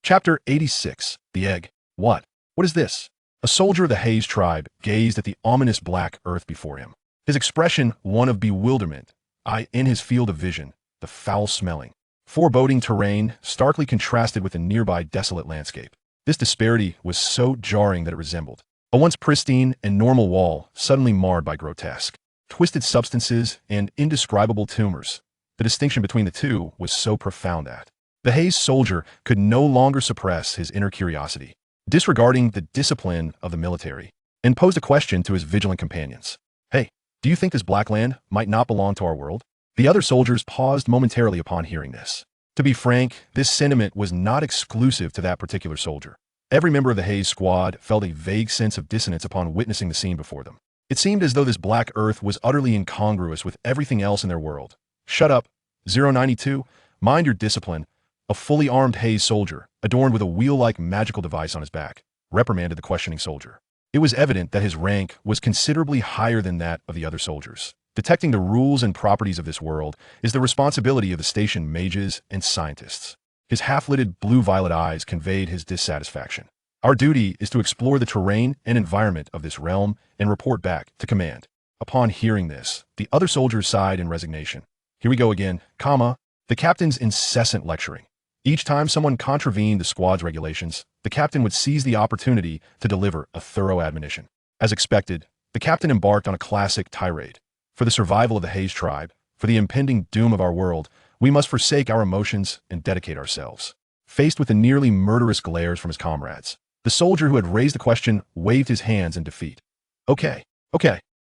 Chapter 86. The Egg. What? What is this? A soldier of the Haze tribe gazed at the ominous black earth before him. His expression one of bewilderment. In his field of vision, the foul-smelling, foreboding terrain starkly contrasted with the nearby desolate landscape. This disparity was so jarring that it resembled a once pristine and normal wall suddenly marred by grotesque, twisted substances and indescribable tumors. The distinction between the two was so profound that the Haze soldier could no longer suppress his inner curiosity, disregarding the discipline of the military, and posed a question to his vigilant companions. Hey, do you think this black land might not belong to our world? The other soldiers paused momentarily upon hearing this. To be frank, this sentiment was not exclusive to that particular soldier. Every member of the Haze squad felt a vague sense of dissonance upon witnessing the scene before them. It seemed as though this black earth was utterly incongruous with everything else in their world. Shut up, 092, mind your discipline. A fully armed Haze soldier, adorned with a wheel-like magical device on his back, reprimanded the questioning soldier. It was evident that his rank was considerably higher than that of the other soldiers. Detecting the rules and properties of this world is the responsibility of the station mages and scientists. His half-lidded blue-violet eyes conveyed his dissatisfaction. Our duty is to explore the terrain and environment of this realm and report back to command. Upon hearing this, the other soldiers sighed in resignation. Here we go again, the captain's incessant lecturing. Each time someone contravened the squad's regulations, the captain would seize the opportunity to deliver a thorough admonition. As expected, the captain embarked on a classic tirade. For the survival of the Haze tribe, for the impending doom of our world, we must forsake our emotions and dedicate ourselves. Faced with the nearly murderous glares from his comrades, the soldier who had raised the question waved his hands in defeat. Okay,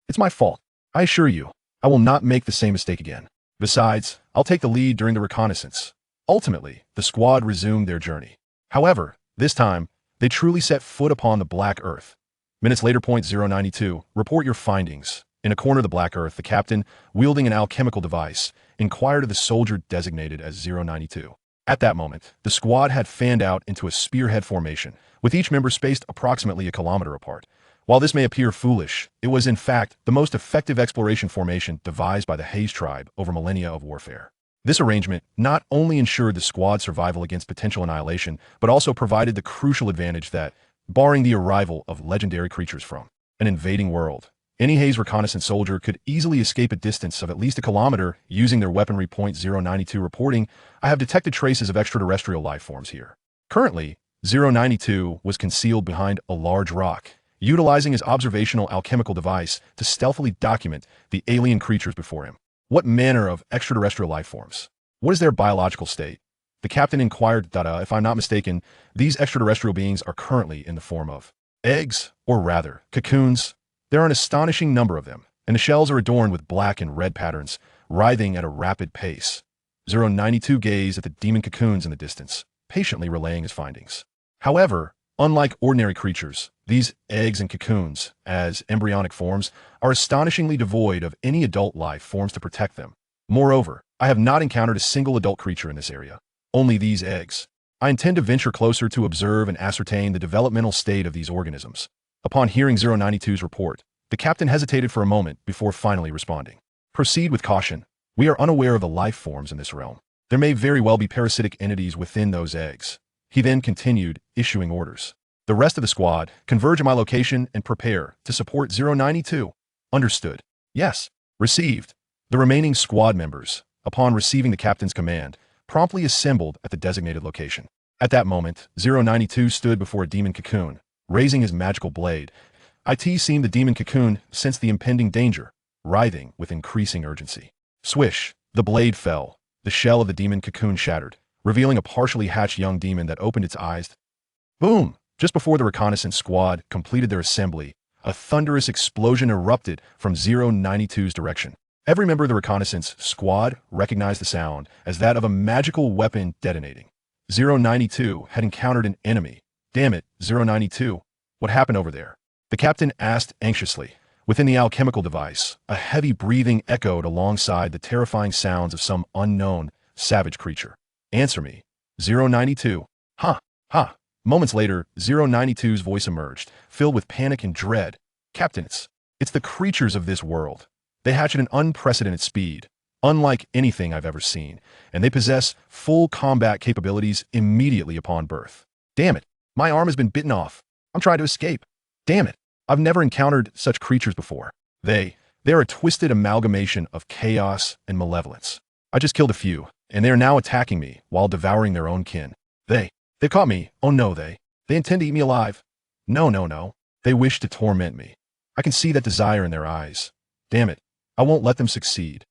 it's my fault. I assure you, I will not make the same mistake again. Besides, I'll take the lead during the reconnaissance. Ultimately, the squad resumed their journey. However, this time, they truly set foot upon the black earth. Minutes later, point 092, report your findings. In a corner of the black earth, the captain, wielding an alchemical device, inquired of the soldier designated as 092. At that moment, the squad had fanned out into a spearhead formation, with each member spaced approximately a kilometer apart. While this may appear foolish, it was in fact the most effective exploration formation devised by the Haze tribe over millennia of warfare. This arrangement not only ensured the squad's survival against potential annihilation, but also provided the crucial advantage that, barring the arrival of legendary creatures from an invading world, any Haze reconnaissance soldier could easily escape a distance of at least a kilometer using their weaponry. Point 092 reporting, I have detected traces of extraterrestrial life forms here. Currently, 092 was concealed behind a large rock, utilizing his observational alchemical device to stealthily document the alien creatures before him. What manner of extraterrestrial life forms? What is their biological state? The captain inquired. If I'm not mistaken, these extraterrestrial beings are currently in the form of eggs, or rather, cocoons. There are an astonishing number of them, and the shells are adorned with black and red patterns, writhing at a rapid pace. 092 gazed at the demon cocoons in the distance, patiently relaying his findings. However, unlike ordinary creatures, these eggs and cocoons, as embryonic forms, are astonishingly devoid of any adult life forms to protect them. Moreover, I have not encountered a single adult creature in this area, only these eggs. I intend to venture closer to observe and ascertain the developmental state of these organisms. Upon hearing 092's report, the captain hesitated for a moment before finally responding. Proceed with caution. We are unaware of the life forms in this realm. There may very well be parasitic entities within those eggs. He then continued, issuing orders. The rest of the squad, converge at my location and prepare to support 092. Understood. Yes. Received. The remaining squad members, upon receiving the captain's command, promptly assembled at the designated location. At that moment, 092 stood before a demon cocoon, raising his magical blade. Seemed the demon cocoon sensed the impending danger, writhing with increasing urgency. Swish, the blade fell. The shell of the demon cocoon shattered, revealing a partially hatched young demon that opened its eyes. Boom! Just before the reconnaissance squad completed their assembly, a thunderous explosion erupted from 092's direction. Every member of the reconnaissance squad recognized the sound as that of a magical weapon detonating. 092 had encountered an enemy. Damn it, 092. What happened over there? The captain asked anxiously. Within the alchemical device, a heavy breathing echoed alongside the terrifying sounds of some unknown, savage creature. Answer me. 092. Ha! Moments later, 092's voice emerged, filled with panic and dread. Captain, it's the creatures of this world. They hatch at an unprecedented speed, unlike anything I've ever seen, and they possess full combat capabilities immediately upon birth. Damn it. My arm has been bitten off. I'm trying to escape. Damn it. I've never encountered such creatures before. They're a twisted amalgamation of chaos and malevolence. I just killed a few, and they are now attacking me while devouring their own kin. They've caught me. Oh no, they intend to eat me alive. No. They wish to torment me. I can see that desire in their eyes. Damn it. I won't let them succeed.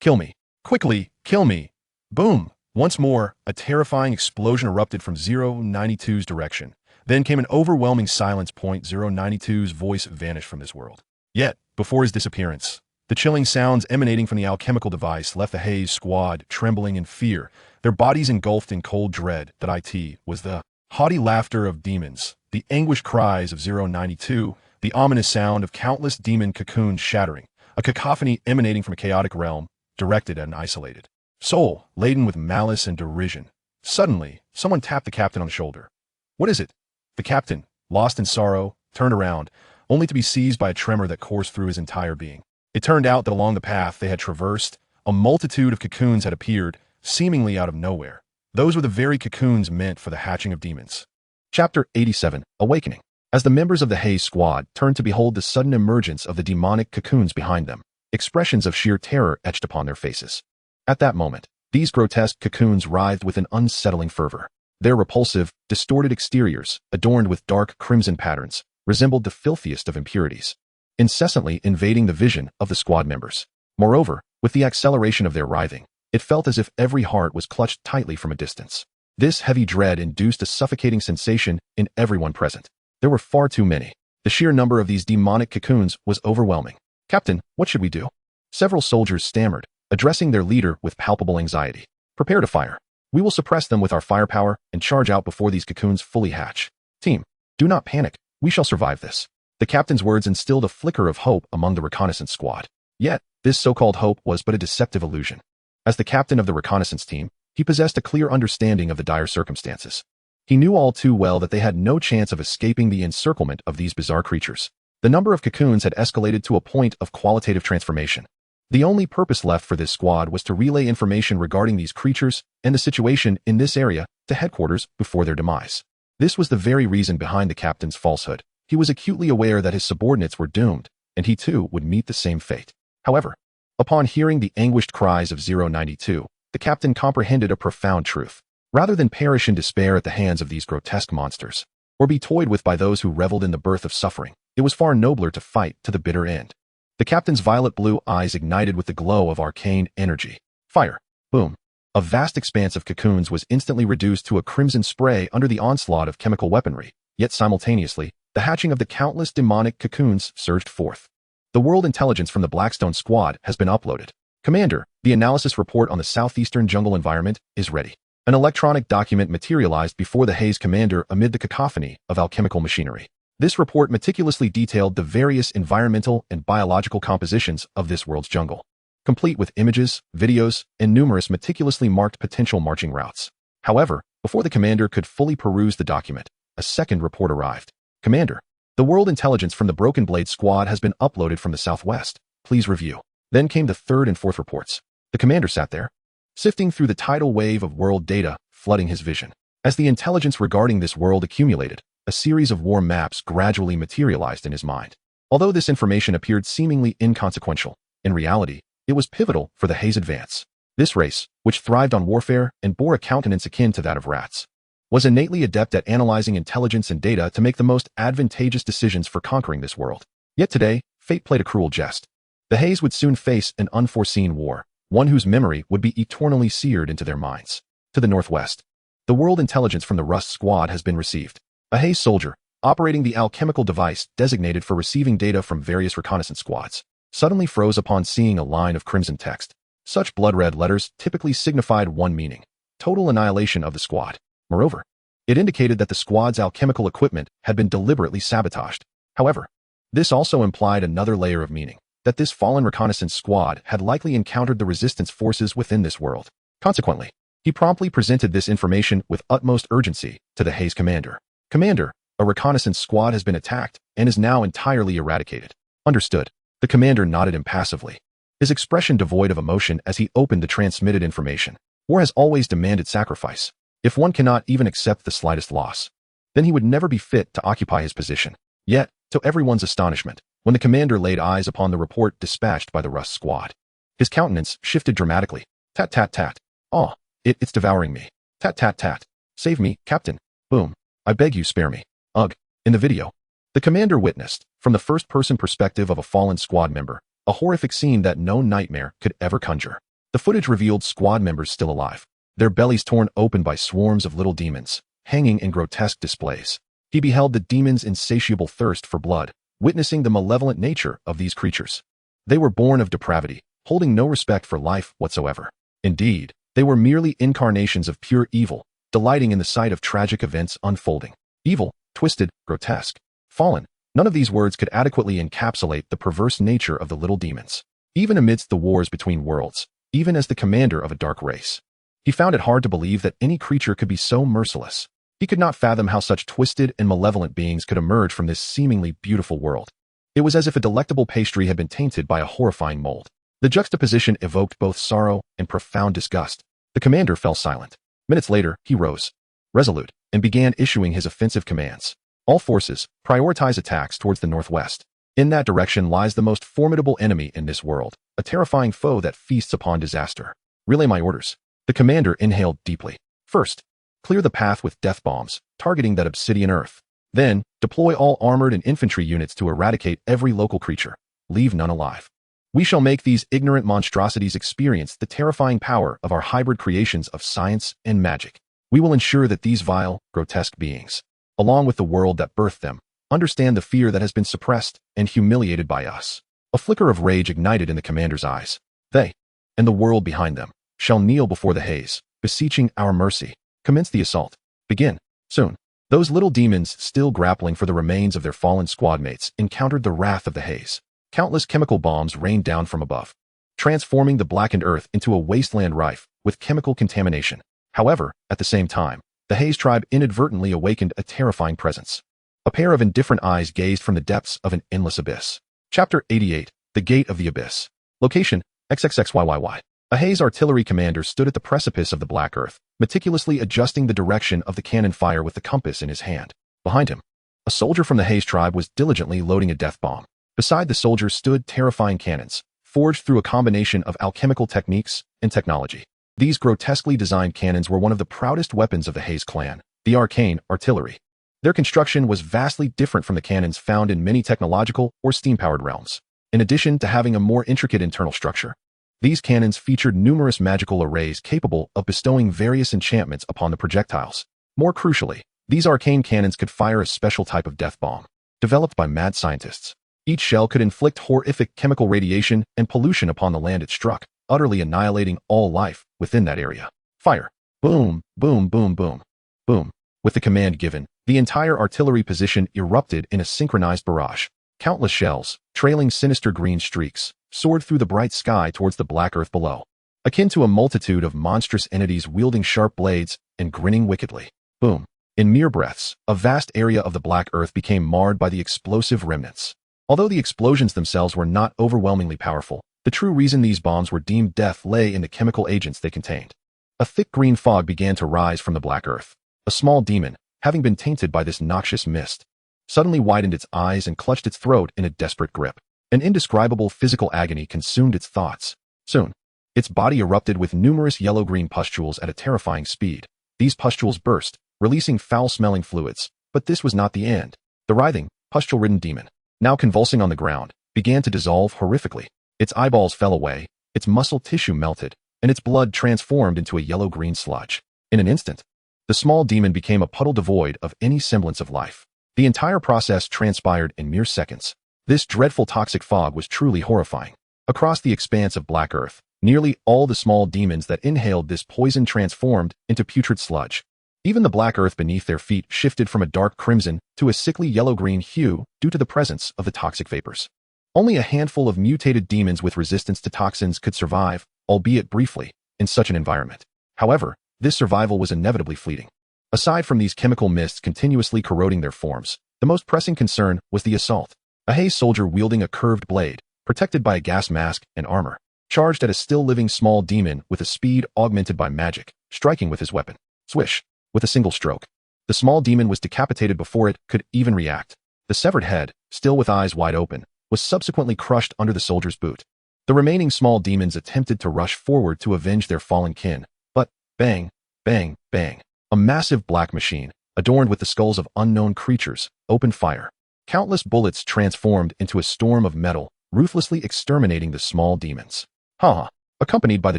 Kill me. Quickly, kill me. Boom. Once more, a terrifying explosion erupted from 092's direction. Then came an overwhelming silence. 092's voice vanished from this world. Yet, before his disappearance, the chilling sounds emanating from the alchemical device left the Haze squad trembling in fear, their bodies engulfed in cold dread. That it was the haughty laughter of demons, the anguished cries of 092, the ominous sound of countless demon cocoons shattering, a cacophony emanating from a chaotic realm, directed at an isolated soul, laden with malice and derision. Suddenly, someone tapped the captain on the shoulder. What is it? The captain, lost in sorrow, turned around, only to be seized by a tremor that coursed through his entire being. It turned out that along the path they had traversed, a multitude of cocoons had appeared, seemingly out of nowhere. Those were the very cocoons meant for the hatching of demons. Chapter 87, Awakening. As the members of the Haze squad turned to behold the sudden emergence of the demonic cocoons behind them, expressions of sheer terror etched upon their faces. At that moment, these grotesque cocoons writhed with an unsettling fervor. Their repulsive, distorted exteriors, adorned with dark crimson patterns, resembled the filthiest of impurities, incessantly invading the vision of the squad members. Moreover, with the acceleration of their writhing, it felt as if every heart was clutched tightly from a distance. This heavy dread induced a suffocating sensation in everyone present. There were far too many. The sheer number of these demonic cocoons was overwhelming. Captain, what should we do? Several soldiers stammered, addressing their leader with palpable anxiety. Prepare to fire. We will suppress them with our firepower and charge out before these cocoons fully hatch. Team, do not panic. We shall survive this. The captain's words instilled a flicker of hope among the reconnaissance squad. Yet, this so-called hope was but a deceptive illusion. As the captain of the reconnaissance team, he possessed a clear understanding of the dire circumstances. He knew all too well that they had no chance of escaping the encirclement of these bizarre creatures. The number of cocoons had escalated to a point of qualitative transformation. The only purpose left for this squad was to relay information regarding these creatures and the situation in this area to headquarters before their demise. This was the very reason behind the captain's falsehood. He was acutely aware that his subordinates were doomed, and he too would meet the same fate. However, upon hearing the anguished cries of 092, the captain comprehended a profound truth. Rather than perish in despair at the hands of these grotesque monsters, or be toyed with by those who reveled in the birth of suffering, it was far nobler to fight to the bitter end. The captain's violet blue eyes ignited with the glow of arcane energy. Fire. Boom. A vast expanse of cocoons was instantly reduced to a crimson spray under the onslaught of chemical weaponry, yet simultaneously, the hatching of the countless demonic cocoons surged forth. The world intelligence from the Blackstone squad has been uploaded. Commander, the analysis report on the southeastern jungle environment is ready. An electronic document materialized before the Haze commander amid the cacophony of alchemical machinery. This report meticulously detailed the various environmental and biological compositions of this world's jungle, complete with images, videos, and numerous meticulously marked potential marching routes. However, before the commander could fully peruse the document, a second report arrived. Commander, the world intelligence from the Broken Blade squad has been uploaded from the southwest. Please review. Then came the third and fourth reports. The commander sat there, sifting through the tidal wave of world data, flooding his vision. As the intelligence regarding this world accumulated, a series of war maps gradually materialized in his mind. Although this information appeared seemingly inconsequential, in reality, it was pivotal for the Haze advance. This race, which thrived on warfare and bore a countenance akin to that of rats, was innately adept at analyzing intelligence and data to make the most advantageous decisions for conquering this world. Yet today, fate played a cruel jest. The Haze would soon face an unforeseen war, one whose memory would be eternally seared into their minds. To the northwest, the world intelligence from the Rust squad has been received. A Haze soldier, operating the alchemical device designated for receiving data from various reconnaissance squads, suddenly froze upon seeing a line of crimson text. Such blood-red letters typically signified one meaning: total annihilation of the squad. Moreover, it indicated that the squad's alchemical equipment had been deliberately sabotaged. However, this also implied another layer of meaning, that this fallen reconnaissance squad had likely encountered the resistance forces within this world. Consequently, he promptly presented this information with utmost urgency to the Haze commander. Commander, a reconnaissance squad has been attacked and is now entirely eradicated. Understood. The commander nodded impassively, his expression devoid of emotion as he opened the transmitted information. War has always demanded sacrifice. If one cannot even accept the slightest loss, then he would never be fit to occupy his position. Yet, to everyone's astonishment, when the commander laid eyes upon the report dispatched by the Rust squad, his countenance shifted dramatically. Tat tat tat. "Ah, it's devouring me. Tat tat tat. Save me, Captain. Boom. I beg you spare me." Ugh. In the video, the commander witnessed, from the first-person perspective of a fallen squad member, a horrific scene that no nightmare could ever conjure. The footage revealed squad members still alive, their bellies torn open by swarms of little demons, hanging in grotesque displays. He beheld the demons' insatiable thirst for blood, witnessing the malevolent nature of these creatures. They were born of depravity, holding no respect for life whatsoever. Indeed, they were merely incarnations of pure evil, delighting in the sight of tragic events unfolding. Evil, twisted, grotesque, fallen. None of these words could adequately encapsulate the perverse nature of the little demons. Even amidst the wars between worlds, even as the commander of a dark race, he found it hard to believe that any creature could be so merciless. He could not fathom how such twisted and malevolent beings could emerge from this seemingly beautiful world. It was as if a delectable pastry had been tainted by a horrifying mold. The juxtaposition evoked both sorrow and profound disgust. The commander fell silent. Minutes later, he rose, resolute, and began issuing his offensive commands. All forces, prioritize attacks towards the northwest. In that direction lies the most formidable enemy in this world, a terrifying foe that feasts upon disaster. Relay my orders. The commander inhaled deeply. First, clear the path with death bombs, targeting that obsidian earth. Then, deploy all armored and infantry units to eradicate every local creature. Leave none alive. We shall make these ignorant monstrosities experience the terrifying power of our hybrid creations of science and magic. We will ensure that these vile, grotesque beings, along with the world that birthed them, understand the fear that has been suppressed and humiliated by us. A flicker of rage ignited in the commander's eyes. They, and the world behind them, shall kneel before the haze, beseeching our mercy. Commence the assault. Begin. Soon. Those little demons, still grappling for the remains of their fallen squad mates, encountered the wrath of the haze. Countless chemical bombs rained down from above, transforming the blackened earth into a wasteland rife with chemical contamination. However, at the same time, the Haze tribe inadvertently awakened a terrifying presence. A pair of indifferent eyes gazed from the depths of an endless abyss. Chapter 88, The Gate of the Abyss. Location, XXXYYY. A Haze artillery commander stood at the precipice of the Black Earth, meticulously adjusting the direction of the cannon fire with the compass in his hand. Behind him, a soldier from the Haze tribe was diligently loading a death bomb. Beside the soldier stood terrifying cannons, forged through a combination of alchemical techniques and technology. These grotesquely designed cannons were one of the proudest weapons of the Haze clan, the arcane artillery. Their construction was vastly different from the cannons found in many technological or steam-powered realms. In addition to having a more intricate internal structure, these cannons featured numerous magical arrays capable of bestowing various enchantments upon the projectiles. More crucially, these arcane cannons could fire a special type of death bomb, developed by mad scientists. Each shell could inflict horrific chemical radiation and pollution upon the land it struck, utterly annihilating all life within that area. Fire. Boom, boom, boom, boom, boom. With the command given, the entire artillery position erupted in a synchronized barrage. Countless shells, trailing sinister green streaks, soared through the bright sky towards the black earth below, akin to a multitude of monstrous entities wielding sharp blades and grinning wickedly. Boom. In mere breaths, a vast area of the black earth became marred by the explosive remnants. Although the explosions themselves were not overwhelmingly powerful, the true reason these bombs were deemed death lay in the chemical agents they contained. A thick green fog began to rise from the black earth. A small demon, having been tainted by this noxious mist, suddenly widened its eyes and clutched its throat in a desperate grip. An indescribable physical agony consumed its thoughts. Soon, its body erupted with numerous yellow-green pustules at a terrifying speed. These pustules burst, releasing foul-smelling fluids. But this was not the end. The writhing, pustule-ridden demon, now convulsing on the ground, began to dissolve horrifically. Its eyeballs fell away, its muscle tissue melted, and its blood transformed into a yellow-green sludge. In an instant, the small demon became a puddle devoid of any semblance of life. The entire process transpired in mere seconds. This dreadful toxic fog was truly horrifying. Across the expanse of black earth, nearly all the small demons that inhaled this poison transformed into putrid sludge. Even the black earth beneath their feet shifted from a dark crimson to a sickly yellow-green hue due to the presence of the toxic vapors. Only a handful of mutated demons with resistance to toxins could survive, albeit briefly, in such an environment. However, this survival was inevitably fleeting. Aside from these chemical mists continuously corroding their forms, the most pressing concern was the assault. A Haze soldier wielding a curved blade, protected by a gas mask and armor, charged at a still-living small demon with a speed augmented by magic, striking with his weapon. Swish. with a single stroke. The small demon was decapitated before it could even react. The severed head, still with eyes wide open, was subsequently crushed under the soldier's boot. The remaining small demons attempted to rush forward to avenge their fallen kin, but bang, bang, bang. A massive black machine, adorned with the skulls of unknown creatures, opened fire. Countless bullets transformed into a storm of metal, ruthlessly exterminating the small demons. Ha! Accompanied by the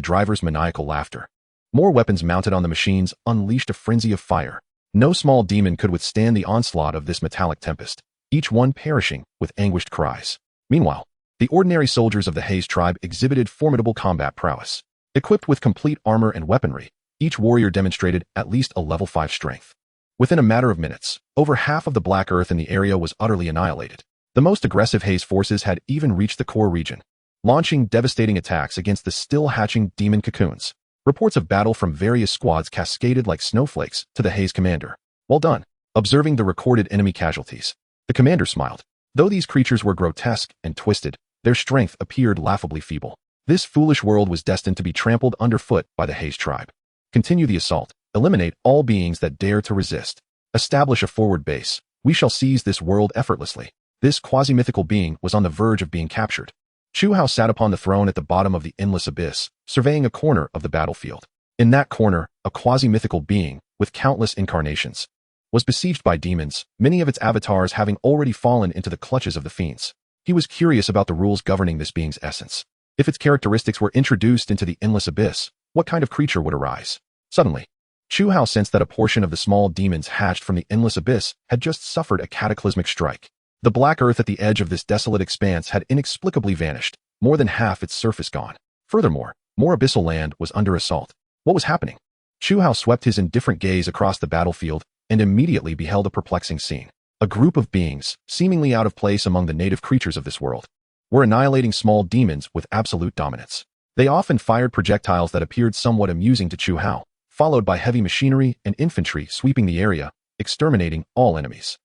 driver's maniacal laughter. More weapons mounted on the machines unleashed a frenzy of fire. No small demon could withstand the onslaught of this metallic tempest, each one perishing with anguished cries. Meanwhile, the ordinary soldiers of the Haze tribe exhibited formidable combat prowess. Equipped with complete armor and weaponry, each warrior demonstrated at least a level 5 strength. Within a matter of minutes, over half of the Black Earth in the area was utterly annihilated. The most aggressive Haze forces had even reached the core region, launching devastating attacks against the still-hatching demon cocoons. Reports of battle from various squads cascaded like snowflakes to the Haze commander. Well done. Observing the recorded enemy casualties, the commander smiled. Though these creatures were grotesque and twisted, their strength appeared laughably feeble. This foolish world was destined to be trampled underfoot by the Haze tribe. Continue the assault. Eliminate all beings that dare to resist. Establish a forward base. We shall seize this world effortlessly. This quasi-mythical being was on the verge of being captured. Chu Hao sat upon the throne at the bottom of the endless abyss, surveying a corner of the battlefield. In that corner, a quasi-mythical being, with countless incarnations, was besieged by demons, many of its avatars having already fallen into the clutches of the fiends. He was curious about the rules governing this being's essence. If its characteristics were introduced into the endless abyss, what kind of creature would arise? Suddenly, Chu Hao sensed that a portion of the small demons hatched from the endless abyss had just suffered a cataclysmic strike. The black earth at the edge of this desolate expanse had inexplicably vanished, more than half its surface gone. Furthermore, more abyssal land was under assault. What was happening? Chu Hao swept his indifferent gaze across the battlefield and immediately beheld a perplexing scene. A group of beings, seemingly out of place among the native creatures of this world, were annihilating small demons with absolute dominance. They often fired projectiles that appeared somewhat amusing to Chu Hao, followed by heavy machinery and infantry sweeping the area, exterminating all enemies.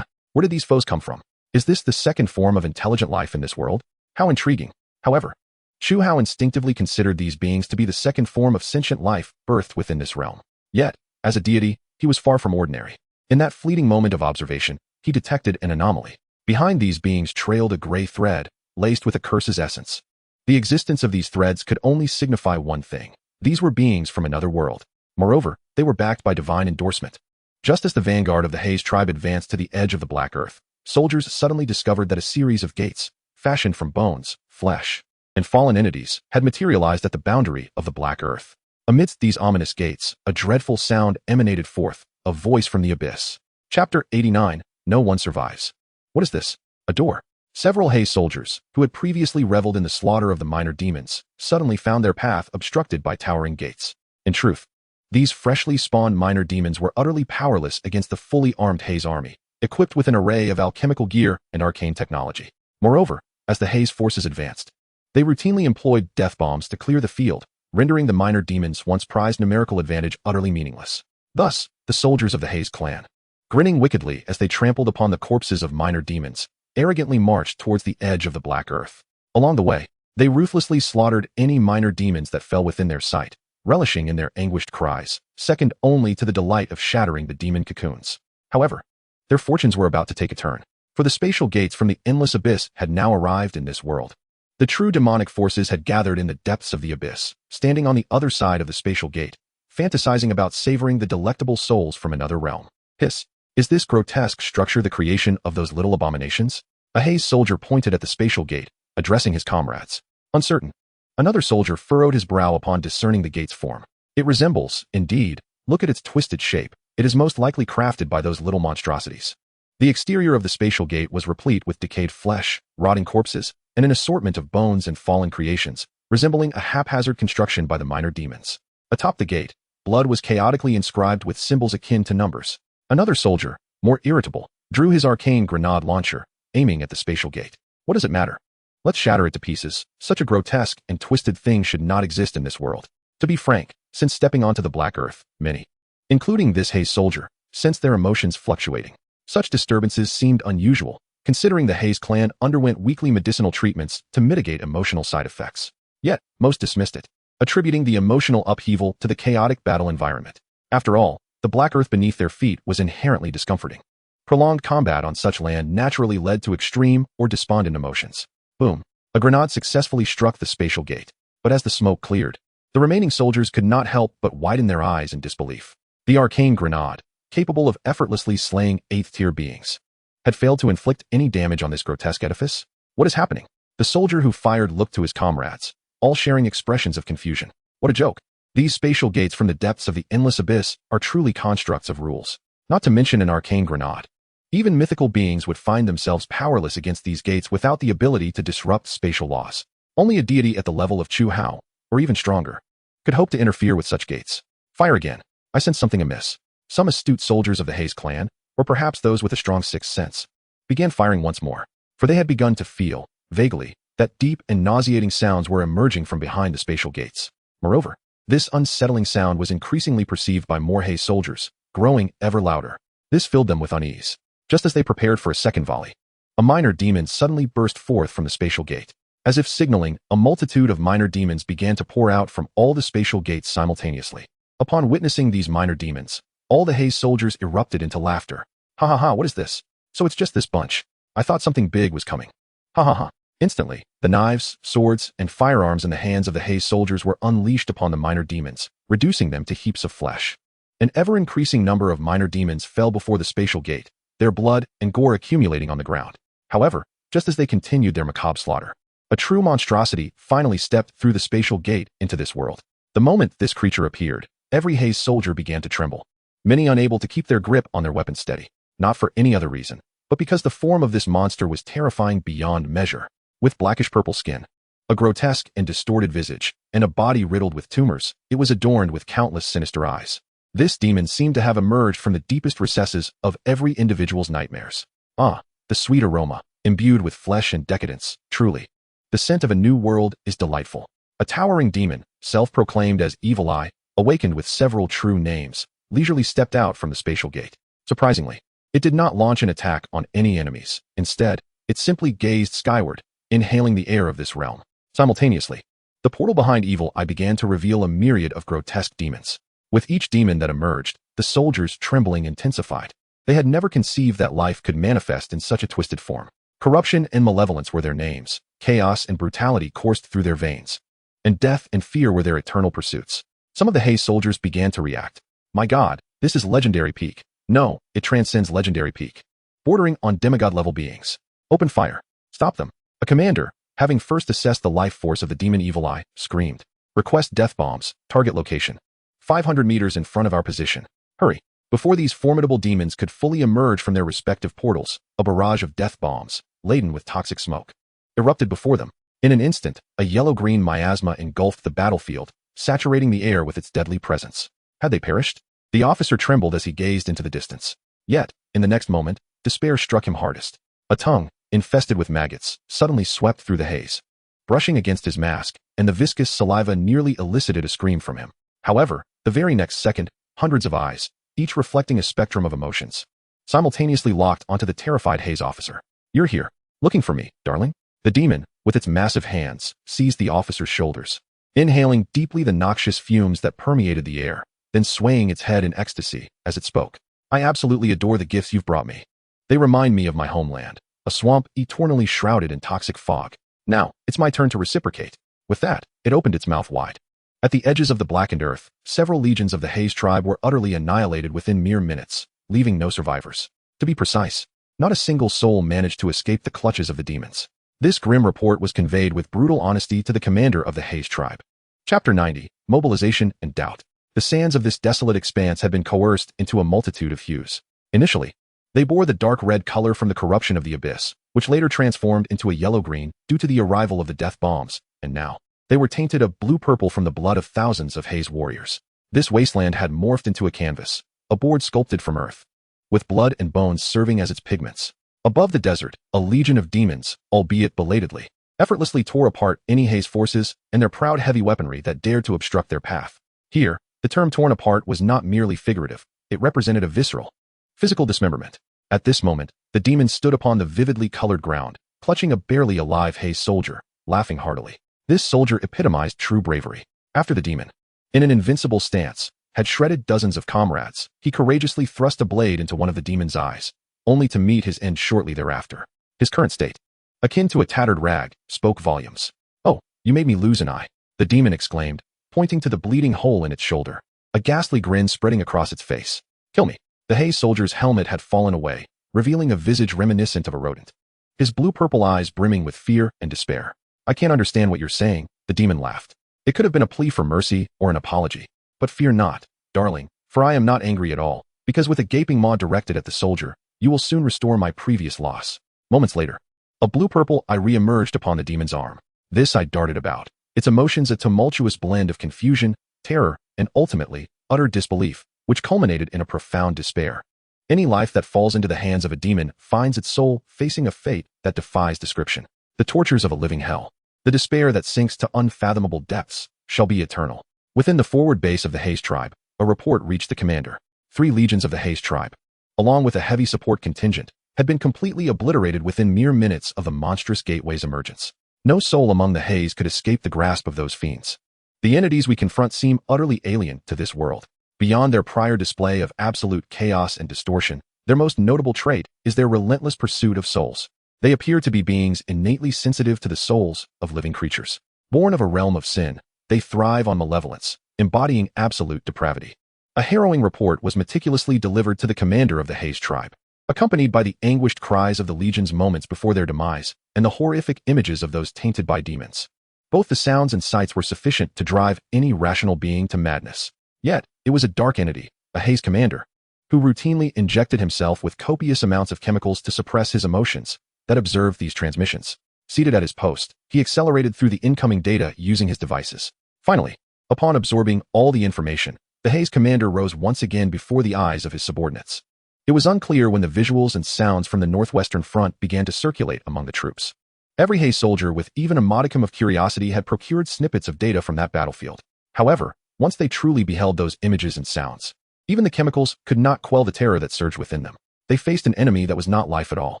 Where did these foes come from? Is this the second form of intelligent life in this world? How intriguing. However, Chu Hao instinctively considered these beings to be the second form of sentient life birthed within this realm. Yet, as a deity, he was far from ordinary. In that fleeting moment of observation, he detected an anomaly. Behind these beings trailed a gray thread, laced with a curse's essence. The existence of these threads could only signify one thing. These were beings from another world. Moreover, they were backed by divine endorsement. Just as the vanguard of the Haze tribe advanced to the edge of the Black Earth, soldiers suddenly discovered that a series of gates, fashioned from bones, flesh, and fallen entities, had materialized at the boundary of the Black Earth. Amidst these ominous gates, a dreadful sound emanated forth, a voice from the abyss. Chapter 89, No One Survives. What is this? A door. Several Haze soldiers, who had previously reveled in the slaughter of the minor demons, suddenly found their path obstructed by towering gates. In truth, these freshly spawned minor demons were utterly powerless against the fully armed Haze army, equipped with an array of alchemical gear and arcane technology. Moreover, as the Haze forces advanced, they routinely employed death bombs to clear the field, rendering the minor demons' once prized numerical advantage utterly meaningless. Thus, the soldiers of the Haze clan, grinning wickedly as they trampled upon the corpses of minor demons, arrogantly marched towards the edge of the Black Earth. Along the way, they ruthlessly slaughtered any minor demons that fell within their sight, relishing in their anguished cries, second only to the delight of shattering the demon cocoons. However, their fortunes were about to take a turn, for the spatial gates from the endless abyss had now arrived in this world. The true demonic forces had gathered in the depths of the abyss, standing on the other side of the spatial gate, fantasizing about savoring the delectable souls from another realm. Hiss! Is this grotesque structure the creation of those little abominations? A Haze soldier pointed at the spatial gate, addressing his comrades. Uncertain, another soldier furrowed his brow upon discerning the gate's form. It resembles, indeed, look at its twisted shape. It is most likely crafted by those little monstrosities. The exterior of the spatial gate was replete with decayed flesh, rotting corpses, and an assortment of bones and fallen creations, resembling a haphazard construction by the minor demons. Atop the gate, blood was chaotically inscribed with symbols akin to numbers. Another soldier, more irritable, drew his arcane grenade launcher, aiming at the spatial gate. What does it matter? Let's shatter it to pieces. Such a grotesque and twisted thing should not exist in this world. To be frank, since stepping onto the Black Earth, many, including this Haze soldier, sensed their emotions fluctuating. Such disturbances seemed unusual, considering the Haze clan underwent weekly medicinal treatments to mitigate emotional side effects. Yet, most dismissed it, attributing the emotional upheaval to the chaotic battle environment. After all, The black earth beneath their feet was inherently discomforting. Prolonged combat on such land naturally led to extreme or despondent emotions. Boom. A grenade successfully struck the spatial gate, but as the smoke cleared, the remaining soldiers could not help but widen their eyes in disbelief. The arcane grenade, capable of effortlessly slaying 8th-tier beings, had failed to inflict any damage on this grotesque edifice? What is happening? The soldier who fired looked to his comrades, all sharing expressions of confusion. What a joke. These spatial gates from the depths of the endless abyss are truly constructs of rules. Not to mention an arcane grenade. Even mythical beings would find themselves powerless against these gates without the ability to disrupt spatial laws. Only a deity at the level of Chu Hao, or even stronger, could hope to interfere with such gates. Fire again. I sense something amiss. Some astute soldiers of the Haze clan, or perhaps those with a strong sixth sense, began firing once more, for they had begun to feel, vaguely, that deep and nauseating sounds were emerging from behind the spatial gates. Moreover, this unsettling sound was increasingly perceived by more Haze soldiers, growing ever louder. This filled them with unease. Just as they prepared for a second volley, a minor demon suddenly burst forth from the spatial gate. As if signaling, a multitude of minor demons began to pour out from all the spatial gates simultaneously. Upon witnessing these minor demons, all the Haze soldiers erupted into laughter. Ha ha ha, what is this? So it's just this bunch. I thought something big was coming. Ha ha ha. Instantly, the knives, swords, and firearms in the hands of the Haze soldiers were unleashed upon the minor demons, reducing them to heaps of flesh. An ever-increasing number of minor demons fell before the spatial gate, their blood and gore accumulating on the ground. However, just as they continued their macabre slaughter, a true monstrosity finally stepped through the spatial gate into this world. The moment this creature appeared, every Haze soldier began to tremble, many unable to keep their grip on their weapons steady, not for any other reason, but because the form of this monster was terrifying beyond measure. With blackish-purple skin, a grotesque and distorted visage, and a body riddled with tumors, it was adorned with countless sinister eyes. This demon seemed to have emerged from the deepest recesses of every individual's nightmares. Ah, the sweet aroma, imbued with flesh and decadence, truly. The scent of a new world is delightful. A towering demon, self-proclaimed as Evil Eye, awakened with several true names, leisurely stepped out from the spatial gate. Surprisingly, it did not launch an attack on any enemies. Instead, it simply gazed skyward, inhaling the air of this realm. Simultaneously, the portal behind Evil Eye began to reveal a myriad of grotesque demons. With each demon that emerged, the soldiers' trembling intensified. They had never conceived that life could manifest in such a twisted form. Corruption and malevolence were their names, chaos and brutality coursed through their veins, and death and fear were their eternal pursuits. Some of the Haze soldiers began to react. My god, this is legendary peak. No, it transcends legendary peak. Bordering on demigod-level beings. Open fire. Stop them. A commander, having first assessed the life force of the demon Evil Eye, screamed. Request death bombs. Target location. 500 meters in front of our position. Hurry. Before these formidable demons could fully emerge from their respective portals, a barrage of death bombs, laden with toxic smoke, erupted before them. In an instant, a yellow-green miasma engulfed the battlefield, saturating the air with its deadly presence. Had they perished? The officer trembled as he gazed into the distance. Yet, in the next moment, despair struck him hardest. A tongue, infested with maggots, suddenly swept through the haze, brushing against his mask, and the viscous saliva nearly elicited a scream from him. However, the very next second, hundreds of eyes, each reflecting a spectrum of emotions, simultaneously locked onto the terrified Haze officer. You're here, looking for me, darling? The demon, with its massive hands, seized the officer's shoulders, inhaling deeply the noxious fumes that permeated the air, then swaying its head in ecstasy as it spoke. I absolutely adore the gifts you've brought me. They remind me of my homeland, a swamp eternally shrouded in toxic fog. Now, it's my turn to reciprocate. With that, it opened its mouth wide. At the edges of the blackened earth, several legions of the Haze tribe were utterly annihilated within mere minutes, leaving no survivors. To be precise, not a single soul managed to escape the clutches of the demons. This grim report was conveyed with brutal honesty to the commander of the Haze tribe. Chapter 90, Mobilization and Doubt. The sands of this desolate expanse had been coerced into a multitude of hues. Initially, they bore the dark red color from the corruption of the abyss, which later transformed into a yellow-green due to the arrival of the death bombs, and now, they were tainted a blue-purple from the blood of thousands of Haze warriors. This wasteland had morphed into a canvas, a board sculpted from earth, with blood and bones serving as its pigments. Above the desert, a legion of demons, albeit belatedly, effortlessly tore apart any Haze forces and their proud heavy weaponry that dared to obstruct their path. Here, the term torn apart was not merely figurative, it represented a visceral, physical dismemberment. At this moment, the demons stood upon the vividly colored ground, clutching a barely alive Haze soldier, laughing heartily. This soldier epitomized true bravery. After the demon, in an invincible stance, had shredded dozens of comrades, he courageously thrust a blade into one of the demon's eyes, only to meet his end shortly thereafter. His current state, akin to a tattered rag, spoke volumes. "Oh, you made me lose an eye," the demon exclaimed, pointing to the bleeding hole in its shoulder, a ghastly grin spreading across its face. "Kill me." The haze soldier's helmet had fallen away, revealing a visage reminiscent of a rodent, his blue-purple eyes brimming with fear and despair. "I can't understand what you're saying," the demon laughed. It could have been a plea for mercy or an apology. "But fear not, darling, for I am not angry at all, because with a gaping maw directed at the soldier, you will soon restore my previous loss." Moments later, a blue-purple eye re-emerged upon the demon's arm. This eye darted about, its emotions a tumultuous blend of confusion, terror, and ultimately, utter disbelief, which culminated in a profound despair. Any life that falls into the hands of a demon finds its soul facing a fate that defies description. The tortures of a living hell, the despair that sinks to unfathomable depths, shall be eternal. Within the forward base of the Haze tribe, a report reached the commander. 3 legions of the Haze tribe, along with a heavy support contingent, had been completely obliterated within mere minutes of the monstrous gateway's emergence. No soul among the Haze could escape the grasp of those fiends. The entities we confront seem utterly alien to this world. Beyond their prior display of absolute chaos and distortion, their most notable trait is their relentless pursuit of souls. They appear to be beings innately sensitive to the souls of living creatures. Born of a realm of sin, they thrive on malevolence, embodying absolute depravity. A harrowing report was meticulously delivered to the commander of the Haze tribe, accompanied by the anguished cries of the legions moments before their demise and the horrific images of those tainted by demons. Both the sounds and sights were sufficient to drive any rational being to madness. Yet, it was a dark entity, a Haze commander, who routinely injected himself with copious amounts of chemicals to suppress his emotions, that observed these transmissions. Seated at his post, he accelerated through the incoming data using his devices. Finally, upon absorbing all the information, the Haze commander rose once again before the eyes of his subordinates. It was unclear when the visuals and sounds from the northwestern front began to circulate among the troops. Every Haze soldier with even a modicum of curiosity had procured snippets of data from that battlefield. However, once they truly beheld those images and sounds, even the chemicals could not quell the terror that surged within them. They faced an enemy that was not life at all.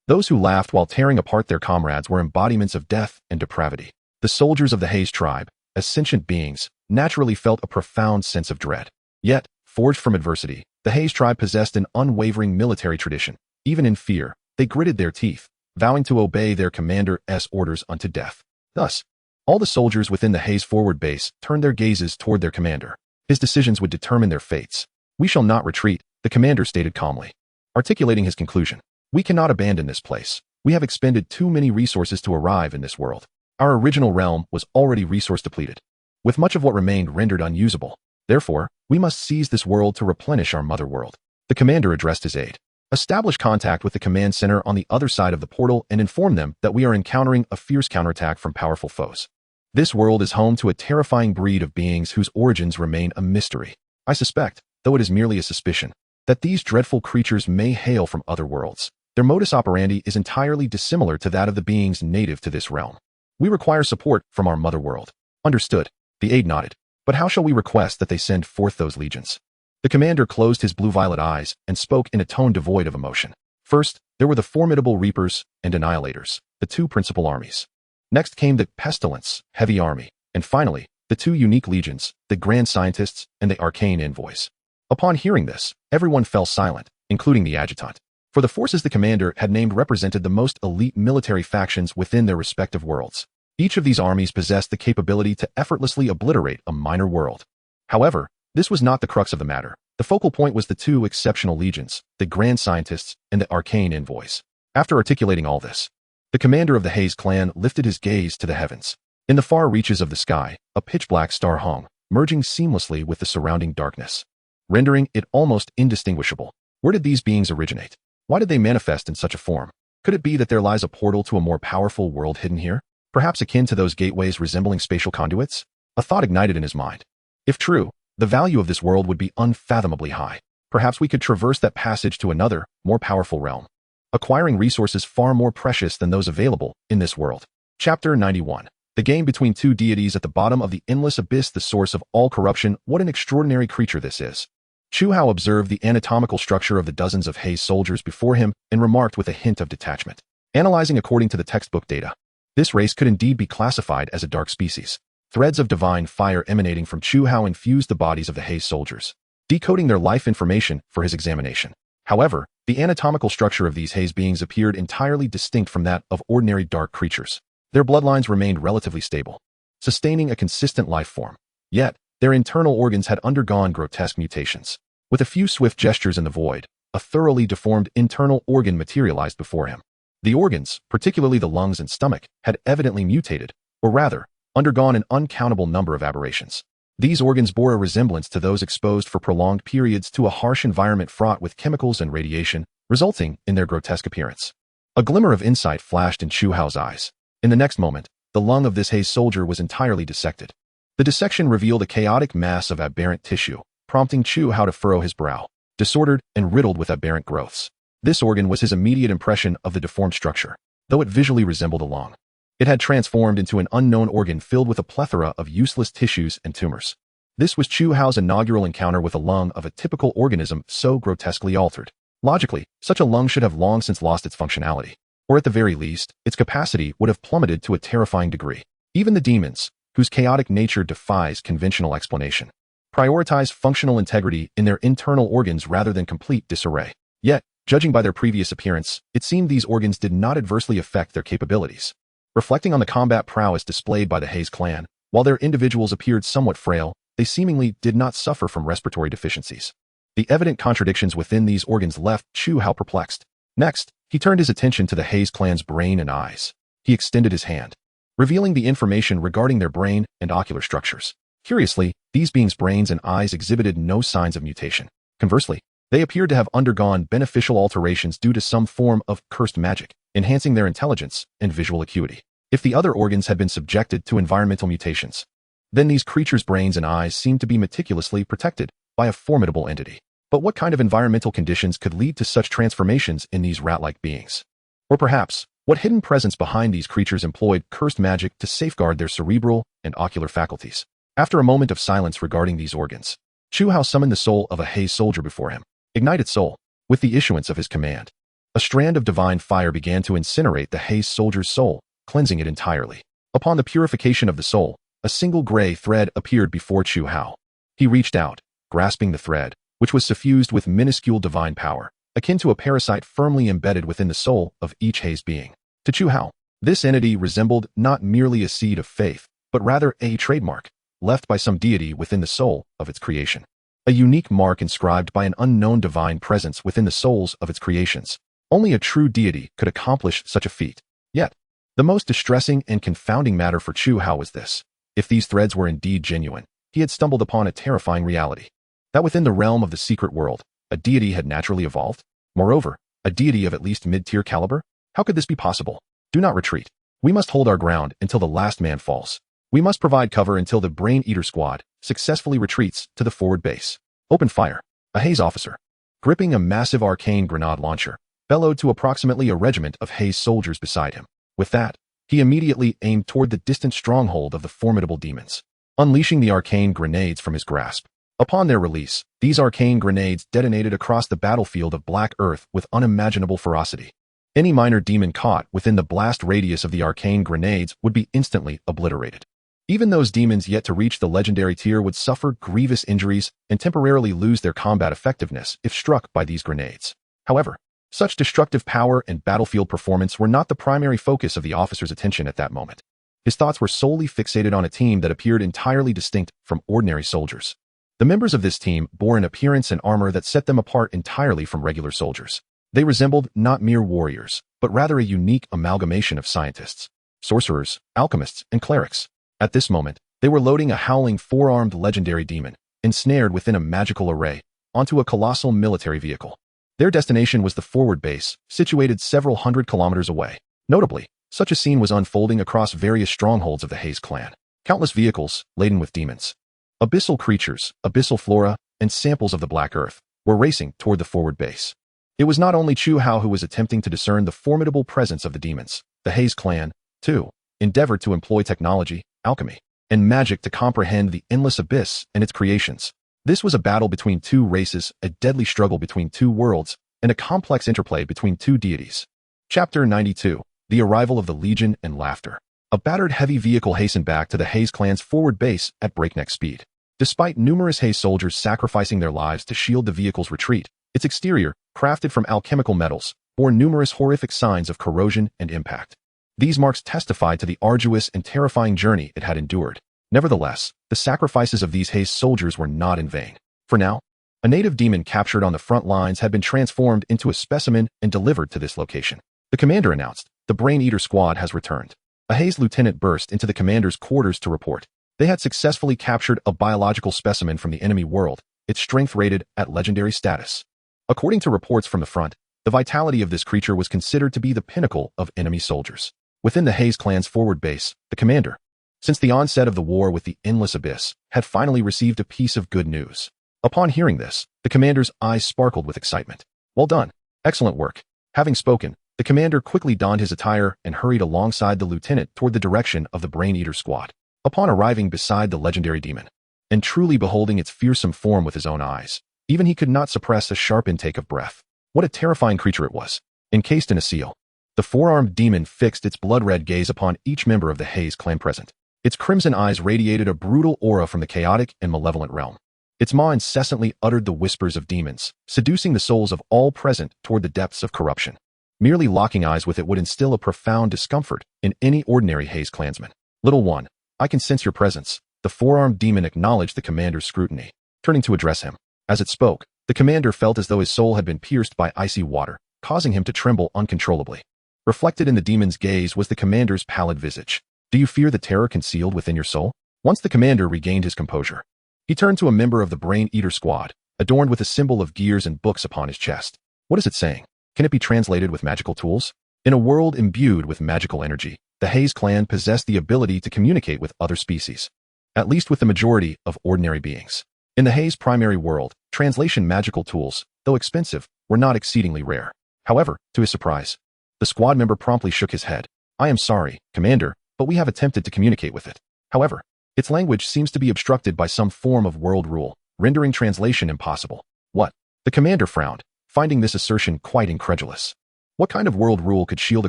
Those who laughed while tearing apart their comrades were embodiments of death and depravity. The soldiers of the Haze tribe, as sentient beings, naturally felt a profound sense of dread. Yet, forged from adversity, the Haze tribe possessed an unwavering military tradition. Even in fear, they gritted their teeth, vowing to obey their commander's orders unto death. Thus, all the soldiers within the Haze forward base turned their gazes toward their commander. His decisions would determine their fates. "We shall not retreat," the commander stated calmly, articulating his conclusion. "We cannot abandon this place. We have expended too many resources to arrive in this world. Our original realm was already resource depleted, with much of what remained rendered unusable. Therefore, we must seize this world to replenish our mother world." The commander addressed his aide. "Establish contact with the command center on the other side of the portal and inform them that we are encountering a fierce counterattack from powerful foes. This world is home to a terrifying breed of beings whose origins remain a mystery. I suspect, though it is merely a suspicion, that these dreadful creatures may hail from other worlds. Their modus operandi is entirely dissimilar to that of the beings native to this realm. We require support from our mother world." "Understood," the aide nodded. "But how shall we request that they send forth those legions?" The commander closed his blue-violet eyes and spoke in a tone devoid of emotion. "First, there were the formidable Reapers and Annihilators, the 2 principal armies. Next came the Pestilence, heavy army, and finally, the 2 unique legions, the Grand Scientists and the Arcane Envoys." Upon hearing this, everyone fell silent, including the adjutant. For the forces the commander had named represented the most elite military factions within their respective worlds. Each of these armies possessed the capability to effortlessly obliterate a minor world. However, this was not the crux of the matter. The focal point was the 2 exceptional legions, the Grand Scientists and the Arcane Envoys. After articulating all this, the commander of the Haze clan lifted his gaze to the heavens. In the far reaches of the sky, a pitch-black star hung, merging seamlessly with the surrounding darkness, rendering it almost indistinguishable. Where did these beings originate? Why did they manifest in such a form? Could it be that there lies a portal to a more powerful world hidden here? Perhaps akin to those gateways resembling spatial conduits? A thought ignited in his mind. If true, the value of this world would be unfathomably high. Perhaps we could traverse that passage to another, more powerful realm, acquiring resources far more precious than those available in this world. Chapter 91. The game between 2 deities at the bottom of the endless abyss, the source of all corruption. What an extraordinary creature this is. Chu Hao observed the anatomical structure of the dozens of Haze soldiers before him and remarked with a hint of detachment. Analyzing according to the textbook data, this race could indeed be classified as a dark species. Threads of divine fire emanating from Chu Hao infused the bodies of the Haze soldiers, decoding their life information for his examination. However, the anatomical structure of these Haze beings appeared entirely distinct from that of ordinary dark creatures. Their bloodlines remained relatively stable, sustaining a consistent life form. Yet, their internal organs had undergone grotesque mutations. With a few swift gestures in the void, a thoroughly deformed internal organ materialized before him. The organs, particularly the lungs and stomach, had evidently mutated, or rather, undergone an uncountable number of aberrations. These organs bore a resemblance to those exposed for prolonged periods to a harsh environment fraught with chemicals and radiation, resulting in their grotesque appearance. A glimmer of insight flashed in Chu Hao's eyes. In the next moment, the lung of this Haze soldier was entirely dissected. The dissection revealed a chaotic mass of aberrant tissue, prompting Chu Hao to furrow his brow, disordered and riddled with aberrant growths. This organ was his immediate impression of the deformed structure, though it visually resembled a lung. It had transformed into an unknown organ filled with a plethora of useless tissues and tumors. This was Chu Hao's inaugural encounter with a lung of a typical organism so grotesquely altered. Logically, such a lung should have long since lost its functionality, or at the very least, its capacity would have plummeted to a terrifying degree. Even the demons, whose chaotic nature defies conventional explanation, prioritize functional integrity in their internal organs rather than complete disarray. Yet, judging by their previous appearance, it seemed these organs did not adversely affect their capabilities. Reflecting on the combat prowess displayed by the Haze clan, while their individuals appeared somewhat frail, they seemingly did not suffer from respiratory deficiencies. The evident contradictions within these organs left Chu Hao perplexed. Next, he turned his attention to the Haze clan's brain and eyes. He extended his hand, revealing the information regarding their brain and ocular structures. Curiously, these beings' brains and eyes exhibited no signs of mutation. Conversely, they appeared to have undergone beneficial alterations due to some form of cursed magic, enhancing their intelligence and visual acuity. If the other organs had been subjected to environmental mutations, then these creatures' brains and eyes seemed to be meticulously protected by a formidable entity. But what kind of environmental conditions could lead to such transformations in these rat-like beings? Or perhaps, what hidden presence behind these creatures employed cursed magic to safeguard their cerebral and ocular faculties? After a moment of silence regarding these organs, Chu Hao summoned the soul of a Haze soldier before him. Ignited soul. With the issuance of his command, a strand of divine fire began to incinerate the Haze soldier's soul, cleansing it entirely. Upon the purification of the soul, a single gray thread appeared before Chu Hao. He reached out, grasping the thread, which was suffused with minuscule divine power, akin to a parasite firmly embedded within the soul of each Haze being. To Chu Hao, this entity resembled not merely a seed of faith, but rather a trademark, left by some deity within the soul of its creation. A unique mark inscribed by an unknown divine presence within the souls of its creations. Only a true deity could accomplish such a feat. Yet, the most distressing and confounding matter for Chu Hao was this. If these threads were indeed genuine, he had stumbled upon a terrifying reality. That within the realm of the secret world, a deity had naturally evolved. Moreover, a deity of at least mid-tier caliber? How could this be possible? Do not retreat. We must hold our ground until the last man falls. We must provide cover until the Brain Eater squad successfully retreats to the forward base. Open fire. A Haze officer, gripping a massive arcane grenade launcher, bellowed to approximately a regiment of Haze soldiers beside him. With that, he immediately aimed toward the distant stronghold of the formidable demons, unleashing the arcane grenades from his grasp. Upon their release, these arcane grenades detonated across the battlefield of Black Earth with unimaginable ferocity. Any minor demon caught within the blast radius of the arcane grenades would be instantly obliterated. Even those demons yet to reach the legendary tier would suffer grievous injuries and temporarily lose their combat effectiveness if struck by these grenades. However, such destructive power and battlefield performance were not the primary focus of the officer's attention at that moment. His thoughts were solely fixated on a team that appeared entirely distinct from ordinary soldiers. The members of this team bore an appearance and armor that set them apart entirely from regular soldiers. They resembled not mere warriors, but rather a unique amalgamation of scientists, sorcerers, alchemists, and clerics. At this moment, they were loading a howling four-armed legendary demon, ensnared within a magical array, onto a colossal military vehicle. Their destination was the forward base, situated several hundred kilometers away. Notably, such a scene was unfolding across various strongholds of the Haze clan. Countless vehicles, laden with demons, abyssal creatures, abyssal flora, and samples of the Black Earth, were racing toward the forward base. It was not only Chu Hao who was attempting to discern the formidable presence of the demons. The Haze clan, too, endeavored to employ technology, alchemy, and magic to comprehend the endless abyss and its creations. This was a battle between two races, a deadly struggle between two worlds, and a complex interplay between two deities. Chapter 92. The Arrival of the Legion and Laughter. A battered heavy vehicle hastened back to the Haze clan's forward base at breakneck speed. Despite numerous Haze soldiers sacrificing their lives to shield the vehicle's retreat, its exterior, crafted from alchemical metals, bore numerous horrific signs of corrosion and impact. These marks testified to the arduous and terrifying journey it had endured. Nevertheless, the sacrifices of these Haze soldiers were not in vain. For now, a native demon captured on the front lines had been transformed into a specimen and delivered to this location. The commander announced, "The Brain Eater squad has returned." A Haze lieutenant burst into the commander's quarters to report. They had successfully captured a biological specimen from the enemy world, its strength rated at legendary status. According to reports from the front, the vitality of this creature was considered to be the pinnacle of enemy soldiers. Within the Haze clan's forward base, the commander, since the onset of the war with the Endless Abyss, had finally received a piece of good news. Upon hearing this, the commander's eyes sparkled with excitement. "Well done. Excellent work." Having spoken, the commander quickly donned his attire and hurried alongside the lieutenant toward the direction of the Brain Eater squad. Upon arriving beside the legendary demon, and truly beholding its fearsome form with his own eyes, even he could not suppress a sharp intake of breath. What a terrifying creature it was, encased in a seal. The four-armed demon fixed its blood-red gaze upon each member of the Haze clan present. Its crimson eyes radiated a brutal aura from the chaotic and malevolent realm. Its maw incessantly uttered the whispers of demons, seducing the souls of all present toward the depths of corruption. Merely locking eyes with it would instill a profound discomfort in any ordinary Haze clansman. "Little one, I can sense your presence." The four-armed demon acknowledged the commander's scrutiny, turning to address him. As it spoke, the commander felt as though his soul had been pierced by icy water, causing him to tremble uncontrollably. Reflected in the demon's gaze was the commander's pallid visage. "Do you fear the terror concealed within your soul?" Once the commander regained his composure, he turned to a member of the Brain Eater squad, adorned with a symbol of gears and books upon his chest. "What is it saying? Can it be translated with magical tools?" In a world imbued with magical energy, the Haze clan possessed the ability to communicate with other species, at least with the majority of ordinary beings. In the Haze primary world, translation magical tools, though expensive, were not exceedingly rare. However, to his surprise, the squad member promptly shook his head. "I am sorry, Commander, but we have attempted to communicate with it. However, its language seems to be obstructed by some form of world rule, rendering translation impossible." "What?" The commander frowned, finding this assertion quite incredulous. What kind of world rule could shield a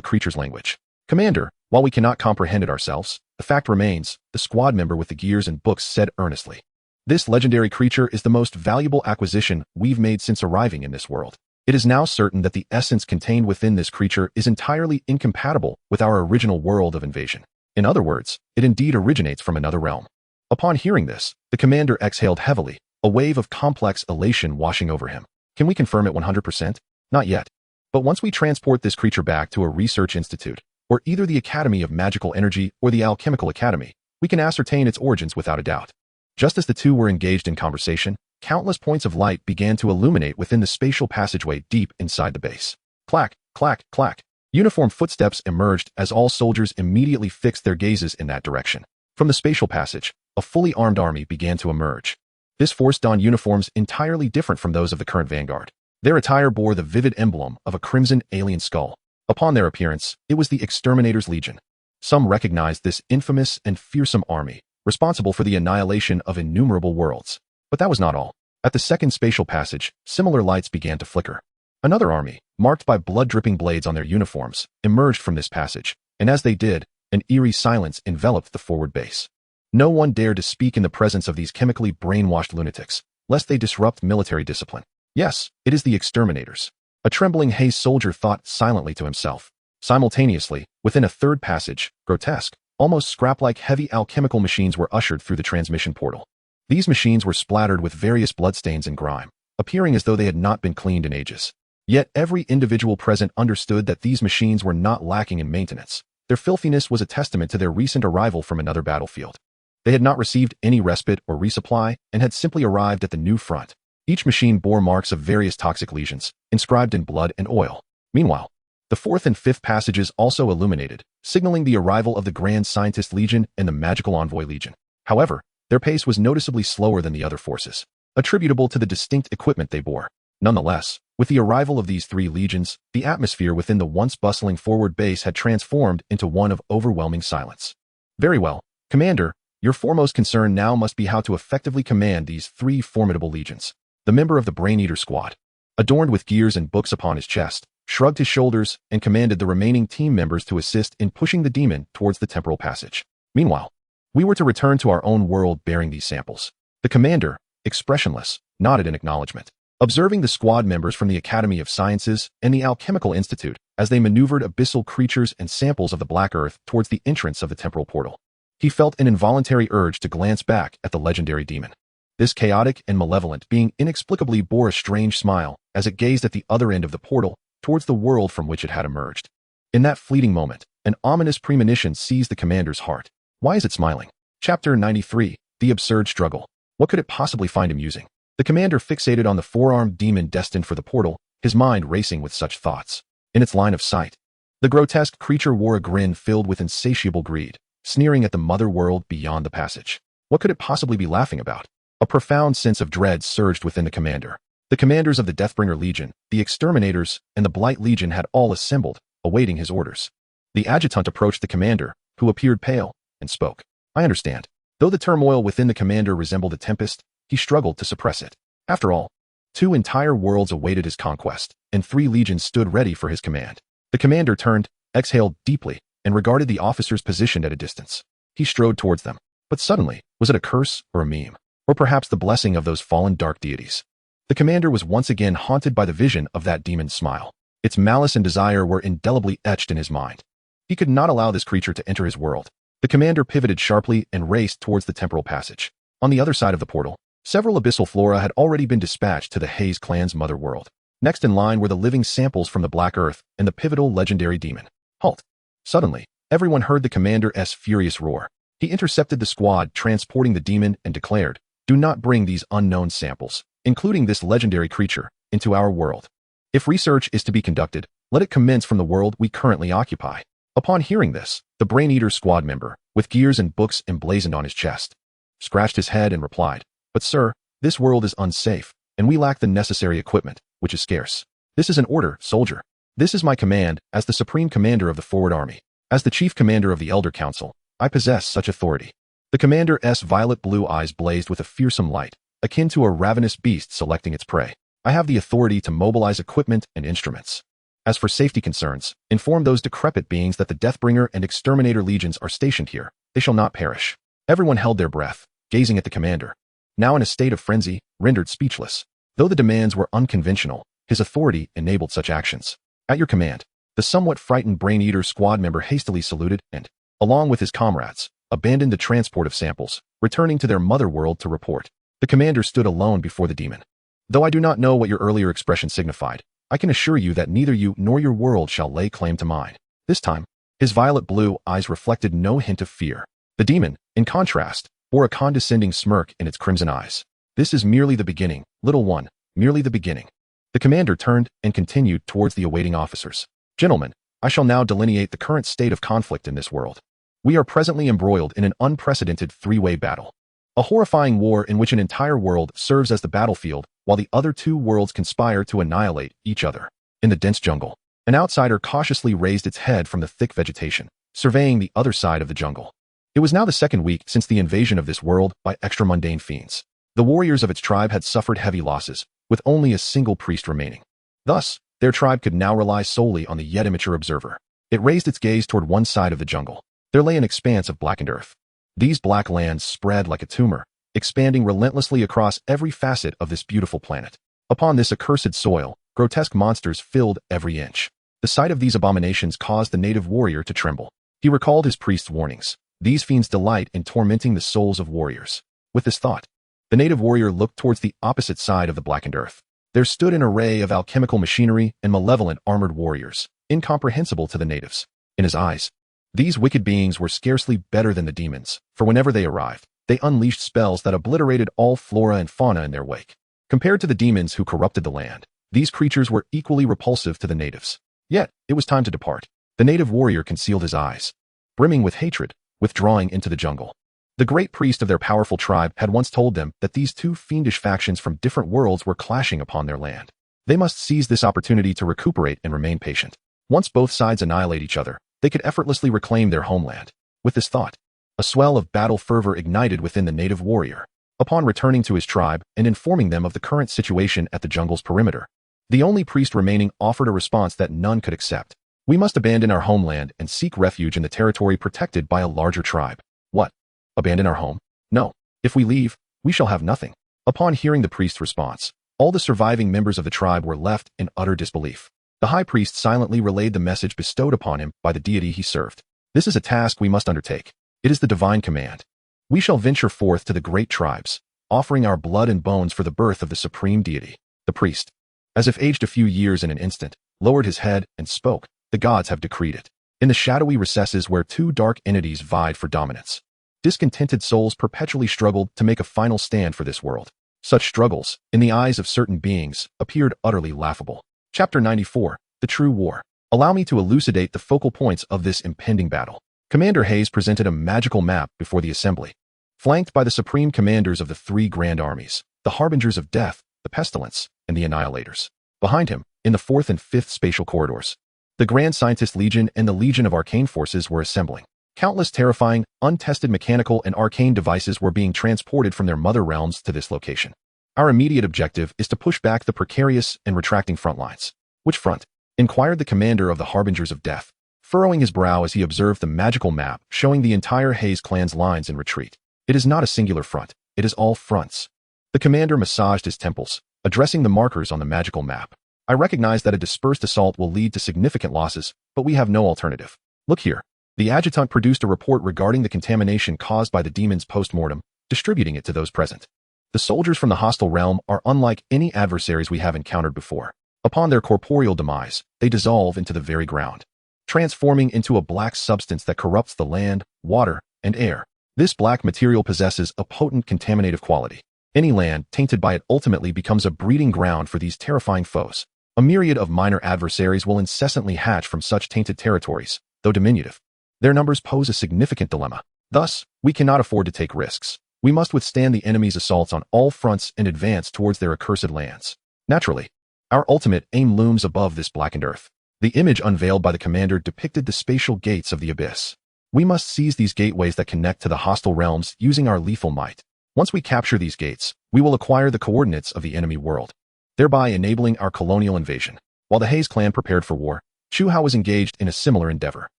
creature's language? "Commander, while we cannot comprehend it ourselves, the fact remains," the squad member with the gears and books said earnestly. "This legendary creature is the most valuable acquisition we've made since arriving in this world. It is now certain that the essence contained within this creature is entirely incompatible with our original world of invasion. In other words, it indeed originates from another realm." Upon hearing this, the commander exhaled heavily, a wave of complex elation washing over him. "Can we confirm it 100%? Not yet. But once we transport this creature back to a research institute, or either the Academy of Magical Energy or the Alchemical Academy, we can ascertain its origins without a doubt." Just as the two were engaged in conversation, countless points of light began to illuminate within the spatial passageway deep inside the base. Clack, clack, clack. Uniform footsteps emerged as all soldiers immediately fixed their gazes in that direction. From the spatial passage, a fully armed army began to emerge. This force donned uniforms entirely different from those of the current vanguard. Their attire bore the vivid emblem of a crimson alien skull. Upon their appearance, it was the Exterminator's Legion. Some recognized this infamous and fearsome army, responsible for the annihilation of innumerable worlds. But that was not all. At the second spatial passage, similar lights began to flicker. Another army, marked by blood-dripping blades on their uniforms, emerged from this passage, and as they did, an eerie silence enveloped the forward base. No one dared to speak in the presence of these chemically brainwashed lunatics, lest they disrupt military discipline. "Yes, it is the exterminators," a trembling Haze soldier thought silently to himself. Simultaneously, within a third passage, grotesque, almost scrap-like heavy alchemical machines were ushered through the transmission portal. These machines were splattered with various bloodstains and grime, appearing as though they had not been cleaned in ages. Yet every individual present understood that these machines were not lacking in maintenance. Their filthiness was a testament to their recent arrival from another battlefield. They had not received any respite or resupply and had simply arrived at the new front. Each machine bore marks of various toxic lesions, inscribed in blood and oil. Meanwhile, the fourth and fifth passages also illuminated, signaling the arrival of the Grand Scientist Legion and the Magical Envoy Legion. However, their pace was noticeably slower than the other forces, attributable to the distinct equipment they bore. Nonetheless, with the arrival of these three legions, the atmosphere within the once bustling forward base had transformed into one of overwhelming silence. "Very well, Commander, your foremost concern now must be how to effectively command these three formidable legions." The member of the Brain Eater squad, adorned with gears and books upon his chest, shrugged his shoulders, and commanded the remaining team members to assist in pushing the demon towards the temporal passage. Meanwhile, we were to return to our own world bearing these samples. The commander, expressionless, nodded in acknowledgement, observing the squad members from the Academy of Sciences and the Alchemical Institute as they maneuvered abyssal creatures and samples of the Black Earth towards the entrance of the temporal portal. He felt an involuntary urge to glance back at the legendary demon. This chaotic and malevolent being inexplicably bore a strange smile as it gazed at the other end of the portal towards the world from which it had emerged. In that fleeting moment, an ominous premonition seized the commander's heart. Why is it smiling? Chapter 93, The Absurd Struggle. What could it possibly find amusing? The commander fixated on the four-armed demon destined for the portal, his mind racing with such thoughts. In its line of sight, the grotesque creature wore a grin filled with insatiable greed, sneering at the mother world beyond the passage. What could it possibly be laughing about? A profound sense of dread surged within the commander. The commanders of the Deathbringer Legion, the Exterminators, and the Blight Legion had all assembled, awaiting his orders. The adjutant approached the commander, who appeared pale, and spoke. I understand. Though the turmoil within the commander resembled a tempest, he struggled to suppress it. After all, 2 entire worlds awaited his conquest, and 3 legions stood ready for his command. The commander turned, exhaled deeply, and regarded the officers positioned at a distance. He strode towards them. But suddenly, was it a curse or a meme? Or perhaps the blessing of those fallen dark deities? The commander was once again haunted by the vision of that demon's smile. Its malice and desire were indelibly etched in his mind. He could not allow this creature to enter his world. The commander pivoted sharply and raced towards the temporal passage. On the other side of the portal, several abyssal flora had already been dispatched to the Haze clan's mother world. Next in line were the living samples from the Black Earth and the pivotal legendary demon. Halt! Suddenly, everyone heard the commander's furious roar. He intercepted the squad transporting the demon and declared, do not bring these unknown samples, including this legendary creature, into our world. If research is to be conducted, let it commence from the world we currently occupy. Upon hearing this, the Brain-Eater squad member, with gears and books emblazoned on his chest, scratched his head and replied, but sir, this world is unsafe, and we lack the necessary equipment, which is scarce. This is an order, soldier. This is my command as the supreme commander of the forward army. As the chief commander of the Elder Council, I possess such authority. The commander's violet blue eyes blazed with a fearsome light, akin to a ravenous beast selecting its prey. I have the authority to mobilize equipment and instruments. As for safety concerns, inform those decrepit beings that the Deathbringer and Exterminator legions are stationed here. They shall not perish. Everyone held their breath, gazing at the commander, now in a state of frenzy, rendered speechless. Though the demands were unconventional, his authority enabled such actions. At your command, the somewhat frightened Brain-Eater squad member hastily saluted and, along with his comrades, abandoned the transport of samples, returning to their mother world to report. The commander stood alone before the demon. Though I do not know what your earlier expression signified, I can assure you that neither you nor your world shall lay claim to mine. This time, his violet blue eyes reflected no hint of fear. The demon, in contrast, bore a condescending smirk in its crimson eyes. This is merely the beginning, little one, merely the beginning. The commander turned and continued towards the awaiting officers. Gentlemen, I shall now delineate the current state of conflict in this world. We are presently embroiled in an unprecedented 3-way battle. A horrifying war in which an entire world serves as the battlefield while the other 2 worlds conspire to annihilate each other. In the dense jungle, an outsider cautiously raised its head from the thick vegetation, surveying the other side of the jungle. It was now the 2nd week since the invasion of this world by extra-mundane fiends. The warriors of its tribe had suffered heavy losses, with only a single priest remaining. Thus, their tribe could now rely solely on the yet immature observer. It raised its gaze toward one side of the jungle. There lay an expanse of blackened earth. These black lands spread like a tumor, expanding relentlessly across every facet of this beautiful planet. Upon this accursed soil, grotesque monsters filled every inch. The sight of these abominations caused the native warrior to tremble. He recalled his priest's warnings. These fiends delight in tormenting the souls of warriors. With this thought, the native warrior looked towards the opposite side of the blackened earth. There stood an array of alchemical machinery and malevolent armored warriors, incomprehensible to the natives. In his eyes, these wicked beings were scarcely better than the demons, for whenever they arrived, they unleashed spells that obliterated all flora and fauna in their wake. Compared to the demons who corrupted the land, these creatures were equally repulsive to the natives. Yet, it was time to depart. The native warrior concealed his eyes, brimming with hatred, withdrawing into the jungle. The great priest of their powerful tribe had once told them that these 2 fiendish factions from different worlds were clashing upon their land. They must seize this opportunity to recuperate and remain patient. Once both sides annihilate each other, they could effortlessly reclaim their homeland. With this thought, a swell of battle fervor ignited within the native warrior. Upon returning to his tribe and informing them of the current situation at the jungle's perimeter, The only priest remaining offered a response that none could accept. We must abandon our homeland and seek refuge in the territory protected by a larger tribe. What? Abandon our home? No. If we leave, we shall have nothing. Upon hearing the priest's response, all the surviving members of the tribe were left in utter disbelief. The high priest silently relayed the message bestowed upon him by the deity he served. This is a task we must undertake. It is the divine command. We shall venture forth to the great tribes, offering our blood and bones for the birth of the supreme deity. The priest, as if aged a few years in an instant, lowered his head and spoke. The gods have decreed it. In the shadowy recesses where two dark entities vied for dominance, discontented souls perpetually struggled to make a final stand for this world. Such struggles, in the eyes of certain beings, appeared utterly laughable. Chapter 94, The True War. Allow me to elucidate the focal points of this impending battle. Commander Hayes presented a magical map before the assembly. Flanked by the supreme commanders of the three grand armies, the harbingers of death, the pestilence, and the annihilators. Behind him, in the fourth and fifth spatial corridors, the Grand Scientist Legion and the Legion of Arcane Forces were assembling. Countless terrifying, untested mechanical and arcane devices were being transported from their mother realms to this location. Our immediate objective is to push back the precarious and retracting front lines. Which front? Inquired the commander of the Harbingers of Death, furrowing his brow as he observed the magical map showing the entire Hayes clan's lines in retreat. It is not a singular front, it is all fronts. The commander massaged his temples, addressing the markers on the magical map. I recognize that a dispersed assault will lead to significant losses, but we have no alternative. Look here. The adjutant produced a report regarding the contamination caused by the demons post-mortem, distributing it to those present. The soldiers from the hostile realm are unlike any adversaries we have encountered before. Upon their corporeal demise, they dissolve into the very ground, transforming into a black substance that corrupts the land, water, and air. This black material possesses a potent contaminative quality. Any land tainted by it ultimately becomes a breeding ground for these terrifying foes. A myriad of minor adversaries will incessantly hatch from such tainted territories, though diminutive. Their numbers pose a significant dilemma. Thus, we cannot afford to take risks. We must withstand the enemy's assaults on all fronts and advance towards their accursed lands. Naturally, our ultimate aim looms above this blackened earth. The image unveiled by the commander depicted the spatial gates of the abyss. We must seize these gateways that connect to the hostile realms using our lethal might. Once we capture these gates, we will acquire the coordinates of the enemy world, thereby enabling our colonial invasion. While the Hayes clan prepared for war, Chu Hao was engaged in a similar endeavor.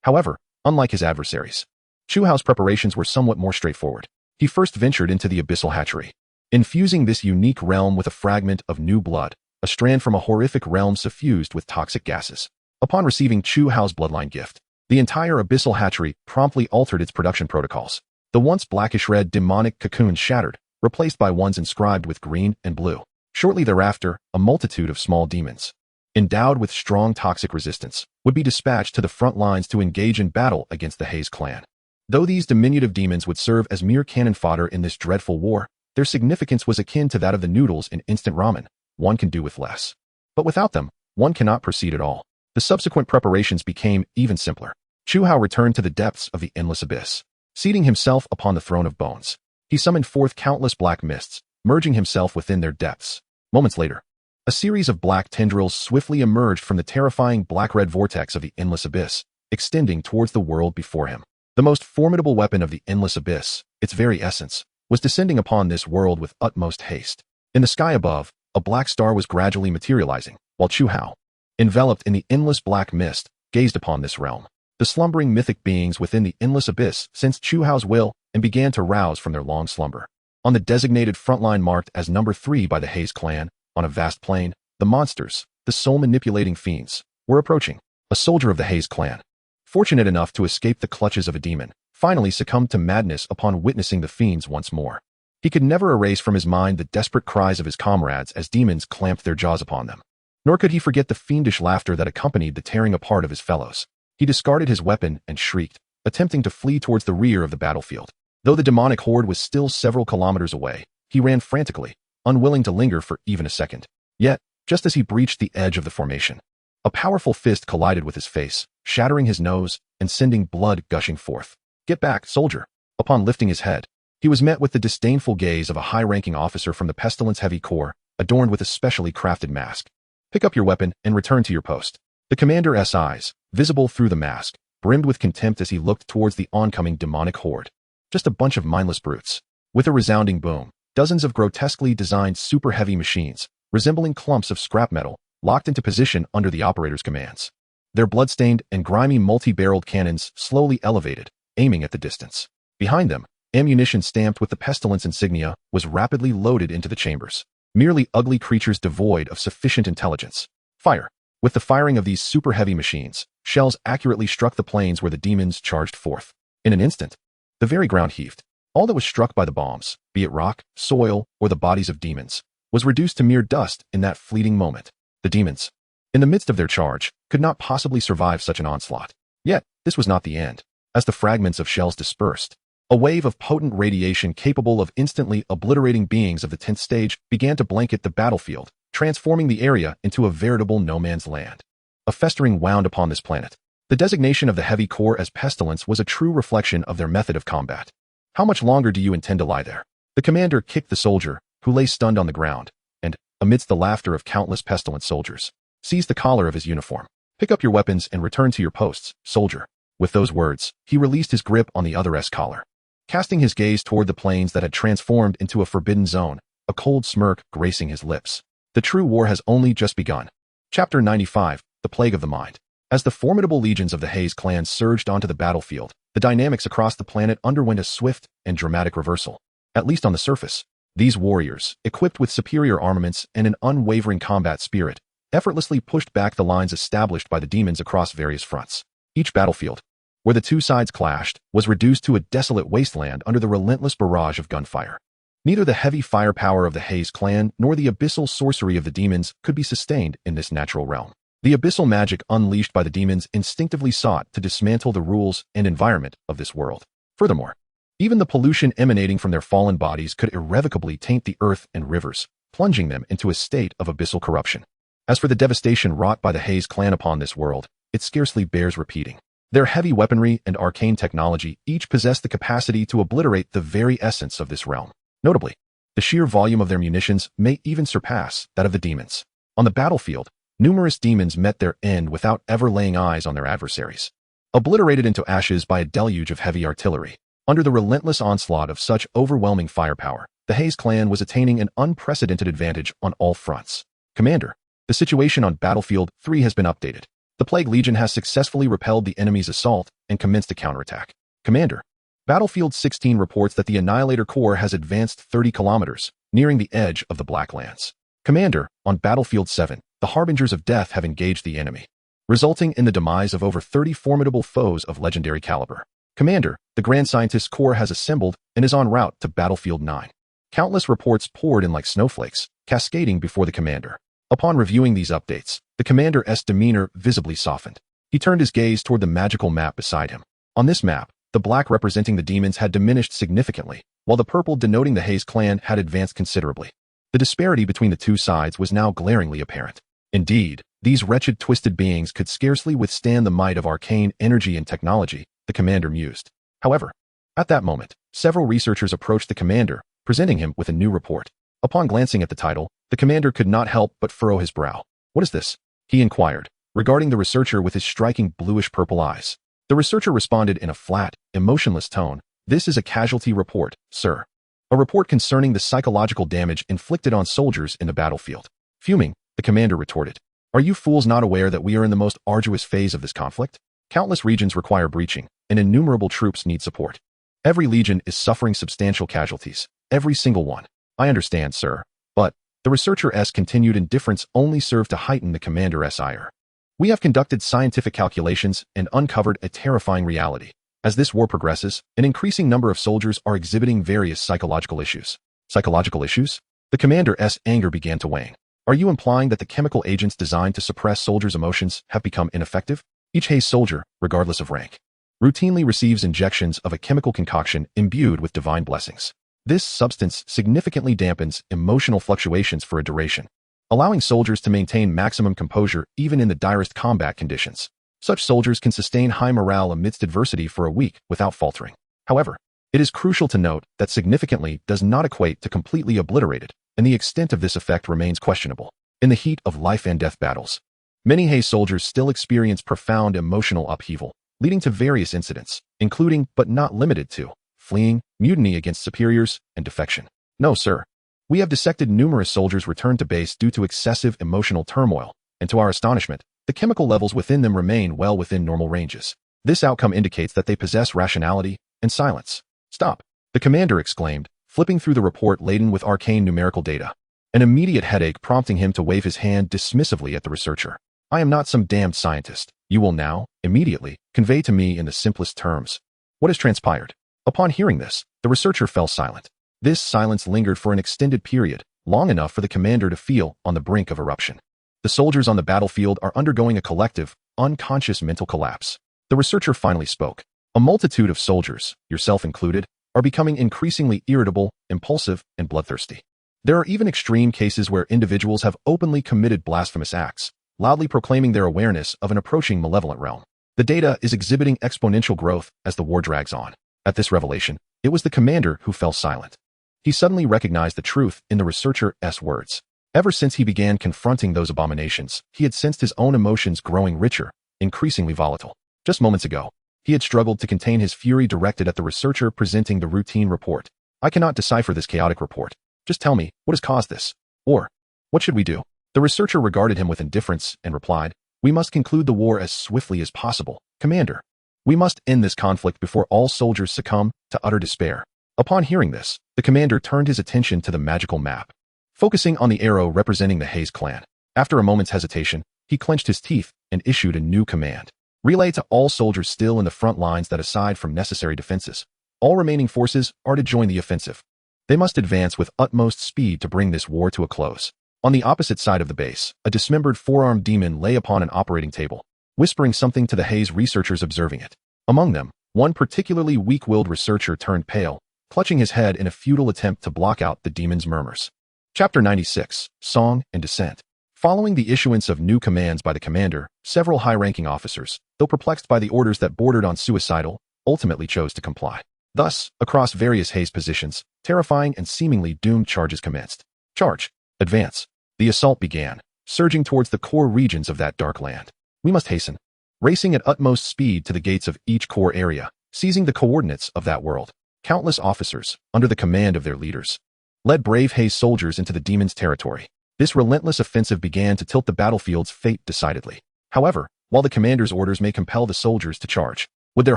However, unlike his adversaries, Chu Hao's preparations were somewhat more straightforward. He first ventured into the abyssal hatchery, infusing this unique realm with a fragment of new blood, a strand from a horrific realm suffused with toxic gases. Upon receiving Chu Hao's bloodline gift, the entire abyssal hatchery promptly altered its production protocols. The once blackish-red demonic cocoons shattered, replaced by ones inscribed with green and blue. Shortly thereafter, a multitude of small demons, endowed with strong toxic resistance, would be dispatched to the front lines to engage in battle against the Hayes clan. Though these diminutive demons would serve as mere cannon fodder in this dreadful war, their significance was akin to that of the noodles in instant ramen. One can do with less. But without them, one cannot proceed at all. The subsequent preparations became even simpler. Chu Hao returned to the depths of the endless abyss. Seating himself upon the throne of bones, he summoned forth countless black mists, merging himself within their depths. Moments later, a series of black tendrils swiftly emerged from the terrifying black-red vortex of the endless abyss, extending towards the world before him. The most formidable weapon of the endless abyss, its very essence, was descending upon this world with utmost haste. In the sky above, a black star was gradually materializing, while Chu Hao, enveloped in the endless black mist, gazed upon this realm. The slumbering mythic beings within the endless abyss sensed Chu Hao's will and began to rouse from their long slumber. On the designated frontline marked as number 3 by the Hayes clan, on a vast plain, the monsters, the soul-manipulating fiends, were approaching. A soldier of the Hayes clan, fortunate enough to escape the clutches of a demon, finally succumbed to madness upon witnessing the fiends once more. He could never erase from his mind the desperate cries of his comrades as demons clamped their jaws upon them. Nor could he forget the fiendish laughter that accompanied the tearing apart of his fellows. He discarded his weapon and shrieked, attempting to flee towards the rear of the battlefield. Though the demonic horde was still several kilometers away, he ran frantically, unwilling to linger for even a second. Yet, just as he breached the edge of the formation, a powerful fist collided with his face, shattering his nose and sending blood gushing forth. "Get back, soldier." Upon lifting his head, he was met with the disdainful gaze of a high-ranking officer from the Pestilence-Heavy Corps, adorned with a specially crafted mask. "Pick up your weapon and return to your post." The commander's eyes, visible through the mask, brimmed with contempt as he looked towards the oncoming demonic horde. Just a bunch of mindless brutes. With a resounding boom, dozens of grotesquely designed super-heavy machines, resembling clumps of scrap metal, locked into position under the operator's commands. Their bloodstained and grimy multi-barreled cannons slowly elevated, aiming at the distance. Behind them, ammunition stamped with the pestilence insignia was rapidly loaded into the chambers. Merely ugly creatures devoid of sufficient intelligence. Fire. With the firing of these super-heavy machines, shells accurately struck the planes where the demons charged forth. In an instant, the very ground heaved. All that was struck by the bombs, be it rock, soil, or the bodies of demons, was reduced to mere dust in that fleeting moment. The demons, in the midst of their charge, could not possibly survive such an onslaught. Yet, this was not the end. As the fragments of shells dispersed, a wave of potent radiation capable of instantly obliterating beings of the 10th stage began to blanket the battlefield, transforming the area into a veritable no-man's land. A festering wound upon this planet. The designation of the heavy core as pestilence was a true reflection of their method of combat. How much longer do you intend to lie there? The commander kicked the soldier, who lay stunned on the ground, and, amidst the laughter of countless pestilent soldiers, seized the collar of his uniform. Pick up your weapons and return to your posts, soldier. With those words, he released his grip on the other's collar. Casting his gaze toward the plains that had transformed into a forbidden zone, a cold smirk gracing his lips. The true war has only just begun. Chapter 95, The Plague of the Mind. As the formidable legions of the Haze clan surged onto the battlefield, the dynamics across the planet underwent a swift and dramatic reversal. At least on the surface, these warriors, equipped with superior armaments and an unwavering combat spirit, effortlessly pushed back the lines established by the demons across various fronts. Each battlefield, where the two sides clashed, was reduced to a desolate wasteland under the relentless barrage of gunfire. Neither the heavy firepower of the Haze clan nor the abyssal sorcery of the demons could be sustained in this natural realm. The abyssal magic unleashed by the demons instinctively sought to dismantle the rules and environment of this world. Furthermore, even the pollution emanating from their fallen bodies could irrevocably taint the earth and rivers, plunging them into a state of abyssal corruption. As for the devastation wrought by the Haze clan upon this world, it scarcely bears repeating. Their heavy weaponry and arcane technology each possess the capacity to obliterate the very essence of this realm. Notably, the sheer volume of their munitions may even surpass that of the demons. On the battlefield, numerous demons met their end without ever laying eyes on their adversaries. Obliterated into ashes by a deluge of heavy artillery, under the relentless onslaught of such overwhelming firepower, the Haze clan was attaining an unprecedented advantage on all fronts. Commander, the situation on Battlefield 3 has been updated. The Plague Legion has successfully repelled the enemy's assault and commenced a counterattack. Commander, Battlefield 16 reports that the Annihilator Corps has advanced 30 kilometers, nearing the edge of the Blacklands. Commander, on Battlefield 7, the Harbingers of Death have engaged the enemy, resulting in the demise of over 30 formidable foes of legendary caliber. Commander, the Grand Scientist Corps has assembled and is en route to Battlefield 9. Countless reports poured in like snowflakes, cascading before the commander. Upon reviewing these updates, the commander's demeanor visibly softened. He turned his gaze toward the magical map beside him. On this map, the black representing the demons had diminished significantly, while the purple denoting the Haze clan had advanced considerably. The disparity between the two sides was now glaringly apparent. Indeed, these wretched twisted beings could scarcely withstand the might of arcane energy and technology, the commander mused. However, at that moment, several researchers approached the commander, presenting him with a new report. Upon glancing at the title, the commander could not help but furrow his brow. What is this? He inquired, regarding the researcher with his striking bluish-purple eyes. The researcher responded in a flat, emotionless tone. This is a casualty report, sir. A report concerning the psychological damage inflicted on soldiers in the battlefield. Fuming, the commander retorted. Are you fools not aware that we are in the most arduous phase of this conflict? Countless regions require breaching, and innumerable troops need support. Every legion is suffering substantial casualties, every single one. I understand, sir, but the researcher's continued indifference only served to heighten the commander's ire. We have conducted scientific calculations and uncovered a terrifying reality. As this war progresses, an increasing number of soldiers are exhibiting various psychological issues. Psychological issues? The commander's anger began to wane. Are you implying that the chemical agents designed to suppress soldiers' emotions have become ineffective? Each Haze soldier, regardless of rank, routinely receives injections of a chemical concoction imbued with divine blessings. This substance significantly dampens emotional fluctuations for a duration, allowing soldiers to maintain maximum composure even in the direst combat conditions. Such soldiers can sustain high morale amidst adversity for a week without faltering. However, it is crucial to note that significantly does not equate to completely obliterated, and the extent of this effect remains questionable. In the heat of life and death battles, many Haze soldiers still experience profound emotional upheaval, leading to various incidents, including but not limited to fleeing, mutiny against superiors, and defection. No, sir. We have dissected numerous soldiers returned to base due to excessive emotional turmoil, and to our astonishment, the chemical levels within them remain well within normal ranges. This outcome indicates that they possess rationality and silence. Stop, the commander exclaimed, flipping through the report laden with arcane numerical data, an immediate headache prompting him to wave his hand dismissively at the researcher. I am not some damned scientist. You will now, immediately, convey to me in the simplest terms what has transpired. Upon hearing this, the researcher fell silent. This silence lingered for an extended period, long enough for the commander to feel on the brink of eruption. The soldiers on the battlefield are undergoing a collective, unconscious mental collapse. The researcher finally spoke. A multitude of soldiers, yourself included, are becoming increasingly irritable, impulsive, and bloodthirsty. There are even extreme cases where individuals have openly committed blasphemous acts, loudly proclaiming their awareness of an approaching malevolent realm. The data is exhibiting exponential growth as the war drags on. At this revelation, it was the commander who fell silent. He suddenly recognized the truth in the researcher's words. Ever since he began confronting those abominations, he had sensed his own emotions growing richer, increasingly volatile. Just moments ago, he had struggled to contain his fury directed at the researcher presenting the routine report. I cannot decipher this chaotic report. Just tell me, what has caused this? Or, what should we do? The researcher regarded him with indifference and replied, we must conclude the war as swiftly as possible, Commander. We must end this conflict before all soldiers succumb to utter despair. Upon hearing this, the commander turned his attention to the magical map, focusing on the arrow representing the Hayes clan. After a moment's hesitation, he clenched his teeth and issued a new command. Relay to all soldiers still in the front lines that aside from necessary defenses, all remaining forces are to join the offensive. They must advance with utmost speed to bring this war to a close. On the opposite side of the base, a dismembered four-armed demon lay upon an operating table, whispering something to the Hayes researchers observing it. Among them, one particularly weak-willed researcher turned pale, clutching his head in a futile attempt to block out the demon's murmurs. Chapter 96, Song and Descent. Following the issuance of new commands by the commander, several high-ranking officers, though perplexed by the orders that bordered on suicidal, ultimately chose to comply. Thus, across various Hayes positions, terrifying and seemingly doomed charges commenced. Charge. Advance. The assault began, surging towards the core regions of that dark land. We must hasten. Racing at utmost speed to the gates of each core area, seizing the coordinates of that world. Countless officers, under the command of their leaders, led brave Hayes soldiers into the demon's territory. This relentless offensive began to tilt the battlefield's fate decidedly. However, while the commander's orders may compel the soldiers to charge, would their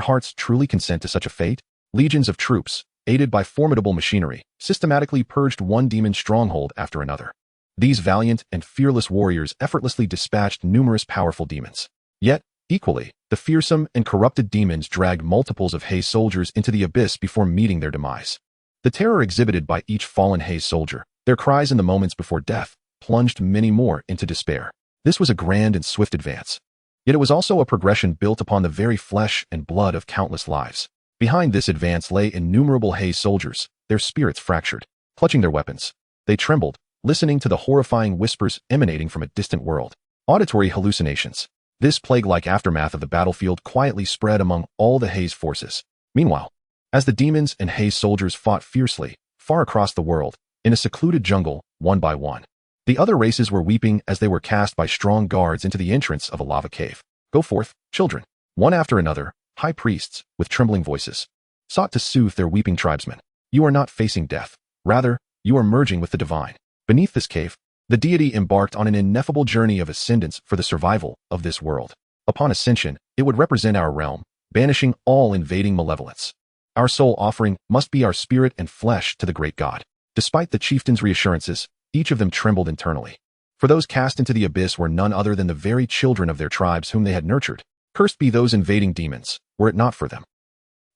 hearts truly consent to such a fate? Legions of troops, aided by formidable machinery, systematically purged one demon stronghold after another. These valiant and fearless warriors effortlessly dispatched numerous powerful demons. Yet, equally, the fearsome and corrupted demons dragged multiples of Hayes soldiers into the abyss before meeting their demise. The terror exhibited by each fallen Hayes soldier, their cries in the moments before death, plunged many more into despair. This was a grand and swift advance. Yet it was also a progression built upon the very flesh and blood of countless lives. Behind this advance lay innumerable Hayes soldiers, their spirits fractured. Clutching their weapons, they trembled, listening to the horrifying whispers emanating from a distant world. Auditory hallucinations. This plague-like aftermath of the battlefield quietly spread among all the Hayes forces. Meanwhile, as the demons and Hayes soldiers fought fiercely, far across the world, in a secluded jungle, one by one, the other races were weeping as they were cast by strong guards into the entrance of a lava cave. Go forth, children. One after another, high priests, with trembling voices, sought to soothe their weeping tribesmen. You are not facing death. Rather, you are merging with the divine. Beneath this cave, the deity embarked on an ineffable journey of ascendance for the survival of this world. Upon ascension, it would represent our realm, banishing all invading malevolence. Our soul offering must be our spirit and flesh to the great God. Despite the chieftain's reassurances, each of them trembled internally. For those cast into the abyss were none other than the very children of their tribes whom they had nurtured. Cursed be those invading demons, were it not for them.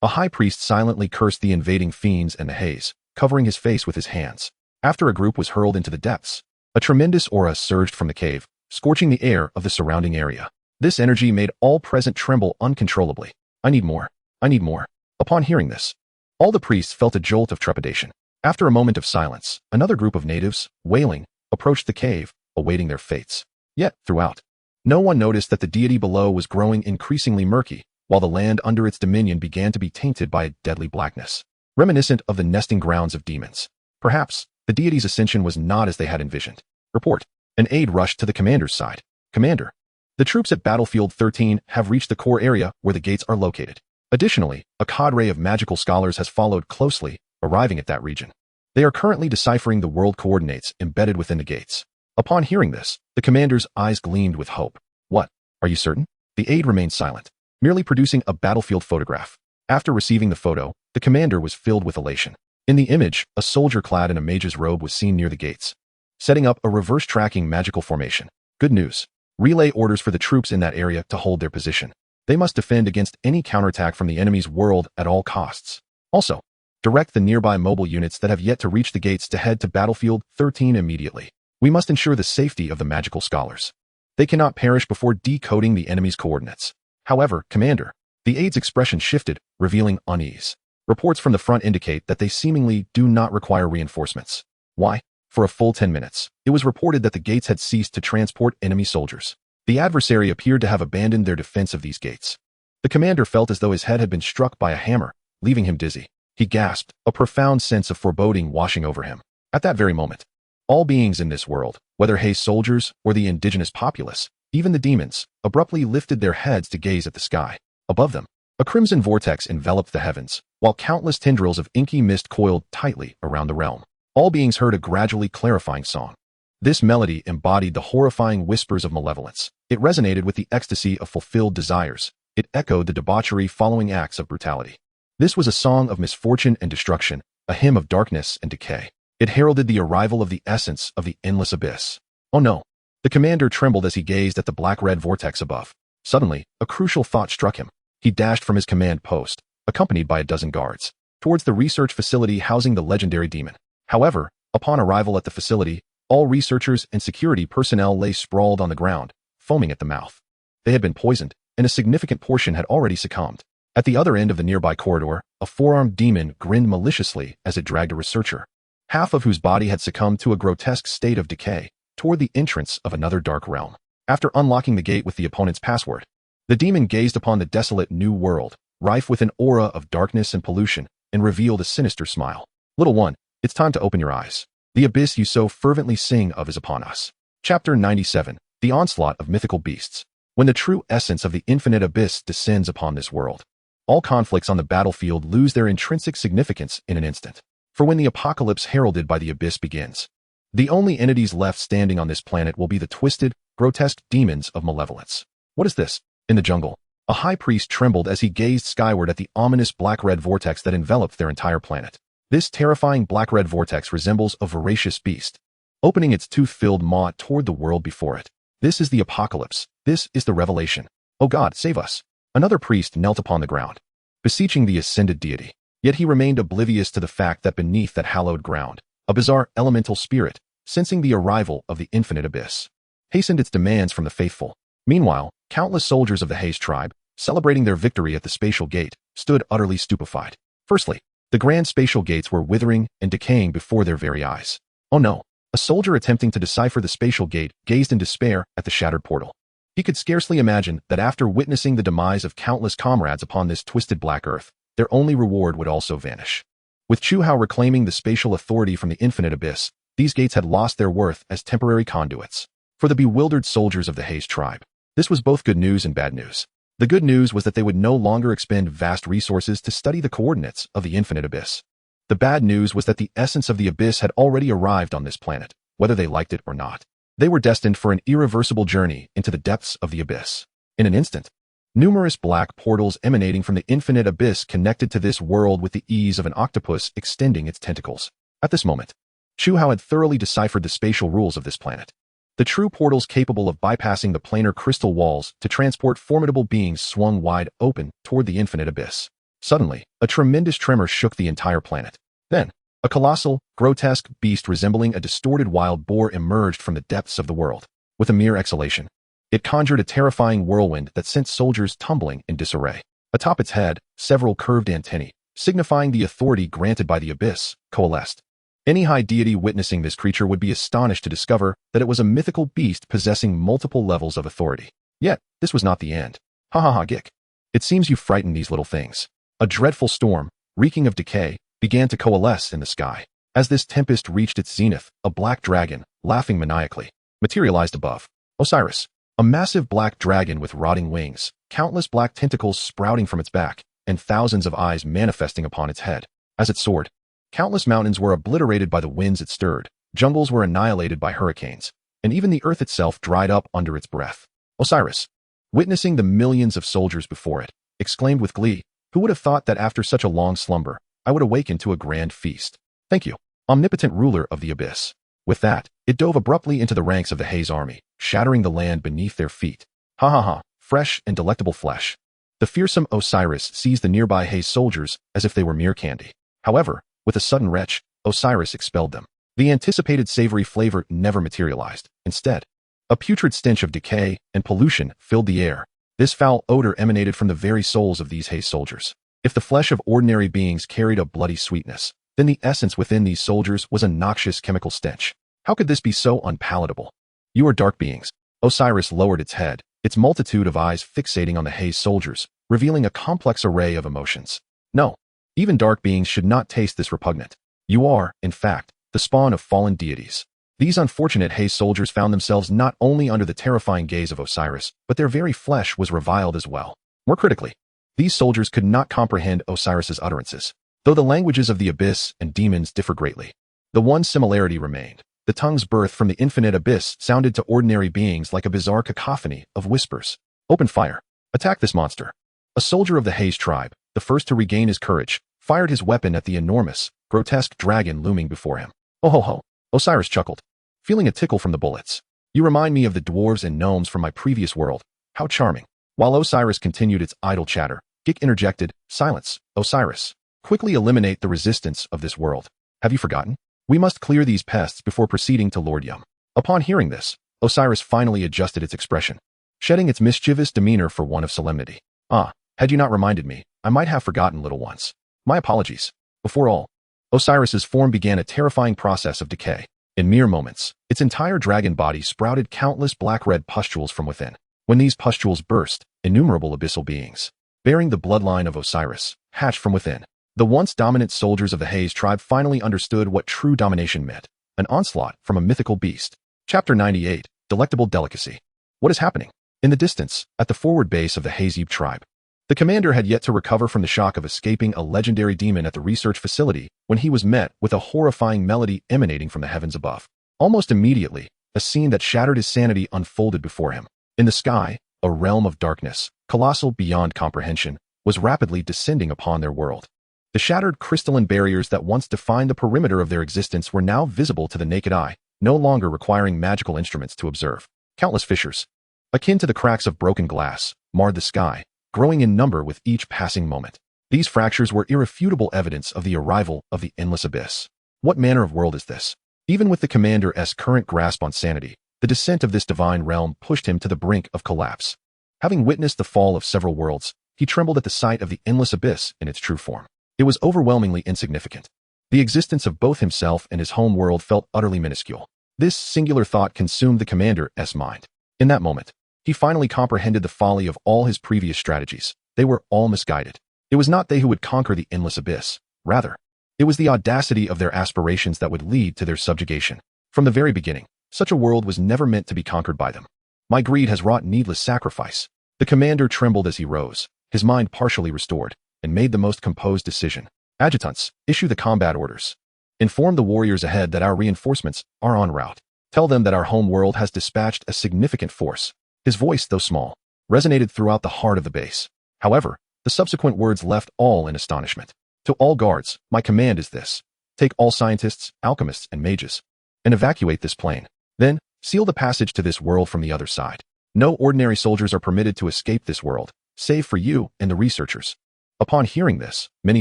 A high priest silently cursed the invading fiends and the Hayes, covering his face with his hands. After a group was hurled into the depths, a tremendous aura surged from the cave, scorching the air of the surrounding area. This energy made all present tremble uncontrollably. I need more. I need more. Upon hearing this, all the priests felt a jolt of trepidation. After a moment of silence, another group of natives, wailing, approached the cave, awaiting their fates. Yet, throughout, no one noticed that the deity below was growing increasingly murky, while the land under its dominion began to be tainted by a deadly blackness, reminiscent of the nesting grounds of demons. Perhaps, the deity's ascension was not as they had envisioned. Report. An aide rushed to the commander's side. Commander, the troops at Battlefield 13 have reached the core area where the gates are located. Additionally, a cadre of magical scholars has followed closely, arriving at that region. They are currently deciphering the world coordinates embedded within the gates. Upon hearing this, the commander's eyes gleamed with hope. What? Are you certain? The aide remained silent, merely producing a battlefield photograph. After receiving the photo, the commander was filled with elation. In the image, a soldier clad in a mage's robe was seen near the gates, setting up a reverse tracking magical formation. Good news. Relay orders for the troops in that area to hold their position. They must defend against any counterattack from the enemy's world at all costs. Also, direct the nearby mobile units that have yet to reach the gates to head to Battlefield 13 immediately. We must ensure the safety of the magical scholars. They cannot perish before decoding the enemy's coordinates. However, Commander, the aide's expression shifted, revealing unease. Reports from the front indicate that they seemingly do not require reinforcements. Why? For a full 10 minutes, it was reported that the gates had ceased to transport enemy soldiers. The adversary appeared to have abandoned their defense of these gates. The commander felt as though his head had been struck by a hammer, leaving him dizzy. He gasped, a profound sense of foreboding washing over him. At that very moment, all beings in this world, whether Hayes soldiers or the indigenous populace, even the demons, abruptly lifted their heads to gaze at the sky. Above them, a crimson vortex enveloped the heavens, while countless tendrils of inky mist coiled tightly around the realm. All beings heard a gradually clarifying song. This melody embodied the horrifying whispers of malevolence. It resonated with the ecstasy of fulfilled desires. It echoed the debauchery following acts of brutality. This was a song of misfortune and destruction, a hymn of darkness and decay. It heralded the arrival of the essence of the endless abyss. Oh no! The commander trembled as he gazed at the black-red vortex above. Suddenly, a crucial thought struck him. He dashed from his command post, accompanied by a dozen guards, towards the research facility housing the legendary demon. However, upon arrival at the facility, all researchers and security personnel lay sprawled on the ground, foaming at the mouth. They had been poisoned, and a significant portion had already succumbed. At the other end of the nearby corridor, a four-armed demon grinned maliciously as it dragged a researcher, half of whose body had succumbed to a grotesque state of decay, toward the entrance of another dark realm. After unlocking the gate with the opponent's password, the demon gazed upon the desolate new world, rife with an aura of darkness and pollution, and revealed a sinister smile. Little one, it's time to open your eyes. The abyss you so fervently sing of is upon us. Chapter 97. The Onslaught of Mythical Beasts. When the true essence of the infinite abyss descends upon this world, all conflicts on the battlefield lose their intrinsic significance in an instant. For when the apocalypse heralded by the abyss begins, the only entities left standing on this planet will be the twisted, grotesque demons of malevolence. What is this? In the jungle, a high priest trembled as he gazed skyward at the ominous black-red vortex that enveloped their entire planet. This terrifying black-red vortex resembles a voracious beast, opening its tooth-filled maw toward the world before it. This is the apocalypse. This is the revelation. Oh God, save us. Another priest knelt upon the ground, beseeching the ascended deity. Yet he remained oblivious to the fact that beneath that hallowed ground, a bizarre elemental spirit, sensing the arrival of the infinite abyss, hastened its demands from the faithful. Meanwhile, countless soldiers of the Hayes tribe, celebrating their victory at the spatial gate, stood utterly stupefied. Firstly, the grand spatial gates were withering and decaying before their very eyes. Oh no! A soldier attempting to decipher the spatial gate gazed in despair at the shattered portal. He could scarcely imagine that after witnessing the demise of countless comrades upon this twisted black earth, their only reward would also vanish. With Chu Hao reclaiming the spatial authority from the infinite abyss, these gates had lost their worth as temporary conduits. For the bewildered soldiers of the Hayes tribe, this was both good news and bad news. The good news was that they would no longer expend vast resources to study the coordinates of the infinite abyss. The bad news was that the essence of the abyss had already arrived on this planet, whether they liked it or not. They were destined for an irreversible journey into the depths of the abyss. In an instant, numerous black portals emanating from the infinite abyss connected to this world with the ease of an octopus extending its tentacles. At this moment, Chu Hao had thoroughly deciphered the spatial rules of this planet. The true portals capable of bypassing the planar crystal walls to transport formidable beings swung wide open toward the infinite abyss. Suddenly, a tremendous tremor shook the entire planet. Then, a colossal, grotesque beast resembling a distorted wild boar emerged from the depths of the world. With a mere exhalation, it conjured a terrifying whirlwind that sent soldiers tumbling in disarray. Atop its head, several curved antennae, signifying the authority granted by the abyss, coalesced. Any high deity witnessing this creature would be astonished to discover that it was a mythical beast possessing multiple levels of authority. Yet, this was not the end. Ha ha ha, Gick. It seems you frightened these little things. A dreadful storm, reeking of decay, began to coalesce in the sky. As this tempest reached its zenith, a black dragon, laughing maniacally, materialized above. Osiris, a massive black dragon with rotting wings, countless black tentacles sprouting from its back, and thousands of eyes manifesting upon its head. As it soared, countless mountains were obliterated by the winds it stirred, jungles were annihilated by hurricanes, and even the earth itself dried up under its breath. Osiris, witnessing the millions of soldiers before it, exclaimed with glee, "Who would have thought that after such a long slumber, I would awaken to a grand feast? Thank you, omnipotent ruler of the abyss." With that, it dove abruptly into the ranks of the Haze army, shattering the land beneath their feet. Ha ha ha, fresh and delectable flesh. The fearsome Osiris seized the nearby Haze soldiers as if they were mere candy. However, with a sudden retch, Osiris expelled them. The anticipated savory flavor never materialized. Instead, a putrid stench of decay and pollution filled the air. This foul odor emanated from the very souls of these Haze soldiers. If the flesh of ordinary beings carried a bloody sweetness, then the essence within these soldiers was a noxious chemical stench. How could this be so unpalatable? "You are dark beings." Osiris lowered its head, its multitude of eyes fixating on the Haze soldiers, revealing a complex array of emotions. "No, even dark beings should not taste this repugnant. You are, in fact, the spawn of fallen deities." These unfortunate Haze soldiers found themselves not only under the terrifying gaze of Osiris, but their very flesh was reviled as well. More critically, these soldiers could not comprehend Osiris's utterances. Though the languages of the abyss and demons differ greatly, the one similarity remained. The tongues birthed from the infinite abyss sounded to ordinary beings like a bizarre cacophony of whispers. "Open fire. Attack this monster." A soldier of the Haze tribe, the first to regain his courage, fired his weapon at the enormous, grotesque dragon looming before him. "Oh ho ho," Osiris chuckled, feeling a tickle from the bullets. "You remind me of the dwarves and gnomes from my previous world. How charming." While Osiris continued its idle chatter, Gik interjected, "Silence, Osiris. Quickly eliminate the resistance of this world. Have you forgotten? We must clear these pests before proceeding to Lord Yum." Upon hearing this, Osiris finally adjusted its expression, shedding its mischievous demeanor for one of solemnity. "Ah, had you not reminded me, I might have forgotten, little ones. My apologies." Before all, Osiris's form began a terrifying process of decay. In mere moments, its entire dragon body sprouted countless black-red pustules from within. When these pustules burst, innumerable abyssal beings, bearing the bloodline of Osiris, hatched from within. The once dominant soldiers of the Haze tribe finally understood what true domination meant, an onslaught from a mythical beast. Chapter 98, Delectable Delicacy. What is happening? In the distance, at the forward base of the Haze tribe, the commander had yet to recover from the shock of escaping a legendary demon at the research facility when he was met with a horrifying melody emanating from the heavens above. Almost immediately, a scene that shattered his sanity unfolded before him. In the sky, a realm of darkness, colossal beyond comprehension, was rapidly descending upon their world. The shattered crystalline barriers that once defined the perimeter of their existence were now visible to the naked eye, no longer requiring magical instruments to observe. Countless fissures, akin to the cracks of broken glass, marred the sky, growing in number with each passing moment. These fractures were irrefutable evidence of the arrival of the endless abyss. What manner of world is this? Even with the commander's current grasp on sanity, the descent of this divine realm pushed him to the brink of collapse. Having witnessed the fall of several worlds, he trembled at the sight of the endless abyss in its true form. It was overwhelmingly insignificant. The existence of both himself and his home world felt utterly minuscule. This singular thought consumed the commander's mind. In that moment, he finally comprehended the folly of all his previous strategies. They were all misguided. It was not they who would conquer the endless abyss. Rather, it was the audacity of their aspirations that would lead to their subjugation. From the very beginning, such a world was never meant to be conquered by them. My greed has wrought needless sacrifice. The commander trembled as he rose, his mind partially restored, and made the most composed decision. Adjutants, issue the combat orders. Inform the warriors ahead that our reinforcements are en route. Tell them that our home world has dispatched a significant force. His voice, though small, resonated throughout the heart of the base. However, the subsequent words left all in astonishment. To all guards, my command is this. Take all scientists, alchemists, and mages, and evacuate this plane. Then, seal the passage to this world from the other side. No ordinary soldiers are permitted to escape this world, save for you and the researchers. Upon hearing this, many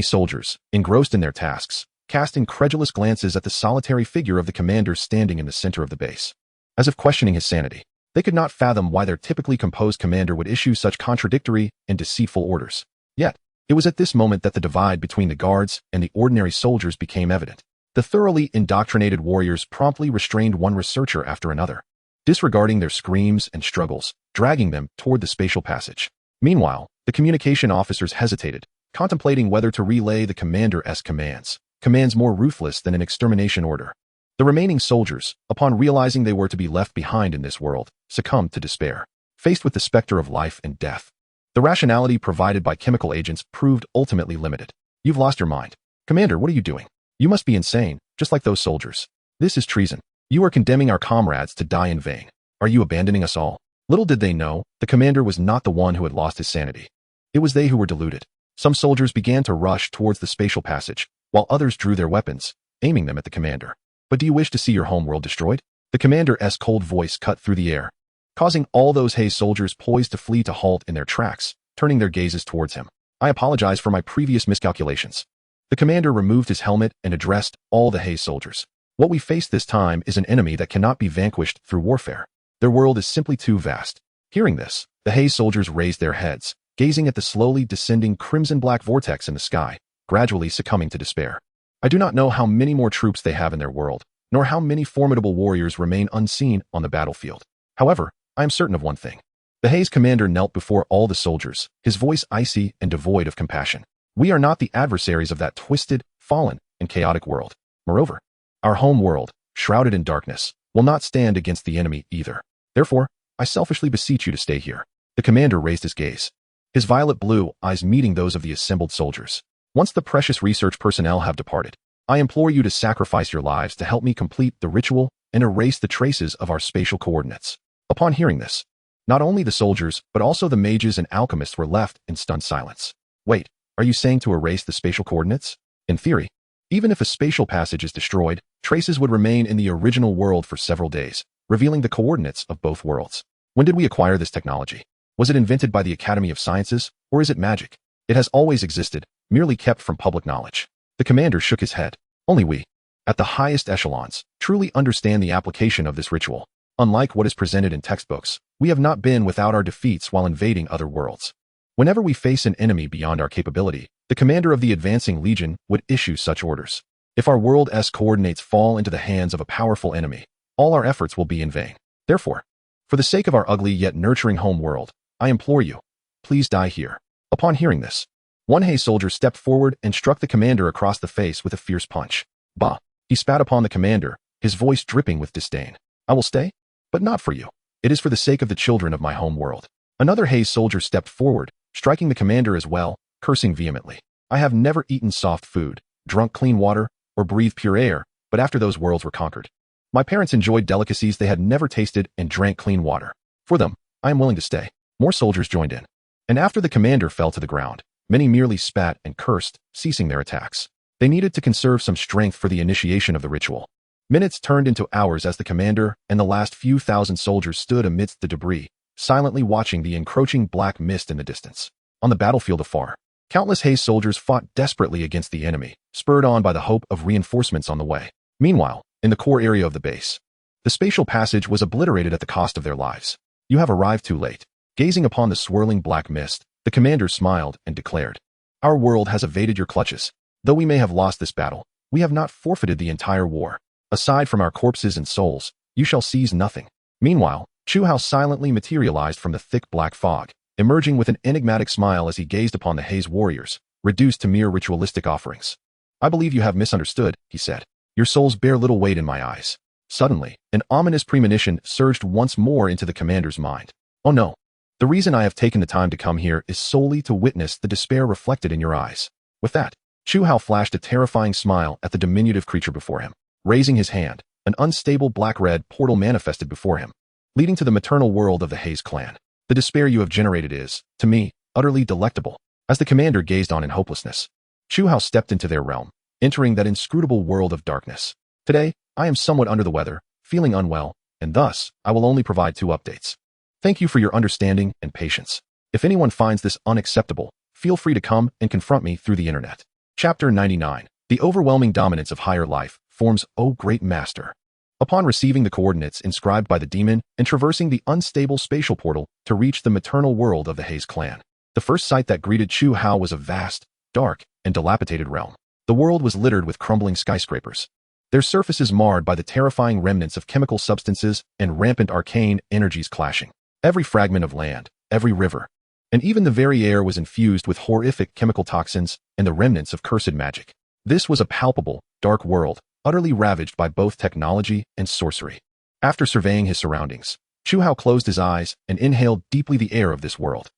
soldiers, engrossed in their tasks, cast incredulous glances at the solitary figure of the commander standing in the center of the base. As if questioning his sanity, they could not fathom why their typically composed commander would issue such contradictory and deceitful orders. Yet, it was at this moment that the divide between the guards and the ordinary soldiers became evident. The thoroughly indoctrinated warriors promptly restrained one researcher after another, disregarding their screams and struggles, dragging them toward the spatial passage. Meanwhile, the communication officers hesitated, contemplating whether to relay the commander's commands more ruthless than an extermination order. The remaining soldiers, upon realizing they were to be left behind in this world, succumbed to despair. Faced with the specter of life and death, the rationality provided by chemical agents proved ultimately limited. You've lost your mind. Commander, what are you doing? You must be insane, just like those soldiers. This is treason. You are condemning our comrades to die in vain. Are you abandoning us all? Little did they know, the commander was not the one who had lost his sanity. It was they who were deluded. Some soldiers began to rush towards the spatial passage, while others drew their weapons, aiming them at the commander. But do you wish to see your home world destroyed? The commander's cold voice cut through the air, causing all those Haze soldiers poised to flee to halt in their tracks, turning their gazes towards him. I apologize for my previous miscalculations. The commander removed his helmet and addressed all the Haze soldiers. What we face this time is an enemy that cannot be vanquished through warfare. Their world is simply too vast. Hearing this, the Haze soldiers raised their heads, gazing at the slowly descending crimson-black vortex in the sky, gradually succumbing to despair. I do not know how many more troops they have in their world, nor how many formidable warriors remain unseen on the battlefield. However, I am certain of one thing. The Haze commander knelt before all the soldiers, his voice icy and devoid of compassion. We are not the adversaries of that twisted, fallen, and chaotic world. Moreover, our home world, shrouded in darkness, will not stand against the enemy either. Therefore, I selfishly beseech you to stay here. The commander raised his gaze, his violet blue eyes meeting those of the assembled soldiers. Once the precious research personnel have departed, I implore you to sacrifice your lives to help me complete the ritual and erase the traces of our spatial coordinates. Upon hearing this, not only the soldiers, but also the mages and alchemists were left in stunned silence. Wait, are you saying to erase the spatial coordinates? In theory, even if a spatial passage is destroyed, traces would remain in the original world for several days, revealing the coordinates of both worlds. When did we acquire this technology? Was it invented by the Academy of Sciences, or is it magic? It has always existed, merely kept from public knowledge. The commander shook his head. Only we, at the highest echelons, truly understand the application of this ritual. Unlike what is presented in textbooks, we have not been without our defeats while invading other worlds. Whenever we face an enemy beyond our capability, the commander of the advancing legion would issue such orders. If our world's coordinates fall into the hands of a powerful enemy, all our efforts will be in vain. Therefore, for the sake of our ugly yet nurturing home world, I implore you, please die here. Upon hearing this, one Haze soldier stepped forward and struck the commander across the face with a fierce punch. Bah! He spat upon the commander, his voice dripping with disdain. I will stay, but not for you. It is for the sake of the children of my home world. Another Haze soldier stepped forward, striking the commander as well, cursing vehemently. I have never eaten soft food, drunk clean water, or breathed pure air, but after those worlds were conquered, my parents enjoyed delicacies they had never tasted and drank clean water. For them, I am willing to stay. More soldiers joined in. And after the commander fell to the ground, many merely spat and cursed, ceasing their attacks. They needed to conserve some strength for the initiation of the ritual. Minutes turned into hours as the commander and the last few thousand soldiers stood amidst the debris, silently watching the encroaching black mist in the distance. On the battlefield afar, countless Haze soldiers fought desperately against the enemy, spurred on by the hope of reinforcements on the way. Meanwhile, in the core area of the base, the spatial passage was obliterated at the cost of their lives. You have arrived too late. Gazing upon the swirling black mist, the commander smiled and declared, Our world has evaded your clutches. Though we may have lost this battle, we have not forfeited the entire war. Aside from our corpses and souls, you shall seize nothing. Meanwhile, Chu Hao silently materialized from the thick black fog, emerging with an enigmatic smile as he gazed upon the Haze warriors, reduced to mere ritualistic offerings. I believe you have misunderstood, he said. Your souls bear little weight in my eyes. Suddenly, an ominous premonition surged once more into the commander's mind. Oh no. The reason I have taken the time to come here is solely to witness the despair reflected in your eyes. With that, Chu Hao flashed a terrifying smile at the diminutive creature before him. Raising his hand, an unstable black-red portal manifested before him, leading to the maternal world of the Haze clan. The despair you have generated is, to me, utterly delectable. As the commander gazed on in hopelessness, Chu Hao stepped into their realm, entering that inscrutable world of darkness. Today, I am somewhat under the weather, feeling unwell, and thus, I will only provide 2 updates. Thank you for your understanding and patience. If anyone finds this unacceptable, feel free to come and confront me through the internet. Chapter 99. The overwhelming dominance of higher life forms, O great master. Upon receiving the coordinates inscribed by the demon and traversing the unstable spatial portal to reach the maternal world of the Haze clan, the first sight that greeted Chu Hao was a vast, dark, and dilapidated realm. The world was littered with crumbling skyscrapers, their surfaces marred by the terrifying remnants of chemical substances and rampant arcane energies clashing. Every fragment of land, every river, and even the very air was infused with horrific chemical toxins and the remnants of cursed magic. This was a palpable, dark world, utterly ravaged by both technology and sorcery. After surveying his surroundings, Chu Hao closed his eyes and inhaled deeply the air of this world.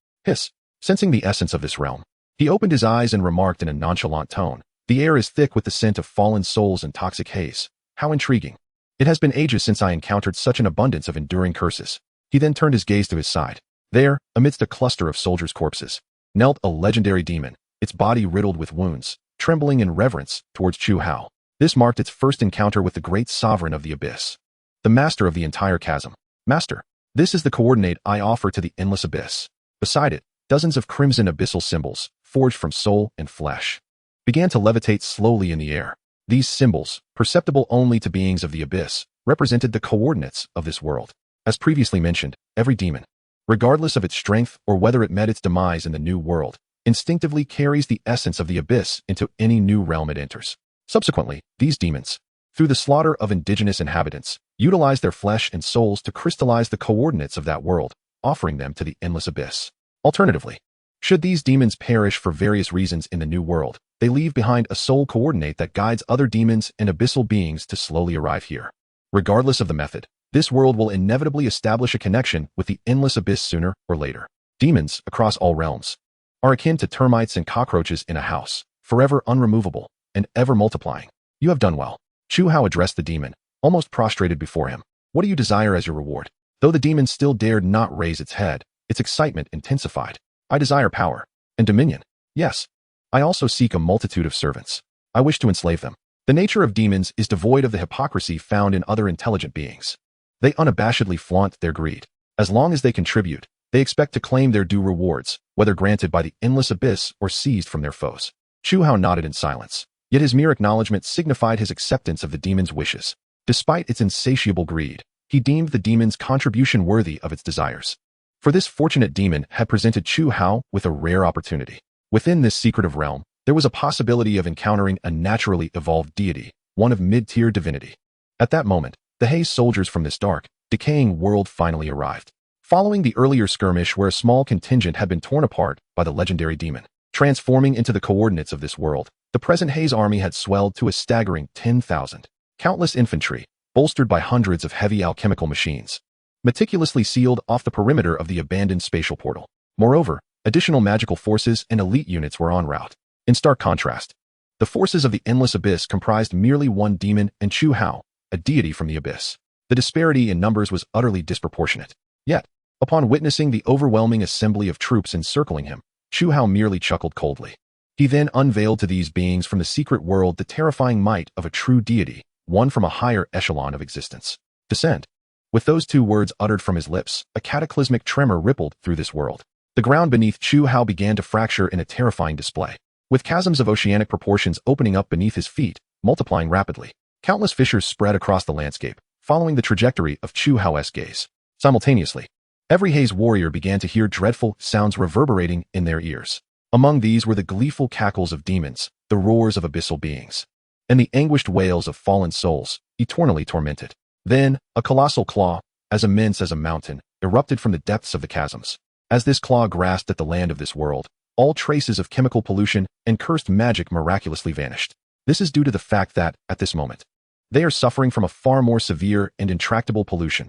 Sensing the essence of this realm, he opened his eyes and remarked in a nonchalant tone, The air is thick with the scent of fallen souls and toxic haze. How intriguing. It has been ages since I encountered such an abundance of enduring curses. He then turned his gaze to his side. There, amidst a cluster of soldiers' corpses, knelt a legendary demon, its body riddled with wounds, trembling in reverence towards Chu Hao. This marked its first encounter with the great sovereign of the abyss, the master of the entire chasm. Master, this is the coordinate I offer to the endless abyss. Beside it, dozens of crimson abyssal symbols, forged from soul and flesh, began to levitate slowly in the air. These symbols, perceptible only to beings of the abyss, represented the coordinates of this world. As previously mentioned, every demon, regardless of its strength or whether it met its demise in the new world, instinctively carries the essence of the abyss into any new realm it enters. Subsequently, these demons, through the slaughter of indigenous inhabitants, utilize their flesh and souls to crystallize the coordinates of that world, offering them to the endless abyss. Alternatively, should these demons perish for various reasons in the new world, they leave behind a soul coordinate that guides other demons and abyssal beings to slowly arrive here. Regardless of the method, this world will inevitably establish a connection with the endless abyss sooner or later. Demons, across all realms, are akin to termites and cockroaches in a house, forever unremovable and ever multiplying. You have done well. Chu Hao addressed the demon, almost prostrated before him. What do you desire as your reward? Though the demon still dared not raise its head, its excitement intensified. I desire power and dominion. Yes. I also seek a multitude of servants. I wish to enslave them. The nature of demons is devoid of the hypocrisy found in other intelligent beings. They unabashedly flaunt their greed. As long as they contribute, they expect to claim their due rewards, whether granted by the endless abyss or seized from their foes. Chu Hao nodded in silence, yet his mere acknowledgement signified his acceptance of the demon's wishes. Despite its insatiable greed, he deemed the demon's contribution worthy of its desires. For this fortunate demon had presented Chu Hao with a rare opportunity. Within this secretive realm, there was a possibility of encountering a naturally evolved deity, one of mid-tier divinity. At that moment, the haze soldiers from this dark, decaying world finally arrived. Following the earlier skirmish where a small contingent had been torn apart by the legendary demon, transforming into the coordinates of this world, the present haze army had swelled to a staggering 10,000. Countless infantry, bolstered by hundreds of heavy alchemical machines, meticulously sealed off the perimeter of the abandoned spatial portal. Moreover, additional magical forces and elite units were en route. In stark contrast, the forces of the endless abyss comprised merely one demon and Chu Hao, a deity from the abyss. The disparity in numbers was utterly disproportionate. Yet, upon witnessing the overwhelming assembly of troops encircling him, Chu Hao merely chuckled coldly. He then unveiled to these beings from the secret world the terrifying might of a true deity, one from a higher echelon of existence. Descend. With those two words uttered from his lips, a cataclysmic tremor rippled through this world. The ground beneath Chu Hao began to fracture in a terrifying display, with chasms of oceanic proportions opening up beneath his feet, multiplying rapidly. Countless fissures spread across the landscape, following the trajectory of Chu Hao's gaze. Simultaneously, every haze warrior began to hear dreadful sounds reverberating in their ears. Among these were the gleeful cackles of demons, the roars of abyssal beings, and the anguished wails of fallen souls, eternally tormented. Then, a colossal claw, as immense as a mountain, erupted from the depths of the chasms. As this claw grasped at the land of this world, all traces of chemical pollution and cursed magic miraculously vanished. This is due to the fact that, at this moment, they are suffering from a far more severe and intractable pollution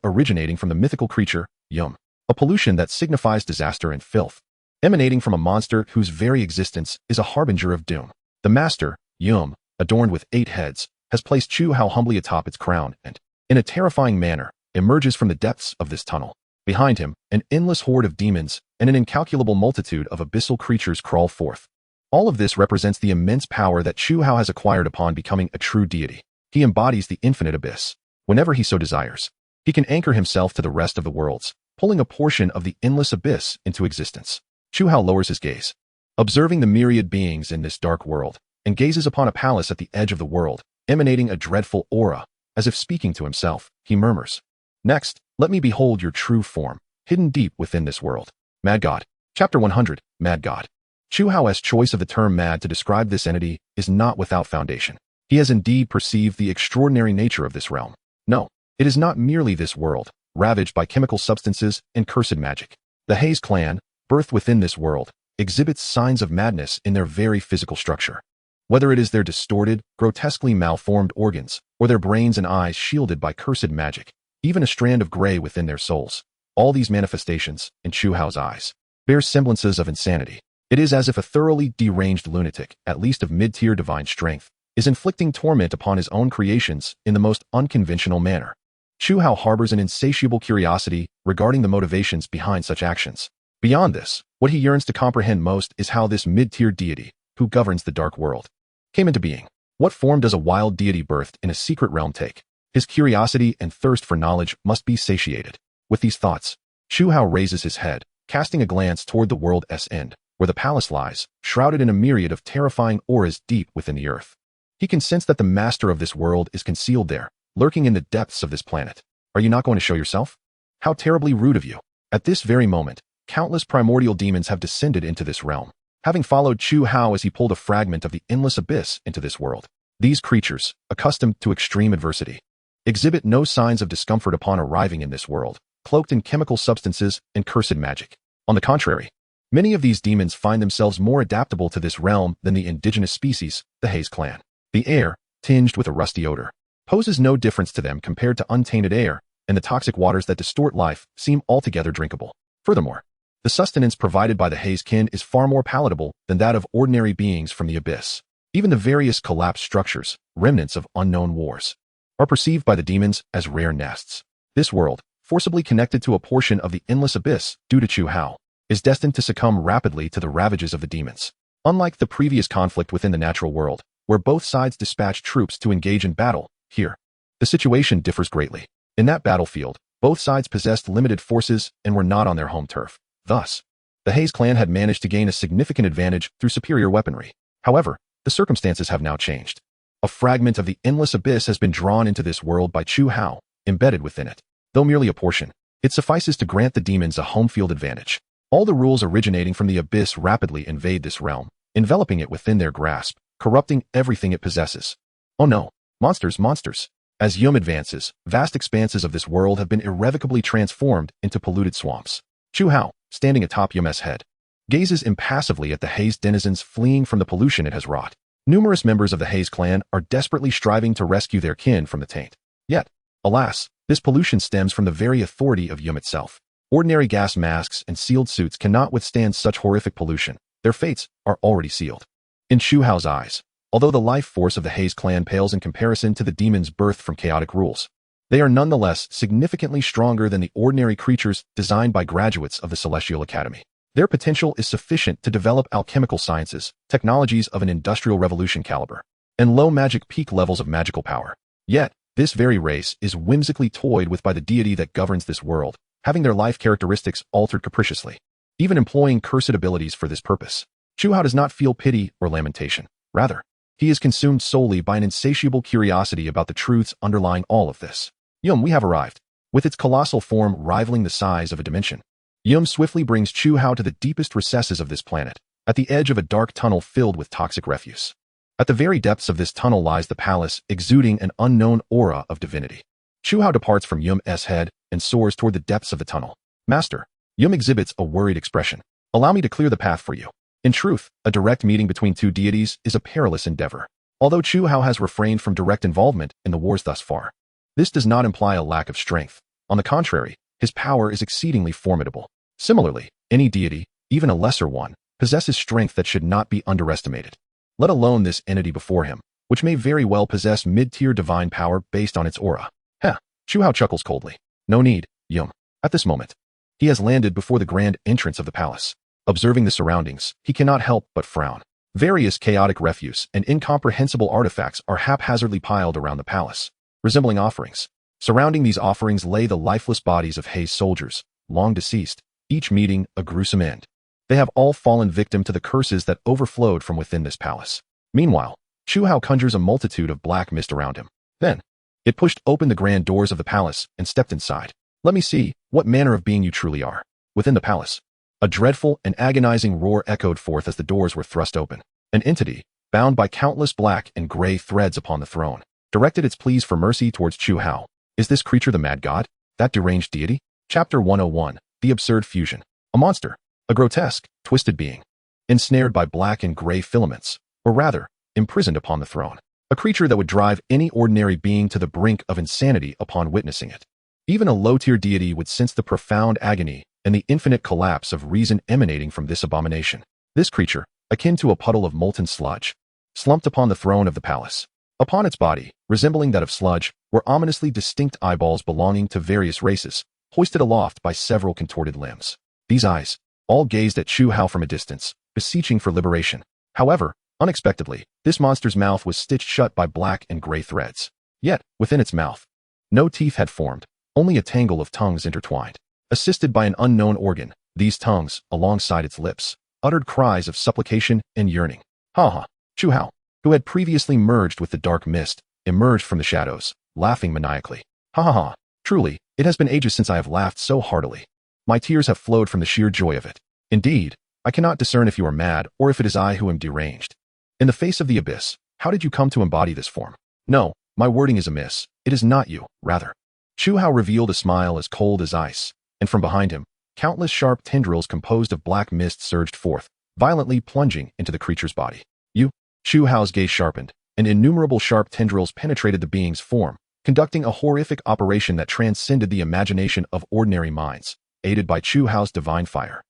originating from the mythical creature, Yum, a pollution that signifies disaster and filth, emanating from a monster whose very existence is a harbinger of doom. The master, Yum, adorned with 8 heads, has placed Chu Hao humbly atop its crown and, in a terrifying manner, emerges from the depths of this tunnel. Behind him, an endless horde of demons and an incalculable multitude of abyssal creatures crawl forth. All of this represents the immense power that Chu Hao has acquired upon becoming a true deity. He embodies the infinite abyss. Whenever he so desires, he can anchor himself to the rest of the worlds, pulling a portion of the endless abyss into existence. Chu Hao lowers his gaze, observing the myriad beings in this dark world, and gazes upon a palace at the edge of the world, emanating a dreadful aura. As if speaking to himself, he murmurs, "Next, let me behold your true form, hidden deep within this world." Mad God. Chapter 100, Mad God. Chu Hao's choice of the term mad to describe this entity is not without foundation. He has indeed perceived the extraordinary nature of this realm. No, it is not merely this world, ravaged by chemical substances and cursed magic. The Haze clan, birthed within this world, exhibits signs of madness in their very physical structure. Whether it is their distorted, grotesquely malformed organs, or their brains and eyes shielded by cursed magic, even a strand of gray within their souls, all these manifestations, in Chu Hao's eyes, bear semblances of insanity. It is as if a thoroughly deranged lunatic, at least of mid-tier divine strength, is inflicting torment upon his own creations in the most unconventional manner. Chu Hao harbors an insatiable curiosity regarding the motivations behind such actions. Beyond this, what he yearns to comprehend most is how this mid-tier deity, who governs the dark world, came into being. What form does a wild deity birthed in a secret realm take? His curiosity and thirst for knowledge must be satiated. With these thoughts, Chu Hao raises his head, casting a glance toward the world's end, where the palace lies, shrouded in a myriad of terrifying auras deep within the earth. He can sense that the master of this world is concealed there, lurking in the depths of this planet. Are you not going to show yourself? How terribly rude of you. At this very moment, countless primordial demons have descended into this realm, having followed Chu Hao as he pulled a fragment of the endless abyss into this world. These creatures, accustomed to extreme adversity, exhibit no signs of discomfort upon arriving in this world, cloaked in chemical substances and cursed magic. On the contrary, many of these demons find themselves more adaptable to this realm than the indigenous species, the Haze clan. The air, tinged with a rusty odor, poses no difference to them compared to untainted air, and the toxic waters that distort life seem altogether drinkable. Furthermore, the sustenance provided by the Haze kin is far more palatable than that of ordinary beings from the abyss. Even the various collapsed structures, remnants of unknown wars, are perceived by the demons as rare nests. This world, forcibly connected to a portion of the endless abyss due to Chu Hao, is destined to succumb rapidly to the ravages of the demons. Unlike the previous conflict within the natural world, where both sides dispatched troops to engage in battle, here, the situation differs greatly. In that battlefield, both sides possessed limited forces and were not on their home turf. Thus, the Haze clan had managed to gain a significant advantage through superior weaponry. However, the circumstances have now changed. A fragment of the endless abyss has been drawn into this world by Chu Hao, embedded within it. Though merely a portion, it suffices to grant the demons a home field advantage. All the rules originating from the abyss rapidly invade this realm, enveloping it within their grasp, corrupting everything it possesses. Oh no, monsters, monsters. As Yum advances, vast expanses of this world have been irrevocably transformed into polluted swamps. Chu Hao, standing atop Yum's head, gazes impassively at the Haze denizens fleeing from the pollution it has wrought. Numerous members of the Haze clan are desperately striving to rescue their kin from the taint. Yet, alas, this pollution stems from the very authority of Yum itself. Ordinary gas masks and sealed suits cannot withstand such horrific pollution. Their fates are already sealed. In Chu Hao's eyes, although the life force of the Haze clan pales in comparison to the demons birthed from chaotic rules, they are nonetheless significantly stronger than the ordinary creatures designed by graduates of the Celestial Academy. Their potential is sufficient to develop alchemical sciences, technologies of an industrial revolution caliber, and low magic peak levels of magical power. Yet, this very race is whimsically toyed with by the deity that governs this world, having their life characteristics altered capriciously, even employing cursed abilities for this purpose. Chu Hao does not feel pity or lamentation. Rather, he is consumed solely by an insatiable curiosity about the truths underlying all of this. Yum, we have arrived. With its colossal form rivaling the size of a dimension, Yum swiftly brings Chu Hao to the deepest recesses of this planet, at the edge of a dark tunnel filled with toxic refuse. At the very depths of this tunnel lies the palace, exuding an unknown aura of divinity. Chu Hao departs from Yum's head and soars toward the depths of the tunnel. Master, Yum exhibits a worried expression. Allow me to clear the path for you. In truth, a direct meeting between two deities is a perilous endeavor. Although Chu Hao has refrained from direct involvement in the wars thus far, this does not imply a lack of strength. On the contrary, his power is exceedingly formidable. Similarly, any deity, even a lesser one, possesses strength that should not be underestimated. Let alone this entity before him, which may very well possess mid-tier divine power based on its aura. Heh, Chu Hao chuckles coldly. No need, Yum. At this moment, he has landed before the grand entrance of the palace. Observing the surroundings, he cannot help but frown. Various chaotic refuse and incomprehensible artifacts are haphazardly piled around the palace, resembling offerings. Surrounding these offerings lay the lifeless bodies of Haze soldiers, long deceased, each meeting a gruesome end. They have all fallen victim to the curses that overflowed from within this palace. Meanwhile, Chu Hao conjures a multitude of black mist around him. Then, it pushed open the grand doors of the palace and stepped inside. Let me see what manner of being you truly are. Within the palace, a dreadful and agonizing roar echoed forth as the doors were thrust open. An entity, bound by countless black and gray threads upon the throne, directed its pleas for mercy towards Chu Hao. Is this creature the mad god? That deranged deity? Chapter 101, The Absurd Fusion. A monster. A grotesque, twisted being. Ensnared by black and gray filaments, or rather, imprisoned upon the throne. A creature that would drive any ordinary being to the brink of insanity upon witnessing it. Even a low-tier deity would sense the profound agony and the infinite collapse of reason emanating from this abomination. This creature, akin to a puddle of molten sludge, slumped upon the throne of the palace. Upon its body, resembling that of sludge, were ominously distinct eyeballs belonging to various races, hoisted aloft by several contorted limbs. These eyes all gazed at Chu Hao from a distance, beseeching for liberation. However, unexpectedly, this monster's mouth was stitched shut by black and gray threads. Yet, within its mouth, no teeth had formed, only a tangle of tongues intertwined. Assisted by an unknown organ, these tongues, alongside its lips, uttered cries of supplication and yearning. Ha ha! Chu Hao, who had previously merged with the dark mist, emerged from the shadows, laughing maniacally. Ha ha ha! Truly, it has been ages since I have laughed so heartily. My tears have flowed from the sheer joy of it. Indeed, I cannot discern if you are mad or if it is I who am deranged. In the face of the abyss, how did you come to embody this form? No, my wording is amiss. It is not you, rather. Chu Hao revealed a smile as cold as ice, and from behind him, countless sharp tendrils composed of black mist surged forth, violently plunging into the creature's body. You? Chu Hao's gaze sharpened, and innumerable sharp tendrils penetrated the being's form, conducting a horrific operation that transcended the imagination of ordinary minds, aided by Chu Hao's divine fire.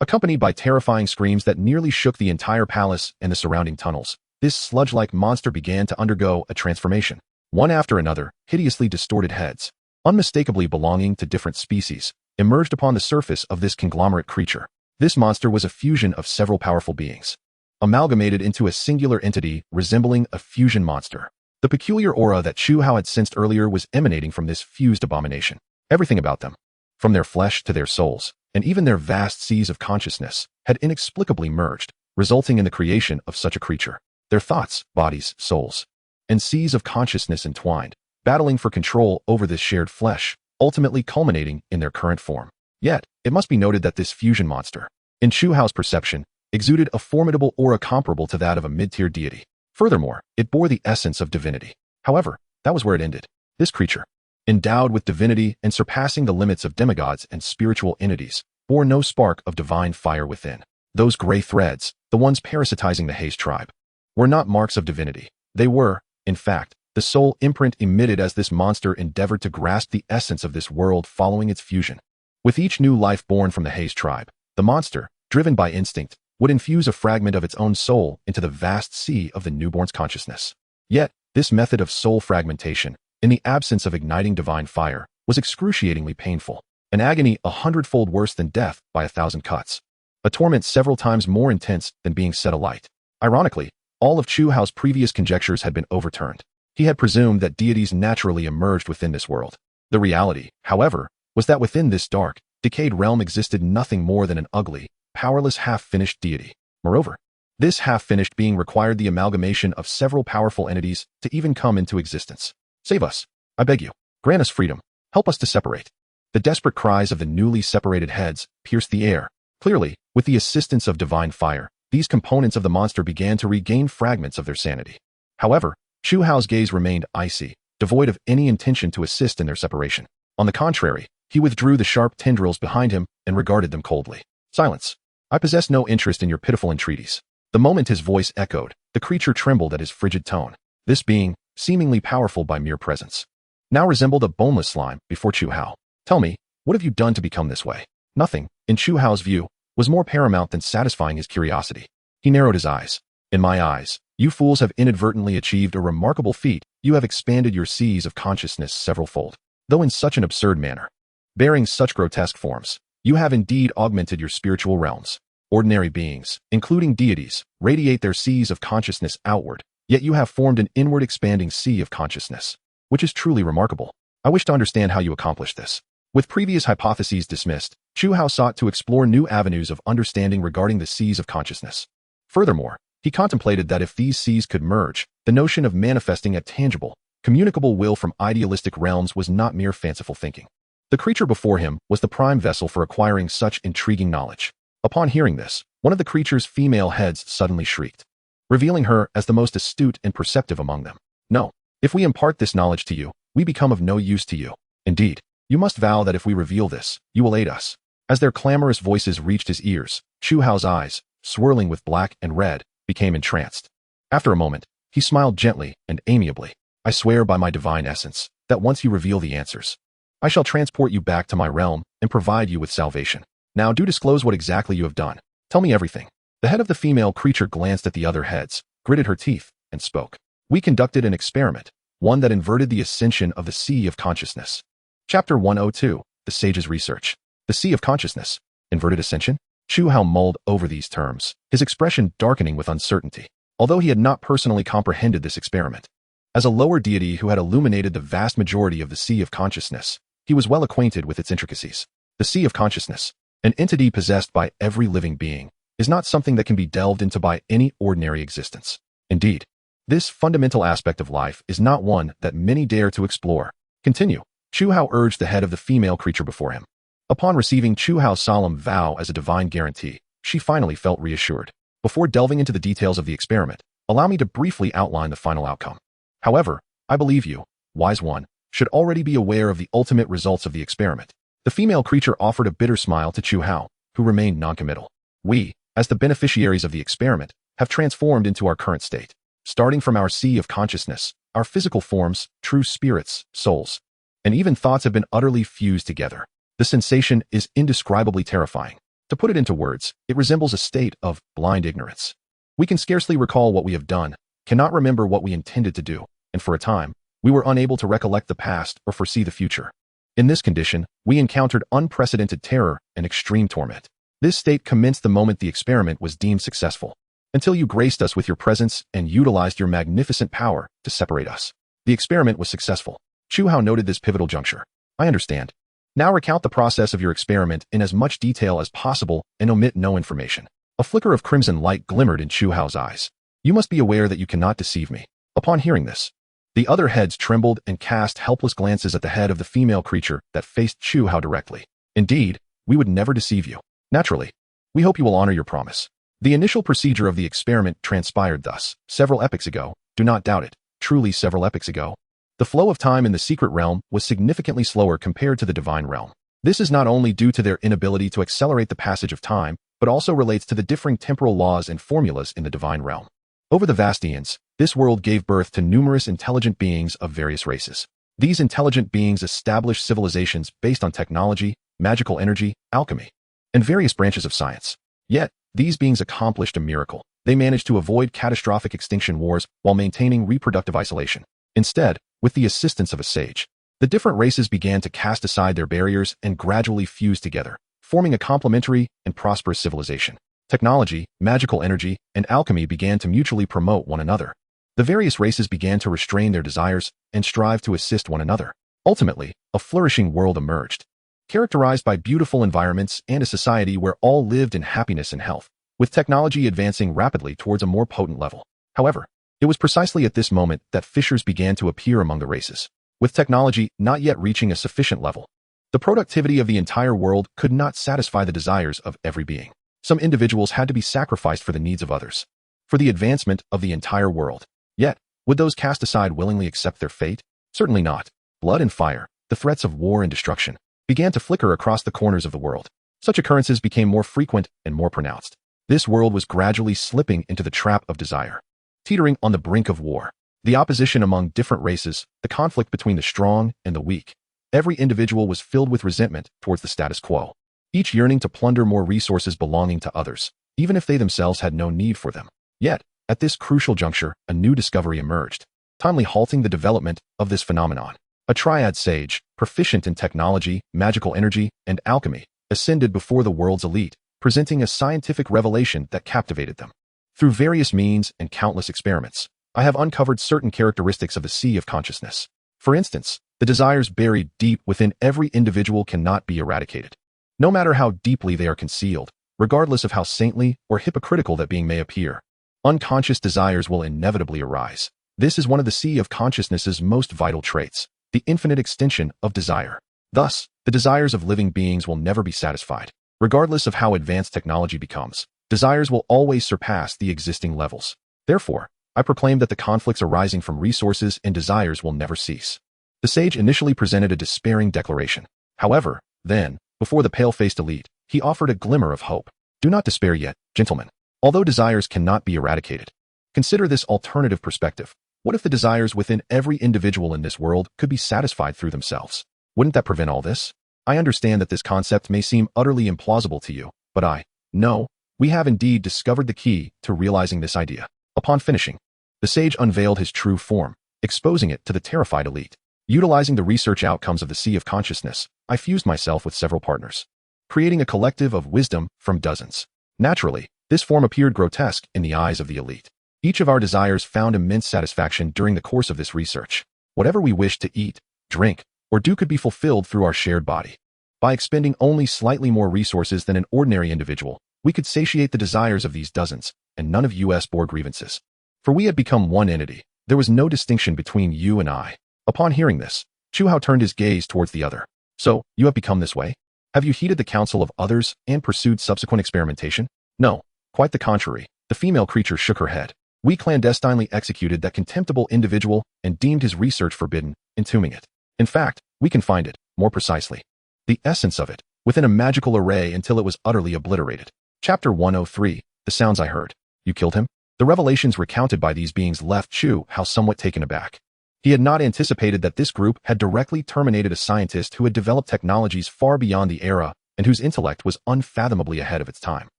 Accompanied by terrifying screams that nearly shook the entire palace and the surrounding tunnels, this sludge-like monster began to undergo a transformation. One after another, hideously distorted heads, unmistakably belonging to different species, emerged upon the surface of this conglomerate creature. This monster was a fusion of several powerful beings, amalgamated into a singular entity resembling a fusion monster. The peculiar aura that Chu Hao had sensed earlier was emanating from this fused abomination. Everything about them, from their flesh to their souls, and even their vast seas of consciousness, had inexplicably merged, resulting in the creation of such a creature. Their thoughts, bodies, souls, and seas of consciousness entwined, battling for control over this shared flesh, ultimately culminating in their current form. Yet, it must be noted that this fusion monster, in Chu Hao's perception, exuded a formidable aura comparable to that of a mid-tier deity. Furthermore, it bore the essence of divinity. However, that was where it ended. This creature, endowed with divinity and surpassing the limits of demigods and spiritual entities, bore no spark of divine fire within. Those gray threads, the ones parasitizing the Haze tribe, were not marks of divinity. They were, in fact, the sole imprint emitted as this monster endeavored to grasp the essence of this world following its fusion. With each new life born from the Haze tribe, the monster, driven by instinct, would infuse a fragment of its own soul into the vast sea of the newborn's consciousness. Yet, this method of soul fragmentation, in the absence of igniting divine fire, was excruciatingly painful, an agony 100-fold worse than death by 1,000 cuts, a torment several times more intense than being set alight. Ironically, all of Chu Hao's previous conjectures had been overturned. He had presumed that deities naturally emerged within this world. The reality, however, was that within this dark, decayed realm existed nothing more than an ugly, powerless half-finished deity. Moreover, this half-finished being required the amalgamation of several powerful entities to even come into existence. Save us, I beg you. Grant us freedom. Help us to separate. The desperate cries of the newly separated heads pierced the air. Clearly, with the assistance of divine fire, these components of the monster began to regain fragments of their sanity. However, Chu Hao's gaze remained icy, devoid of any intention to assist in their separation. On the contrary, he withdrew the sharp tendrils behind him and regarded them coldly. Silence. I possess no interest in your pitiful entreaties. The moment his voice echoed, the creature trembled at his frigid tone. This being, seemingly powerful by mere presence, now resembled a boneless slime before Chu Hao. Tell me, what have you done to become this way? Nothing, in Chu Hao's view, was more paramount than satisfying his curiosity. He narrowed his eyes. In my eyes, you fools have inadvertently achieved a remarkable feat. You have expanded your seas of consciousness several-fold, though in such an absurd manner. Bearing such grotesque forms, you have indeed augmented your spiritual realms. Ordinary beings, including deities, radiate their seas of consciousness outward, yet you have formed an inward expanding sea of consciousness, which is truly remarkable. I wish to understand how you accomplished this. With previous hypotheses dismissed, Chu Hao sought to explore new avenues of understanding regarding the seas of consciousness. Furthermore, he contemplated that if these seas could merge, the notion of manifesting a tangible, communicable will from idealistic realms was not mere fanciful thinking. The creature before him was the prime vessel for acquiring such intriguing knowledge. Upon hearing this, one of the creature's female heads suddenly shrieked, revealing her as the most astute and perceptive among them. No, if we impart this knowledge to you, we become of no use to you. Indeed, you must vow that if we reveal this, you will aid us. As their clamorous voices reached his ears, Chu Hao's eyes, swirling with black and red, became entranced. After a moment, he smiled gently and amiably. I swear by my divine essence, that once you reveal the answers, I shall transport you back to my realm and provide you with salvation. Now do disclose what exactly you have done. Tell me everything. The head of the female creature glanced at the other heads, gritted her teeth, and spoke. We conducted an experiment, one that inverted the ascension of the Sea of Consciousness. Chapter 102, The Sage's Research. The Sea of Consciousness. Inverted ascension? Chu Hao mulled over these terms, his expression darkening with uncertainty, although he had not personally comprehended this experiment. As a lower deity who had illuminated the vast majority of the Sea of Consciousness, he was well acquainted with its intricacies. The Sea of Consciousness, an entity possessed by every living being, is not something that can be delved into by any ordinary existence. Indeed, this fundamental aspect of life is not one that many dare to explore. Continue. Chu Hao urged the head of the female creature before him. Upon receiving Chu Hao's solemn vow as a divine guarantee, she finally felt reassured. Before delving into the details of the experiment, allow me to briefly outline the final outcome. However, I believe you, wise one, should already be aware of the ultimate results of the experiment. The female creature offered a bitter smile to Chu Hao, who remained noncommittal. We, as the beneficiaries of the experiment, have transformed into our current state. Starting from our Sea of Consciousness, our physical forms, true spirits, souls, and even thoughts have been utterly fused together. The sensation is indescribably terrifying. To put it into words, it resembles a state of blind ignorance. We can scarcely recall what we have done, cannot remember what we intended to do, and for a time, we were unable to recollect the past or foresee the future. In this condition, we encountered unprecedented terror and extreme torment. This state commenced the moment the experiment was deemed successful, until you graced us with your presence and utilized your magnificent power to separate us. The experiment was successful. Chu Hao noted this pivotal juncture. I understand. Now recount the process of your experiment in as much detail as possible and omit no information. A flicker of crimson light glimmered in Chu Hao's eyes. You must be aware that you cannot deceive me. Upon hearing this, the other heads trembled and cast helpless glances at the head of the female creature that faced Chu Hao directly. Indeed, we would never deceive you. Naturally, we hope you will honor your promise. The initial procedure of the experiment transpired thus. Several epochs ago, do not doubt it, truly several epochs ago, the flow of time in the secret realm was significantly slower compared to the divine realm. This is not only due to their inability to accelerate the passage of time, but also relates to the differing temporal laws and formulas in the divine realm. Over the vast eons, this world gave birth to numerous intelligent beings of various races. These intelligent beings established civilizations based on technology, magical energy, alchemy, and various branches of science. Yet, these beings accomplished a miracle. They managed to avoid catastrophic extinction wars while maintaining reproductive isolation. Instead, with the assistance of a sage, the different races began to cast aside their barriers and gradually fuse together, forming a complementary and prosperous civilization. Technology, magical energy, and alchemy began to mutually promote one another. The various races began to restrain their desires and strive to assist one another. Ultimately, a flourishing world emerged, characterized by beautiful environments and a society where all lived in happiness and health, with technology advancing rapidly towards a more potent level. However, it was precisely at this moment that fissures began to appear among the races. With technology not yet reaching a sufficient level, the productivity of the entire world could not satisfy the desires of every being. Some individuals had to be sacrificed for the needs of others, for the advancement of the entire world. Yet, would those cast aside willingly accept their fate? Certainly not. Blood and fire, the threats of war and destruction, began to flicker across the corners of the world. Such occurrences became more frequent and more pronounced. This world was gradually slipping into the trap of desire, teetering on the brink of war. The opposition among different races, the conflict between the strong and the weak. Every individual was filled with resentment towards the status quo, each yearning to plunder more resources belonging to others, even if they themselves had no need for them. Yet, at this crucial juncture, a new discovery emerged, timely halting the development of this phenomenon. A triad sage, proficient in technology, magical energy, and alchemy, ascended before the world's elite, presenting a scientific revelation that captivated them. Through various means and countless experiments, I have uncovered certain characteristics of the Sea of Consciousness. For instance, the desires buried deep within every individual cannot be eradicated, no matter how deeply they are concealed, regardless of how saintly or hypocritical that being may appear. Unconscious desires will inevitably arise. This is one of the Sea of Consciousness's most vital traits, the infinite extension of desire. Thus, the desires of living beings will never be satisfied. Regardless of how advanced technology becomes, desires will always surpass the existing levels. Therefore, I proclaim that the conflicts arising from resources and desires will never cease. The sage initially presented a despairing declaration. However, then, before the pale-faced elite, he offered a glimmer of hope. Do not despair yet, gentlemen. Although desires cannot be eradicated, consider this alternative perspective. What if the desires within every individual in this world could be satisfied through themselves? Wouldn't that prevent all this? I understand that this concept may seem utterly implausible to you, but I know we have indeed discovered the key to realizing this idea. Upon finishing, the sage unveiled his true form, exposing it to the terrified elite. Utilizing the research outcomes of the Sea of Consciousness, I fused myself with several partners, creating a collective of wisdom from dozens. Naturally, this form appeared grotesque in the eyes of the elite. Each of our desires found immense satisfaction during the course of this research. Whatever we wished to eat, drink, or do could be fulfilled through our shared body. By expending only slightly more resources than an ordinary individual, we could satiate the desires of these dozens, and none of us bore grievances. For we had become one entity. There was no distinction between you and I. Upon hearing this, Chu Hao turned his gaze towards the other. So, you have become this way? Have you heeded the counsel of others and pursued subsequent experimentation? No, quite the contrary. The female creature shook her head. We clandestinely executed that contemptible individual and deemed his research forbidden, entombing it. In fact, we confined it, more precisely, the essence of it, within a magical array until it was utterly obliterated. Chapter 103, The Sounds I Heard. You killed him? The revelations recounted by these beings left Chu Hao somewhat taken aback. He had not anticipated that this group had directly terminated a scientist who had developed technologies far beyond the era and whose intellect was unfathomably ahead of its time.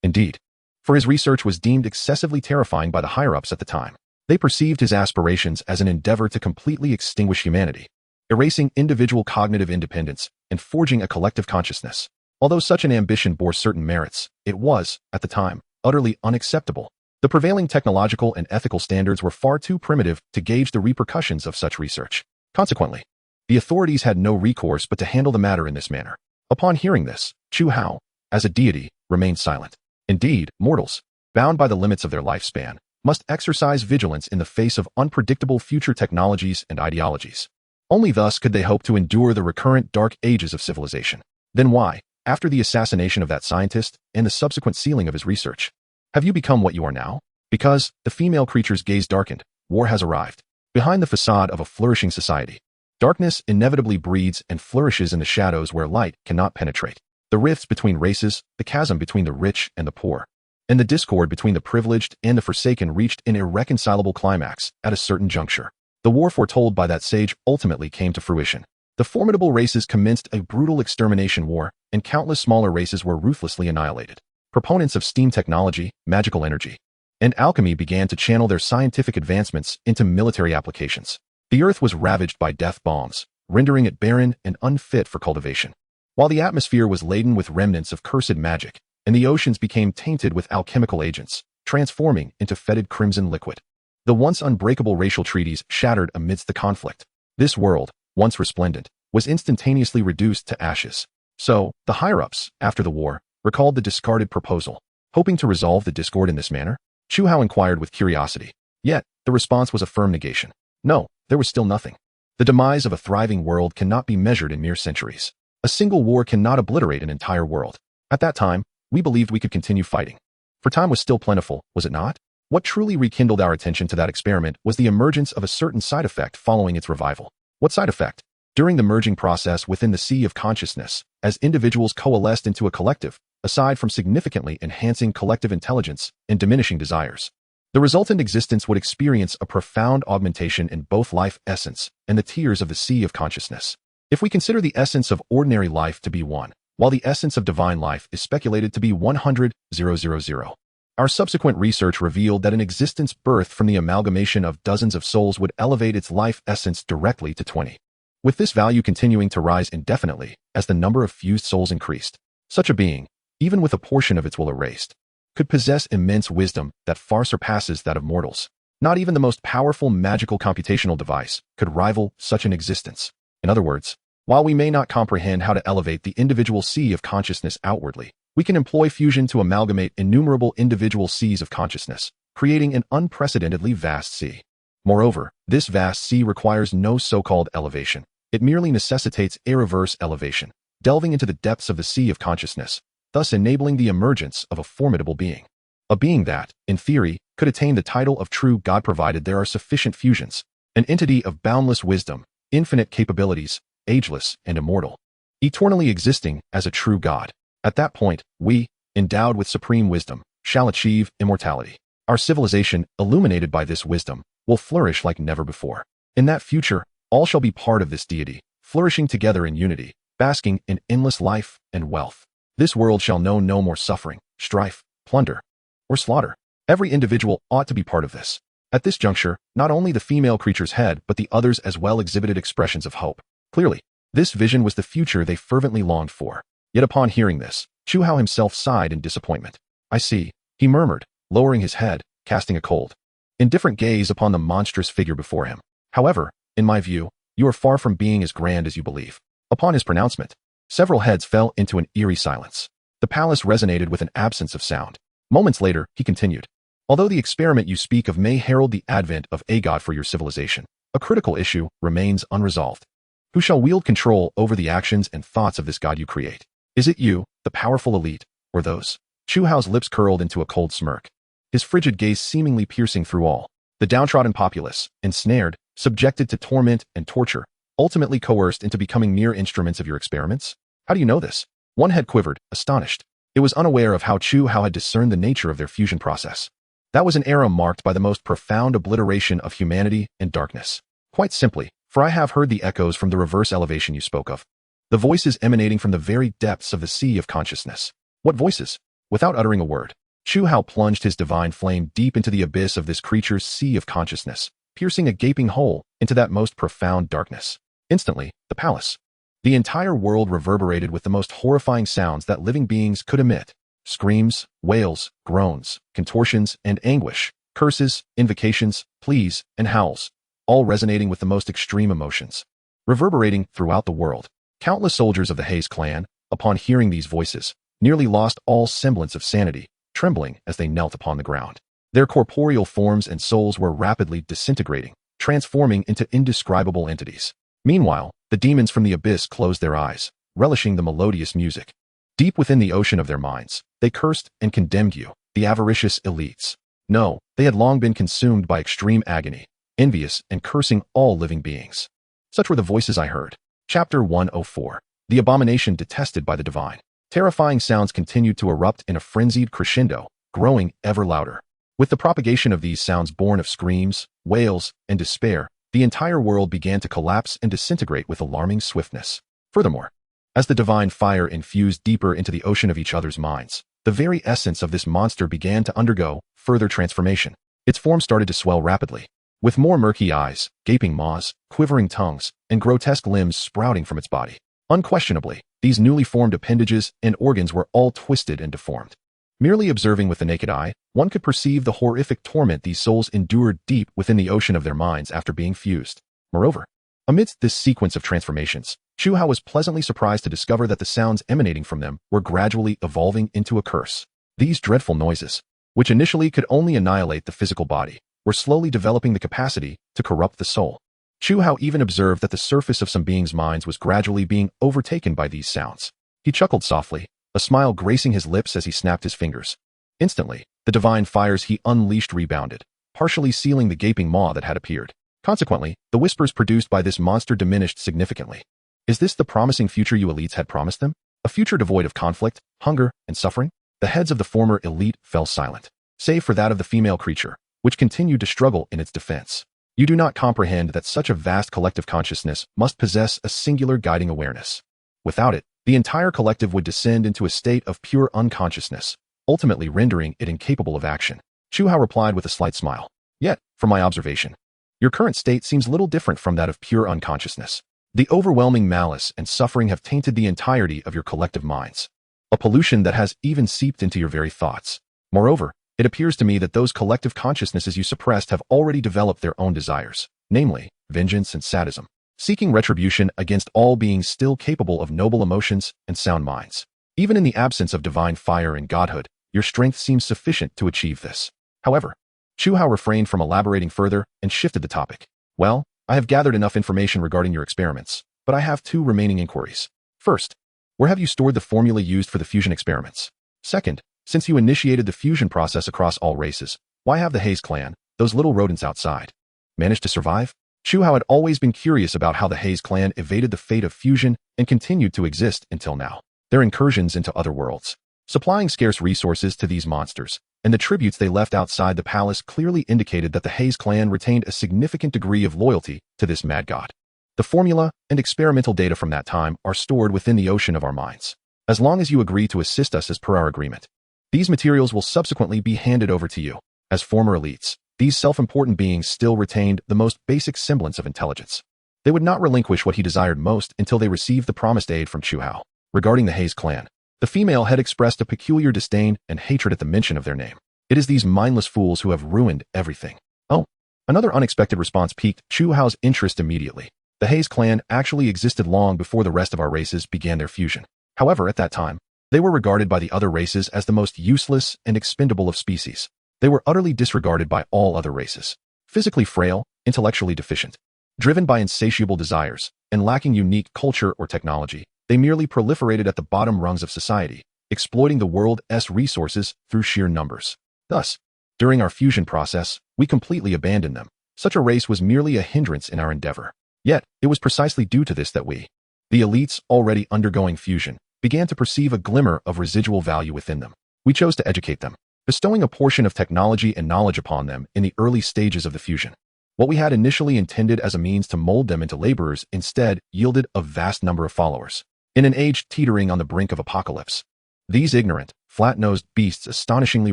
Indeed, for his research was deemed excessively terrifying by the higher-ups at the time. They perceived his aspirations as an endeavor to completely extinguish humanity, erasing individual cognitive independence and forging a collective consciousness. Although such an ambition bore certain merits, it was, at the time, utterly unacceptable. The prevailing technological and ethical standards were far too primitive to gauge the repercussions of such research. Consequently, the authorities had no recourse but to handle the matter in this manner. Upon hearing this, Chu Hao, as a deity, remained silent. Indeed, mortals, bound by the limits of their lifespan, must exercise vigilance in the face of unpredictable future technologies and ideologies. Only thus could they hope to endure the recurrent dark ages of civilization. Then why, after the assassination of that scientist and the subsequent sealing of his research, have you become what you are now? Because, the female creature's gaze darkened, war has arrived. Behind the facade of a flourishing society, darkness inevitably breeds and flourishes in the shadows where light cannot penetrate. The rifts between races, the chasm between the rich and the poor, and the discord between the privileged and the forsaken reached an irreconcilable climax at a certain juncture. The war foretold by that sage ultimately came to fruition. The formidable races commenced a brutal extermination war, and countless smaller races were ruthlessly annihilated. Proponents of steam technology, magical energy, and alchemy began to channel their scientific advancements into military applications. The earth was ravaged by death bombs, rendering it barren and unfit for cultivation, while the atmosphere was laden with remnants of cursed magic, and the oceans became tainted with alchemical agents, transforming into fetid crimson liquid. The once unbreakable racial treaties shattered amidst the conflict. This world, once resplendent, was instantaneously reduced to ashes. So, the higher-ups, after the war, recalled the discarded proposal, hoping to resolve the discord in this manner. Chu Hao inquired with curiosity. Yet, the response was a firm negation. No, there was still nothing. The demise of a thriving world cannot be measured in mere centuries. A single war cannot obliterate an entire world. At that time, we believed we could continue fighting. For time was still plentiful, was it not? What truly rekindled our attention to that experiment was the emergence of a certain side effect following its revival. What side effect? During the merging process within the Sea of Consciousness, as individuals coalesced into a collective, aside from significantly enhancing collective intelligence and diminishing desires, the resultant existence would experience a profound augmentation in both life essence and the tiers of the Sea of Consciousness. If we consider the essence of ordinary life to be 1, while the essence of divine life is speculated to be 100,000, our subsequent research revealed that an existence birthed from the amalgamation of dozens of souls would elevate its life essence directly to 20. With this value continuing to rise indefinitely as the number of fused souls increased, such a being, even with a portion of its will erased, could possess immense wisdom that far surpasses that of mortals. Not even the most powerful magical computational device could rival such an existence. In other words, while we may not comprehend how to elevate the individual sea of consciousness outwardly, we can employ fusion to amalgamate innumerable individual seas of consciousness, creating an unprecedentedly vast sea. Moreover, this vast sea requires no so-called elevation. It merely necessitates a reverse elevation, delving into the depths of the sea of consciousness, thus enabling the emergence of a formidable being. A being that, in theory, could attain the title of true God provided there are sufficient fusions, an entity of boundless wisdom, infinite capabilities, ageless and immortal, eternally existing as a true God. At that point, we, endowed with supreme wisdom, shall achieve immortality. Our civilization, illuminated by this wisdom, will flourish like never before. In that future, all shall be part of this deity, flourishing together in unity, basking in endless life and wealth. This world shall know no more suffering, strife, plunder, or slaughter. Every individual ought to be part of this. At this juncture, not only the female creature's head, but the others as well exhibited expressions of hope. Clearly, this vision was the future they fervently longed for. Yet upon hearing this, Chu Hao himself sighed in disappointment. I see, he murmured, lowering his head, casting a cold, indifferent gaze upon the monstrous figure before him. However, in my view, you are far from being as grand as you believe. Upon his pronouncement, several heads fell into an eerie silence. The palace resonated with an absence of sound. Moments later, he continued. Although the experiment you speak of may herald the advent of a god for your civilization, a critical issue remains unresolved. Who shall wield control over the actions and thoughts of this god you create? Is it you, the powerful elite, or those? Chu Hao's lips curled into a cold smirk, his frigid gaze seemingly piercing through all. The downtrodden populace, ensnared, subjected to torment and torture, ultimately coerced into becoming mere instruments of your experiments? How do you know this? One head quivered, astonished. It was unaware of how Chu Hao had discerned the nature of their fusion process. That was an era marked by the most profound obliteration of humanity and darkness. Quite simply, for I have heard the echoes from the reverse elevation you spoke of. The voices emanating from the very depths of the sea of consciousness. What voices? Without uttering a word, Chu Hao plunged his divine flame deep into the abyss of this creature's sea of consciousness, piercing a gaping hole into that most profound darkness. Instantly, the palace, the entire world reverberated with the most horrifying sounds that living beings could emit. Screams, wails, groans, contortions, and anguish, curses, invocations, pleas, and howls, all resonating with the most extreme emotions. Reverberating throughout the world, countless soldiers of the Haze clan, upon hearing these voices, nearly lost all semblance of sanity, trembling as they knelt upon the ground. Their corporeal forms and souls were rapidly disintegrating, transforming into indescribable entities. Meanwhile, the demons from the abyss closed their eyes, relishing the melodious music. Deep within the ocean of their minds, they cursed and condemned you, the avaricious elites. No, they had long been consumed by extreme agony, envious and cursing all living beings. Such were the voices I heard. Chapter 104. The abomination detested by the divine. Terrifying sounds continued to erupt in a frenzied crescendo, growing ever louder. With the propagation of these sounds born of screams, wails, and despair, the entire world began to collapse and disintegrate with alarming swiftness. Furthermore, as the divine fire infused deeper into the ocean of each other's minds, the very essence of this monster began to undergo further transformation. Its form started to swell rapidly, with more murky eyes, gaping maws, quivering tongues, and grotesque limbs sprouting from its body. Unquestionably, these newly formed appendages and organs were all twisted and deformed. Merely observing with the naked eye, one could perceive the horrific torment these souls endured deep within the ocean of their minds after being fused. Moreover, amidst this sequence of transformations, Chu Hao was pleasantly surprised to discover that the sounds emanating from them were gradually evolving into a curse. These dreadful noises, which initially could only annihilate the physical body, were slowly developing the capacity to corrupt the soul. Chu Hao even observed that the surface of some beings' minds was gradually being overtaken by these sounds. He chuckled softly, a smile gracing his lips as he snapped his fingers. Instantly, the divine fires he unleashed rebounded, partially sealing the gaping maw that had appeared. Consequently, the whispers produced by this monster diminished significantly. Is this the promising future you elites had promised them? A future devoid of conflict, hunger, and suffering? The heads of the former elite fell silent, save for that of the female creature, which continued to struggle in its defense. You do not comprehend that such a vast collective consciousness must possess a singular guiding awareness. Without it, the entire collective would descend into a state of pure unconsciousness, ultimately rendering it incapable of action. Chu Hao replied with a slight smile. Yet, from my observation, your current state seems little different from that of pure unconsciousness. The overwhelming malice and suffering have tainted the entirety of your collective minds, a pollution that has even seeped into your very thoughts. Moreover, it appears to me that those collective consciousnesses you suppressed have already developed their own desires, namely, vengeance and sadism, seeking retribution against all beings still capable of noble emotions and sound minds. Even in the absence of divine fire and godhood, your strength seems sufficient to achieve this. However, Chu Hao refrained from elaborating further and shifted the topic. Well, I have gathered enough information regarding your experiments, but I have two remaining inquiries. First, where have you stored the formula used for the fusion experiments? Second, since you initiated the fusion process across all races, why have the Haze clan, those little rodents outside, managed to survive? Chu Hao had always been curious about how the Haze clan evaded the fate of fusion and continued to exist until now. Their incursions into other worlds, supplying scarce resources to these monsters, and the tributes they left outside the palace clearly indicated that the Haze clan retained a significant degree of loyalty to this mad god. The formula and experimental data from that time are stored within the ocean of our minds. As long as you agree to assist us as per our agreement, these materials will subsequently be handed over to you. As former elites, these self-important beings still retained the most basic semblance of intelligence. They would not relinquish what he desired most until they received the promised aid from Chu Hao. Regarding the Haze clan, the female had expressed a peculiar disdain and hatred at the mention of their name. It is these mindless fools who have ruined everything. Oh, another unexpected response piqued Chu Hao's interest immediately. The Haze clan actually existed long before the rest of our races began their fusion. However, at that time, they were regarded by the other races as the most useless and expendable of species. They were utterly disregarded by all other races. Physically frail, intellectually deficient, driven by insatiable desires, and lacking unique culture or technology, they merely proliferated at the bottom rungs of society, exploiting the world's resources through sheer numbers. Thus, during our fusion process, we completely abandoned them. Such a race was merely a hindrance in our endeavor. Yet, it was precisely due to this that we, the elites already undergoing fusion, began to perceive a glimmer of residual value within them. We chose to educate them, bestowing a portion of technology and knowledge upon them in the early stages of the fusion. What we had initially intended as a means to mold them into laborers instead yielded a vast number of followers. In an age teetering on the brink of apocalypse, these ignorant, flat-nosed beasts astonishingly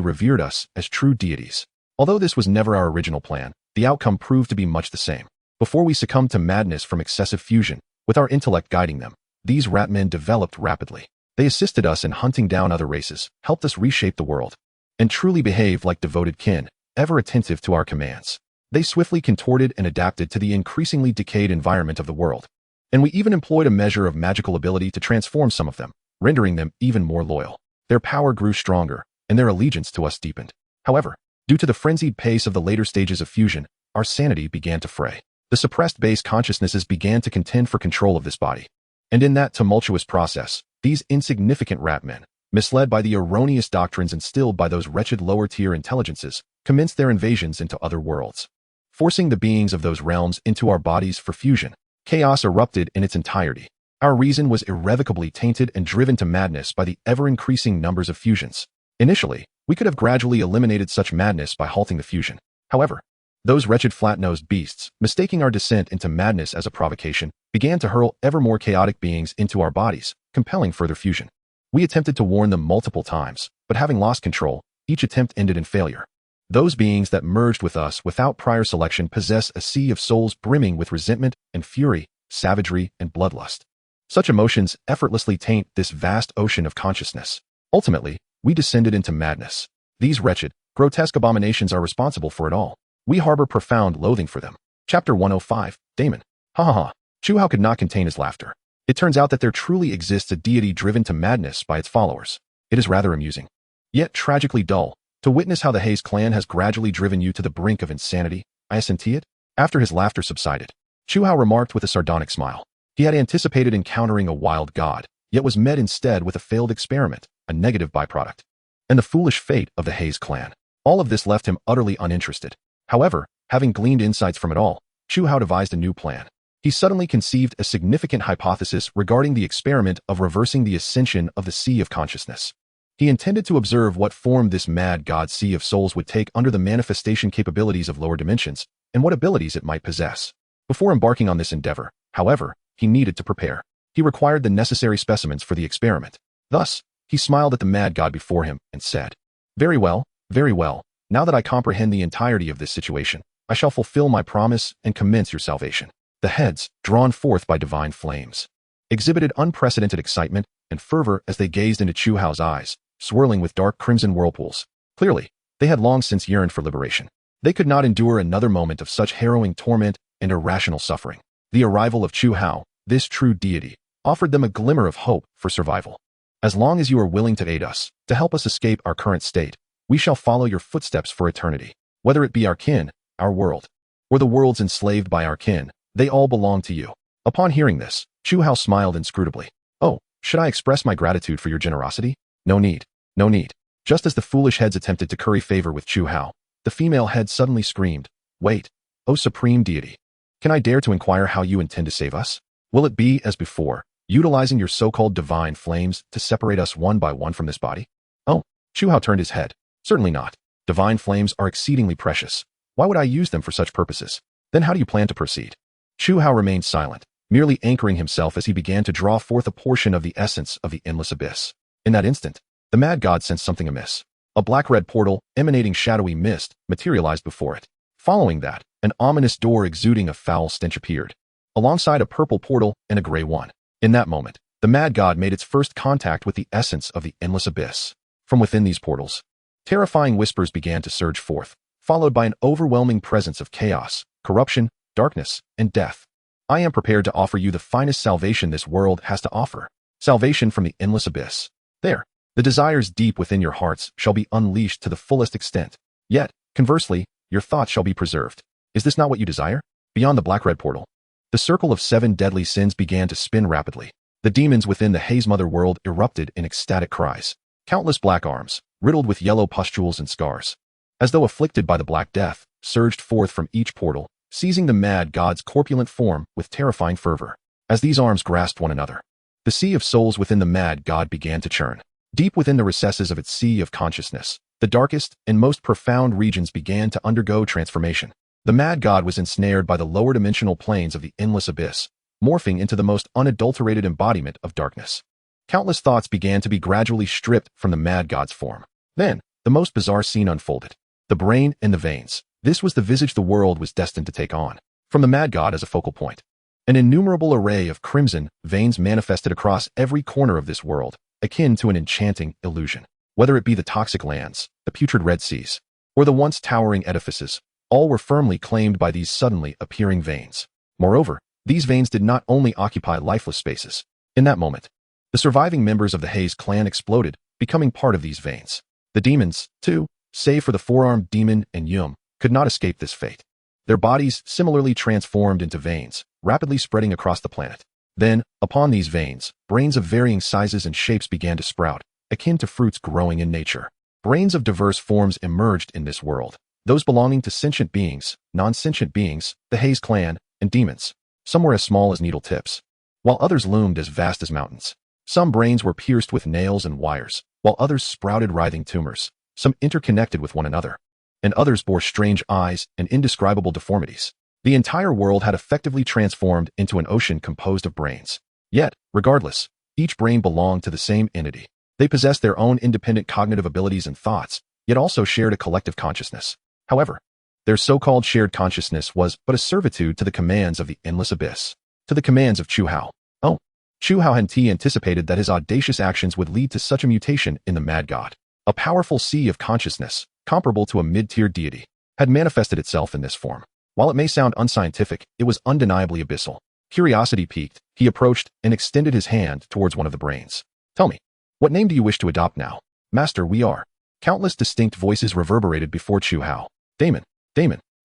revered us as true deities. Although this was never our original plan, the outcome proved to be much the same. Before we succumbed to madness from excessive fusion, with our intellect guiding them, these rat men developed rapidly. They assisted us in hunting down other races, helped us reshape the world, and truly behaved like devoted kin, ever attentive to our commands. They swiftly contorted and adapted to the increasingly decayed environment of the world, and we even employed a measure of magical ability to transform some of them, rendering them even more loyal. Their power grew stronger, and their allegiance to us deepened. However, due to the frenzied pace of the later stages of fusion, our sanity began to fray. The suppressed base consciousnesses began to contend for control of this body. And in that tumultuous process, these insignificant rat men, misled by the erroneous doctrines instilled by those wretched lower-tier intelligences, commenced their invasions into other worlds. Forcing the beings of those realms into our bodies for fusion, chaos erupted in its entirety. Our reason was irrevocably tainted and driven to madness by the ever-increasing numbers of fusions. Initially, we could have gradually eliminated such madness by halting the fusion. However, those wretched flat-nosed beasts, mistaking our descent into madness as a provocation, began to hurl ever more chaotic beings into our bodies, compelling further fusion. We attempted to warn them multiple times, but having lost control, each attempt ended in failure. Those beings that merged with us without prior selection possess a sea of souls brimming with resentment and fury, savagery and bloodlust. Such emotions effortlessly taint this vast ocean of consciousness. Ultimately, we descended into madness. These wretched, grotesque abominations are responsible for it all. We harbor profound loathing for them. Chapter 105, Damon. Ha ha ha. Chu Hao could not contain his laughter. It turns out that there truly exists a deity driven to madness by its followers. It is rather amusing, yet tragically dull, to witness how the Haze clan has gradually driven you to the brink of insanity. I assenti it. After his laughter subsided, Chu Hao remarked with a sardonic smile. He had anticipated encountering a wild god, yet was met instead with a failed experiment, a negative byproduct, and the foolish fate of the Haze clan. All of this left him utterly uninterested. However, having gleaned insights from it all, Chu Hao devised a new plan. He suddenly conceived a significant hypothesis regarding the experiment of reversing the ascension of the Sea of Consciousness. He intended to observe what form this mad god sea of souls would take under the manifestation capabilities of lower dimensions, and what abilities it might possess. Before embarking on this endeavor, however, he needed to prepare. He required the necessary specimens for the experiment. Thus, he smiled at the mad god before him and said, very well, very well. Now that I comprehend the entirety of this situation, I shall fulfill my promise and commence your salvation. The heads, drawn forth by divine flames, exhibited unprecedented excitement and fervor as they gazed into Chu Hao's eyes, swirling with dark crimson whirlpools. Clearly, they had long since yearned for liberation. They could not endure another moment of such harrowing torment and irrational suffering. The arrival of Chu Hao, this true deity, offered them a glimmer of hope for survival. As long as you are willing to aid us, to help us escape our current state, we shall follow your footsteps for eternity. Whether it be our kin, our world, or the worlds enslaved by our kin, they all belong to you. Upon hearing this, Chu Hao smiled inscrutably. Oh, should I express my gratitude for your generosity? No need. No need. Just as the foolish heads attempted to curry favor with Chu Hao, the female head suddenly screamed, wait, O supreme deity. Can I dare to inquire how you intend to save us? Will it be, as before, utilizing your so-called divine flames to separate us one by one from this body? Oh, Chu Hao turned his head. Certainly not. Divine flames are exceedingly precious. Why would I use them for such purposes? Then how do you plan to proceed? Chu Hao remained silent, merely anchoring himself as he began to draw forth a portion of the essence of the endless abyss. In that instant, the mad god sensed something amiss. A black-red portal, emanating shadowy mist, materialized before it. Following that, an ominous door exuding a foul stench appeared, alongside a purple portal and a gray one. In that moment, the mad god made its first contact with the essence of the endless abyss. From within these portals, terrifying whispers began to surge forth, followed by an overwhelming presence of chaos, corruption, darkness, and death. I am prepared to offer you the finest salvation this world has to offer. Salvation from the endless abyss. There, the desires deep within your hearts shall be unleashed to the fullest extent. Yet, conversely, your thoughts shall be preserved. Is this not what you desire? Beyond the black-red portal, the circle of 7 deadly sins began to spin rapidly. The demons within the Haze Mother world erupted in ecstatic cries. Countless black arms, riddled with yellow pustules and scars, as though afflicted by the Black Death, surged forth from each portal, seizing the mad god's corpulent form with terrifying fervor. As these arms grasped one another, the sea of souls within the mad god began to churn. Deep within the recesses of its sea of consciousness, the darkest and most profound regions began to undergo transformation. The mad god was ensnared by the lower dimensional planes of the endless abyss, morphing into the most unadulterated embodiment of darkness. Countless thoughts began to be gradually stripped from the mad god's form. Then, the most bizarre scene unfolded. The brain and the veins. This was the visage the world was destined to take on. From the mad god as a focal point, an innumerable array of crimson veins manifested across every corner of this world, akin to an enchanting illusion. Whether it be the toxic lands, the putrid red seas, or the once towering edifices, all were firmly claimed by these suddenly appearing veins. Moreover, these veins did not only occupy lifeless spaces. In that moment, the surviving members of the Haze clan exploded, becoming part of these veins. The demons, too, save for the four-armed demon and Yum, could not escape this fate. Their bodies similarly transformed into veins, rapidly spreading across the planet. Then, upon these veins, brains of varying sizes and shapes began to sprout, akin to fruits growing in nature. Brains of diverse forms emerged in this world, those belonging to sentient beings, non-sentient beings, the Haze clan, and demons. Some were as small as needle tips, while others loomed as vast as mountains. Some brains were pierced with nails and wires, while others sprouted writhing tumors, some interconnected with one another, and others bore strange eyes and indescribable deformities. The entire world had effectively transformed into an ocean composed of brains. Yet, regardless, each brain belonged to the same entity. They possessed their own independent cognitive abilities and thoughts, yet also shared a collective consciousness. However, their so-called shared consciousness was but a servitude to the commands of the endless abyss, to the commands of Chu Hao. Oh, Chu Hao had anticipated that his audacious actions would lead to such a mutation in the mad god. A powerful sea of consciousness, comparable to a mid-tier deity, had manifested itself in this form. While it may sound unscientific, it was undeniably abyssal. Curiosity piqued, he approached and extended his hand towards one of the brains. Tell me, what name do you wish to adopt now? Master, we are. Countless distinct voices reverberated before Chu Hao. Damon.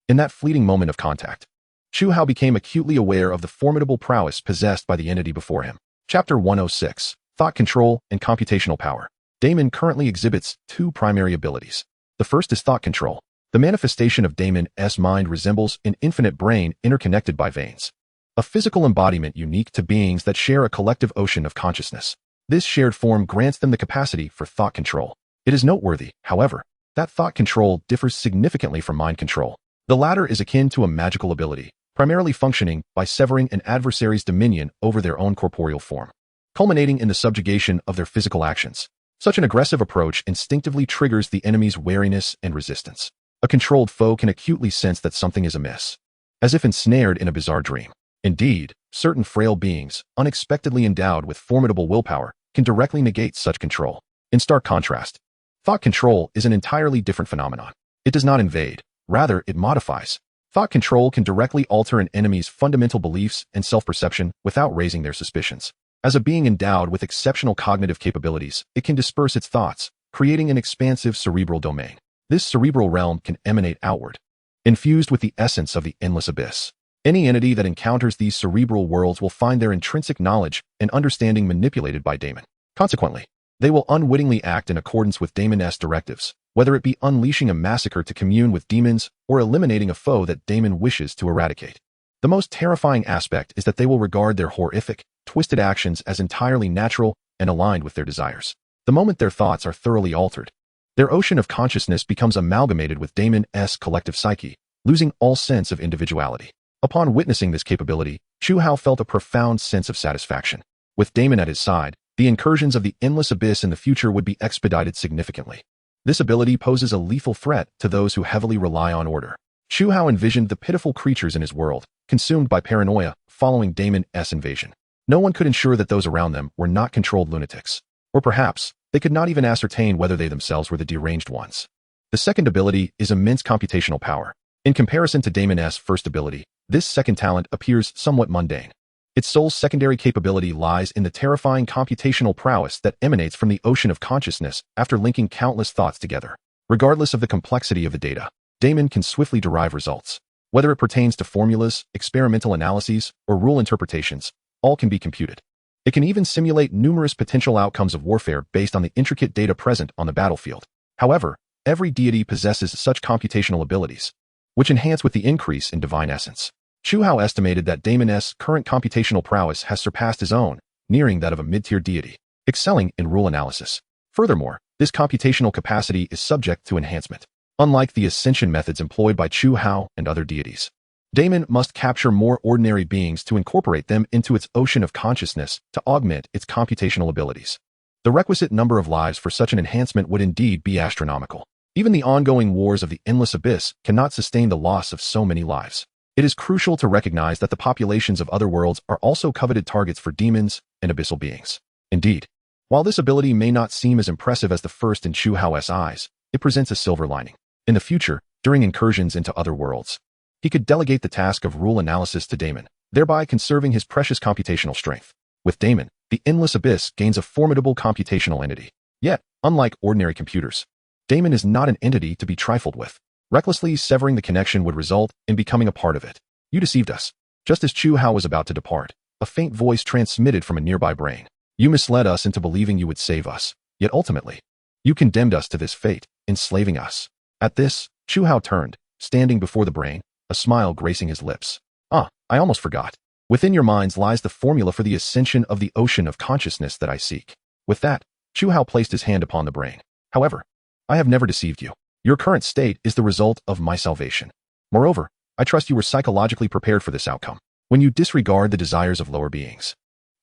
In that fleeting moment of contact, Chu Hao became acutely aware of the formidable prowess possessed by the entity before him. Chapter 106, Thought Control and Computational Power. Damon currently exhibits 2 primary abilities. The first is thought control. The manifestation of Damon's mind resembles an infinite brain interconnected by veins, a physical embodiment unique to beings that share a collective ocean of consciousness. This shared form grants them the capacity for thought control. It is noteworthy, however, that thought control differs significantly from mind control. The latter is akin to a magical ability, primarily functioning by severing an adversary's dominion over their own corporeal form, culminating in the subjugation of their physical actions. Such an aggressive approach instinctively triggers the enemy's wariness and resistance. A controlled foe can acutely sense that something is amiss, as if ensnared in a bizarre dream. Indeed, certain frail beings, unexpectedly endowed with formidable willpower, can directly negate such control. In stark contrast, thought control is an entirely different phenomenon. It does not invade, rather it modifies. Thought control can directly alter an enemy's fundamental beliefs and self-perception without raising their suspicions. As a being endowed with exceptional cognitive capabilities, it can disperse its thoughts, creating an expansive cerebral domain. This cerebral realm can emanate outward, infused with the essence of the endless abyss. Any entity that encounters these cerebral worlds will find their intrinsic knowledge and understanding manipulated by Damon. Consequently, they will unwittingly act in accordance with Damon's directives, whether it be unleashing a massacre to commune with demons or eliminating a foe that Damon wishes to eradicate. The most terrifying aspect is that they will regard their horrific, twisted actions as entirely natural and aligned with their desires. The moment their thoughts are thoroughly altered, their ocean of consciousness becomes amalgamated with Damon's collective psyche, losing all sense of individuality. Upon witnessing this capability, Chu Hao felt a profound sense of satisfaction. With Damon at his side, the incursions of the endless abyss in the future would be expedited significantly. This ability poses a lethal threat to those who heavily rely on order. Chu Hao envisioned the pitiful creatures in his world, consumed by paranoia following Damon's invasion. No one could ensure that those around them were not controlled lunatics. Or perhaps, they could not even ascertain whether they themselves were the deranged ones. The second ability is immense computational power. In comparison to Damon's first ability, this second talent appears somewhat mundane. Its sole secondary capability lies in the terrifying computational prowess that emanates from the ocean of consciousness after linking countless thoughts together. Regardless of the complexity of the data, Damon can swiftly derive results. Whether it pertains to formulas, experimental analyses, or rule interpretations, all can be computed. It can even simulate numerous potential outcomes of warfare based on the intricate data present on the battlefield. However, every deity possesses such computational abilities, which enhance with the increase in divine essence. Chu Hao estimated that Damon's current computational prowess has surpassed his own, nearing that of a mid-tier deity, excelling in rule analysis. Furthermore, this computational capacity is subject to enhancement. Unlike the ascension methods employed by Chu Hao and other deities, Damon must capture more ordinary beings to incorporate them into its ocean of consciousness to augment its computational abilities. The requisite number of lives for such an enhancement would indeed be astronomical. Even the ongoing wars of the endless abyss cannot sustain the loss of so many lives. It is crucial to recognize that the populations of other worlds are also coveted targets for demons and abyssal beings. Indeed, while this ability may not seem as impressive as the first in Chu Hao's eyes, it presents a silver lining. In the future, during incursions into other worlds, he could delegate the task of rule analysis to Damon, thereby conserving his precious computational strength. With Damon, the endless abyss gains a formidable computational entity. Yet, unlike ordinary computers, Damon is not an entity to be trifled with. Recklessly severing the connection would result in becoming a part of it. You deceived us. Just as Chu Hao was about to depart, a faint voice transmitted from a nearby brain. You misled us into believing you would save us, yet ultimately, you condemned us to this fate, enslaving us. At this, Chu Hao turned, standing before the brain, a smile gracing his lips. I almost forgot. Within your minds lies the formula for the ascension of the ocean of consciousness that I seek. With that, Chu Hao placed his hand upon the brain. However, I have never deceived you. Your current state is the result of my salvation. Moreover, I trust you were psychologically prepared for this outcome. When you disregard the desires of lower beings,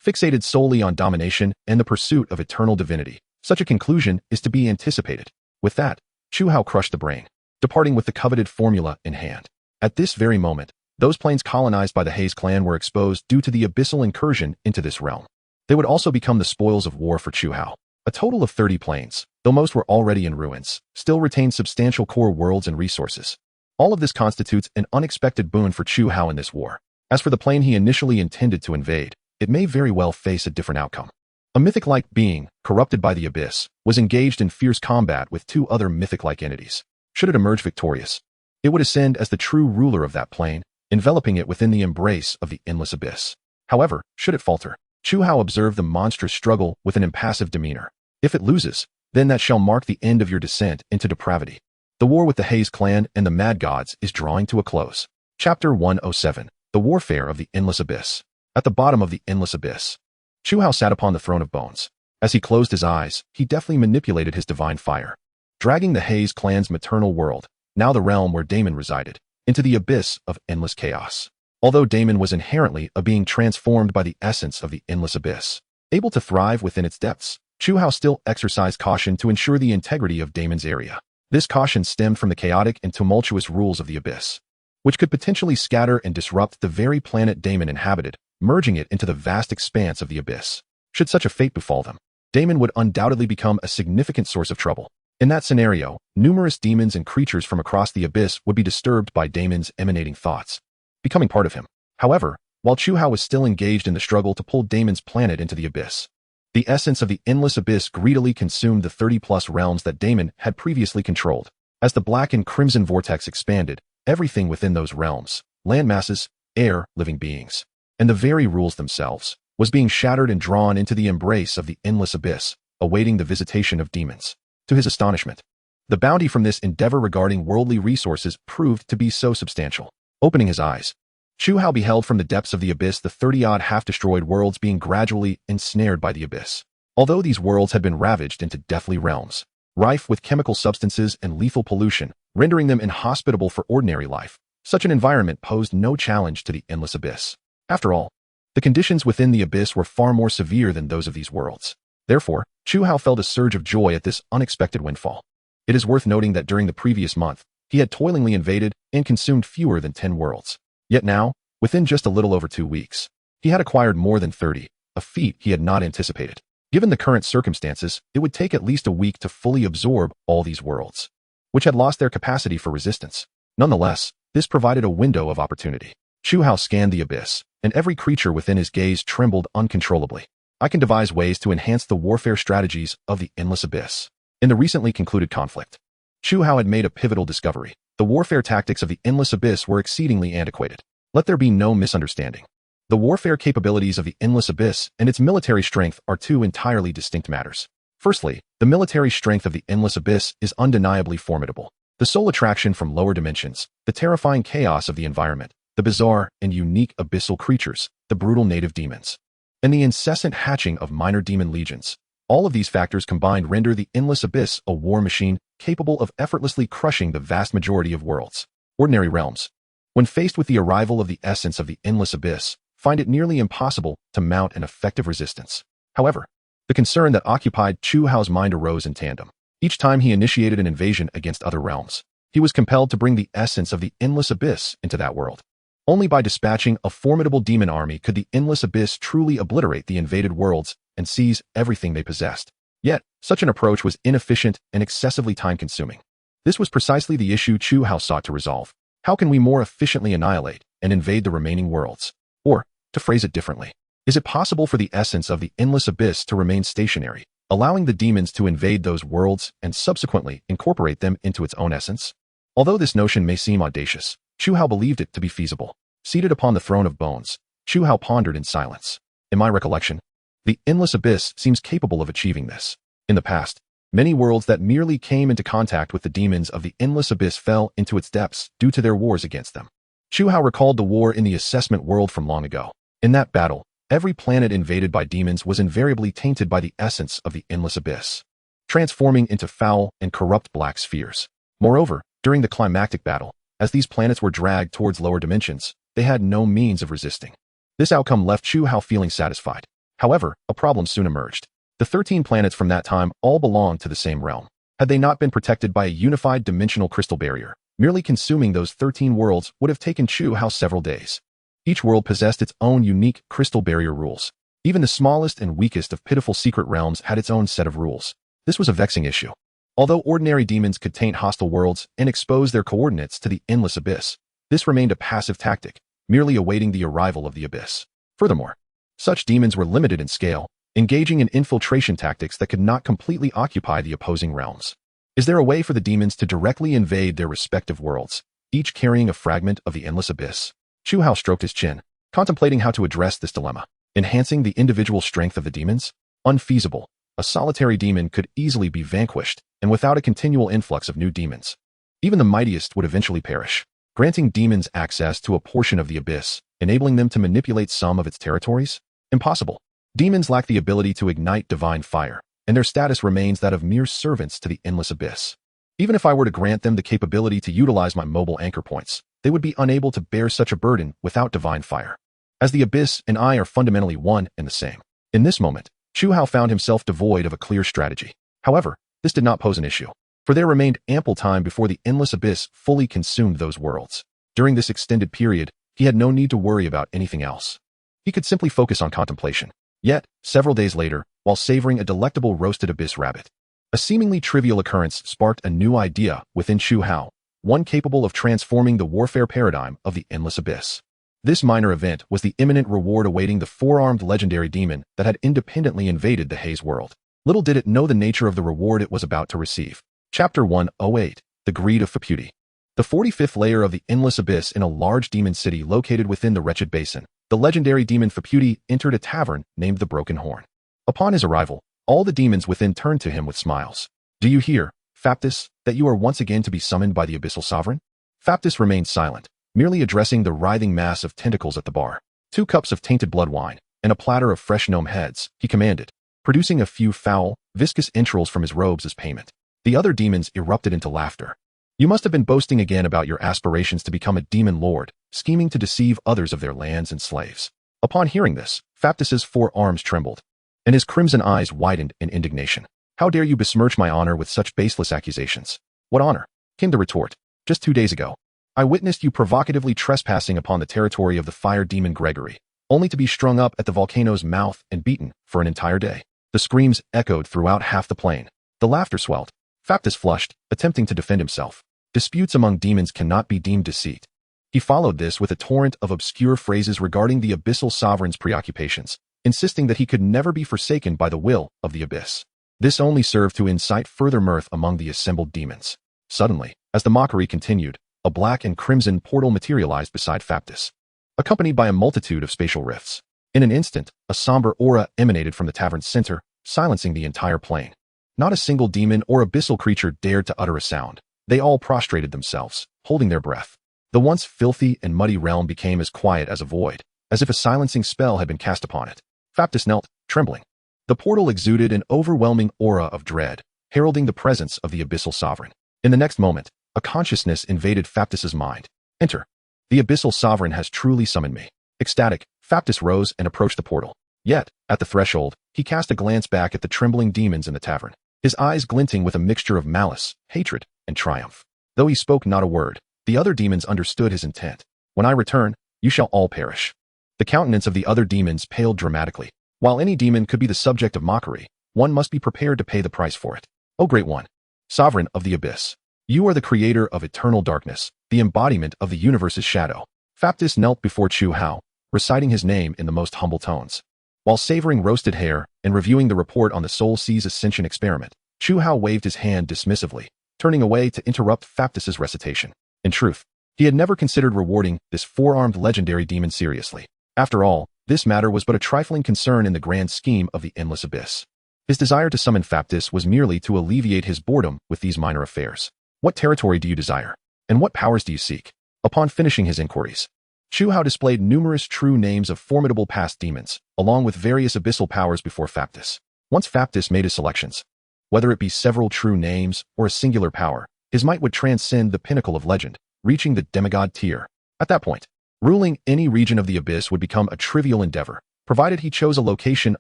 fixated solely on domination and the pursuit of eternal divinity, such a conclusion is to be anticipated. With that, Chu Hao crushed the brain, departing with the coveted formula in hand. At this very moment, those planes colonized by the Haze clan were exposed due to the abyssal incursion into this realm. They would also become the spoils of war for Chu Hao. A total of 30 planes, though most were already in ruins, still retained substantial core worlds and resources. All of this constitutes an unexpected boon for Chu Hao in this war. As for the plane he initially intended to invade, it may very well face a different outcome. A mythic-like being, corrupted by the abyss, was engaged in fierce combat with two other mythic-like entities. Should it emerge victorious, it would ascend as the true ruler of that plane, enveloping it within the embrace of the endless abyss. However, should it falter, Chu Hao observed the monstrous struggle with an impassive demeanor. If it loses, then that shall mark the end of your descent into depravity. The war with the Haze clan and the Mad Gods is drawing to a close. Chapter 107, The Warfare of the Endless Abyss. At the bottom of the endless abyss, Chu Hao sat upon the throne of bones. As he closed his eyes, he deftly manipulated his divine fire, dragging the Haze clan's maternal world, now the realm where Damon resided, into the abyss of endless chaos. Although Damon was inherently a being transformed by the essence of the endless abyss, able to thrive within its depths, Chu Hao still exercised caution to ensure the integrity of Damon's area. This caution stemmed from the chaotic and tumultuous rules of the abyss, which could potentially scatter and disrupt the very planet Damon inhabited, merging it into the vast expanse of the abyss. Should such a fate befall them, Damon would undoubtedly become a significant source of trouble. In that scenario, numerous demons and creatures from across the abyss would be disturbed by Damon's emanating thoughts, becoming part of him. However, while Chu Hao was still engaged in the struggle to pull Damon's planet into the abyss, the essence of the endless abyss greedily consumed the 30-plus realms that Damon had previously controlled. As the black and crimson vortex expanded, everything within those realms, land masses, air, living beings, and the very rules themselves, was being shattered and drawn into the embrace of the endless abyss, awaiting the visitation of demons. To his astonishment, the bounty from this endeavor regarding worldly resources proved to be so substantial. Opening his eyes, Chu Hao beheld from the depths of the abyss the 30-odd half-destroyed worlds being gradually ensnared by the abyss. Although these worlds had been ravaged into deathly realms, rife with chemical substances and lethal pollution, rendering them inhospitable for ordinary life, such an environment posed no challenge to the endless abyss. After all, the conditions within the abyss were far more severe than those of these worlds. Therefore, Chu Hao felt a surge of joy at this unexpected windfall. It is worth noting that during the previous month, he had toilingly invaded and consumed fewer than 10 worlds. Yet now, within just a little over 2 weeks, he had acquired more than 30, a feat he had not anticipated. Given the current circumstances, it would take at least a week to fully absorb all these worlds, which had lost their capacity for resistance. Nonetheless, this provided a window of opportunity. Chu Hao scanned the abyss, and every creature within his gaze trembled uncontrollably. I can devise ways to enhance the warfare strategies of the endless abyss. In the recently concluded conflict, Chu Hao had made a pivotal discovery. The warfare tactics of the endless abyss were exceedingly antiquated. Let there be no misunderstanding. The warfare capabilities of the endless abyss and its military strength are two entirely distinct matters. Firstly, the military strength of the endless abyss is undeniably formidable. The sole attraction from lower dimensions, the terrifying chaos of the environment, the bizarre and unique abyssal creatures, the brutal native demons, and the incessant hatching of minor demon legions. All of these factors combined render the endless abyss a war machine capable of effortlessly crushing the vast majority of worlds. Ordinary realms, when faced with the arrival of the essence of the endless abyss, find it nearly impossible to mount an effective resistance. However, the concern that occupied Chu Hao's mind arose in tandem. Each time he initiated an invasion against other realms, he was compelled to bring the essence of the endless abyss into that world. Only by dispatching a formidable demon army could the endless abyss truly obliterate the invaded worlds and seize everything they possessed. Yet, such an approach was inefficient and excessively time-consuming. This was precisely the issue Chu Hao sought to resolve. How can we more efficiently annihilate and invade the remaining worlds? Or, to phrase it differently, is it possible for the essence of the endless abyss to remain stationary, allowing the demons to invade those worlds and subsequently incorporate them into its own essence? Although this notion may seem audacious, Chu Hao believed it to be feasible. Seated upon the throne of bones, Chu Hao pondered in silence. In my recollection, the endless abyss seems capable of achieving this. In the past, many worlds that merely came into contact with the demons of the endless abyss fell into its depths due to their wars against them. Chu Hao recalled the war in the assessment world from long ago. In that battle, every planet invaded by demons was invariably tainted by the essence of the endless abyss, transforming into foul and corrupt black spheres. Moreover, during the climactic battle, as these planets were dragged towards lower dimensions, they had no means of resisting. This outcome left Chu Hao feeling satisfied. However, a problem soon emerged. The 13 planets from that time all belonged to the same realm. Had they not been protected by a unified dimensional crystal barrier, merely consuming those 13 worlds would have taken Chu Hao several days. Each world possessed its own unique crystal barrier rules. Even the smallest and weakest of pitiful secret realms had its own set of rules. This was a vexing issue. Although ordinary demons could taint hostile worlds and expose their coordinates to the endless abyss, this remained a passive tactic, merely awaiting the arrival of the abyss. Furthermore, such demons were limited in scale, engaging in infiltration tactics that could not completely occupy the opposing realms. Is there a way for the demons to directly invade their respective worlds, each carrying a fragment of the endless abyss? Chu Hao stroked his chin, contemplating how to address this dilemma. Enhancing the individual strength of the demons? Unfeasible. A solitary demon could easily be vanquished, and without a continual influx of new demons, even the mightiest would eventually perish. Granting demons access to a portion of the abyss, enabling them to manipulate some of its territories? Impossible. Demons lack the ability to ignite divine fire, and their status remains that of mere servants to the endless abyss. Even if I were to grant them the capability to utilize my mobile anchor points, they would be unable to bear such a burden without divine fire, as the abyss and I are fundamentally one and the same. In this moment, Chu Hao found himself devoid of a clear strategy. However, this did not pose an issue, for there remained ample time before the endless abyss fully consumed those worlds. During this extended period, he had no need to worry about anything else. He could simply focus on contemplation. Yet, several days later, while savoring a delectable roasted abyss rabbit, a seemingly trivial occurrence sparked a new idea within Chu Hao, one capable of transforming the warfare paradigm of the endless abyss. This minor event was the imminent reward awaiting the four-armed legendary demon that had independently invaded the Haze world. Little did it know the nature of the reward it was about to receive. Chapter 108, The Greed of Faputi. The 45th layer of the endless abyss in a large demon city located within the wretched basin, the legendary demon Faputi entered a tavern named the Broken Horn. Upon his arrival, all the demons within turned to him with smiles. Do you hear, Faptis, that you are once again to be summoned by the Abyssal Sovereign? Faptis remained silent, merely addressing the writhing mass of tentacles at the bar. 2 cups of tainted blood wine, and a platter of fresh gnome heads, he commanded, producing a few foul, viscous entrails from his robes as payment. The other demons erupted into laughter. You must have been boasting again about your aspirations to become a demon lord, scheming to deceive others of their lands and slaves. Upon hearing this, Faptis's 4 arms trembled, and his crimson eyes widened in indignation. How dare you besmirch my honor with such baseless accusations? What honor? Came the retort. Just 2 days ago, I witnessed you provocatively trespassing upon the territory of the fire demon Gregory, only to be strung up at the volcano's mouth and beaten for an entire day. The screams echoed throughout half the plain. The laughter swelled. Phaptis flushed, attempting to defend himself. Disputes among demons cannot be deemed deceit. He followed this with a torrent of obscure phrases regarding the Abyssal Sovereign's preoccupations, insisting that he could never be forsaken by the will of the Abyss. This only served to incite further mirth among the assembled demons. Suddenly, as the mockery continued, a black and crimson portal materialized beside Phaptis, accompanied by a multitude of spatial rifts. In an instant, a somber aura emanated from the tavern's center, silencing the entire plain. Not a single demon or abyssal creature dared to utter a sound. They all prostrated themselves, holding their breath. The once filthy and muddy realm became as quiet as a void, as if a silencing spell had been cast upon it. Phaptis knelt, trembling. The portal exuded an overwhelming aura of dread, heralding the presence of the Abyssal Sovereign. In the next moment, a consciousness invaded Phaptis's mind. Enter. The Abyssal Sovereign has truly summoned me. Ecstatic, Phaptis rose and approached the portal. Yet, at the threshold, he cast a glance back at the trembling demons in the tavern, his eyes glinting with a mixture of malice, hatred, and triumph. Though he spoke not a word, the other demons understood his intent. When I return, you shall all perish. The countenance of the other demons paled dramatically. While any demon could be the subject of mockery, one must be prepared to pay the price for it. O Great One, Sovereign of the Abyss, you are the creator of eternal darkness, the embodiment of the universe's shadow. Phaptis knelt before Chu Hao, reciting his name in the most humble tones. While savoring roasted hare and reviewing the report on the Soul Sea's ascension experiment, Chu Hao waved his hand dismissively, turning away to interrupt Phaptis's recitation. In truth, he had never considered rewarding this four-armed legendary demon seriously. After all, this matter was but a trifling concern in the grand scheme of the endless abyss. His desire to summon Phaptis was merely to alleviate his boredom with these minor affairs. What territory do you desire? And what powers do you seek? Upon finishing his inquiries, Chu Hao displayed numerous true names of formidable past demons, along with various abyssal powers before Phaptis. Once Phaptis made his selections, whether it be several true names or a singular power, his might would transcend the pinnacle of legend, reaching the demigod tier. At that point, ruling any region of the abyss would become a trivial endeavor, provided he chose a location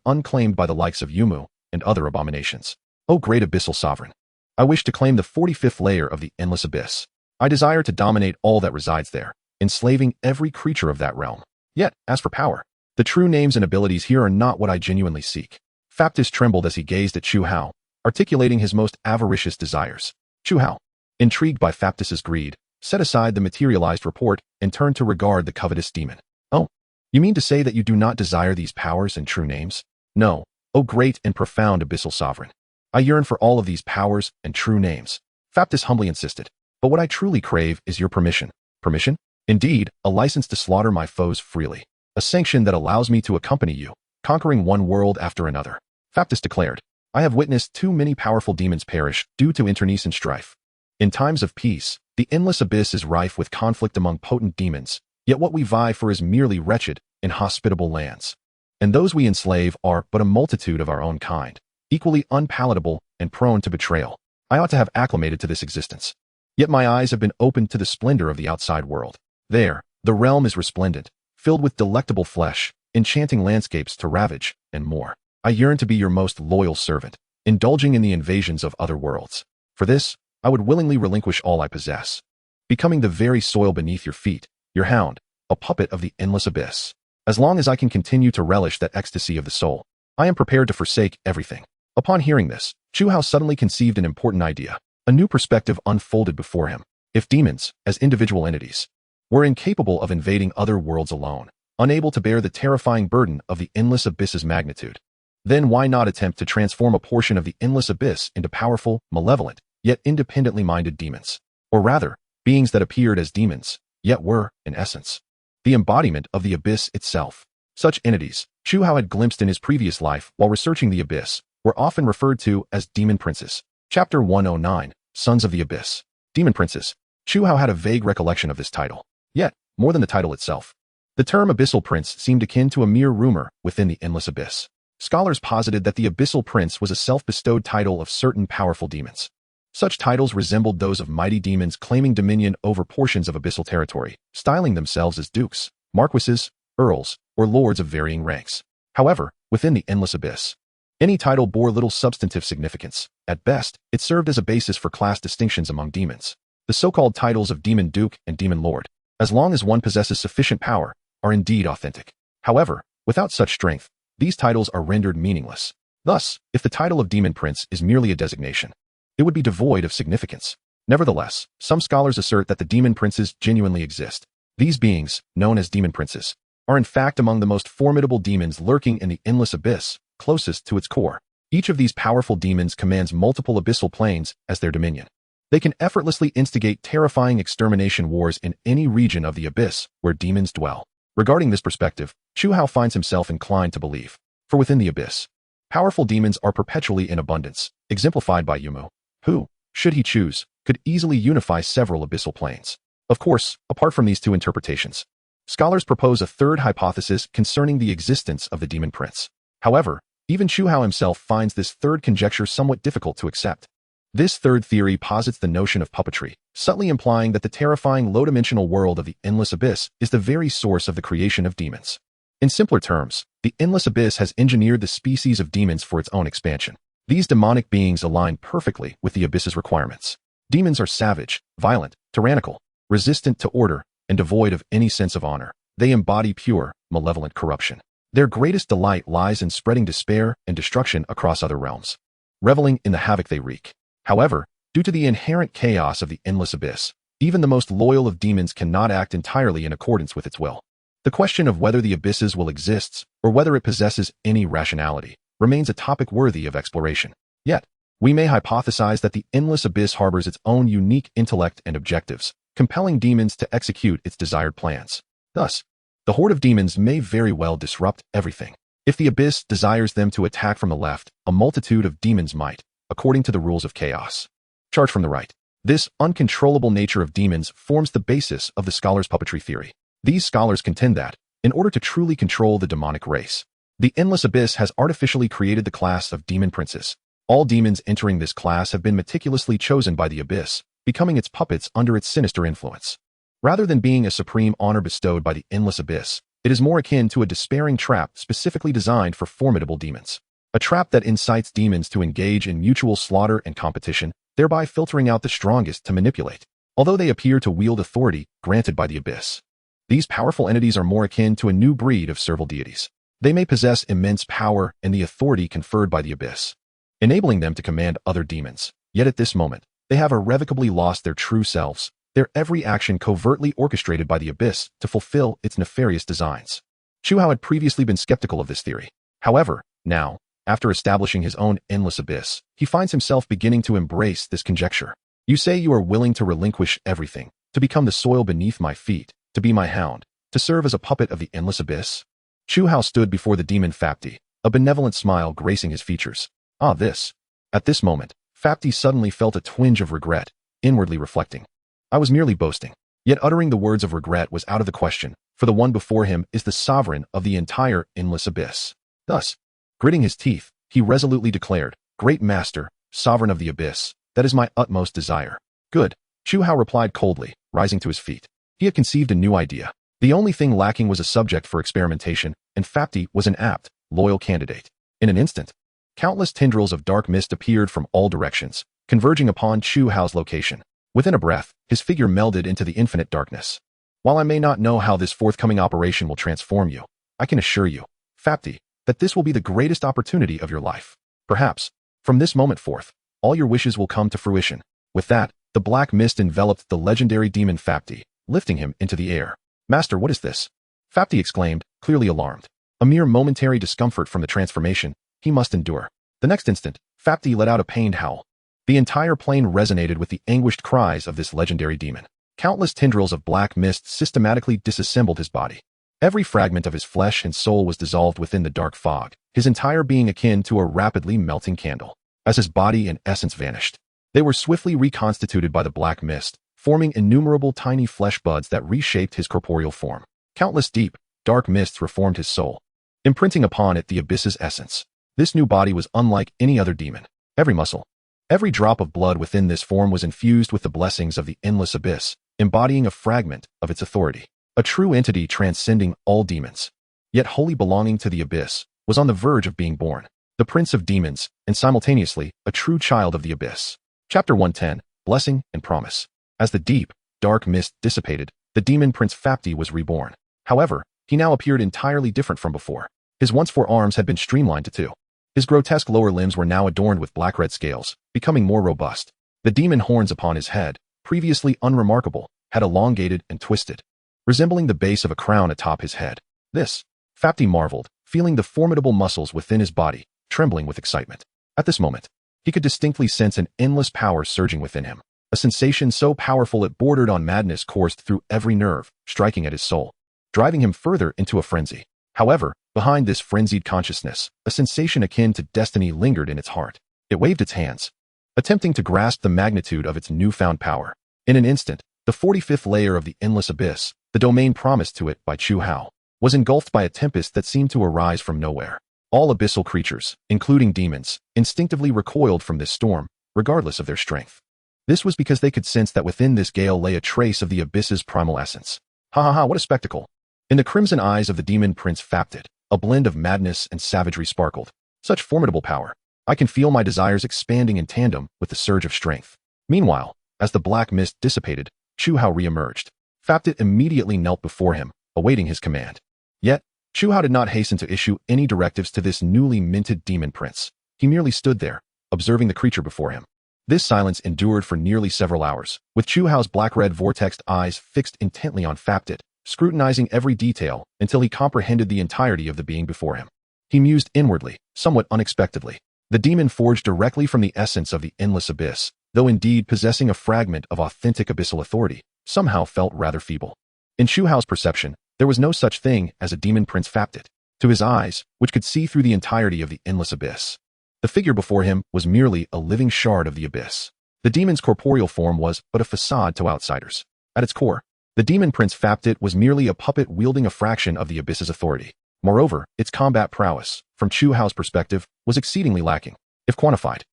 unclaimed by the likes of Yumu and other abominations. O great Abyssal Sovereign, I wish to claim the 45th layer of the endless abyss. I desire to dominate all that resides there, enslaving every creature of that realm. Yet, as for power, the true names and abilities here are not what I genuinely seek. Phaptis trembled as he gazed at Chu Hao, articulating his most avaricious desires. Chu Hao, intrigued by Phaptis's greed, set aside the materialized report and turned to regard the covetous demon. Oh, you mean to say that you do not desire these powers and true names? No, O great and profound Abyssal Sovereign. I yearn for all of these powers and true names. Phaptis humbly insisted. But what I truly crave is your permission. Permission? Indeed, a license to slaughter my foes freely. A sanction that allows me to accompany you, conquering one world after another. Phaptis declared, I have witnessed too many powerful demons perish due to internecine strife. In times of peace, the endless abyss is rife with conflict among potent demons, yet what we vie for is merely wretched, inhospitable lands. And those we enslave are but a multitude of our own kind, equally unpalatable and prone to betrayal. I ought to have acclimated to this existence. Yet my eyes have been opened to the splendor of the outside world. There, the realm is resplendent, filled with delectable flesh, enchanting landscapes to ravage, and more. I yearn to be your most loyal servant, indulging in the invasions of other worlds. For this, I would willingly relinquish all I possess, becoming the very soil beneath your feet, your hound, a puppet of the endless abyss. As long as I can continue to relish that ecstasy of the soul, I am prepared to forsake everything. Upon hearing this, Chu Hao suddenly conceived an important idea. A new perspective unfolded before him. If demons, as individual entities, were incapable of invading other worlds alone, unable to bear the terrifying burden of the endless abyss's magnitude, then why not attempt to transform a portion of the endless abyss into powerful, malevolent, yet independently minded demons? Or rather, beings that appeared as demons, yet were, in essence, the embodiment of the abyss itself. Such entities, Chu Hao had glimpsed in his previous life while researching the abyss, were often referred to as demon princes. Chapter 109, Sons of the Abyss. Demon Princes. Chu Hao had a vague recollection of this title. Yet, more than the title itself, the term Abyssal Prince seemed akin to a mere rumor within the endless abyss. Scholars posited that the Abyssal Prince was a self-bestowed title of certain powerful demons. Such titles resembled those of mighty demons claiming dominion over portions of abyssal territory, styling themselves as dukes, marquises, earls, or lords of varying ranks. However, within the endless abyss, Any title bore little substantive significance. At best, it served as a basis for class distinctions among demons. The so-called titles of Demon Duke and Demon Lord, as long as one possesses sufficient power, are indeed authentic. However, without such strength, these titles are rendered meaningless. Thus, if the title of Demon Prince is merely a designation, it would be devoid of significance. Nevertheless, some scholars assert that the demon princes genuinely exist. These beings, known as demon princes, are in fact among the most formidable demons lurking in the endless abyss, closest to its core. Each of these powerful demons commands multiple abyssal planes as their dominion. They can effortlessly instigate terrifying extermination wars in any region of the abyss where demons dwell. Regarding this perspective, Chu Hao finds himself inclined to believe. For within the abyss, powerful demons are perpetually in abundance, exemplified by Yumu, who, should he choose, could easily unify several abyssal planes. Of course, apart from these two interpretations, scholars propose a third hypothesis concerning the existence of the demon prince. However, even Chu Hao himself finds this third conjecture somewhat difficult to accept. This third theory posits the notion of puppetry, subtly implying that the terrifying low-dimensional world of the endless abyss is the very source of the creation of demons. In simpler terms, the endless abyss has engineered the species of demons for its own expansion. These demonic beings align perfectly with the abyss's requirements. Demons are savage, violent, tyrannical, resistant to order, and devoid of any sense of honor. They embody pure, malevolent corruption. Their greatest delight lies in spreading despair and destruction across other realms, reveling in the havoc they wreak. However, due to the inherent chaos of the endless abyss, even the most loyal of demons cannot act entirely in accordance with its will. The question of whether the abyss's will exists, or whether it possesses any rationality, remains a topic worthy of exploration. Yet, we may hypothesize that the endless abyss harbors its own unique intellect and objectives, compelling demons to execute its desired plans. Thus, the horde of demons may very well disrupt everything. If the abyss desires them to attack from the left, a multitude of demons might, according to the rules of chaos, charge from the right. This uncontrollable nature of demons forms the basis of the scholars' puppetry theory. These scholars contend that, in order to truly control the demonic race, the endless abyss has artificially created the class of demon princes. All demons entering this class have been meticulously chosen by the abyss, becoming its puppets under its sinister influence. Rather than being a supreme honor bestowed by the endless abyss, it is more akin to a despairing trap specifically designed for formidable demons. A trap that incites demons to engage in mutual slaughter and competition, thereby filtering out the strongest to manipulate. Although they appear to wield authority granted by the abyss, these powerful entities are more akin to a new breed of servile deities. They may possess immense power and the authority conferred by the abyss, enabling them to command other demons. Yet at this moment, they have irrevocably lost their true selves, their every action covertly orchestrated by the abyss to fulfill its nefarious designs. Chu Hao had previously been skeptical of this theory. However, now, after establishing his own endless abyss, he finds himself beginning to embrace this conjecture. You say you are willing to relinquish everything, to become the soil beneath my feet, to be my hound, to serve as a puppet of the endless abyss? Chu Hao stood before the demon Fapti, a benevolent smile gracing his features. At this moment, Fapti suddenly felt a twinge of regret, inwardly reflecting. I was merely boasting. Yet uttering the words of regret was out of the question, for the one before him is the sovereign of the entire endless abyss. Thus, gritting his teeth, he resolutely declared, Great Master, sovereign of the abyss, that is my utmost desire. Good, Chu Hao replied coldly, rising to his feet. He had conceived a new idea. The only thing lacking was a subject for experimentation, and Fapti was an apt, loyal candidate. In an instant, countless tendrils of dark mist appeared from all directions, converging upon Chu Hao's location. Within a breath, his figure melded into the infinite darkness. While I may not know how this forthcoming operation will transform you, I can assure you, Fapti, that this will be the greatest opportunity of your life. Perhaps, from this moment forth, all your wishes will come to fruition. With that, the black mist enveloped the legendary demon Fapti, lifting him into the air. Master, what is this? Fapti exclaimed, clearly alarmed. A mere momentary discomfort from the transformation, he must endure. The next instant, Fapti let out a pained howl. The entire plane resonated with the anguished cries of this legendary demon. Countless tendrils of black mist systematically disassembled his body. Every fragment of his flesh and soul was dissolved within the dark fog, his entire being akin to a rapidly melting candle. As his body and essence vanished, they were swiftly reconstituted by the black mist, forming innumerable tiny flesh buds that reshaped his corporeal form. Countless deep, dark mists reformed his soul, imprinting upon it the abyss's essence. This new body was unlike any other demon. Every muscle, every drop of blood within this form was infused with the blessings of the endless abyss, embodying a fragment of its authority. A true entity transcending all demons, yet wholly belonging to the abyss, was on the verge of being born. the Prince of Demons, and simultaneously, a true child of the Abyss. Chapter 110, Blessing and Promise. As the deep, dark mist dissipated, the demon Prince Fapti was reborn. However, he now appeared entirely different from before. His once four arms had been streamlined to two. His grotesque lower limbs were now adorned with black-red scales, becoming more robust. The demon horns upon his head, previously unremarkable, had elongated and twisted, resembling the base of a crown atop his head. This, Fapti marveled, feeling the formidable muscles within his body, trembling with excitement. At this moment, he could distinctly sense an endless power surging within him. A sensation so powerful it bordered on madness coursed through every nerve, striking at his soul, driving him further into a frenzy. However, behind this frenzied consciousness, a sensation akin to destiny lingered in its heart. It waved its hands, attempting to grasp the magnitude of its newfound power. In an instant, the 45th layer of the endless abyss, the domain promised to it by Chu Hao, was engulfed by a tempest that seemed to arise from nowhere. All abyssal creatures, including demons, instinctively recoiled from this storm, regardless of their strength. This was because they could sense that within this gale lay a trace of the abyss's primal essence. Ha ha ha, what a spectacle! In the crimson eyes of the demon Prince Fapti, a blend of madness and savagery sparkled. Such formidable power. I can feel my desires expanding in tandem with the surge of strength. Meanwhile, as the black mist dissipated, Chu Hao re-emerged. Fapti immediately knelt before him, awaiting his command. Yet, Chu Hao did not hasten to issue any directives to this newly minted demon prince. He merely stood there, observing the creature before him. This silence endured for nearly several hours, with Chu Hao's black-red vortexed eyes fixed intently on Fapti, scrutinizing every detail until he comprehended the entirety of the being before him. He mused inwardly, somewhat unexpectedly. The demon forged directly from the essence of the endless abyss, though indeed possessing a fragment of authentic abyssal authority, somehow felt rather feeble. In Chu Hao's perception, there was no such thing as a demon Prince Fapti. To his eyes, which could see through the entirety of the endless abyss, the figure before him was merely a living shard of the abyss. The demon's corporeal form was but a facade to outsiders. At its core, the demon Prince Fapti was merely a puppet wielding a fraction of the abyss's authority. Moreover, its combat prowess, from Chu Hao's perspective, was exceedingly lacking. If quantified,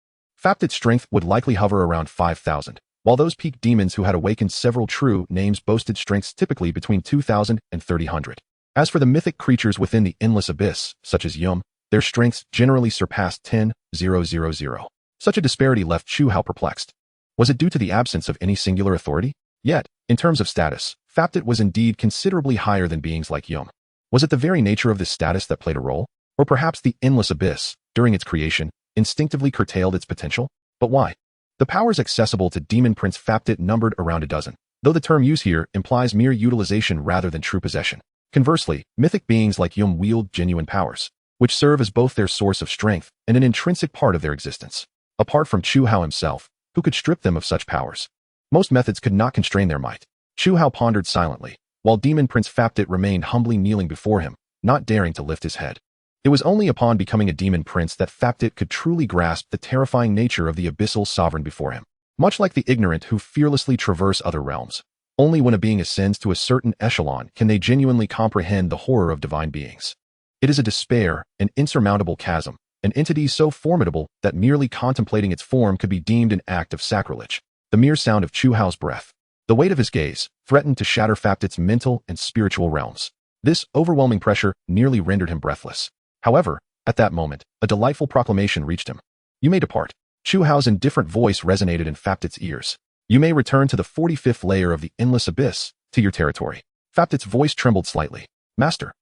Fapti's strength would likely hover around 5,000, while those peak demons who had awakened several true names boasted strengths typically between 2,000 and 3,000. As for the mythic creatures within the endless abyss, such as Yum, their strengths generally surpassed 10,000. Such a disparity left Chu Hao perplexed. Was it due to the absence of any singular authority? Yet, in terms of status, Fapti was indeed considerably higher than beings like Yum. Was it the very nature of this status that played a role? Or perhaps the endless abyss, during its creation, instinctively curtailed its potential? But why? The powers accessible to Demon Prince Fapti numbered around a dozen, though the term used here implies mere utilization rather than true possession. Conversely, mythic beings like Yum wield genuine powers, which serve as both their source of strength and an intrinsic part of their existence. Apart from Chu Hao himself, who could strip them of such powers? Most methods could not constrain their might. Chu Hao pondered silently, while Demon Prince Fapti remained humbly kneeling before him, not daring to lift his head. It was only upon becoming a demon prince that Fapti could truly grasp the terrifying nature of the abyssal sovereign before him. Much like the ignorant who fearlessly traverse other realms, only when a being ascends to a certain echelon can they genuinely comprehend the horror of divine beings. It is a despair, an insurmountable chasm, an entity so formidable that merely contemplating its form could be deemed an act of sacrilege. The mere sound of Chu Hao's breath, the weight of his gaze, threatened to shatter Fapti's mental and spiritual realms. This overwhelming pressure nearly rendered him breathless. However, at that moment, a delightful proclamation reached him. You may depart. Chu Hao's indifferent voice resonated in Fapti's ears. You may return to the 45th layer of the endless abyss, to your territory. Fapti's voice trembled slightly. Master.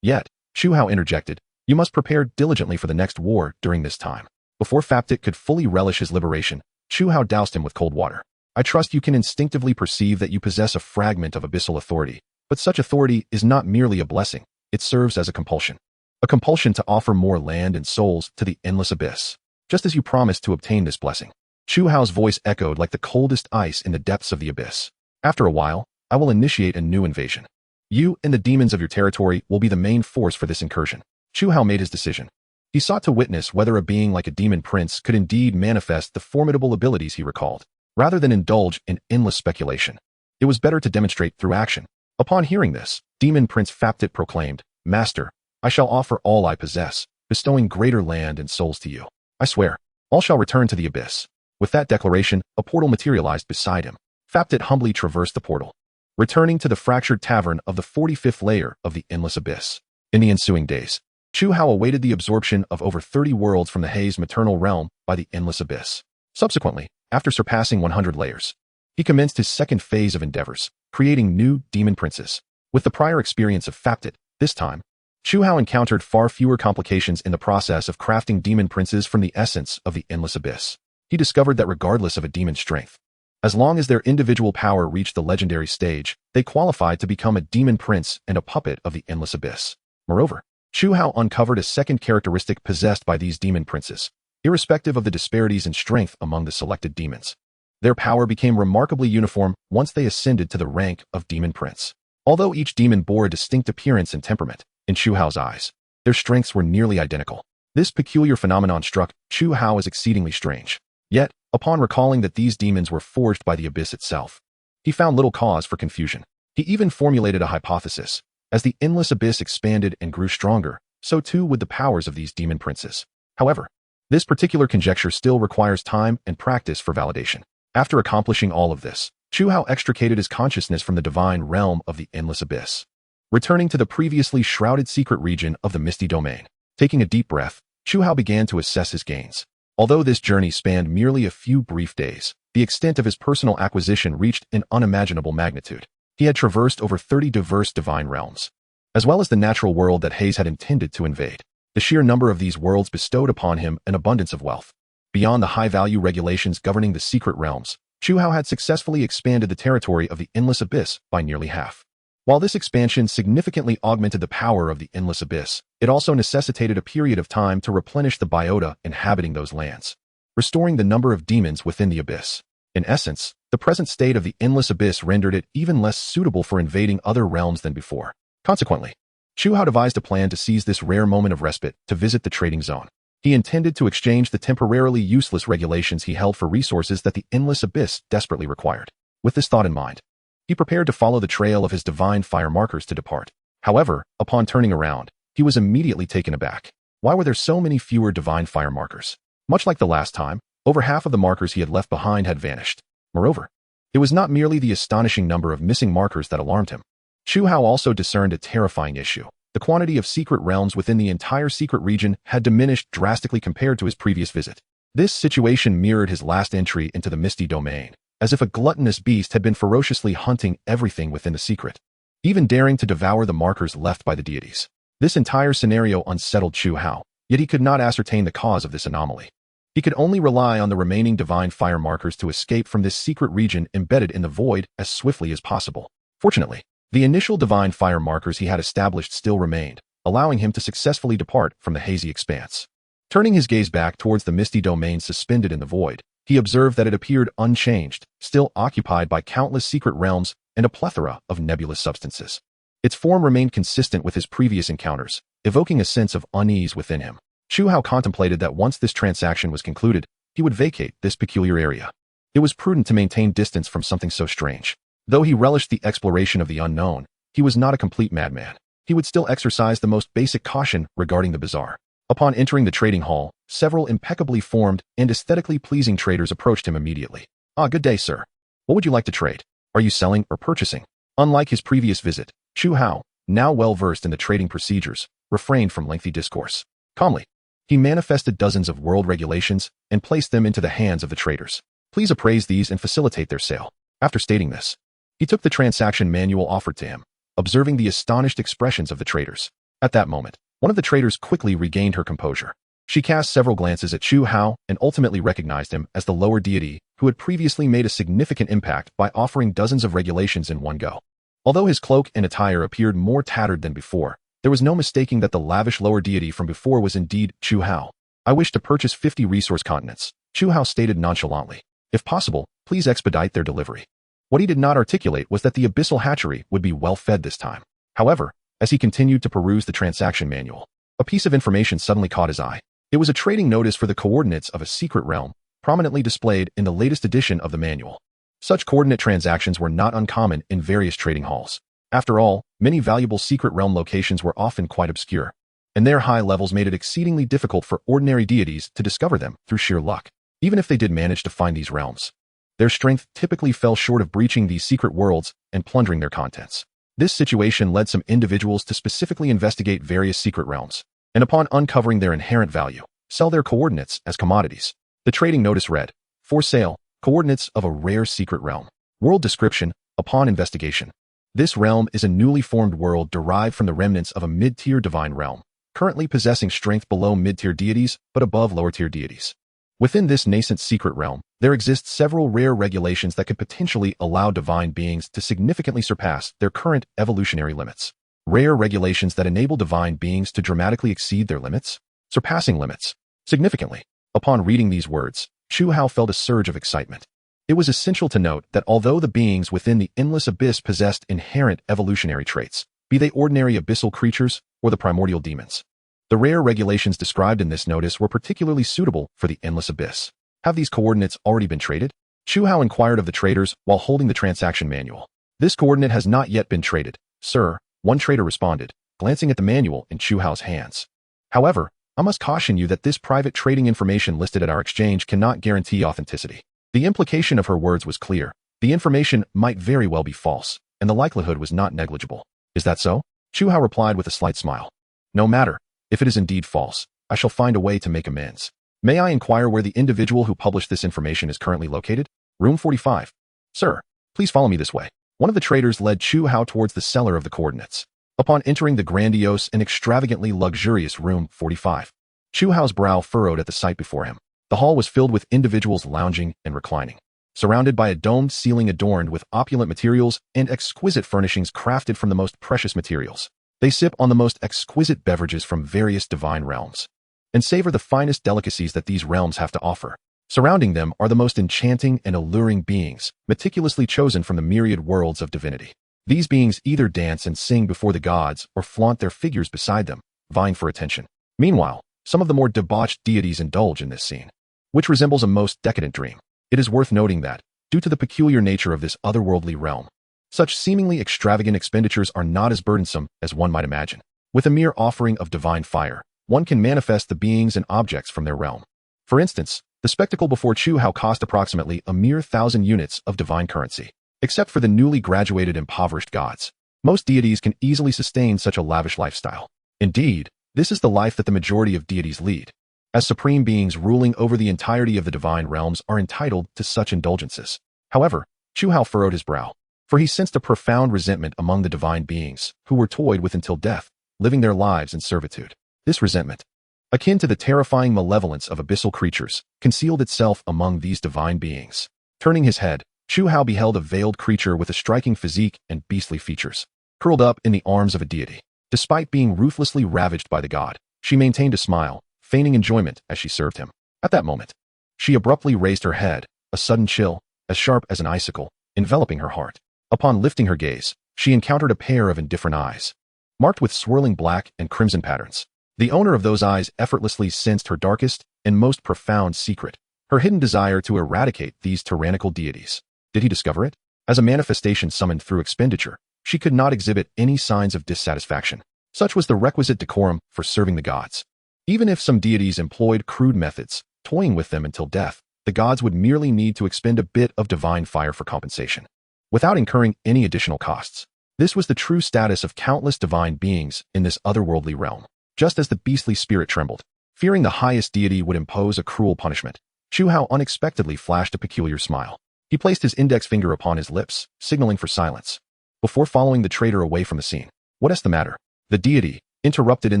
Yet, Chu Hao interjected, you must prepare diligently for the next war during this time. Before Fapti could fully relish his liberation, Chu Hao doused him with cold water. I trust you can instinctively perceive that you possess a fragment of abyssal authority, but such authority is not merely a blessing, it serves as a compulsion. A compulsion to offer more land and souls to the endless abyss, just as you promised to obtain this blessing. Chu Hao's voice echoed like the coldest ice in the depths of the abyss. After a while, I will initiate a new invasion. You and the demons of your territory will be the main force for this incursion. Chu Hao made his decision. He sought to witness whether a being like a demon prince could indeed manifest the formidable abilities he recalled, rather than indulge in endless speculation. It was better to demonstrate through action. Upon hearing this, Demon Prince Fapti proclaimed, Master, I shall offer all I possess, bestowing greater land and souls to you. I swear, all shall return to the abyss. With that declaration, a portal materialized beside him. Fapti humbly traversed the portal, returning to the fractured tavern of the 45th layer of the endless abyss. In the ensuing days, Chu Hao awaited the absorption of over 30 worlds from the Haze maternal realm by the Endless Abyss. Subsequently, after surpassing 100 layers, he commenced his second phase of endeavors, creating new demon princes. With the prior experience of Factit, this time, Chu Hao encountered far fewer complications in the process of crafting demon princes from the essence of the Endless Abyss. He discovered that regardless of a demon's strength, as long as their individual power reached the legendary stage, they qualified to become a demon prince and a puppet of the Endless Abyss. Moreover, Chu Hao uncovered a second characteristic possessed by these demon princes, irrespective of the disparities in strength among the selected demons. Their power became remarkably uniform once they ascended to the rank of demon prince. Although each demon bore a distinct appearance and temperament, in Chu Hao's eyes, their strengths were nearly identical. This peculiar phenomenon struck Chu Hao as exceedingly strange. Yet, upon recalling that these demons were forged by the Abyss itself, he found little cause for confusion. He even formulated a hypothesis. As the Endless Abyss expanded and grew stronger, so too would the powers of these demon princes. However, this particular conjecture still requires time and practice for validation. After accomplishing all of this, Chu Hao extricated his consciousness from the divine realm of the Endless Abyss, returning to the previously shrouded secret region of the Misty Domain. Taking a deep breath, Chu Hao began to assess his gains. Although this journey spanned merely a few brief days, the extent of his personal acquisition reached an unimaginable magnitude. He had traversed over 30 diverse divine realms, as well as the natural world that Haze had intended to invade. The sheer number of these worlds bestowed upon him an abundance of wealth. Beyond the high-value regulations governing the secret realms, Chu Hao had successfully expanded the territory of the Endless Abyss by nearly half. While this expansion significantly augmented the power of the Endless Abyss, it also necessitated a period of time to replenish the biota inhabiting those lands, restoring the number of demons within the Abyss. In essence, the present state of the Endless Abyss rendered it even less suitable for invading other realms than before. Consequently, Chu Hao devised a plan to seize this rare moment of respite to visit the trading zone. He intended to exchange the temporarily useless regulations he held for resources that the Endless Abyss desperately required. With this thought in mind, he prepared to follow the trail of his divine fire markers to depart. However, upon turning around, he was immediately taken aback. Why were there so many fewer divine fire markers? Much like the last time, over half of the markers he had left behind had vanished. Moreover, it was not merely the astonishing number of missing markers that alarmed him. Chu Hao also discerned a terrifying issue. The quantity of secret realms within the entire secret region had diminished drastically compared to his previous visit. This situation mirrored his last entry into the Misty Domain, as if a gluttonous beast had been ferociously hunting everything within the secret, even daring to devour the markers left by the deities. This entire scenario unsettled Chu Hao, yet he could not ascertain the cause of this anomaly. He could only rely on the remaining divine fire markers to escape from this secret region embedded in the void as swiftly as possible. Fortunately, the initial divine fire markers he had established still remained, allowing him to successfully depart from the hazy expanse. Turning his gaze back towards the Misty Domain suspended in the void, he observed that it appeared unchanged, still occupied by countless secret realms and a plethora of nebulous substances. Its form remained consistent with his previous encounters, evoking a sense of unease within him. Chu Hao contemplated that once this transaction was concluded, he would vacate this peculiar area. It was prudent to maintain distance from something so strange. Though he relished the exploration of the unknown, he was not a complete madman. He would still exercise the most basic caution regarding the bizarre. Upon entering the trading hall, several impeccably formed and aesthetically pleasing traders approached him immediately. "Ah, good day, sir. What would you like to trade? Are you selling or purchasing?" Unlike his previous visit, Chu Hao, now well versed in the trading procedures, refrained from lengthy discourse. Calmly, he manifested dozens of world regulations and placed them into the hands of the traders. "Please appraise these and facilitate their sale." After stating this, he took the transaction manual offered to him, observing the astonished expressions of the traders. At that moment, one of the traders quickly regained her composure. She cast several glances at Chu Hao and ultimately recognized him as the lower deity who had previously made a significant impact by offering dozens of regulations in one go. Although his cloak and attire appeared more tattered than before, there was no mistaking that the lavish lower deity from before was indeed Chu Hao. "I wish to purchase 50 resource continents," Chu Hao stated nonchalantly. "If possible, please expedite their delivery." What he did not articulate was that the abyssal hatchery would be well fed this time. However, as he continued to peruse the transaction manual, a piece of information suddenly caught his eye. It was a trading notice for the coordinates of a secret realm, prominently displayed in the latest edition of the manual. Such coordinate transactions were not uncommon in various trading halls. After all, many valuable secret realm locations were often quite obscure, and their high levels made it exceedingly difficult for ordinary deities to discover them through sheer luck. Even if they did manage to find these realms, their strength typically fell short of breaching these secret worlds and plundering their contents. This situation led some individuals to specifically investigate various secret realms, and upon uncovering their inherent value, sell their coordinates as commodities. The trading notice read, "For sale, coordinates of a rare secret realm. World description, upon investigation. This realm is a newly formed world derived from the remnants of a mid-tier divine realm, currently possessing strength below mid-tier deities but above lower-tier deities. Within this nascent secret realm, there exist several rare regulations that could potentially allow divine beings to significantly surpass their current evolutionary limits. Rare regulations that enable divine beings to dramatically exceed their limits, surpassing limits, significantly." Upon reading these words, Chu Hao felt a surge of excitement. It was essential to note that although the beings within the endless abyss possessed inherent evolutionary traits, be they ordinary abyssal creatures or the primordial demons, the rare regulations described in this notice were particularly suitable for the endless abyss. Have these coordinates already been traded? Chu Hao inquired of the traders while holding the transaction manual. "This coordinate has not yet been traded, sir," one trader responded, glancing at the manual in Chu Hao's hands. "However, I must caution you that this private trading information listed at our exchange cannot guarantee authenticity." The implication of her words was clear. The information might very well be false, and the likelihood was not negligible. "Is that so?" Chu Hao replied with a slight smile. "No matter. If it is indeed false, I shall find a way to make amends. May I inquire where the individual who published this information is currently located?" "Room 45. Sir, please follow me this way." One of the traders led Chu Hao towards the seller of the coordinates. Upon entering the grandiose and extravagantly luxurious room 45, Chu Hao's brow furrowed at the sight before him. The hall was filled with individuals lounging and reclining, surrounded by a domed ceiling adorned with opulent materials and exquisite furnishings crafted from the most precious materials. They sip on the most exquisite beverages from various divine realms, and savor the finest delicacies that these realms have to offer. Surrounding them are the most enchanting and alluring beings, meticulously chosen from the myriad worlds of divinity. These beings either dance and sing before the gods or flaunt their figures beside them, vying for attention. Meanwhile, some of the more debauched deities indulge in this scene, which resembles a most decadent dream. It is worth noting that, due to the peculiar nature of this otherworldly realm, such seemingly extravagant expenditures are not as burdensome as one might imagine. With a mere offering of divine fire, one can manifest the beings and objects from their realm. For instance, the spectacle before Chu Hao cost approximately a mere 1,000 units of divine currency. Except for the newly graduated impoverished gods, most deities can easily sustain such a lavish lifestyle. Indeed, this is the life that the majority of deities lead, as supreme beings ruling over the entirety of the divine realms are entitled to such indulgences. However, Chu Hao furrowed his brow, for he sensed a profound resentment among the divine beings who were toyed with until death, living their lives in servitude. This resentment, akin to the terrifying malevolence of abyssal creatures, concealed itself among these divine beings. Turning his head, Chu Hao beheld a veiled creature with a striking physique and beastly features, curled up in the arms of a deity. Despite being ruthlessly ravaged by the god, she maintained a smile, feigning enjoyment as she served him. At that moment, she abruptly raised her head, a sudden chill, as sharp as an icicle, enveloping her heart. Upon lifting her gaze, she encountered a pair of indifferent eyes, marked with swirling black and crimson patterns. The owner of those eyes effortlessly sensed her darkest and most profound secret, her hidden desire to eradicate these tyrannical deities. Did he discover it? As a manifestation summoned through expenditure, she could not exhibit any signs of dissatisfaction. Such was the requisite decorum for serving the gods. Even if some deities employed crude methods, toying with them until death, the gods would merely need to expend a bit of divine fire for compensation, without incurring any additional costs. This was the true status of countless divine beings in this otherworldly realm. Just as the beastly spirit trembled, fearing the highest deity would impose a cruel punishment, Chu Hao unexpectedly flashed a peculiar smile. He placed his index finger upon his lips, signaling for silence, before following the trader away from the scene. "What's the matter?" The deity, interrupted in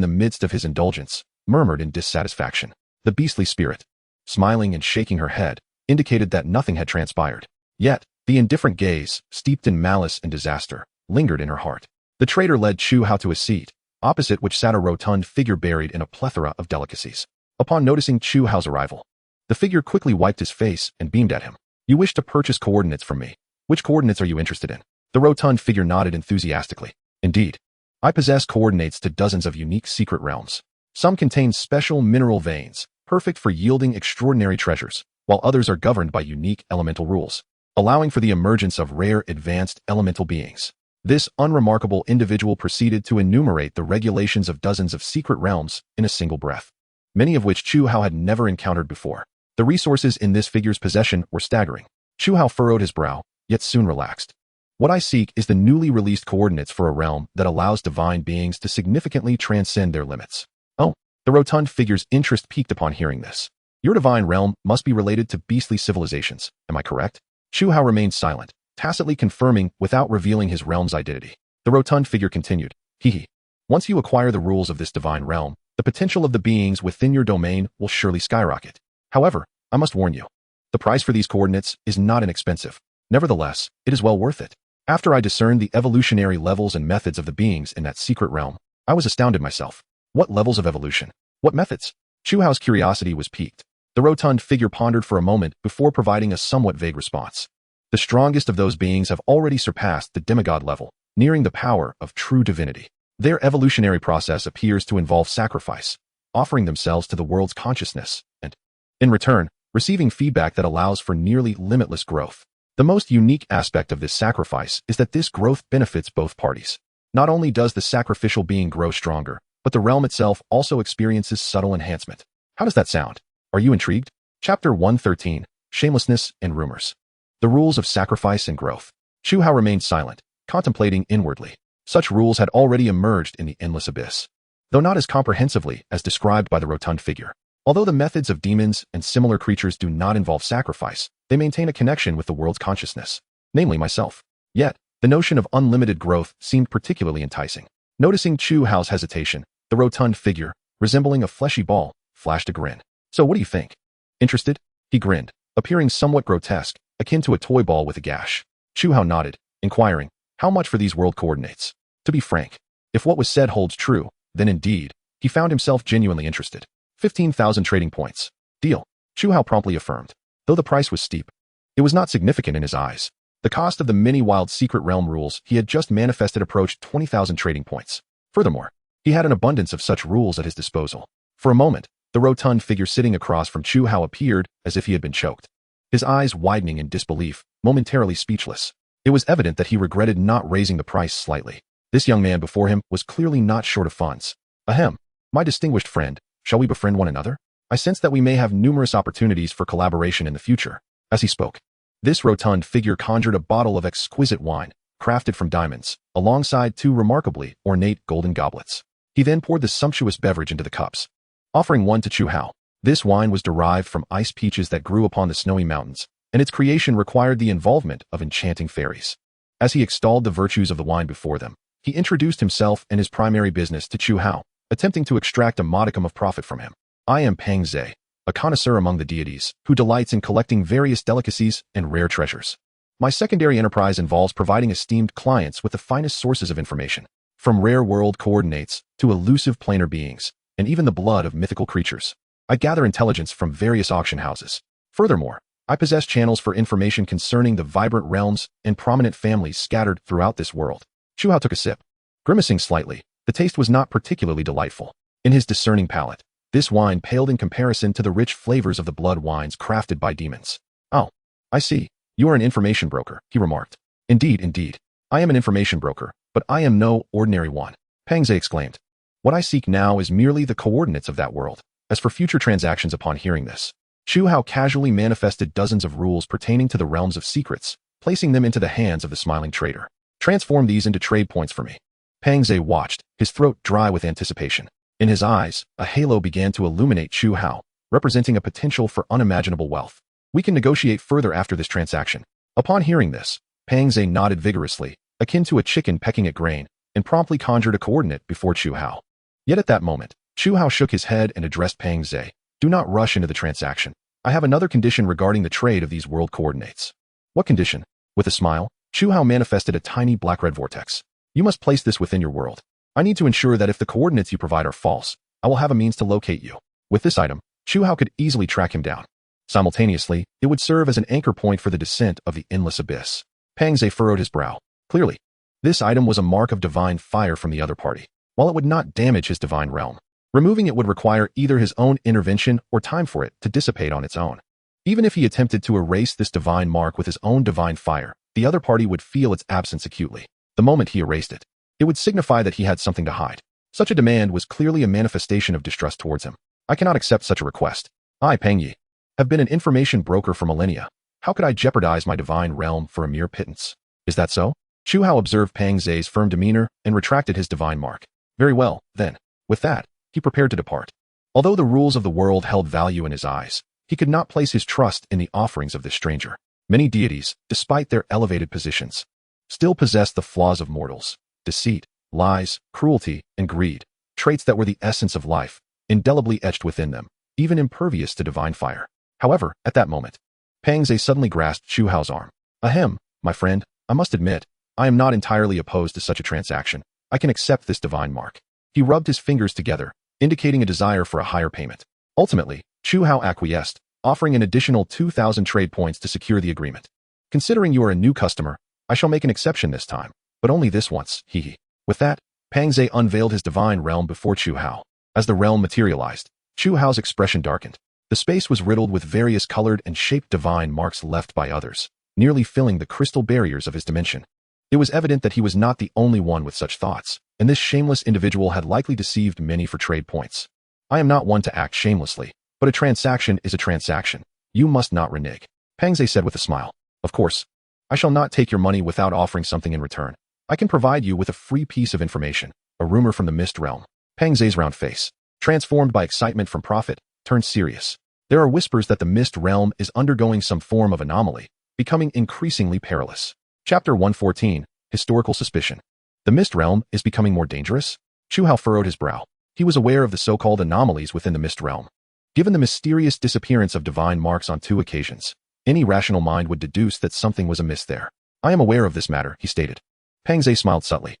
the midst of his indulgence, murmured in dissatisfaction. The beastly spirit, smiling and shaking her head, indicated that nothing had transpired. Yet, the indifferent gaze, steeped in malice and disaster, lingered in her heart. The trader led Chu Hao to a seat, opposite which sat a rotund figure buried in a plethora of delicacies. Upon noticing Chu Hao's arrival, the figure quickly wiped his face and beamed at him. "You wish to purchase coordinates from me. Which coordinates are you interested in?" The rotund figure nodded enthusiastically. "Indeed, I possess coordinates to dozens of unique secret realms. Some contain special mineral veins, perfect for yielding extraordinary treasures, while others are governed by unique elemental rules, allowing for the emergence of rare advanced elemental beings." This unremarkable individual proceeded to enumerate the regulations of dozens of secret realms in a single breath, many of which Chu Hao had never encountered before. The resources in this figure's possession were staggering. Chu Hao furrowed his brow, yet soon relaxed. "What I seek is the newly released coordinates for a realm that allows divine beings to significantly transcend their limits." "Oh, The rotund figure's interest piqued upon hearing this. Your divine realm must be related to beastly civilizations, am I correct? Chu Hao remained silent, tacitly confirming without revealing his realm's identity. The rotund figure continued, Hee. Once you acquire the rules of this divine realm, the potential of the beings within your domain will surely skyrocket. However, I must warn you, the price for these coordinates is not inexpensive. Nevertheless, it is well worth it. After I discerned the evolutionary levels and methods of the beings in that secret realm, I was astounded myself. What levels of evolution? What methods? Chu Hao's curiosity was piqued. The rotund figure pondered for a moment before providing a somewhat vague response. The strongest of those beings have already surpassed the demigod level, nearing the power of true divinity. Their evolutionary process appears to involve sacrifice, offering themselves to the world's consciousness, and, in return, receiving feedback that allows for nearly limitless growth. The most unique aspect of this sacrifice is that this growth benefits both parties. Not only does the sacrificial being grow stronger, but the realm itself also experiences subtle enhancement. How does that sound? Are you intrigued? Chapter 113, Shamelessness and Rumors. The Rules of Sacrifice and Growth. Chu Hao remained silent, contemplating inwardly. Such rules had already emerged in the endless abyss, though not as comprehensively as described by the rotund figure. Although the methods of demons and similar creatures do not involve sacrifice, they maintain a connection with the world's consciousness, namely myself. Yet, the notion of unlimited growth seemed particularly enticing. Noticing Chu Hao's hesitation, the rotund figure, resembling a fleshy ball, flashed a grin. So what do you think? Interested? He grinned, appearing somewhat grotesque, akin to a toy ball with a gash. Chu Hao nodded, inquiring, how much for these world coordinates? To be frank, if what was said holds true, then indeed, he found himself genuinely interested. 15,000 trading points. Deal. Chu Hao promptly affirmed. Though the price was steep, it was not significant in his eyes. The cost of the many wild secret realm rules he had just manifested approached 20,000 trading points. Furthermore, he had an abundance of such rules at his disposal. For a moment, the rotund figure sitting across from Chu Hao appeared as if he had been choked. His eyes widening in disbelief, momentarily speechless. It was evident that he regretted not raising the price slightly. This young man before him was clearly not short of funds. Ahem. My distinguished friend, shall we befriend one another? I sense that we may have numerous opportunities for collaboration in the future. As he spoke, this rotund figure conjured a bottle of exquisite wine, crafted from diamonds, alongside two remarkably ornate golden goblets. He then poured the sumptuous beverage into the cups, offering one to Chu Hao. This wine was derived from ice peaches that grew upon the snowy mountains, and its creation required the involvement of enchanting fairies. As he extolled the virtues of the wine before them, he introduced himself and his primary business to Chu Hao, attempting to extract a modicum of profit from him. I am Pang Zhe, a connoisseur among the deities, who delights in collecting various delicacies and rare treasures. My secondary enterprise involves providing esteemed clients with the finest sources of information, from rare world coordinates to elusive planar beings, and even the blood of mythical creatures. I gather intelligence from various auction houses. Furthermore, I possess channels for information concerning the vibrant realms and prominent families scattered throughout this world. Chu Hao took a sip. Grimacing slightly, the taste was not particularly delightful. In his discerning palate, this wine paled in comparison to the rich flavors of the blood wines crafted by demons. Oh, I see. You are an information broker, he remarked. Indeed. I am an information broker, but I am no ordinary one. Pang Zhe exclaimed. What I seek now is merely the coordinates of that world. As for future transactions upon hearing this, Chu Hao casually manifested dozens of rules pertaining to the realms of secrets, placing them into the hands of the smiling trader. Transform these into trade points for me. Pang Zhe watched, his throat dry with anticipation. In his eyes, a halo began to illuminate Chu Hao, representing a potential for unimaginable wealth. We can negotiate further after this transaction. Upon hearing this, Pang Zhe nodded vigorously, akin to a chicken pecking at grain, and promptly conjured a coordinate before Chu Hao. Yet at that moment, Chu Hao shook his head and addressed Pang Zhe. Do not rush into the transaction. I have another condition regarding the trade of these world coordinates. What condition? With a smile, Chu Hao manifested a tiny black-red vortex. You must place this within your world. I need to ensure that if the coordinates you provide are false, I will have a means to locate you. With this item, Chu Hao could easily track him down. Simultaneously, it would serve as an anchor point for the descent of the endless abyss. Pang Zhe furrowed his brow. Clearly, this item was a mark of divine fire from the other party, while it would not damage his divine realm. Removing it would require either his own intervention or time for it to dissipate on its own. Even if he attempted to erase this divine mark with his own divine fire, the other party would feel its absence acutely. The moment he erased it, it would signify that he had something to hide. Such a demand was clearly a manifestation of distrust towards him. I cannot accept such a request. I, Pang Yi, have been an information broker for millennia. How could I jeopardize my divine realm for a mere pittance? Is that so? Chu Hao observed Pang Zhe's firm demeanor and retracted his divine mark. Very well, then. With that, he prepared to depart. Although the rules of the world held value in his eyes, he could not place his trust in the offerings of this stranger. Many deities, despite their elevated positions, still possessed the flaws of mortals: deceit, lies, cruelty, and greed, traits that were the essence of life, indelibly etched within them, even impervious to divine fire. However, at that moment, Pang Zhe suddenly grasped Chu Hao's arm. Ahem, my friend, I must admit, I am not entirely opposed to such a transaction. I can accept this divine mark. He rubbed his fingers together, indicating a desire for a higher payment. Ultimately, Chu Hao acquiesced, offering an additional 2,000 trade points to secure the agreement. Considering you are a new customer, I shall make an exception this time, but only this once, hee. With that, Pang Zhe unveiled his divine realm before Chu Hao. As the realm materialized, Chu Hao's expression darkened. The space was riddled with various colored and shaped divine marks left by others, nearly filling the crystal barriers of his dimension. It was evident that he was not the only one with such thoughts, and this shameless individual had likely deceived many for trade points. I am not one to act shamelessly, but a transaction is a transaction. You must not renege, Pang Zhe said with a smile. Of course, I shall not take your money without offering something in return. I can provide you with a free piece of information, a rumor from the Mist Realm. Pang Zhe's round face, transformed by excitement from profit, turned serious. There are whispers that the Mist Realm is undergoing some form of anomaly, becoming increasingly perilous. Chapter 114, Historical Suspicion. The Mist Realm is becoming more dangerous? Chu Hao furrowed his brow. He was aware of the so-called anomalies within the Mist Realm. Given the mysterious disappearance of divine marks on 2 occasions, any rational mind would deduce that something was amiss there. I am aware of this matter, he stated. Pang Zhe smiled subtly.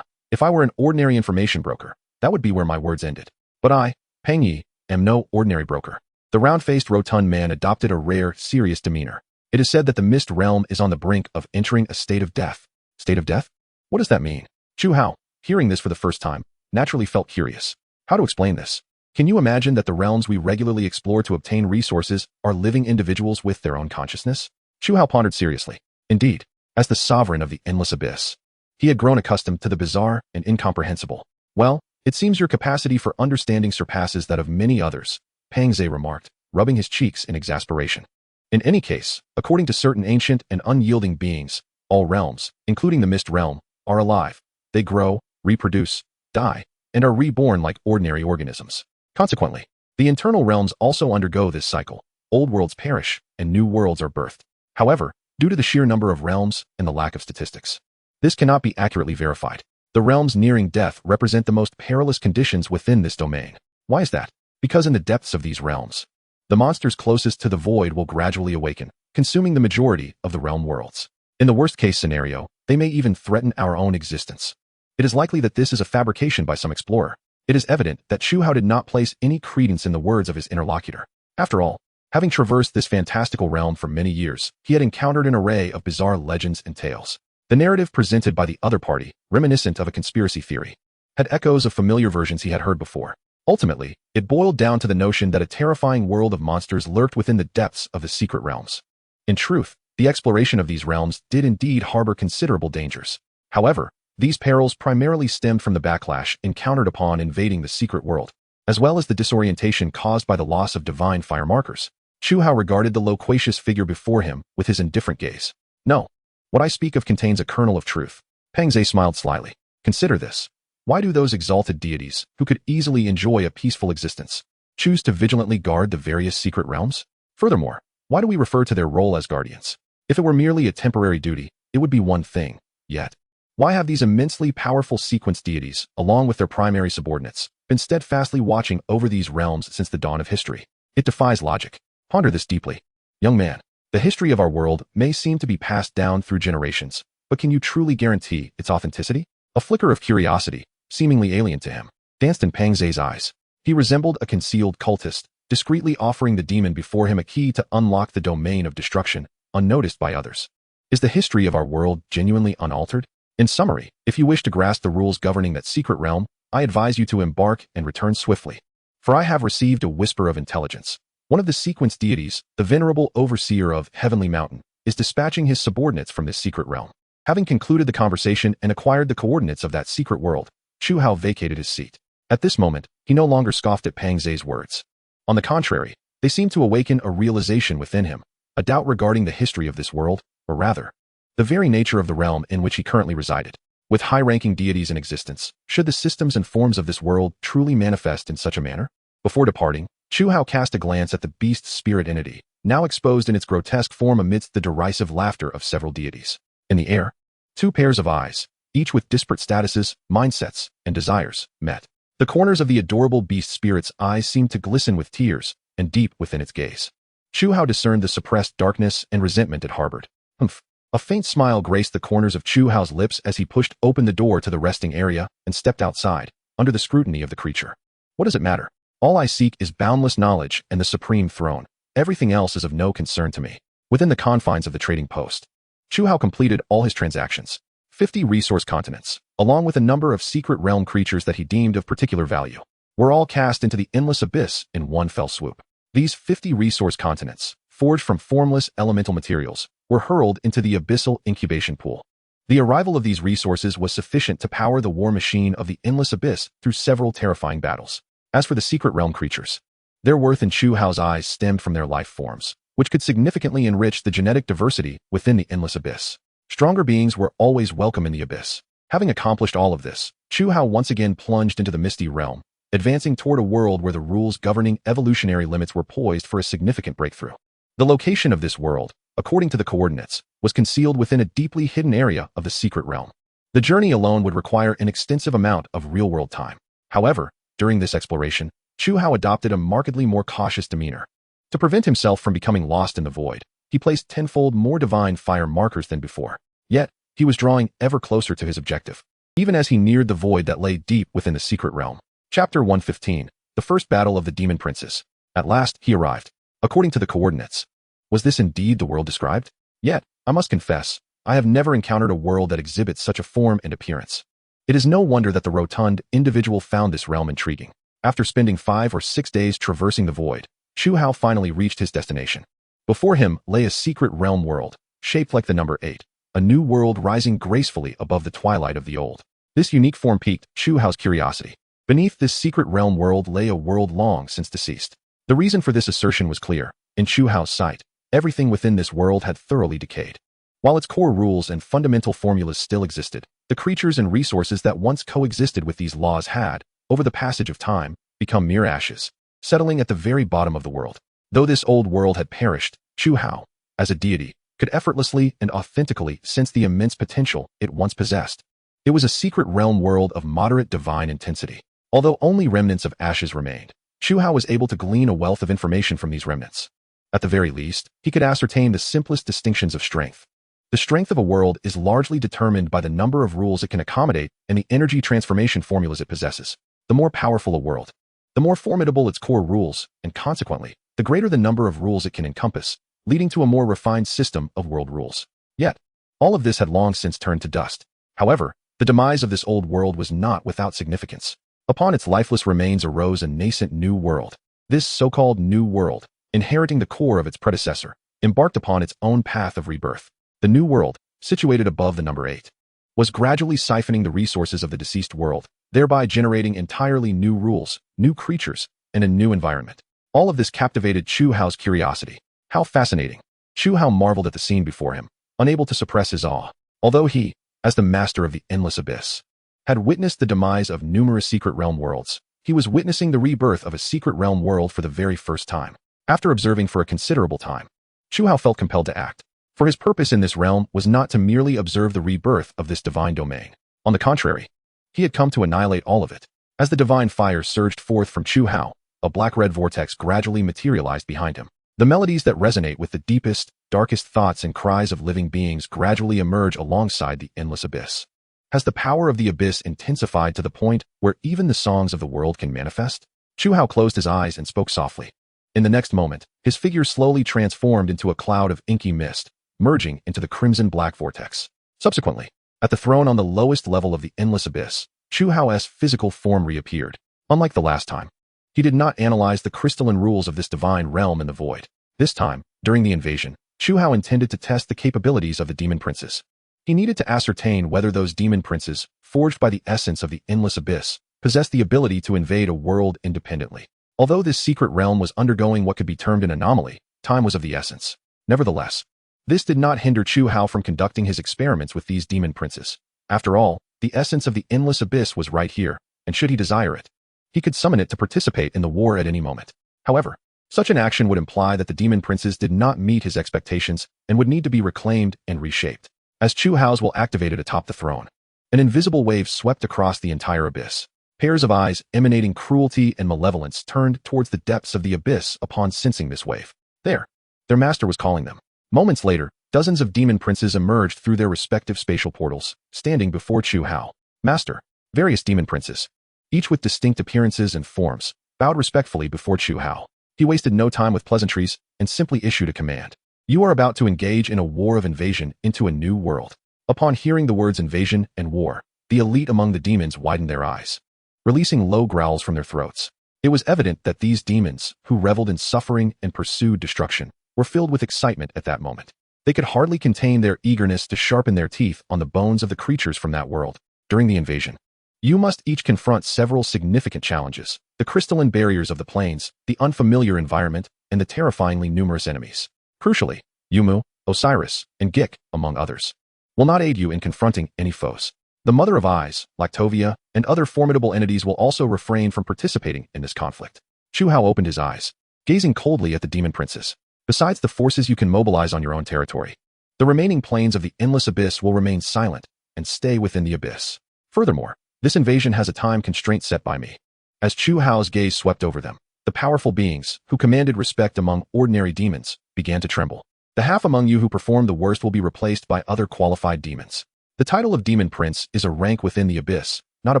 If I were an ordinary information broker, that would be where my words ended. But I, Pang Yi, am no ordinary broker. The round-faced rotund man adopted a rare, serious demeanor. It is said that the Mist Realm is on the brink of entering a state of death. State of death? What does that mean? Chu Hao, hearing this for the first time, naturally felt curious. How to explain this? Can you imagine that the realms we regularly explore to obtain resources are living individuals with their own consciousness? Chu Hao pondered seriously. Indeed, as the sovereign of the endless abyss, he had grown accustomed to the bizarre and incomprehensible. Well, it seems your capacity for understanding surpasses that of many others, Pang Zhe remarked, rubbing his cheeks in exasperation. In any case, according to certain ancient and unyielding beings, all realms, including the Mist Realm, are alive. They grow, reproduce, die, and are reborn like ordinary organisms. Consequently, the internal realms also undergo this cycle. Old worlds perish, and new worlds are birthed. However, due to the sheer number of realms and the lack of statistics, this cannot be accurately verified. The realms nearing death represent the most perilous conditions within this domain. Why is that? Because in the depths of these realms, the monsters closest to the void will gradually awaken, consuming the majority of the realm worlds. In the worst-case scenario, they may even threaten our own existence. It is likely that this is a fabrication by some explorer. It is evident that Chu Hao did not place any credence in the words of his interlocutor. After all, having traversed this fantastical realm for many years, he had encountered an array of bizarre legends and tales. The narrative presented by the other party, reminiscent of a conspiracy theory, had echoes of familiar versions he had heard before. Ultimately, it boiled down to the notion that a terrifying world of monsters lurked within the depths of the secret realms. In truth, the exploration of these realms did indeed harbor considerable dangers. However, these perils primarily stemmed from the backlash encountered upon invading the secret world, as well as the disorientation caused by the loss of divine fire markers. Chu Hao regarded the loquacious figure before him with his indifferent gaze. No, what I speak of contains a kernel of truth. Pang Zhe smiled slyly. Consider this. Why do those exalted deities, who could easily enjoy a peaceful existence, choose to vigilantly guard the various secret realms? Furthermore, why do we refer to their role as guardians? If it were merely a temporary duty, it would be one thing. Yet, why have these immensely powerful sequence deities, along with their primary subordinates, been steadfastly watching over these realms since the dawn of history? It defies logic. Ponder this deeply. Young man, the history of our world may seem to be passed down through generations, but can you truly guarantee its authenticity? A flicker of curiosity, seemingly alien to him, danced in Pang Zhe's eyes. He resembled a concealed cultist, discreetly offering the demon before him a key to unlock the domain of destruction, unnoticed by others. Is the history of our world genuinely unaltered? In summary, if you wish to grasp the rules governing that secret realm, I advise you to embark and return swiftly. For I have received a whisper of intelligence. One of the sequence deities, the venerable overseer of Heavenly Mountain, is dispatching his subordinates from this secret realm. Having concluded the conversation and acquired the coordinates of that secret world, Chu Hao vacated his seat. At this moment, he no longer scoffed at Pang Zhe's words. On the contrary, they seemed to awaken a realization within him, a doubt regarding the history of this world, or rather, the very nature of the realm in which he currently resided. With high-ranking deities in existence, should the systems and forms of this world truly manifest in such a manner? Before departing, Chu Hao cast a glance at the beast's spirit entity, now exposed in its grotesque form amidst the derisive laughter of several deities. In the air, two pairs of eyes, each with disparate statuses, mindsets, and desires, met. The corners of the adorable beast spirit's eyes seemed to glisten with tears, and deep within its gaze, Chu Hao discerned the suppressed darkness and resentment it harbored. Humph. A faint smile graced the corners of Chu Hao's lips as he pushed open the door to the resting area and stepped outside, under the scrutiny of the creature. What does it matter? All I seek is boundless knowledge and the supreme throne. Everything else is of no concern to me. Within the confines of the trading post, Chu Hao completed all his transactions, 50 resource continents, along with a number of secret realm creatures that he deemed of particular value, were all cast into the endless abyss in one fell swoop. These 50 resource continents, forged from formless elemental materials, were hurled into the abyssal incubation pool. The arrival of these resources was sufficient to power the war machine of the endless abyss through several terrifying battles. As for the secret realm creatures, their worth in Chu Hao's eyes stemmed from their life forms, which could significantly enrich the genetic diversity within the endless abyss. Stronger beings were always welcome in the abyss. Having accomplished all of this, Chu Hao once again plunged into the misty realm, advancing toward a world where the rules governing evolutionary limits were poised for a significant breakthrough. The location of this world, according to the coordinates, was concealed within a deeply hidden area of the secret realm. The journey alone would require an extensive amount of real-world time. However, during this exploration, Chu Hao adopted a markedly more cautious demeanor. To prevent himself from becoming lost in the void, he placed tenfold more divine fire markers than before. Yet, he was drawing ever closer to his objective, even as he neared the void that lay deep within the secret realm. Chapter 115, The First Battle of the Demon Princes. At last, he arrived. According to the coordinates, was this indeed the world described? Yet, I must confess, I have never encountered a world that exhibits such a form and appearance. It is no wonder that the rotund individual found this realm intriguing. After spending 5 or 6 days traversing the void, Chu Hao finally reached his destination. Before him lay a secret realm world, shaped like the number 8, a new world rising gracefully above the twilight of the old. This unique form piqued Chu Hao's curiosity. Beneath this secret realm world lay a world long since deceased. The reason for this assertion was clear. In Chu Hao's sight, everything within this world had thoroughly decayed. While its core rules and fundamental formulas still existed, the creatures and resources that once coexisted with these laws had, over the passage of time, become mere ashes, settling at the very bottom of the world. Though this old world had perished, Chu Hao, as a deity, could effortlessly and authentically sense the immense potential it once possessed. It was a secret realm world of moderate divine intensity. Although only remnants of ashes remained, Chu Hao was able to glean a wealth of information from these remnants. At the very least, he could ascertain the simplest distinctions of strength. The strength of a world is largely determined by the number of rules it can accommodate and the energy transformation formulas it possesses. The more powerful a world, the more formidable its core rules, and consequently, the greater the number of rules it can encompass, leading to a more refined system of world rules. Yet, all of this had long since turned to dust. However, the demise of this old world was not without significance. Upon its lifeless remains arose a nascent new world. This so-called new world, inheriting the core of its predecessor, embarked upon its own path of rebirth. The new world, situated above the number 8, was gradually siphoning the resources of the deceased world, thereby generating entirely new rules, new creatures, and a new environment. All of this captivated Chu Hao's curiosity. How fascinating! Chu Hao marveled at the scene before him, unable to suppress his awe. Although he, as the master of the endless abyss, had witnessed the demise of numerous secret realm worlds, he was witnessing the rebirth of a secret realm world for the very first time. After observing for a considerable time, Chu Hao felt compelled to act. For his purpose in this realm was not to merely observe the rebirth of this divine domain. On the contrary, he had come to annihilate all of it. As the divine fire surged forth from Chu Hao, a black-red vortex gradually materialized behind him. The melodies that resonate with the deepest, darkest thoughts and cries of living beings gradually emerge alongside the endless abyss. Has the power of the abyss intensified to the point where even the songs of the world can manifest? Chu Hao closed his eyes and spoke softly. In the next moment, his figure slowly transformed into a cloud of inky mist, merging into the crimson-black vortex. Subsequently, at the throne on the lowest level of the endless abyss, Chu Hao's physical form reappeared. Unlike the last time, he did not analyze the crystalline rules of this divine realm in the void. This time, during the invasion, Chu Hao intended to test the capabilities of the demon princes. He needed to ascertain whether those demon princes, forged by the essence of the endless abyss, possessed the ability to invade a world independently. Although this secret realm was undergoing what could be termed an anomaly, time was of the essence. Nevertheless, this did not hinder Chu Hao from conducting his experiments with these demon princes. After all, the essence of the endless abyss was right here, and should he desire it, he could summon it to participate in the war at any moment. However, such an action would imply that the demon princes did not meet his expectations and would need to be reclaimed and reshaped. As Chu Hao's will activated atop the throne, an invisible wave swept across the entire abyss. Pairs of eyes emanating cruelty and malevolence turned towards the depths of the abyss upon sensing this wave. There, their master was calling them. Moments later, dozens of demon princes emerged through their respective spatial portals, standing before Chu Hao. Master, various demon princes, each with distinct appearances and forms, bowed respectfully before Chu Hao. He wasted no time with pleasantries and simply issued a command. You are about to engage in a war of invasion into a new world. Upon hearing the words invasion and war, the elite among the demons widened their eyes, releasing low growls from their throats. It was evident that these demons, who reveled in suffering and pursued destruction, were filled with excitement at that moment. They could hardly contain their eagerness to sharpen their teeth on the bones of the creatures from that world. During the invasion, you must each confront several significant challenges: the crystalline barriers of the plains, the unfamiliar environment, and the terrifyingly numerous enemies. Crucially, Yumu, Osiris, and Gik, among others, will not aid you in confronting any foes. The Mother of Eyes, Lactovia, and other formidable entities will also refrain from participating in this conflict. Chu Hao opened his eyes, gazing coldly at the demon princes. Besides the forces you can mobilize on your own territory, the remaining planes of the endless abyss will remain silent and stay within the abyss. Furthermore, this invasion has a time constraint set by me. As Chu Hao's gaze swept over them, the powerful beings, who commanded respect among ordinary demons, began to tremble. The half among you who perform the worst will be replaced by other qualified demons. The title of Demon Prince is a rank within the abyss, not a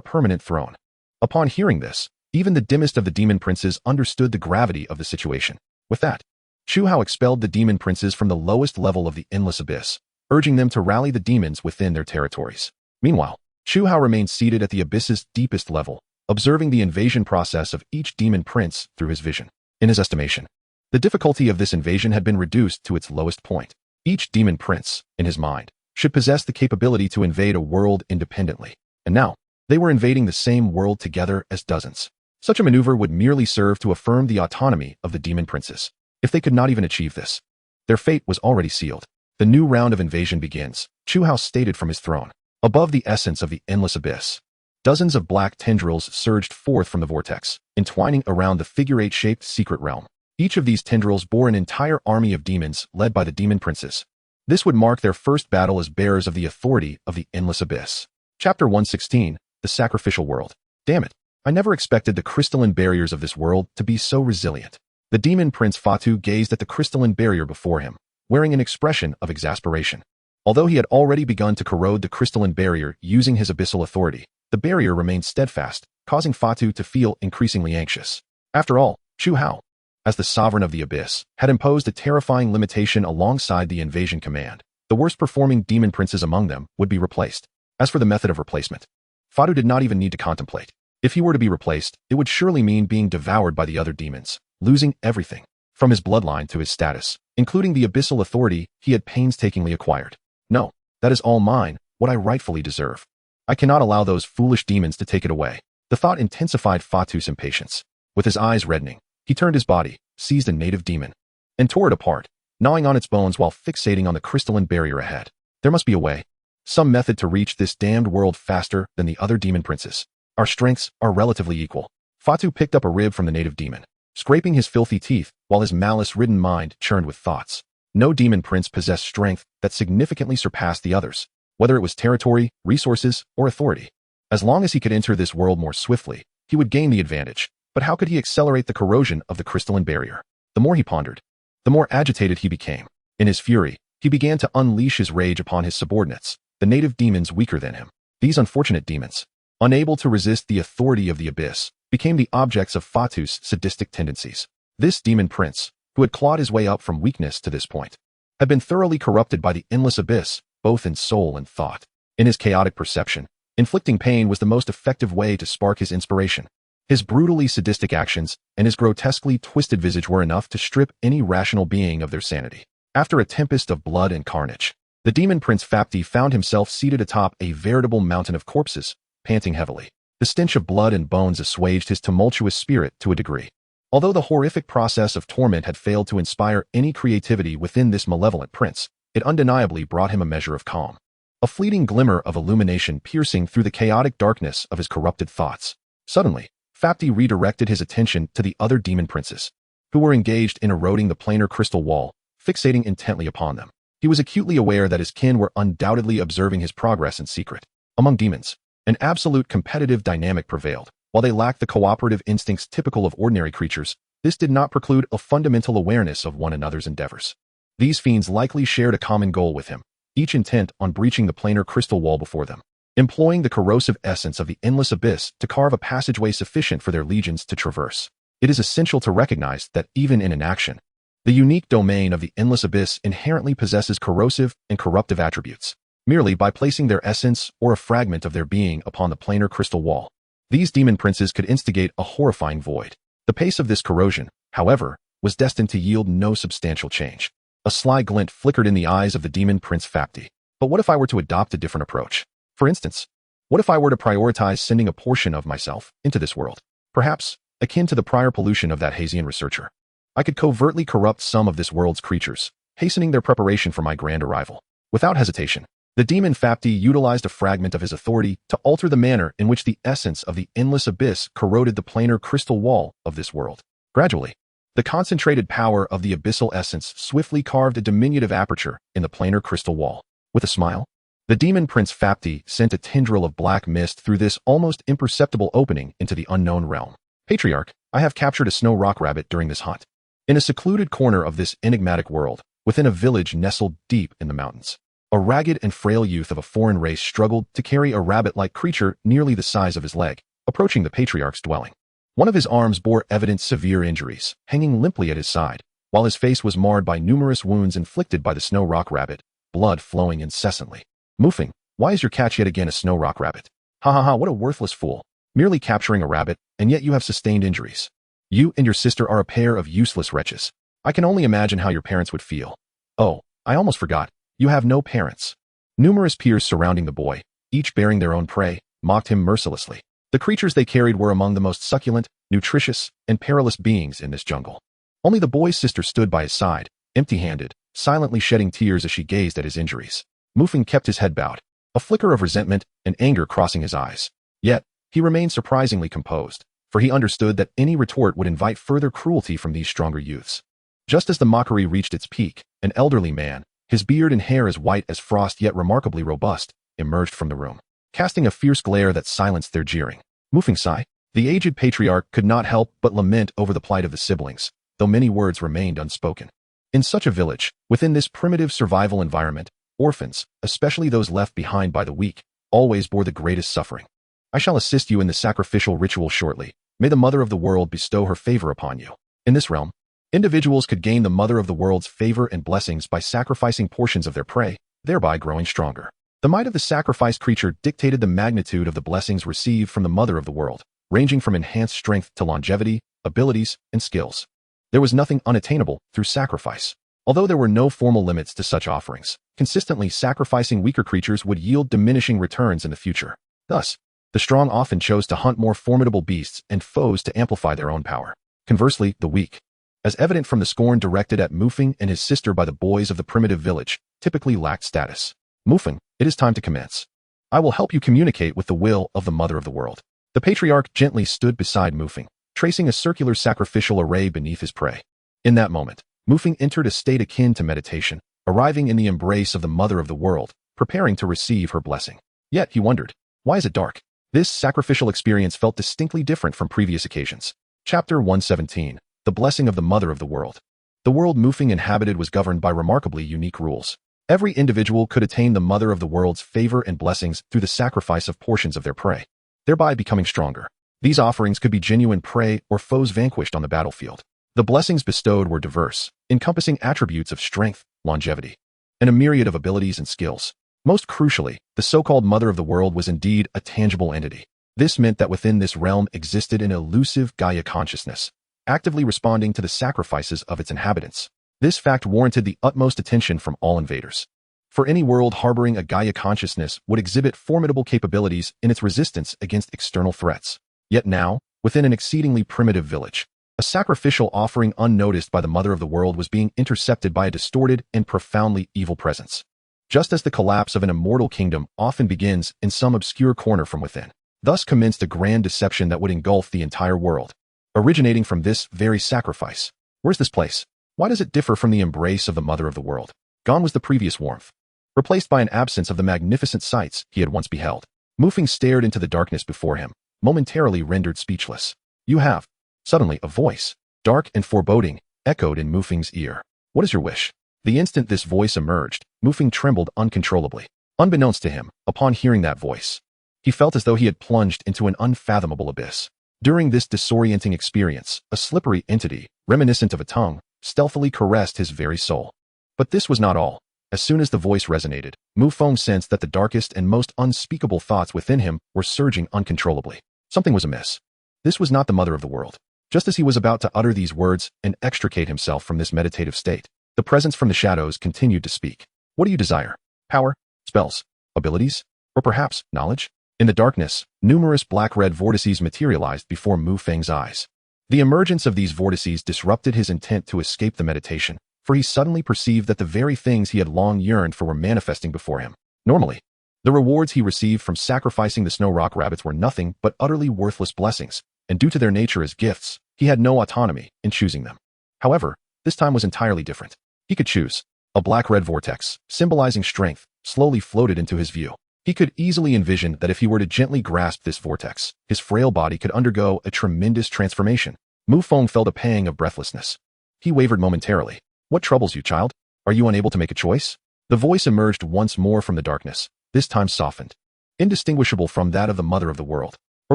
permanent throne. Upon hearing this, even the dimmest of the demon princes understood the gravity of the situation. With that, Chu Hao expelled the demon princes from the lowest level of the endless abyss, urging them to rally the demons within their territories. Meanwhile, Chu Hao remained seated at the abyss's deepest level, observing the invasion process of each demon prince through his vision. In his estimation, the difficulty of this invasion had been reduced to its lowest point. Each demon prince, in his mind, should possess the capability to invade a world independently. And now, they were invading the same world together as dozens. Such a maneuver would merely serve to affirm the autonomy of the demon princes. If they could not even achieve this, their fate was already sealed. The new round of invasion begins, Chu Hao stated from his throne. Above the essence of the endless abyss, dozens of black tendrils surged forth from the vortex, entwining around the figure-8-shaped secret realm. Each of these tendrils bore an entire army of demons led by the demon princes. This would mark their first battle as bearers of the authority of the endless abyss. Chapter 116, The Sacrificial World. Damn it, I never expected the crystalline barriers of this world to be so resilient. The demon prince Fatu gazed at the crystalline barrier before him, wearing an expression of exasperation. Although he had already begun to corrode the crystalline barrier using his abyssal authority, the barrier remained steadfast, causing Fatu to feel increasingly anxious. After all, Chu Hao, as the sovereign of the abyss, had imposed a terrifying limitation alongside the invasion command. The worst-performing demon princes among them would be replaced. As for the method of replacement, Fatu did not even need to contemplate. If he were to be replaced, it would surely mean being devoured by the other demons, losing everything, from his bloodline to his status, including the abyssal authority he had painstakingly acquired. No, that is all mine, what I rightfully deserve. I cannot allow those foolish demons to take it away. The thought intensified Fatu's impatience. With his eyes reddening, he turned his body, seized a native demon, and tore it apart, gnawing on its bones while fixating on the crystalline barrier ahead. There must be a way, some method to reach this damned world faster than the other demon princes. Our strengths are relatively equal. Fatu picked up a rib from the native demon, scraping his filthy teeth while his malice-ridden mind churned with thoughts. No demon prince possessed strength that significantly surpassed the others, whether it was territory, resources, or authority. As long as he could enter this world more swiftly, he would gain the advantage. But how could he accelerate the corrosion of the crystalline barrier? The more he pondered, the more agitated he became. In his fury, he began to unleash his rage upon his subordinates, the native demons weaker than him. These unfortunate demons, unable to resist the authority of the abyss, became the objects of Fatu's sadistic tendencies. This demon prince, who had clawed his way up from weakness to this point, had been thoroughly corrupted by the endless abyss, both in soul and thought. In his chaotic perception, inflicting pain was the most effective way to spark his inspiration. His brutally sadistic actions and his grotesquely twisted visage were enough to strip any rational being of their sanity. After a tempest of blood and carnage, the demon prince Fapti found himself seated atop a veritable mountain of corpses, panting heavily. The stench of blood and bones assuaged his tumultuous spirit to a degree. Although the horrific process of torment had failed to inspire any creativity within this malevolent prince, it undeniably brought him a measure of calm. A fleeting glimmer of illumination piercing through the chaotic darkness of his corrupted thoughts. Suddenly, Fapti redirected his attention to the other demon princes, who were engaged in eroding the planar crystal wall, fixating intently upon them. He was acutely aware that his kin were undoubtedly observing his progress in secret. Among demons, an absolute competitive dynamic prevailed. While they lacked the cooperative instincts typical of ordinary creatures, this did not preclude a fundamental awareness of one another's endeavors. These fiends likely shared a common goal with him, each intent on breaching the planar crystal wall before them, employing the corrosive essence of the endless abyss to carve a passageway sufficient for their legions to traverse. It is essential to recognize that even in inaction, the unique domain of the endless abyss inherently possesses corrosive and corruptive attributes. Merely by placing their essence or a fragment of their being upon the planar crystal wall, these demon princes could instigate a horrifying void. The pace of this corrosion, however, was destined to yield no substantial change. A sly glint flickered in the eyes of the demon prince Fapti. But what if I were to adopt a different approach? For instance, what if I were to prioritize sending a portion of myself into this world? Perhaps, akin to the prior pollution of that Hazian researcher, I could covertly corrupt some of this world's creatures, hastening their preparation for my grand arrival. Without hesitation, the demon Fapti utilized a fragment of his authority to alter the manner in which the essence of the endless abyss corroded the planar crystal wall of this world. Gradually, the concentrated power of the abyssal essence swiftly carved a diminutive aperture in the planar crystal wall. With a smile, the demon prince Fapti sent a tendril of black mist through this almost imperceptible opening into the unknown realm. Patriarch, I have captured a snow rock rabbit during this hunt. In a secluded corner of this enigmatic world, within a village nestled deep in the mountains, a ragged and frail youth of a foreign race struggled to carry a rabbit-like creature nearly the size of his leg, approaching the patriarch's dwelling. One of his arms bore evident severe injuries, hanging limply at his side, while his face was marred by numerous wounds inflicted by the snow rock rabbit, blood flowing incessantly. Moofing, why is your catch yet again a snow rock rabbit? Ha ha ha, what a worthless fool. Merely capturing a rabbit, and yet you have sustained injuries. You and your sister are a pair of useless wretches. I can only imagine how your parents would feel. Oh, I almost forgot. You have no parents. Numerous peers surrounding the boy, each bearing their own prey, mocked him mercilessly. The creatures they carried were among the most succulent, nutritious, and perilous beings in this jungle. Only the boy's sister stood by his side, empty-handed, silently shedding tears as she gazed at his injuries. Moofing kept his head bowed, a flicker of resentment and anger crossing his eyes. Yet, he remained surprisingly composed, for he understood that any retort would invite further cruelty from these stronger youths. Just as the mockery reached its peak, an elderly man, his beard and hair as white as frost yet remarkably robust, emerged from the room, casting a fierce glare that silenced their jeering. Moofing sigh, the aged patriarch could not help but lament over the plight of the siblings, though many words remained unspoken. In such a village, within this primitive survival environment, orphans, especially those left behind by the weak, always bore the greatest suffering. I shall assist you in the sacrificial ritual shortly. May the Mother of the World bestow her favor upon you. In this realm, individuals could gain the Mother of the World's favor and blessings by sacrificing portions of their prey, thereby growing stronger. The might of the sacrificed creature dictated the magnitude of the blessings received from the Mother of the World, ranging from enhanced strength to longevity, abilities, and skills. There was nothing unattainable through sacrifice. Although there were no formal limits to such offerings, consistently sacrificing weaker creatures would yield diminishing returns in the future. Thus, the strong often chose to hunt more formidable beasts and foes to amplify their own power. Conversely, the weak, as evident from the scorn directed at Moofing and his sister by the boys of the primitive village, typically lacked status. Moofing, it is time to commence. I will help you communicate with the will of the Mother of the World. The patriarch gently stood beside Moofing, tracing a circular sacrificial array beneath his prey. In that moment, Moofing entered a state akin to meditation, arriving in the embrace of the Mother of the World, preparing to receive her blessing. Yet, he wondered, why is it dark? This sacrificial experience felt distinctly different from previous occasions. Chapter 117, The Blessing of the Mother of the World. The world Moofing inhabited was governed by remarkably unique rules. Every individual could attain the Mother of the World's favor and blessings through the sacrifice of portions of their prey, thereby becoming stronger. These offerings could be genuine prey or foes vanquished on the battlefield. The blessings bestowed were diverse, encompassing attributes of strength, longevity, and a myriad of abilities and skills. Most crucially, the so-called Mother of the World was indeed a tangible entity. This meant that within this realm existed an elusive Gaia consciousness, actively responding to the sacrifices of its inhabitants. This fact warranted the utmost attention from all invaders. For any world harboring a Gaia consciousness would exhibit formidable capabilities in its resistance against external threats. Yet now, within an exceedingly primitive village, a sacrificial offering unnoticed by the Mother of the World was being intercepted by a distorted and profoundly evil presence. Just as the collapse of an immortal kingdom often begins in some obscure corner from within, Thus commenced a grand deception that would engulf the entire world, originating from this very sacrifice. Where's this place? Why does it differ from the embrace of the mother of the world? Gone was the previous warmth, replaced by an absence of the magnificent sights he had once beheld. Mufeng stared into the darkness before him, momentarily rendered speechless. You have. Suddenly, a voice, dark and foreboding, echoed in Mufeng's ear. What is your wish? The instant this voice emerged, Mufeng trembled uncontrollably. Unbeknownst to him, upon hearing that voice, he felt as though he had plunged into an unfathomable abyss. During this disorienting experience, a slippery entity, reminiscent of a tongue, stealthily caressed his very soul. But this was not all. As soon as the voice resonated, Mufeng sensed that the darkest and most unspeakable thoughts within him were surging uncontrollably. Something was amiss. This was not the mother of the world. Just as he was about to utter these words and extricate himself from this meditative state, the presence from the shadows continued to speak. What do you desire? Power? Spells? Abilities? Or perhaps knowledge? In the darkness, numerous black-red vortices materialized before Mufeng's eyes. The emergence of these vortices disrupted his intent to escape the meditation, for he suddenly perceived that the very things he had long yearned for were manifesting before him. Normally, the rewards he received from sacrificing the snow rock rabbits were nothing but utterly worthless blessings, and due to their nature as gifts, he had no autonomy in choosing them. However, this time was entirely different. He could choose. A black-red vortex, symbolizing strength, slowly floated into his view. He could easily envision that if he were to gently grasp this vortex, his frail body could undergo a tremendous transformation. Mufeng felt a pang of breathlessness. He wavered momentarily. What troubles you, child? Are you unable to make a choice? The voice emerged once more from the darkness, this time softened, indistinguishable from that of the mother of the world. Or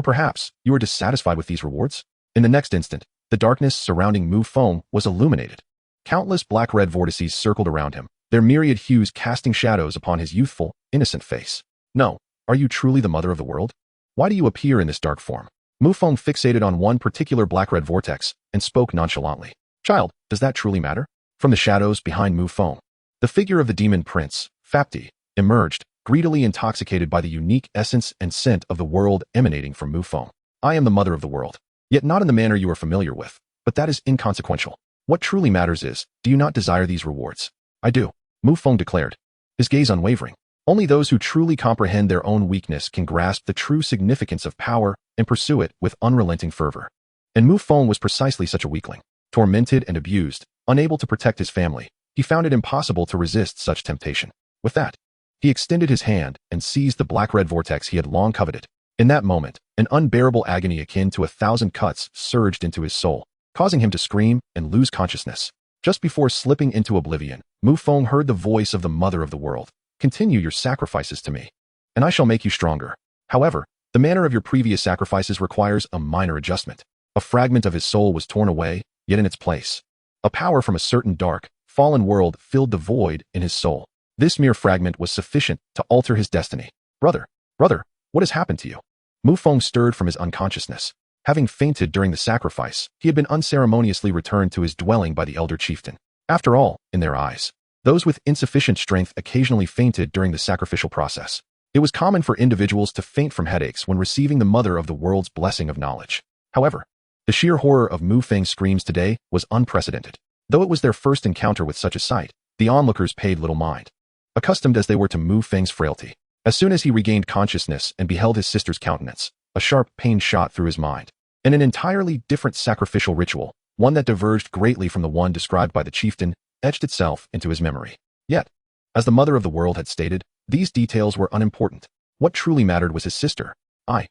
perhaps you are dissatisfied with these rewards? In the next instant, the darkness surrounding Mufeng was illuminated. Countless black-red vortices circled around him, their myriad hues casting shadows upon his youthful, innocent face. No, are you truly the mother of the world? Why do you appear in this dark form? Mufeng fixated on one particular black-red vortex and spoke nonchalantly. Child, does that truly matter? From the shadows behind Mufeng, the figure of the demon prince, Fapti, emerged, greedily intoxicated by the unique essence and scent of the world emanating from Mufeng. I am the mother of the world, yet not in the manner you are familiar with, but that is inconsequential. What truly matters is, do you not desire these rewards? I do, Mufeng declared, his gaze unwavering. Only those who truly comprehend their own weakness can grasp the true significance of power and pursue it with unrelenting fervor. And Mufeng was precisely such a weakling. Tormented and abused, unable to protect his family, he found it impossible to resist such temptation. With that, he extended his hand and seized the black-red vortex he had long coveted. In that moment, an unbearable agony akin to 1,000 cuts surged into his soul, causing him to scream and lose consciousness. Just before slipping into oblivion, Mufeng heard the voice of the mother of the world. Continue your sacrifices to me, and I shall make you stronger. However, the manner of your previous sacrifices requires a minor adjustment. A fragment of his soul was torn away, yet in its place, a power from a certain dark, fallen world filled the void in his soul. This mere fragment was sufficient to alter his destiny. Brother, what has happened to you? Mufeng stirred from his unconsciousness. Having fainted during the sacrifice, he had been unceremoniously returned to his dwelling by the elder chieftain. After all, in their eyes, those with insufficient strength occasionally fainted during the sacrificial process. It was common for individuals to faint from headaches when receiving the mother of the world's blessing of knowledge. However, the sheer horror of Mufeng's screams today was unprecedented. Though it was their first encounter with such a sight, the onlookers paid little mind, accustomed as they were to Mufeng's frailty. As soon as he regained consciousness and beheld his sister's countenance, a sharp pain shot through his mind. And an entirely different sacrificial ritual, one that diverged greatly from the one described by the chieftain, etched itself into his memory. Yet, as the mother of the world had stated, these details were unimportant. What truly mattered was his sister. I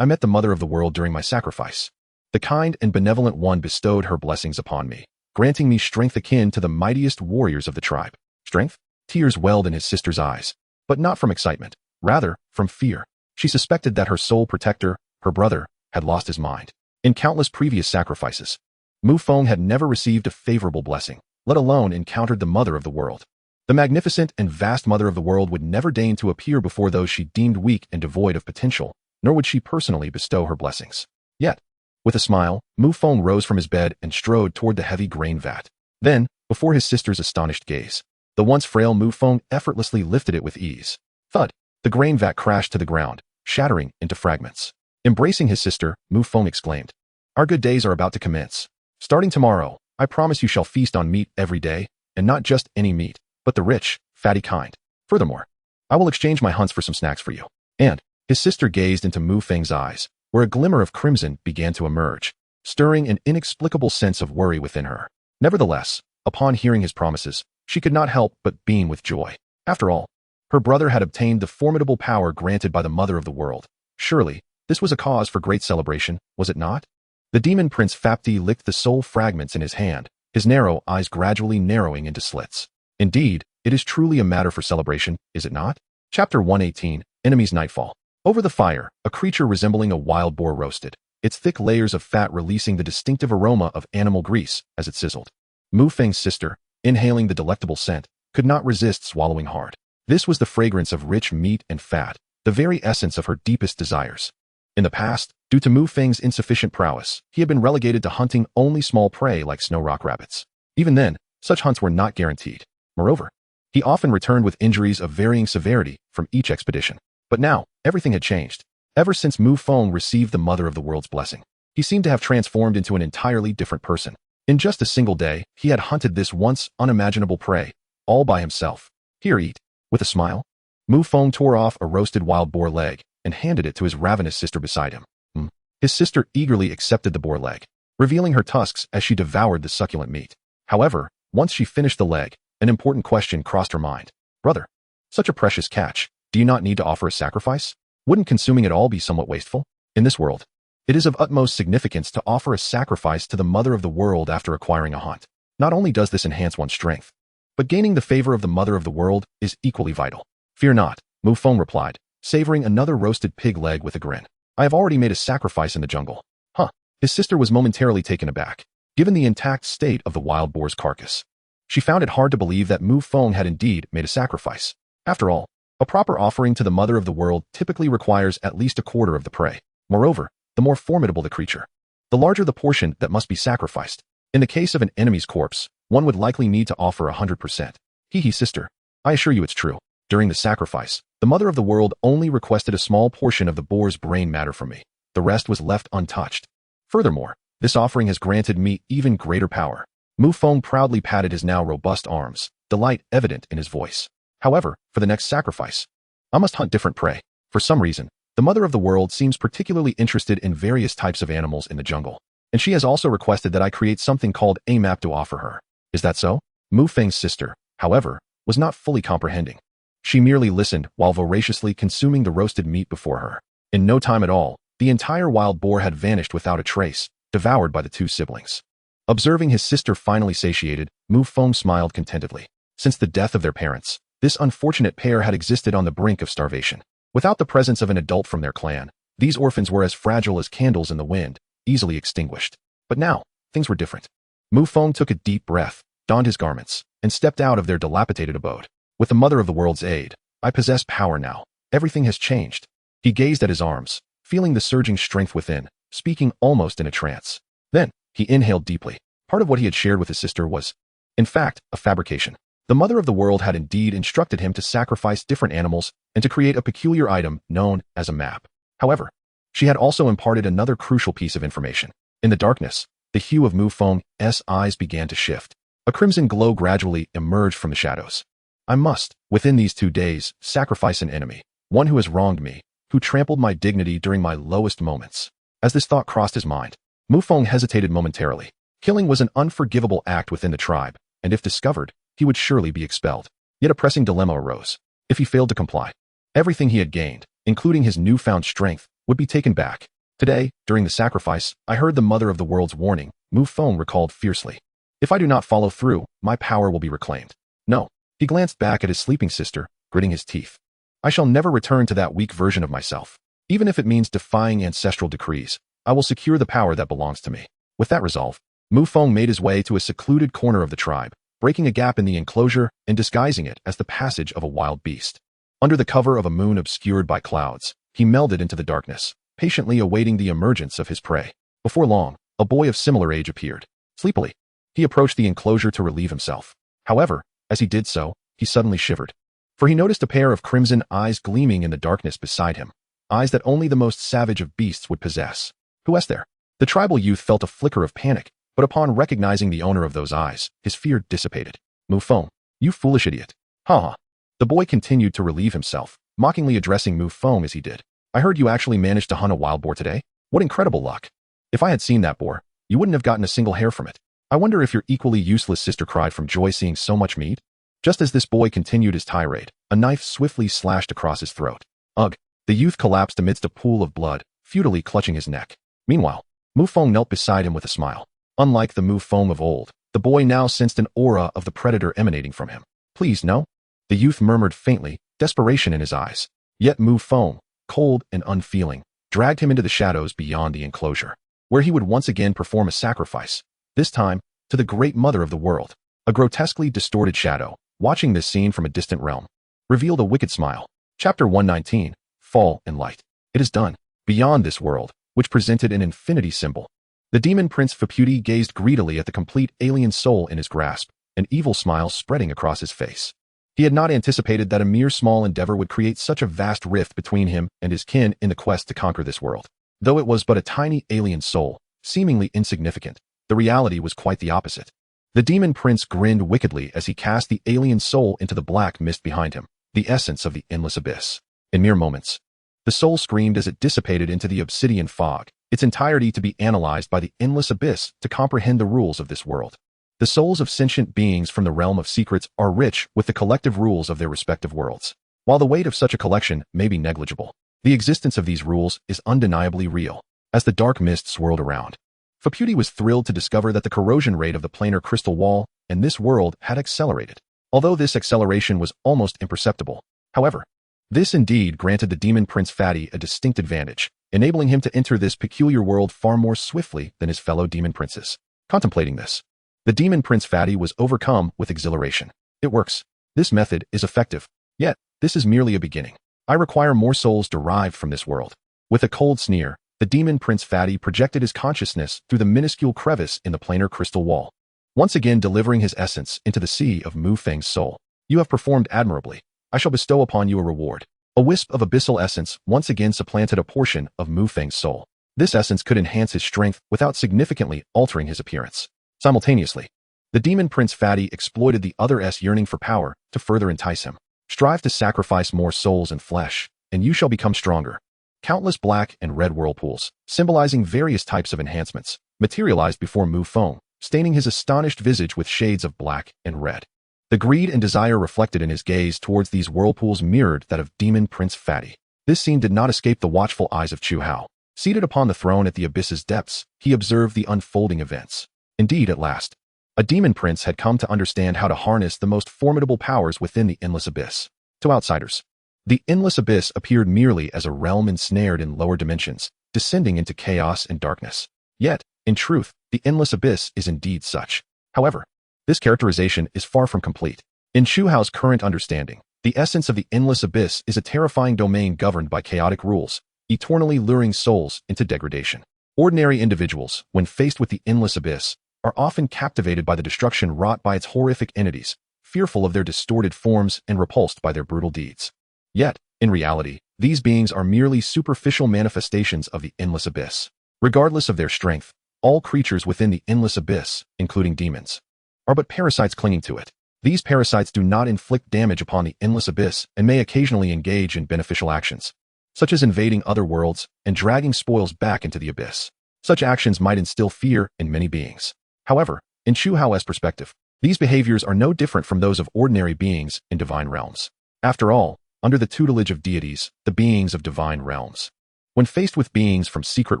met the mother of the world during my sacrifice. The kind and benevolent one bestowed her blessings upon me, granting me strength akin to the mightiest warriors of the tribe. Strength? Tears welled in his sister's eyes, but not from excitement, rather from fear. She suspected that her sole protector, her brother, had lost his mind. In countless previous sacrifices, Mufeng had never received a favorable blessing, let alone encountered the mother of the world. The magnificent and vast mother of the world would never deign to appear before those she deemed weak and devoid of potential, nor would she personally bestow her blessings. Yet, with a smile, Mufeng rose from his bed and strode toward the heavy grain vat. Then, before his sister's astonished gaze, the once frail Mufeng effortlessly lifted it with ease. Thud! The grain vat crashed to the ground, shattering into fragments. Embracing his sister, Mufeng exclaimed, "Our good days are about to commence. Starting tomorrow, I promise you shall feast on meat every day, and not just any meat, but the rich, fatty kind. Furthermore, I will exchange my hunts for some snacks for you." And, His sister gazed into Mu Feng's eyes, where a glimmer of crimson began to emerge, stirring an inexplicable sense of worry within her. Nevertheless, upon hearing his promises, she could not help but beam with joy. After all, her brother had obtained the formidable power granted by the Mother of the World. Surely, this was a cause for great celebration, was it not? The demon prince Fapti licked the soul fragments in his hand, his narrow eyes gradually narrowing into slits. Indeed, it is truly a matter for celebration, is it not? Chapter 118, Enemy's Nightfall. Over the fire, a creature resembling a wild boar roasted, its thick layers of fat releasing the distinctive aroma of animal grease as it sizzled. Mu Feng's sister, inhaling the delectable scent, could not resist swallowing hard. This was the fragrance of rich meat and fat, the very essence of her deepest desires. In the past, due to Mu Feng's insufficient prowess, he had been relegated to hunting only small prey like snow rock rabbits. Even then, such hunts were not guaranteed. Moreover, he often returned with injuries of varying severity from each expedition. But now, everything had changed. Ever since Mu Feng received the Mother of the World's blessing, he seemed to have transformed into an entirely different person. In just a single day, he had hunted this once unimaginable prey, all by himself. Here, eat. With a smile, Mu Feng tore off a roasted wild boar leg and handed it to his ravenous sister beside him. His sister eagerly accepted the boar leg, revealing her tusks as she devoured the succulent meat. However, once she finished the leg, an important question crossed her mind. Brother, such a precious catch, do you not need to offer a sacrifice? Wouldn't consuming it all be somewhat wasteful? In this world, it is of utmost significance to offer a sacrifice to the Mother of the World after acquiring a hunt. Not only does this enhance one's strength, but gaining the favor of the Mother of the World is equally vital. Fear not, Mu Feng replied, savoring another roasted pig leg with a grin. I have already made a sacrifice in the jungle. Huh. His sister was momentarily taken aback, given the intact state of the wild boar's carcass. She found it hard to believe that Mu Feng had indeed made a sacrifice. After all, a proper offering to the Mother of the World typically requires at least a quarter of the prey. Moreover, the more formidable the creature, the larger the portion that must be sacrificed. In the case of an enemy's corpse, one would likely need to offer 100%. Hee sister, I assure you it's true. During the sacrifice, the Mother of the World only requested a small portion of the boar's brain matter from me. The rest was left untouched. Furthermore, this offering has granted me even greater power. Mu Feng proudly patted his now robust arms, delight evident in his voice. However, for the next sacrifice, I must hunt different prey. For some reason, the Mother of the World seems particularly interested in various types of animals in the jungle, and she has also requested that I create something called a map to offer her. Is that so? Mu Feng's sister, however, was not fully comprehending. She merely listened while voraciously consuming the roasted meat before her. In no time at all, the entire wild boar had vanished without a trace, devoured by the two siblings. Observing his sister finally satiated, Mu Feng smiled contentedly. Since the death of their parents, this unfortunate pair had existed on the brink of starvation. Without the presence of an adult from their clan, these orphans were as fragile as candles in the wind, easily extinguished. But now, things were different. Mu Feng took a deep breath, donned his garments, and stepped out of their dilapidated abode. With the Mother of the World's aid, I possess power now. Everything has changed. He gazed at his arms, feeling the surging strength within, speaking almost in a trance. Then, he inhaled deeply. Part of what he had shared with his sister was, in fact, a fabrication. The Mother of the World had indeed instructed him to sacrifice different animals and to create a peculiar item known as a map. However, she had also imparted another crucial piece of information. In the darkness, the hue of Mu Feng's eyes began to shift. A crimson glow gradually emerged from the shadows. I must, within these 2 days, sacrifice an enemy, one who has wronged me, who trampled my dignity during my lowest moments. As this thought crossed his mind, Mu Feng hesitated momentarily. Killing was an unforgivable act within the tribe, and if discovered, he would surely be expelled. Yet a pressing dilemma arose. If he failed to comply, everything he had gained, including his newfound strength, would be taken back. Today, during the sacrifice, I heard the Mother of the World's warning, Mu Feng recalled fiercely. If I do not follow through, my power will be reclaimed. No. He glanced back at his sleeping sister, gritting his teeth. I shall never return to that weak version of myself. Even if it means defying ancestral decrees, I will secure the power that belongs to me. With that resolve, Mu Feng made his way to a secluded corner of the tribe, breaking a gap in the enclosure and disguising it as the passage of a wild beast. Under the cover of a moon obscured by clouds, he melded into the darkness, patiently awaiting the emergence of his prey. Before long, a boy of similar age appeared. Sleepily, he approached the enclosure to relieve himself. However, as he did so, he suddenly shivered, for he noticed a pair of crimson eyes gleaming in the darkness beside him, eyes that only the most savage of beasts would possess. Who was there? The tribal youth felt a flicker of panic, but upon recognizing the owner of those eyes, his fear dissipated. Mu Feng, you foolish idiot. Ha ha. The boy continued to relieve himself, mockingly addressing Mu Feng as he did. I heard you actually managed to hunt a wild boar today. What incredible luck. If I had seen that boar, you wouldn't have gotten a single hair from it. I wonder if your equally useless sister cried from joy seeing so much meat? Just as this boy continued his tirade, a knife swiftly slashed across his throat. Ugh! The youth collapsed amidst a pool of blood, futilely clutching his neck. Meanwhile, Mu Feng knelt beside him with a smile. Unlike the Mu Feng of old, the boy now sensed an aura of the predator emanating from him. Please, no? The youth murmured faintly, desperation in his eyes. Yet Mu Feng, cold and unfeeling, dragged him into the shadows beyond the enclosure, where he would once again perform a sacrifice, this time to the great mother of the world. A grotesquely distorted shadow, watching this scene from a distant realm, revealed a wicked smile. Chapter 119, Fall and Light. It is done. Beyond this world, which presented an infinity symbol, the demon prince Faputi gazed greedily at the complete alien soul in his grasp, an evil smile spreading across his face. He had not anticipated that a mere small endeavor would create such a vast rift between him and his kin in the quest to conquer this world. Though it was but a tiny alien soul, seemingly insignificant, the reality was quite the opposite. The demon prince grinned wickedly as he cast the alien soul into the black mist behind him, the essence of the endless abyss. In mere moments, the soul screamed as it dissipated into the obsidian fog, its entirety to be analyzed by the endless abyss to comprehend the rules of this world. The souls of sentient beings from the realm of secrets are rich with the collective rules of their respective worlds. While the weight of such a collection may be negligible, the existence of these rules is undeniably real. As the dark mist swirled around, Faputi was thrilled to discover that the corrosion rate of the planar crystal wall in this world had accelerated. Although this acceleration was almost imperceptible, however, this indeed granted the demon prince Fatty a distinct advantage, enabling him to enter this peculiar world far more swiftly than his fellow demon princes. Contemplating this, the demon prince Fatty was overcome with exhilaration. It works. This method is effective. Yet, this is merely a beginning. I require more souls derived from this world. With a cold sneer, the demon prince Fatty projected his consciousness through the minuscule crevice in the planar crystal wall, once again delivering his essence into the sea of Mu Feng's soul. You have performed admirably. I shall bestow upon you a reward. A wisp of abyssal essence once again supplanted a portion of Mu Feng's soul. This essence could enhance his strength without significantly altering his appearance. Simultaneously, the demon prince Fatty exploited the other's yearning for power to further entice him. Strive to sacrifice more souls and flesh, and you shall become stronger. Countless black and red whirlpools, symbolizing various types of enhancements, materialized before Mu Feng, staining his astonished visage with shades of black and red. The greed and desire reflected in his gaze towards these whirlpools mirrored that of demon prince Fatty. This scene did not escape the watchful eyes of Chu Hao. Seated upon the throne at the abyss's depths, he observed the unfolding events. Indeed, at last, a demon prince had come to understand how to harness the most formidable powers within the endless abyss. To outsiders, the endless abyss appeared merely as a realm ensnared in lower dimensions, descending into chaos and darkness. Yet, in truth, the endless abyss is indeed such. However, this characterization is far from complete. In Chu Hao's current understanding, the essence of the endless abyss is a terrifying domain governed by chaotic rules, eternally luring souls into degradation. Ordinary individuals, when faced with the endless abyss, are often captivated by the destruction wrought by its horrific entities, fearful of their distorted forms and repulsed by their brutal deeds. Yet, in reality, these beings are merely superficial manifestations of the endless abyss. Regardless of their strength, all creatures within the endless abyss, including demons, are but parasites clinging to it. These parasites do not inflict damage upon the endless abyss and may occasionally engage in beneficial actions, such as invading other worlds and dragging spoils back into the abyss. Such actions might instill fear in many beings. However, in Chu Hao's perspective, these behaviors are no different from those of ordinary beings in divine realms. After all, under the tutelage of deities, the beings of divine realms, when faced with beings from secret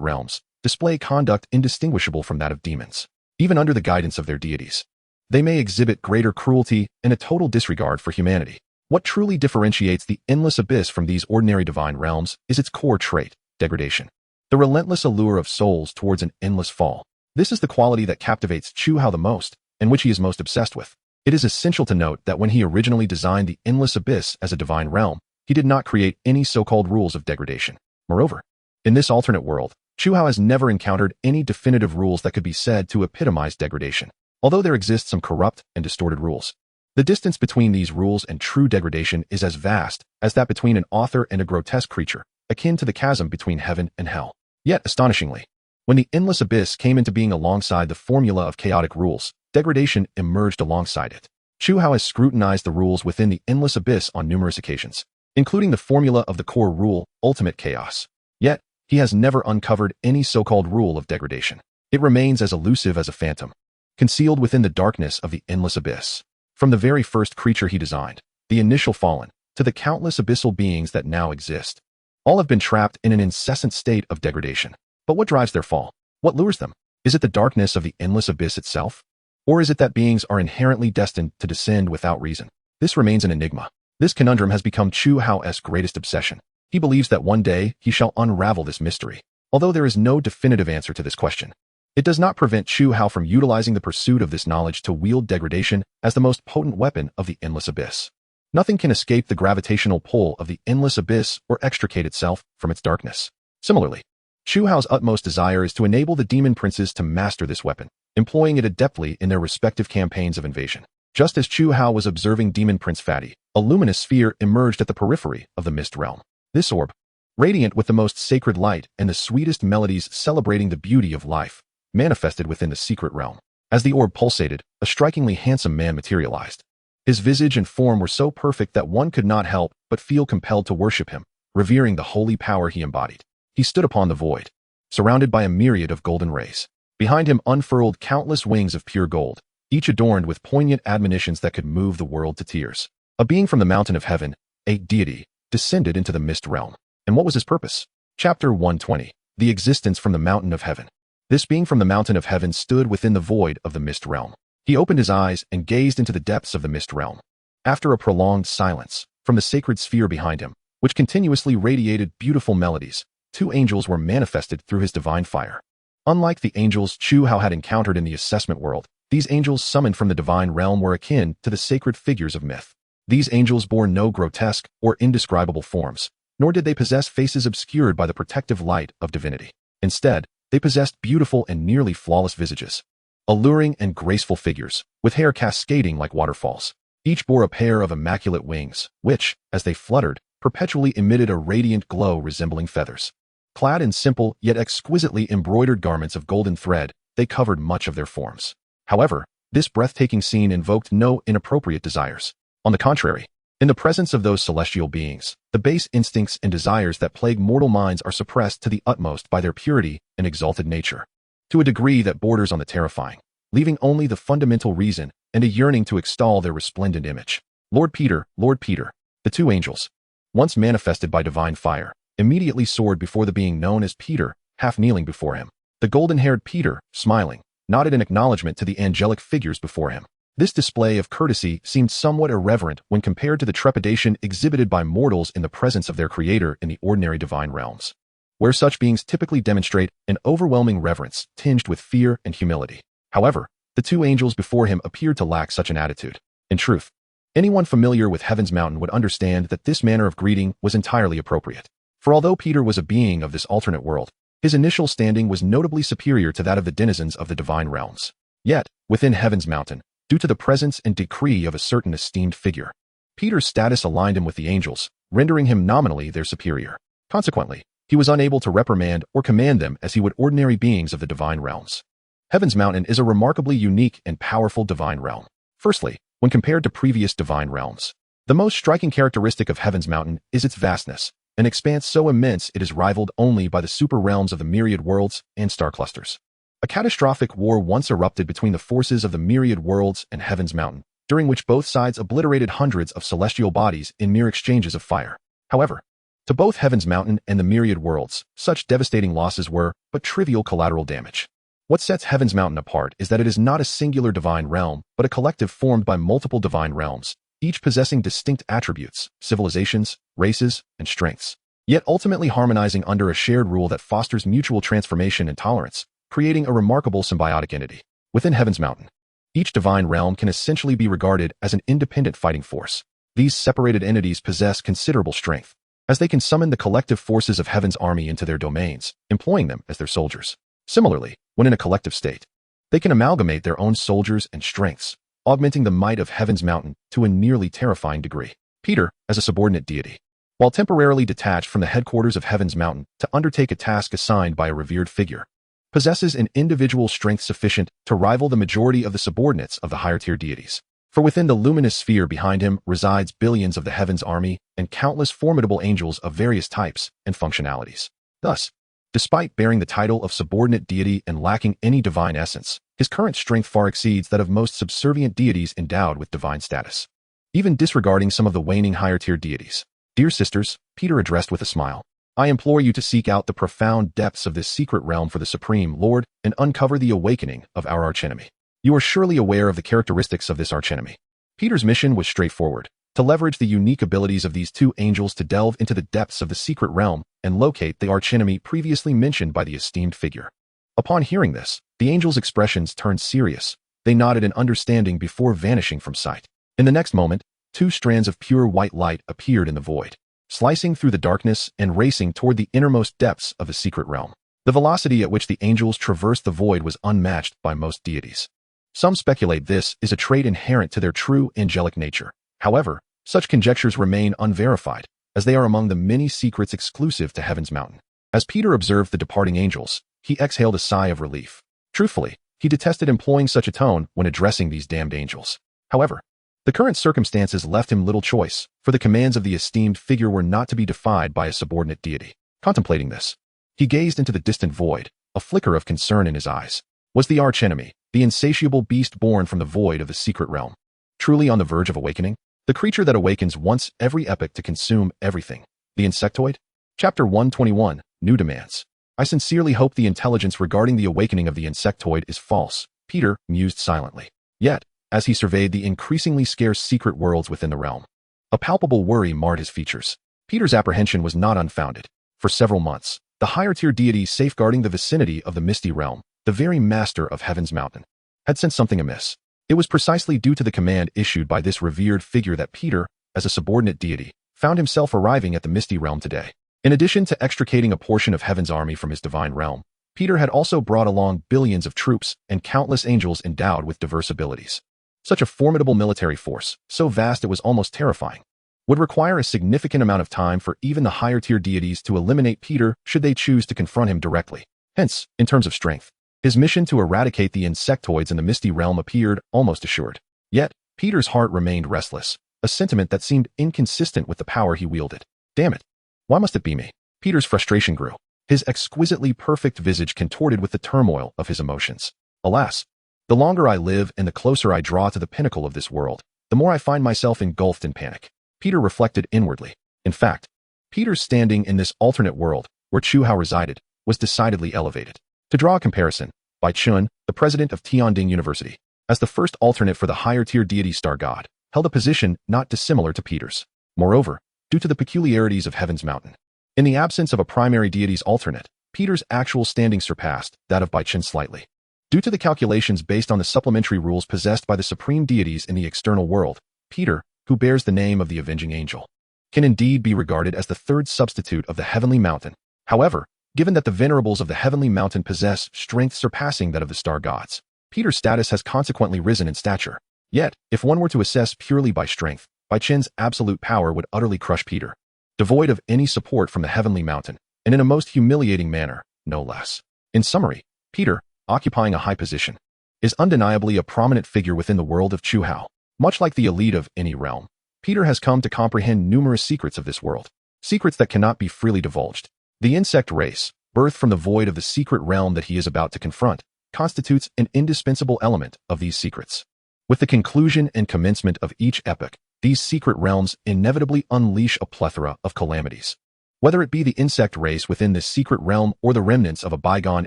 realms, display conduct indistinguishable from that of demons. Even under the guidance of their deities, they may exhibit greater cruelty and a total disregard for humanity. What truly differentiates the endless abyss from these ordinary divine realms is its core trait, degradation. The relentless allure of souls towards an endless fall. This is the quality that captivates Chu Hao the most, and which he is most obsessed with. It is essential to note that when he originally designed the endless abyss as a divine realm, he did not create any so-called rules of degradation. Moreover, in this alternate world, Chu Hao has never encountered any definitive rules that could be said to epitomize degradation. Although there exist some corrupt and distorted rules, the distance between these rules and true degradation is as vast as that between an author and a grotesque creature, akin to the chasm between heaven and hell. Yet, astonishingly, when the endless abyss came into being alongside the formula of chaotic rules, degradation emerged alongside it. Chu Hao has scrutinized the rules within the endless abyss on numerous occasions. including the formula of the core rule, ultimate chaos. Yet, he has never uncovered any so-called rule of degradation. It remains as elusive as a phantom, concealed within the darkness of the endless abyss. From the very first creature he designed, the initial fallen, to the countless abyssal beings that now exist, all have been trapped in an incessant state of degradation. But what drives their fall? What lures them? Is it the darkness of the endless abyss itself? Or is it that beings are inherently destined to descend without reason? This remains an enigma. This conundrum has become Chu Hao's greatest obsession. He believes that one day he shall unravel this mystery. Although there is no definitive answer to this question, it does not prevent Chu Hao from utilizing the pursuit of this knowledge to wield degradation as the most potent weapon of the endless abyss. Nothing can escape the gravitational pull of the endless abyss or extricate itself from its darkness. Similarly, Chu Hao's utmost desire is to enable the demon princes to master this weapon, employing it adeptly in their respective campaigns of invasion. Just as Chu Hao was observing Demon Prince Fatty, a luminous sphere emerged at the periphery of the Mist Realm. This orb, radiant with the most sacred light and the sweetest melodies celebrating the beauty of life, manifested within the secret realm. As the orb pulsated, a strikingly handsome man materialized. His visage and form were so perfect that one could not help but feel compelled to worship him, revering the holy power he embodied. He stood upon the void, surrounded by a myriad of golden rays. Behind him unfurled countless wings of pure gold, each adorned with poignant admonitions that could move the world to tears. A being from the mountain of heaven, a deity, descended into the mist realm. And what was his purpose? Chapter 120. The existence from the mountain of heaven. This being from the mountain of heaven stood within the void of the mist realm. He opened his eyes and gazed into the depths of the mist realm. After a prolonged silence, from the sacred sphere behind him, which continuously radiated beautiful melodies, two angels were manifested through his divine fire. Unlike the angels Chu Hao had encountered in the assessment world, these angels summoned from the divine realm were akin to the sacred figures of myth. These angels bore no grotesque or indescribable forms, nor did they possess faces obscured by the protective light of divinity. Instead, they possessed beautiful and nearly flawless visages, alluring and graceful figures, with hair cascading like waterfalls. Each bore a pair of immaculate wings, which, as they fluttered, perpetually emitted a radiant glow resembling feathers. Clad in simple yet exquisitely embroidered garments of golden thread, they covered much of their forms. However, this breathtaking scene invoked no inappropriate desires. On the contrary, in the presence of those celestial beings, the base instincts and desires that plague mortal minds are suppressed to the utmost by their purity and exalted nature, to a degree that borders on the terrifying, leaving only the fundamental reason and a yearning to extol their resplendent image. Lord Peter, the two angels, once manifested by divine fire, immediately soared before the being known as Peter, half kneeling before him. The golden-haired Peter, smiling, nodded in acknowledgement to the angelic figures before him. This display of courtesy seemed somewhat irreverent when compared to the trepidation exhibited by mortals in the presence of their creator in the ordinary divine realms, where such beings typically demonstrate an overwhelming reverence tinged with fear and humility. However, the two angels before him appeared to lack such an attitude. In truth, anyone familiar with Heaven's Mountain would understand that this manner of greeting was entirely appropriate. For although Peter was a being of this alternate world, his initial standing was notably superior to that of the denizens of the divine realms. Yet, within Heaven's Mountain, due to the presence and decree of a certain esteemed figure, Peter's status aligned him with the angels, rendering him nominally their superior. Consequently, he was unable to reprimand or command them as he would ordinary beings of the divine realms. Heaven's Mountain is a remarkably unique and powerful divine realm. Firstly, when compared to previous divine realms, the most striking characteristic of Heaven's Mountain is its vastness, an expanse so immense it is rivaled only by the super realms of the myriad worlds and star clusters. A catastrophic war once erupted between the forces of the myriad worlds and Heaven's Mountain, during which both sides obliterated hundreds of celestial bodies in mere exchanges of fire. However, to both Heaven's Mountain and the myriad worlds, such devastating losses were but trivial collateral damage. What sets Heaven's Mountain apart is that it is not a singular divine realm, but a collective formed by multiple divine realms, each possessing distinct attributes, civilizations, races, and strengths, yet ultimately harmonizing under a shared rule that fosters mutual transformation and tolerance, creating a remarkable symbiotic entity. Within Heaven's Mountain, each divine realm can essentially be regarded as an independent fighting force. These separated entities possess considerable strength, as they can summon the collective forces of Heaven's army into their domains, employing them as their soldiers. Similarly, when in a collective state, they can amalgamate their own soldiers and strengths, augmenting the might of Heaven's Mountain to a nearly terrifying degree. Peter, as a subordinate deity, while temporarily detached from the headquarters of Heaven's Mountain to undertake a task assigned by a revered figure, possesses an individual strength sufficient to rival the majority of the subordinates of the higher-tier deities. For within the luminous sphere behind him resides billions of the heaven's army and countless formidable angels of various types and functionalities. Thus, despite bearing the title of subordinate deity and lacking any divine essence, his current strength far exceeds that of most subservient deities endowed with divine status. Even disregarding some of the waning higher-tier deities. Dear sisters, Peter addressed with a smile, I implore you to seek out the profound depths of this secret realm for the Supreme Lord and uncover the awakening of our archenemy. You are surely aware of the characteristics of this archenemy. Peter's mission was straightforward, to leverage the unique abilities of these two angels to delve into the depths of the secret realm and locate the archenemy previously mentioned by the esteemed figure. Upon hearing this, the angels' expressions turned serious. They nodded in understanding before vanishing from sight. In the next moment, two strands of pure white light appeared in the void, slicing through the darkness and racing toward the innermost depths of the secret realm. The velocity at which the angels traversed the void was unmatched by most deities. Some speculate this is a trait inherent to their true angelic nature. However, such conjectures remain unverified, as they are among the many secrets exclusive to Heaven's Mountain. As Peter observed the departing angels, he exhaled a sigh of relief. Truthfully, he detested employing such a tone when addressing these damned angels. However, the current circumstances left him little choice, for the commands of the esteemed figure were not to be defied by a subordinate deity. Contemplating this, he gazed into the distant void, a flicker of concern in his eyes. Was the archenemy, the insatiable beast born from the void of the secret realm, truly on the verge of awakening? The creature that awakens once every epoch to consume everything. The insectoid? Chapter 121, New Demands. I sincerely hope the intelligence regarding the awakening of the insectoid is false, Peter mused silently. Yet, as he surveyed the increasingly scarce secret worlds within the realm, a palpable worry marred his features. Peter's apprehension was not unfounded. For several months, the higher-tier deity safeguarding the vicinity of the misty realm, the very master of Heaven's Mountain, had sensed something amiss. It was precisely due to the command issued by this revered figure that Peter, as a subordinate deity, found himself arriving at the misty realm today. In addition to extricating a portion of Heaven's army from his divine realm, Peter had also brought along billions of troops and countless angels endowed with diverse abilities. Such a formidable military force, so vast it was almost terrifying, would require a significant amount of time for even the higher-tier deities to eliminate Peter should they choose to confront him directly. Hence, in terms of strength, his mission to eradicate the insectoids in the misty realm appeared almost assured. Yet, Peter's heart remained restless, a sentiment that seemed inconsistent with the power he wielded. Damn it! Why must it be me? Peter's frustration grew, his exquisitely perfect visage contorted with the turmoil of his emotions. Alas! The longer I live and the closer I draw to the pinnacle of this world, the more I find myself engulfed in panic. Peter reflected inwardly. In fact, Peter's standing in this alternate world, where Chu Hao resided, was decidedly elevated. To draw a comparison, Bai Chun, the president of Tianding University, as the first alternate for the higher-tier deity star god, held a position not dissimilar to Peter's. Moreover, due to the peculiarities of Heaven's Mountain, in the absence of a primary deity's alternate, Peter's actual standing surpassed that of Bai Chun slightly. Due to the calculations based on the supplementary rules possessed by the supreme deities in the external world, Peter, who bears the name of the Avenging Angel, can indeed be regarded as the third substitute of the Heavenly Mountain. However, given that the venerables of the Heavenly Mountain possess strength surpassing that of the star gods, Peter's status has consequently risen in stature. Yet, if one were to assess purely by strength, Bai Chun's absolute power would utterly crush Peter, devoid of any support from the Heavenly Mountain, and in a most humiliating manner, no less. In summary, Peter, occupying a high position, is undeniably a prominent figure within the world of Chu Hao. Much like the elite of any realm, Peter has come to comprehend numerous secrets of this world, secrets that cannot be freely divulged. The insect race, birthed from the void of the secret realm that he is about to confront, constitutes an indispensable element of these secrets. With the conclusion and commencement of each epoch, these secret realms inevitably unleash a plethora of calamities. Whether it be the insect race within this secret realm or the remnants of a bygone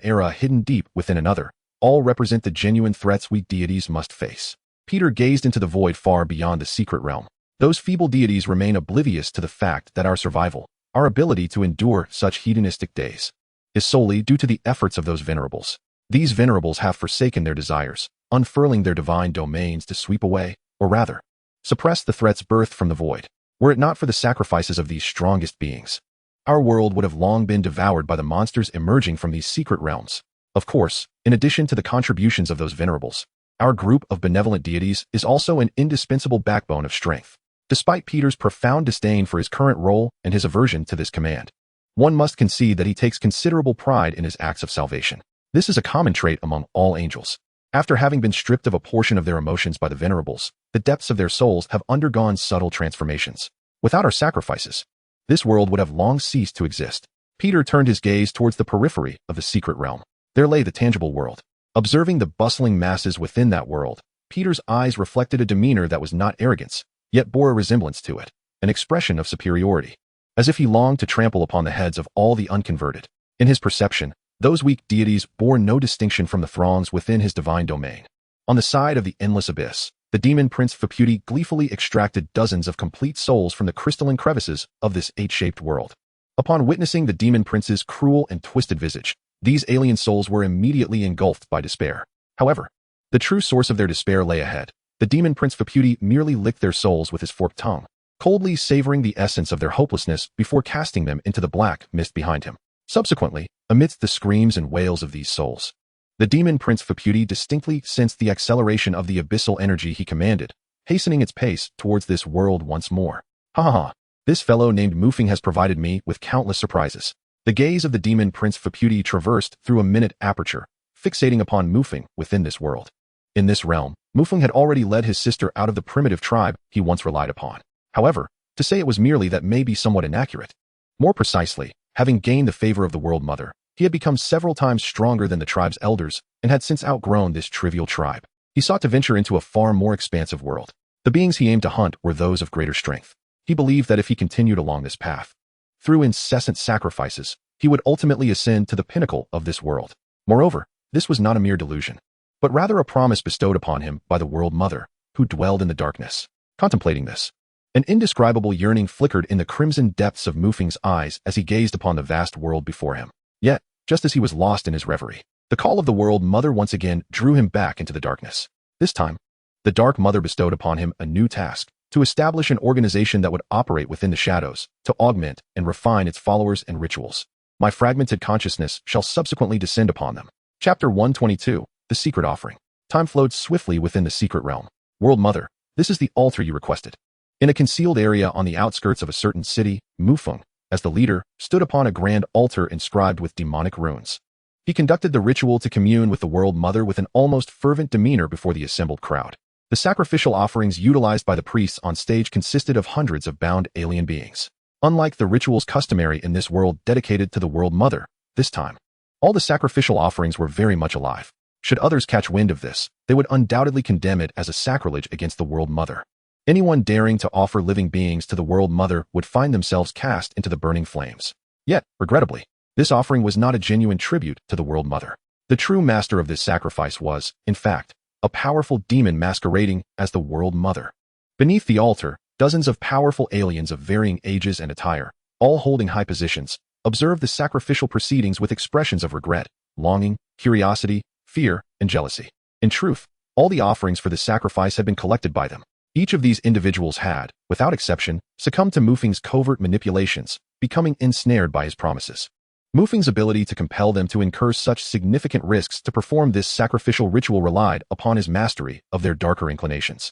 era hidden deep within another, all represent the genuine threats we deities must face. Peter gazed into the void far beyond the secret realm. Those feeble deities remain oblivious to the fact that our survival, our ability to endure such hedonistic days, is solely due to the efforts of those venerables. These venerables have forsaken their desires, unfurling their divine domains to sweep away, or rather, suppress the threats birthed from the void. Were it not for the sacrifices of these strongest beings, our world would have long been devoured by the monsters emerging from these secret realms. Of course, in addition to the contributions of those venerables, our group of benevolent deities is also an indispensable backbone of strength. Despite Peter's profound disdain for his current role and his aversion to this command, one must concede that he takes considerable pride in his acts of salvation. This is a common trait among all angels. After having been stripped of a portion of their emotions by the venerables, the depths of their souls have undergone subtle transformations. Without our sacrifices, this world would have long ceased to exist. Peter turned his gaze towards the periphery of the secret realm. There lay the tangible world. Observing the bustling masses within that world, Peter's eyes reflected a demeanor that was not arrogance, yet bore a resemblance to it, an expression of superiority, as if he longed to trample upon the heads of all the unconverted. In his perception, those weak deities bore no distinction from the throngs within his divine domain. On the side of the endless abyss, the demon prince Faputi gleefully extracted dozens of complete souls from the crystalline crevices of this eight-shaped world. Upon witnessing the demon prince's cruel and twisted visage, these alien souls were immediately engulfed by despair. However, the true source of their despair lay ahead. The demon prince Faputi merely licked their souls with his forked tongue, coldly savoring the essence of their hopelessness before casting them into the black mist behind him. Subsequently, amidst the screams and wails of these souls, the demon prince Faputi distinctly sensed the acceleration of the abyssal energy he commanded, hastening its pace towards this world once more. Ha ha ha! This fellow named Mufing has provided me with countless surprises. The gaze of the demon prince Faputi traversed through a minute aperture, fixating upon Mufing within this world. In this realm, Mufing had already led his sister out of the primitive tribe he once relied upon. However, to say it was merely that may be somewhat inaccurate. More precisely, having gained the favor of the World Mother, he had become several times stronger than the tribe's elders and had since outgrown this trivial tribe. He sought to venture into a far more expansive world. The beings he aimed to hunt were those of greater strength. He believed that if he continued along this path, through incessant sacrifices, he would ultimately ascend to the pinnacle of this world. Moreover, this was not a mere delusion, but rather a promise bestowed upon him by the World Mother, who dwelled in the darkness. Contemplating this, an indescribable yearning flickered in the crimson depths of Mufing's eyes as he gazed upon the vast world before him. Yet, just as he was lost in his reverie, the call of the World Mother once again drew him back into the darkness. This time, the Dark Mother bestowed upon him a new task: to establish an organization that would operate within the shadows, to augment and refine its followers and rituals. My fragmented consciousness shall subsequently descend upon them. Chapter 122, The Secret Offering. Time flowed swiftly within the secret realm. World Mother, this is the altar you requested. In a concealed area on the outskirts of a certain city, Mufeng, as the leader, stood upon a grand altar inscribed with demonic runes. He conducted the ritual to commune with the World Mother with an almost fervent demeanor before the assembled crowd. The sacrificial offerings utilized by the priests on stage consisted of hundreds of bound alien beings. Unlike the rituals customary in this world dedicated to the World Mother, this time, all the sacrificial offerings were very much alive. Should others catch wind of this, they would undoubtedly condemn it as a sacrilege against the World Mother. Anyone daring to offer living beings to the World Mother would find themselves cast into the burning flames. Yet, regrettably, this offering was not a genuine tribute to the World Mother. The true master of this sacrifice was, in fact, a powerful demon masquerading as the World Mother. Beneath the altar, dozens of powerful aliens of varying ages and attire, all holding high positions, observed the sacrificial proceedings with expressions of regret, longing, curiosity, fear, and jealousy. In truth, all the offerings for this sacrifice had been collected by them. Each of these individuals had, without exception, succumbed to Mufing's covert manipulations, becoming ensnared by his promises. Mufing's ability to compel them to incur such significant risks to perform this sacrificial ritual relied upon his mastery of their darker inclinations.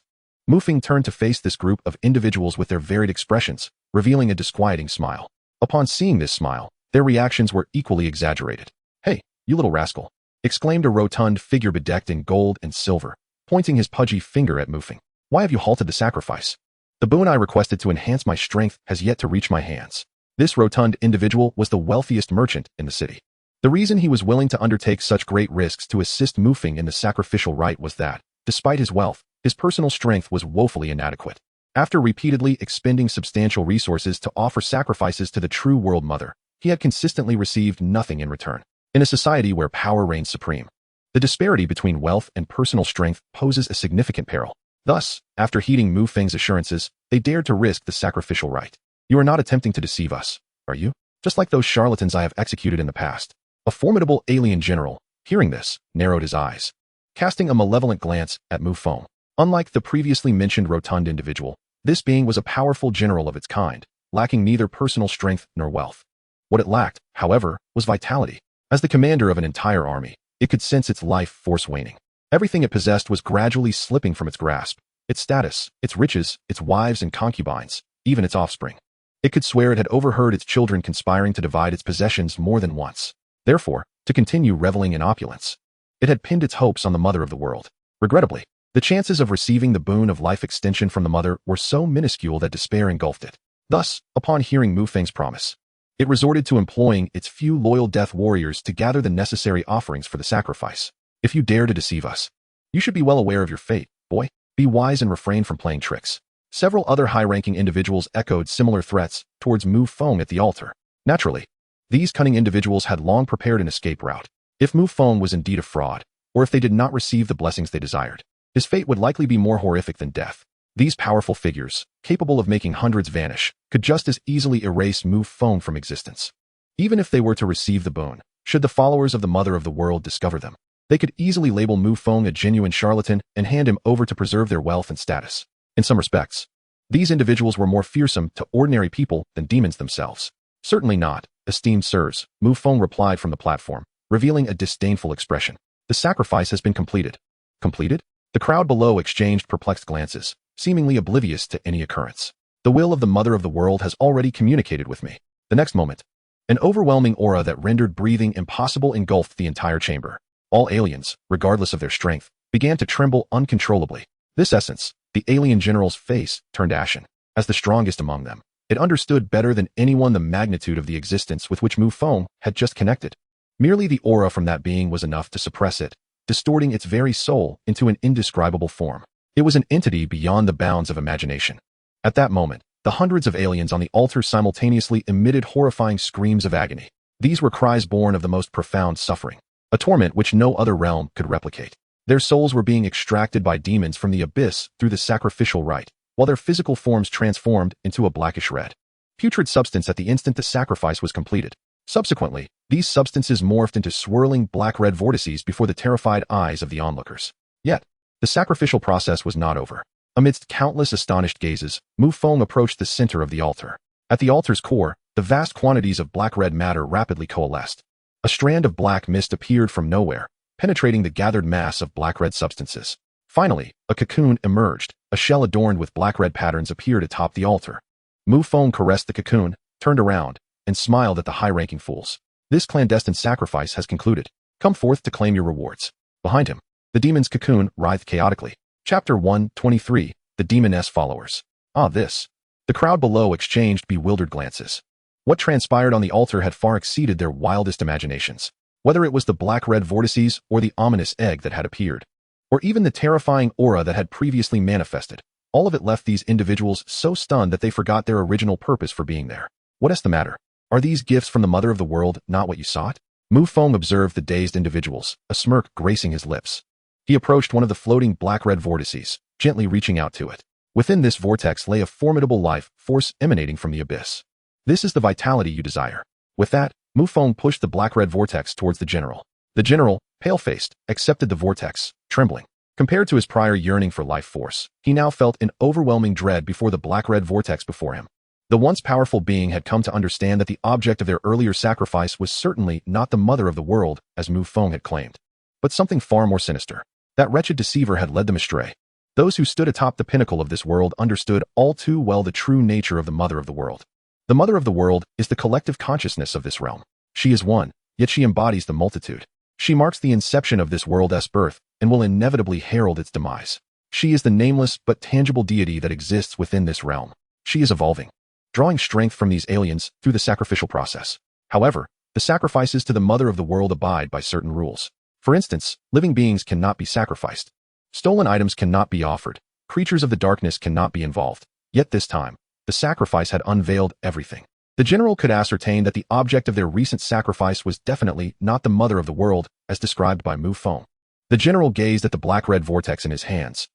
Mufing turned to face this group of individuals with their varied expressions, revealing a disquieting smile. Upon seeing this smile, their reactions were equally exaggerated. "Hey, you little rascal," exclaimed a rotund figure bedecked in gold and silver, pointing his pudgy finger at Mufing. "Why have you halted the sacrifice? The boon I requested to enhance my strength has yet to reach my hands." This rotund individual was the wealthiest merchant in the city. The reason he was willing to undertake such great risks to assist Mufing in the sacrificial rite was that, despite his wealth, his personal strength was woefully inadequate. After repeatedly expending substantial resources to offer sacrifices to the true World Mother, he had consistently received nothing in return. In a society where power reigns supreme, the disparity between wealth and personal strength poses a significant peril. Thus, after heeding Mufeng's assurances, they dared to risk the sacrificial rite. "You are not attempting to deceive us, are you? Just like those charlatans I have executed in the past." A formidable alien general, hearing this, narrowed his eyes, casting a malevolent glance at Mufeng. Unlike the previously mentioned rotund individual, this being was a powerful general of its kind, lacking neither personal strength nor wealth. What it lacked, however, was vitality. As the commander of an entire army, it could sense its life force waning. Everything it possessed was gradually slipping from its grasp: its status, its riches, its wives and concubines, even its offspring. It could swear it had overheard its children conspiring to divide its possessions more than once. Therefore, to continue reveling in opulence, It had pinned its hopes on the mother of the world. Regrettably, the chances of receiving the boon of life extension from the mother were so minuscule that despair engulfed it. Thus, upon hearing Mu Feng's promise, it resorted to employing its few loyal death warriors to gather the necessary offerings for the sacrifice. If you dare to deceive us, you should be well aware of your fate, boy. Be wise and refrain from playing tricks. Several other high-ranking individuals echoed similar threats towards Mu Feng at the altar. Naturally, these cunning individuals had long prepared an escape route. If Mu Feng was indeed a fraud, or if they did not receive the blessings they desired, his fate would likely be more horrific than death. These powerful figures, capable of making hundreds vanish, could just as easily erase Mu Feng from existence. Even if they were to receive the boon, should the followers of the Mother of the World discover them, they could easily label Mu Feng a genuine charlatan and hand him over to preserve their wealth and status. In some respects, these individuals were more fearsome to ordinary people than demons themselves. Certainly not, esteemed sirs, Mu Feng replied from the platform, revealing a disdainful expression. The sacrifice has been completed. Completed? The crowd below exchanged perplexed glances, seemingly oblivious to any occurrence. The will of the Mother of the World has already communicated with me. The next moment, an overwhelming aura that rendered breathing impossible engulfed the entire chamber. All aliens, regardless of their strength, began to tremble uncontrollably. This essence, the alien general's face, turned ashen. As the strongest among them, it understood better than anyone the magnitude of the existence with which Mu Feng had just connected. Merely the aura from that being was enough to suppress it, distorting its very soul into an indescribable form. It was an entity beyond the bounds of imagination. At that moment, the hundreds of aliens on the altar simultaneously emitted horrifying screams of agony. These were cries born of the most profound suffering, a torment which no other realm could replicate. Their souls were being extracted by demons from the abyss through the sacrificial rite, while their physical forms transformed into a blackish red, putrid substance at the instant the sacrifice was completed. Subsequently, these substances morphed into swirling black-red vortices before the terrified eyes of the onlookers. Yet, the sacrificial process was not over. Amidst countless astonished gazes, Mu Feng approached the center of the altar. At the altar's core, the vast quantities of black-red matter rapidly coalesced. A strand of black mist appeared from nowhere, penetrating the gathered mass of black-red substances. Finally, a cocoon emerged. A shell adorned with black-red patterns appeared atop the altar. Mu Feng caressed the cocoon, turned around, and smiled at the high-ranking fools. This clandestine sacrifice has concluded. Come forth to claim your rewards. Behind him, the demon's cocoon writhed chaotically. Chapter 123, The Demoness Followers. This. The crowd below exchanged bewildered glances. What transpired on the altar had far exceeded their wildest imaginations. Whether it was the black-red vortices or the ominous egg that had appeared, or even the terrifying aura that had previously manifested, all of it left these individuals so stunned that they forgot their original purpose for being there. What is the matter? Are these gifts from the Mother of the World not what you sought? Mu Feng observed the dazed individuals, a smirk gracing his lips. He approached one of the floating black-red vortices, gently reaching out to it. Within this vortex lay a formidable life force emanating from the abyss. This is the vitality you desire. With that, Mu Feng pushed the black-red vortex towards the general. The general, pale-faced, accepted the vortex, trembling. Compared to his prior yearning for life force, he now felt an overwhelming dread before the black-red vortex before him. The once powerful being had come to understand that the object of their earlier sacrifice was certainly not the Mother of the World, as Mu Feng had claimed, but something far more sinister. That wretched deceiver had led them astray. Those who stood atop the pinnacle of this world understood all too well the true nature of the Mother of the World. The Mother of the World is the collective consciousness of this realm. She is one, yet she embodies the multitude. She marks the inception of this world's birth and will inevitably herald its demise. She is the nameless but tangible deity that exists within this realm. She is evolving, drawing strength from these aliens through the sacrificial process. However, the sacrifices to the Mother of the World abide by certain rules. For instance, living beings cannot be sacrificed. Stolen items cannot be offered. Creatures of the darkness cannot be involved. Yet this time, the sacrifice had unveiled everything. The general could ascertain that the object of their recent sacrifice was definitely not the Mother of the World, as described by Mu Feng. The general gazed at the black-red vortex in his hands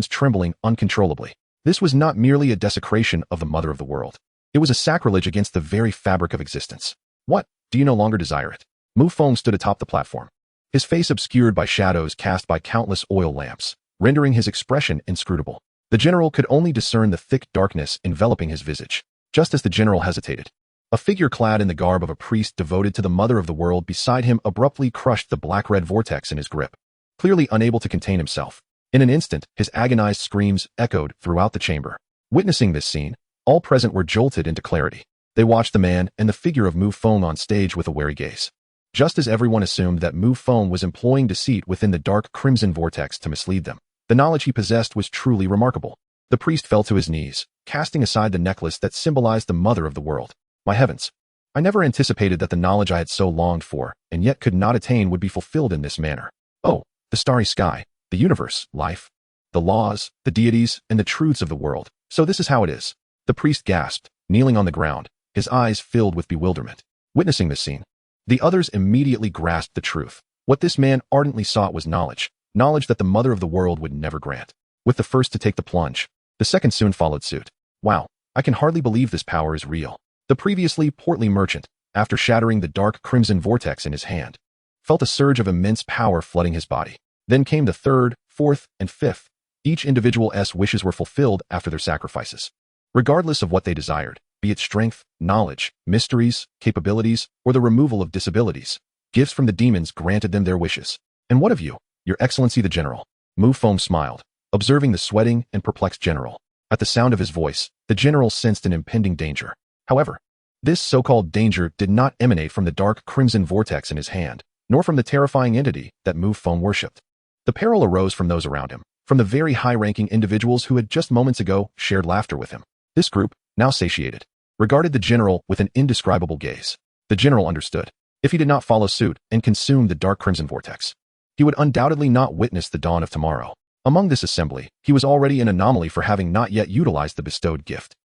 trembling uncontrollably. This was not merely a desecration of the Mother of the World. It was a sacrilege against the very fabric of existence. What? Do you no longer desire it? Mu Feng stood atop the platform, his face obscured by shadows cast by countless oil lamps, rendering his expression inscrutable. The general could only discern the thick darkness enveloping his visage. Just as the general hesitated, a figure clad in the garb of a priest devoted to the Mother of the World beside him abruptly crushed the black-red vortex in his grip. Clearly unable to contain himself, in an instant, his agonized screams echoed throughout the chamber. Witnessing this scene, all present were jolted into clarity. They watched the man and the figure of Mu Feng on stage with a wary gaze. just as everyone assumed that Mu Feng was employing deceit within the dark crimson vortex to mislead them. The knowledge he possessed was truly remarkable. The priest fell to his knees, casting aside the necklace that symbolized the mother of the world. My heavens! I never anticipated that the knowledge I had so longed for, and yet could not attain, would be fulfilled in this manner. Oh, the starry sky, the universe, life, the laws, the deities, and the truths of the world. So this is how it is. The priest gasped, kneeling on the ground, his eyes filled with bewilderment. Witnessing this scene, the others immediately grasped the truth. What this man ardently sought was knowledge that the mother of the world would never grant. With the first to take the plunge, the second soon followed suit. Wow, I can hardly believe this power is real. The previously portly merchant, after shattering the dark crimson vortex in his hand, felt a surge of immense power flooding his body. Then came the third, fourth, and fifth. Each individual's wishes were fulfilled after their sacrifices, regardless of what they desired, be it strength, knowledge, mysteries, capabilities, or the removal of disabilities. Gifts from the demons granted them their wishes. And what of you, Your Excellency the General? Mu Feng smiled, observing the sweating and perplexed general. At the sound of his voice, the general sensed an impending danger. However, this so-called danger did not emanate from the dark crimson vortex in his hand, nor from the terrifying entity that Mu Feng worshipped. The peril arose from those around him, from the very high-ranking individuals who had just moments ago shared laughter with him. This group, now satiated, regarded the general with an indescribable gaze. The general understood. If he did not follow suit and consume the dark crimson vortex, he would undoubtedly not witness the dawn of tomorrow. Among this assembly, he was already an anomaly for having not yet utilized the bestowed gift.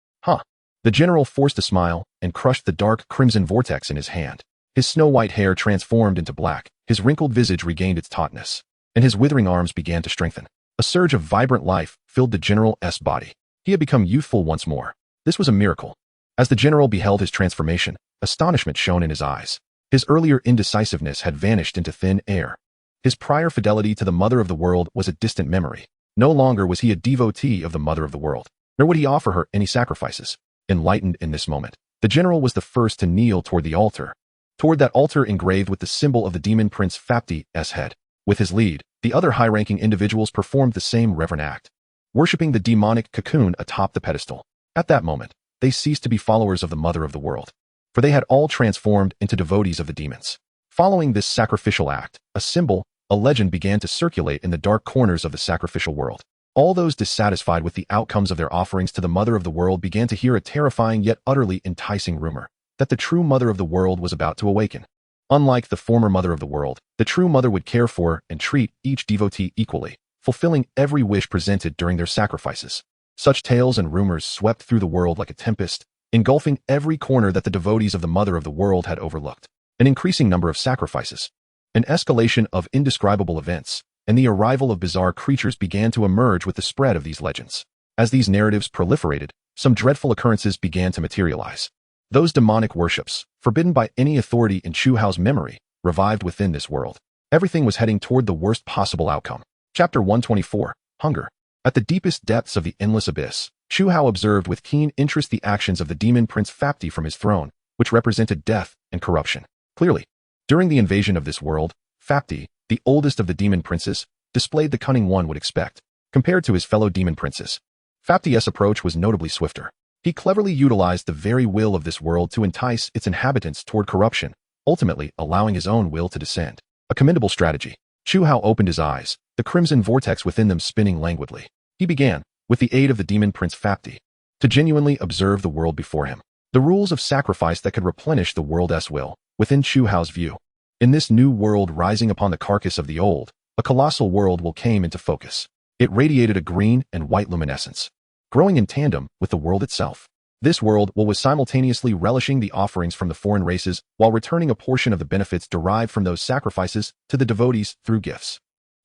The general forced a smile and crushed the dark crimson vortex in his hand. His snow-white hair transformed into black, his wrinkled visage regained its tautness, and his withering arms began to strengthen. A surge of vibrant life filled the general's body. He had become youthful once more. This was a miracle. As the general beheld his transformation, astonishment shone in his eyes. His earlier indecisiveness had vanished into thin air. His prior fidelity to the mother of the world was a distant memory. No longer was he a devotee of the mother of the world, nor would he offer her any sacrifices. Enlightened in this moment, the general was the first to kneel toward the altar, toward that altar engraved with the symbol of the demon prince Fapti's head. With his lead, the other high-ranking individuals performed the same reverent act, worshipping the demonic cocoon atop the pedestal. At that moment, they ceased to be followers of the mother of the world, for they had all transformed into devotees of the demons. Following this sacrificial act, a symbol, a legend began to circulate in the dark corners of the sacrificial world. All those dissatisfied with the outcomes of their offerings to the mother of the world began to hear a terrifying yet utterly enticing rumor that the true mother of the world was about to awaken. Unlike the former mother of the world, the true mother would care for and treat each devotee equally, fulfilling every wish presented during their sacrifices. Such tales and rumors swept through the world like a tempest, engulfing every corner that the devotees of the mother of the world had overlooked. An increasing number of sacrifices, an escalation of indescribable events, and the arrival of bizarre creatures began to emerge with the spread of these legends. As these narratives proliferated, some dreadful occurrences began to materialize. Those demonic worships, forbidden by any authority in Chu Hao's memory, revived within this world. Everything was heading toward the worst possible outcome. Chapter 124, Hunger. At the deepest depths of the endless abyss, Chu Hao observed with keen interest the actions of the demon prince Fapti from his throne, which represented death and corruption. Clearly, during the invasion of this world, Fapti, the oldest of the demon princes, displayed the cunning one would expect. Compared to his fellow demon princes, Fapti's approach was notably swifter. He cleverly utilized the very will of this world to entice its inhabitants toward corruption, ultimately allowing his own will to descend. A commendable strategy. Chu Hao opened his eyes, the crimson vortex within them spinning languidly. He began, with the aid of the demon prince Fapti, to genuinely observe the world before him. The rules of sacrifice that could replenish the world's will, within Chu Hao's view. In this new world rising upon the carcass of the old, a colossal world will came into focus. It radiated a green and white luminescence, growing in tandem with the world itself. This world was simultaneously relishing the offerings from the foreign races while returning a portion of the benefits derived from those sacrifices to the devotees through gifts.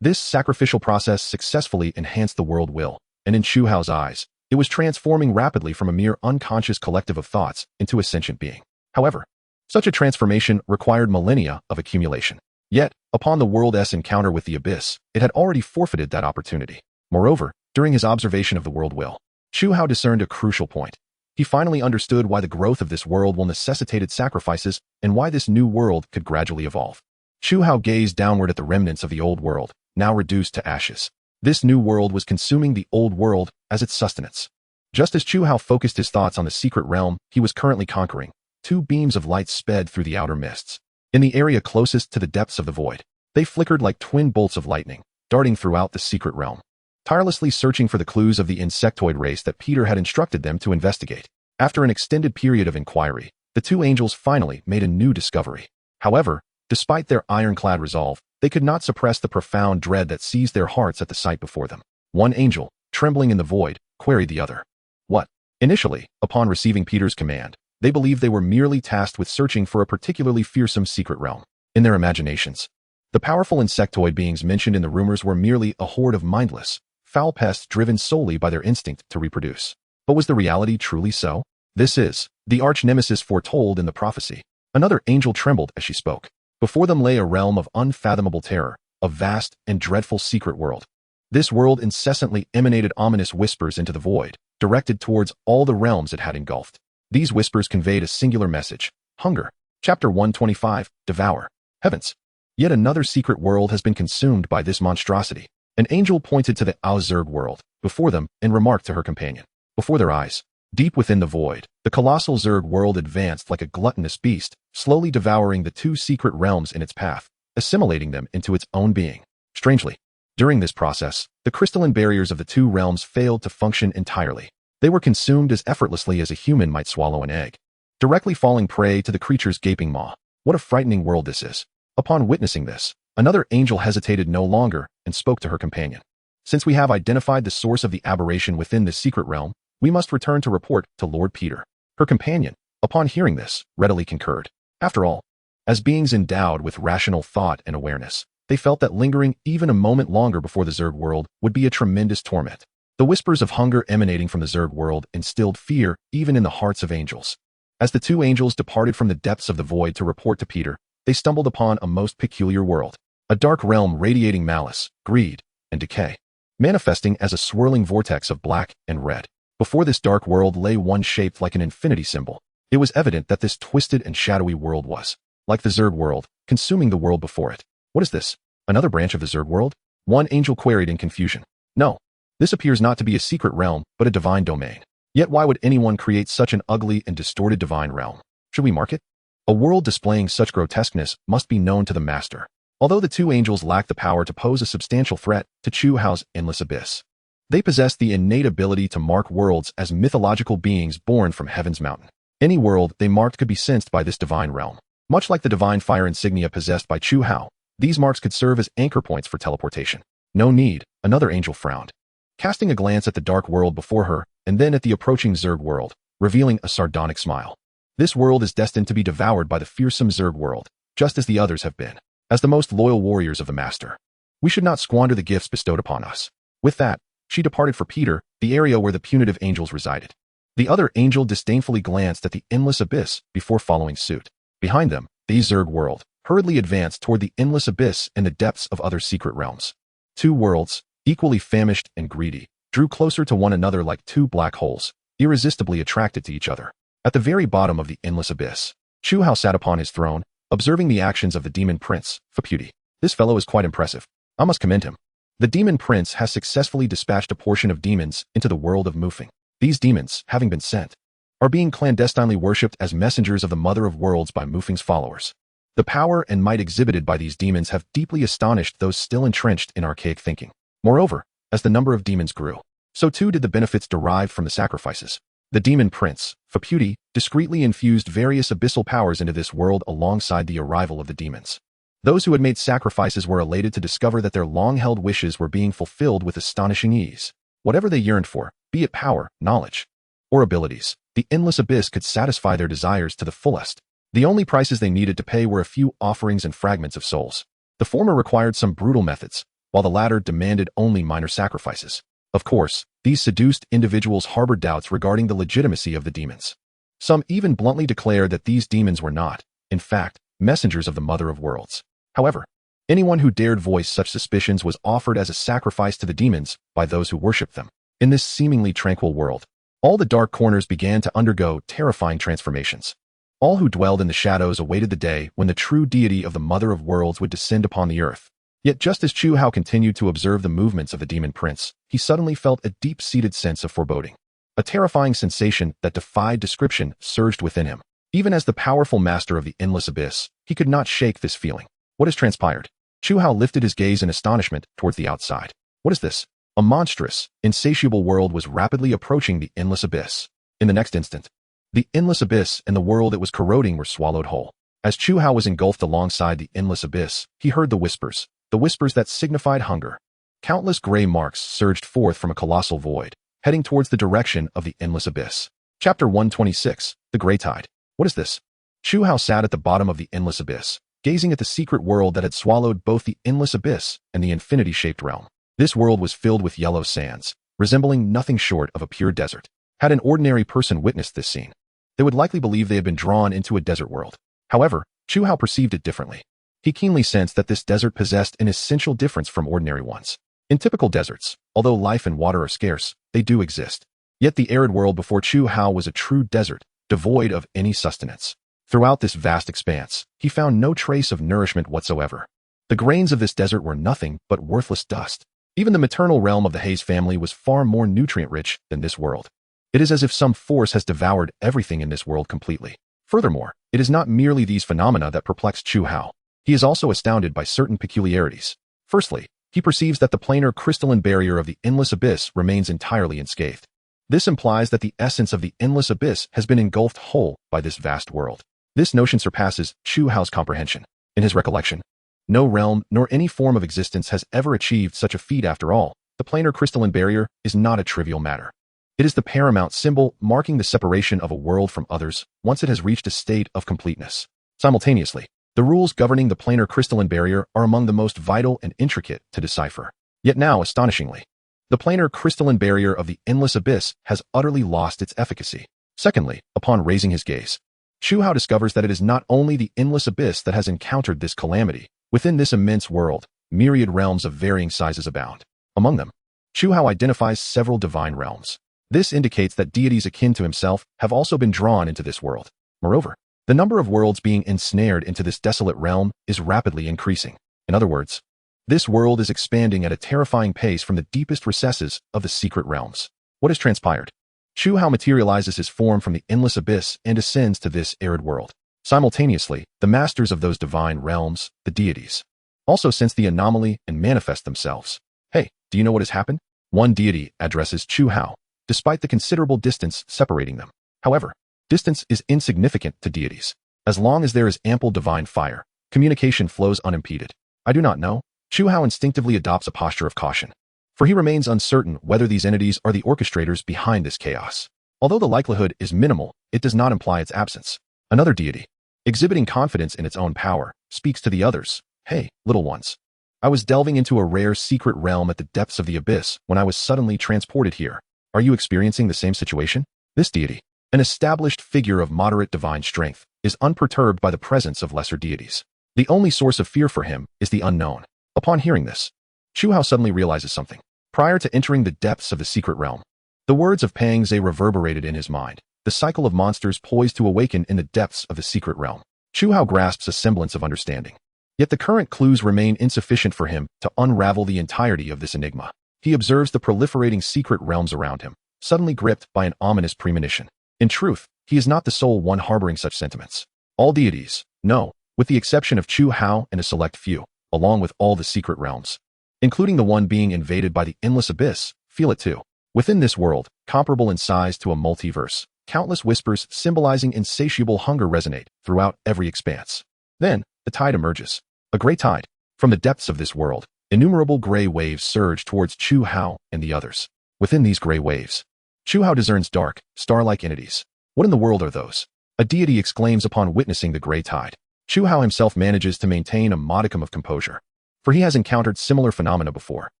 This sacrificial process successfully enhanced the world will, and in Chu Hao's eyes, it was transforming rapidly from a mere unconscious collective of thoughts into a sentient being. However, such a transformation required millennia of accumulation. Yet, upon the world's encounter with the abyss, it had already forfeited that opportunity. Moreover, during his observation of the world will, Chu Hao discerned a crucial point. He finally understood why the growth of this world will necessitated sacrifices and why this new world could gradually evolve. Chu Hao gazed downward at the remnants of the old world, now reduced to ashes. This new world was consuming the old world as its sustenance. Just as Chu Hao focused his thoughts on the secret realm he was currently conquering, two beams of light sped through the outer mists. In the area closest to the depths of the void, they flickered like twin bolts of lightning, darting throughout the secret realm, tirelessly searching for the clues of the insectoid race that Peter had instructed them to investigate. After an extended period of inquiry, the two angels finally made a new discovery. However, despite their ironclad resolve, they could not suppress the profound dread that seized their hearts at the sight before them. One angel, trembling in the void, queried the other. What? Initially, upon receiving Peter's command, they believed they were merely tasked with searching for a particularly fearsome secret realm. In their imaginations, the powerful insectoid beings mentioned in the rumors were merely a horde of mindless, foul pests driven solely by their instinct to reproduce. But was the reality truly so? This is the arch-nemesis foretold in the prophecy. Another angel trembled as she spoke. Before them lay a realm of unfathomable terror, a vast and dreadful secret world. This world incessantly emanated ominous whispers into the void, directed towards all the realms it had engulfed. These whispers conveyed a singular message: hunger. Chapter 125, Devour. Heavens! Yet another secret world has been consumed by this monstrosity. An angel pointed to the Zerg world before them and remarked to her companion. Before their eyes, deep within the void, the colossal Zerg world advanced like a gluttonous beast, slowly devouring the two secret realms in its path, assimilating them into its own being. Strangely, during this process, the crystalline barriers of the two realms failed to function entirely. They were consumed as effortlessly as a human might swallow an egg, directly falling prey to the creature's gaping maw. What a frightening world this is. Upon witnessing this, another angel hesitated no longer and spoke to her companion. Since we have identified the source of the aberration within this secret realm, we must return to report to Lord Peter. Her companion, upon hearing this, readily concurred. After all, as beings endowed with rational thought and awareness, they felt that lingering even a moment longer before the Zerg world would be a tremendous torment. The whispers of hunger emanating from the Zerg world instilled fear even in the hearts of angels. As the two angels departed from the depths of the void to report to Peter, they stumbled upon a most peculiar world, a dark realm radiating malice, greed, and decay, manifesting as a swirling vortex of black and red. Before this dark world lay one shaped like an infinity symbol. It was evident that this twisted and shadowy world was, like the Zerg world, consuming the world before it. What is this? Another branch of the Zerg world? One angel queried in confusion. No, this appears not to be a secret realm, but a divine domain. Yet why would anyone create such an ugly and distorted divine realm? Should we mark it? A world displaying such grotesqueness must be known to the master. Although the two angels lacked the power to pose a substantial threat to Chu Hao's endless abyss, they possessed the innate ability to mark worlds as mythological beings born from heaven's mountain. Any world they marked could be sensed by this divine realm. Much like the divine fire insignia possessed by Chu Hao, these marks could serve as anchor points for teleportation. No need, another angel frowned, casting a glance at the dark world before her and then at the approaching Zerg world, revealing a sardonic smile. This world is destined to be devoured by the fearsome Zerg world, just as the others have been. As the most loyal warriors of the Master, we should not squander the gifts bestowed upon us. With that, she departed for Peter, the area where the punitive angels resided. The other angel disdainfully glanced at the endless abyss before following suit. Behind them, the Zerg world hurriedly advanced toward the endless abyss and the depths of other secret realms. Two worlds, equally famished and greedy, drew closer to one another like two black holes, irresistibly attracted to each other. At the very bottom of the endless abyss, Chu Hao sat upon his throne, observing the actions of the demon prince, Faputi. This fellow is quite impressive. I must commend him. The demon prince has successfully dispatched a portion of demons into the world of Mufeng. These demons, having been sent, are being clandestinely worshipped as messengers of the Mother of Worlds by Mufeng's followers. The power and might exhibited by these demons have deeply astonished those still entrenched in archaic thinking. Moreover, as the number of demons grew, so too did the benefits derived from the sacrifices. The demon prince, Faputi, discreetly infused various abyssal powers into this world alongside the arrival of the demons. Those who had made sacrifices were elated to discover that their long-held wishes were being fulfilled with astonishing ease. Whatever they yearned for, be it power, knowledge, or abilities, the endless abyss could satisfy their desires to the fullest. The only prices they needed to pay were a few offerings and fragments of souls. The former required some brutal methods, while the latter demanded only minor sacrifices. Of course, these seduced individuals harbored doubts regarding the legitimacy of the demons. Some even bluntly declared that these demons were not, in fact, messengers of the Mother of Worlds. However, anyone who dared voice such suspicions was offered as a sacrifice to the demons by those who worshipped them. In this seemingly tranquil world, all the dark corners began to undergo terrifying transformations. All who dwelled in the shadows awaited the day when the true deity of the Mother of Worlds would descend upon the earth. Yet just as Chu Hao continued to observe the movements of the demon prince, he suddenly felt a deep-seated sense of foreboding. A terrifying sensation that defied description surged within him. Even as the powerful master of the endless abyss, He could not shake this feeling. What has transpired? Chu Hao lifted his gaze in astonishment towards the outside. What is this? A monstrous, insatiable world was rapidly approaching the endless abyss. In the next instant, the endless abyss and the world it was corroding were swallowed whole. As Chu Hao was engulfed alongside the endless abyss, he heard the whispers that signified hunger. Countless gray marks surged forth from a colossal void, heading towards the direction of the endless abyss. Chapter 126, The Grey Tide. What is this? Chu Hao sat at the bottom of the endless abyss, gazing at the secret world that had swallowed both the endless abyss and the infinity-shaped realm. This world was filled with yellow sands, resembling nothing short of a pure desert. Had an ordinary person witnessed this scene, they would likely believe they had been drawn into a desert world. However, Chu Hao perceived it differently. He keenly sensed that this desert possessed an essential difference from ordinary ones. In typical deserts, although life and water are scarce, they do exist. Yet the arid world before Chu Hao was a true desert, devoid of any sustenance. Throughout this vast expanse, he found no trace of nourishment whatsoever. The grains of this desert were nothing but worthless dust. Even the maternal realm of the Hayes family was far more nutrient-rich than this world. It is as if some force has devoured everything in this world completely. Furthermore, it is not merely these phenomena that perplex Chu Hao. He is also astounded by certain peculiarities. Firstly, he perceives that the planar crystalline barrier of the endless abyss remains entirely unscathed. This implies that the essence of the endless abyss has been engulfed whole by this vast world. This notion surpasses Chu Hao's comprehension. In his recollection, no realm nor any form of existence has ever achieved such a feat. After all, the planar crystalline barrier is not a trivial matter. It is the paramount symbol marking the separation of a world from others once it has reached a state of completeness. Simultaneously, the rules governing the planar crystalline barrier are among the most vital and intricate to decipher. Yet now, astonishingly, the planar crystalline barrier of the endless abyss has utterly lost its efficacy. Secondly, upon raising his gaze, Chu Hao discovers that it is not only the endless abyss that has encountered this calamity. Within this immense world, myriad realms of varying sizes abound. Among them, Chu Hao identifies several divine realms. This indicates that deities akin to himself have also been drawn into this world. Moreover, the number of worlds being ensnared into this desolate realm is rapidly increasing. In other words, this world is expanding at a terrifying pace from the deepest recesses of the secret realms. What has transpired? Chu Hao materializes his form from the endless abyss and ascends to this arid world. Simultaneously, the masters of those divine realms, the deities, also sense the anomaly and manifest themselves. Hey, do you know what has happened? One deity addresses Chu Hao, despite the considerable distance separating them. However, distance is insignificant to deities. As long as there is ample divine fire, communication flows unimpeded. I do not know. Chu Hao instinctively adopts a posture of caution, for he remains uncertain whether these entities are the orchestrators behind this chaos. Although the likelihood is minimal, it does not imply its absence. Another deity, exhibiting confidence in its own power, speaks to the others. Hey, little ones. I was delving into a rare secret realm at the depths of the abyss when I was suddenly transported here. Are you experiencing the same situation? This deity, an established figure of moderate divine strength, is unperturbed by the presence of lesser deities. The only source of fear for him is the unknown. Upon hearing this, Chu Hao suddenly realizes something. Prior to entering the depths of the secret realm, the words of Pang Zhe reverberated in his mind. The cycle of monsters poised to awaken in the depths of the secret realm. Chu Hao grasps a semblance of understanding. Yet the current clues remain insufficient for him to unravel the entirety of this enigma. He observes the proliferating secret realms around him, suddenly gripped by an ominous premonition. In truth, he is not the sole one harboring such sentiments. All deities, no, with the exception of Chu Hao and a select few, along with all the secret realms, including the one being invaded by the endless abyss, feel it too. Within this world, comparable in size to a multiverse, countless whispers symbolizing insatiable hunger resonate throughout every expanse. Then, the tide emerges. A gray tide. From the depths of this world, innumerable gray waves surge towards Chu Hao and the others. Within these gray waves, Chu Hao discerns dark, star-like entities. What in the world are those? A deity exclaims upon witnessing the gray tide. Chu Hao himself manages to maintain a modicum of composure, for he has encountered similar phenomena before.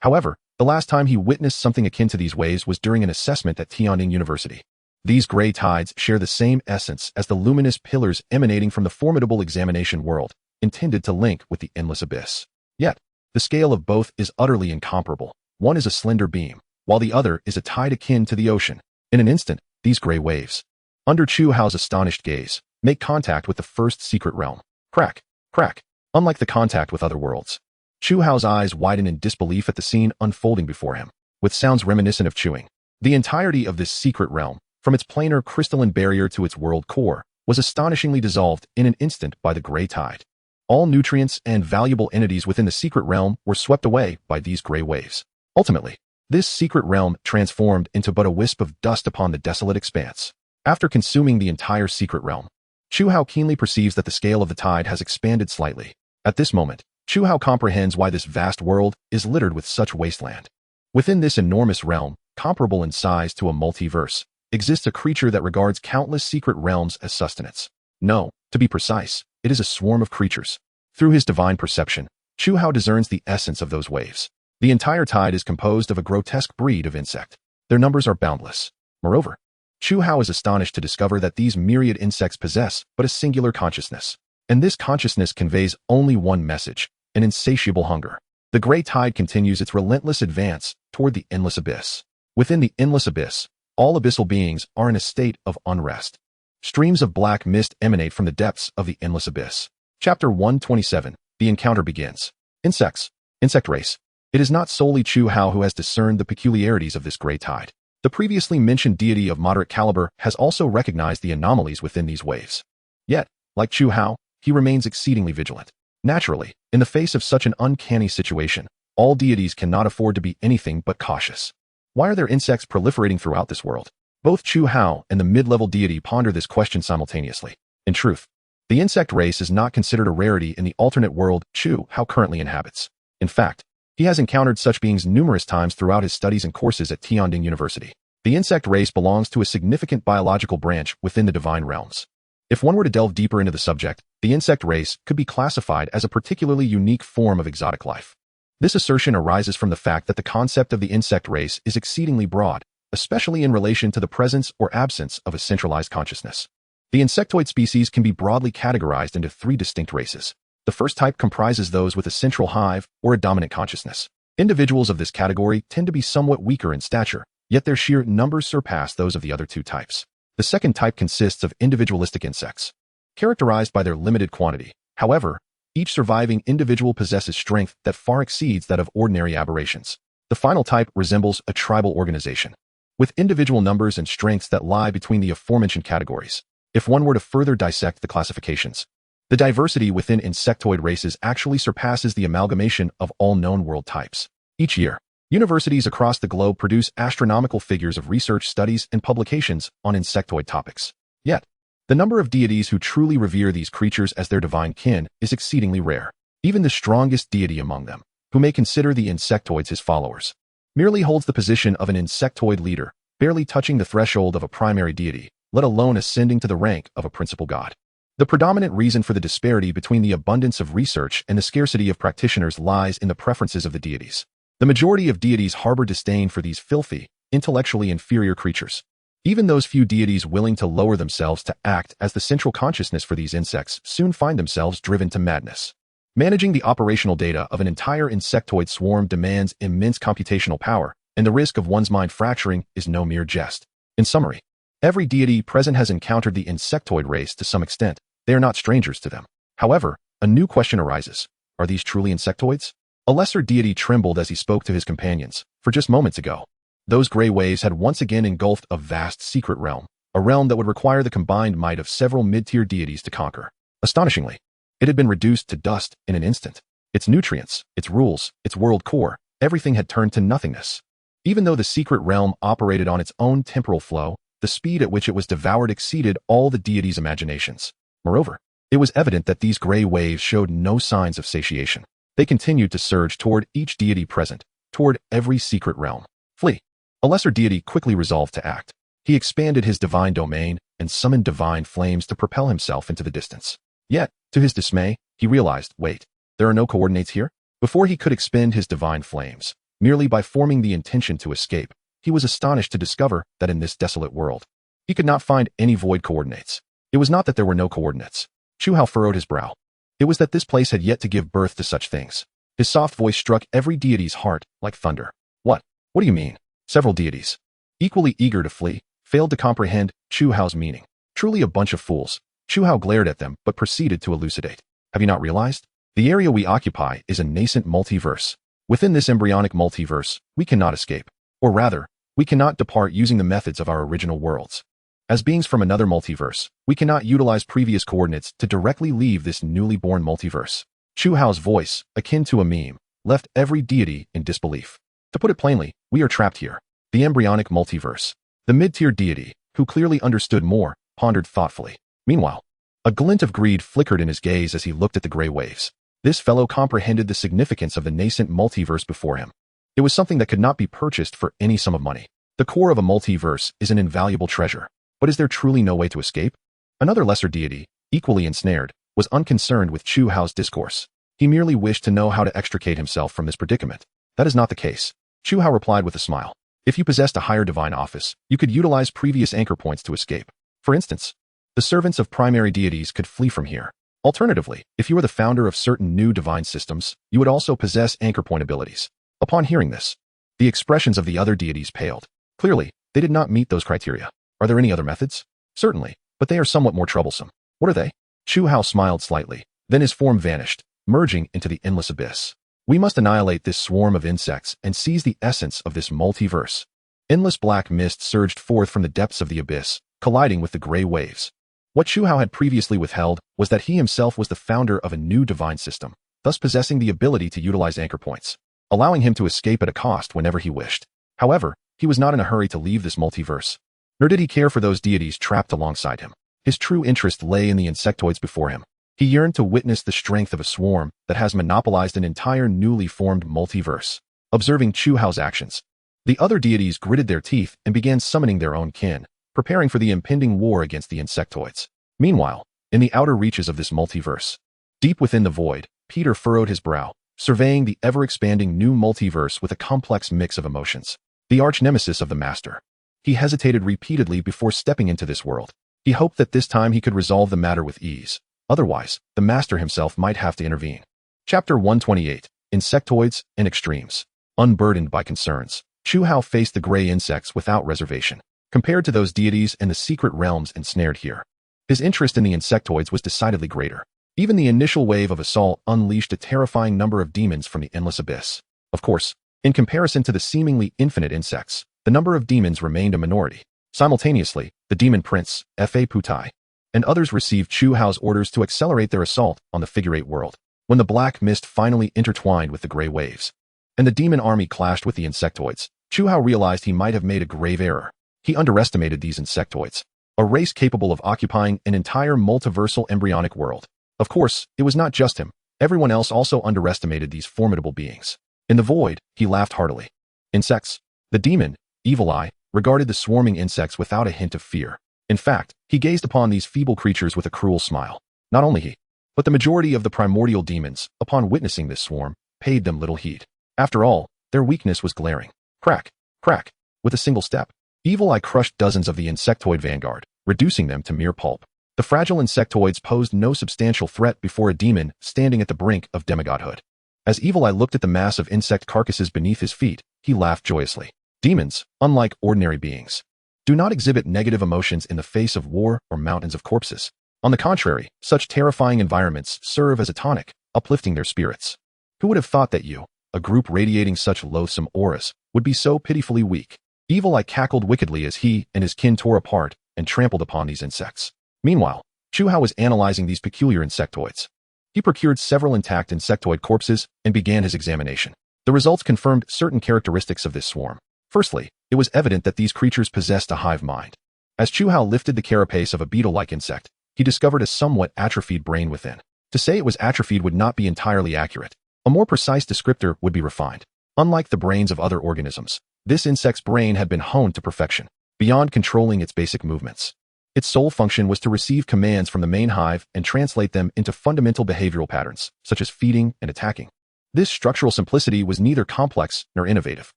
However, the last time he witnessed something akin to these waves was during an assessment at Tianjin University. These gray tides share the same essence as the luminous pillars emanating from the formidable examination world, intended to link with the endless abyss. Yet, the scale of both is utterly incomparable. One is a slender beam, while the other is a tide akin to the ocean. In an instant, these gray waves, under Chu Hao's astonished gaze, make contact with the first secret realm. Crack, crack. Unlike the contact with other worlds, Chu Hao's eyes widen in disbelief at the scene unfolding before him, with sounds reminiscent of chewing. The entirety of this secret realm, from its planar crystalline barrier to its world core, was astonishingly dissolved in an instant by the gray tide. All nutrients and valuable entities within the secret realm were swept away by these gray waves. Ultimately, this secret realm transformed into but a wisp of dust upon the desolate expanse. After consuming the entire secret realm, Chu Hao keenly perceives that the scale of the tide has expanded slightly. At this moment, Chu Hao comprehends why this vast world is littered with such wasteland. Within this enormous realm, comparable in size to a multiverse, exists a creature that regards countless secret realms as sustenance. No, to be precise, it is a swarm of creatures. Through his divine perception, Chu Hao discerns the essence of those waves. The entire tide is composed of a grotesque breed of insect. Their numbers are boundless. Moreover, Chu Hao is astonished to discover that these myriad insects possess but a singular consciousness. And this consciousness conveys only one message, an insatiable hunger. The gray tide continues its relentless advance toward the endless abyss. Within the endless abyss, all abyssal beings are in a state of unrest. Streams of black mist emanate from the depths of the endless abyss. Chapter 127. The encounter begins. Insects. Insect race. It is not solely Chu Hao who has discerned the peculiarities of this gray tide. The previously mentioned deity of moderate caliber has also recognized the anomalies within these waves. Yet, like Chu Hao, he remains exceedingly vigilant. Naturally, in the face of such an uncanny situation, all deities cannot afford to be anything but cautious. Why are there insects proliferating throughout this world? Both Chu Hao and the mid-level deity ponder this question simultaneously. In truth, the insect race is not considered a rarity in the alternate world Chu Hao currently inhabits. In fact, he has encountered such beings numerous times throughout his studies and courses at Tianding University. The insect race belongs to a significant biological branch within the divine realms. If one were to delve deeper into the subject, the insect race could be classified as a particularly unique form of exotic life. This assertion arises from the fact that the concept of the insect race is exceedingly broad, especially in relation to the presence or absence of a centralized consciousness. The insectoid species can be broadly categorized into three distinct races. The first type comprises those with a central hive or a dominant consciousness. Individuals of this category tend to be somewhat weaker in stature, yet their sheer numbers surpass those of the other two types. The second type consists of individualistic insects, characterized by their limited quantity. However, each surviving individual possesses strength that far exceeds that of ordinary aberrations. The final type resembles a tribal organization, with individual numbers and strengths that lie between the aforementioned categories. If one were to further dissect the classifications, the diversity within insectoid races actually surpasses the amalgamation of all known world types. Each year, universities across the globe produce astronomical figures of research studies and publications on insectoid topics. Yet, the number of deities who truly revere these creatures as their divine kin is exceedingly rare. Even the strongest deity among them, who may consider the insectoids his followers, merely holds the position of an insectoid leader, barely touching the threshold of a primary deity, let alone ascending to the rank of a principal god. The predominant reason for the disparity between the abundance of research and the scarcity of practitioners lies in the preferences of the deities. The majority of deities harbor disdain for these filthy, intellectually inferior creatures. Even those few deities willing to lower themselves to act as the central consciousness for these insects soon find themselves driven to madness. Managing the operational data of an entire insectoid swarm demands immense computational power, and the risk of one's mind fracturing is no mere jest. In summary, every deity present has encountered the insectoid race to some extent. They are not strangers to them. However, a new question arises. Are these truly insectoids? A lesser deity trembled as he spoke to his companions, for just moments ago. Those gray waves had once again engulfed a vast secret realm, a realm that would require the combined might of several mid-tier deities to conquer. Astonishingly, it had been reduced to dust in an instant. Its nutrients, its rules, its world core, everything had turned to nothingness. Even though the secret realm operated on its own temporal flow, the speed at which it was devoured exceeded all the deities' imaginations. Moreover, it was evident that these gray waves showed no signs of satiation. They continued to surge toward each deity present, toward every secret realm. Flee. A lesser deity quickly resolved to act. He expanded his divine domain and summoned divine flames to propel himself into the distance. Yet, to his dismay, he realized, wait, there are no coordinates here? Before he could expend his divine flames, merely by forming the intention to escape, he was astonished to discover that in this desolate world, he could not find any void coordinates. It was not that there were no coordinates. Chu Hao furrowed his brow. It was that this place had yet to give birth to such things. His soft voice struck every deity's heart like thunder. What? What do you mean? Several deities, equally eager to flee, failed to comprehend Chu Hao's meaning. Truly a bunch of fools. Chu Hao glared at them but proceeded to elucidate. Have you not realized? The area we occupy is a nascent multiverse. Within this embryonic multiverse, we cannot escape. Or rather, we cannot depart using the methods of our original worlds. As beings from another multiverse, we cannot utilize previous coordinates to directly leave this newly born multiverse. Chu Hao's voice, akin to a meme, left every deity in disbelief. To put it plainly, we are trapped here. The embryonic multiverse. The mid-tier deity, who clearly understood more, pondered thoughtfully. Meanwhile, a glint of greed flickered in his gaze as he looked at the gray waves. This fellow comprehended the significance of the nascent multiverse before him. It was something that could not be purchased for any sum of money. The core of a multiverse is an invaluable treasure. But is there truly no way to escape? Another lesser deity, equally ensnared, was unconcerned with Chu Hao's discourse. He merely wished to know how to extricate himself from this predicament. That is not the case. Chu Hao replied with a smile. If you possessed a higher divine office, you could utilize previous anchor points to escape. For instance, the servants of primary deities could flee from here. Alternatively, if you were the founder of certain new divine systems, you would also possess anchor point abilities. Upon hearing this, the expressions of the other deities paled. Clearly, they did not meet those criteria. Are there any other methods? Certainly, but they are somewhat more troublesome. What are they? Chu Hao smiled slightly, then his form vanished, merging into the endless abyss. We must annihilate this swarm of insects and seize the essence of this multiverse. Endless black mist surged forth from the depths of the abyss, colliding with the gray waves. What Chu Hao had previously withheld was that he himself was the founder of a new divine system, thus possessing the ability to utilize anchor points, allowing him to escape at a cost whenever he wished. However, he was not in a hurry to leave this multiverse, nor did he care for those deities trapped alongside him. His true interest lay in the insectoids before him. He yearned to witness the strength of a swarm that has monopolized an entire newly formed multiverse. Observing Chu Hao's actions, the other deities gritted their teeth and began summoning their own kin, preparing for the impending war against the insectoids. Meanwhile, in the outer reaches of this multiverse, deep within the void, Peter furrowed his brow, surveying the ever-expanding new multiverse with a complex mix of emotions. The arch-nemesis of the Master. He hesitated repeatedly before stepping into this world. He hoped that this time he could resolve the matter with ease. Otherwise, the Master himself might have to intervene. Chapter 128. Insectoids and Extremes. Unburdened by concerns, Chu Hao faced the gray insects without reservation. Compared to those deities and the secret realms ensnared here, his interest in the insectoids was decidedly greater. Even the initial wave of assault unleashed a terrifying number of demons from the endless abyss. Of course, in comparison to the seemingly infinite insects, the number of demons remained a minority. Simultaneously, the demon prince, Fa Putai, and others received Chu Hao's orders to accelerate their assault on the figure-8 world. When the black mist finally intertwined with the gray waves, and the demon army clashed with the insectoids, Chu Hao realized he might have made a grave error. He underestimated these insectoids, a race capable of occupying an entire multiversal embryonic world. Of course, it was not just him. Everyone else also underestimated these formidable beings. In the void, he laughed heartily. Insects. The demon, Evil Eye, regarded the swarming insects without a hint of fear. In fact, he gazed upon these feeble creatures with a cruel smile. Not only he, but the majority of the primordial demons, upon witnessing this swarm, paid them little heed. After all, their weakness was glaring. Crack, crack. With a single step, Evil Eye crushed dozens of the insectoid vanguard, reducing them to mere pulp. The fragile insectoids posed no substantial threat before a demon standing at the brink of demigodhood. As Evil Eye looked at the mass of insect carcasses beneath his feet, he laughed joyously. Demons, unlike ordinary beings, do not exhibit negative emotions in the face of war or mountains of corpses. On the contrary, such terrifying environments serve as a tonic, uplifting their spirits. Who would have thought that you, a group radiating such loathsome auras, would be so pitifully weak? Evil Eye cackled wickedly as he and his kin tore apart and trampled upon these insects. Meanwhile, Chu Hao was analyzing these peculiar insectoids. He procured several intact insectoid corpses and began his examination. The results confirmed certain characteristics of this swarm. Firstly, it was evident that these creatures possessed a hive mind. As Chu Hao lifted the carapace of a beetle-like insect, he discovered a somewhat atrophied brain within. To say it was atrophied would not be entirely accurate. A more precise descriptor would be refined. Unlike the brains of other organisms, this insect's brain had been honed to perfection, beyond controlling its basic movements. Its sole function was to receive commands from the main hive and translate them into fundamental behavioral patterns, such as feeding and attacking. This structural simplicity was neither complex nor innovative.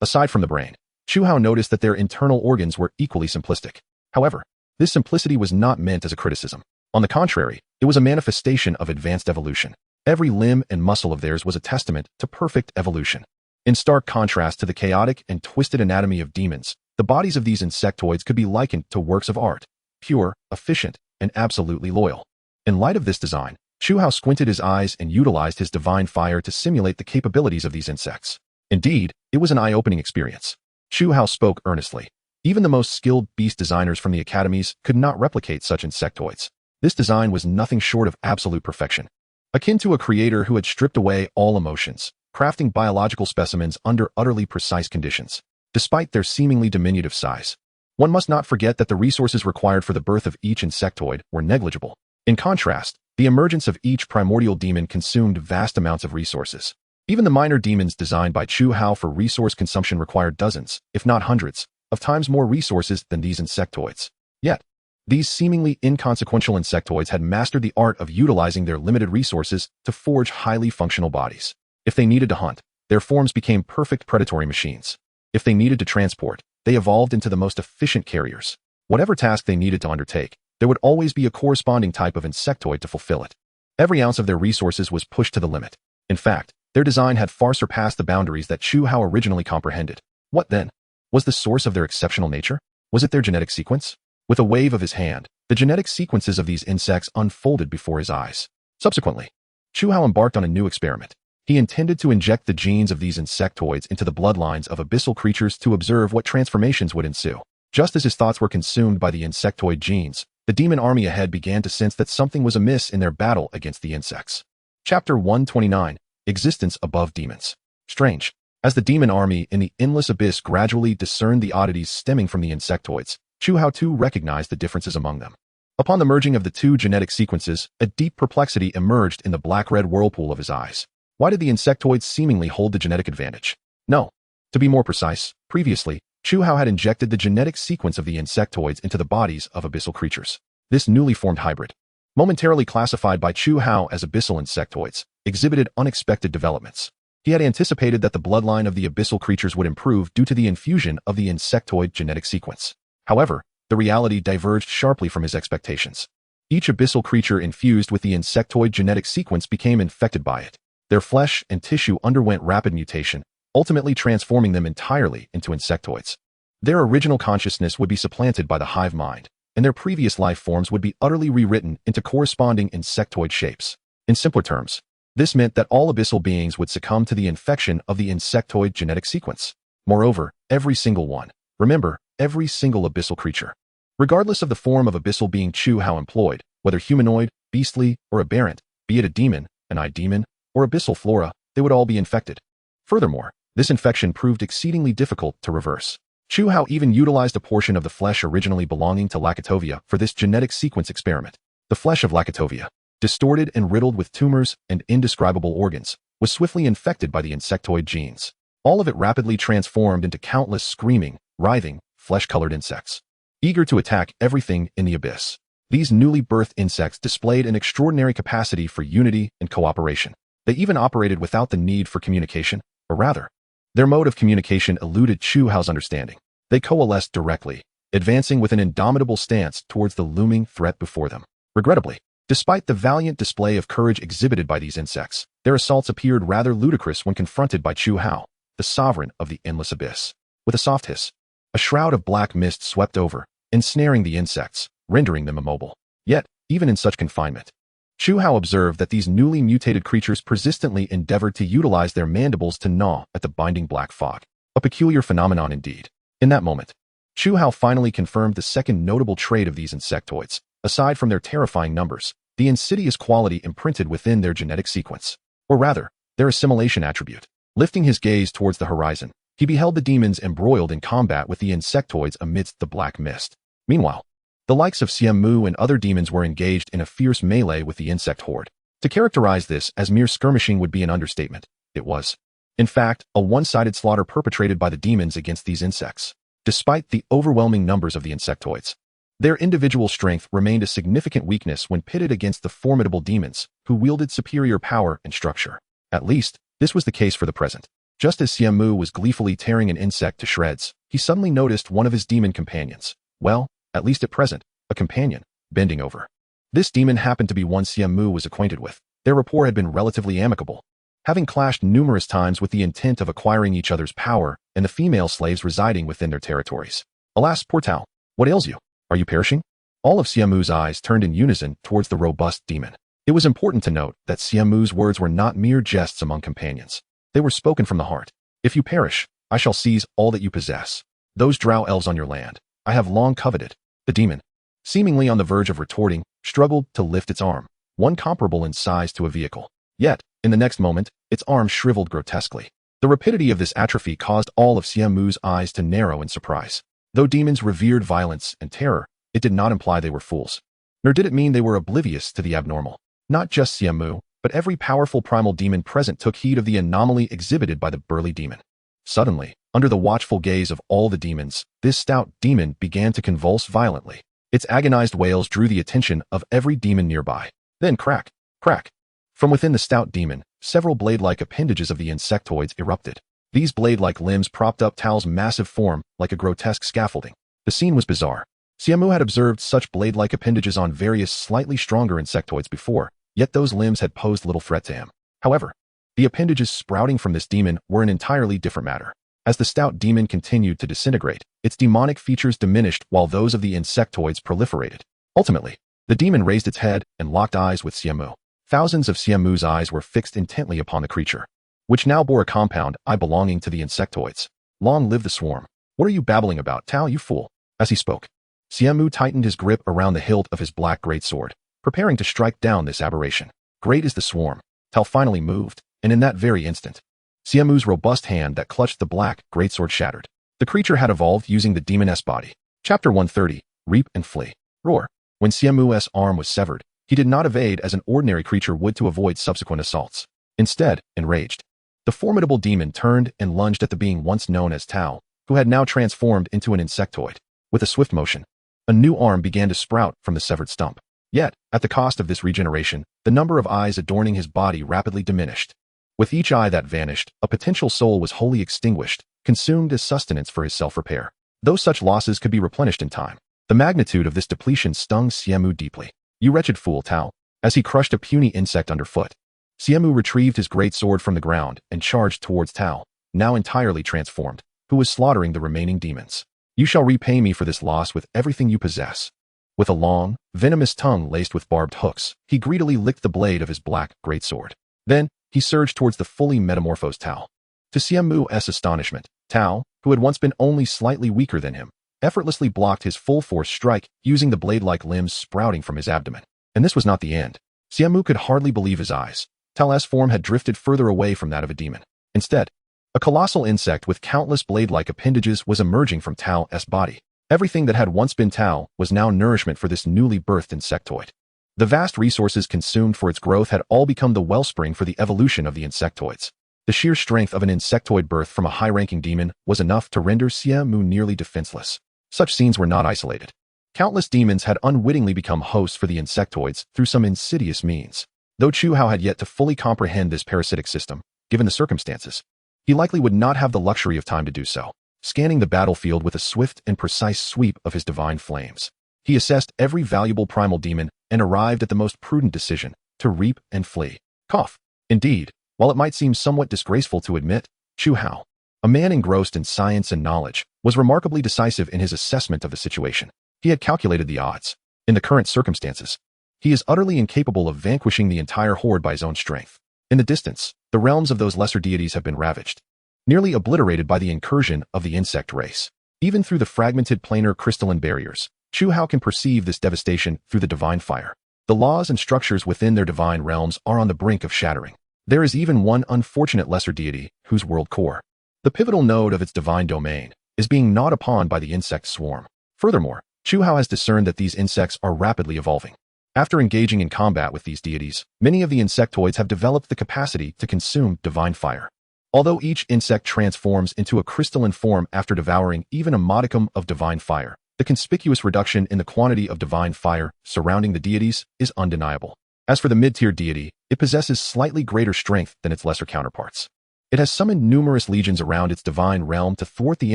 Aside from the brain, Chu Hao noticed that their internal organs were equally simplistic. However, this simplicity was not meant as a criticism. On the contrary, it was a manifestation of advanced evolution. Every limb and muscle of theirs was a testament to perfect evolution. In stark contrast to the chaotic and twisted anatomy of demons, the bodies of these insectoids could be likened to works of art, pure, efficient, and absolutely loyal. In light of this design, Chu Hao squinted his eyes and utilized his divine fire to simulate the capabilities of these insects. Indeed, it was an eye-opening experience. Chu Hao spoke earnestly. Even the most skilled beast designers from the academies could not replicate such insectoids. This design was nothing short of absolute perfection, akin to a creator who had stripped away all emotions, crafting biological specimens under utterly precise conditions. Despite their seemingly diminutive size, one must not forget that the resources required for the birth of each insectoid were negligible. In contrast, the emergence of each primordial demon consumed vast amounts of resources. Even the minor demons designed by Chu Hao for resource consumption required dozens, if not hundreds, of times more resources than these insectoids. Yet, these seemingly inconsequential insectoids had mastered the art of utilizing their limited resources to forge highly functional bodies. If they needed to hunt, their forms became perfect predatory machines. If they needed to transport, they evolved into the most efficient carriers. Whatever task they needed to undertake, there would always be a corresponding type of insectoid to fulfill it. Every ounce of their resources was pushed to the limit. In fact, their design had far surpassed the boundaries that Chu Hao originally comprehended. What then? Was the source of their exceptional nature? Was it their genetic sequence? With a wave of his hand, the genetic sequences of these insects unfolded before his eyes. Subsequently, Chu Hao embarked on a new experiment. He intended to inject the genes of these insectoids into the bloodlines of abyssal creatures to observe what transformations would ensue. Just as his thoughts were consumed by the insectoid genes, the demon army ahead began to sense that something was amiss in their battle against the insects. Chapter 129, Existence Above Demons. Strange. As the demon army in the endless abyss gradually discerned the oddities stemming from the insectoids, Chu Hao too recognized the differences among them. Upon the merging of the two genetic sequences, a deep perplexity emerged in the black-red whirlpool of his eyes. Why did the insectoids seemingly hold the genetic advantage? No. To be more precise, previously, Chu Hao had injected the genetic sequence of the insectoids into the bodies of abyssal creatures. This newly formed hybrid, momentarily classified by Chu Hao as abyssal insectoids, exhibited unexpected developments. He had anticipated that the bloodline of the abyssal creatures would improve due to the infusion of the insectoid genetic sequence. However, the reality diverged sharply from his expectations. Each abyssal creature infused with the insectoid genetic sequence became infected by it. Their flesh and tissue underwent rapid mutation, ultimately transforming them entirely into insectoids. Their original consciousness would be supplanted by the hive mind, and their previous life forms would be utterly rewritten into corresponding insectoid shapes. In simpler terms, this meant that all abyssal beings would succumb to the infection of the insectoid genetic sequence. Moreover, every single one, remember, every single abyssal creature, regardless of the form of abyssal being Chu Hao employed, whether humanoid, beastly, or aberrant, be it a demon, an eye-demon, or abyssal flora, they would all be infected. Furthermore, this infection proved exceedingly difficult to reverse. Chu Hao even utilized a portion of the flesh originally belonging to Lakitovia for this genetic sequence experiment. The flesh of Lakitovia, distorted and riddled with tumors and indescribable organs, was swiftly infected by the insectoid genes. All of it rapidly transformed into countless screaming, writhing, flesh-colored insects, eager to attack everything in the abyss. These newly birthed insects displayed an extraordinary capacity for unity and cooperation. They even operated without the need for communication, or rather, their mode of communication eluded Chu Hao's understanding. They coalesced directly, advancing with an indomitable stance towards the looming threat before them. Regrettably, despite the valiant display of courage exhibited by these insects, their assaults appeared rather ludicrous when confronted by Chu Hao, the sovereign of the endless abyss. With a soft hiss, a shroud of black mist swept over, ensnaring the insects, rendering them immobile. Yet, even in such confinement, Chu Hao observed that these newly mutated creatures persistently endeavored to utilize their mandibles to gnaw at the binding black fog. A peculiar phenomenon indeed. In that moment, Chu Hao finally confirmed the second notable trait of these insectoids. Aside from their terrifying numbers, the insidious quality imprinted within their genetic sequence, or rather, their assimilation attribute. Lifting his gaze towards the horizon, he beheld the demons embroiled in combat with the insectoids amidst the black mist. Meanwhile, the likes of Xiamu and other demons were engaged in a fierce melee with the insect horde. To characterize this as mere skirmishing would be an understatement. It was, in fact, a one-sided slaughter perpetrated by the demons against these insects. Despite the overwhelming numbers of the insectoids, their individual strength remained a significant weakness when pitted against the formidable demons, who wielded superior power and structure. At least, this was the case for the present. Just as Xiamu was gleefully tearing an insect to shreds, he suddenly noticed one of his demon companions. Well, at least at present, a companion, bending over. This demon happened to be one Xiamu was acquainted with. Their rapport had been relatively amicable, having clashed numerous times with the intent of acquiring each other's power and the female slaves residing within their territories. Alas, poor Tao, what ails you? Are you perishing? All of Xiamu's eyes turned in unison towards the robust demon. It was important to note that Xiamu's words were not mere jests among companions. They were spoken from the heart. If you perish, I shall seize all that you possess. Those drow elves on your land, I have long coveted. The demon, seemingly on the verge of retorting, struggled to lift its arm, one comparable in size to a vehicle. Yet, in the next moment, its arm shriveled grotesquely. The rapidity of this atrophy caused all of Siamu's eyes to narrow in surprise. Though demons revered violence and terror, it did not imply they were fools. Nor did it mean they were oblivious to the abnormal. Not just Siamu, but every powerful primal demon present took heed of the anomaly exhibited by the burly demon. Suddenly, under the watchful gaze of all the demons, this stout demon began to convulse violently. Its agonized wails drew the attention of every demon nearby. Then crack, crack. From within the stout demon, several blade-like appendages of the insectoids erupted. These blade-like limbs propped up Tao's massive form like a grotesque scaffolding. The scene was bizarre. Siamu had observed such blade-like appendages on various slightly stronger insectoids before, yet those limbs had posed little threat to him. However, the appendages sprouting from this demon were an entirely different matter. As the stout demon continued to disintegrate, its demonic features diminished while those of the insectoids proliferated. Ultimately, the demon raised its head and locked eyes with Siamu. Thousands of Siamu's eyes were fixed intently upon the creature, which now bore a compound eye belonging to the insectoids. Long live the swarm. What are you babbling about, Tao, you fool? As he spoke, Siamu tightened his grip around the hilt of his black greatsword, preparing to strike down this aberration. Great is the swarm. Tao finally moved, and in that very instant, Siamu's robust hand that clutched the black greatsword shattered. The creature had evolved using the demoness body. Chapter 130, Reap and Flee. Roar. When Siamu's arm was severed, he did not evade as an ordinary creature would to avoid subsequent assaults. Instead, enraged, the formidable demon turned and lunged at the being once known as Tao, who had now transformed into an insectoid. With a swift motion, a new arm began to sprout from the severed stump. Yet, at the cost of this regeneration, the number of eyes adorning his body rapidly diminished. With each eye that vanished, a potential soul was wholly extinguished, consumed as sustenance for his self-repair. Though such losses could be replenished in time, the magnitude of this depletion stung Siamu deeply. You wretched fool, Tao. As he crushed a puny insect underfoot, Siamu retrieved his great sword from the ground and charged towards Tao, now entirely transformed, who was slaughtering the remaining demons. You shall repay me for this loss with everything you possess. With a long, venomous tongue laced with barbed hooks, he greedily licked the blade of his black greatsword. Then, he surged towards the fully metamorphosed Tao. To Siamu's astonishment, Tao, who had once been only slightly weaker than him, effortlessly blocked his full-force strike using the blade-like limbs sprouting from his abdomen. And this was not the end. Siamu could hardly believe his eyes. Tao's form had drifted further away from that of a demon. Instead, a colossal insect with countless blade-like appendages was emerging from Tao's body. Everything that had once been Tao was now nourishment for this newly birthed insectoid. The vast resources consumed for its growth had all become the wellspring for the evolution of the insectoids. The sheer strength of an insectoid birth from a high-ranking demon was enough to render Siamu nearly defenseless. Such scenes were not isolated. Countless demons had unwittingly become hosts for the insectoids through some insidious means. Though Chu Hao had yet to fully comprehend this parasitic system, given the circumstances, he likely would not have the luxury of time to do so. Scanning the battlefield with a swift and precise sweep of his divine flames, he assessed every valuable primal demon and arrived at the most prudent decision, to reap and flee. Cough. Indeed, while it might seem somewhat disgraceful to admit, Chu Hao, a man engrossed in science and knowledge, was remarkably decisive in his assessment of the situation. He had calculated the odds. In the current circumstances, he is utterly incapable of vanquishing the entire horde by his own strength. In the distance, the realms of those lesser deities have been ravaged, nearly obliterated by the incursion of the insect race. Even through the fragmented planar crystalline barriers, Chu Hao can perceive this devastation through the divine fire. The laws and structures within their divine realms are on the brink of shattering. There is even one unfortunate lesser deity whose world core, the pivotal node of its divine domain, is being gnawed upon by the insect swarm. Furthermore, Chu Hao has discerned that these insects are rapidly evolving. After engaging in combat with these deities, many of the insectoids have developed the capacity to consume divine fire. Although each insect transforms into a crystalline form after devouring even a modicum of divine fire, the conspicuous reduction in the quantity of divine fire surrounding the deities is undeniable. As for the mid-tier deity, it possesses slightly greater strength than its lesser counterparts. It has summoned numerous legions around its divine realm to thwart the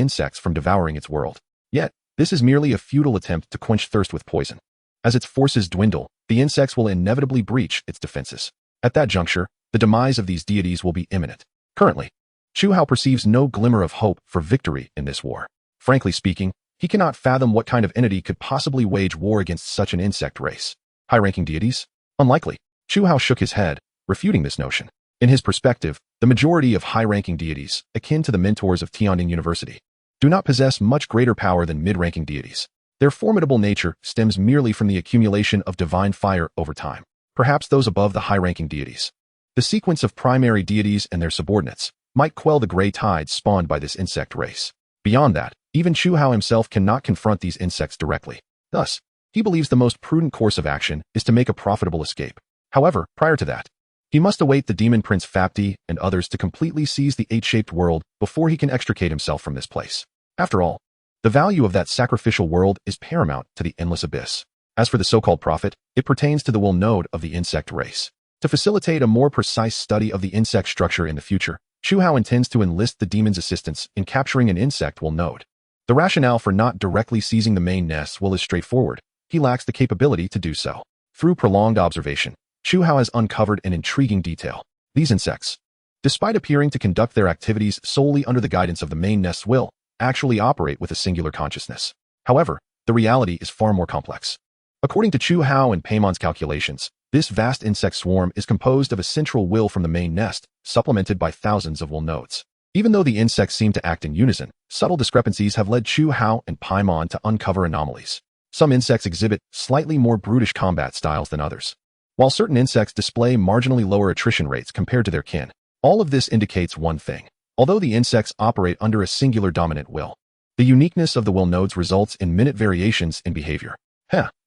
insects from devouring its world. Yet, this is merely a futile attempt to quench thirst with poison. As its forces dwindle, the insects will inevitably breach its defenses. At that juncture, the demise of these deities will be imminent. Currently, Chu Hao perceives no glimmer of hope for victory in this war. Frankly speaking, he cannot fathom what kind of entity could possibly wage war against such an insect race. High-ranking deities? Unlikely. Chu Hao shook his head, refuting this notion. In his perspective, the majority of high-ranking deities, akin to the mentors of Tianding University, do not possess much greater power than mid-ranking deities. Their formidable nature stems merely from the accumulation of divine fire over time, perhaps those above the high-ranking deities. The sequence of primary deities and their subordinates might quell the gray tides spawned by this insect race. Beyond that, even Chu Hao himself cannot confront these insects directly. Thus, he believes the most prudent course of action is to make a profitable escape. However, prior to that, he must await the demon prince Fapti and others to completely seize the eight-shaped world before he can extricate himself from this place. After all, the value of that sacrificial world is paramount to the endless abyss. As for the so-called prophet, it pertains to the will node of the insect race. To facilitate a more precise study of the insect structure in the future, Chu Hao intends to enlist the demon's assistance in capturing an insect will node. The rationale for not directly seizing the main nest will is straightforward. He lacks the capability to do so. Through prolonged observation, Chu Hao has uncovered an intriguing detail. These insects, despite appearing to conduct their activities solely under the guidance of the main nest's will, actually operate with a singular consciousness. However, the reality is far more complex. According to Chu Hao and Paimon's calculations, this vast insect swarm is composed of a central will from the main nest, supplemented by thousands of will nodes. Even though the insects seem to act in unison, subtle discrepancies have led Chu Hao and Paimon to uncover anomalies. Some insects exhibit slightly more brutish combat styles than others, while certain insects display marginally lower attrition rates compared to their kin. All of this indicates one thing. Although the insects operate under a singular dominant will, the uniqueness of the will nodes results in minute variations in behavior.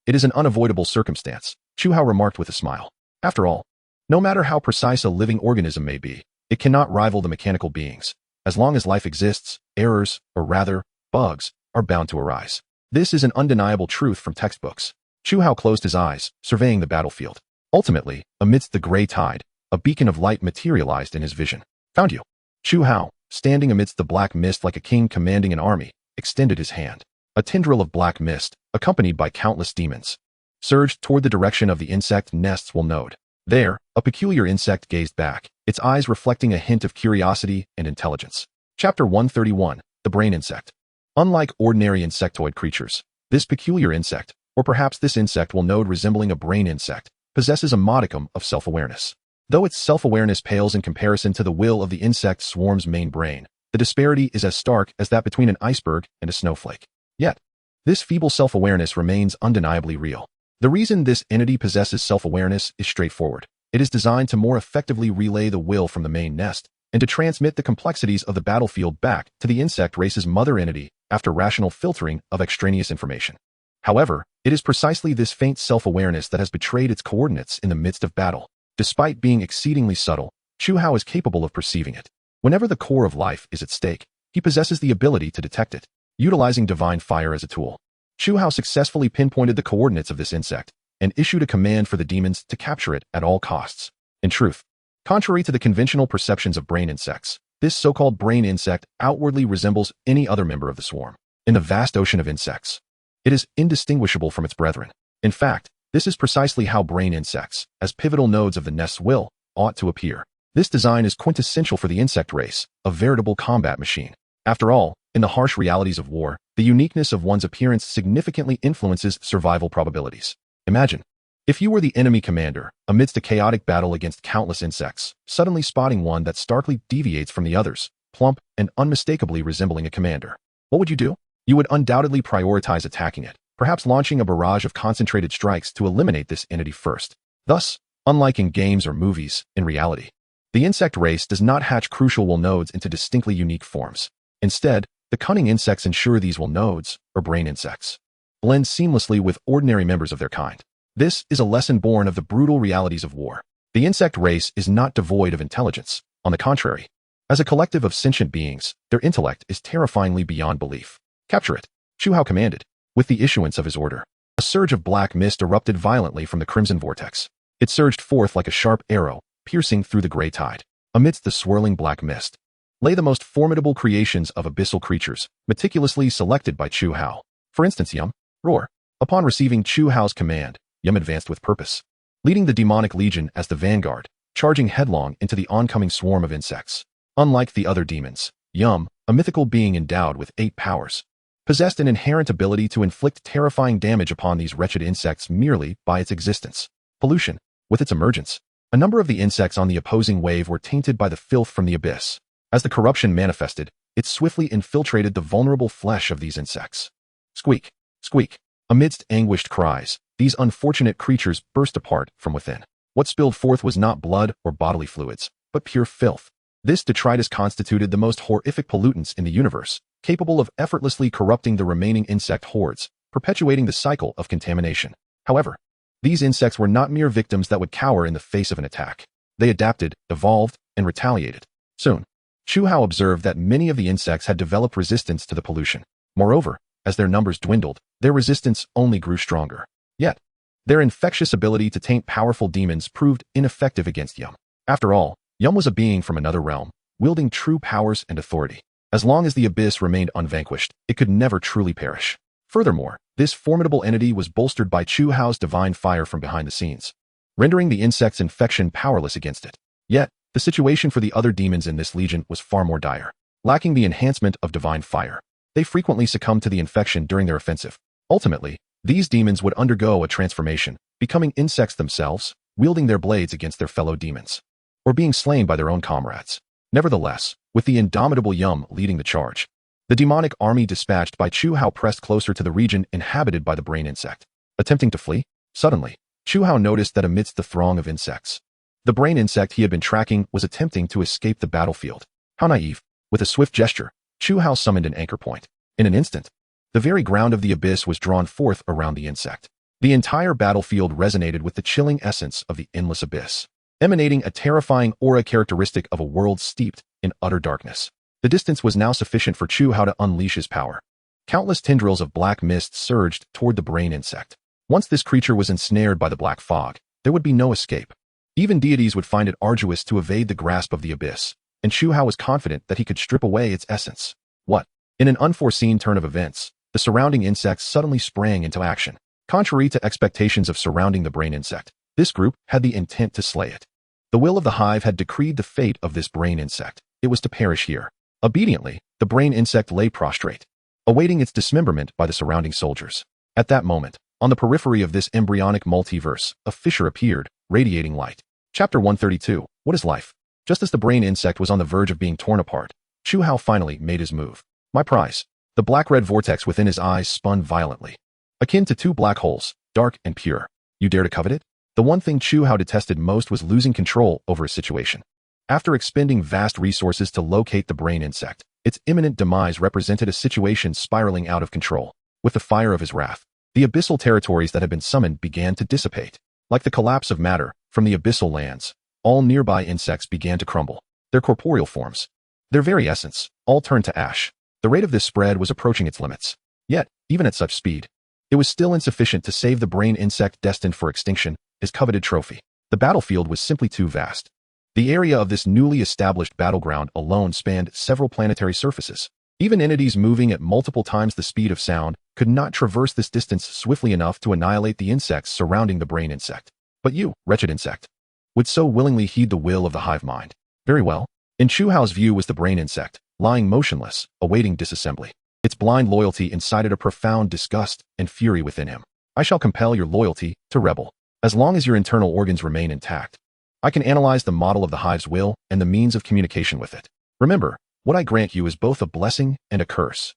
It is an unavoidable circumstance, Chu Hao remarked with a smile. After all, no matter how precise a living organism may be, it cannot rival the mechanical beings. As long as life exists, errors, or rather, bugs, are bound to arise. This is an undeniable truth from textbooks. Chu Hao closed his eyes, surveying the battlefield. Ultimately, amidst the gray tide, a beacon of light materialized in his vision. Found you. Chu Hao, standing amidst the black mist like a king commanding an army, extended his hand. A tendril of black mist, accompanied by countless demons, surged toward the direction of the insect nest's will node. There, a peculiar insect gazed back, its eyes reflecting a hint of curiosity and intelligence. Chapter 131, The Brain Insect. Unlike ordinary insectoid creatures, this peculiar insect, or perhaps this insect will node resembling a brain insect, possesses a modicum of self-awareness. Though its self-awareness pales in comparison to the will of the insect swarm's main brain, the disparity is as stark as that between an iceberg and a snowflake. Yet, this feeble self-awareness remains undeniably real. The reason this entity possesses self-awareness is straightforward. It is designed to more effectively relay the will from the main nest and to transmit the complexities of the battlefield back to the insect race's mother entity after rational filtering of extraneous information. However, it is precisely this faint self-awareness that has betrayed its coordinates in the midst of battle. Despite being exceedingly subtle, Chu Hao is capable of perceiving it. Whenever the core of life is at stake, he possesses the ability to detect it. Utilizing divine fire as a tool, Chu Hao successfully pinpointed the coordinates of this insect and issued a command for the demons to capture it at all costs. In truth, contrary to the conventional perceptions of brain insects, this so-called brain insect outwardly resembles any other member of the swarm. In the vast ocean of insects, it is indistinguishable from its brethren. In fact, this is precisely how brain insects, as pivotal nodes of the nest's will, ought to appear. This design is quintessential for the insect race, a veritable combat machine. After all, in the harsh realities of war, the uniqueness of one's appearance significantly influences survival probabilities. Imagine, if you were the enemy commander, amidst a chaotic battle against countless insects, suddenly spotting one that starkly deviates from the others, plump and unmistakably resembling a commander. What would you do? You would undoubtedly prioritize attacking it, perhaps launching a barrage of concentrated strikes to eliminate this entity first. Thus, unlike in games or movies, in reality, the insect race does not hatch crucial will nodes into distinctly unique forms. Instead, the cunning insects ensure these will nodes, or brain insects, blend seamlessly with ordinary members of their kind. This is a lesson born of the brutal realities of war. The insect race is not devoid of intelligence. On the contrary, as a collective of sentient beings, their intellect is terrifyingly beyond belief. Capture it, Chu Hao commanded. With the issuance of his order, a surge of black mist erupted violently from the crimson vortex. It surged forth like a sharp arrow, piercing through the gray tide. Amidst the swirling black mist lay the most formidable creations of abyssal creatures, meticulously selected by Chu Hao. For instance, Yum, Roar. Upon receiving Chu Hao's command, Yum advanced with purpose, leading the demonic legion as the vanguard, charging headlong into the oncoming swarm of insects. Unlike the other demons, Yum, a mythical being endowed with 8 powers, possessed an inherent ability to inflict terrifying damage upon these wretched insects merely by its existence. Pollution. With its emergence, a number of the insects on the opposing wave were tainted by the filth from the abyss. As the corruption manifested, it swiftly infiltrated the vulnerable flesh of these insects. Squeak, squeak. Amidst anguished cries, these unfortunate creatures burst apart from within. What spilled forth was not blood or bodily fluids, but pure filth. This detritus constituted the most horrific pollutants in the universe, capable of effortlessly corrupting the remaining insect hordes, perpetuating the cycle of contamination. However, these insects were not mere victims that would cower in the face of an attack. They adapted, evolved, and retaliated. Soon, Chu Hao observed that many of the insects had developed resistance to the pollution. Moreover, as their numbers dwindled, their resistance only grew stronger. Yet, their infectious ability to taint powerful demons proved ineffective against Yum. After all, Yum was a being from another realm, wielding true powers and authority. As long as the abyss remained unvanquished, it could never truly perish. Furthermore, this formidable entity was bolstered by Chu Hao's divine fire from behind the scenes, rendering the insect's infection powerless against it. Yet, the situation for the other demons in this legion was far more dire. Lacking the enhancement of divine fire, they frequently succumbed to the infection during their offensive. Ultimately, these demons would undergo a transformation, becoming insects themselves, wielding their blades against their fellow demons, or being slain by their own comrades. Nevertheless, with the indomitable Yum leading the charge, the demonic army dispatched by Chu Hao pressed closer to the region inhabited by the brain insect. Attempting to flee, suddenly, Chu Hao noticed that amidst the throng of insects, the brain insect he had been tracking was attempting to escape the battlefield. How naive! With a swift gesture, Chu Hao summoned an anchor point. In an instant, the very ground of the abyss was drawn forth around the insect. The entire battlefield resonated with the chilling essence of the endless abyss, emanating a terrifying aura characteristic of a world steeped in utter darkness. The distance was now sufficient for Chu Hao to unleash his power. Countless tendrils of black mist surged toward the brain insect. Once this creature was ensnared by the black fog, there would be no escape. Even deities would find it arduous to evade the grasp of the abyss, and Chu Hao was confident that he could strip away its essence. What? In an unforeseen turn of events, the surrounding insects suddenly sprang into action. Contrary to expectations of surrounding the brain insect, this group had the intent to slay it. The will of the hive had decreed the fate of this brain insect. It was to perish here. Obediently, the brain insect lay prostrate, awaiting its dismemberment by the surrounding soldiers. At that moment, on the periphery of this embryonic multiverse, a fissure appeared, radiating light. Chapter 132, What is Life? Just as the brain insect was on the verge of being torn apart, Chu Hao finally made his move. My prize. The black-red vortex within his eyes spun violently, akin to two black holes, dark and pure. You dare to covet it? The one thing Chu Hao detested most was losing control over a situation. After expending vast resources to locate the brain insect, its imminent demise represented a situation spiraling out of control. With the fire of his wrath, the abyssal territories that had been summoned began to dissipate. Like the collapse of matter from the abyssal lands, all nearby insects began to crumble. Their corporeal forms, their very essence, all turned to ash. The rate of this spread was approaching its limits. Yet, even at such speed, it was still insufficient to save the brain insect destined for extinction, his coveted trophy. The battlefield was simply too vast. The area of this newly established battleground alone spanned several planetary surfaces. Even entities moving at multiple times the speed of sound could not traverse this distance swiftly enough to annihilate the insects surrounding the brain insect. But you, wretched insect, would so willingly heed the will of the hive mind. Very well. In Chu Hao's view was the brain insect, lying motionless, awaiting disassembly. Its blind loyalty incited a profound disgust and fury within him. I shall compel your loyalty to rebel. As long as your internal organs remain intact, I can analyze the model of the hive's will and the means of communication with it. Remember, what I grant you is both a blessing and a curse.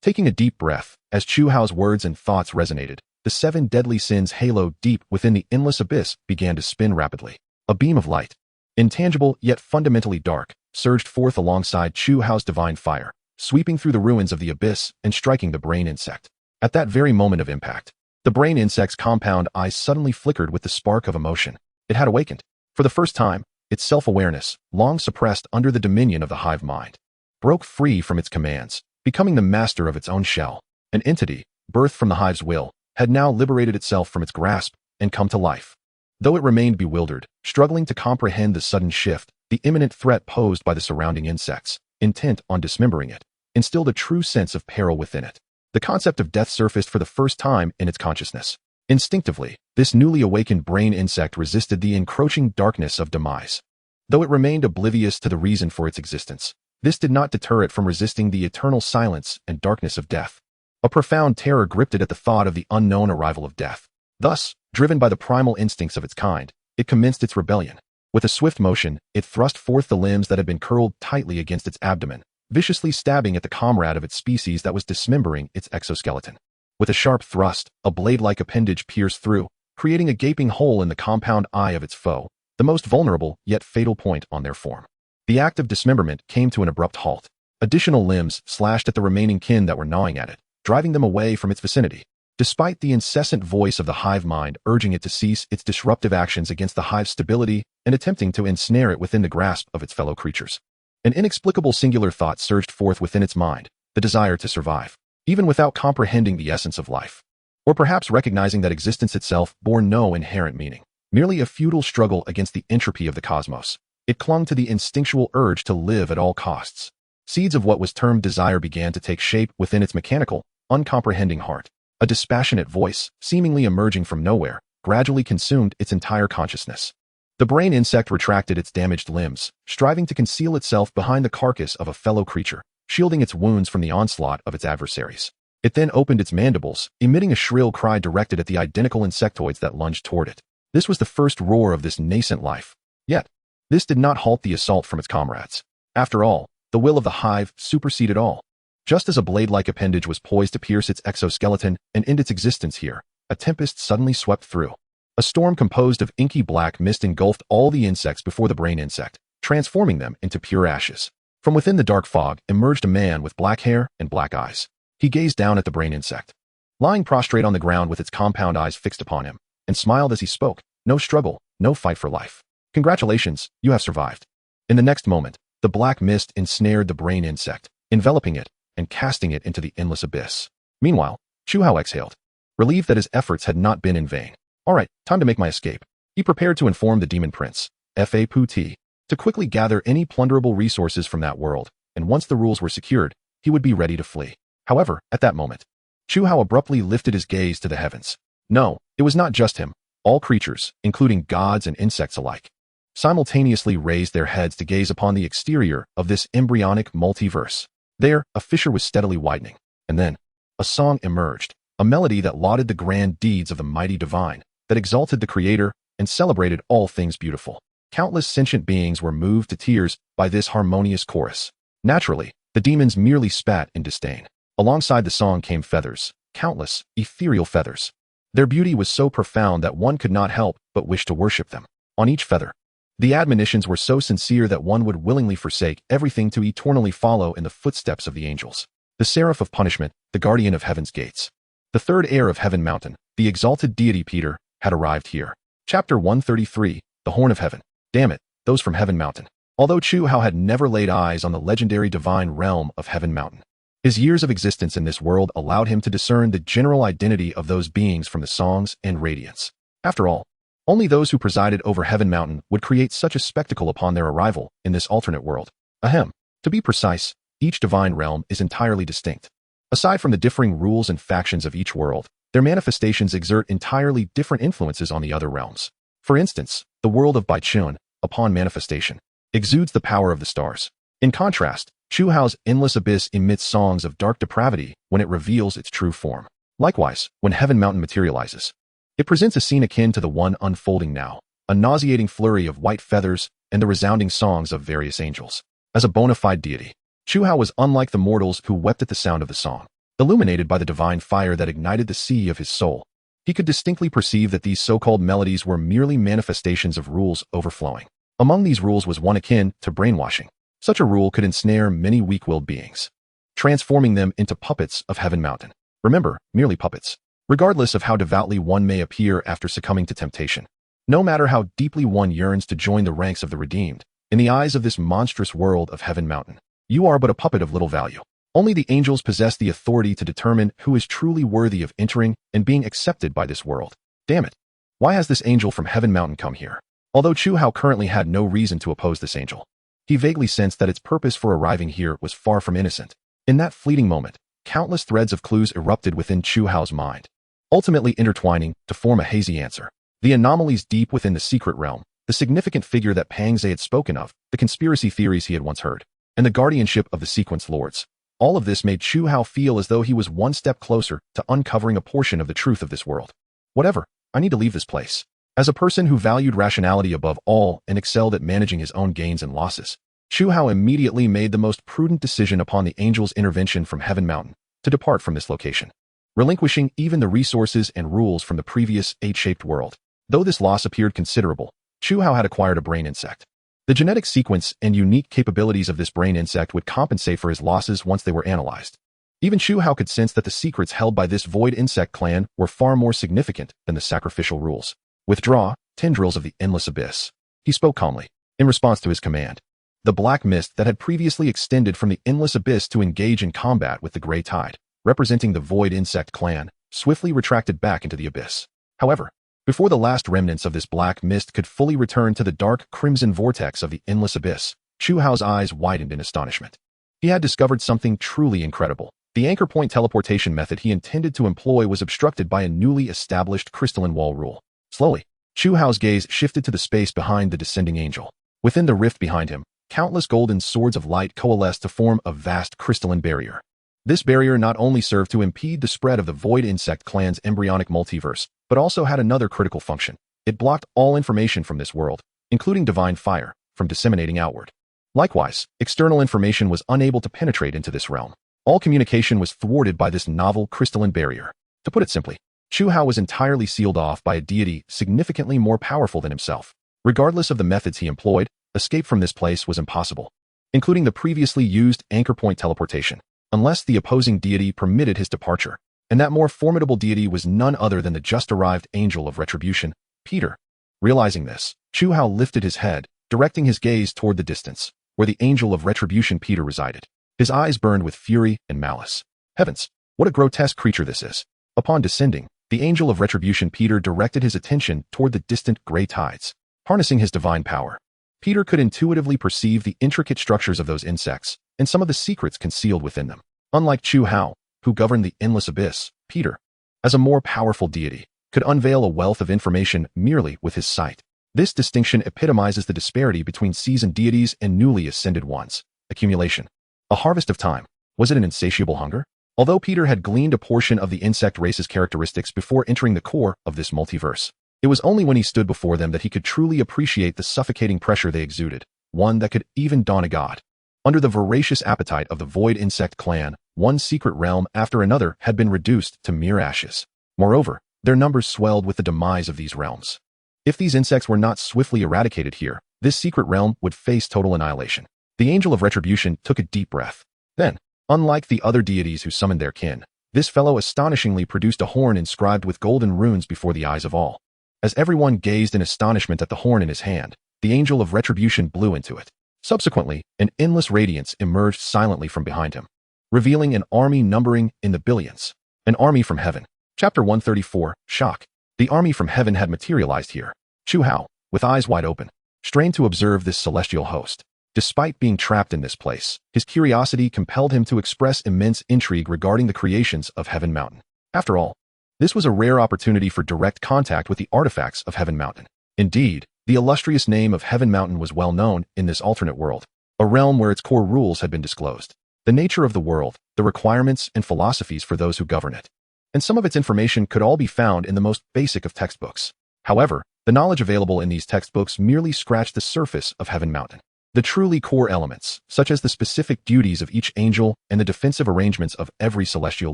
Taking a deep breath, as Chu Hao's words and thoughts resonated, the 7 deadly sins halo deep within the endless abyss began to spin rapidly. A beam of light, intangible yet fundamentally dark, surged forth alongside Chu Hao's divine fire, sweeping through the ruins of the abyss and striking the brain insect. At that very moment of impact, the brain insect's compound eyes suddenly flickered with the spark of emotion. It had awakened. For the first time, its self-awareness, long suppressed under the dominion of the hive mind, broke free from its commands, becoming the master of its own shell. An entity, birthed from the hive's will, had now liberated itself from its grasp and come to life. Though it remained bewildered, struggling to comprehend the sudden shift, the imminent threat posed by the surrounding insects, intent on dismembering it, instilled a true sense of peril within it. The concept of death surfaced for the first time in its consciousness. Instinctively, this newly awakened brain insect resisted the encroaching darkness of demise. Though it remained oblivious to the reason for its existence, this did not deter it from resisting the eternal silence and darkness of death. A profound terror gripped it at the thought of the unknown arrival of death. Thus, driven by the primal instincts of its kind, it commenced its rebellion. With a swift motion, it thrust forth the limbs that had been curled tightly against its abdomen, viciously stabbing at the comrade of its species that was dismembering its exoskeleton. With a sharp thrust, a blade-like appendage pierced through, creating a gaping hole in the compound eye of its foe, the most vulnerable yet fatal point on their form. The act of dismemberment came to an abrupt halt. Additional limbs slashed at the remaining kin that were gnawing at it, driving them away from its vicinity. Despite the incessant voice of the hive mind urging it to cease its disruptive actions against the hive's stability and attempting to ensnare it within the grasp of its fellow creatures, an inexplicable singular thought surged forth within its mind, the desire to survive, even without comprehending the essence of life, or perhaps recognizing that existence itself bore no inherent meaning, merely a futile struggle against the entropy of the cosmos. It clung to the instinctual urge to live at all costs. Seeds of what was termed desire began to take shape within its mechanical, uncomprehending heart. A dispassionate voice, seemingly emerging from nowhere, gradually consumed its entire consciousness. The brain insect retracted its damaged limbs, striving to conceal itself behind the carcass of a fellow creature, shielding its wounds from the onslaught of its adversaries. It then opened its mandibles, emitting a shrill cry directed at the identical insectoids that lunged toward it. This was the first roar of this nascent life. Yet, this did not halt the assault from its comrades. After all, the will of the hive superseded all. Just as a blade-like appendage was poised to pierce its exoskeleton and end its existence here, a tempest suddenly swept through. A storm composed of inky black mist engulfed all the insects before the brain insect, transforming them into pure ashes. From within the dark fog emerged a man with black hair and black eyes. He gazed down at the brain insect, lying prostrate on the ground with its compound eyes fixed upon him, and smiled as he spoke. No struggle, no fight for life. Congratulations, you have survived. In the next moment, the black mist ensnared the brain insect, enveloping it and casting it into the endless abyss. Meanwhile, Chu Hao exhaled, relieved that his efforts had not been in vain. All right, time to make my escape. He prepared to inform the demon prince, Fa Puti, to quickly gather any plunderable resources from that world, and once the rules were secured, he would be ready to flee. However, at that moment, Chu Hao abruptly lifted his gaze to the heavens. No, it was not just him. All creatures, including gods and insects alike, simultaneously raised their heads to gaze upon the exterior of this embryonic multiverse. There, a fissure was steadily widening, and then, a song emerged, a melody that lauded the grand deeds of the mighty divine, that exalted the Creator and celebrated all things beautiful. Countless sentient beings were moved to tears by this harmonious chorus. Naturally, the demons merely spat in disdain. Alongside the song came feathers, countless, ethereal feathers. Their beauty was so profound that one could not help but wish to worship them. On each feather, the admonitions were so sincere that one would willingly forsake everything to eternally follow in the footsteps of the angels. The seraph of punishment, the guardian of heaven's gates. The third heir of Heaven Mountain, the exalted deity Peter, had arrived here. Chapter 133, The Horn of Heaven. Damn it, those from Heaven Mountain. Although Chu Hao had never laid eyes on the legendary divine realm of Heaven Mountain, his years of existence in this world allowed him to discern the general identity of those beings from the songs and radiance. After all, only those who presided over Heaven Mountain would create such a spectacle upon their arrival in this alternate world. Ahem. To be precise, each divine realm is entirely distinct. Aside from the differing rules and factions of each world, their manifestations exert entirely different influences on the other realms. For instance, the world of Baichun, upon manifestation, exudes the power of the stars. In contrast, Chu Hao's endless abyss emits songs of dark depravity when it reveals its true form. Likewise, when Heaven Mountain materializes, it presents a scene akin to the one unfolding now, a nauseating flurry of white feathers and the resounding songs of various angels. As a bona fide deity, Chu Hao was unlike the mortals who wept at the sound of the song. Illuminated by the divine fire that ignited the sea of his soul, he could distinctly perceive that these so-called melodies were merely manifestations of rules overflowing. Among these rules was one akin to brainwashing. Such a rule could ensnare many weak-willed beings, transforming them into puppets of Heaven Mountain. Remember, merely puppets. Regardless of how devoutly one may appear after succumbing to temptation, no matter how deeply one yearns to join the ranks of the redeemed, in the eyes of this monstrous world of Heaven Mountain, you are but a puppet of little value. Only the angels possess the authority to determine who is truly worthy of entering and being accepted by this world. Damn it. Why has this angel from Heaven Mountain come here? Although Chu Hao currently had no reason to oppose this angel, he vaguely sensed that its purpose for arriving here was far from innocent. In that fleeting moment, countless threads of clues erupted within Chu Hao's mind, ultimately intertwining to form a hazy answer. The anomalies deep within the secret realm, the significant figure that Pang Zhe had spoken of, the conspiracy theories he had once heard, and the guardianship of the sequence lords. All of this made Chu Hao feel as though he was one step closer to uncovering a portion of the truth of this world. Whatever, I need to leave this place. As a person who valued rationality above all and excelled at managing his own gains and losses, Chu Hao immediately made the most prudent decision upon the angel's intervention from Heaven Mountain to depart from this location, relinquishing even the resources and rules from the previous 8-shaped world. Though this loss appeared considerable, Chu Hao had acquired a brain insect. The genetic sequence and unique capabilities of this brain insect would compensate for his losses once they were analyzed. Even Chu Hao could sense that the secrets held by this void insect clan were far more significant than the sacrificial rules. Withdraw, tendrils of the endless abyss. He spoke calmly, in response to his command. The black mist that had previously extended from the endless abyss to engage in combat with the gray tide, representing the void insect clan, swiftly retracted back into the abyss. However, before the last remnants of this black mist could fully return to the dark crimson vortex of the endless abyss, Chu Hao's eyes widened in astonishment. He had discovered something truly incredible. The anchor point teleportation method he intended to employ was obstructed by a newly established crystalline wall rule. Slowly, Chu Hao's gaze shifted to the space behind the descending angel. Within the rift behind him, countless golden swords of light coalesced to form a vast crystalline barrier. This barrier not only served to impede the spread of the void insect clan's embryonic multiverse, but also had another critical function. It blocked all information from this world, including divine fire, from disseminating outward. Likewise, external information was unable to penetrate into this realm. All communication was thwarted by this novel crystalline barrier. To put it simply, Chu Hao was entirely sealed off by a deity significantly more powerful than himself. Regardless of the methods he employed, escape from this place was impossible, including the previously used anchor point teleportation, unless the opposing deity permitted his departure. And that more formidable deity was none other than the just-arrived angel of retribution, Peter. Realizing this, Chu Hao lifted his head, directing his gaze toward the distance, where the angel of retribution Peter resided. His eyes burned with fury and malice. Heavens, what a grotesque creature this is. Upon descending, the angel of retribution Peter directed his attention toward the distant gray tides. Harnessing his divine power, Peter could intuitively perceive the intricate structures of those insects and some of the secrets concealed within them. Unlike Chu Hao, who governed the endless abyss, Peter, as a more powerful deity, could unveil a wealth of information merely with his sight. This distinction epitomizes the disparity between seasoned deities and newly ascended ones. Accumulation. A harvest of time. Was it an insatiable hunger? Although Peter had gleaned a portion of the insect race's characteristics before entering the core of this multiverse, it was only when he stood before them that he could truly appreciate the suffocating pressure they exuded, one that could even daunt a god. Under the voracious appetite of the void insect clan, one secret realm after another had been reduced to mere ashes. Moreover, their numbers swelled with the demise of these realms. If these insects were not swiftly eradicated here, this secret realm would face total annihilation. The angel of retribution took a deep breath. Then, unlike the other deities who summoned their kin, this fellow astonishingly produced a horn inscribed with golden runes before the eyes of all. As everyone gazed in astonishment at the horn in his hand, the angel of retribution blew into it. Subsequently, an endless radiance emerged silently from behind him, revealing an army numbering in the billions. An army from heaven. Chapter 134, Shock. The army from heaven had materialized here. Chu Hao, with eyes wide open, strained to observe this celestial host. Despite being trapped in this place, his curiosity compelled him to express immense intrigue regarding the creations of Heaven Mountain. After all, this was a rare opportunity for direct contact with the artifacts of Heaven Mountain. Indeed, the illustrious name of Heaven Mountain was well known in this alternate world, a realm where its core rules had been disclosed. The nature of the world, the requirements and philosophies for those who govern it. And some of its information could all be found in the most basic of textbooks. However, the knowledge available in these textbooks merely scratched the surface of Heaven Mountain. The truly core elements, such as the specific duties of each angel and the defensive arrangements of every celestial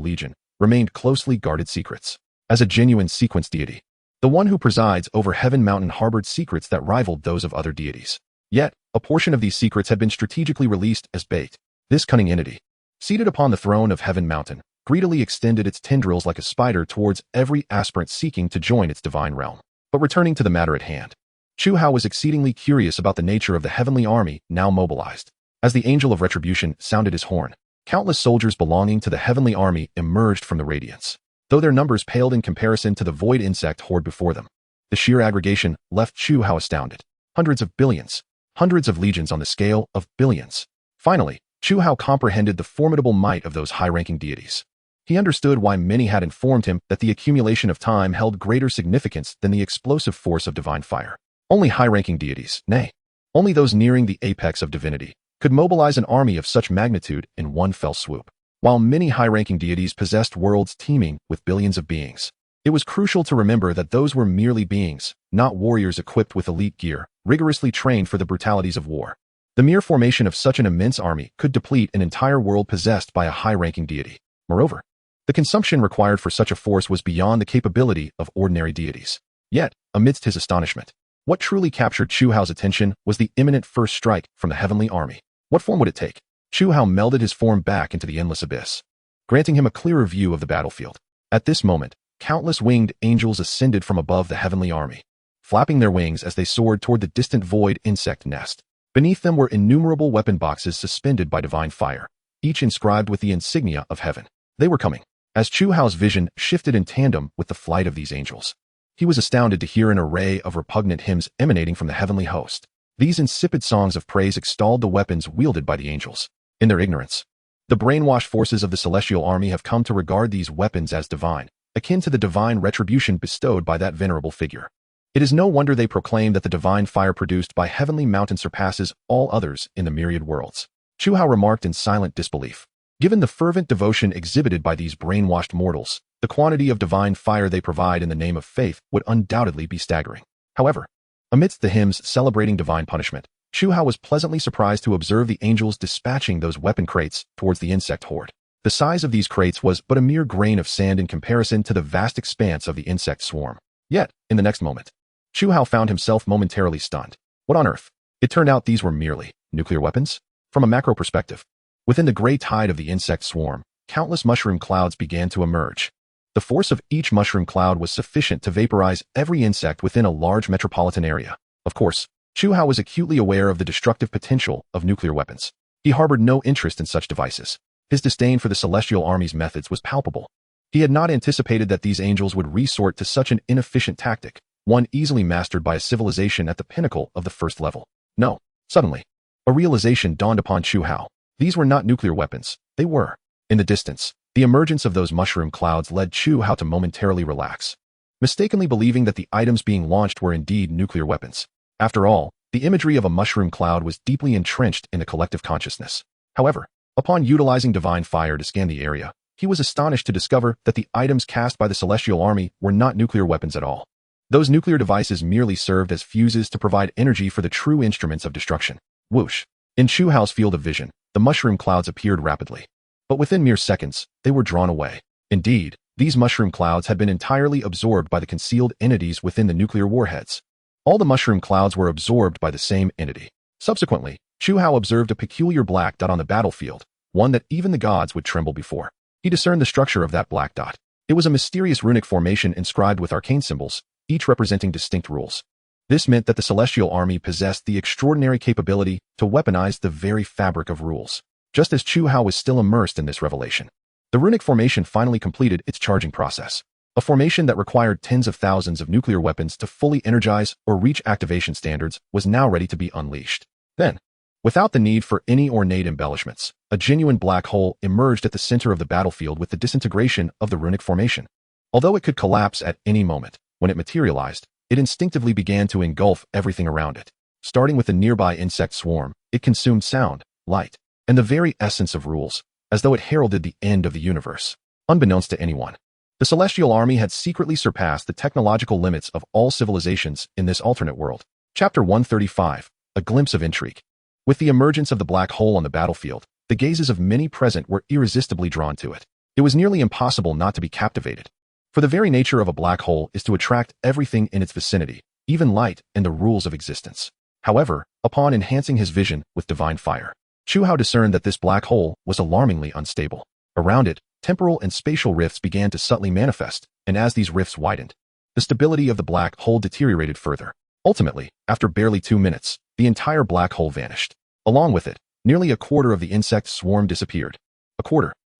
legion, remained closely guarded secrets. As a genuine sequence deity, the one who presides over Heaven Mountain harbored secrets that rivaled those of other deities. Yet, a portion of these secrets had been strategically released as bait. This cunning entity, seated upon the throne of Heaven Mountain, greedily extended its tendrils like a spider towards every aspirant seeking to join its divine realm. But returning to the matter at hand, Chu Hao was exceedingly curious about the nature of the heavenly army now mobilized. As the angel of retribution sounded his horn, countless soldiers belonging to the heavenly army emerged from the radiance. Though their numbers paled in comparison to the void insect horde before them, the sheer aggregation left Chu Hao astounded. Hundreds of billions, hundreds of legions on the scale of billions. Finally, Chu Hao comprehended the formidable might of those high-ranking deities. He understood why many had informed him that the accumulation of time held greater significance than the explosive force of divine fire. Only high-ranking deities, nay, only those nearing the apex of divinity, could mobilize an army of such magnitude in one fell swoop. While many high-ranking deities possessed worlds teeming with billions of beings, it was crucial to remember that those were merely beings, not warriors equipped with elite gear, rigorously trained for the brutalities of war. The mere formation of such an immense army could deplete an entire world possessed by a high-ranking deity. Moreover, the consumption required for such a force was beyond the capability of ordinary deities. Yet, amidst his astonishment, what truly captured Chu Hao's attention was the imminent first strike from the heavenly army. What form would it take? Chu Hao melded his form back into the endless abyss, granting him a clearer view of the battlefield. At this moment, countless winged angels ascended from above the heavenly army, flapping their wings as they soared toward the distant void insect nest. Beneath them were innumerable weapon boxes suspended by divine fire, each inscribed with the insignia of heaven. They were coming. As Chu Hao's vision shifted in tandem with the flight of these angels, he was astounded to hear an array of repugnant hymns emanating from the heavenly host. These insipid songs of praise extolled the weapons wielded by the angels. In their ignorance, the brainwashed forces of the celestial army have come to regard these weapons as divine, akin to the divine retribution bestowed by that venerable figure. It is no wonder they proclaim that the divine fire produced by heavenly mountain surpasses all others in the myriad worlds. Chu Hao remarked in silent disbelief. Given the fervent devotion exhibited by these brainwashed mortals, the quantity of divine fire they provide in the name of faith would undoubtedly be staggering. However, amidst the hymns celebrating divine punishment, Chu Hao was pleasantly surprised to observe the angels dispatching those weapon crates towards the insect horde. The size of these crates was but a mere grain of sand in comparison to the vast expanse of the insect swarm. Yet, in the next moment, Chu Hao found himself momentarily stunned. What on earth? It turned out these were merely nuclear weapons? From a macro perspective, within the gray tide of the insect swarm, countless mushroom clouds began to emerge. The force of each mushroom cloud was sufficient to vaporize every insect within a large metropolitan area. Of course, Chu Hao was acutely aware of the destructive potential of nuclear weapons. He harbored no interest in such devices. His disdain for the celestial army's methods was palpable. He had not anticipated that these angels would resort to such an inefficient tactic, one easily mastered by a civilization at the pinnacle of the first level. No, suddenly, a realization dawned upon Chu Hao. These were not nuclear weapons. They were. In the distance, the emergence of those mushroom clouds led Chu Hao to momentarily relax, mistakenly believing that the items being launched were indeed nuclear weapons. After all, the imagery of a mushroom cloud was deeply entrenched in the collective consciousness. However, upon utilizing divine fire to scan the area, he was astonished to discover that the items cast by the celestial army were not nuclear weapons at all. Those nuclear devices merely served as fuses to provide energy for the true instruments of destruction. Whoosh! In Chu Hao's field of vision, the mushroom clouds appeared rapidly. But within mere seconds, they were drawn away. Indeed, these mushroom clouds had been entirely absorbed by the concealed entities within the nuclear warheads. All the mushroom clouds were absorbed by the same entity. Subsequently, Chu Hao observed a peculiar black dot on the battlefield, one that even the gods would tremble before. He discerned the structure of that black dot. It was a mysterious runic formation inscribed with arcane symbols, each representing distinct rules. This meant that the celestial army possessed the extraordinary capability to weaponize the very fabric of rules. Just as Chu Hao was still immersed in this revelation, the runic formation finally completed its charging process. A formation that required tens of thousands of nuclear weapons to fully energize or reach activation standards was now ready to be unleashed. Then, without the need for any ornate embellishments, a genuine black hole emerged at the center of the battlefield with the disintegration of the runic formation. Although it could collapse at any moment, when it materialized, it instinctively began to engulf everything around it. Starting with the nearby insect swarm, it consumed sound, light, and the very essence of rules, as though it heralded the end of the universe. Unbeknownst to anyone, the celestial army had secretly surpassed the technological limits of all civilizations in this alternate world. Chapter 135, A Glimpse of Intrigue. With the emergence of the black hole on the battlefield, the gazes of many present were irresistibly drawn to it. It was nearly impossible not to be captivated. For the very nature of a black hole is to attract everything in its vicinity, even light and the rules of existence. However, upon enhancing his vision with divine fire, Chu Hao discerned that this black hole was alarmingly unstable. Around it, temporal and spatial rifts began to subtly manifest, and as these rifts widened, the stability of the black hole deteriorated further. Ultimately, after barely 2 minutes, the entire black hole vanished. Along with it, nearly a quarter of the insect swarm disappeared.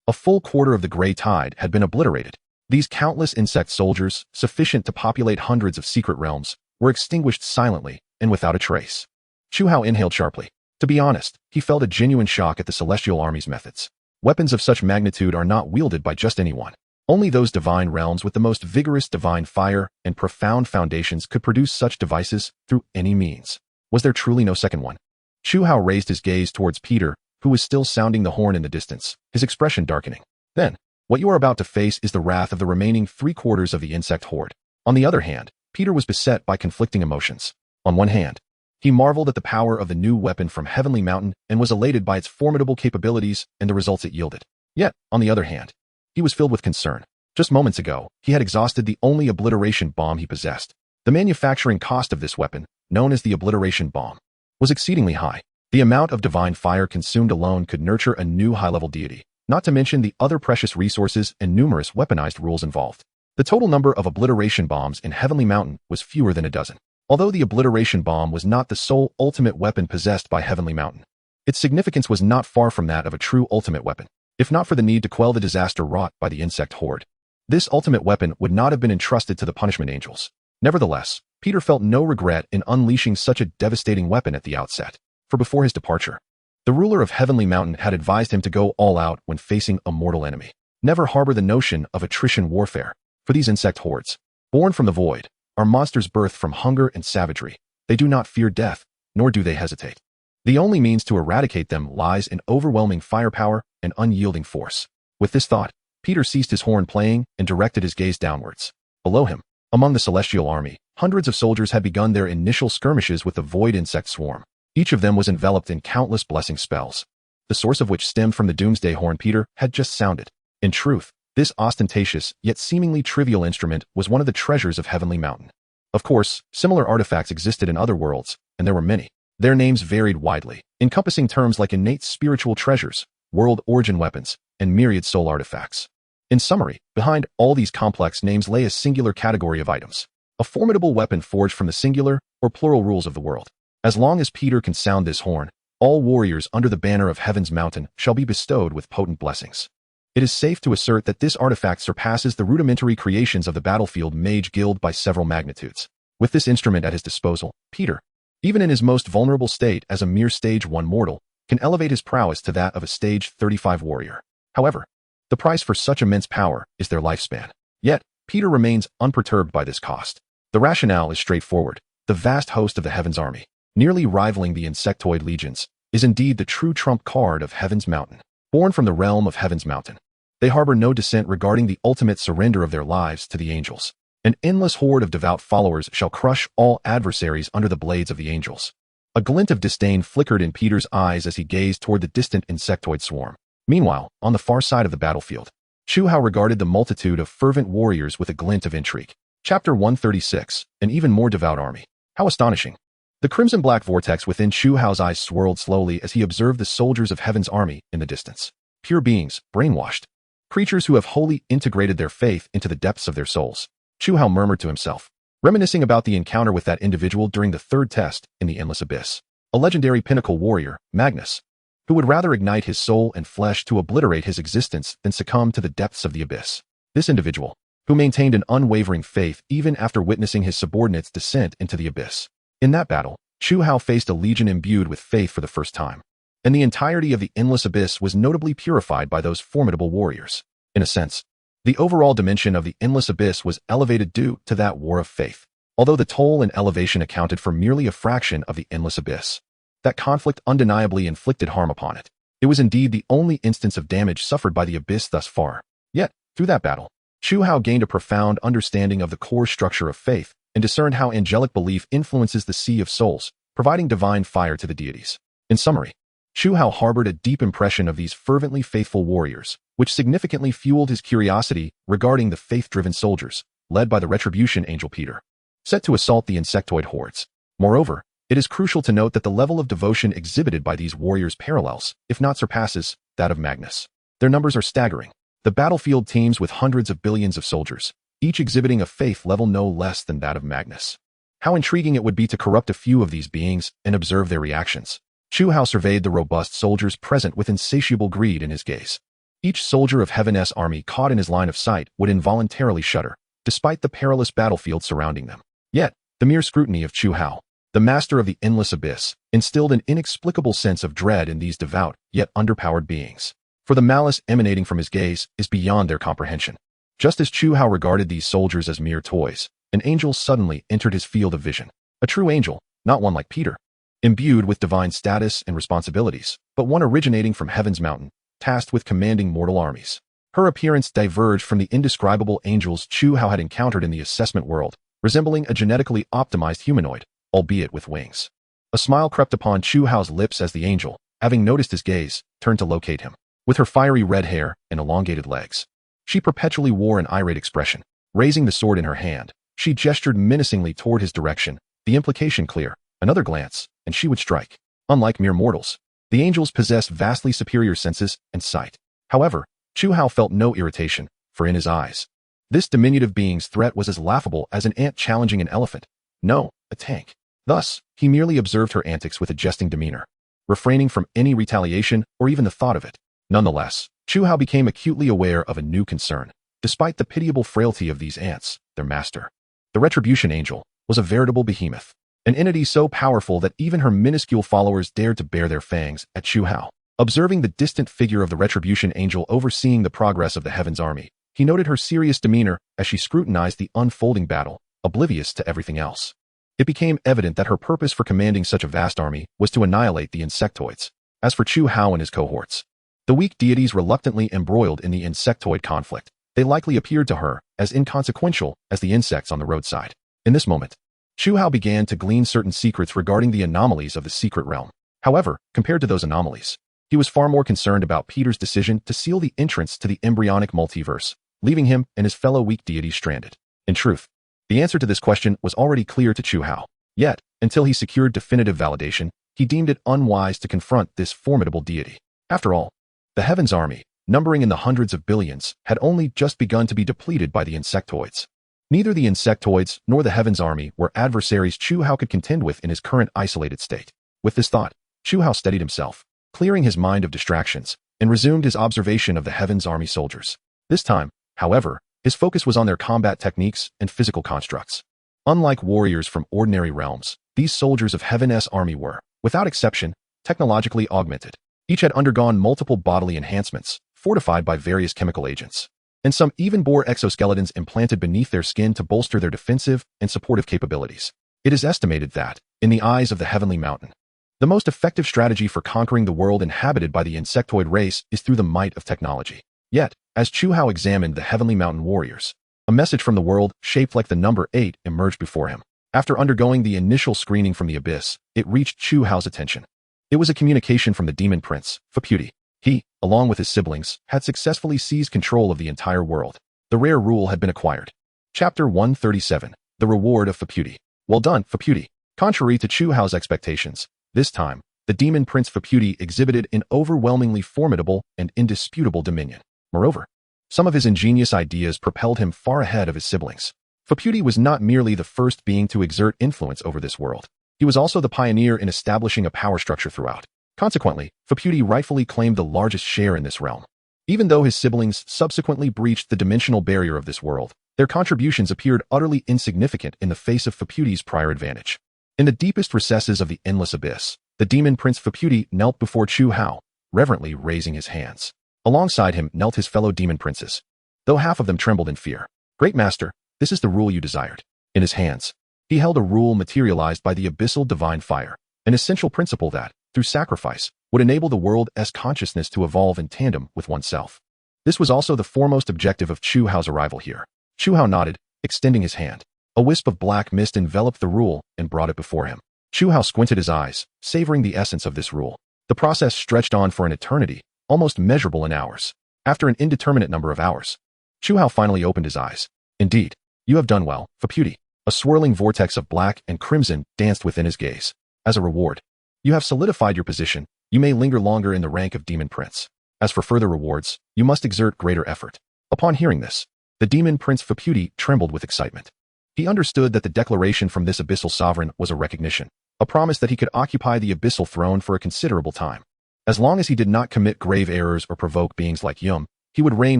A full quarter of the gray tide had been obliterated. These countless insect soldiers, sufficient to populate hundreds of secret realms, were extinguished silently and without a trace. Chu Hao inhaled sharply. To be honest, he felt a genuine shock at the celestial army's methods. Weapons of such magnitude are not wielded by just anyone. Only those divine realms with the most vigorous divine fire and profound foundations could produce such devices through any means. Was there truly no second one? Chu Hao raised his gaze towards Peter, who was still sounding the horn in the distance, his expression darkening. Then, what you are about to face is the wrath of the remaining 3/4 of the insect horde. On the other hand, Peter was beset by conflicting emotions. On one hand, He marveled at the power of the new weapon from Heavenly Mountain and was elated by its formidable capabilities and the results it yielded. Yet, on the other hand, he was filled with concern. Just moments ago, he had exhausted the only obliteration bomb he possessed. The manufacturing cost of this weapon, known as the obliteration bomb, was exceedingly high. The amount of divine fire consumed alone could nurture a new high-level deity, not to mention the other precious resources and numerous weaponized rules involved. The total number of obliteration bombs in Heavenly Mountain was fewer than a dozen. Although the obliteration bomb was not the sole ultimate weapon possessed by Heavenly Mountain, its significance was not far from that of a true ultimate weapon. If not for the need to quell the disaster wrought by the insect horde, this ultimate weapon would not have been entrusted to the punishment angels. Nevertheless, Peter felt no regret in unleashing such a devastating weapon at the outset, for before his departure, the ruler of Heavenly Mountain had advised him to go all out when facing a mortal enemy. Never harbor the notion of attrition warfare, for these insect hordes, born from the void, are monsters birthed from hunger and savagery. They do not fear death, nor do they hesitate. The only means to eradicate them lies in overwhelming firepower and unyielding force. With this thought, Peter ceased his horn playing and directed his gaze downwards. Below him, among the celestial army, hundreds of soldiers had begun their initial skirmishes with the void insect swarm. Each of them was enveloped in countless blessing spells, the source of which stemmed from the doomsday horn Peter had just sounded. In truth, this ostentatious, yet seemingly trivial instrument was one of the treasures of Heavenly Mountain. Of course, similar artifacts existed in other worlds, and there were many. Their names varied widely, encompassing terms like innate spiritual treasures, world origin weapons, and myriad soul artifacts. In summary, behind all these complex names lay a singular category of items, a formidable weapon forged from the singular or plural rules of the world. As long as Peter can sound this horn, all warriors under the banner of Heaven's Mountain shall be bestowed with potent blessings. It is safe to assert that this artifact surpasses the rudimentary creations of the battlefield mage guild by several magnitudes. With this instrument at his disposal, Peter, even in his most vulnerable state as a mere stage 1 mortal, can elevate his prowess to that of a stage 35 warrior. However, the price for such immense power is their lifespan. Yet, Peter remains unperturbed by this cost. The rationale is straightforward. The vast host of the Heaven's army, nearly rivaling the insectoid legions, is indeed the true trump card of Heaven's Mountain. Born from the realm of Heaven's Mountain, they harbor no dissent regarding the ultimate surrender of their lives to the angels. An endless horde of devout followers shall crush all adversaries under the blades of the angels. A glint of disdain flickered in Peter's eyes as he gazed toward the distant insectoid swarm. Meanwhile, on the far side of the battlefield, Chu Hao regarded the multitude of fervent warriors with a glint of intrigue. Chapter 136, an even more devout army. How astonishing. The crimson-black vortex within Chu Hao's eyes swirled slowly as he observed the soldiers of Heaven's army in the distance. Pure beings, brainwashed. Creatures who have wholly integrated their faith into the depths of their souls. Chu Hao murmured to himself, reminiscing about the encounter with that individual during the third test in the Endless Abyss. A legendary pinnacle warrior, Magnus, who would rather ignite his soul and flesh to obliterate his existence than succumb to the depths of the abyss. This individual, who maintained an unwavering faith even after witnessing his subordinates' descent into the abyss. In that battle, Chu Hao faced a legion imbued with faith for the first time, and the entirety of the Endless Abyss was notably purified by those formidable warriors. In a sense, the overall dimension of the Endless Abyss was elevated due to that war of faith. Although the toll and elevation accounted for merely a fraction of the Endless Abyss, that conflict undeniably inflicted harm upon it. It was indeed the only instance of damage suffered by the Abyss thus far. Yet, through that battle, Chu Hao gained a profound understanding of the core structure of faith and discerned how angelic belief influences the sea of souls, providing divine fire to the deities. In summary, Chu Hao harbored a deep impression of these fervently faithful warriors, which significantly fueled his curiosity regarding the faith-driven soldiers, led by the retribution angel Peter, set to assault the insectoid hordes. Moreover, it is crucial to note that the level of devotion exhibited by these warriors parallels, if not surpasses, that of Magnus. Their numbers are staggering. The battlefield teems with hundreds of billions of soldiers, each exhibiting a faith level no less than that of Magnus. How intriguing it would be to corrupt a few of these beings and observe their reactions. Chu Hao surveyed the robust soldiers present with insatiable greed in his gaze. Each soldier of Heaven's army caught in his line of sight would involuntarily shudder, despite the perilous battlefield surrounding them. Yet, the mere scrutiny of Chu Hao, the master of the Endless Abyss, instilled an inexplicable sense of dread in these devout, yet underpowered beings. For the malice emanating from his gaze is beyond their comprehension. Just as Chu Hao regarded these soldiers as mere toys, an angel suddenly entered his field of vision. A true angel, not one like Peter, imbued with divine status and responsibilities, but one originating from Heaven's Mountain, tasked with commanding mortal armies. Her appearance diverged from the indescribable angels Chu Hao had encountered in the assessment world, resembling a genetically optimized humanoid, albeit with wings. A smile crept upon Chu Hao's lips as the angel, having noticed his gaze, turned to locate him. With her fiery red hair and elongated legs, she perpetually wore an irate expression. Raising the sword in her hand, she gestured menacingly toward his direction, the implication clear. Another glance, and she would strike. Unlike mere mortals, the angels possessed vastly superior senses and sight. However, Chu Hao felt no irritation, for in his eyes, this diminutive being's threat was as laughable as an ant challenging an elephant. No, a tank. Thus, he merely observed her antics with a jesting demeanor, refraining from any retaliation or even the thought of it. Nonetheless, Chu Hao became acutely aware of a new concern. Despite the pitiable frailty of these ants, their master, the Retribution Angel, was a veritable behemoth, an entity so powerful that even her minuscule followers dared to bare their fangs at Chu Hao. Observing the distant figure of the Retribution Angel overseeing the progress of the Heaven's army, he noted her serious demeanor as she scrutinized the unfolding battle, oblivious to everything else. It became evident that her purpose for commanding such a vast army was to annihilate the insectoids. As for Chu Hao and his cohorts, the weak deities reluctantly embroiled in the insectoid conflict, they likely appeared to her as inconsequential as the insects on the roadside. In this moment, Chu Hao began to glean certain secrets regarding the anomalies of the secret realm. However, compared to those anomalies, he was far more concerned about Peter's decision to seal the entrance to the embryonic multiverse, leaving him and his fellow weak deities stranded. In truth, the answer to this question was already clear to Chu Hao. Yet, until he secured definitive validation, he deemed it unwise to confront this formidable deity. After all, the Heaven's army, numbering in the hundreds of billions, had only just begun to be depleted by the insectoids. Neither the insectoids nor the Heaven's army were adversaries Chu Hao could contend with in his current isolated state. With this thought, Chu Hao steadied himself, clearing his mind of distractions, and resumed his observation of the Heaven's army soldiers. This time, however, his focus was on their combat techniques and physical constructs. Unlike warriors from ordinary realms, these soldiers of Heaven's army were, without exception, technologically augmented. Each had undergone multiple bodily enhancements, fortified by various chemical agents, and some even bore exoskeletons implanted beneath their skin to bolster their defensive and supportive capabilities. It is estimated that, in the eyes of the Heavenly Mountain, the most effective strategy for conquering the world inhabited by the insectoid race is through the might of technology. Yet, as Chu Hao examined the Heavenly Mountain warriors, a message from the world, shaped like the number 8, emerged before him. After undergoing the initial screening from the abyss, it reached Chu Hao's attention. It was a communication from the demon prince, Faputi. He, along with his siblings, had successfully seized control of the entire world. The rare rule had been acquired. Chapter 137, The Reward of Faputi. Well done, Faputi. Contrary to Chu Hao's expectations, this time, the demon prince Faputi exhibited an overwhelmingly formidable and indisputable dominion. Moreover, some of his ingenious ideas propelled him far ahead of his siblings. Faputi was not merely the first being to exert influence over this world. He was also the pioneer in establishing a power structure throughout. Consequently, Faputi rightfully claimed the largest share in this realm. Even though his siblings subsequently breached the dimensional barrier of this world, their contributions appeared utterly insignificant in the face of Faputi's prior advantage. In the deepest recesses of the endless abyss, the demon prince Faputi knelt before Chu Hao, reverently raising his hands. Alongside him knelt his fellow demon princes, though half of them trembled in fear. Great master, this is the rule you desired. In his hands, he held a rule materialized by the abyssal divine fire, an essential principle that, through sacrifice, would enable the world's consciousness to evolve in tandem with oneself. This was also the foremost objective of Chu Hao's arrival here. Chu Hao nodded, extending his hand. A wisp of black mist enveloped the rule and brought it before him. Chu Hao squinted his eyes, savoring the essence of this rule. The process stretched on for an eternity, almost measurable in hours. After an indeterminate number of hours, Chu Hao finally opened his eyes. Indeed, you have done well, Faputi. A swirling vortex of black and crimson danced within his gaze. As a reward, you have solidified your position. You may linger longer in the rank of Demon Prince. As for further rewards, you must exert greater effort. Upon hearing this, the Demon Prince Faputi trembled with excitement. He understood that the declaration from this abyssal sovereign was a recognition, a promise that he could occupy the abyssal throne for a considerable time. As long as he did not commit grave errors or provoke beings like Yum, he would reign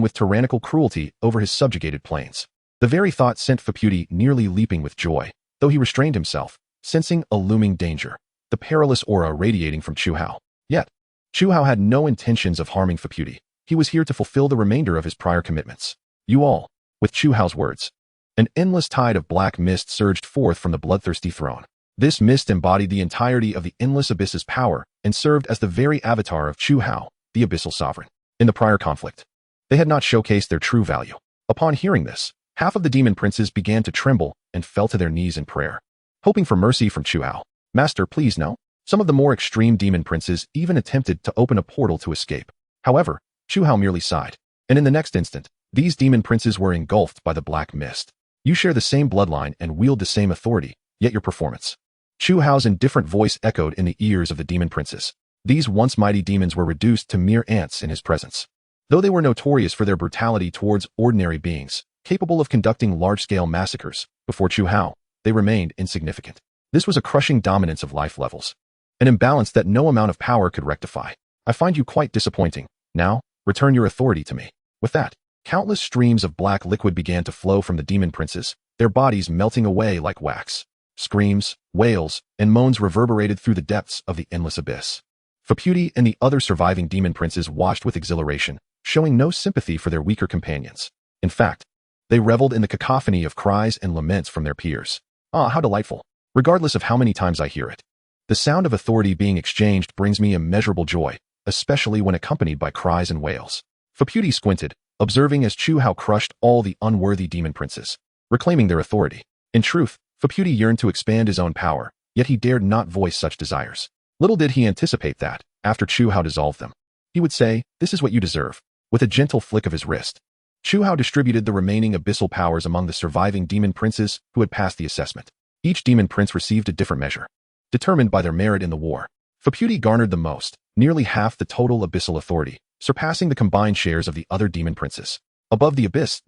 with tyrannical cruelty over his subjugated planes. The very thought sent Faputi nearly leaping with joy, though he restrained himself, sensing a looming danger, the perilous aura radiating from Chu Hao. Yet, Chu Hao had no intentions of harming Faputi. He was here to fulfill the remainder of his prior commitments. You all, with Chu Hao's words, an endless tide of black mist surged forth from the bloodthirsty throne. This mist embodied the entirety of the endless abyss's power and served as the very avatar of Chu Hao, the abyssal sovereign. In the prior conflict, they had not showcased their true value. Upon hearing this, half of the demon princes began to tremble and fell to their knees in prayer, hoping for mercy from Chu Hao. Master, please no. Some of the more extreme demon princes even attempted to open a portal to escape. However, Chu Hao merely sighed, and in the next instant, these demon princes were engulfed by the black mist. You share the same bloodline and wield the same authority, yet your performance. Chu Hao's indifferent voice echoed in the ears of the demon princes. These once mighty demons were reduced to mere ants in his presence. Though they were notorious for their brutality towards ordinary beings, capable of conducting large-scale massacres, before Chu Hao, they remained insignificant. This was a crushing dominance of life levels. An imbalance that no amount of power could rectify. I find you quite disappointing. Now, return your authority to me. With that, countless streams of black liquid began to flow from the demon princes, their bodies melting away like wax. Screams, wails, and moans reverberated through the depths of the endless abyss. Faputi and the other surviving demon princes watched with exhilaration, showing no sympathy for their weaker companions. In fact, they reveled in the cacophony of cries and laments from their peers. Ah, how delightful! Regardless of how many times I hear it. The sound of authority being exchanged brings me immeasurable joy, especially when accompanied by cries and wails. Faputi squinted, observing as Chu Hao crushed all the unworthy demon princes, reclaiming their authority. In truth, Faputi yearned to expand his own power, yet he dared not voice such desires. Little did he anticipate that, after Chu Hao dissolved them, he would say, "This is what you deserve," with a gentle flick of his wrist. Chu Hao distributed the remaining abyssal powers among the surviving demon princes who had passed the assessment. Each demon prince received a different measure, determined by their merit in the war. Faputi garnered the most, nearly half the total abyssal authority, surpassing the combined shares of the other demon princes. Above the abyss,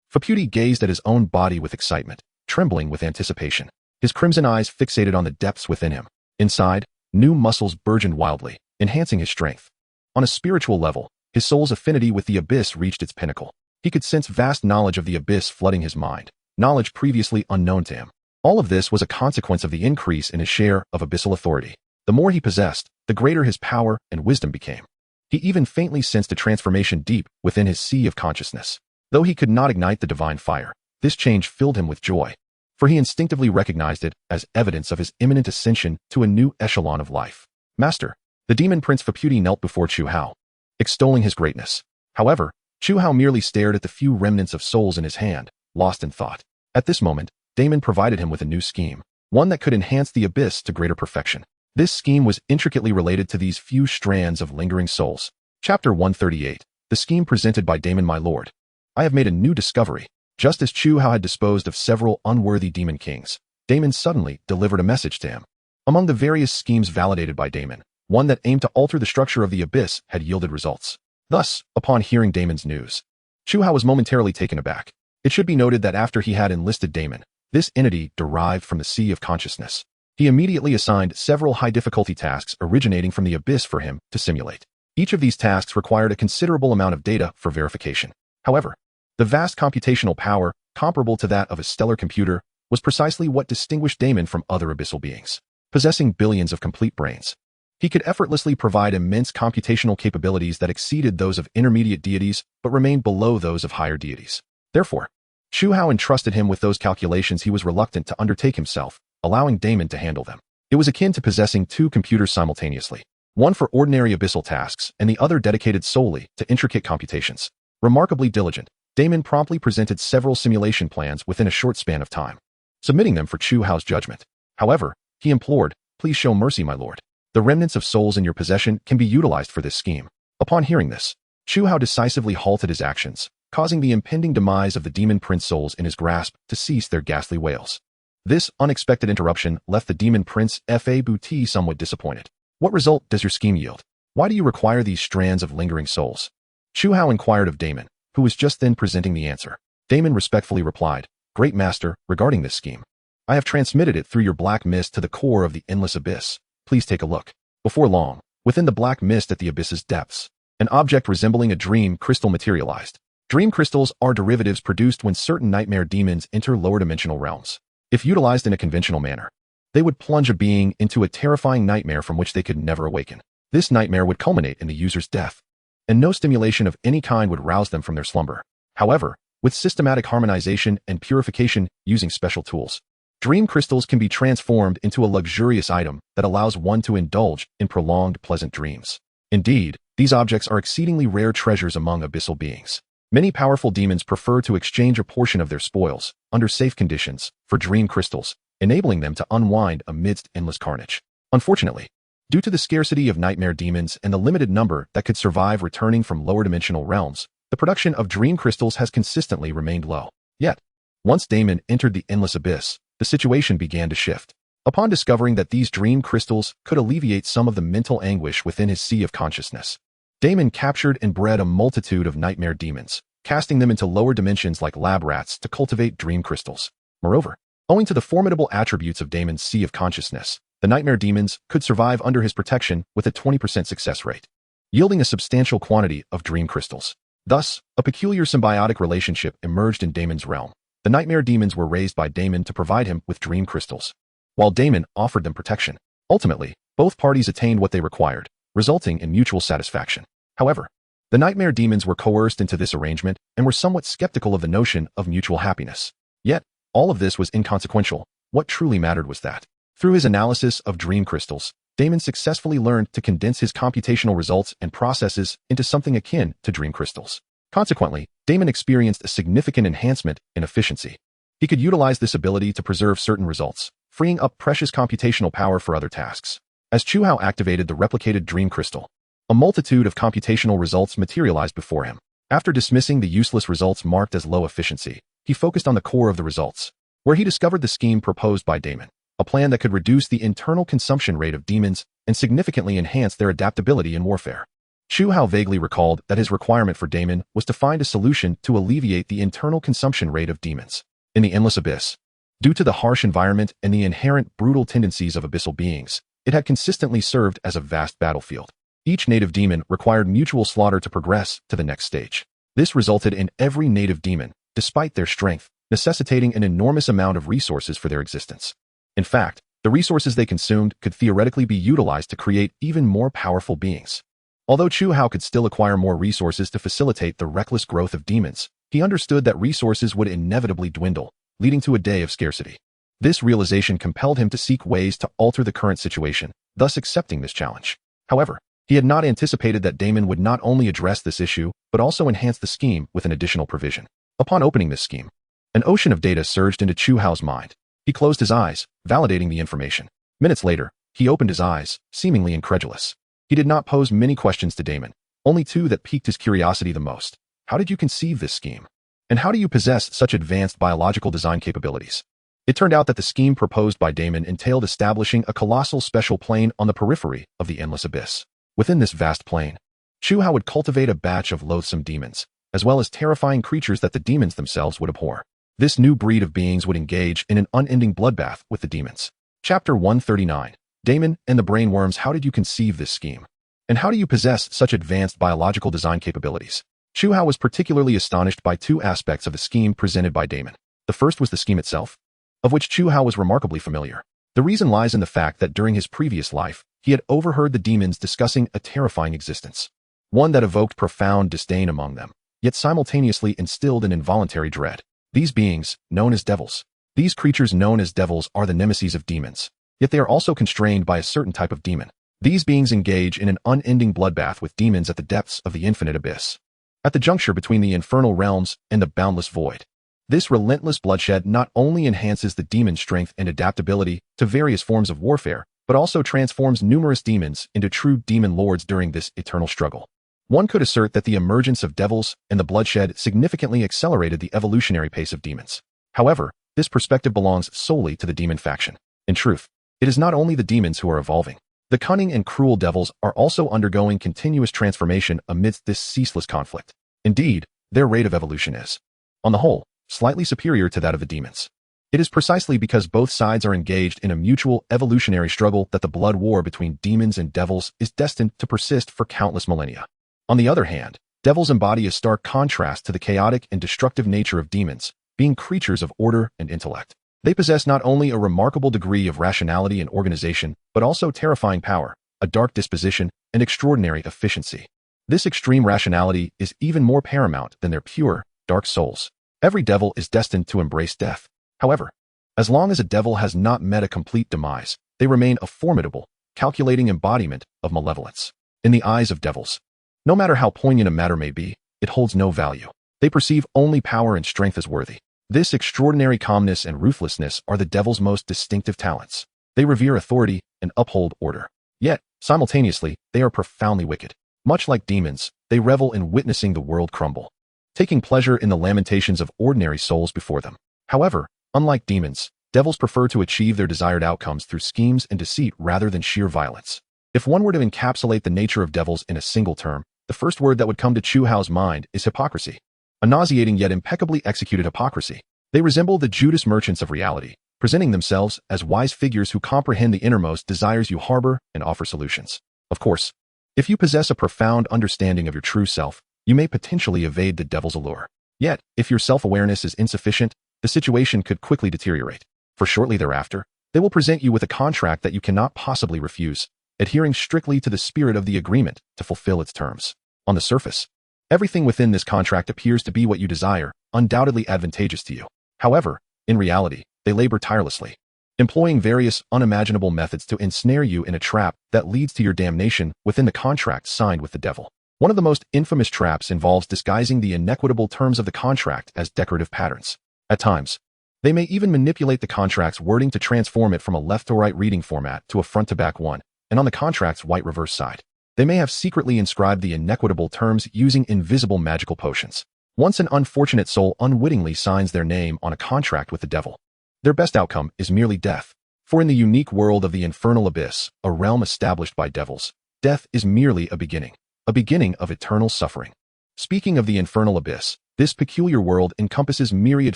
Faputi gazed at his own body with excitement, trembling with anticipation. His crimson eyes fixated on the depths within him. Inside, new muscles burgeoned wildly, enhancing his strength. On a spiritual level, his soul's affinity with the abyss reached its pinnacle. He could sense vast knowledge of the abyss flooding his mind, knowledge previously unknown to him. All of this was a consequence of the increase in his share of abyssal authority. The more he possessed, the greater his power and wisdom became. He even faintly sensed a transformation deep within his sea of consciousness. Though he could not ignite the divine fire, this change filled him with joy, for he instinctively recognized it as evidence of his imminent ascension to a new echelon of life. Master, the demon prince Faputi knelt before Chu Hao, extolling his greatness. However, Chu Hao merely stared at the few remnants of souls in his hand, lost in thought. At this moment, Damon provided him with a new scheme, one that could enhance the abyss to greater perfection. This scheme was intricately related to these few strands of lingering souls. Chapter 138, the scheme presented by Damon. My lord, I have made a new discovery. Just as Chu Hao had disposed of several unworthy demon kings, Damon suddenly delivered a message to him. Among the various schemes validated by Damon, one that aimed to alter the structure of the abyss had yielded results. Thus, upon hearing Damon's news, Chu Hao was momentarily taken aback. It should be noted that after he had enlisted Damon, this entity derived from the sea of consciousness. He immediately assigned several high-difficulty tasks originating from the abyss for him to simulate. Each of these tasks required a considerable amount of data for verification. However, the vast computational power, comparable to that of a stellar computer, was precisely what distinguished Damon from other abyssal beings. Possessing billions of complete brains, he could effortlessly provide immense computational capabilities that exceeded those of intermediate deities but remained below those of higher deities. Therefore, Chu Hao entrusted him with those calculations he was reluctant to undertake himself, allowing Damon to handle them. It was akin to possessing two computers simultaneously, one for ordinary abyssal tasks and the other dedicated solely to intricate computations. Remarkably diligent, Damon promptly presented several simulation plans within a short span of time, submitting them for Chu Hao's judgment. However, he implored, "Please show mercy, my lord. The remnants of souls in your possession can be utilized for this scheme." Upon hearing this, Chu Hao decisively halted his actions, causing the impending demise of the demon prince souls in his grasp to cease their ghastly wails. This unexpected interruption left the demon prince Faputi somewhat disappointed. "What result does your scheme yield? Why do you require these strands of lingering souls?" Chu Hao inquired of Damon, who was just then presenting the answer. Damon respectfully replied, "Great master, regarding this scheme, I have transmitted it through your black mist to the core of the endless abyss. Please take a look." Before long, within the black mist at the abyss's depths, an object resembling a dream crystal materialized. Dream crystals are derivatives produced when certain nightmare demons enter lower dimensional realms. If utilized in a conventional manner, they would plunge a being into a terrifying nightmare from which they could never awaken. This nightmare would culminate in the user's death, and no stimulation of any kind would rouse them from their slumber. However, with systematic harmonization and purification using special tools, dream crystals can be transformed into a luxurious item that allows one to indulge in prolonged pleasant dreams. Indeed, these objects are exceedingly rare treasures among abyssal beings. Many powerful demons prefer to exchange a portion of their spoils, under safe conditions, for dream crystals, enabling them to unwind amidst endless carnage. Unfortunately, due to the scarcity of nightmare demons and the limited number that could survive returning from lower dimensional realms, the production of dream crystals has consistently remained low. Yet, once Damon entered the endless abyss, the situation began to shift. Upon discovering that these dream crystals could alleviate some of the mental anguish within his sea of consciousness, Damon captured and bred a multitude of nightmare demons, casting them into lower dimensions like lab rats to cultivate dream crystals. Moreover, owing to the formidable attributes of Damon's sea of consciousness, the nightmare demons could survive under his protection with a 20% success rate, yielding a substantial quantity of dream crystals. Thus, a peculiar symbiotic relationship emerged in Damon's realm. The nightmare demons were raised by Damon to provide him with dream crystals, while Damon offered them protection. Ultimately, both parties attained what they required, resulting in mutual satisfaction. However, the nightmare demons were coerced into this arrangement and were somewhat skeptical of the notion of mutual happiness. Yet, all of this was inconsequential. What truly mattered was that, through his analysis of dream crystals, Damon successfully learned to condense his computational results and processes into something akin to dream crystals. Consequently, Damon experienced a significant enhancement in efficiency. He could utilize this ability to preserve certain results, freeing up precious computational power for other tasks. As Chu Hao activated the replicated dream crystal, a multitude of computational results materialized before him. After dismissing the useless results marked as low efficiency, he focused on the core of the results, where he discovered the scheme proposed by Damon, a plan that could reduce the internal consumption rate of demons and significantly enhance their adaptability in warfare. Chu Hao vaguely recalled that his requirement for Damon was to find a solution to alleviate the internal consumption rate of demons. In the endless abyss, due to the harsh environment and the inherent brutal tendencies of abyssal beings, it had consistently served as a vast battlefield. Each native demon required mutual slaughter to progress to the next stage. This resulted in every native demon, despite their strength, necessitating an enormous amount of resources for their existence. In fact, the resources they consumed could theoretically be utilized to create even more powerful beings. Although Chu Hao could still acquire more resources to facilitate the reckless growth of demons, he understood that resources would inevitably dwindle, leading to a day of scarcity. This realization compelled him to seek ways to alter the current situation, thus accepting this challenge. However, he had not anticipated that Damon would not only address this issue, but also enhance the scheme with an additional provision. Upon opening this scheme, an ocean of data surged into Chu Hao's mind. He closed his eyes, validating the information. Minutes later, he opened his eyes, seemingly incredulous. He did not pose many questions to Damon, only two that piqued his curiosity the most. How did you conceive this scheme? And how do you possess such advanced biological design capabilities? It turned out that the scheme proposed by Damon entailed establishing a colossal special plane on the periphery of the endless abyss. Within this vast plane, Chu Hao would cultivate a batch of loathsome demons, as well as terrifying creatures that the demons themselves would abhor. This new breed of beings would engage in an unending bloodbath with the demons. Chapter 139. Damon and the Brainworms. How did you conceive this scheme? And how do you possess such advanced biological design capabilities? Chu Hao was particularly astonished by two aspects of the scheme presented by Damon. The first was the scheme itself, of which Chu Hao was remarkably familiar. The reason lies in the fact that during his previous life, he had overheard the demons discussing a terrifying existence, one that evoked profound disdain among them, yet simultaneously instilled an involuntary dread. These beings, known as devils. These creatures known as devils are the nemesis of demons, yet they are also constrained by a certain type of demon. These beings engage in an unending bloodbath with demons at the depths of the infinite abyss, at the juncture between the infernal realms and the boundless void. This relentless bloodshed not only enhances the demon's strength and adaptability to various forms of warfare, but also transforms numerous demons into true demon lords during this eternal struggle. One could assert that the emergence of devils and the bloodshed significantly accelerated the evolutionary pace of demons. However, this perspective belongs solely to the demon faction. In truth, it is not only the demons who are evolving. The cunning and cruel devils are also undergoing continuous transformation amidst this ceaseless conflict. Indeed, their rate of evolution is, on the whole, slightly superior to that of the demons. It is precisely because both sides are engaged in a mutual evolutionary struggle that the blood war between demons and devils is destined to persist for countless millennia. On the other hand, devils embody a stark contrast to the chaotic and destructive nature of demons, being creatures of order and intellect. They possess not only a remarkable degree of rationality and organization, but also terrifying power, a dark disposition, and extraordinary efficiency. This extreme rationality is even more paramount than their pure, dark souls. Every devil is destined to embrace death. However, as long as a devil has not met a complete demise, they remain a formidable, calculating embodiment of malevolence. In the eyes of devils, no matter how poignant a matter may be, it holds no value. They perceive only power and strength as worthy. This extraordinary calmness and ruthlessness are the devil's most distinctive talents. They revere authority and uphold order. Yet, simultaneously, they are profoundly wicked. Much like demons, they revel in witnessing the world crumble, taking pleasure in the lamentations of ordinary souls before them. However, unlike demons, devils prefer to achieve their desired outcomes through schemes and deceit rather than sheer violence. If one were to encapsulate the nature of devils in a single term, the first word that would come to Chu Hao's mind is hypocrisy. A nauseating yet impeccably executed hypocrisy. They resemble the Judas merchants of reality, presenting themselves as wise figures who comprehend the innermost desires you harbor and offer solutions. Of course, if you possess a profound understanding of your true self, you may potentially evade the devil's allure. Yet, if your self-awareness is insufficient, the situation could quickly deteriorate. For shortly thereafter, they will present you with a contract that you cannot possibly refuse, adhering strictly to the spirit of the agreement to fulfill its terms. On the surface, everything within this contract appears to be what you desire, undoubtedly advantageous to you. However, in reality, they labor tirelessly, employing various unimaginable methods to ensnare you in a trap that leads to your damnation within the contract signed with the devil. One of the most infamous traps involves disguising the inequitable terms of the contract as decorative patterns. At times, they may even manipulate the contract's wording to transform it from a left-to-right reading format to a front-to-back one, and on the contract's white reverse side. They may have secretly inscribed the inequitable terms using invisible magical potions. Once an unfortunate soul unwittingly signs their name on a contract with the devil, their best outcome is merely death. For in the unique world of the infernal abyss, a realm established by devils, death is merely a beginning of eternal suffering. Speaking of the infernal abyss, this peculiar world encompasses myriad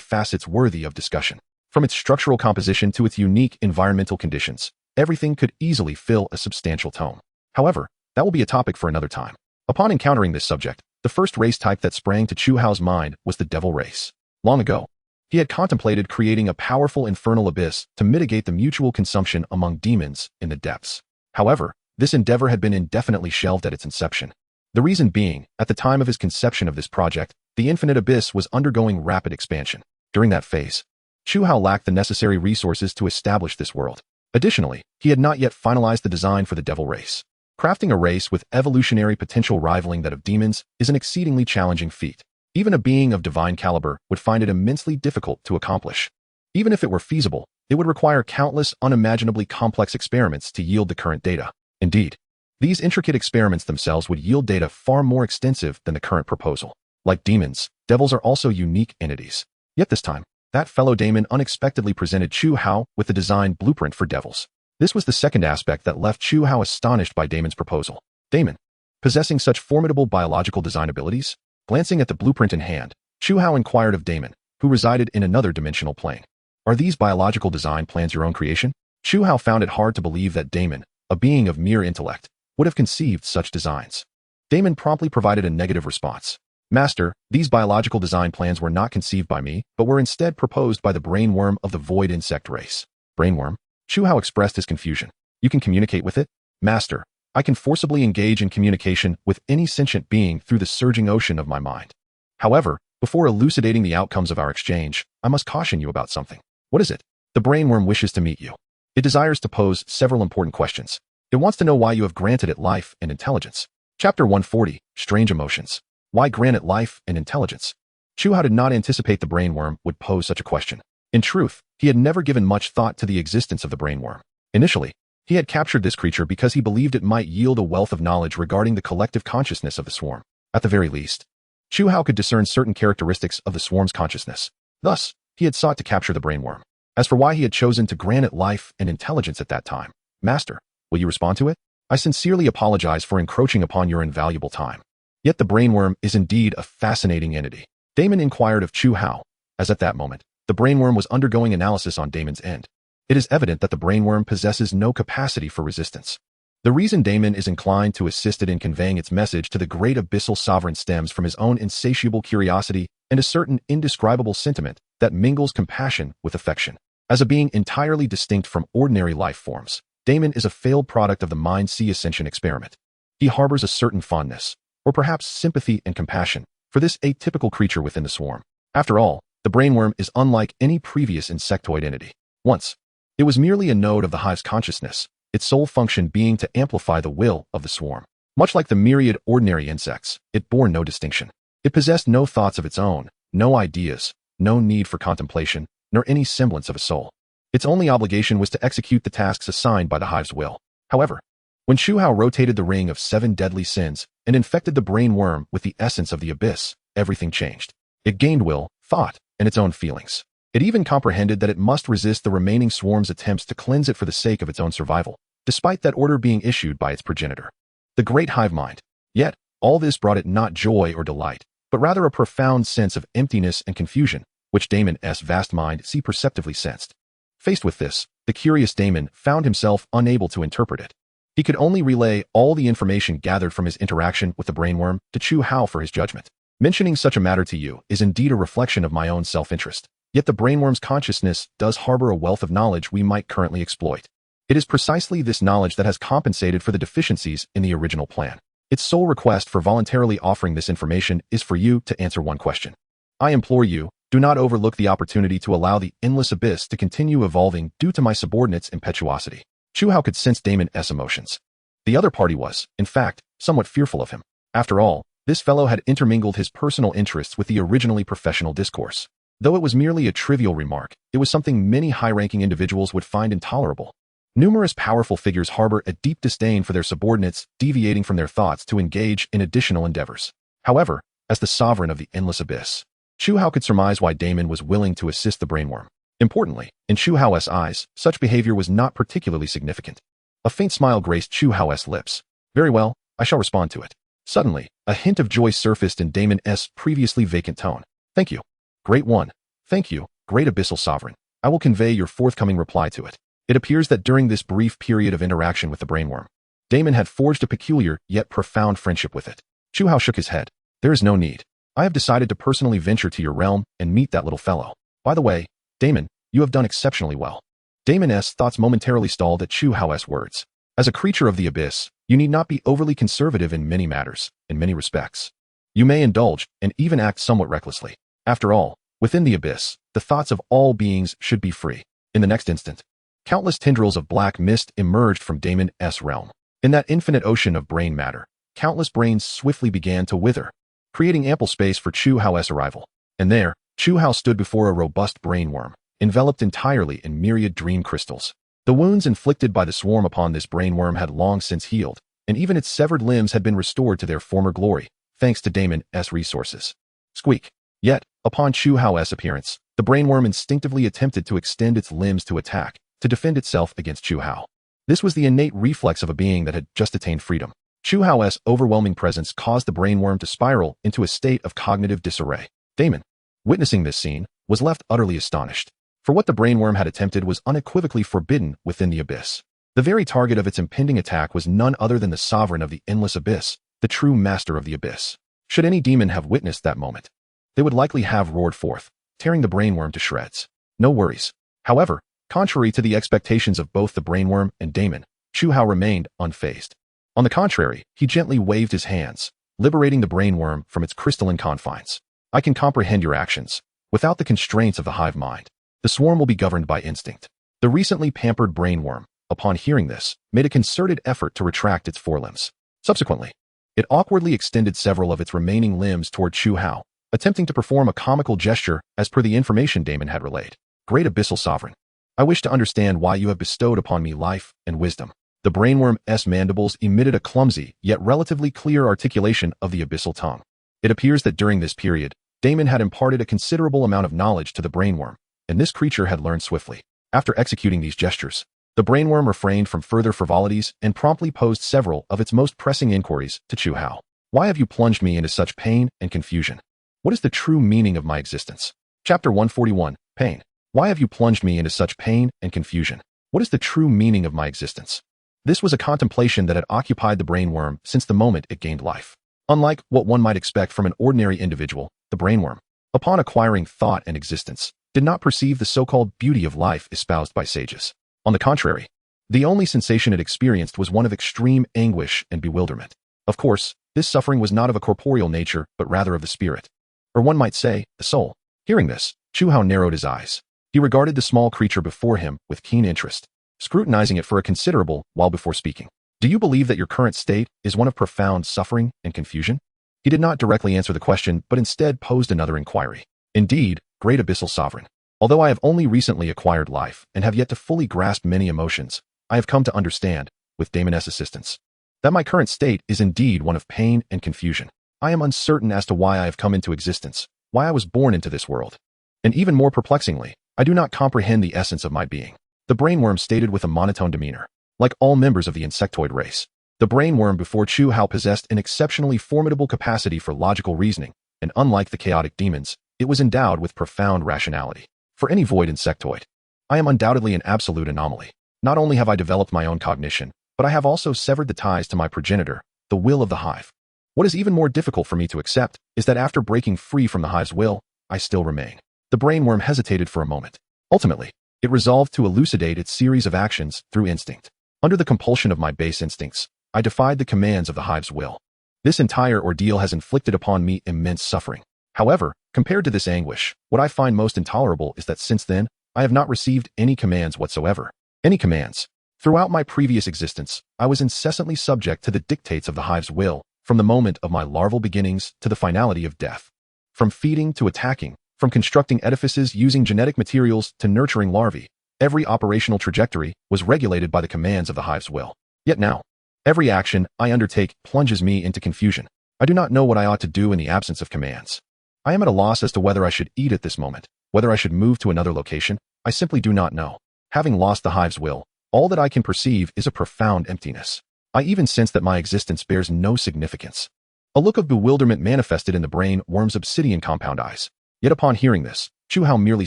facets worthy of discussion. From its structural composition to its unique environmental conditions, everything could easily fill a substantial tome. However, that will be a topic for another time. Upon encountering this subject, the first race type that sprang to Chu Hao's mind was the devil race. Long ago, he had contemplated creating a powerful infernal abyss to mitigate the mutual consumption among demons in the depths. However, this endeavor had been indefinitely shelved at its inception. The reason being, at the time of his conception of this project, the infinite abyss was undergoing rapid expansion. During that phase, Chu Hao lacked the necessary resources to establish this world. Additionally, he had not yet finalized the design for the devil race. Crafting a race with evolutionary potential rivaling that of demons is an exceedingly challenging feat. Even a being of divine caliber would find it immensely difficult to accomplish. Even if it were feasible, it would require countless unimaginably complex experiments to yield the current data. Indeed, these intricate experiments themselves would yield data far more extensive than the current proposal. Like demons, devils are also unique entities. Yet this time, that fellow daemon unexpectedly presented Chu Hao with the design blueprint for devils. This was the second aspect that left Chu Hao astonished by Daemon's proposal. Daemon, possessing such formidable biological design abilities? Glancing at the blueprint in hand, Chu Hao inquired of Daemon, who resided in another dimensional plane. Are these biological design plans your own creation? Chu Hao found it hard to believe that Daemon, a being of mere intellect, would have conceived such designs. Daemon promptly provided a negative response. Master, these biological design plans were not conceived by me, but were instead proposed by the brainworm of the void insect race. Brainworm? Chu Hao expressed his confusion. You can communicate with it? Master, I can forcibly engage in communication with any sentient being through the surging ocean of my mind. However, before elucidating the outcomes of our exchange, I must caution you about something. What is it? The brainworm wishes to meet you. It desires to pose several important questions. It wants to know why you have granted it life and intelligence. Chapter 140, Strange Emotions. Why grant it life and intelligence? Chu Hao did not anticipate the brainworm would pose such a question. In truth, he had never given much thought to the existence of the brainworm. Initially, he had captured this creature because he believed it might yield a wealth of knowledge regarding the collective consciousness of the swarm. At the very least, Chu Hao could discern certain characteristics of the swarm's consciousness. Thus, he had sought to capture the brainworm. As for why he had chosen to grant it life and intelligence at that time, Master, will you respond to it? I sincerely apologize for encroaching upon your invaluable time. Yet the brainworm is indeed a fascinating entity. Daemon inquired of Chu Hao, as at that moment, the brainworm was undergoing analysis on Daemon's end. It is evident that the brainworm possesses no capacity for resistance. The reason Daemon is inclined to assist it in conveying its message to the great abyssal sovereign stems from his own insatiable curiosity and a certain indescribable sentiment that mingles compassion with affection. As a being entirely distinct from ordinary life forms, Daemon is a failed product of the Mind-Sea Ascension experiment. He harbors a certain fondness, or perhaps sympathy and compassion, for this atypical creature within the swarm. After all, the brainworm is unlike any previous insectoid entity. Once, it was merely a node of the hive's consciousness, its sole function being to amplify the will of the swarm. Much like the myriad ordinary insects, it bore no distinction. It possessed no thoughts of its own, no ideas, no need for contemplation, nor any semblance of a soul. Its only obligation was to execute the tasks assigned by the hive's will. However, when Chu Hao rotated the ring of 7 deadly sins and infected the brain worm with the essence of the abyss, everything changed. It gained will, thought, and its own feelings. It even comprehended that it must resist the remaining swarm's attempts to cleanse it for the sake of its own survival, despite that order being issued by its progenitor, the great hive mind. Yet, all this brought it not joy or delight, but rather a profound sense of emptiness and confusion, which Damon's vast mind perceptively sensed. Faced with this, the curious Damon found himself unable to interpret it. He could only relay all the information gathered from his interaction with the brainworm to Chu Hao for his judgment. Mentioning such a matter to you is indeed a reflection of my own self-interest, yet the brainworm's consciousness does harbor a wealth of knowledge we might currently exploit. It is precisely this knowledge that has compensated for the deficiencies in the original plan. Its sole request for voluntarily offering this information is for you to answer one question. I implore you, do not overlook the opportunity to allow the endless abyss to continue evolving due to my subordinate's impetuosity. Chu Hao could sense Damon's emotions. The other party was, in fact, somewhat fearful of him. After all, this fellow had intermingled his personal interests with the originally professional discourse. Though it was merely a trivial remark, it was something many high-ranking individuals would find intolerable. Numerous powerful figures harbor a deep disdain for their subordinates deviating from their thoughts to engage in additional endeavors. However, as the sovereign of the endless abyss, Chu Hao could surmise why Damon was willing to assist the brainworm. Importantly, in Chu Hao's eyes, such behavior was not particularly significant. A faint smile graced Chu Hao's lips. Very well, I shall respond to it. Suddenly, a hint of joy surfaced in Damon's previously vacant tone. Thank you, Great One. Thank you, Great Abyssal Sovereign. I will convey your forthcoming reply to it. It appears that during this brief period of interaction with the brainworm, Damon had forged a peculiar yet profound friendship with it. Chu Hao shook his head. There is no need. I have decided to personally venture to your realm and meet that little fellow. By the way, Damon, you have done exceptionally well. Damon's thoughts momentarily stalled at Chu Hao's words. As a creature of the abyss, you need not be overly conservative in many matters, in many respects. You may indulge and even act somewhat recklessly. After all, within the abyss, the thoughts of all beings should be free. In the next instant, countless tendrils of black mist emerged from Damon's realm. In that infinite ocean of brain matter, countless brains swiftly began to wither, creating ample space for Chu Hao's arrival. And there, Chu Hao stood before a robust brainworm, enveloped entirely in myriad dream crystals. The wounds inflicted by the swarm upon this brainworm had long since healed, and even its severed limbs had been restored to their former glory, thanks to Damon's resources. Squeak. Yet, upon Chu Hao's appearance, the brainworm instinctively attempted to extend its limbs to attack, to defend itself against Chu Hao. This was the innate reflex of a being that had just attained freedom. Chu Hao's overwhelming presence caused the brainworm to spiral into a state of cognitive disarray. Damon, witnessing this scene, was left utterly astonished. For what the brainworm had attempted was unequivocally forbidden within the abyss. The very target of its impending attack was none other than the sovereign of the endless abyss, the true master of the abyss. Should any demon have witnessed that moment, they would likely have roared forth, tearing the brainworm to shreds. No worries. However, contrary to the expectations of both the brainworm and Damon, Chu Hao remained unfazed. On the contrary, he gently waved his hands, liberating the brainworm from its crystalline confines. I can comprehend your actions. Without the constraints of the hive mind, the swarm will be governed by instinct. The recently pampered brainworm, upon hearing this, made a concerted effort to retract its forelimbs. Subsequently, it awkwardly extended several of its remaining limbs toward Chu Hao, attempting to perform a comical gesture as per the information Damon had relayed. Great Abyssal Sovereign, I wish to understand why you have bestowed upon me life and wisdom. The brainworm's mandibles emitted a clumsy, yet relatively clear articulation of the abyssal tongue. It appears that during this period, Damon had imparted a considerable amount of knowledge to the brainworm, and this creature had learned swiftly. After executing these gestures, the brainworm refrained from further frivolities and promptly posed several of its most pressing inquiries to Chu Hao. Why have you plunged me into such pain and confusion? What is the true meaning of my existence? Chapter 141, Pain. Why have you plunged me into such pain and confusion? What is the true meaning of my existence? This was a contemplation that had occupied the brainworm since the moment it gained life. Unlike what one might expect from an ordinary individual, the brainworm, upon acquiring thought and existence, did not perceive the so-called beauty of life espoused by sages. On the contrary, the only sensation it experienced was one of extreme anguish and bewilderment. Of course, this suffering was not of a corporeal nature, but rather of the spirit. Or one might say, the soul. Hearing this, Chu Hao narrowed his eyes. He regarded the small creature before him with keen interest, scrutinizing it for a considerable while before speaking. Do you believe that your current state is one of profound suffering and confusion? He did not directly answer the question, but instead posed another inquiry. Indeed, Great Abyssal Sovereign. Although I have only recently acquired life and have yet to fully grasp many emotions, I have come to understand, with Daemoness' assistance, that my current state is indeed one of pain and confusion. I am uncertain as to why I have come into existence, why I was born into this world. And even more perplexingly, I do not comprehend the essence of my being. The brainworm stated with a monotone demeanor. Like all members of the insectoid race, the brainworm before Chu Hao possessed an exceptionally formidable capacity for logical reasoning, and unlike the chaotic demons, it was endowed with profound rationality. For any void insectoid, I am undoubtedly an absolute anomaly. Not only have I developed my own cognition, but I have also severed the ties to my progenitor, the will of the hive. What is even more difficult for me to accept is that after breaking free from the hive's will, I still remain. The brainworm hesitated for a moment. Ultimately, it resolved to elucidate its series of actions through instinct. Under the compulsion of my base instincts, I defied the commands of the hive's will. This entire ordeal has inflicted upon me immense suffering. However, compared to this anguish, what I find most intolerable is that since then, I have not received any commands whatsoever. Any commands. Throughout my previous existence, I was incessantly subject to the dictates of the hive's will, from the moment of my larval beginnings to the finality of death. From feeding to attacking, from constructing edifices using genetic materials to nurturing larvae, every operational trajectory was regulated by the commands of the hive's will. Yet now, every action I undertake plunges me into confusion. I do not know what I ought to do in the absence of commands. I am at a loss as to whether I should eat at this moment, whether I should move to another location. I simply do not know. Having lost the hive's will, all that I can perceive is a profound emptiness. I even sense that my existence bears no significance. A look of bewilderment manifested in the brain worm's obsidian compound eyes. Yet upon hearing this, Chu Hao merely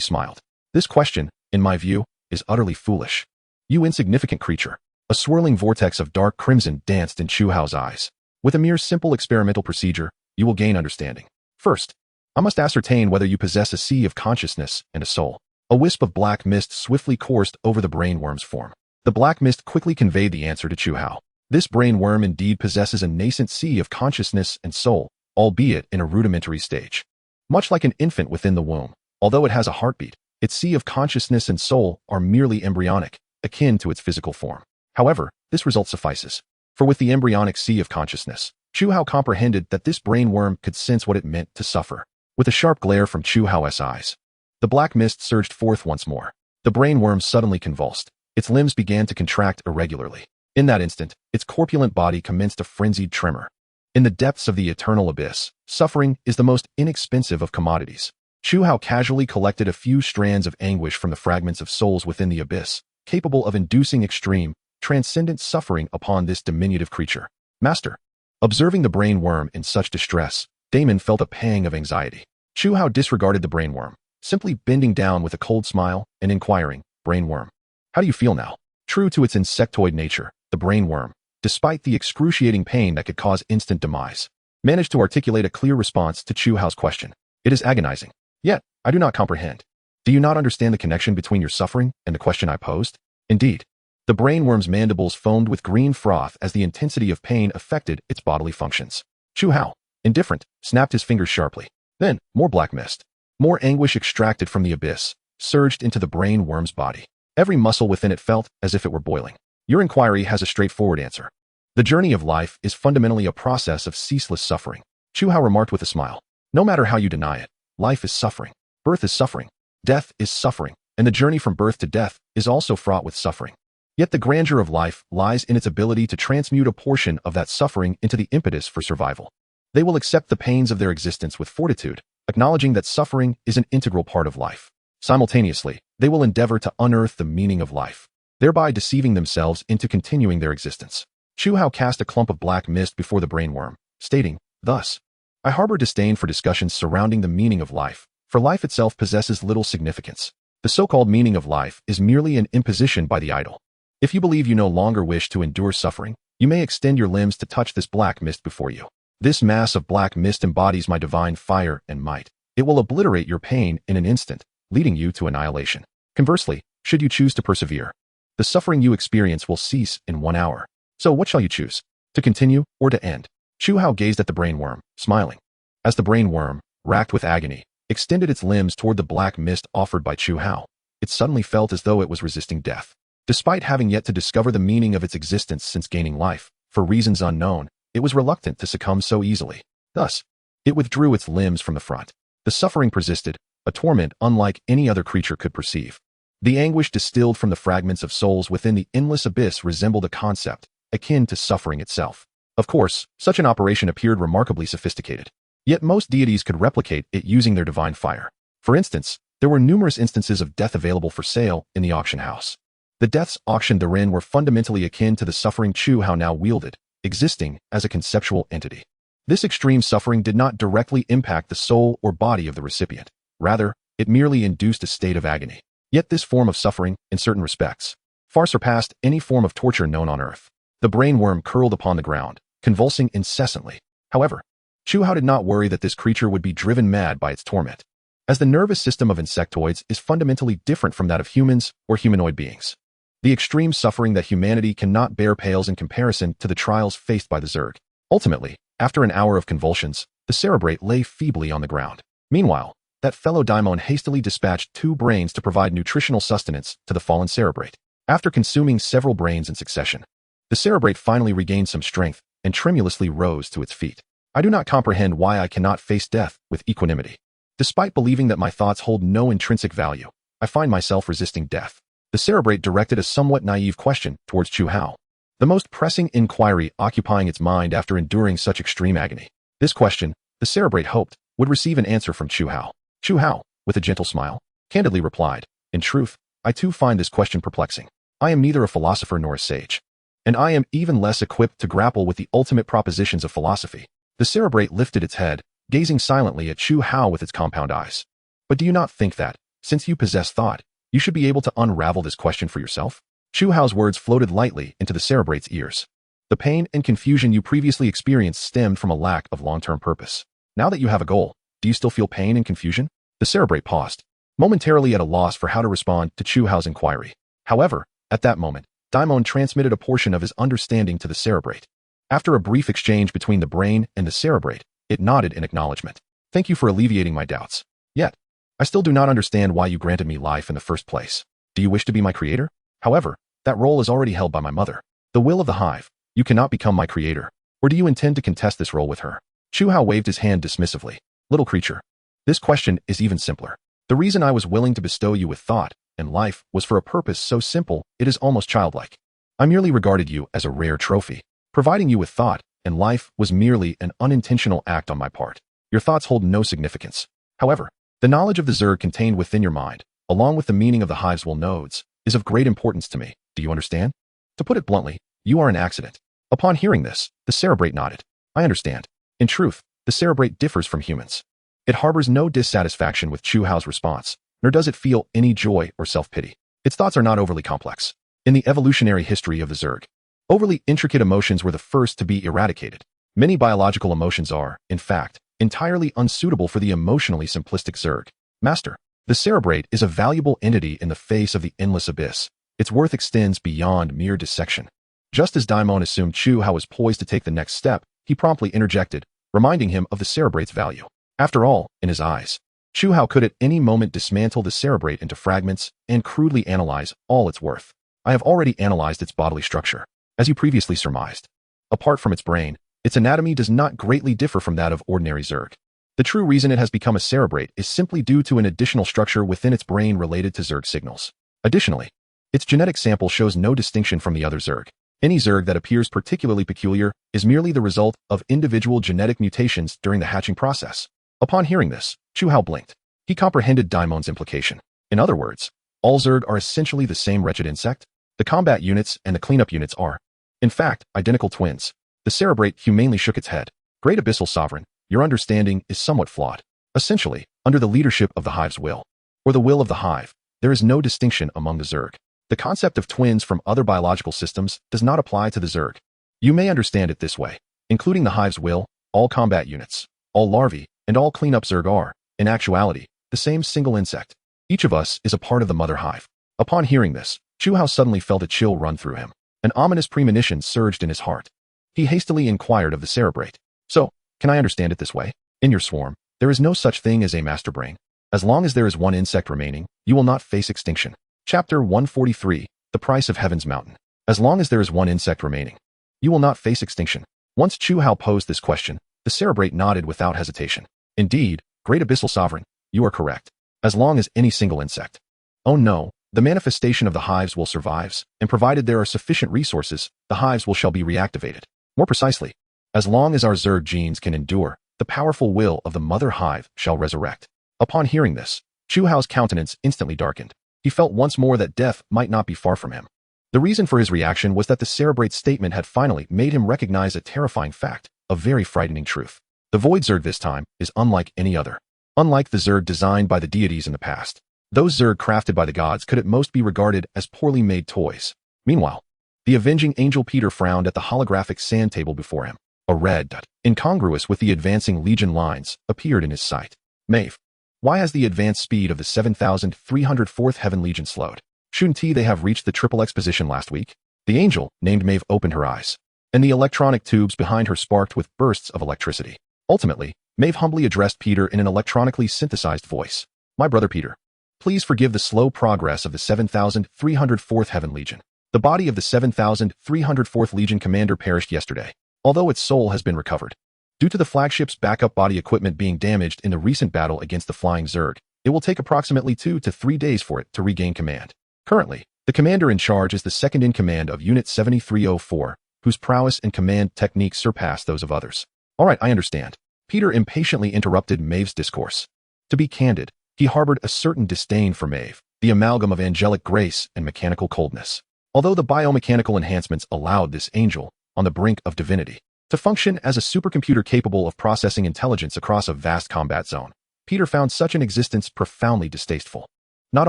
smiled. This question, in my view, is utterly foolish. You insignificant creature. A swirling vortex of dark crimson danced in Chu Hao's eyes. With a mere simple experimental procedure, you will gain understanding. First, I must ascertain whether you possess a sea of consciousness and a soul. A wisp of black mist swiftly coursed over the brainworm's form. The black mist quickly conveyed the answer to Chu Hao. This brainworm indeed possesses a nascent sea of consciousness and soul, albeit in a rudimentary stage. Much like an infant within the womb, although it has a heartbeat, its sea of consciousness and soul are merely embryonic, akin to its physical form. However, this result suffices. For with the embryonic sea of consciousness, Chu Hao comprehended that this brainworm could sense what it meant to suffer. With a sharp glare from Chu Hao's eyes, the black mist surged forth once more. The brainworm suddenly convulsed. Its limbs began to contract irregularly. In that instant, its corpulent body commenced a frenzied tremor. In the depths of the eternal abyss, suffering is the most inexpensive of commodities. Chu Hao casually collected a few strands of anguish from the fragments of souls within the abyss, capable of inducing extreme, transcendent suffering upon this diminutive creature. Master. Observing the brainworm in such distress, Damon felt a pang of anxiety. Chu Hao disregarded the brainworm, simply bending down with a cold smile and inquiring, "Brainworm, how do you feel now?" True to its insectoid nature, the brainworm, despite the excruciating pain that could cause instant demise, managed to articulate a clear response to Chu Hao's question. "It is agonizing. Yet, I do not comprehend. Do you not understand the connection between your suffering and the question I posed?" Indeed, the brainworm's mandibles foamed with green froth as the intensity of pain affected its bodily functions. Chu Hao, indifferent, snapped his fingers sharply. Then, more black mist. More anguish extracted from the abyss, surged into the brainworm's body. Every muscle within it felt as if it were boiling. Your inquiry has a straightforward answer. The journey of life is fundamentally a process of ceaseless suffering. Chu Hao remarked with a smile. No matter how you deny it, life is suffering. Birth is suffering. Death is suffering. And the journey from birth to death is also fraught with suffering. Yet the grandeur of life lies in its ability to transmute a portion of that suffering into the impetus for survival. They will accept the pains of their existence with fortitude, acknowledging that suffering is an integral part of life. Simultaneously, they will endeavor to unearth the meaning of life, thereby deceiving themselves into continuing their existence. Chu Hao cast a clump of black mist before the brainworm, stating, "Thus, I harbor disdain for discussions surrounding the meaning of life, for life itself possesses little significance. The so-called meaning of life is merely an imposition by the idol. If you believe you no longer wish to endure suffering, you may extend your limbs to touch this black mist before you. This mass of black mist embodies my divine fire and might. It will obliterate your pain in an instant, leading you to annihilation. Conversely, should you choose to persevere, the suffering you experience will cease in 1 hour. So what shall you choose? To continue or to end?" Chu Hao gazed at the brainworm, smiling. As the brainworm, racked with agony, extended its limbs toward the black mist offered by Chu Hao, it suddenly felt as though it was resisting death. Despite having yet to discover the meaning of its existence since gaining life, for reasons unknown, it was reluctant to succumb so easily. Thus, it withdrew its limbs from the front. The suffering persisted, a torment unlike any other creature could perceive. The anguish distilled from the fragments of souls within the endless abyss resembled a concept akin to suffering itself. Of course, such an operation appeared remarkably sophisticated. Yet most deities could replicate it using their divine fire. For instance, there were numerous instances of death available for sale in the auction house. The deaths auctioned therein were fundamentally akin to the suffering Chu Hao now wielded, existing as a conceptual entity. This extreme suffering did not directly impact the soul or body of the recipient. Rather, it merely induced a state of agony. Yet this form of suffering, in certain respects, far surpassed any form of torture known on Earth. The brainworm curled upon the ground, convulsing incessantly. However, Chu Hao did not worry that this creature would be driven mad by its torment, as the nervous system of insectoids is fundamentally different from that of humans or humanoid beings. The extreme suffering that humanity cannot bear pales in comparison to the trials faced by the Zerg. Ultimately, after an hour of convulsions, the cerebrate lay feebly on the ground. Meanwhile, that fellow daimon hastily dispatched 2 brains to provide nutritional sustenance to the fallen cerebrate. After consuming several brains in succession, the cerebrate finally regained some strength and tremulously rose to its feet. I do not comprehend why I cannot face death with equanimity. Despite believing that my thoughts hold no intrinsic value, I find myself resisting death. The cerebrate directed a somewhat naive question towards Chu Hao, the most pressing inquiry occupying its mind after enduring such extreme agony. This question, the cerebrate hoped, would receive an answer from Chu Hao. Chu Hao, with a gentle smile, candidly replied, "In truth, I too find this question perplexing. I am neither a philosopher nor a sage, and I am even less equipped to grapple with the ultimate propositions of philosophy." The cerebrate lifted its head, gazing silently at Chu Hao with its compound eyes. "But do you not think that, since you possess thought, you should be able to unravel this question for yourself?" Chu Hao's words floated lightly into the cerebrate's ears. "The pain and confusion you previously experienced stemmed from a lack of long-term purpose. Now that you have a goal, do you still feel pain and confusion?" The cerebrate paused, momentarily at a loss for how to respond to Chu Hao's inquiry. However, at that moment, Daimon transmitted a portion of his understanding to the cerebrate. After a brief exchange between the brain and the cerebrate, it nodded in acknowledgement. "Thank you for alleviating my doubts. Yet, I still do not understand why you granted me life in the first place. Do you wish to be my creator? However, that role is already held by my mother, the will of the hive. You cannot become my creator. Or do you intend to contest this role with her?" Chu Hao waved his hand dismissively. "Little creature, this question is even simpler. The reason I was willing to bestow you with thought and life was for a purpose so simple it is almost childlike. I merely regarded you as a rare trophy. Providing you with thought and life was merely an unintentional act on my part. Your thoughts hold no significance. However, the knowledge of the Zerg contained within your mind, along with the meaning of the hive's will nodes, is of great importance to me. Do you understand? To put it bluntly, you are an accident." Upon hearing this, the cerebrate nodded. "I understand. In truth, the cerebrate differs from humans. It harbors no dissatisfaction with Chu Hao's response, nor does it feel any joy or self-pity. Its thoughts are not overly complex. In the evolutionary history of the Zerg, overly intricate emotions were the first to be eradicated. Many biological emotions are, in fact, entirely unsuitable for the emotionally simplistic Zerg. Master, the cerebrate is a valuable entity in the face of the endless abyss. Its worth extends beyond mere dissection." Just as Daimon assumed Chu Hao was poised to take the next step, he promptly interjected, reminding him of the cerebrate's value. After all, in his eyes, Chu Hao could at any moment dismantle the cerebrate into fragments and crudely analyze all its worth. "I have already analyzed its bodily structure, as you previously surmised. Apart from its brain, its anatomy does not greatly differ from that of ordinary Zerg. The true reason it has become a cerebrate is simply due to an additional structure within its brain related to Zerg signals. Additionally, its genetic sample shows no distinction from the other Zerg. Any Zerg that appears particularly peculiar is merely the result of individual genetic mutations during the hatching process." Upon hearing this, Chu Hao blinked. He comprehended Daimon's implication. In other words, all Zerg are essentially the same wretched insect. The combat units and the cleanup units are, in fact, identical twins. The cerebrate humanely shook its head. "Great Abyssal Sovereign, your understanding is somewhat flawed. Essentially, under the leadership of the hive's will, or the will of the hive, there is no distinction among the Zerg. The concept of twins from other biological systems does not apply to the Zerg. You may understand it this way. Including the hive's will, all combat units, all larvae, and all cleanup Zerg are, in actuality, the same single insect. Each of us is a part of the mother hive." Upon hearing this, Chu Hao suddenly felt a chill run through him. An ominous premonition surged in his heart. He hastily inquired of the cerebrate. "So, can I understand it this way? In your swarm, there is no such thing as a master brain. As long as there is one insect remaining, you will not face extinction." Chapter 143, The Price of Heaven's Mountain. As long as there is one insect remaining, you will not face extinction. Once Chu Hao posed this question, the cerebrate nodded without hesitation. "Indeed, great Abyssal Sovereign, you are correct. as long as any single insect. Oh no, the manifestation of the hives will survive, and provided there are sufficient resources, the hives shall be reactivated. More precisely, as long as our Zerg genes can endure, the powerful will of the mother hive shall resurrect. Upon hearing this, Chu Hao's countenance instantly darkened. He felt once more that death might not be far from him. The reason for his reaction was that the Cerebrate's statement had finally made him recognize a terrifying fact, a very frightening truth. The Void Zerg this time is unlike any other. Unlike the Zerg designed by the deities in the past, those Zerg crafted by the gods could at most be regarded as poorly made toys. Meanwhile, the avenging angel Peter frowned at the holographic sand table before him. A red dot, incongruous with the advancing legion lines, appeared in his sight. Maeve, why has the advance speed of the 7,304th Heaven Legion slowed? Shouldn't they have reached the triple X position last week? The angel, named Maeve, opened her eyes, and the electronic tubes behind her sparked with bursts of electricity. Ultimately, Maeve humbly addressed Peter in an electronically synthesized voice. My brother Peter, please forgive the slow progress of the 7,304th Heaven Legion. The body of the 7,304th Legion commander perished yesterday, although its soul has been recovered. Due to the flagship's backup body equipment being damaged in the recent battle against the Flying Zerg, it will take approximately 2 to 3 days for it to regain command. Currently, the commander in charge is the second-in-command of Unit 7304, whose prowess and command techniques surpass those of others. All right, I understand. Peter impatiently interrupted Maeve's discourse. To be candid, he harbored a certain disdain for Maeve, the amalgam of angelic grace and mechanical coldness. Although the biomechanical enhancements allowed this angel, on the brink of divinity, to function as a supercomputer capable of processing intelligence across a vast combat zone, Peter found such an existence profoundly distasteful. Not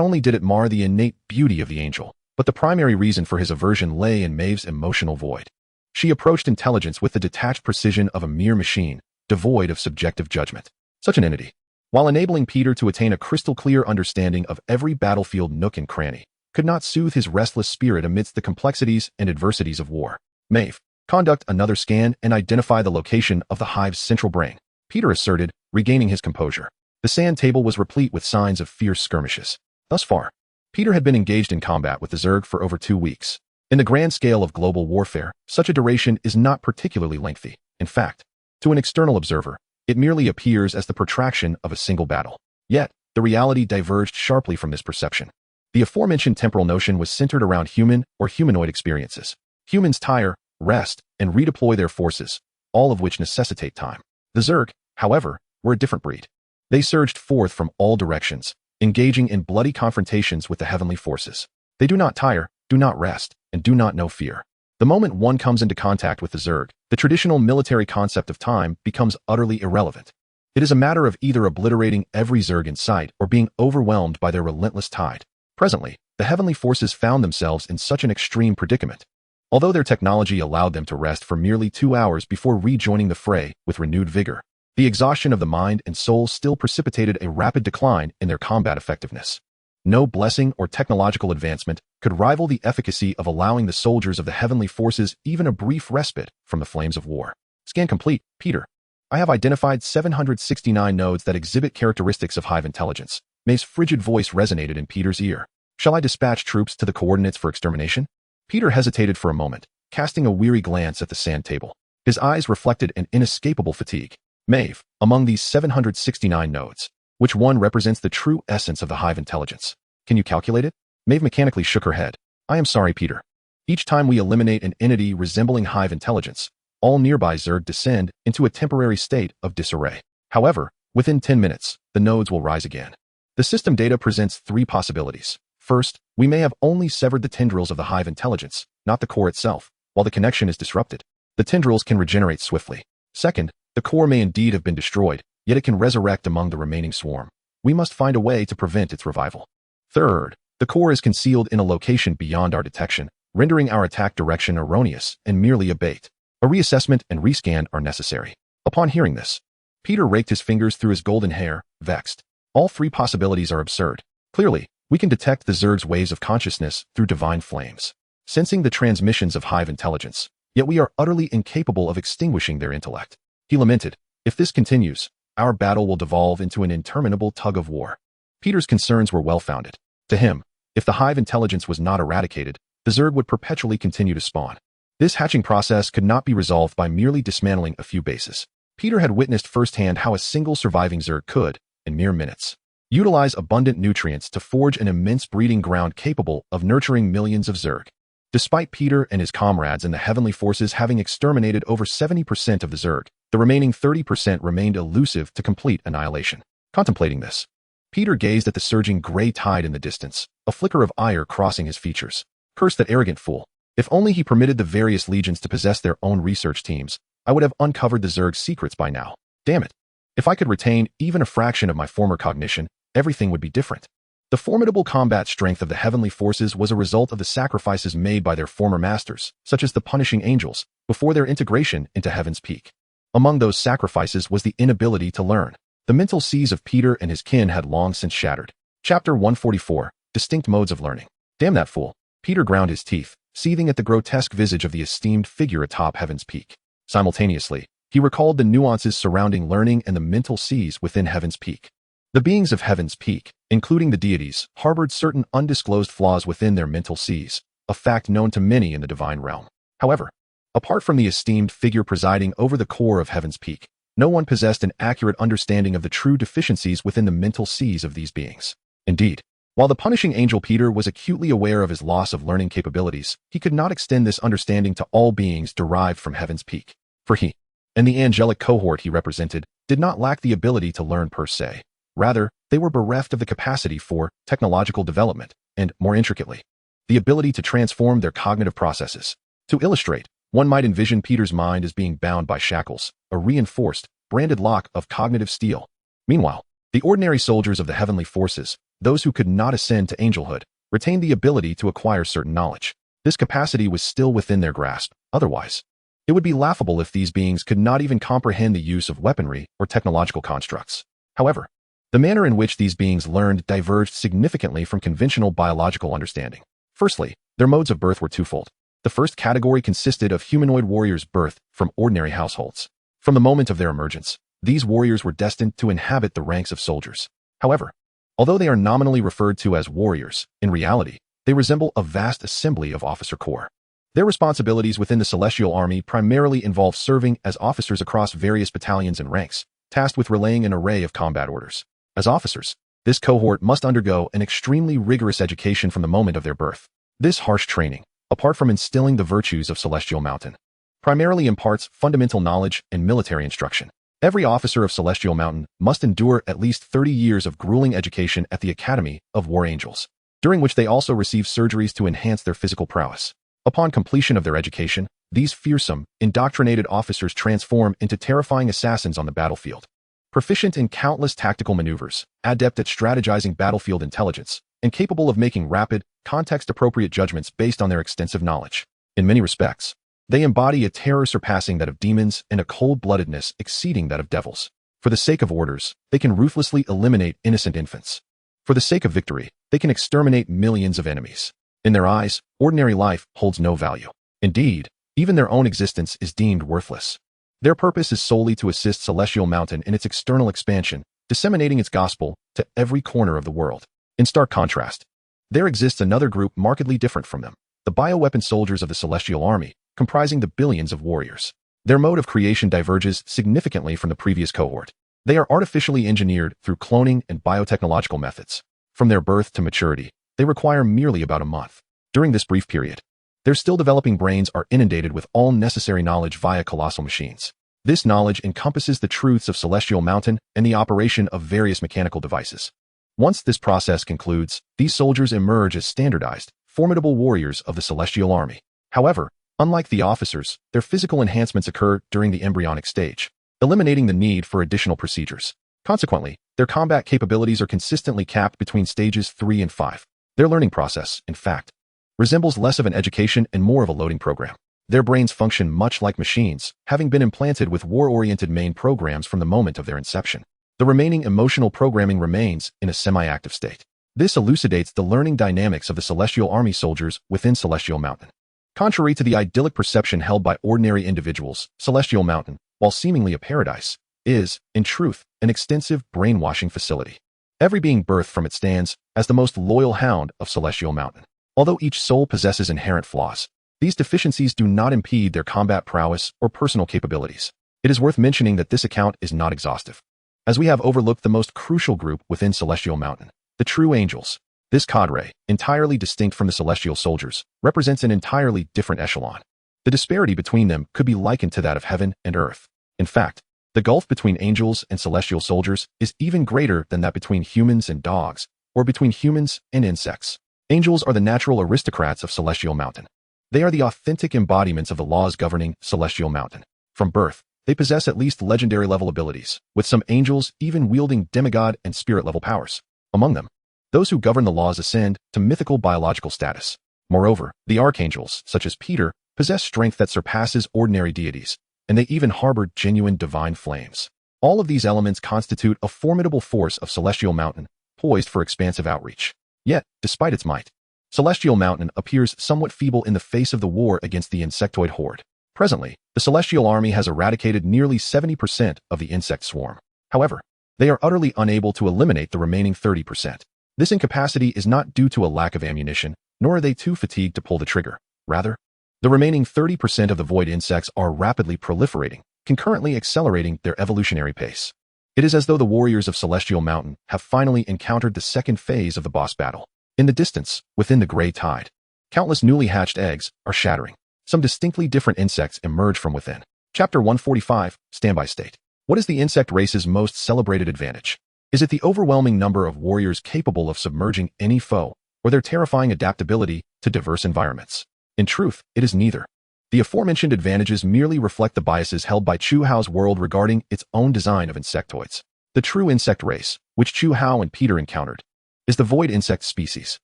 only did it mar the innate beauty of the angel, but the primary reason for his aversion lay in Maeve's emotional void. She approached intelligence with the detached precision of a mere machine, devoid of subjective judgment. Such an entity, while enabling Peter to attain a crystal-clear understanding of every battlefield nook and cranny, could not soothe his restless spirit amidst the complexities and adversities of war. Maeve, conduct another scan and identify the location of the hive's central brain, Peter asserted, regaining his composure. The sand table was replete with signs of fierce skirmishes. Thus far, Peter had been engaged in combat with the Zerg for over 2 weeks. In the grand scale of global warfare, such a duration is not particularly lengthy. In fact, to an external observer, it merely appears as the protraction of a single battle. Yet, the reality diverged sharply from this perception. The aforementioned temporal notion was centered around human or humanoid experiences. Humans tire, rest, and redeploy their forces, all of which necessitate time. The Zerg, however, were a different breed. They surged forth from all directions, engaging in bloody confrontations with the heavenly forces. They do not tire, do not rest, and do not know fear. The moment one comes into contact with the Zerg, the traditional military concept of time becomes utterly irrelevant. It is a matter of either obliterating every Zerg in sight or being overwhelmed by their relentless tide. Presently, the heavenly forces found themselves in such an extreme predicament. Although their technology allowed them to rest for merely 2 hours before rejoining the fray with renewed vigor, the exhaustion of the mind and soul still precipitated a rapid decline in their combat effectiveness. No blessing or technological advancement could rival the efficacy of allowing the soldiers of the heavenly forces even a brief respite from the flames of war. Scan complete, Peter. I have identified 769 nodes that exhibit characteristics of hive intelligence. Maeve's frigid voice resonated in Peter's ear. Shall I dispatch troops to the coordinates for extermination? Peter hesitated for a moment, casting a weary glance at the sand table. His eyes reflected an inescapable fatigue. Maeve, among these 769 nodes, which one represents the true essence of the hive intelligence? Can you calculate it? Maeve mechanically shook her head. I am sorry, Peter. Each time we eliminate an entity resembling hive intelligence, all nearby Zerg descend into a temporary state of disarray. However, within 10 minutes, the nodes will rise again. The system data presents 3 possibilities. First, we may have only severed the tendrils of the hive intelligence, not the core itself, while the connection is disrupted. The tendrils can regenerate swiftly. Second, the core may indeed have been destroyed, yet it can resurrect among the remaining swarm. We must find a way to prevent its revival. Third, the core is concealed in a location beyond our detection, rendering our attack direction erroneous and merely a bait. A reassessment and rescan are necessary. Upon hearing this, Peter raked his fingers through his golden hair, vexed. All 3 possibilities are absurd. Clearly, we can detect the Zerg's waves of consciousness through divine flames, sensing the transmissions of hive intelligence, yet we are utterly incapable of extinguishing their intellect. He lamented, if this continues, our battle will devolve into an interminable tug of war. Peter's concerns were well-founded. To him, if the hive intelligence was not eradicated, the Zerg would perpetually continue to spawn. This hatching process could not be resolved by merely dismantling a few bases. Peter had witnessed firsthand how a single surviving Zerg could, in mere minutes, utilize abundant nutrients to forge an immense breeding ground capable of nurturing millions of Zerg. Despite Peter and his comrades in the heavenly forces having exterminated over 70% of the Zerg, the remaining 30% remained elusive to complete annihilation. Contemplating this, Peter gazed at the surging gray tide in the distance, a flicker of ire crossing his features. Curse that arrogant fool. If only he permitted the various legions to possess their own research teams, I would have uncovered the Zerg's secrets by now. Damn it. If I could retain even a fraction of my former cognition, everything would be different. The formidable combat strength of the heavenly forces was a result of the sacrifices made by their former masters, such as the punishing angels, before their integration into Heaven's Peak. Among those sacrifices was the inability to learn. The mental seas of Peter and his kin had long since shattered. Chapter 144, Distinct Modes of Learning. Damn that fool. Peter ground his teeth, seething at the grotesque visage of the esteemed figure atop Heaven's Peak. Simultaneously, he recalled the nuances surrounding learning and the mental seas within Heaven's Peak. The beings of Heaven's Peak, including the deities, harbored certain undisclosed flaws within their mental seas, a fact known to many in the divine realm. However, apart from the esteemed figure presiding over the core of Heaven's Peak, no one possessed an accurate understanding of the true deficiencies within the mental seas of these beings. Indeed, while the punishing angel Peter was acutely aware of his loss of learning capabilities, he could not extend this understanding to all beings derived from Heaven's Peak. For he, and the angelic cohort he represented, did not lack the ability to learn per se. Rather, they were bereft of the capacity for technological development, and, more intricately, the ability to transform their cognitive processes. To illustrate, one might envision Peter's mind as being bound by shackles, a reinforced, branded lock of cognitive steel. Meanwhile, the ordinary soldiers of the heavenly forces, those who could not ascend to angelhood, retained the ability to acquire certain knowledge. This capacity was still within their grasp. Otherwise, it would be laughable if these beings could not even comprehend the use of weaponry or technological constructs. However, the manner in which these beings learned diverged significantly from conventional biological understanding. Firstly, their modes of birth were twofold. The first category consisted of humanoid warriors birthed from ordinary households. From the moment of their emergence, these warriors were destined to inhabit the ranks of soldiers. However, although they are nominally referred to as warriors, in reality, they resemble a vast assembly of officer corps. Their responsibilities within the Celestial Army primarily involve serving as officers across various battalions and ranks, tasked with relaying an array of combat orders. As officers, this cohort must undergo an extremely rigorous education from the moment of their birth. This harsh training, apart from instilling the virtues of Celestial Mountain, primarily imparts fundamental knowledge and military instruction. Every officer of Celestial Mountain must endure at least 30 years of grueling education at the Academy of War Angels, during which they also receive surgeries to enhance their physical prowess. Upon completion of their education, these fearsome, indoctrinated officers transform into terrifying assassins on the battlefield. Proficient in countless tactical maneuvers, adept at strategizing battlefield intelligence, and capable of making rapid, context-appropriate judgments based on their extensive knowledge. In many respects, they embody a terror surpassing that of demons and a cold-bloodedness exceeding that of devils. For the sake of orders, they can ruthlessly eliminate innocent infants. For the sake of victory, they can exterminate millions of enemies. In their eyes, ordinary life holds no value. Indeed, even their own existence is deemed worthless. Their purpose is solely to assist Celestial Mountain in its external expansion, disseminating its gospel to every corner of the world. In stark contrast, there exists another group markedly different from them, the bioweapon soldiers of the Celestial Army, comprising the billions of warriors. Their mode of creation diverges significantly from the previous cohort. They are artificially engineered through cloning and biotechnological methods. From their birth to maturity, they require merely about a month. During this brief period, their still developing brains are inundated with all necessary knowledge via colossal machines. This knowledge encompasses the truths of Celestial Mountain and the operation of various mechanical devices. Once this process concludes, these soldiers emerge as standardized, formidable warriors of the Celestial Army. However, unlike the officers, their physical enhancements occur during the embryonic stage, eliminating the need for additional procedures. Consequently, their combat capabilities are consistently capped between stages 3 and 5. Their learning process, in fact, resembles less of an education and more of a loading program. Their brains function much like machines, having been implanted with war-oriented main programs from the moment of their inception. The remaining emotional programming remains in a semi-active state. This elucidates the learning dynamics of the Celestial Army soldiers within Celestial Mountain. Contrary to the idyllic perception held by ordinary individuals, Celestial Mountain, while seemingly a paradise, is, in truth, an extensive brainwashing facility. Every being birthed from it stands as the most loyal hound of Celestial Mountain. Although each soul possesses inherent flaws, these deficiencies do not impede their combat prowess or personal capabilities. It is worth mentioning that this account is not exhaustive. as we have overlooked the most crucial group within Celestial Mountain, the true angels. This cadre, entirely distinct from the celestial soldiers, represents an entirely different echelon. The disparity between them could be likened to that of heaven and earth. In fact, the gulf between angels and celestial soldiers is even greater than that between humans and dogs, or between humans and insects. Angels are the natural aristocrats of Celestial Mountain. They are the authentic embodiments of the laws governing Celestial Mountain. From birth, they possess at least legendary-level abilities, with some angels even wielding demigod and spirit-level powers. Among them, those who govern the laws ascend to mythical biological status. Moreover, the archangels, such as Peter, possess strength that surpasses ordinary deities, and they even harbor genuine divine flames. All of these elements constitute a formidable force of Celestial Mountain, poised for expansive outreach. Yet, despite its might, Celestial Mountain appears somewhat feeble in the face of the war against the insectoid horde. Presently, the Celestial Army has eradicated nearly 70% of the insect swarm. However, they are utterly unable to eliminate the remaining 30%. This incapacity is not due to a lack of ammunition, nor are they too fatigued to pull the trigger. Rather, the remaining 30% of the void insects are rapidly proliferating, concurrently accelerating their evolutionary pace. It is as though the warriors of Celestial Mountain have finally encountered the second phase of the boss battle. In the distance, within the gray tide, countless newly hatched eggs are shattering. Some distinctly different insects emerge from within. Chapter 145, Standby State. What is the insect race's most celebrated advantage? Is it the overwhelming number of warriors capable of submerging any foe, or their terrifying adaptability to diverse environments? In truth, it is neither. The aforementioned advantages merely reflect the biases held by Chu Hao's world regarding its own design of insectoids. The true insect race, which Chu Hao and Peter encountered, is the void insect species.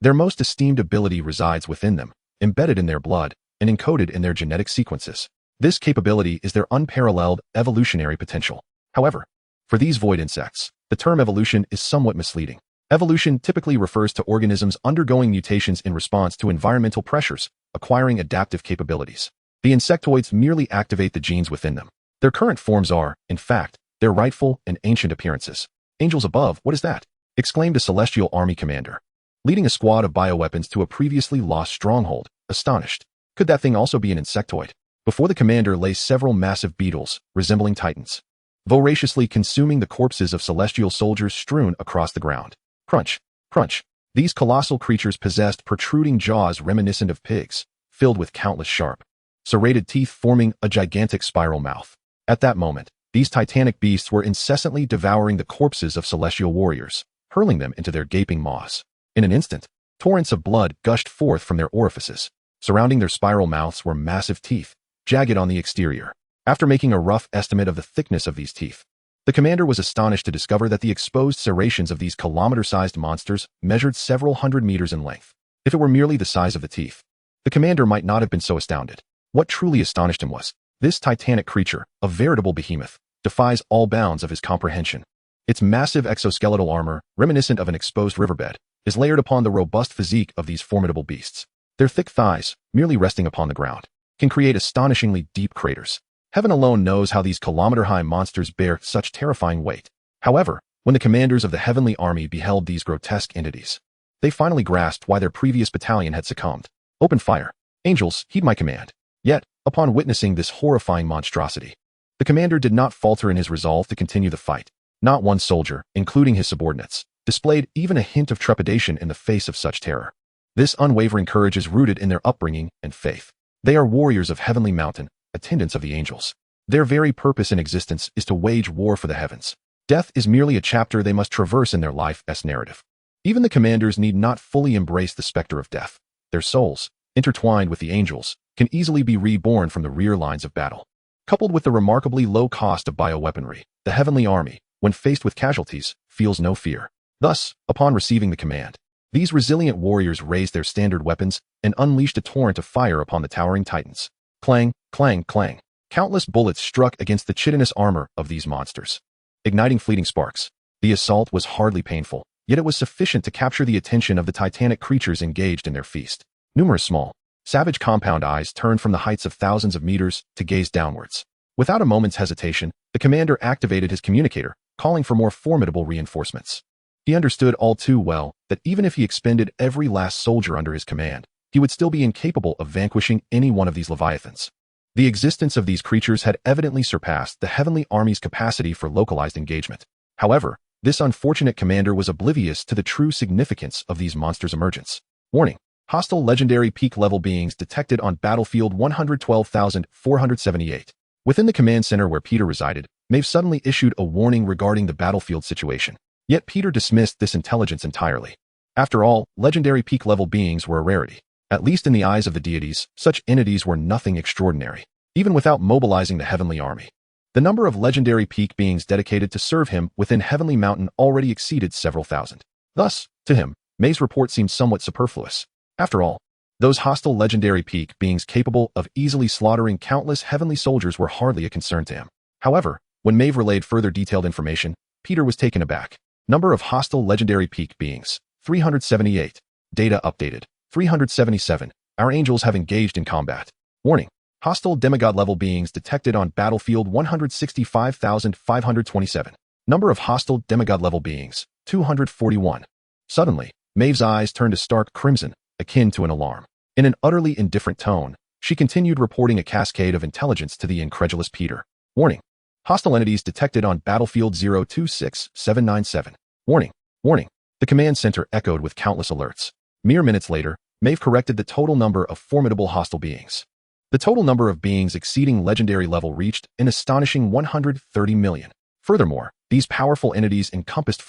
Their most esteemed ability resides within them, embedded in their blood, and encoded in their genetic sequences. This capability is their unparalleled evolutionary potential. However, for these void insects, the term evolution is somewhat misleading. Evolution typically refers to organisms undergoing mutations in response to environmental pressures, acquiring adaptive capabilities. The insectoids merely activate the genes within them. Their current forms are, in fact, their rightful and ancient appearances. Angels above, what is that? Exclaimed a celestial army commander, leading a squad of bioweapons to a previously lost stronghold, astonished. Could that thing also be an insectoid? Before the commander lay several massive beetles, resembling titans, voraciously consuming the corpses of celestial soldiers strewn across the ground. Crunch, crunch. These colossal creatures possessed protruding jaws reminiscent of pigs, filled with countless sharp, serrated teeth forming a gigantic spiral mouth. At that moment, these titanic beasts were incessantly devouring the corpses of celestial warriors, hurling them into their gaping maws. In an instant, torrents of blood gushed forth from their orifices. Surrounding their spiral mouths were massive teeth, jagged on the exterior. After making a rough estimate of the thickness of these teeth, the commander was astonished to discover that the exposed serrations of these kilometer-sized monsters measured several hundred meters in length. If it were merely the size of the teeth, the commander might not have been so astounded. What truly astonished him was, this titanic creature, a veritable behemoth, defies all bounds of his comprehension. Its massive exoskeletal armor, reminiscent of an exposed riverbed, is layered upon the robust physique of these formidable beasts. Their thick thighs, merely resting upon the ground, can create astonishingly deep craters. Heaven alone knows how these kilometer-high monsters bear such terrifying weight. However, when the commanders of the heavenly army beheld these grotesque entities, they finally grasped why their previous battalion had succumbed. Open fire. Angels, heed my command. Yet, upon witnessing this horrifying monstrosity, the commander did not falter in his resolve to continue the fight. Not one soldier, including his subordinates, displayed even a hint of trepidation in the face of such terror. This unwavering courage is rooted in their upbringing and faith. They are warriors of Heavenly Mountain, attendants of the angels. Their very purpose in existence is to wage war for the heavens. Death is merely a chapter they must traverse in their life's narrative. Even the commanders need not fully embrace the specter of death. Their souls, intertwined with the angels, can easily be reborn from the rear lines of battle. Coupled with the remarkably low cost of bioweaponry, the heavenly army, when faced with casualties, feels no fear. Thus, upon receiving the command, these resilient warriors raised their standard weapons and unleashed a torrent of fire upon the towering titans. Clang, clang, clang. Countless bullets struck against the chitinous armor of these monsters, igniting fleeting sparks. The assault was hardly painful, yet it was sufficient to capture the attention of the titanic creatures engaged in their feast. Numerous small, savage compound eyes turned from the heights of thousands of meters to gaze downwards. Without a moment's hesitation, the commander activated his communicator, calling for more formidable reinforcements. He understood all too well that even if he expended every last soldier under his command, he would still be incapable of vanquishing any one of these leviathans. The existence of these creatures had evidently surpassed the heavenly army's capacity for localized engagement. However, this unfortunate commander was oblivious to the true significance of these monsters' emergence. Warning: hostile legendary peak level beings detected on battlefield 112,478. Within the command center where Peter resided, Maeve suddenly issued a warning regarding the battlefield situation. Yet Peter dismissed this intelligence entirely. After all, legendary peak level beings were a rarity. At least in the eyes of the deities, such entities were nothing extraordinary, even without mobilizing the heavenly army. The number of legendary peak beings dedicated to serve him within Heavenly Mountain already exceeded several thousand. Thus, to him, Maeve's report seemed somewhat superfluous. After all, those hostile legendary peak beings capable of easily slaughtering countless heavenly soldiers were hardly a concern to him. However, when Maeve relayed further detailed information, Peter was taken aback. Number of hostile legendary peak beings: 378. Data updated: 377. Our angels have engaged in combat. Warning: hostile demigod-level beings detected on battlefield 165,527. Number of hostile demigod-level beings: 241. Suddenly, Maeve's eyes turned a stark crimson, akin to an alarm. In an utterly indifferent tone, she continued reporting a cascade of intelligence to the incredulous Peter. Warning: hostile entities detected on battlefield 026797. Warning, warning. The command center echoed with countless alerts. Mere minutes later, Maeve corrected the total number of formidable hostile beings. The total number of beings exceeding legendary level reached an astonishing 130 million. Furthermore, these powerful entities encompassed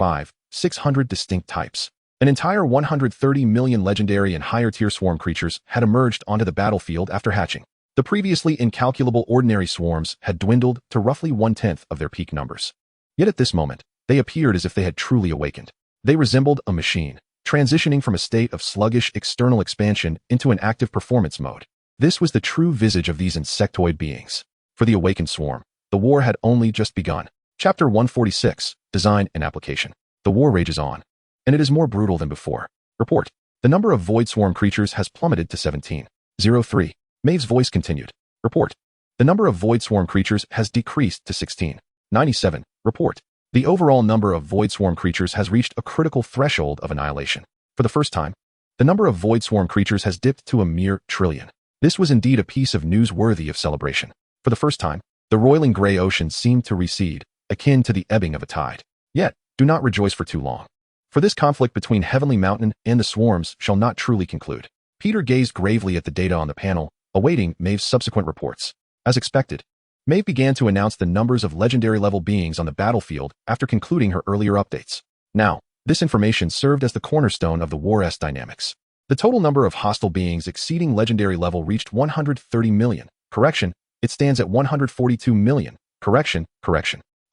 600 distinct types. An entire 130 million legendary and higher-tier swarm creatures had emerged onto the battlefield after hatching. The previously incalculable ordinary swarms had dwindled to roughly 1/10 of their peak numbers. Yet at this moment, they appeared as if they had truly awakened. They resembled a machine, transitioning from a state of sluggish external expansion into an active performance mode. This was the true visage of these insectoid beings. For the awakened swarm, the war had only just begun. Chapter 146, Design and Application. The war rages on, and it is more brutal than before. Report: the number of void swarm creatures has plummeted to 1703. Maeve's voice continued. Report: the number of void swarm creatures has decreased to 1697. Report: the overall number of void swarm creatures has reached a critical threshold of annihilation. For the first time, the number of void swarm creatures has dipped to a mere trillion. This was indeed a piece of news worthy of celebration. For the first time, the roiling gray ocean seemed to recede, akin to the ebbing of a tide. Yet, do not rejoice for too long. For this conflict between Heavenly Mountain and the swarms shall not truly conclude. Peter gazed gravely at the data on the panel, awaiting Maeve's subsequent reports. As expected, Maeve began to announce the numbers of legendary-level beings on the battlefield after concluding her earlier updates. Now, this information served as the cornerstone of the war's dynamics. The total number of hostile beings exceeding legendary level reached 130 million. Correction, it stands at 142 million. Correction.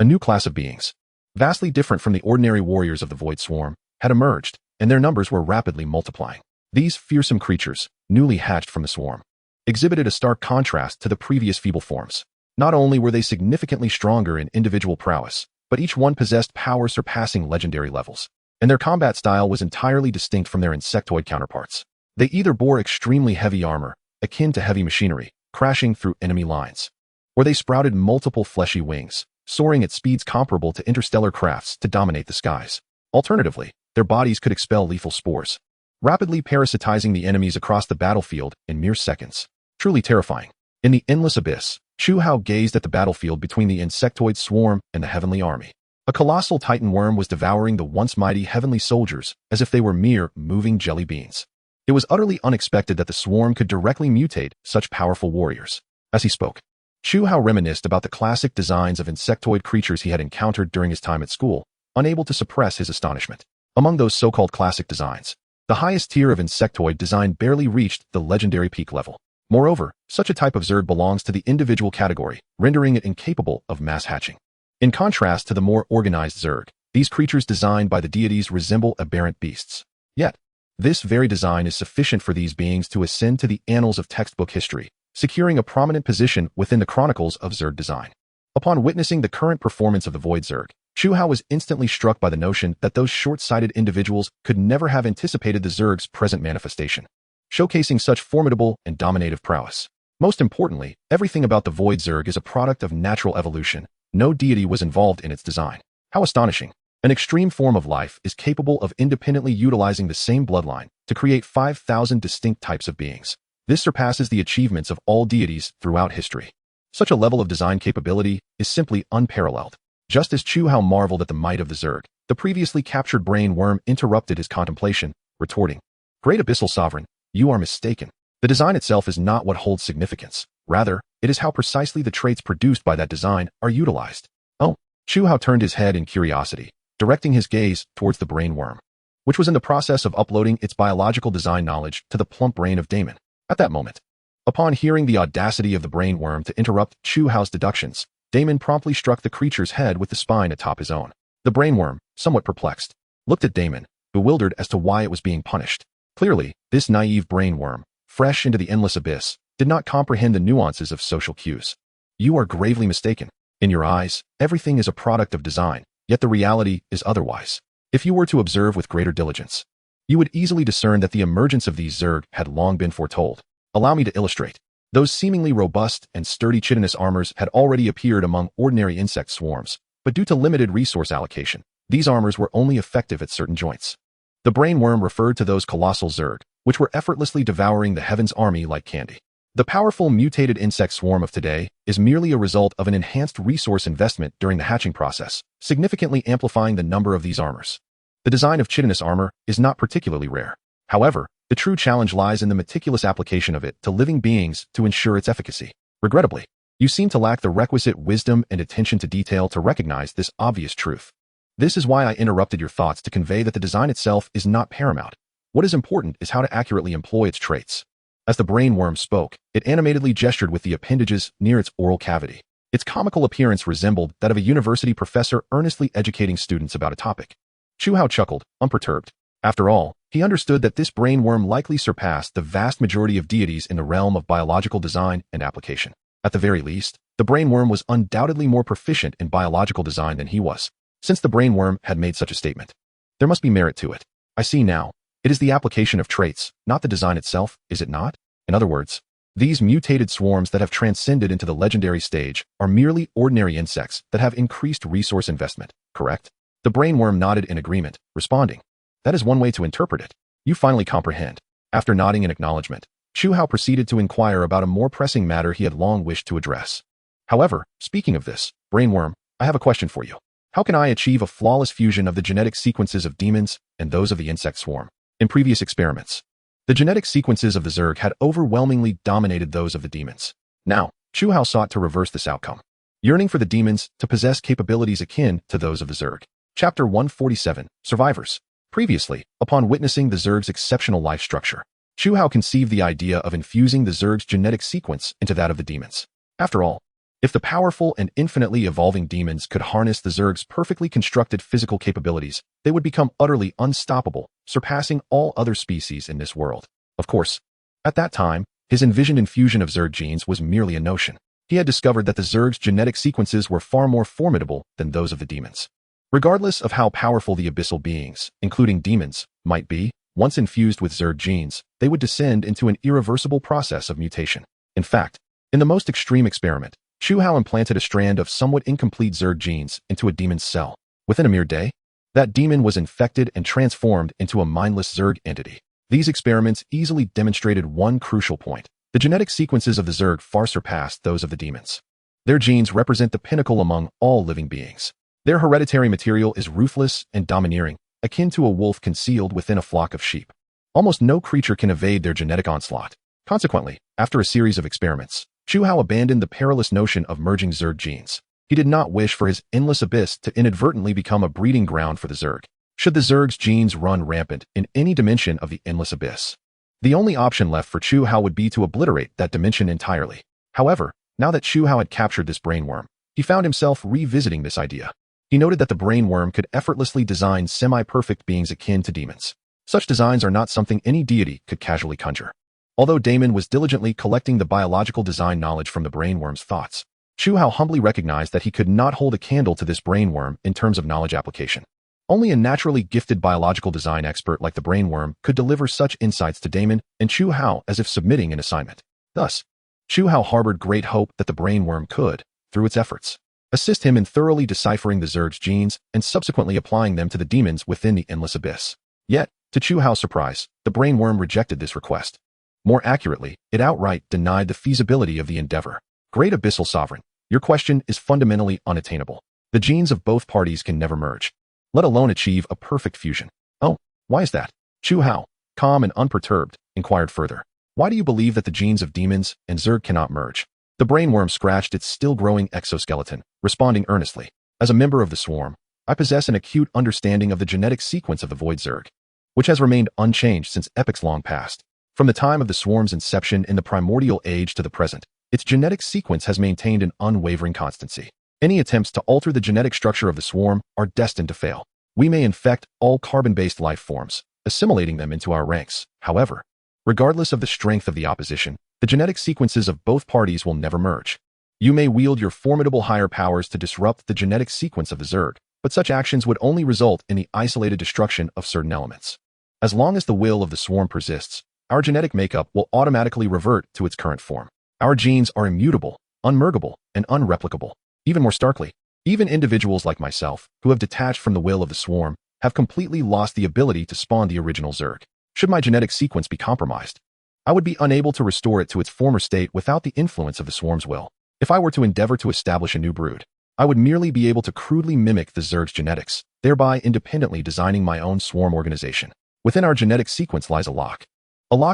A new class of beings, vastly different from the ordinary warriors of the Void Swarm, had emerged, and their numbers were rapidly multiplying. These fearsome creatures, newly hatched from the swarm, exhibited a stark contrast to the previous feeble forms. Not only were they significantly stronger in individual prowess, but each one possessed power surpassing legendary levels, and their combat style was entirely distinct from their insectoid counterparts. They either bore extremely heavy armor, akin to heavy machinery, crashing through enemy lines, or they sprouted multiple fleshy wings, soaring at speeds comparable to interstellar crafts to dominate the skies. Alternatively, their bodies could expel lethal spores, rapidly parasitizing the enemies across the battlefield in mere seconds. Truly terrifying. In the endless abyss, Chu Hao gazed at the battlefield between the insectoid swarm and the heavenly army. A colossal titan worm was devouring the once mighty heavenly soldiers as if they were mere moving jelly beans. It was utterly unexpected that the swarm could directly mutate such powerful warriors. As he spoke, Chu Hao reminisced about the classic designs of insectoid creatures he had encountered during his time at school, unable to suppress his astonishment. Among those so-called classic designs, the highest tier of insectoid design barely reached the legendary peak level. Moreover, such a type of Zerg belongs to the individual category, rendering it incapable of mass hatching. In contrast to the more organized Zerg, these creatures designed by the deities resemble aberrant beasts. Yet, this very design is sufficient for these beings to ascend to the annals of textbook history, securing a prominent position within the chronicles of Zerg design. Upon witnessing the current performance of the Void Zerg, Chu Hao was instantly struck by the notion that those short-sighted individuals could never have anticipated the Zerg's present manifestation, showcasing such formidable and dominative prowess. Most importantly, everything about the Void Zerg is a product of natural evolution. No deity was involved in its design. How astonishing! An extreme form of life is capable of independently utilizing the same bloodline to create 5,000 distinct types of beings. This surpasses the achievements of all deities throughout history. Such a level of design capability is simply unparalleled. Just as Chu Hao marveled at the might of the Zerg, the previously captured brain worm interrupted his contemplation, retorting, "Great Abyssal Sovereign, you are mistaken. The design itself is not what holds significance. Rather, it is how precisely the traits produced by that design are utilized." Oh, Chu Hao turned his head in curiosity, directing his gaze towards the brain worm, which was in the process of uploading its biological design knowledge to the plump brain of Damon. At that moment, upon hearing the audacity of the brain worm to interrupt Chu Hao's deductions, Damon promptly struck the creature's head with the spine atop his own. The brain worm, somewhat perplexed, looked at Damon, bewildered as to why it was being punished. Clearly, this naive brain worm, fresh into the endless abyss, did not comprehend the nuances of social cues. "You are gravely mistaken. In your eyes, everything is a product of design, yet the reality is otherwise. If you were to observe with greater diligence, you would easily discern that the emergence of these Zerg had long been foretold. Allow me to illustrate. Those seemingly robust and sturdy chitinous armors had already appeared among ordinary insect swarms, but due to limited resource allocation, these armors were only effective at certain joints." The brain worm referred to those colossal Zerg, which were effortlessly devouring the heavens army like candy. The powerful mutated insect swarm of today is merely a result of an enhanced resource investment during the hatching process, significantly amplifying the number of these armors. The design of chitinous armor is not particularly rare. However, the true challenge lies in the meticulous application of it to living beings to ensure its efficacy. Regrettably, you seem to lack the requisite wisdom and attention to detail to recognize this obvious truth. This is why I interrupted your thoughts to convey that the design itself is not paramount. What is important is how to accurately employ its traits. As the brain worm spoke, it animatedly gestured with the appendages near its oral cavity. Its comical appearance resembled that of a university professor earnestly educating students about a topic. Chu Hao chuckled, unperturbed. After all, he understood that this brain worm likely surpassed the vast majority of deities in the realm of biological design and application. At the very least, the brain worm was undoubtedly more proficient in biological design than he was, since the brain worm had made such a statement. There must be merit to it. I see now. It is the application of traits, not the design itself, is it not? In other words, these mutated swarms that have transcended into the legendary stage are merely ordinary insects that have increased resource investment, correct? The brain worm nodded in agreement, responding, "That is one way to interpret it. You finally comprehend." After nodding in acknowledgement, Chu Hao proceeded to inquire about a more pressing matter he had long wished to address. "However, speaking of this, brain worm, I have a question for you. How can I achieve a flawless fusion of the genetic sequences of demons and those of the insect swarm? In previous experiments, the genetic sequences of the Zerg had overwhelmingly dominated those of the demons. Now, Chu Hao sought to reverse this outcome, yearning for the demons to possess capabilities akin to those of the Zerg. Chapter 147, Survivors. Previously, upon witnessing the Zerg's exceptional life structure, Chu Hao conceived the idea of infusing the Zerg's genetic sequence into that of the demons. After all, if the powerful and infinitely evolving demons could harness the Zerg's perfectly constructed physical capabilities, they would become utterly unstoppable, surpassing all other species in this world. Of course, at that time, his envisioned infusion of Zerg genes was merely a notion. He had discovered that the Zerg's genetic sequences were far more formidable than those of the demons. Regardless of how powerful the abyssal beings, including demons, might be, once infused with Zerg genes, they would descend into an irreversible process of mutation. In fact, in the most extreme experiment, Chu Hao implanted a strand of somewhat incomplete Zerg genes into a demon's cell. Within a mere day, that demon was infected and transformed into a mindless Zerg entity. These experiments easily demonstrated one crucial point. The genetic sequences of the Zerg far surpassed those of the demons. Their genes represent the pinnacle among all living beings. Their hereditary material is ruthless and domineering, akin to a wolf concealed within a flock of sheep. Almost no creature can evade their genetic onslaught. Consequently, after a series of experiments, Chu Hao abandoned the perilous notion of merging Zerg genes. He did not wish for his endless abyss to inadvertently become a breeding ground for the Zerg, should the Zerg's genes run rampant in any dimension of the endless abyss. The only option left for Chu Hao would be to obliterate that dimension entirely. However, now that Chu Hao had captured this brainworm, he found himself revisiting this idea. He noted that the brainworm could effortlessly design semi-perfect beings akin to demons. Such designs are not something any deity could casually conjure. Although Damon was diligently collecting the biological design knowledge from the brainworm's thoughts, Chu Hao humbly recognized that he could not hold a candle to this brainworm in terms of knowledge application. Only a naturally gifted biological design expert like the brainworm could deliver such insights to Damon and Chu Hao as if submitting an assignment. Thus, Chu Hao harbored great hope that the brainworm could, through its efforts, assist him in thoroughly deciphering the Zerg's genes and subsequently applying them to the demons within the endless abyss. Yet, to Chu Hao's surprise, the brainworm rejected this request. More accurately, it outright denied the feasibility of the endeavor. Great Abyssal Sovereign, your question is fundamentally unattainable. The genes of both parties can never merge, let alone achieve a perfect fusion. Oh, why is that? Chu Hao, calm and unperturbed, inquired further. Why do you believe that the genes of demons and Zerg cannot merge? The brainworm scratched its still-growing exoskeleton, responding earnestly. As a member of the swarm, I possess an acute understanding of the genetic sequence of the Void Zerg, which has remained unchanged since epochs long past. From the time of the swarm's inception in the primordial age to the present, its genetic sequence has maintained an unwavering constancy. Any attempts to alter the genetic structure of the swarm are destined to fail. We may infect all carbon-based life forms, assimilating them into our ranks. However, regardless of the strength of the opposition, the genetic sequences of both parties will never merge. You may wield your formidable higher powers to disrupt the genetic sequence of the Zerg, but such actions would only result in the isolated destruction of certain elements. As long as the will of the swarm persists, our genetic makeup will automatically revert to its current form. Our genes are immutable, unmergeable, and unreplicable. Even more starkly, even individuals like myself, who have detached from the will of the swarm, have completely lost the ability to spawn the original Zerg. Should my genetic sequence be compromised, I would be unable to restore it to its former state without the influence of the swarm's will. If I were to endeavor to establish a new brood, I would merely be able to crudely mimic the Zerg's genetics, thereby independently designing my own swarm organization. Within our genetic sequence lies a lock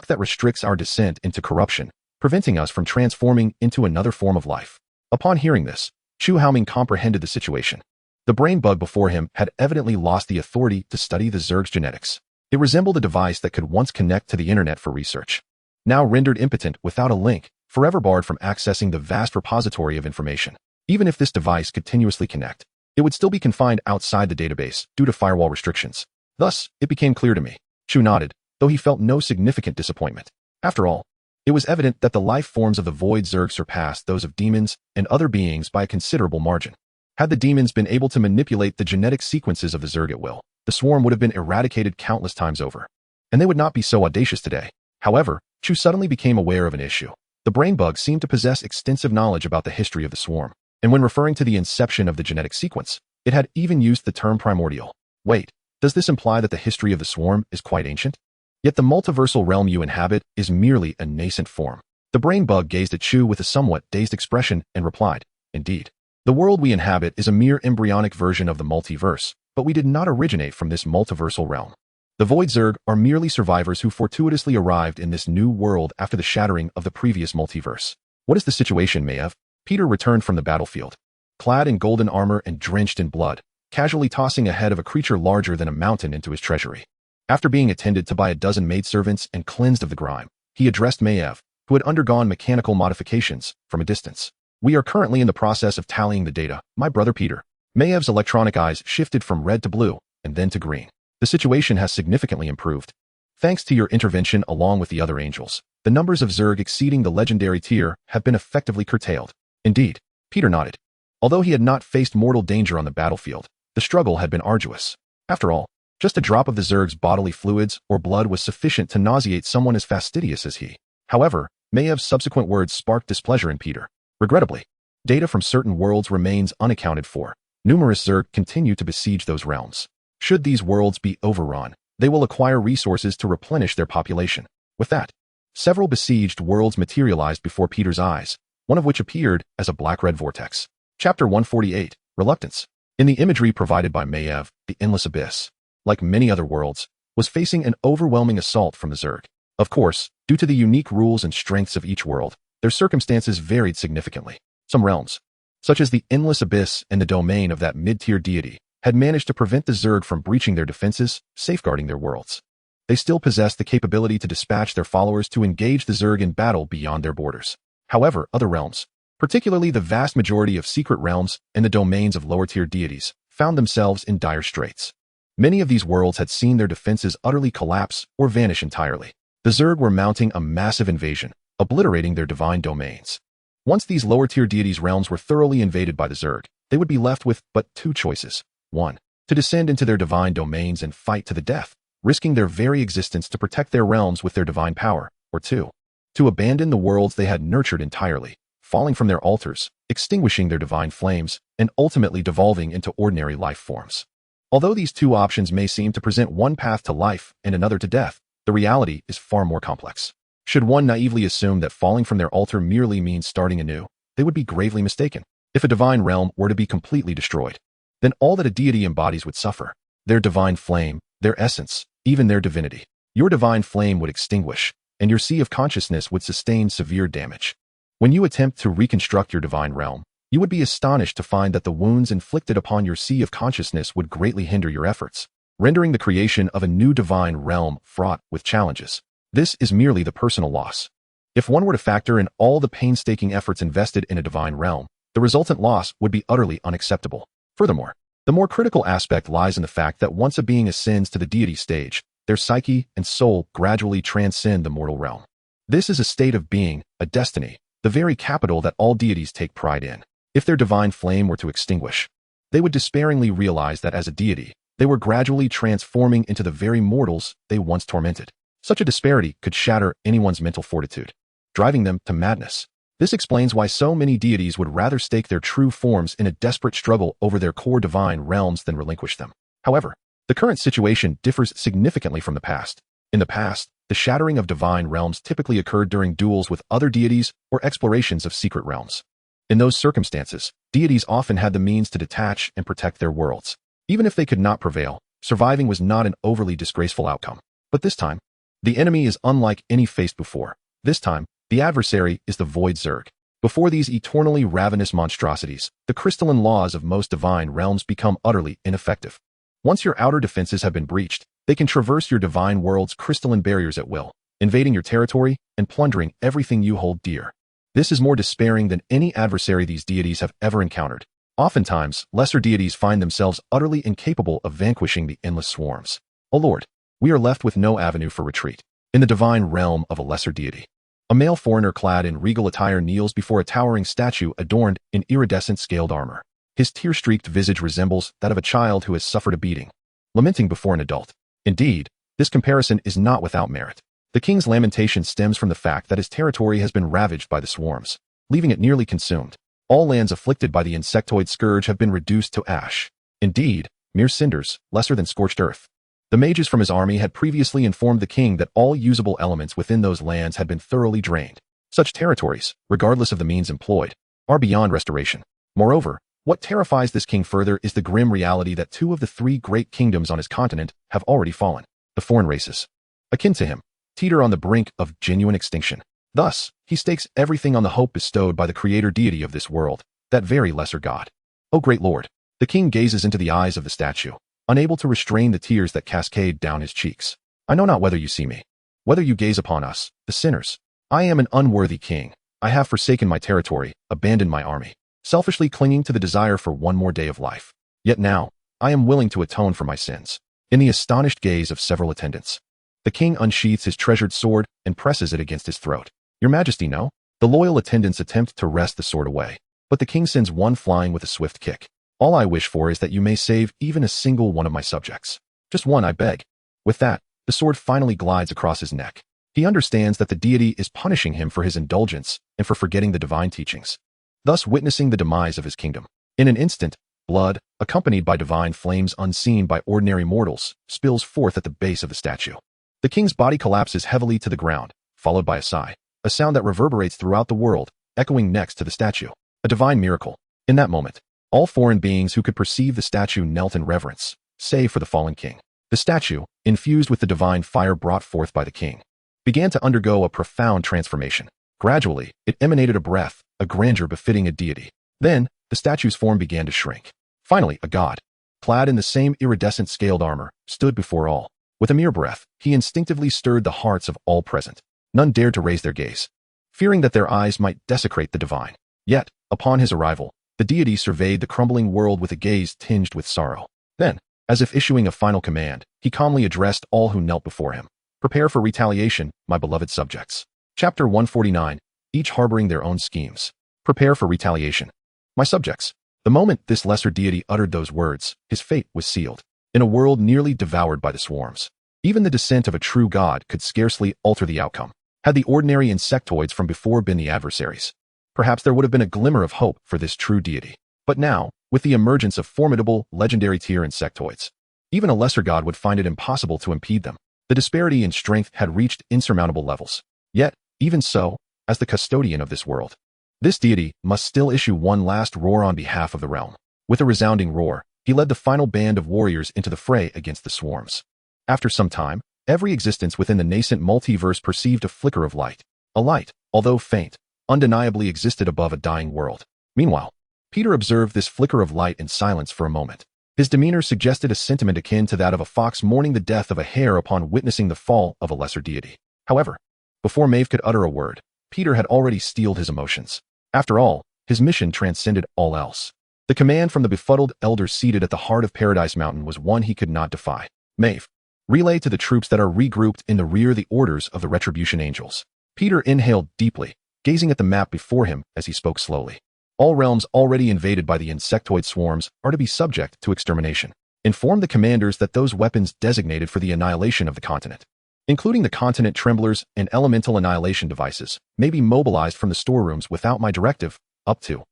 that restricts our descent into corruption, preventing us from transforming into another form of life. Upon hearing this, Chu Hao comprehended the situation. The brain bug before him had evidently lost the authority to study the Zerg's genetics. It resembled a device that could once connect to the internet for research. Now rendered impotent without a link, forever barred from accessing the vast repository of information. Even if this device continuously connect, it would still be confined outside the database due to firewall restrictions. Thus, it became clear to me. Chu nodded, though he felt no significant disappointment. After all, it was evident that the life forms of the Void Zerg surpassed those of demons and other beings by a considerable margin. Had the demons been able to manipulate the genetic sequences of the Zerg at will, the swarm would have been eradicated countless times over. And they would not be so audacious today. However, Chu suddenly became aware of an issue. The brain bug seemed to possess extensive knowledge about the history of the swarm, and when referring to the inception of the genetic sequence, it had even used the term primordial. Wait, does this imply that the history of the swarm is quite ancient? Yet the multiversal realm you inhabit is merely a nascent form. The brain bug gazed at Chu with a somewhat dazed expression and replied, Indeed. The world we inhabit is a mere embryonic version of the multiverse, but we did not originate from this multiversal realm. The Void Zerg are merely survivors who fortuitously arrived in this new world after the shattering of the previous multiverse. What is the situation, Maiev? Peter returned from the battlefield, clad in golden armor and drenched in blood, casually tossing a head of a creature larger than a mountain into his treasury. After being attended to by a dozen maidservants and cleansed of the grime, he addressed Maiev, who had undergone mechanical modifications, from a distance. We are currently in the process of tallying the data, my brother Peter. Maiev's electronic eyes shifted from red to blue, and then to green. The situation has significantly improved. Thanks to your intervention along with the other angels, the numbers of Zerg exceeding the legendary tier have been effectively curtailed. Indeed, Peter nodded. Although he had not faced mortal danger on the battlefield, the struggle had been arduous. After all, just a drop of the Zerg's bodily fluids or blood was sufficient to nauseate someone as fastidious as he. However, Maiev's subsequent words sparked displeasure in Peter. Regrettably, data from certain worlds remains unaccounted for. Numerous Zerg continue to besiege those realms. Should these worlds be overrun, they will acquire resources to replenish their population. With that, several besieged worlds materialized before Peter's eyes, one of which appeared as a black-red vortex. Chapter 148, Reluctance. In the imagery provided by Maiev, the Endless Abyss, like many other worlds, was facing an overwhelming assault from the Zerg. Of course, due to the unique rules and strengths of each world, their circumstances varied significantly. Some realms, such as the Endless Abyss and the domain of that mid-tier deity, had managed to prevent the Zerg from breaching their defenses, safeguarding their worlds. They still possessed the capability to dispatch their followers to engage the Zerg in battle beyond their borders. However, other realms, particularly the vast majority of secret realms and the domains of lower-tier deities, found themselves in dire straits. Many of these worlds had seen their defenses utterly collapse or vanish entirely. The Zerg were mounting a massive invasion, obliterating their divine domains. Once these lower-tier deities' realms were thoroughly invaded by the Zerg, they would be left with but two choices. 1. To descend into their divine domains and fight to the death, risking their very existence to protect their realms with their divine power. Or 2. To abandon the worlds they had nurtured entirely, falling from their altars, extinguishing their divine flames, and ultimately devolving into ordinary life forms. Although these two options may seem to present one path to life and another to death, the reality is far more complex. Should one naively assume that falling from their altar merely means starting anew, they would be gravely mistaken. If a divine realm were to be completely destroyed, then all that a deity embodies would suffer. Their divine flame, their essence, even their divinity. Your divine flame would extinguish, and your sea of consciousness would sustain severe damage. When you attempt to reconstruct your divine realm, you would be astonished to find that the wounds inflicted upon your sea of consciousness would greatly hinder your efforts, rendering the creation of a new divine realm fraught with challenges. This is merely the personal loss. If one were to factor in all the painstaking efforts invested in a divine realm, the resultant loss would be utterly unacceptable. Furthermore, the more critical aspect lies in the fact that once a being ascends to the deity stage, their psyche and soul gradually transcend the mortal realm. This is a state of being, a destiny, the very capital that all deities take pride in. If their divine flame were to extinguish, they would despairingly realize that as a deity, they were gradually transforming into the very mortals they once tormented. Such a disparity could shatter anyone's mental fortitude, driving them to madness. This explains why so many deities would rather stake their true forms in a desperate struggle over their core divine realms than relinquish them. However, the current situation differs significantly from the past. In the past, the shattering of divine realms typically occurred during duels with other deities or explorations of secret realms. In those circumstances, deities often had the means to detach and protect their worlds. Even if they could not prevail, surviving was not an overly disgraceful outcome. But this time, the enemy is unlike any faced before. This time, the adversary is the Void Zerg. Before these eternally ravenous monstrosities, the crystalline laws of most divine realms become utterly ineffective. Once your outer defenses have been breached, they can traverse your divine world's crystalline barriers at will, invading your territory and plundering everything you hold dear. This is more despairing than any adversary these deities have ever encountered. Oftentimes, lesser deities find themselves utterly incapable of vanquishing the endless swarms. O Lord, we are left with no avenue for retreat. In the divine realm of a lesser deity, a male foreigner clad in regal attire kneels before a towering statue adorned in iridescent scaled armor. His tear-streaked visage resembles that of a child who has suffered a beating, lamenting before an adult. Indeed, this comparison is not without merit. The king's lamentation stems from the fact that his territory has been ravaged by the swarms, leaving it nearly consumed. All lands afflicted by the insectoid scourge have been reduced to ash. Indeed, mere cinders, lesser than scorched earth. The mages from his army had previously informed the king that all usable elements within those lands had been thoroughly drained. Such territories, regardless of the means employed, are beyond restoration. Moreover, what terrifies this king further is the grim reality that 2 of the 3 great kingdoms on his continent have already fallen. The foreign races, akin to him, teeter on the brink of genuine extinction. Thus, he stakes everything on the hope bestowed by the creator deity of this world, that very lesser god. O great Lord, the king gazes into the eyes of the statue, unable to restrain the tears that cascade down his cheeks. I know not whether you see me, whether you gaze upon us, the sinners. I am an unworthy king. I have forsaken my territory, abandoned my army, selfishly clinging to the desire for one more day of life. Yet now, I am willing to atone for my sins. In the astonished gaze of several attendants, the king unsheaths his treasured sword and presses it against his throat. Your Majesty, no. The loyal attendants attempt to wrest the sword away, but the king sends one flying with a swift kick. All I wish for is that you may save even a single one of my subjects. Just one, I beg. With that, the sword finally glides across his neck. He understands that the deity is punishing him for his indulgence and for forgetting the divine teachings, thus witnessing the demise of his kingdom. In an instant, blood, accompanied by divine flames unseen by ordinary mortals, spills forth at the base of the statue. The king's body collapses heavily to the ground, followed by a sigh, a sound that reverberates throughout the world, echoing next to the statue. A divine miracle. In that moment, all foreign beings who could perceive the statue knelt in reverence, save for the fallen king. The statue, infused with the divine fire brought forth by the king, began to undergo a profound transformation. Gradually, it emanated a breath, a grandeur befitting a deity. Then, the statue's form began to shrink. Finally, a god, clad in the same iridescent scaled armor, stood before all. With a mere breath, he instinctively stirred the hearts of all present. None dared to raise their gaze, fearing that their eyes might desecrate the divine. Yet, upon his arrival, the deity surveyed the crumbling world with a gaze tinged with sorrow. Then, as if issuing a final command, he calmly addressed all who knelt before him. Prepare for retaliation, my beloved subjects. Chapter 149, each harboring their own schemes. Prepare for retaliation. My subjects. The moment this lesser deity uttered those words, his fate was sealed. In a world nearly devoured by the swarms, even the descent of a true god could scarcely alter the outcome. Had the ordinary insectoids from before been the adversaries, perhaps there would have been a glimmer of hope for this true deity. But now, with the emergence of formidable, legendary tier insectoids, even a lesser god would find it impossible to impede them. The disparity in strength had reached insurmountable levels. Yet, even so, as the custodian of this world, this deity must still issue one last roar on behalf of the realm. With a resounding roar, he led the final band of warriors into the fray against the swarms. After some time, every existence within the nascent multiverse perceived a flicker of light. A light, although faint, undeniably existed above a dying world. Meanwhile, Peter observed this flicker of light in silence for a moment. His demeanor suggested a sentiment akin to that of a fox mourning the death of a hare upon witnessing the fall of a lesser deity. However, before Maeve could utter a word, Peter had already steeled his emotions. After all, his mission transcended all else. The command from the befuddled elder seated at the heart of Paradise Mountain was one he could not defy. Maeve, relay to the troops that are regrouped in the rear the orders of the Retribution Angels. Peter inhaled deeply, gazing at the map before him as he spoke slowly. All realms already invaded by the insectoid swarms are to be subject to extermination. Inform the commanders that those weapons designated for the annihilation of the continent, including the continent tremblers and elemental annihilation devices, may be mobilized from the storerooms without my directive, up to,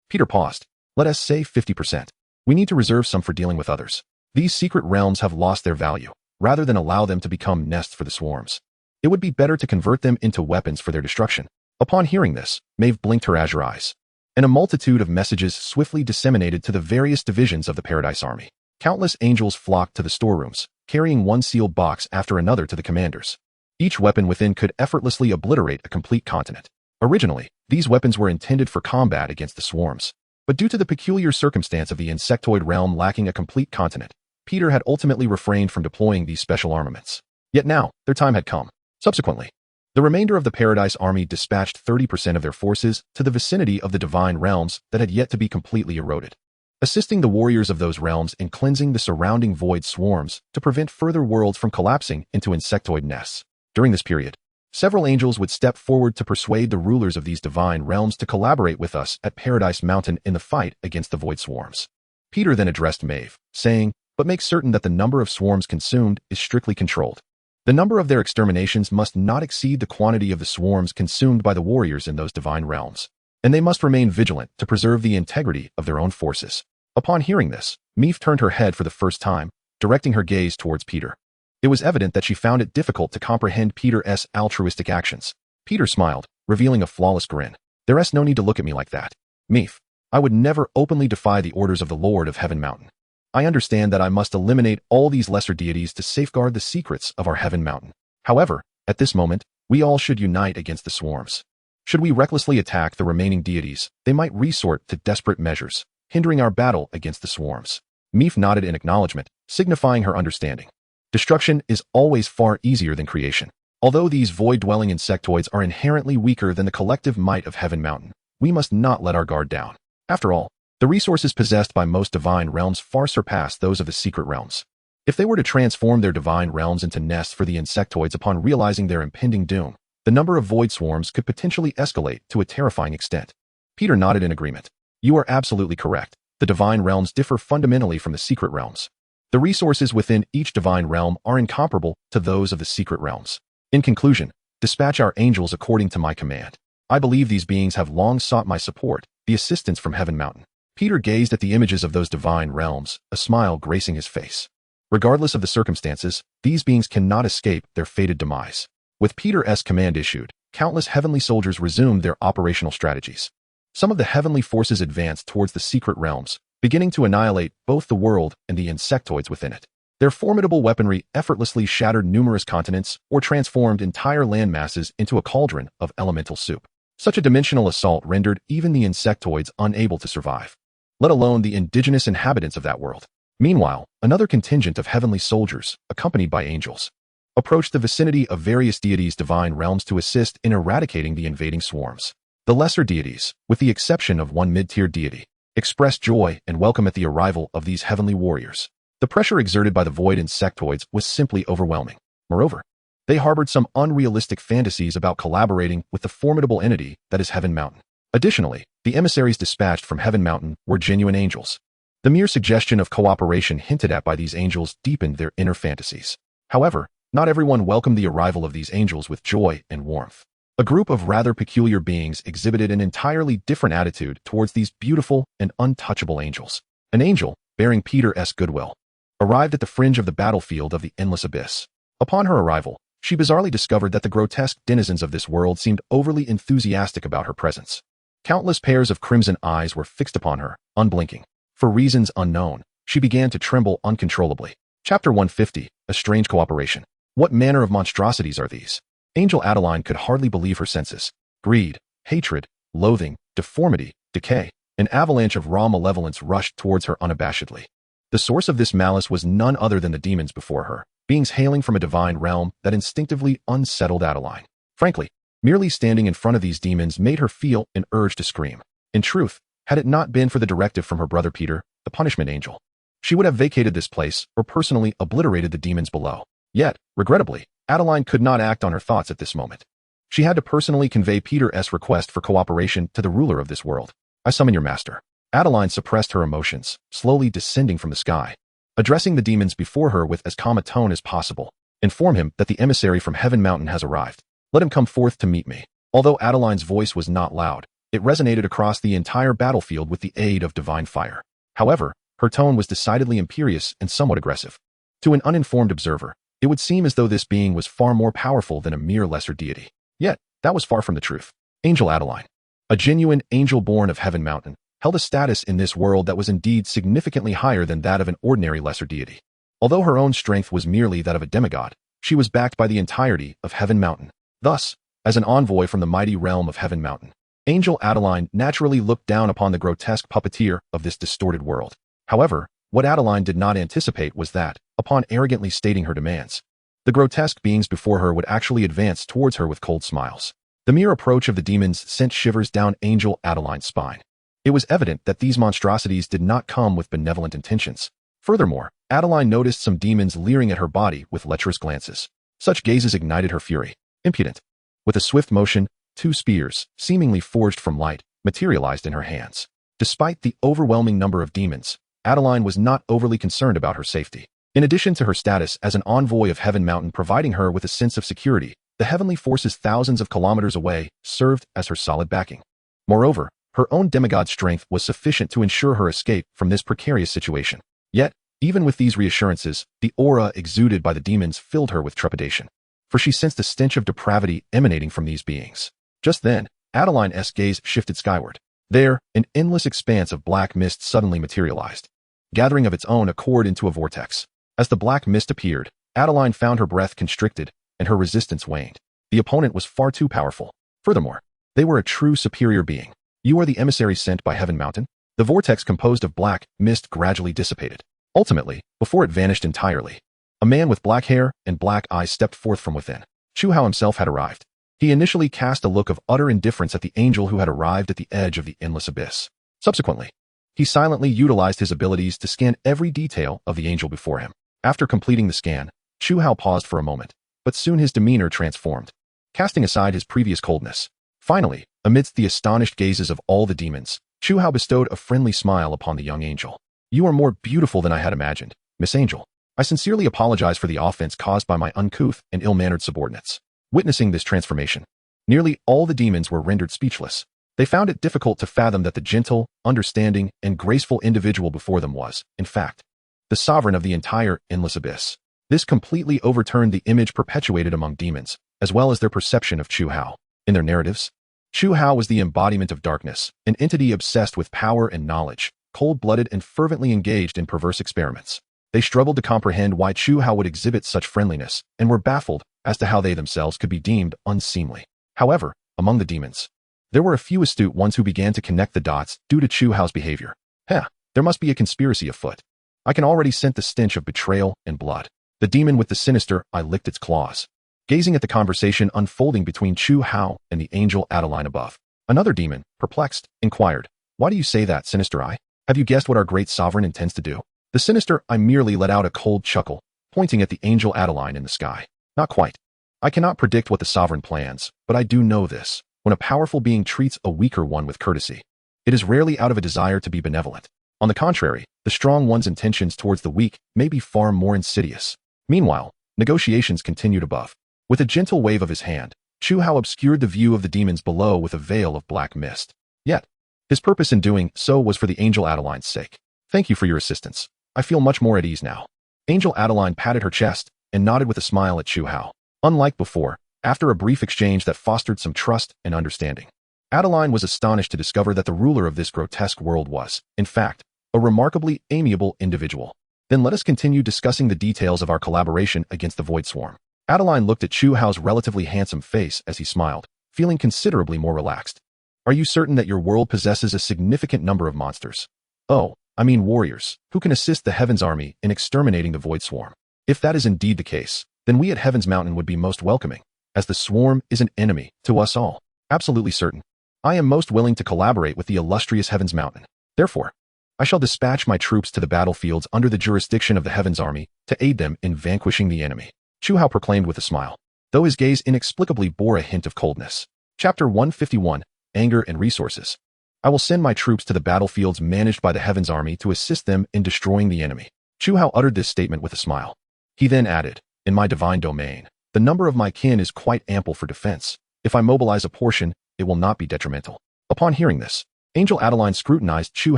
Peter paused. Let us say 50%. We need to reserve some for dealing with others. These secret realms have lost their value, rather than allow them to become nests for the swarms. It would be better to convert them into weapons for their destruction. Upon hearing this, Maeve blinked her azure eyes, and a multitude of messages swiftly disseminated to the various divisions of the Paradise Army. Countless angels flocked to the storerooms, carrying one sealed box after another to the commanders. Each weapon within could effortlessly obliterate a complete continent. Originally, these weapons were intended for combat against the swarms, but due to the peculiar circumstance of the insectoid realm lacking a complete continent, Peter had ultimately refrained from deploying these special armaments. Yet now, their time had come. Subsequently, the remainder of the Paradise Army dispatched 30% of their forces to the vicinity of the divine realms that had yet to be completely eroded, assisting the warriors of those realms in cleansing the surrounding void swarms to prevent further worlds from collapsing into insectoid nests. During this period, several angels would step forward to persuade the rulers of these divine realms to collaborate with us at Paradise Mountain in the fight against the void swarms. Peter then addressed Maeve, saying, "But make certain that the number of swarms consumed is strictly controlled. The number of their exterminations must not exceed the quantity of the swarms consumed by the warriors in those divine realms, and they must remain vigilant to preserve the integrity of their own forces." Upon hearing this, Maeve turned her head for the first time, directing her gaze towards Peter. It was evident that she found it difficult to comprehend Peter's altruistic actions. Peter smiled, revealing a flawless grin. "There's no need to look at me like that, Maeve. I would never openly defy the orders of the Lord of Heaven Mountain. I understand that I must eliminate all these lesser deities to safeguard the secrets of our Heaven Mountain. However, at this moment, we all should unite against the swarms. Should we recklessly attack the remaining deities, they might resort to desperate measures, hindering our battle against the swarms." Maeve nodded in acknowledgement, signifying her understanding. Destruction is always far easier than creation. Although these void-dwelling insectoids are inherently weaker than the collective might of Heaven Mountain, we must not let our guard down. After all, the resources possessed by most divine realms far surpass those of the secret realms. If they were to transform their divine realms into nests for the insectoids upon realizing their impending doom, the number of void swarms could potentially escalate to a terrifying extent. Peter nodded in agreement. "You are absolutely correct. The divine realms differ fundamentally from the secret realms. The resources within each divine realm are incomparable to those of the secret realms. In conclusion, dispatch our angels according to my command. I believe these beings have long sought my support, the assistance from Heaven Mountain." Peter gazed at the images of those divine realms, a smile gracing his face. Regardless of the circumstances, these beings cannot escape their fated demise. With Peter's command issued, countless heavenly soldiers resumed their operational strategies. Some of the heavenly forces advanced towards the secret realms, beginning to annihilate both the world and the insectoids within it. Their formidable weaponry effortlessly shattered numerous continents or transformed entire land masses into a cauldron of elemental soup. Such a dimensional assault rendered even the insectoids unable to survive, let alone the indigenous inhabitants of that world. Meanwhile, another contingent of heavenly soldiers, accompanied by angels, approached the vicinity of various deities' divine realms to assist in eradicating the invading swarms. The lesser deities, with the exception of one mid-tier deity, expressed joy and welcome at the arrival of these heavenly warriors. The pressure exerted by the void insectoids was simply overwhelming. Moreover, they harbored some unrealistic fantasies about collaborating with the formidable entity that is Heaven Mountain. Additionally, the emissaries dispatched from Heaven Mountain were genuine angels. The mere suggestion of cooperation hinted at by these angels deepened their inner fantasies. However, not everyone welcomed the arrival of these angels with joy and warmth. A group of rather peculiar beings exhibited an entirely different attitude towards these beautiful and untouchable angels. An angel, bearing Peter's goodwill, arrived at the fringe of the battlefield of the endless abyss. Upon her arrival, she bizarrely discovered that the grotesque denizens of this world seemed overly enthusiastic about her presence. Countless pairs of crimson eyes were fixed upon her, unblinking. For reasons unknown, She began to tremble uncontrollably. Chapter 150, A Strange Cooperation. What manner of monstrosities are these? Angel Adeline could hardly believe her senses. Greed, hatred, loathing, deformity, decay, an avalanche of raw malevolence rushed towards her unabashedly. The source of this malice was none other than the demons before her, beings hailing from a divine realm that instinctively unsettled Adeline. Frankly, merely standing in front of these demons made her feel an urge to scream. In truth, had it not been for the directive from her brother Peter, the punishment angel, she would have vacated this place or personally obliterated the demons below. Yet, regrettably, Adeline could not act on her thoughts at this moment. She had to personally convey Peter's request for cooperation to the ruler of this world. I summon your master. Adeline suppressed her emotions, slowly descending from the sky. Addressing the demons before her with as calm a tone as possible, inform him that the emissary from Heaven Mountain has arrived. Let him come forth to meet me. Although Adeline's voice was not loud, it resonated across the entire battlefield with the aid of divine fire. However, her tone was decidedly imperious and somewhat aggressive. To an uninformed observer, it would seem as though this being was far more powerful than a mere lesser deity. Yet, that was far from the truth. Angel Adeline, a genuine angel born of Heaven Mountain, held a status in this world that was indeed significantly higher than that of an ordinary lesser deity. Although her own strength was merely that of a demigod, she was backed by the entirety of Heaven Mountain. Thus, as an envoy from the mighty realm of Heaven Mountain, Angel Adeline naturally looked down upon the grotesque puppeteer of this distorted world. However, what Adeline did not anticipate was that, upon arrogantly stating her demands, the grotesque beings before her would actually advance towards her with cold smiles. The mere approach of the demons sent shivers down Angel Adeline's spine. It was evident that these monstrosities did not come with benevolent intentions. Furthermore, Adeline noticed some demons leering at her body with lecherous glances. Such gazes ignited her fury. Impudent. With a swift motion, 2 spears, seemingly forged from light, materialized in her hands. Despite the overwhelming number of demons, Adeline was not overly concerned about her safety. In addition to her status as an envoy of Heaven Mountain providing her with a sense of security, the heavenly forces thousands of kilometers away served as her solid backing. Moreover, her own demigod strength was sufficient to ensure her escape from this precarious situation. Yet, even with these reassurances, the aura exuded by the demons filled her with trepidation, for she sensed a stench of depravity emanating from these beings. Just then, Adeline's gaze shifted skyward. There, an endless expanse of black mist suddenly materialized, gathering of its own accord into a vortex. As the black mist appeared, Adeline found her breath constricted and her resistance waned. The opponent was far too powerful. Furthermore, they were a true superior being. You are the emissary sent by Heaven Mountain? The vortex composed of black mist gradually dissipated. Ultimately, before it vanished entirely, a man with black hair and black eyes stepped forth from within. Chu Hao himself had arrived. He initially cast a look of utter indifference at the angel who had arrived at the edge of the endless abyss. Subsequently, he silently utilized his abilities to scan every detail of the angel before him. After completing the scan, Chu Hao paused for a moment, but soon his demeanor transformed, casting aside his previous coldness. Finally, amidst the astonished gazes of all the demons, Chu Hao bestowed a friendly smile upon the young angel. You are more beautiful than I had imagined, Miss Angel. I sincerely apologize for the offense caused by my uncouth and ill-mannered subordinates. Witnessing this transformation, nearly all the demons were rendered speechless. They found it difficult to fathom that the gentle, understanding, and graceful individual before them was, in fact, the sovereign of the entire endless abyss. This completely overturned the image perpetuated among demons, as well as their perception of Chu Hao. In their narratives, Chu Hao was the embodiment of darkness, an entity obsessed with power and knowledge, cold-blooded and fervently engaged in perverse experiments. They struggled to comprehend why Chu Hao would exhibit such friendliness, and were baffled as to how they themselves could be deemed unseemly. However, among the demons, there were a few astute ones who began to connect the dots due to Chu Hao's behavior. There must be a conspiracy afoot. I can already scent the stench of betrayal and blood. The demon with the sinister eye licked its claws, gazing at the conversation unfolding between Chu Hao and the angel Adeline above. Another demon, perplexed, inquired, Why do you say that, Sinister Eye? Have you guessed what our great sovereign intends to do? The sinister eye merely let out a cold chuckle, pointing at the angel Adeline in the sky. Not quite. I cannot predict what the sovereign plans, but I do know this. When a powerful being treats a weaker one with courtesy, it is rarely out of a desire to be benevolent. On the contrary, the strong one's intentions towards the weak may be far more insidious. Meanwhile, negotiations continued above. With a gentle wave of his hand, Chu Hao obscured the view of the demons below with a veil of black mist. Yet, his purpose in doing so was for the angel Adeline's sake. Thank you for your assistance. I feel much more at ease now. Angel Adeline patted her chest and nodded with a smile at Chu Hao. Unlike before, after a brief exchange that fostered some trust and understanding, Adeline was astonished to discover that the ruler of this grotesque world was, in fact, a remarkably amiable individual. Then let us continue discussing the details of our collaboration against the Void Swarm. Adeline looked at Chu Hao's relatively handsome face as he smiled, feeling considerably more relaxed. Are you certain that your world possesses a significant number of monsters? Oh, I mean warriors, who can assist the Heaven's Army in exterminating the Void Swarm. If that is indeed the case, then we at Heaven's Mountain would be most welcoming, as the Swarm is an enemy to us all. Absolutely certain. I am most willing to collaborate with the illustrious Heaven's Mountain. Therefore, I shall dispatch my troops to the battlefields under the jurisdiction of the Heaven's Army to aid them in vanquishing the enemy, Chu Hao proclaimed with a smile, though his gaze inexplicably bore a hint of coldness. Chapter 151, Anger and Resources. I will send my troops to the battlefields managed by the Heaven's Army to assist them in destroying the enemy. Chu Hao uttered this statement with a smile. He then added, in my divine domain, the number of my kin is quite ample for defense. If I mobilize a portion, it will not be detrimental. Upon hearing this, Angel Adeline scrutinized Chu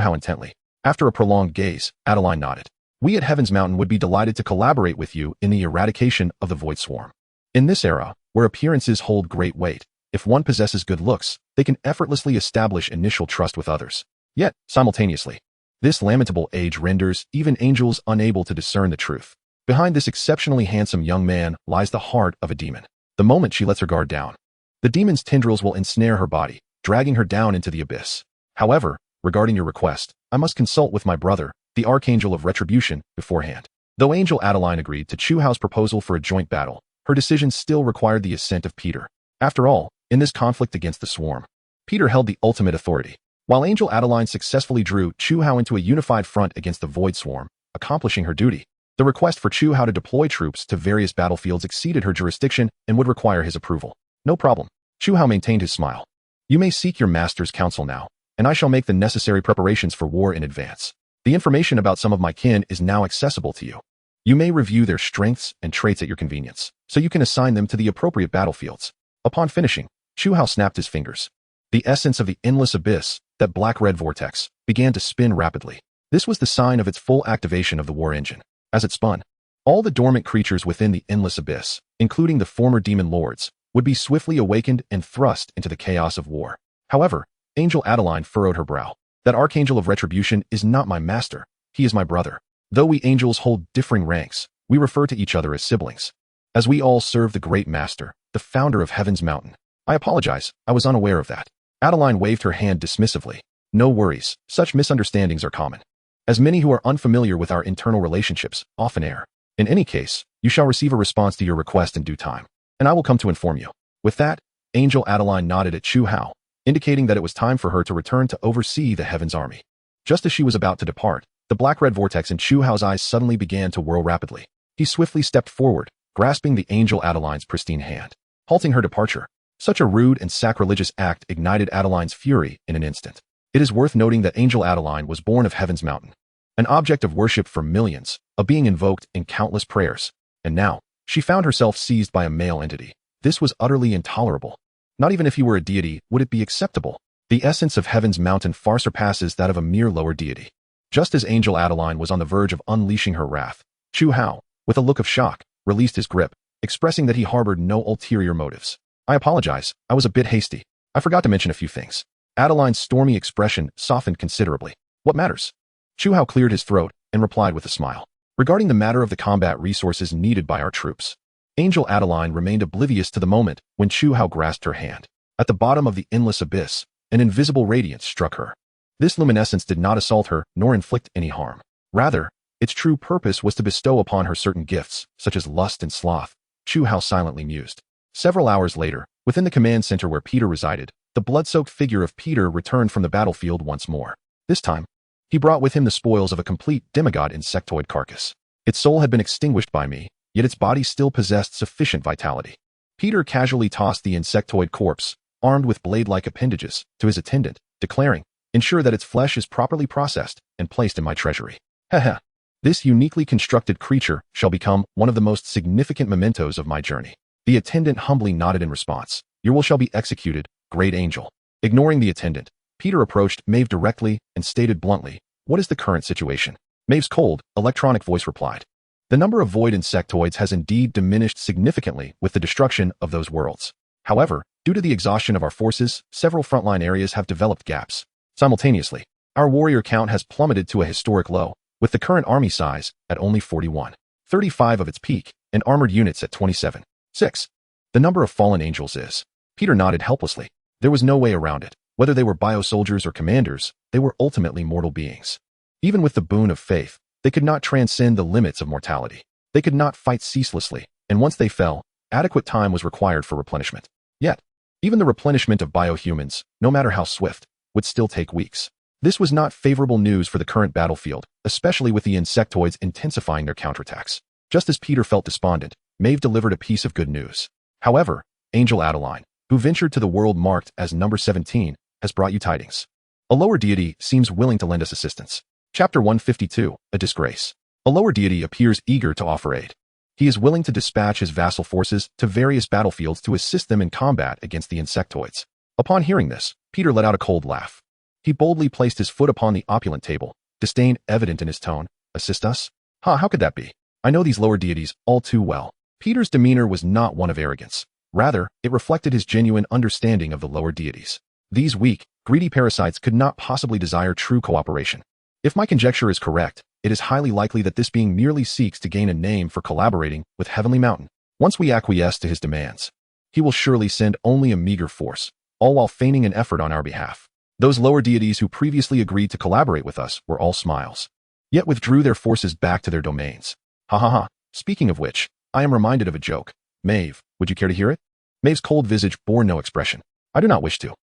Hao intently. After a prolonged gaze, Adeline nodded. We at Heaven's Mountain would be delighted to collaborate with you in the eradication of the Void Swarm. In this era, where appearances hold great weight, if one possesses good looks, they can effortlessly establish initial trust with others. Yet, simultaneously, this lamentable age renders even angels unable to discern the truth. Behind this exceptionally handsome young man lies the heart of a demon. The moment she lets her guard down, the demon's tendrils will ensnare her body, dragging her down into the abyss. However, regarding your request, I must consult with my brother, the Archangel of Retribution, beforehand. Though Angel Adeline agreed to Chu Hao's proposal for a joint battle, her decision still required the assent of Peter. After all, in this conflict against the Swarm, Peter held the ultimate authority. While Angel Adeline successfully drew Chu Hao into a unified front against the Void Swarm, accomplishing her duty, the request for Chu Hao to deploy troops to various battlefields exceeded her jurisdiction and would require his approval. No problem. Chu Hao maintained his smile. You may seek your master's counsel now, and I shall make the necessary preparations for war in advance. The information about some of my kin is now accessible to you. You may review their strengths and traits at your convenience, so you can assign them to the appropriate battlefields. Upon finishing, Chu Hao snapped his fingers. The essence of the endless abyss, that black-red vortex, began to spin rapidly. This was the sign of its full activation of the war engine. As it spun, all the dormant creatures within the endless abyss, including the former demon lords, would be swiftly awakened and thrust into the chaos of war. However, Angel Adeline furrowed her brow. That Archangel of Retribution is not my master, he is my brother. Though we angels hold differing ranks, we refer to each other as siblings. As we all serve the great master, the founder of Heaven's Mountain. I apologize, I was unaware of that. Adeline waved her hand dismissively. No worries, such misunderstandings are common. As many who are unfamiliar with our internal relationships often err. In any case, you shall receive a response to your request in due time, and I will come to inform you. With that, Angel Adeline nodded at Chu Hao, indicating that it was time for her to return to oversee the Heaven's Army. Just as she was about to depart, the black-red vortex in Chu Hao's eyes suddenly began to whirl rapidly. He swiftly stepped forward, grasping the Angel Adeline's pristine hand, halting her departure. Such a rude and sacrilegious act ignited Adeline's fury in an instant. It is worth noting that Angel Adeline was born of Heaven's Mountain, an object of worship for millions, a being invoked in countless prayers, and now, she found herself seized by a male entity. This was utterly intolerable. Not even if he were a deity would it be acceptable. The essence of Heaven's Mountain far surpasses that of a mere lower deity. Just as Angel Adeline was on the verge of unleashing her wrath, Chu Hao, with a look of shock, released his grip, expressing that he harbored no ulterior motives. I apologize, I was a bit hasty. I forgot to mention a few things. Adeline's stormy expression softened considerably. What matters? Chu Hao cleared his throat and replied with a smile. Regarding the matter of the combat resources needed by our troops, Angel Adeline remained oblivious to the moment when Chu Hao grasped her hand. At the bottom of the endless abyss, an invisible radiance struck her. This luminescence did not assault her nor inflict any harm. Rather, its true purpose was to bestow upon her certain gifts, such as lust and sloth. Chu Hao silently mused. Several hours later, within the command center where Peter resided, the blood-soaked figure of Peter returned from the battlefield once more. This time, he brought with him the spoils of a complete demigod insectoid carcass. Its soul had been extinguished by me, yet its body still possessed sufficient vitality. Peter casually tossed the insectoid corpse, armed with blade-like appendages, to his attendant, declaring, "Ensure that its flesh is properly processed and placed in my treasury." Haha. This uniquely constructed creature shall become one of the most significant mementos of my journey. The attendant humbly nodded in response. Your will shall be executed, great angel. Ignoring the attendant, Peter approached Maeve directly and stated bluntly, "What is the current situation?" Maeve's cold, electronic voice replied, "The number of void insectoids has indeed diminished significantly with the destruction of those worlds. However, due to the exhaustion of our forces, several frontline areas have developed gaps. Simultaneously, Our warrior count has plummeted to a historic low, with the current army size at only 41. 35 of its peak, and armored units at 27. 6. The number of fallen angels is. Peter nodded helplessly. There was no way around it. Whether they were bio-soldiers or commanders, they were ultimately mortal beings. Even with the boon of faith, they could not transcend the limits of mortality. They could not fight ceaselessly, and once they fell, adequate time was required for replenishment. Yet, even the replenishment of biohumans, no matter how swift, would still take weeks. This was not favorable news for the current battlefield, especially with the insectoids intensifying their counterattacks. Just as Peter felt despondent, Maeve delivered a piece of good news. However, Angel Adeline, who ventured to the world marked as number 17, has brought you tidings. A lower deity seems willing to lend us assistance. Chapter 152, A Disgrace. A lower deity appears eager to offer aid. He is willing to dispatch his vassal forces to various battlefields to assist them in combat against the insectoids. Upon hearing this, Peter let out a cold laugh. He boldly placed his foot upon the opulent table, disdain evident in his tone. Assist us? How could that be? I know these lower deities all too well. Peter's demeanor was not one of arrogance. Rather, it reflected his genuine understanding of the lower deities. These weak, greedy parasites could not possibly desire true cooperation. If my conjecture is correct, it is highly likely that this being merely seeks to gain a name for collaborating with Heavenly Mountain. Once we acquiesce to his demands, he will surely send only a meager force, all while feigning an effort on our behalf. Those lower deities who previously agreed to collaborate with us were all smiles, yet withdrew their forces back to their domains. Ha ha ha. Speaking of which, I am reminded of a joke. Maeve, would you care to hear it? Maeve's cold visage bore no expression. I do not wish to.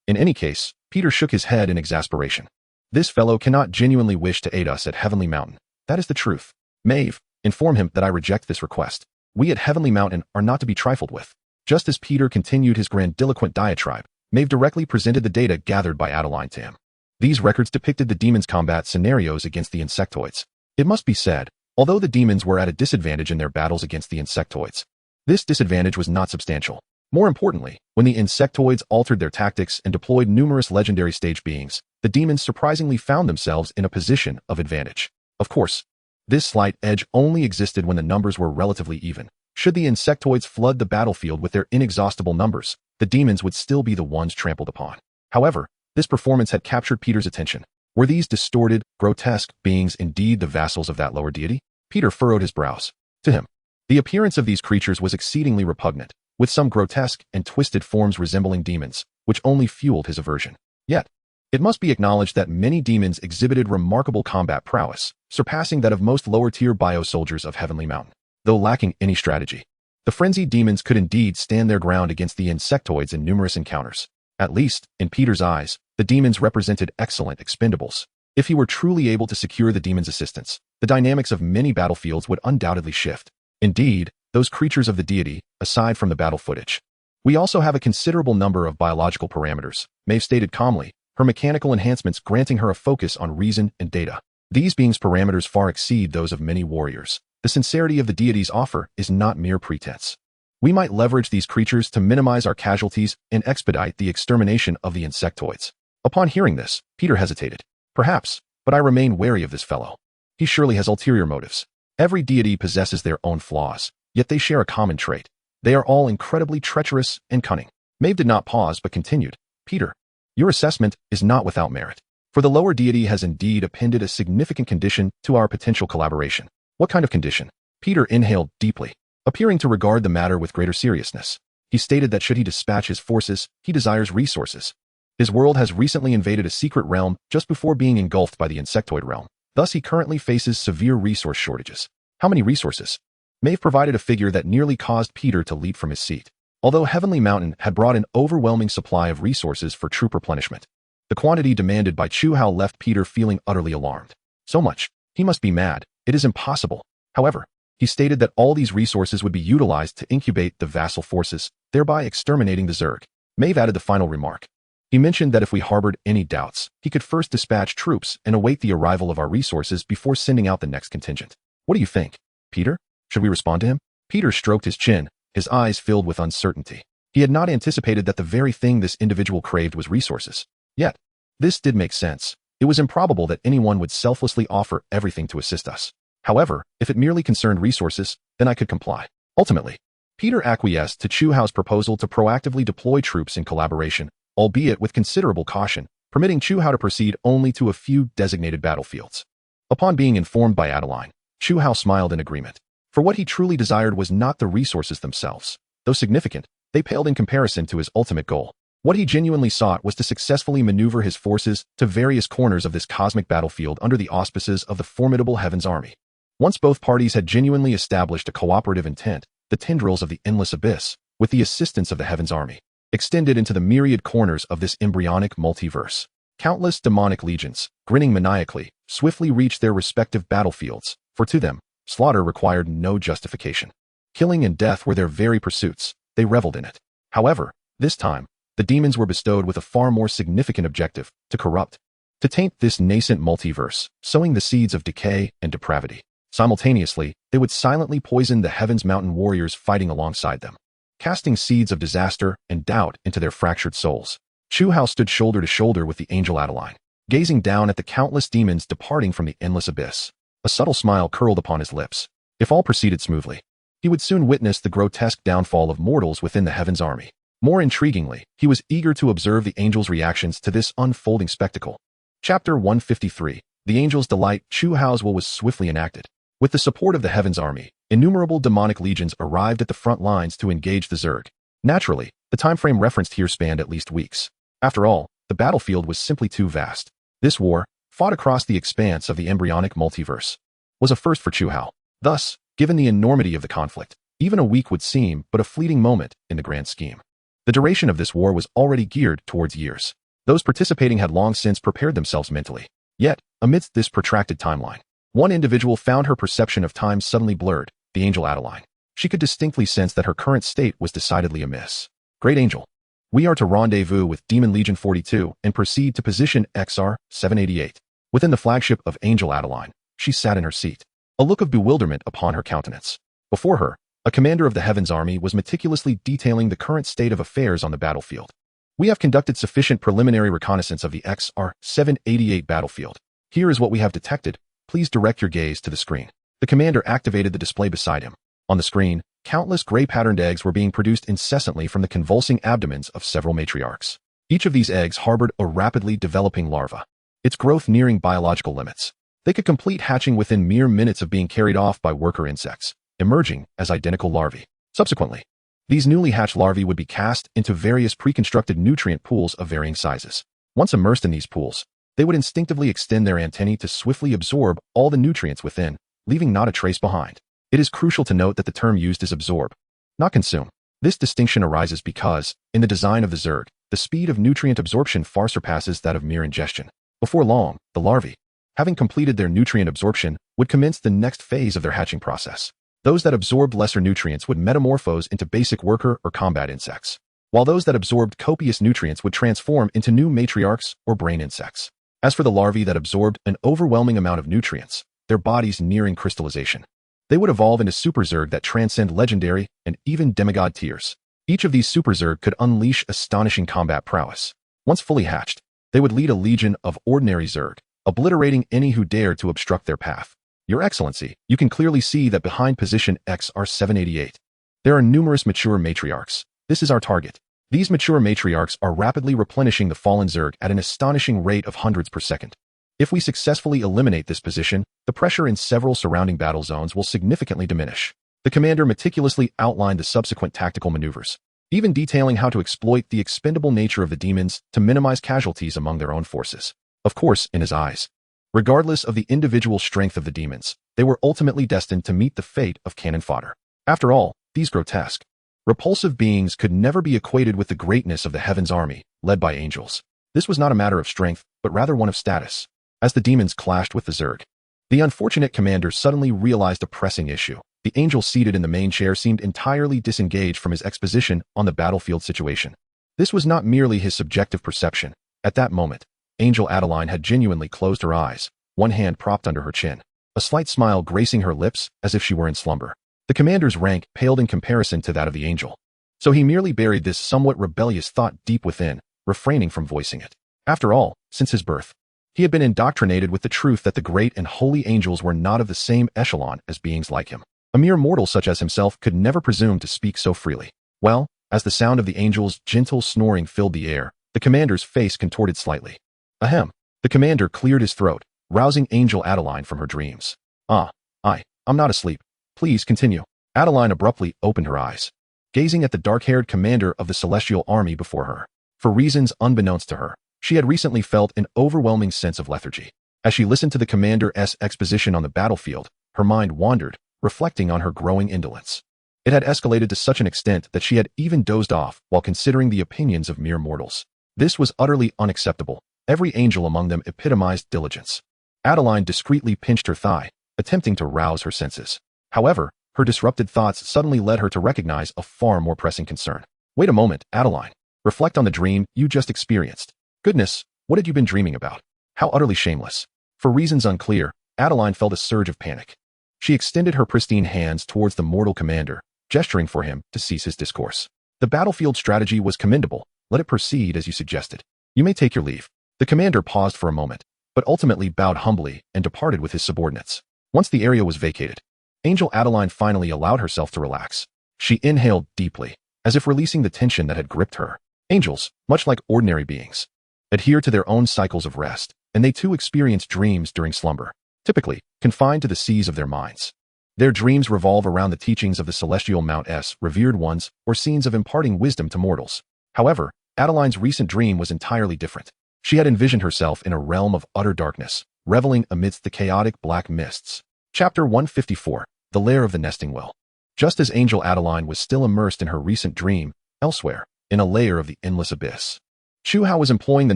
In any case, Peter shook his head in exasperation. This fellow cannot genuinely wish to aid us at Heavenly Mountain. That is the truth. Maeve, inform him that I reject this request. We at Heavenly Mountain are not to be trifled with. Just as Peter continued his grandiloquent diatribe, Maeve directly presented the data gathered by Adeline to him. These records depicted the demons' combat scenarios against the insectoids. It must be said, although the demons were at a disadvantage in their battles against the insectoids, this disadvantage was not substantial. More importantly, when the insectoids altered their tactics and deployed numerous legendary stage beings, the demons surprisingly found themselves in a position of advantage. Of course, this slight edge only existed when the numbers were relatively even. Should the insectoids flood the battlefield with their inexhaustible numbers, the demons would still be the ones trampled upon. However, this performance had captured Peter's attention. Were these distorted, grotesque beings indeed the vassals of that lower deity? Peter furrowed his brows. To him, the appearance of these creatures was exceedingly repugnant, with some grotesque and twisted forms resembling demons, which only fueled his aversion. Yet, it must be acknowledged that many demons exhibited remarkable combat prowess, surpassing that of most lower-tier bio-soldiers of Heavenly Mountain. Though lacking any strategy, the frenzied demons could indeed stand their ground against the insectoids in numerous encounters. At least, in Peter's eyes, the demons represented excellent expendables. If he were truly able to secure the demons' assistance, the dynamics of many battlefields would undoubtedly shift. Indeed, those creatures of the deity, aside from the battle footage. We also have a considerable number of biological parameters, Maeve stated calmly, her mechanical enhancements granting her a focus on reason and data. These beings' parameters far exceed those of many warriors. The sincerity of the deity's offer is not mere pretense. We might leverage these creatures to minimize our casualties and expedite the extermination of the insectoids. Upon hearing this, Peter hesitated. Perhaps, but I remain wary of this fellow. He surely has ulterior motives. Every deity possesses their own flaws, yet they share a common trait. They are all incredibly treacherous and cunning. Maeve did not pause but continued. Peter, your assessment is not without merit. For the lower deity has indeed appended a significant condition to our potential collaboration. What kind of condition? Peter inhaled deeply, appearing to regard the matter with greater seriousness. He stated that should he dispatch his forces, he desires resources. His world has recently invaded a secret realm just before being engulfed by the insectoid realm. Thus he currently faces severe resource shortages. How many resources? Maeve provided a figure that nearly caused Peter to leap from his seat. Although Heavenly Mountain had brought an overwhelming supply of resources for troop replenishment, the quantity demanded by Chu Hao left Peter feeling utterly alarmed. So much. He must be mad. It is impossible. However, he stated that all these resources would be utilized to incubate the vassal forces, thereby exterminating the Zerg. Maeve added the final remark. He mentioned that if we harbored any doubts, he could first dispatch troops and await the arrival of our resources before sending out the next contingent. What do you think, Peter? Should we respond to him? Peter stroked his chin, his eyes filled with uncertainty. He had not anticipated that the very thing this individual craved was resources. Yet, this did make sense. It was improbable that anyone would selflessly offer everything to assist us. However, if it merely concerned resources, then I could comply. Ultimately, Peter acquiesced to Chu Hao's proposal to proactively deploy troops in collaboration, albeit with considerable caution, permitting Chu Hao to proceed only to a few designated battlefields. Upon being informed by Adeline, Chu Hao smiled in agreement. For what he truly desired was not the resources themselves. Though significant, they paled in comparison to his ultimate goal. What he genuinely sought was to successfully maneuver his forces to various corners of this cosmic battlefield under the auspices of the formidable Heaven's Army. Once both parties had genuinely established a cooperative intent, the tendrils of the endless abyss, with the assistance of the Heaven's Army, extended into the myriad corners of this embryonic multiverse. Countless demonic legions, grinning maniacally, swiftly reached their respective battlefields, for to them, slaughter required no justification. Killing and death were their very pursuits, they reveled in it. However, this time, the demons were bestowed with a far more significant objective: to corrupt, to taint this nascent multiverse, sowing the seeds of decay and depravity. Simultaneously, they would silently poison the Heaven's Mountain warriors fighting alongside them, casting seeds of disaster and doubt into their fractured souls. Chu Hao stood shoulder to shoulder with the angel Adeline, gazing down at the countless demons departing from the endless abyss. A subtle smile curled upon his lips. If all proceeded smoothly, he would soon witness the grotesque downfall of mortals within the Heaven's Army. More intriguingly, he was eager to observe the angels' reactions to this unfolding spectacle. Chapter 153. The Angel's Delight. Chu Hao's will was swiftly enacted. With the support of the Heaven's Army, innumerable demonic legions arrived at the front lines to engage the Zerg. Naturally, the time frame referenced here spanned at least weeks. After all, the battlefield was simply too vast. This war, fought across the expanse of the embryonic multiverse, was a first for Chu Hao. Thus, given the enormity of the conflict, even a week would seem but a fleeting moment in the grand scheme. The duration of this war was already geared towards years. Those participating had long since prepared themselves mentally. Yet, amidst this protracted timeline, one individual found her perception of time suddenly blurred: the angel Adeline. She could distinctly sense that her current state was decidedly amiss. Great Angel, we are to rendezvous with Demon Legion 42 and proceed to position XR 788. Within the flagship of Angel Adeline, she sat in her seat, a look of bewilderment upon her countenance. Before her, a commander of the Heaven's Army was meticulously detailing the current state of affairs on the battlefield. We have conducted sufficient preliminary reconnaissance of the XR 788 battlefield. Here is what we have detected. Please direct your gaze to the screen. The commander activated the display beside him. On the screen, countless gray-patterned eggs were being produced incessantly from the convulsing abdomens of several matriarchs. Each of these eggs harbored a rapidly developing larva, its growth nearing biological limits. They could complete hatching within mere minutes of being carried off by worker insects, emerging as identical larvae. Subsequently, these newly hatched larvae would be cast into various pre-constructed nutrient pools of varying sizes. Once immersed in these pools, they would instinctively extend their antennae to swiftly absorb all the nutrients within, leaving not a trace behind. It is crucial to note that the term used is absorb, not consume. This distinction arises because, in the design of the Zerg, the speed of nutrient absorption far surpasses that of mere ingestion. Before long, the larvae, having completed their nutrient absorption, would commence the next phase of their hatching process. Those that absorbed lesser nutrients would metamorphose into basic worker or combat insects, while those that absorbed copious nutrients would transform into new matriarchs or brain insects. As for the larvae that absorbed an overwhelming amount of nutrients, their bodies nearing crystallization, they would evolve into super Zerg that transcend legendary and even demigod tiers. Each of these super Zerg could unleash astonishing combat prowess. Once fully hatched, they would lead a legion of ordinary Zerg, obliterating any who dared to obstruct their path. Your Excellency, you can clearly see that behind position XR788, there are numerous mature matriarchs. This is our target. These mature matriarchs are rapidly replenishing the fallen Zerg at an astonishing rate of hundreds per second. If we successfully eliminate this position, the pressure in several surrounding battle zones will significantly diminish. The commander meticulously outlined the subsequent tactical maneuvers, even detailing how to exploit the expendable nature of the demons to minimize casualties among their own forces. Of course, in his eyes, regardless of the individual strength of the demons, they were ultimately destined to meet the fate of cannon fodder. After all, these grotesque, repulsive beings could never be equated with the greatness of the Heaven's Army, led by angels. This was not a matter of strength, but rather one of status. As the demons clashed with the Zerg, the unfortunate commander suddenly realized a pressing issue. The angel seated in the main chair seemed entirely disengaged from his exposition on the battlefield situation. This was not merely his subjective perception. At that moment, Angel Adeline had genuinely closed her eyes, one hand propped under her chin, a slight smile gracing her lips as if she were in slumber. The commander's rank paled in comparison to that of the angel, so he merely buried this somewhat rebellious thought deep within, refraining from voicing it. After all, since his birth, he had been indoctrinated with the truth that the great and holy angels were not of the same echelon as beings like him. A mere mortal such as himself could never presume to speak so freely. Well, as the sound of the angel's gentle snoring filled the air, the commander's face contorted slightly. Ahem. The commander cleared his throat, rousing Angel Adeline from her dreams. I'm not asleep. Please continue. Adeline abruptly opened her eyes, gazing at the dark-haired commander of the celestial army before her. For reasons unbeknownst to her, she had recently felt an overwhelming sense of lethargy. As she listened to the commander's exposition on the battlefield, her mind wandered, reflecting on her growing indolence. It had escalated to such an extent that she had even dozed off while considering the opinions of mere mortals. This was utterly unacceptable. Every angel among them epitomized diligence. Adeline discreetly pinched her thigh, attempting to rouse her senses. However, her disrupted thoughts suddenly led her to recognize a far more pressing concern. Wait a moment, Adeline. Reflect on the dream you just experienced. Goodness, what had you been dreaming about? How utterly shameless. For reasons unclear, Adeline felt a surge of panic. She extended her pristine hands towards the mortal commander, gesturing for him to cease his discourse. The battlefield strategy was commendable. Let it proceed as you suggested. You may take your leave. The commander paused for a moment, but ultimately bowed humbly and departed with his subordinates. Once the area was vacated, Angel Adeline finally allowed herself to relax. She inhaled deeply, as if releasing the tension that had gripped her. Angels, much like ordinary beings, adhere to their own cycles of rest, and they too experience dreams during slumber, typically confined to the seas of their minds. Their dreams revolve around the teachings of the celestial Mount's revered ones or scenes of imparting wisdom to mortals. However, Adeline's recent dream was entirely different. She had envisioned herself in a realm of utter darkness, reveling amidst the chaotic black mists. Chapter 154, The Lair of the Nesting Well. Just as Angel Adeline was still immersed in her recent dream, elsewhere, in a layer of the endless abyss, Chu Hao was employing the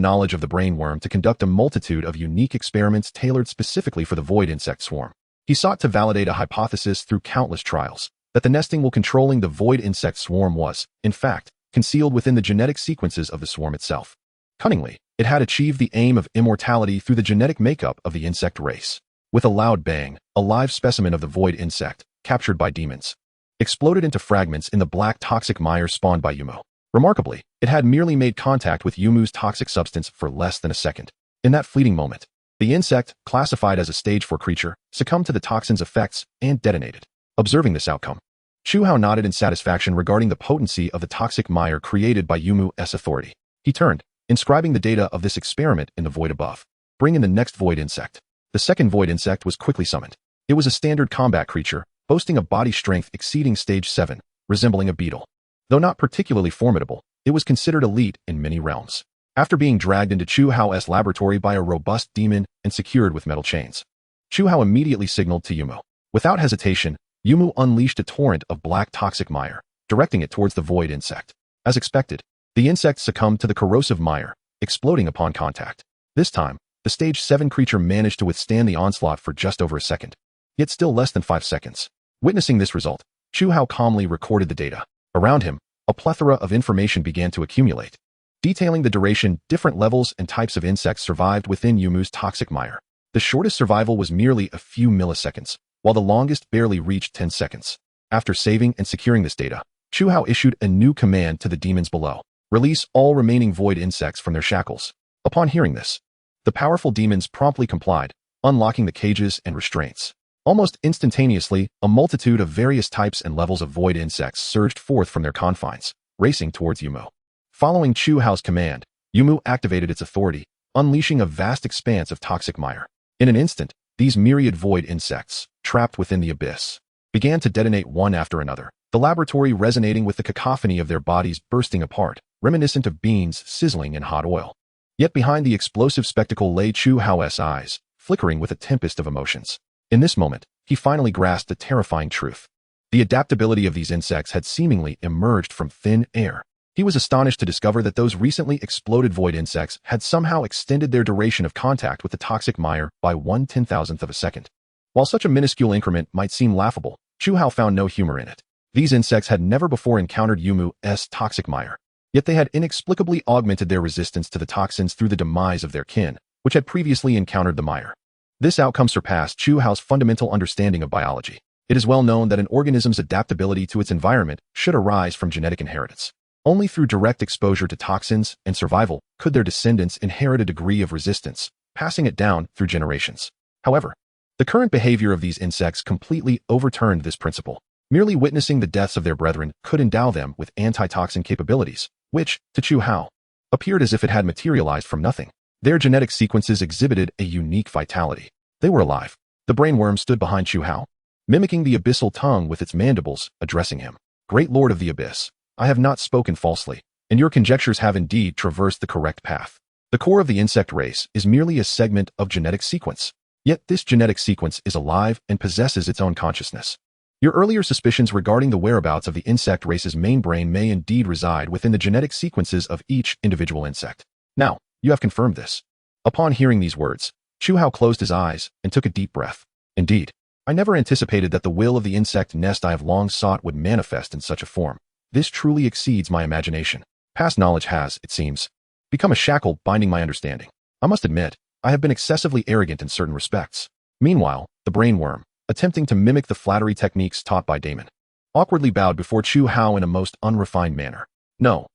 knowledge of the brainworm to conduct a multitude of unique experiments tailored specifically for the void insect swarm. He sought to validate a hypothesis through countless trials, that the nesting well controlling the void insect swarm was, in fact, concealed within the genetic sequences of the swarm itself. Cunningly, it had achieved the aim of immortality through the genetic makeup of the insect race. With a loud bang, a live specimen of the void insect, captured by demons, exploded into fragments in the black toxic mire spawned by Yumu. Remarkably, it had merely made contact with Yumu's toxic substance for less than a second. In that fleeting moment, the insect, classified as a stage 4 creature, succumbed to the toxin's effects and detonated. Observing this outcome, Chu Hao nodded in satisfaction regarding the potency of the toxic mire created by Yumu's authority. He turned, inscribing the data of this experiment in the void above. Bring in the next void insect. The second void insect was quickly summoned. It was a standard combat creature, boasting a body strength exceeding stage 7, resembling a beetle. Though not particularly formidable, it was considered elite in many realms. After being dragged into Chu Hao's laboratory by a robust demon and secured with metal chains, Chu Hao immediately signaled to Yumu. Without hesitation, Yumu unleashed a torrent of black toxic mire, directing it towards the void insect. As expected, the insect succumbed to the corrosive mire, exploding upon contact. This time, the stage 7 creature managed to withstand the onslaught for just over a second, yet still less than 5 seconds. Witnessing this result, Chu Hao calmly recorded the data. Around him, a plethora of information began to accumulate, detailing the duration, different levels and types of insects survived within Yumu's toxic mire. The shortest survival was merely a few milliseconds, while the longest barely reached 10 seconds. After saving and securing this data, Chu Hao issued a new command to the demons below. Release all remaining void insects from their shackles. Upon hearing this, the powerful demons promptly complied, unlocking the cages and restraints. Almost instantaneously, a multitude of various types and levels of void insects surged forth from their confines, racing towards Yumu. Following Chu Hao's command, Yumu activated its authority, unleashing a vast expanse of toxic mire. In an instant, these myriad void insects, trapped within the abyss, began to detonate one after another, the laboratory resonating with the cacophony of their bodies bursting apart, reminiscent of beans sizzling in hot oil. Yet behind the explosive spectacle lay Chu Hao's eyes, flickering with a tempest of emotions. In this moment, he finally grasped the terrifying truth. The adaptability of these insects had seemingly emerged from thin air. He was astonished to discover that those recently exploded void insects had somehow extended their duration of contact with the toxic mire by 1/10,000th of a second. While such a minuscule increment might seem laughable, Chu Hao found no humor in it. These insects had never before encountered Yumu's toxic mire, yet they had inexplicably augmented their resistance to the toxins through the demise of their kin, which had previously encountered the mire. This outcome surpassed Chu Hao's fundamental understanding of biology. It is well known that an organism's adaptability to its environment should arise from genetic inheritance. Only through direct exposure to toxins and survival could their descendants inherit a degree of resistance, passing it down through generations. However, the current behavior of these insects completely overturned this principle. Merely witnessing the deaths of their brethren could endow them with antitoxin capabilities, which, to Chu Hao, appeared as if it had materialized from nothing. Their genetic sequences exhibited a unique vitality. They were alive. The brainworm stood behind Chu Hao, mimicking the abyssal tongue with its mandibles, addressing him. Great Lord of the Abyss, I have not spoken falsely, and your conjectures have indeed traversed the correct path. The core of the insect race is merely a segment of genetic sequence. Yet this genetic sequence is alive and possesses its own consciousness. Your earlier suspicions regarding the whereabouts of the insect race's main brain may indeed reside within the genetic sequences of each individual insect. Now, you have confirmed this. Upon hearing these words, Chu Hao closed his eyes and took a deep breath. Indeed, I never anticipated that the will of the insect nest I have long sought would manifest in such a form. This truly exceeds my imagination. Past knowledge has, it seems, become a shackle binding my understanding. I must admit, I have been excessively arrogant in certain respects. Meanwhile, the brainworm, attempting to mimic the flattery techniques taught by Damon, awkwardly bowed before Chu Hao in a most unrefined manner. No,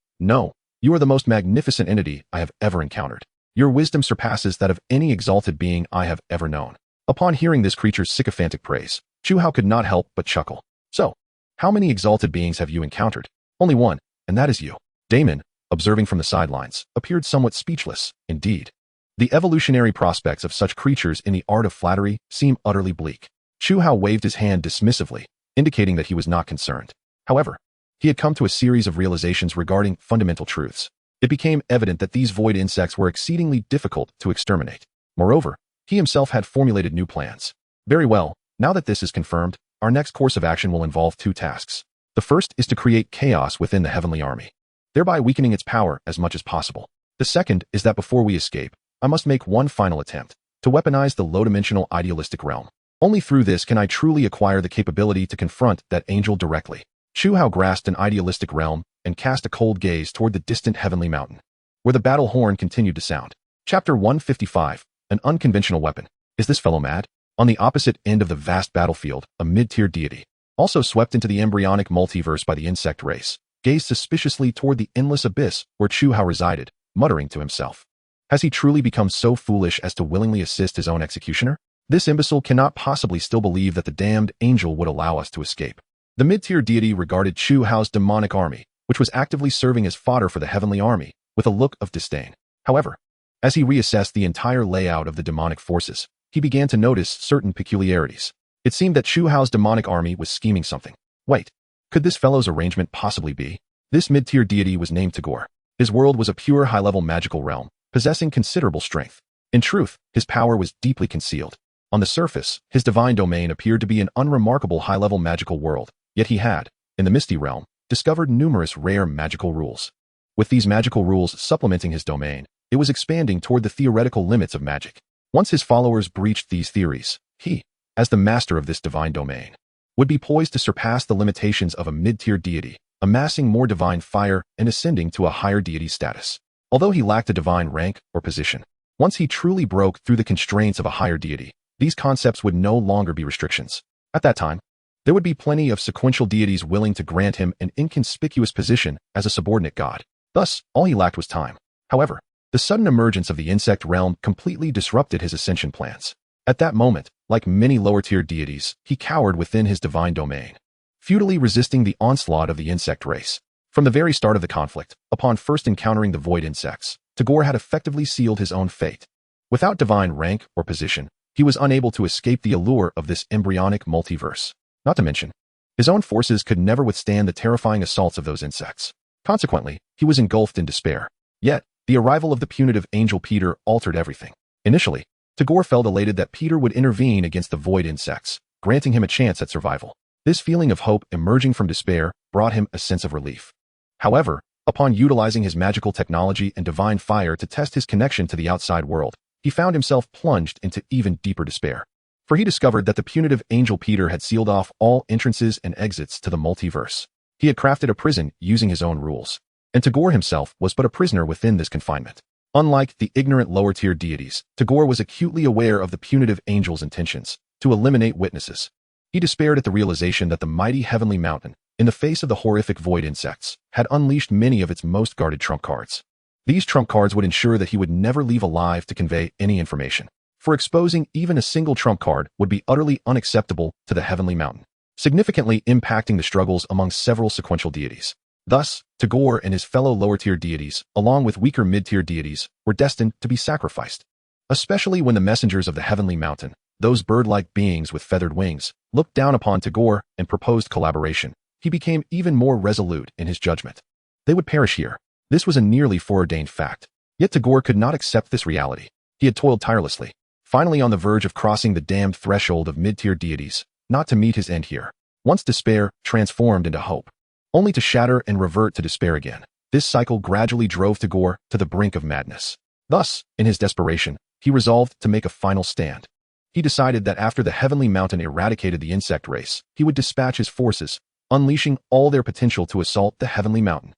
you are the most magnificent entity I have ever encountered. Your wisdom surpasses that of any exalted being I have ever known. Upon hearing this creature's sycophantic praise, Chu Hao could not help but chuckle. So, how many exalted beings have you encountered? Only one, and that is you. Damon, observing from the sidelines, appeared somewhat speechless. Indeed, the evolutionary prospects of such creatures in the art of flattery seem utterly bleak. Chu Hao waved his hand dismissively, indicating that he was not concerned. However, he had come to a series of realizations regarding fundamental truths. It became evident that these void insects were exceedingly difficult to exterminate. Moreover, he himself had formulated new plans. Very well, now that this is confirmed, our next course of action will involve two tasks. The first is to create chaos within the heavenly army, thereby weakening its power as much as possible. The second is that before we escape, I must make one final attempt to weaponize the low-dimensional idealistic realm. Only through this can I truly acquire the capability to confront that angel directly. Chu Hao grasped an idealistic realm and cast a cold gaze toward the distant heavenly mountain, where the battle horn continued to sound. Chapter 155, An Unconventional Weapon. Is this fellow mad? On the opposite end of the vast battlefield, a mid-tier deity, also swept into the embryonic multiverse by the insect race, gazed suspiciously toward the endless abyss where Chu Hao resided, muttering to himself. Has he truly become so foolish as to willingly assist his own executioner? This imbecile cannot possibly still believe that the damned angel would allow us to escape. The mid-tier deity regarded Chu Hao's demonic army, which was actively serving as fodder for the heavenly army, with a look of disdain. However, as he reassessed the entire layout of the demonic forces, he began to notice certain peculiarities. It seemed that Chu Hao's demonic army was scheming something. Wait, could this fellow's arrangement possibly be? This mid-tier deity was named Tagore. His world was a pure high-level magical realm, possessing considerable strength. In truth, his power was deeply concealed. On the surface, his divine domain appeared to be an unremarkable high-level magical world, yet he had, in the misty realm, discovered numerous rare magical rules. With these magical rules supplementing his domain, it was expanding toward the theoretical limits of magic. Once his followers breached these theories, he, as the master of this divine domain, would be poised to surpass the limitations of a mid-tier deity, amassing more divine fire and ascending to a higher deity status. Although he lacked a divine rank or position, once he truly broke through the constraints of a higher deity, these concepts would no longer be restrictions. At that time, there would be plenty of sequential deities willing to grant him an inconspicuous position as a subordinate god. Thus, all he lacked was time. However, the sudden emergence of the insect realm completely disrupted his ascension plans. At that moment, like many lower-tier deities, he cowered within his divine domain, futilely resisting the onslaught of the insect race. From the very start of the conflict, upon first encountering the void insects, Tagore had effectively sealed his own fate. Without divine rank or position, he was unable to escape the allure of this embryonic multiverse. Not to mention, his own forces could never withstand the terrifying assaults of those insects. Consequently, he was engulfed in despair. Yet, the arrival of the punitive angel Peter altered everything. Initially, Tagore felt elated that Peter would intervene against the void insects, granting him a chance at survival. This feeling of hope emerging from despair brought him a sense of relief. However, upon utilizing his magical technology and divine fire to test his connection to the outside world, he found himself plunged into even deeper despair. For he discovered that the punitive angel Peter had sealed off all entrances and exits to the multiverse. He had crafted a prison using his own rules, and Tagore himself was but a prisoner within this confinement. Unlike the ignorant lower-tier deities, Tagore was acutely aware of the punitive angel's intentions to eliminate witnesses. He despaired at the realization that the mighty heavenly mountain, in the face of the horrific void insects, had unleashed many of its most guarded trump cards. These trump cards would ensure that he would never leave alive to convey any information. For exposing even a single trump card would be utterly unacceptable to the heavenly mountain, significantly impacting the struggles among several sequential deities. Thus, Tagore and his fellow lower-tier deities, along with weaker mid-tier deities, were destined to be sacrificed. Especially when the messengers of the heavenly mountain, those bird-like beings with feathered wings, looked down upon Tagore and proposed collaboration, he became even more resolute in his judgment. They would perish here. This was a nearly foreordained fact. Yet Tagore could not accept this reality. He had toiled tirelessly, finally on the verge of crossing the damned threshold of mid-tier deities, not to meet his end here. Once despair transformed into hope, only to shatter and revert to despair again. This cycle gradually drove Tagore to the brink of madness. Thus, in his desperation, he resolved to make a final stand. He decided that after the heavenly mountain eradicated the insect race, he would dispatch his forces, unleashing all their potential to assault the heavenly mountain.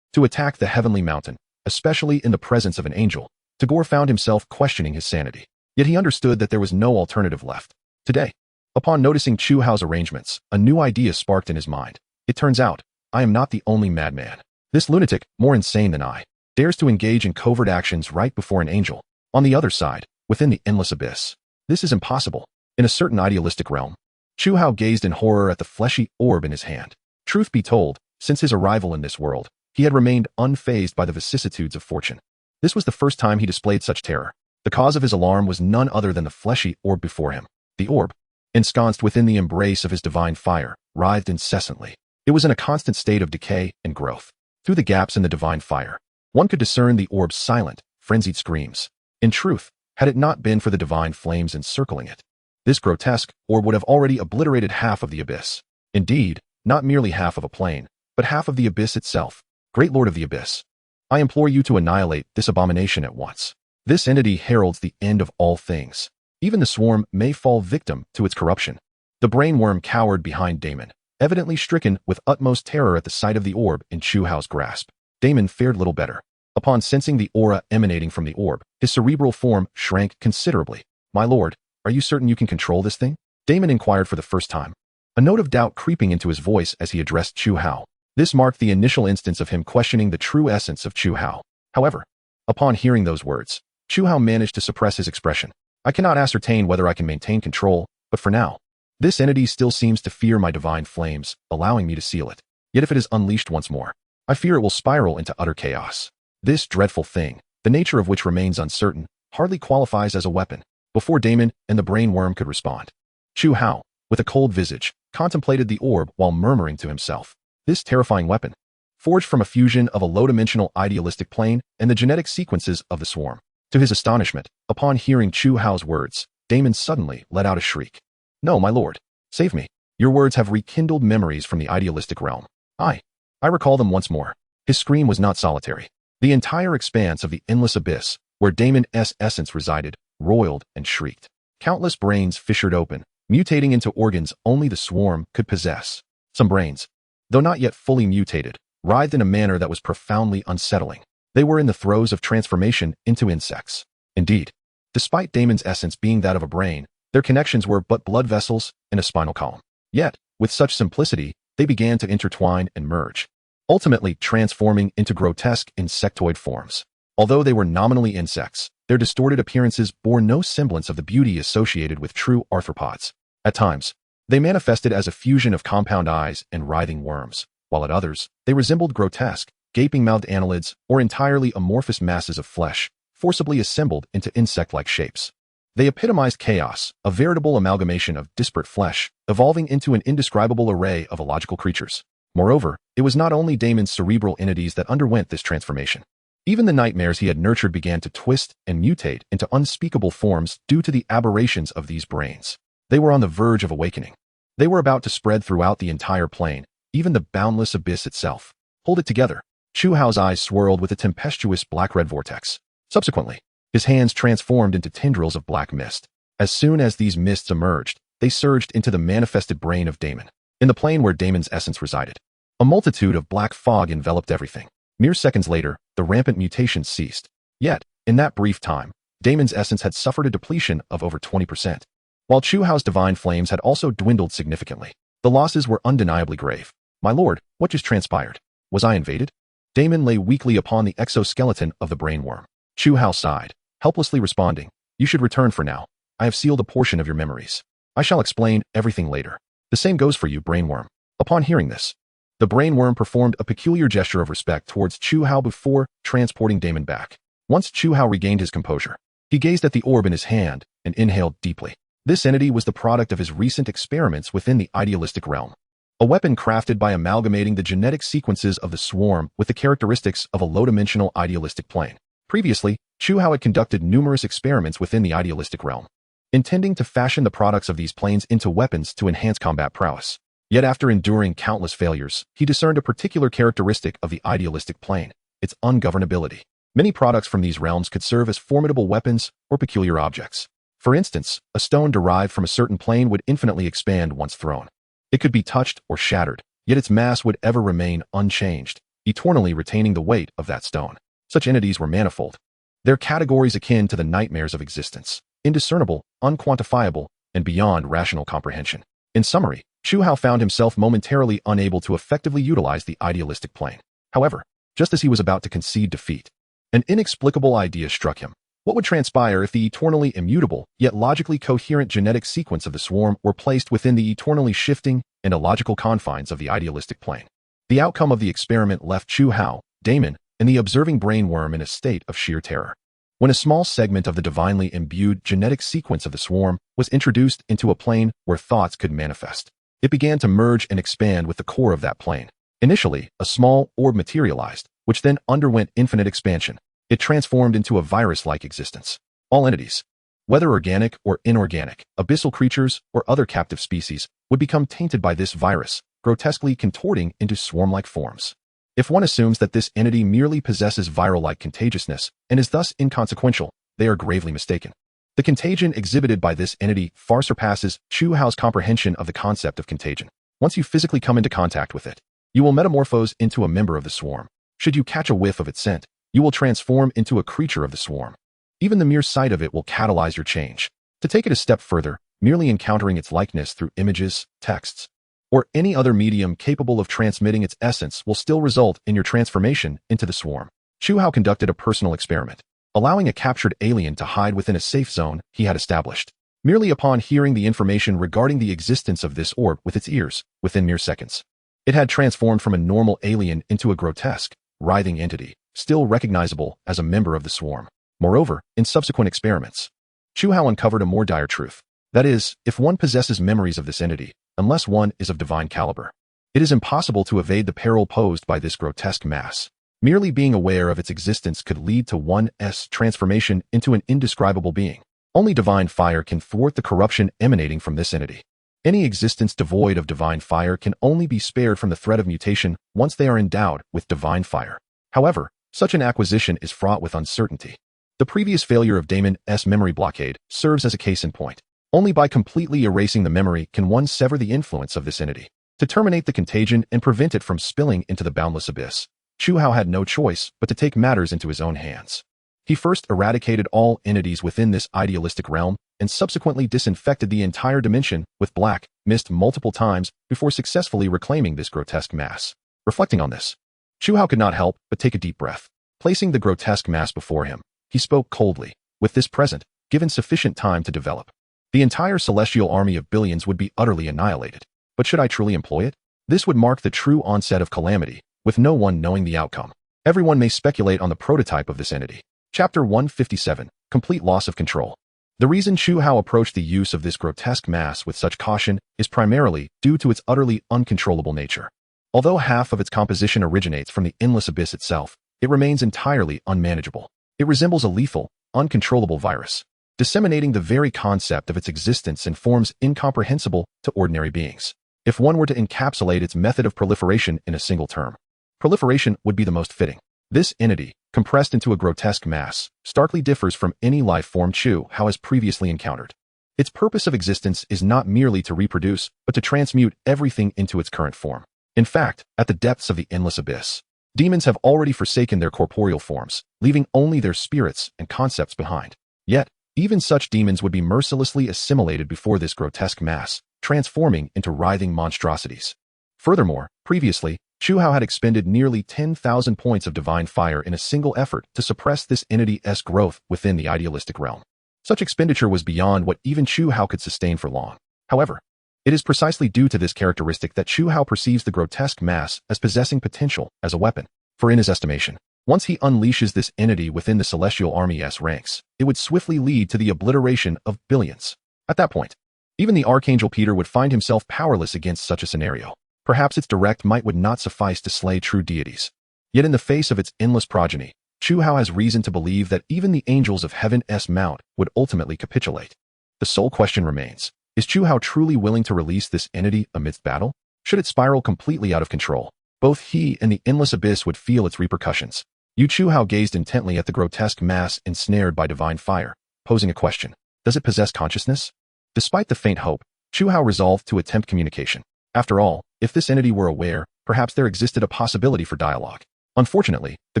To attack the heavenly mountain, especially in the presence of an angel, Tagore found himself questioning his sanity. Yet he understood that there was no alternative left. Today, upon noticing Chu Hao's arrangements, a new idea sparked in his mind. It turns out, I am not the only madman. This lunatic, more insane than I, dares to engage in covert actions right before an angel. On the other side, within the endless abyss. This is impossible. In a certain idealistic realm, Chu Hao gazed in horror at the fleshy orb in his hand. Truth be told, since his arrival in this world, he had remained unfazed by the vicissitudes of fortune. This was the first time he displayed such terror. The cause of his alarm was none other than the fleshy orb before him. The orb, ensconced within the embrace of his divine fire, writhed incessantly. It was in a constant state of decay and growth. Through the gaps in the divine fire, one could discern the orb's silent, frenzied screams. In truth, had it not been for the divine flames encircling it, this grotesque orb would have already obliterated half of the abyss. Indeed, not merely half of a plane, but half of the abyss itself. Great Lord of the Abyss, I implore you to annihilate this abomination at once. This entity heralds the end of all things. Even the swarm may fall victim to its corruption. The brainworm cowered behind Damon, evidently stricken with utmost terror at the sight of the orb in Chu Hao's grasp. Damon fared little better. Upon sensing the aura emanating from the orb, his cerebral form shrank considerably. My lord, are you certain you can control this thing? Damon inquired for the first time, a note of doubt creeping into his voice as he addressed Chu Hao. This marked the initial instance of him questioning the true essence of Chu Hao. However, upon hearing those words, Chu Hao managed to suppress his expression. I cannot ascertain whether I can maintain control, but for now, this entity still seems to fear my divine flames, allowing me to seal it. Yet if it is unleashed once more, I fear it will spiral into utter chaos. This dreadful thing, the nature of which remains uncertain, hardly qualifies as a weapon. Before Damon and the brainworm could respond, Chu Hao, with a cold visage, contemplated the orb while murmuring to himself. This terrifying weapon, forged from a fusion of a low-dimensional idealistic plane and the genetic sequences of the swarm. To his astonishment, upon hearing Chu Hao's words, Damon suddenly let out a shriek. No, my lord, save me. Your words have rekindled memories from the idealistic realm. I recall them once more. His scream was not solitary. The entire expanse of the endless abyss, where Damon's essence resided, roiled and shrieked. Countless brains fissured open, mutating into organs only the swarm could possess. Some brains, though not yet fully mutated, writhed in a manner that was profoundly unsettling. They were in the throes of transformation into insects. Indeed, despite Damon's essence being that of a brain, their connections were but blood vessels and a spinal column. Yet, with such simplicity, they began to intertwine and merge, ultimately transforming into grotesque insectoid forms. Although they were nominally insects, their distorted appearances bore no semblance of the beauty associated with true arthropods. At times, they manifested as a fusion of compound eyes and writhing worms, while at others, they resembled grotesque, gaping-mouthed annelids or entirely amorphous masses of flesh, forcibly assembled into insect-like shapes. They epitomized chaos, a veritable amalgamation of disparate flesh, evolving into an indescribable array of illogical creatures. Moreover, it was not only Damon's cerebral entities that underwent this transformation. Even the nightmares he had nurtured began to twist and mutate into unspeakable forms due to the aberrations of these brains. They were on the verge of awakening. They were about to spread throughout the entire plane, even the boundless abyss itself. Hold it together. Chu Hao's eyes swirled with a tempestuous black-red vortex. Subsequently, his hands transformed into tendrils of black mist. As soon as these mists emerged, they surged into the manifested brain of Damon, in the plane where Damon's essence resided. A multitude of black fog enveloped everything. Mere seconds later, the rampant mutations ceased. Yet, in that brief time, Damon's essence had suffered a depletion of over 20%. While Chu Hao's divine flames had also dwindled significantly. The losses were undeniably grave. My lord, what just transpired? Was I invaded? Damon lay weakly upon the exoskeleton of the brainworm. Chu Hao sighed, helplessly responding, you should return for now. I have sealed a portion of your memories. I shall explain everything later. The same goes for you, brainworm. Upon hearing this, The brainworm performed a peculiar gesture of respect towards Chu Hao before transporting Damon back. Once Chu Hao regained his composure, he gazed at the orb in his hand and inhaled deeply. This entity was the product of his recent experiments within the idealistic realm. A weapon crafted by amalgamating the genetic sequences of the swarm with the characteristics of a low-dimensional idealistic plane. Previously, Chu Hao had conducted numerous experiments within the idealistic realm, intending to fashion the products of these planes into weapons to enhance combat prowess. Yet after enduring countless failures, he discerned a particular characteristic of the idealistic plane, its ungovernability. Many products from these realms could serve as formidable weapons or peculiar objects. For instance, a stone derived from a certain plane would infinitely expand once thrown. It could be touched or shattered, yet its mass would ever remain unchanged, eternally retaining the weight of that stone. Such entities were manifold. Their categories akin to the nightmares of existence, indiscernible, unquantifiable, and beyond rational comprehension. In summary, Chu Hao found himself momentarily unable to effectively utilize the idealistic plane. However, just as he was about to concede defeat, an inexplicable idea struck him. What would transpire if the eternally immutable, yet logically coherent genetic sequence of the swarm were placed within the eternally shifting and illogical confines of the idealistic plane? The outcome of the experiment left Chu Hao, Damon, and the observing brainworm in a state of sheer terror. When a small segment of the divinely imbued genetic sequence of the swarm was introduced into a plane where thoughts could manifest, it began to merge and expand with the core of that plane. Initially, a small orb materialized, which then underwent infinite expansion. It transformed into a virus-like existence. All entities, whether organic or inorganic, abyssal creatures or other captive species, would become tainted by this virus, grotesquely contorting into swarm-like forms. If one assumes that this entity merely possesses viral-like contagiousness and is thus inconsequential, they are gravely mistaken. The contagion exhibited by this entity far surpasses Chu Hao's comprehension of the concept of contagion. Once you physically come into contact with it, you will metamorphose into a member of the swarm. Should you catch a whiff of its scent, you will transform into a creature of the swarm. Even the mere sight of it will catalyze your change. To take it a step further, merely encountering its likeness through images, texts, or any other medium capable of transmitting its essence will still result in your transformation into the swarm. Chu Hao conducted a personal experiment, allowing a captured alien to hide within a safe zone he had established. Merely upon hearing the information regarding the existence of this orb with its ears, within mere seconds, it had transformed from a normal alien into a grotesque, writhing entity, still recognizable as a member of the swarm. Moreover, in subsequent experiments, Chu Hao uncovered a more dire truth. That is, if one possesses memories of this entity, unless one is of divine caliber, it is impossible to evade the peril posed by this grotesque mass. Merely being aware of its existence could lead to one's transformation into an indescribable being. Only divine fire can thwart the corruption emanating from this entity. Any existence devoid of divine fire can only be spared from the threat of mutation once they are endowed with divine fire. However, such an acquisition is fraught with uncertainty. The previous failure of Damon's memory blockade serves as a case in point. Only by completely erasing the memory can one sever the influence of this entity. To terminate the contagion and prevent it from spilling into the boundless abyss, Chu Hao had no choice but to take matters into his own hands. He first eradicated all entities within this idealistic realm and subsequently disinfected the entire dimension with black mist multiple times before successfully reclaiming this grotesque mass. Reflecting on this, Chu Hao could not help but take a deep breath. Placing the grotesque mass before him, he spoke coldly. With this present, given sufficient time to develop, the entire celestial army of billions would be utterly annihilated. But should I truly employ it? This would mark the true onset of calamity, with no one knowing the outcome. Everyone may speculate on the prototype of this entity. Chapter 157, Complete Loss of Control. The reason Chu Hao approached the use of this grotesque mass with such caution is primarily due to its utterly uncontrollable nature. Although half of its composition originates from the endless abyss itself, it remains entirely unmanageable. It resembles a lethal, uncontrollable virus, disseminating the very concept of its existence in forms incomprehensible to ordinary beings. If one were to encapsulate its method of proliferation in a single term, proliferation would be the most fitting. This entity, compressed into a grotesque mass, starkly differs from any life form Chu Hao has previously encountered. Its purpose of existence is not merely to reproduce, but to transmute everything into its current form. In fact, at the depths of the endless abyss, demons have already forsaken their corporeal forms, leaving only their spirits and concepts behind. Yet, even such demons would be mercilessly assimilated before this grotesque mass, transforming into writhing monstrosities. Furthermore, previously, Chu Hao had expended nearly 10,000 points of divine fire in a single effort to suppress this entity's growth within the idealistic realm. Such expenditure was beyond what even Chu Hao could sustain for long. However, It is precisely due to this characteristic that Chu Hao perceives the grotesque mass as possessing potential as a weapon. For in his estimation, once he unleashes this entity within the celestial army's ranks, it would swiftly lead to the obliteration of billions. At that point, even the Archangel Peter would find himself powerless against such a scenario. Perhaps its direct might would not suffice to slay true deities. Yet in the face of its endless progeny, Chu Hao has reason to believe that even the angels of heaven's mount would ultimately capitulate. The sole question remains, is Chu Hao truly willing to release this entity amidst battle? Should it spiral completely out of control, both he and the endless abyss would feel its repercussions. Chu Hao gazed intently at the grotesque mass ensnared by divine fire, posing a question. Does it possess consciousness? Despite the faint hope, Chu Hao resolved to attempt communication. After all, if this entity were aware, perhaps there existed a possibility for dialogue. Unfortunately, the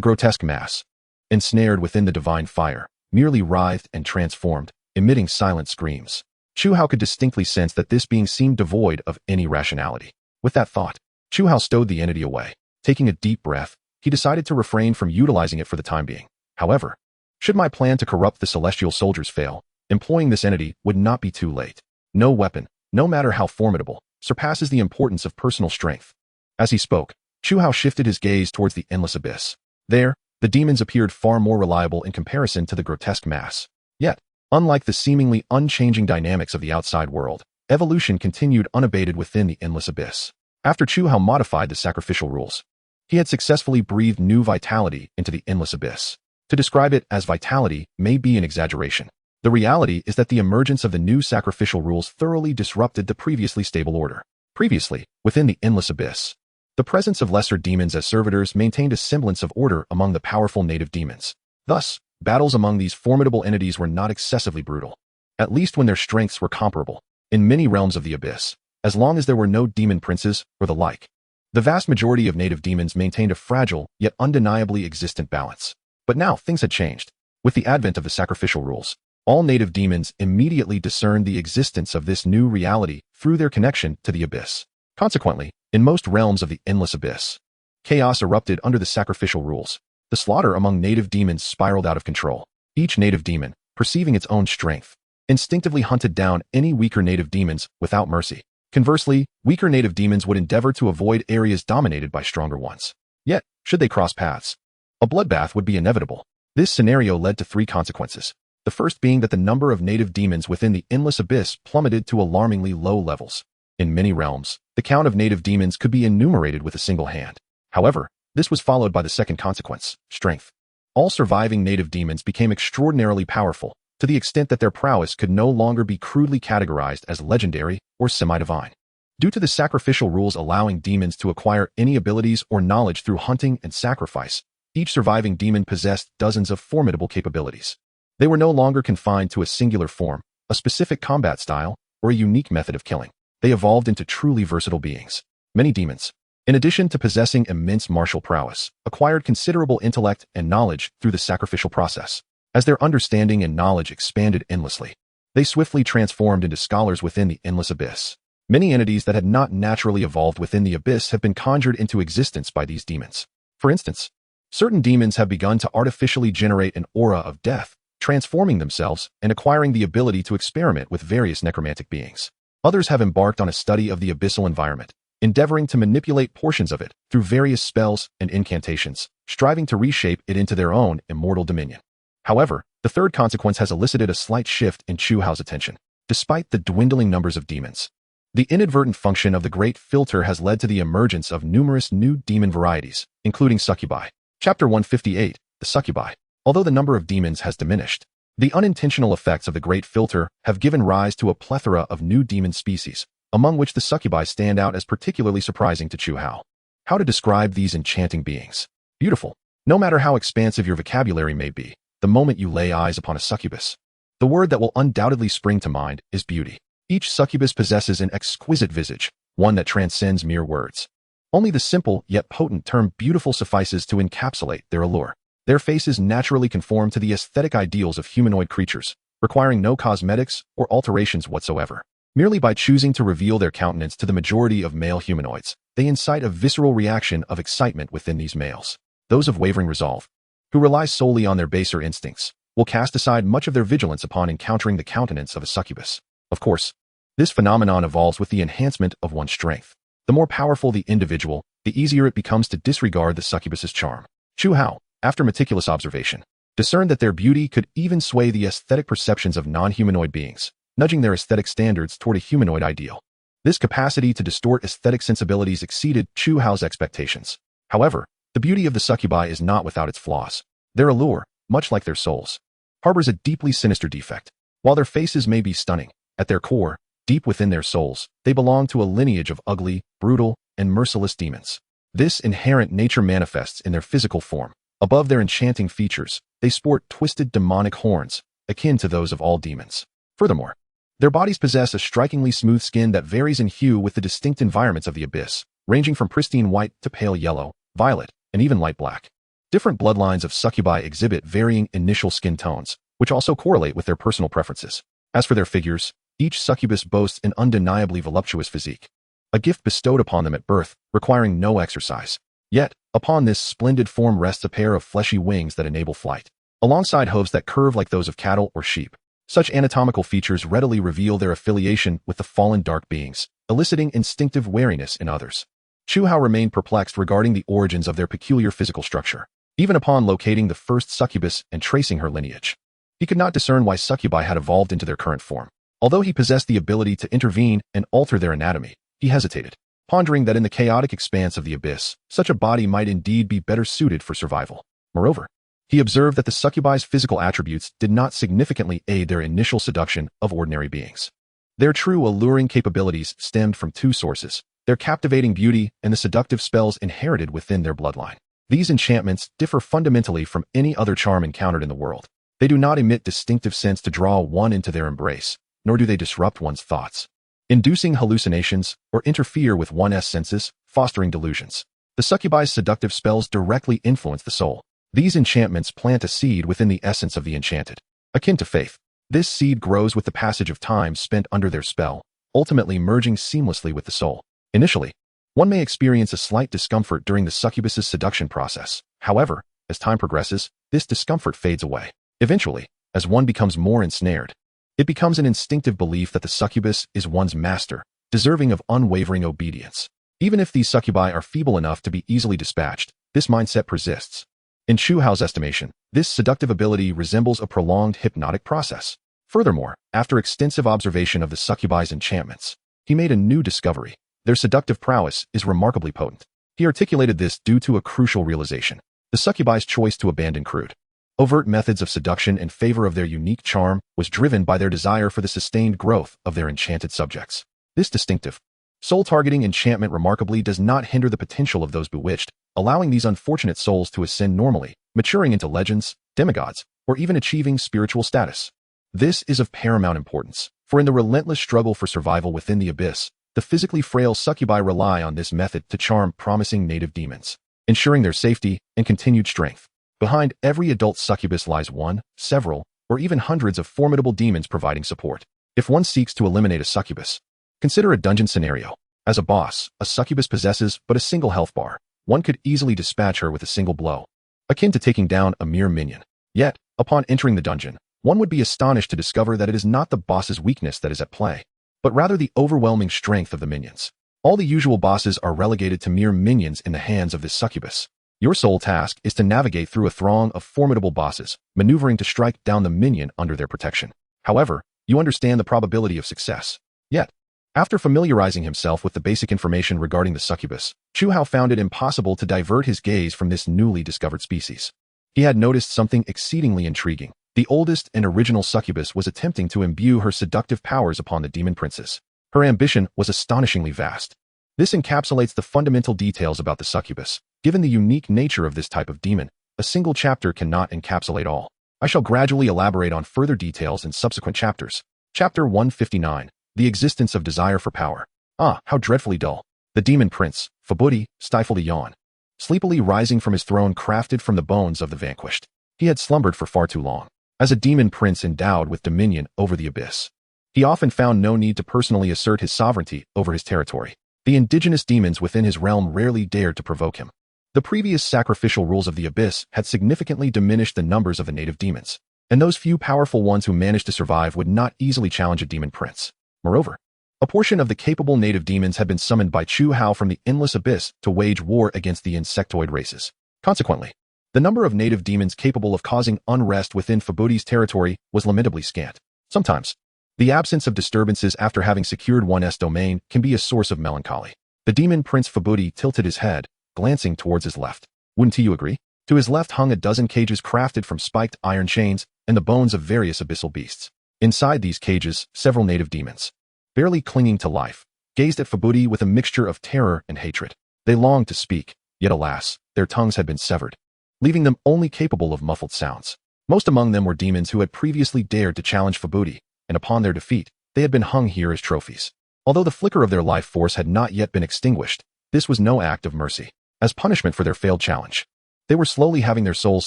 grotesque mass, ensnared within the divine fire, merely writhed and transformed, emitting silent screams. Chu Hao could distinctly sense that this being seemed devoid of any rationality. With that thought, Chu Hao stowed the entity away. Taking a deep breath, he decided to refrain from utilizing it for the time being. However, should my plan to corrupt the celestial soldiers fail, employing this entity would not be too late. No weapon, no matter how formidable, surpasses the importance of personal strength. As he spoke, Chu Hao shifted his gaze towards the endless abyss. There, the demons appeared far more reliable in comparison to the grotesque mass. Yet, unlike the seemingly unchanging dynamics of the outside world, evolution continued unabated within the endless abyss. After Chu Hao modified the sacrificial rules, he had successfully breathed new vitality into the endless abyss. To describe it as vitality may be an exaggeration. The reality is that the emergence of the new sacrificial rules thoroughly disrupted the previously stable order. Previously, within the endless abyss, the presence of lesser demons as servitors maintained a semblance of order among the powerful native demons. Thus, battles among these formidable entities were not excessively brutal, at least when their strengths were comparable. In many realms of the abyss, as long as there were no demon princes or the like, the vast majority of native demons maintained a fragile yet undeniably existent balance. But now things had changed. With the advent of the sacrificial rules, all native demons immediately discerned the existence of this new reality through their connection to the abyss. Consequently, in most realms of the endless abyss, chaos erupted under the sacrificial rules. The slaughter among native demons spiraled out of control. Each native demon, perceiving its own strength, instinctively hunted down any weaker native demons without mercy. Conversely, weaker native demons would endeavor to avoid areas dominated by stronger ones. Yet, should they cross paths, a bloodbath would be inevitable. This scenario led to three consequences. The first being that the number of native demons within the endless abyss plummeted to alarmingly low levels. In many realms, the count of native demons could be enumerated with a single hand. However, this was followed by the second consequence, strength. All surviving native demons became extraordinarily powerful, to the extent that their prowess could no longer be crudely categorized as legendary or semi-divine. Due to the sacrificial rules allowing demons to acquire any abilities or knowledge through hunting and sacrifice, each surviving demon possessed dozens of formidable capabilities. They were no longer confined to a singular form, a specific combat style, or a unique method of killing. They evolved into truly versatile beings. Many demons, in addition to possessing immense martial prowess, acquired considerable intellect and knowledge through the sacrificial process. As their understanding and knowledge expanded endlessly, they swiftly transformed into scholars within the endless abyss. Many entities that had not naturally evolved within the abyss have been conjured into existence by these demons. For instance, certain demons have begun to artificially generate an aura of death, transforming themselves and acquiring the ability to experiment with various necromantic beings. Others have embarked on a study of the abyssal environment, endeavoring to manipulate portions of it through various spells and incantations, striving to reshape it into their own immortal dominion. However, the third consequence has elicited a slight shift in Chu Hao's attention. Despite the dwindling numbers of demons, the inadvertent function of the Great Filter has led to the emergence of numerous new demon varieties, including succubi. Chapter 158, the succubi. Although the number of demons has diminished, the unintentional effects of the Great Filter have given rise to a plethora of new demon species, among which the succubi stand out as particularly surprising to Chu Hao. How to describe these enchanting beings? Beautiful. No matter how expansive your vocabulary may be, the moment you lay eyes upon a succubus, the word that will undoubtedly spring to mind is beauty. Each succubus possesses an exquisite visage, one that transcends mere words. Only the simple yet potent term beautiful suffices to encapsulate their allure. Their faces naturally conform to the aesthetic ideals of humanoid creatures, requiring no cosmetics or alterations whatsoever. Merely by choosing to reveal their countenance to the majority of male humanoids, they incite a visceral reaction of excitement within these males. Those of wavering resolve, who rely solely on their baser instincts, will cast aside much of their vigilance upon encountering the countenance of a succubus. Of course, This phenomenon evolves with the enhancement of one's strength. The more powerful the individual, the easier it becomes to disregard the succubus's charm. Chu Hao, after meticulous observation, discerned that their beauty could even sway the aesthetic perceptions of non-humanoid beings, nudging their aesthetic standards toward a humanoid ideal. This capacity to distort aesthetic sensibilities exceeded Chu Hao's expectations. However, the beauty of the succubi is not without its flaws. Their allure, much like their souls, harbors a deeply sinister defect. While their faces may be stunning, at their core, deep within their souls, they belong to a lineage of ugly, brutal, and merciless demons. This inherent nature manifests in their physical form. Above their enchanting features, they sport twisted demonic horns, akin to those of all demons. Furthermore, their bodies possess a strikingly smooth skin that varies in hue with the distinct environments of the abyss, ranging from pristine white to pale yellow, violet, and even light black. Different bloodlines of succubi exhibit varying initial skin tones, which also correlate with their personal preferences. As for their figures, each succubus boasts an undeniably voluptuous physique, a gift bestowed upon them at birth, requiring no exercise. Yet, upon this splendid form rests a pair of fleshy wings that enable flight, alongside hooves that curve like those of cattle or sheep. Such anatomical features readily reveal their affiliation with the fallen dark beings, eliciting instinctive wariness in others. Chu Hao remained perplexed regarding the origins of their peculiar physical structure. Even upon locating the first succubus and tracing her lineage, he could not discern why succubi had evolved into their current form. Although he possessed the ability to intervene and alter their anatomy, he hesitated, pondering that in the chaotic expanse of the abyss, such a body might indeed be better suited for survival. Moreover, he observed that the succubi's physical attributes did not significantly aid their initial seduction of ordinary beings. Their true alluring capabilities stemmed from two sources: their captivating beauty and the seductive spells inherited within their bloodline. These enchantments differ fundamentally from any other charm encountered in the world. They do not emit distinctive scents to draw one into their embrace, nor do they disrupt one's thoughts, inducing hallucinations or interfere with one's senses, fostering delusions. The succubi's seductive spells directly influence the soul. These enchantments plant a seed within the essence of the enchanted, akin to faith. This seed grows with the passage of time spent under their spell, ultimately merging seamlessly with the soul. Initially, one may experience a slight discomfort during the succubus's seduction process. However, as time progresses, this discomfort fades away. Eventually, as one becomes more ensnared, it becomes an instinctive belief that the succubus is one's master, deserving of unwavering obedience. Even if these succubi are feeble enough to be easily dispatched, this mindset persists. In Chu Hao's estimation, this seductive ability resembles a prolonged hypnotic process. Furthermore, after extensive observation of the succubi's enchantments, he made a new discovery. Their seductive prowess is remarkably potent. He articulated this due to a crucial realization: the succubi's choice to abandon crude, overt methods of seduction in favor of their unique charm was driven by their desire for the sustained growth of their enchanted subjects. This distinctive, soul-targeting enchantment remarkably does not hinder the potential of those bewitched, allowing these unfortunate souls to ascend normally, maturing into legends, demigods, or even achieving spiritual status. This is of paramount importance, for in the relentless struggle for survival within the abyss, the physically frail succubi rely on this method to charm promising native demons, ensuring their safety and continued strength. Behind every adult succubus lies one, several, or even hundreds of formidable demons providing support. If one seeks to eliminate a succubus, consider a dungeon scenario. As a boss, a succubus possesses but a single health bar. One could easily dispatch her with a single blow, akin to taking down a mere minion. Yet, upon entering the dungeon, one would be astonished to discover that it is not the boss's weakness that is at play, but rather the overwhelming strength of the minions. All the usual bosses are relegated to mere minions in the hands of this succubus. Your sole task is to navigate through a throng of formidable bosses, maneuvering to strike down the minion under their protection. However, you understand the probability of success. Yet, after familiarizing himself with the basic information regarding the succubus, Chu Hao found it impossible to divert his gaze from this newly discovered species. He had noticed something exceedingly intriguing. The oldest and original succubus was attempting to imbue her seductive powers upon the demon princess. Her ambition was astonishingly vast. This encapsulates the fundamental details about the succubus. Given the unique nature of this type of demon, a single chapter cannot encapsulate all. I shall gradually elaborate on further details in subsequent chapters. Chapter 159. The Existence of Desire for Power. Ah, how dreadfully dull. The demon prince, Fabuti, stifled a yawn, sleepily rising from his throne crafted from the bones of the vanquished. He had slumbered for far too long. As a demon prince endowed with dominion over the abyss, he often found no need to personally assert his sovereignty over his territory. The indigenous demons within his realm rarely dared to provoke him. The previous sacrificial rules of the abyss had significantly diminished the numbers of the native demons, and those few powerful ones who managed to survive would not easily challenge a demon prince. Moreover, A portion of the capable native demons had been summoned by Chu Hao from the endless abyss to wage war against the insectoid races. Consequently, the number of native demons capable of causing unrest within Fubuti's territory was lamentably scant. Sometimes, the absence of disturbances after having secured one's domain can be a source of melancholy. The demon prince Fubuti tilted his head, glancing towards his left. Wouldn't you agree? To his left hung a dozen cages crafted from spiked iron chains and the bones of various abyssal beasts. Inside these cages, several native demons, barely clinging to life, gazed at Fubuti with a mixture of terror and hatred. They longed to speak, yet alas, their tongues had been severed, leaving them only capable of muffled sounds. Most among them were demons who had previously dared to challenge Fubuti, and upon their defeat, they had been hung here as trophies. Although the flicker of their life force had not yet been extinguished, this was no act of mercy. As punishment for their failed challenge, they were slowly having their souls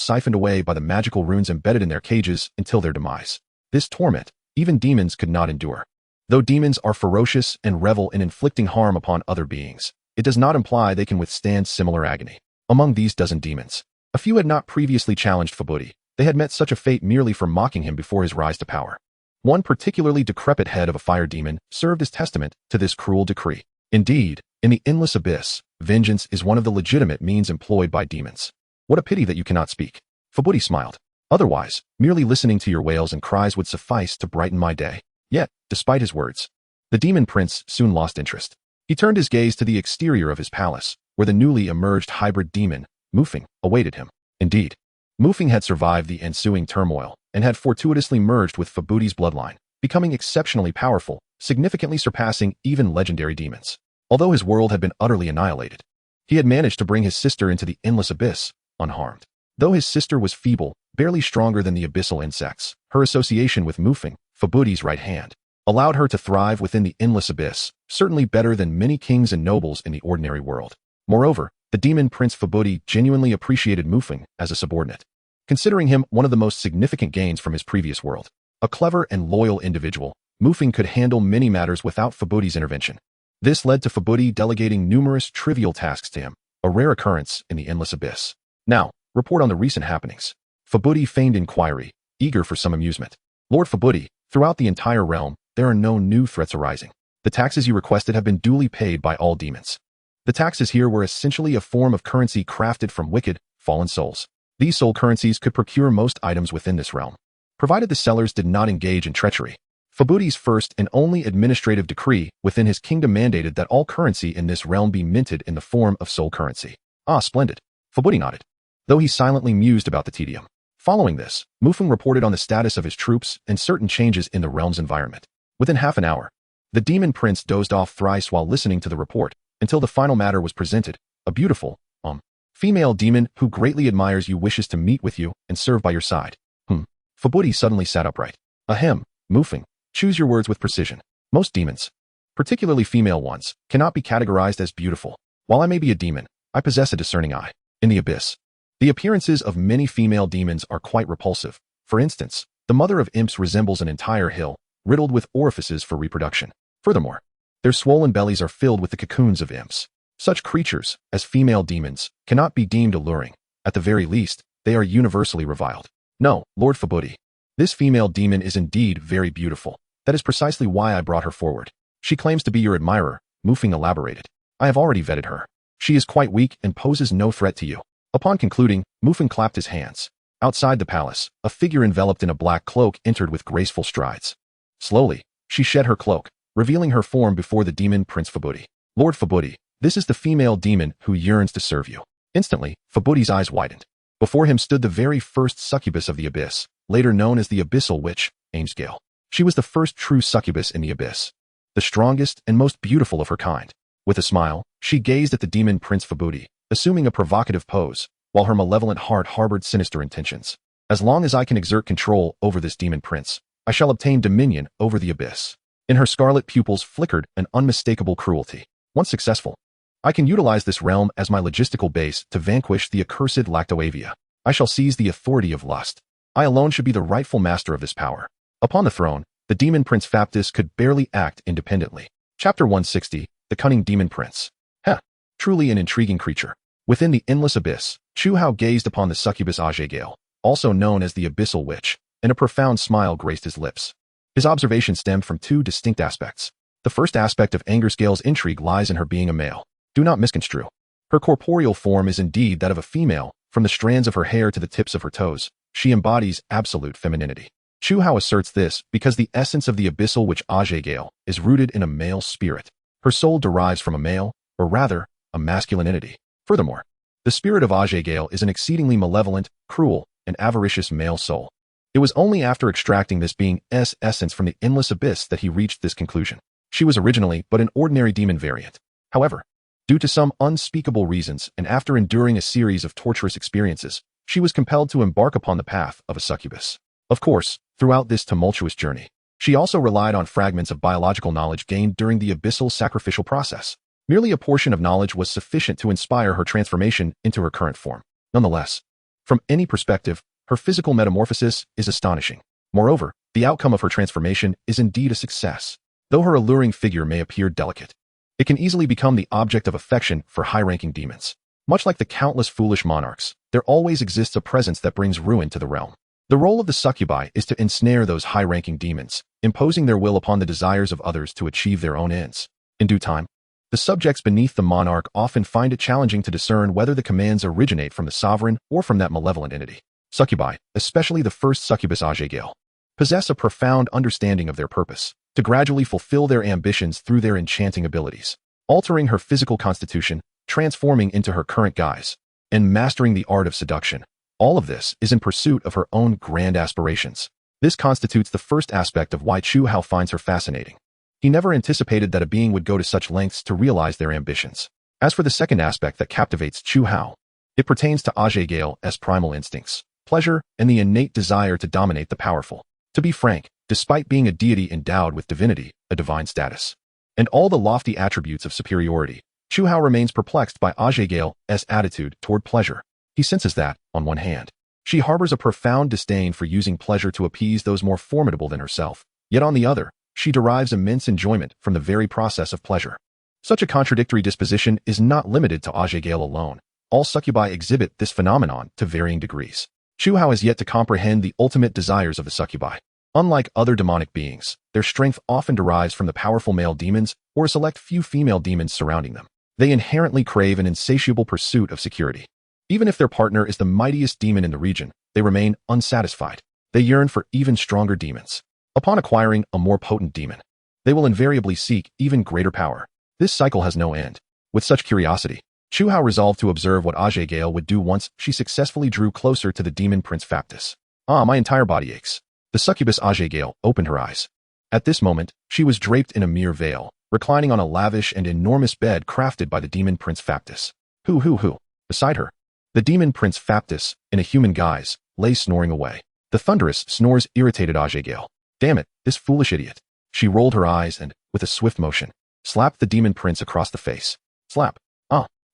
siphoned away by the magical runes embedded in their cages until their demise. This torment, even demons could not endure. Though demons are ferocious and revel in inflicting harm upon other beings, it does not imply they can withstand similar agony. Among these dozen demons, a few had not previously challenged Fubuti. They had met such a fate merely for mocking him before his rise to power. One particularly decrepit head of a fire demon served as testament to this cruel decree. Indeed, in the endless abyss, vengeance is one of the legitimate means employed by demons. What a pity that you cannot speak. Fubuti smiled. Otherwise, merely listening to your wails and cries would suffice to brighten my day. Yet, despite his words, the demon prince soon lost interest. He turned his gaze to the exterior of his palace, where the newly emerged hybrid demon, Mufeng, awaited him. Indeed, Mufeng had survived the ensuing turmoil and had fortuitously merged with Fubuti's bloodline, becoming exceptionally powerful, significantly surpassing even legendary demons. Although his world had been utterly annihilated, he had managed to bring his sister into the endless abyss, unharmed. Though his sister was feeble, barely stronger than the abyssal insects, her association with Mufeng, Fubuti's right hand, allowed her to thrive within the endless abyss, certainly better than many kings and nobles in the ordinary world. Moreover, the demon prince Fubuti genuinely appreciated Mufeng as a subordinate, considering him one of the most significant gains from his previous world. A clever and loyal individual, Mufeng could handle many matters without Fubuti's intervention. This led to Fubuti delegating numerous trivial tasks to him, a rare occurrence in the endless abyss. Now, report on the recent happenings. Fubuti feigned inquiry, eager for some amusement. Lord Fubuti, throughout the entire realm, there are no new threats arising. The taxes you requested have been duly paid by all demons. The taxes here were essentially a form of currency crafted from wicked, fallen souls. These soul currencies could procure most items within this realm, provided the sellers did not engage in treachery. Fubuti's first and only administrative decree within his kingdom mandated that all currency in this realm be minted in the form of soul currency. Ah, splendid. Fubuti nodded, though he silently mused about the tedium. Following this, Mufeng reported on the status of his troops and certain changes in the realm's environment. Within half an hour, the demon prince dozed off thrice while listening to the report, until the final matter was presented. A beautiful, female demon who greatly admires you wishes to meet with you and serve by your side. Fubuti suddenly sat upright. Ahem, Mufeng, choose your words with precision. Most demons, particularly female ones, cannot be categorized as beautiful. While I may be a demon, I possess a discerning eye. In the abyss, the appearances of many female demons are quite repulsive. For instance, the mother of imps resembles an entire hill, riddled with orifices for reproduction. Furthermore, their swollen bellies are filled with the cocoons of imps. Such creatures, as female demons, cannot be deemed alluring. At the very least, they are universally reviled. No, Lord Fubuti, this female demon is indeed very beautiful. That is precisely why I brought her forward. She claims to be your admirer, Mufeng elaborated. I have already vetted her. She is quite weak and poses no threat to you. Upon concluding, Mufeng clapped his hands. Outside the palace, a figure enveloped in a black cloak entered with graceful strides. Slowly, she shed her cloak, revealing her form before the demon prince Fubuti. Lord Fubuti, this is the female demon who yearns to serve you. Instantly, Fubuti's eyes widened. Before him stood the very first succubus of the abyss, later known as the Abyssal Witch, Amesgale. She was the first true succubus in the abyss, the strongest and most beautiful of her kind. With a smile, she gazed at the demon prince Fubuti, assuming a provocative pose, while her malevolent heart harbored sinister intentions. As long as I can exert control over this demon prince, I shall obtain dominion over the abyss. In her scarlet pupils flickered an unmistakable cruelty. Once successful, I can utilize this realm as my logistical base to vanquish the accursed Lactoavia. I shall seize the authority of lust. I alone should be the rightful master of this power. Upon the throne, the demon prince Phaptis could barely act independently. Chapter 160, The Cunning Demon Prince. Truly an intriguing creature. Within the endless abyss, Chu Hao gazed upon the succubus Ajegale, also known as the Abyssal Witch, and a profound smile graced his lips. His observation stemmed from two distinct aspects. The first aspect of Angerscale's intrigue lies in her being a male. Do not misconstrue. Her corporeal form is indeed that of a female. From the strands of her hair to the tips of her toes, she embodies absolute femininity. Chu Hao asserts this because the essence of the abyssal witch Abyssal is rooted in a male spirit. Her soul derives from a male, or rather, a masculine entity. Furthermore, the spirit of Abyssal is an exceedingly malevolent, cruel, and avaricious male soul. It was only after extracting this being's essence from the endless abyss that he reached this conclusion. She was originally but an ordinary demon variant. However, due to some unspeakable reasons and after enduring a series of torturous experiences, she was compelled to embark upon the path of a succubus. Of course, throughout this tumultuous journey, she also relied on fragments of biological knowledge gained during the abyssal sacrificial process. Merely a portion of knowledge was sufficient to inspire her transformation into her current form. Nonetheless, from any perspective, her physical metamorphosis is astonishing. Moreover, the outcome of her transformation is indeed a success. Though her alluring figure may appear delicate, it can easily become the object of affection for high-ranking demons. Much like the countless foolish monarchs, there always exists a presence that brings ruin to the realm. The role of the succubi is to ensnare those high-ranking demons, imposing their will upon the desires of others to achieve their own ends. In due time, the subjects beneath the monarch often find it challenging to discern whether the commands originate from the sovereign or from that malevolent entity. Succubi, especially the first succubus Abyssal, possess a profound understanding of their purpose, to gradually fulfill their ambitions through their enchanting abilities, altering her physical constitution, transforming into her current guise, and mastering the art of seduction. All of this is in pursuit of her own grand aspirations. This constitutes the first aspect of why Chu Hao finds her fascinating. He never anticipated that a being would go to such lengths to realize their ambitions. As for the second aspect that captivates Chu Hao, it pertains to Abyssal primal instincts, pleasure, and the innate desire to dominate the powerful. To be frank, despite being a deity endowed with divinity, a divine status, and all the lofty attributes of superiority, Chu Hao remains perplexed by Abyssal's attitude toward pleasure. He senses that, on one hand, she harbors a profound disdain for using pleasure to appease those more formidable than herself, yet on the other, she derives immense enjoyment from the very process of pleasure. Such a contradictory disposition is not limited to Abyssal alone. All succubi exhibit this phenomenon to varying degrees. Chu Hao has yet to comprehend the ultimate desires of the succubi. Unlike other demonic beings, their strength often derives from the powerful male demons or a select few female demons surrounding them. They inherently crave an insatiable pursuit of security. Even if their partner is the mightiest demon in the region, they remain unsatisfied. They yearn for even stronger demons. Upon acquiring a more potent demon, they will invariably seek even greater power. This cycle has no end. With such curiosity, Chu Hao resolved to observe what Abyssal would do once she successfully drew closer to the demon prince Factus. My entire body aches. The succubus Abyssal opened her eyes. At this moment, she was draped in a mere veil, reclining on a lavish and enormous bed crafted by the demon prince Factus. Beside her, the demon prince Factus, in a human guise, lay snoring away. The thunderous snores irritated Abyssal. Damn it, this foolish idiot. She rolled her eyes and, with a swift motion, slapped the demon prince across the face. Slap.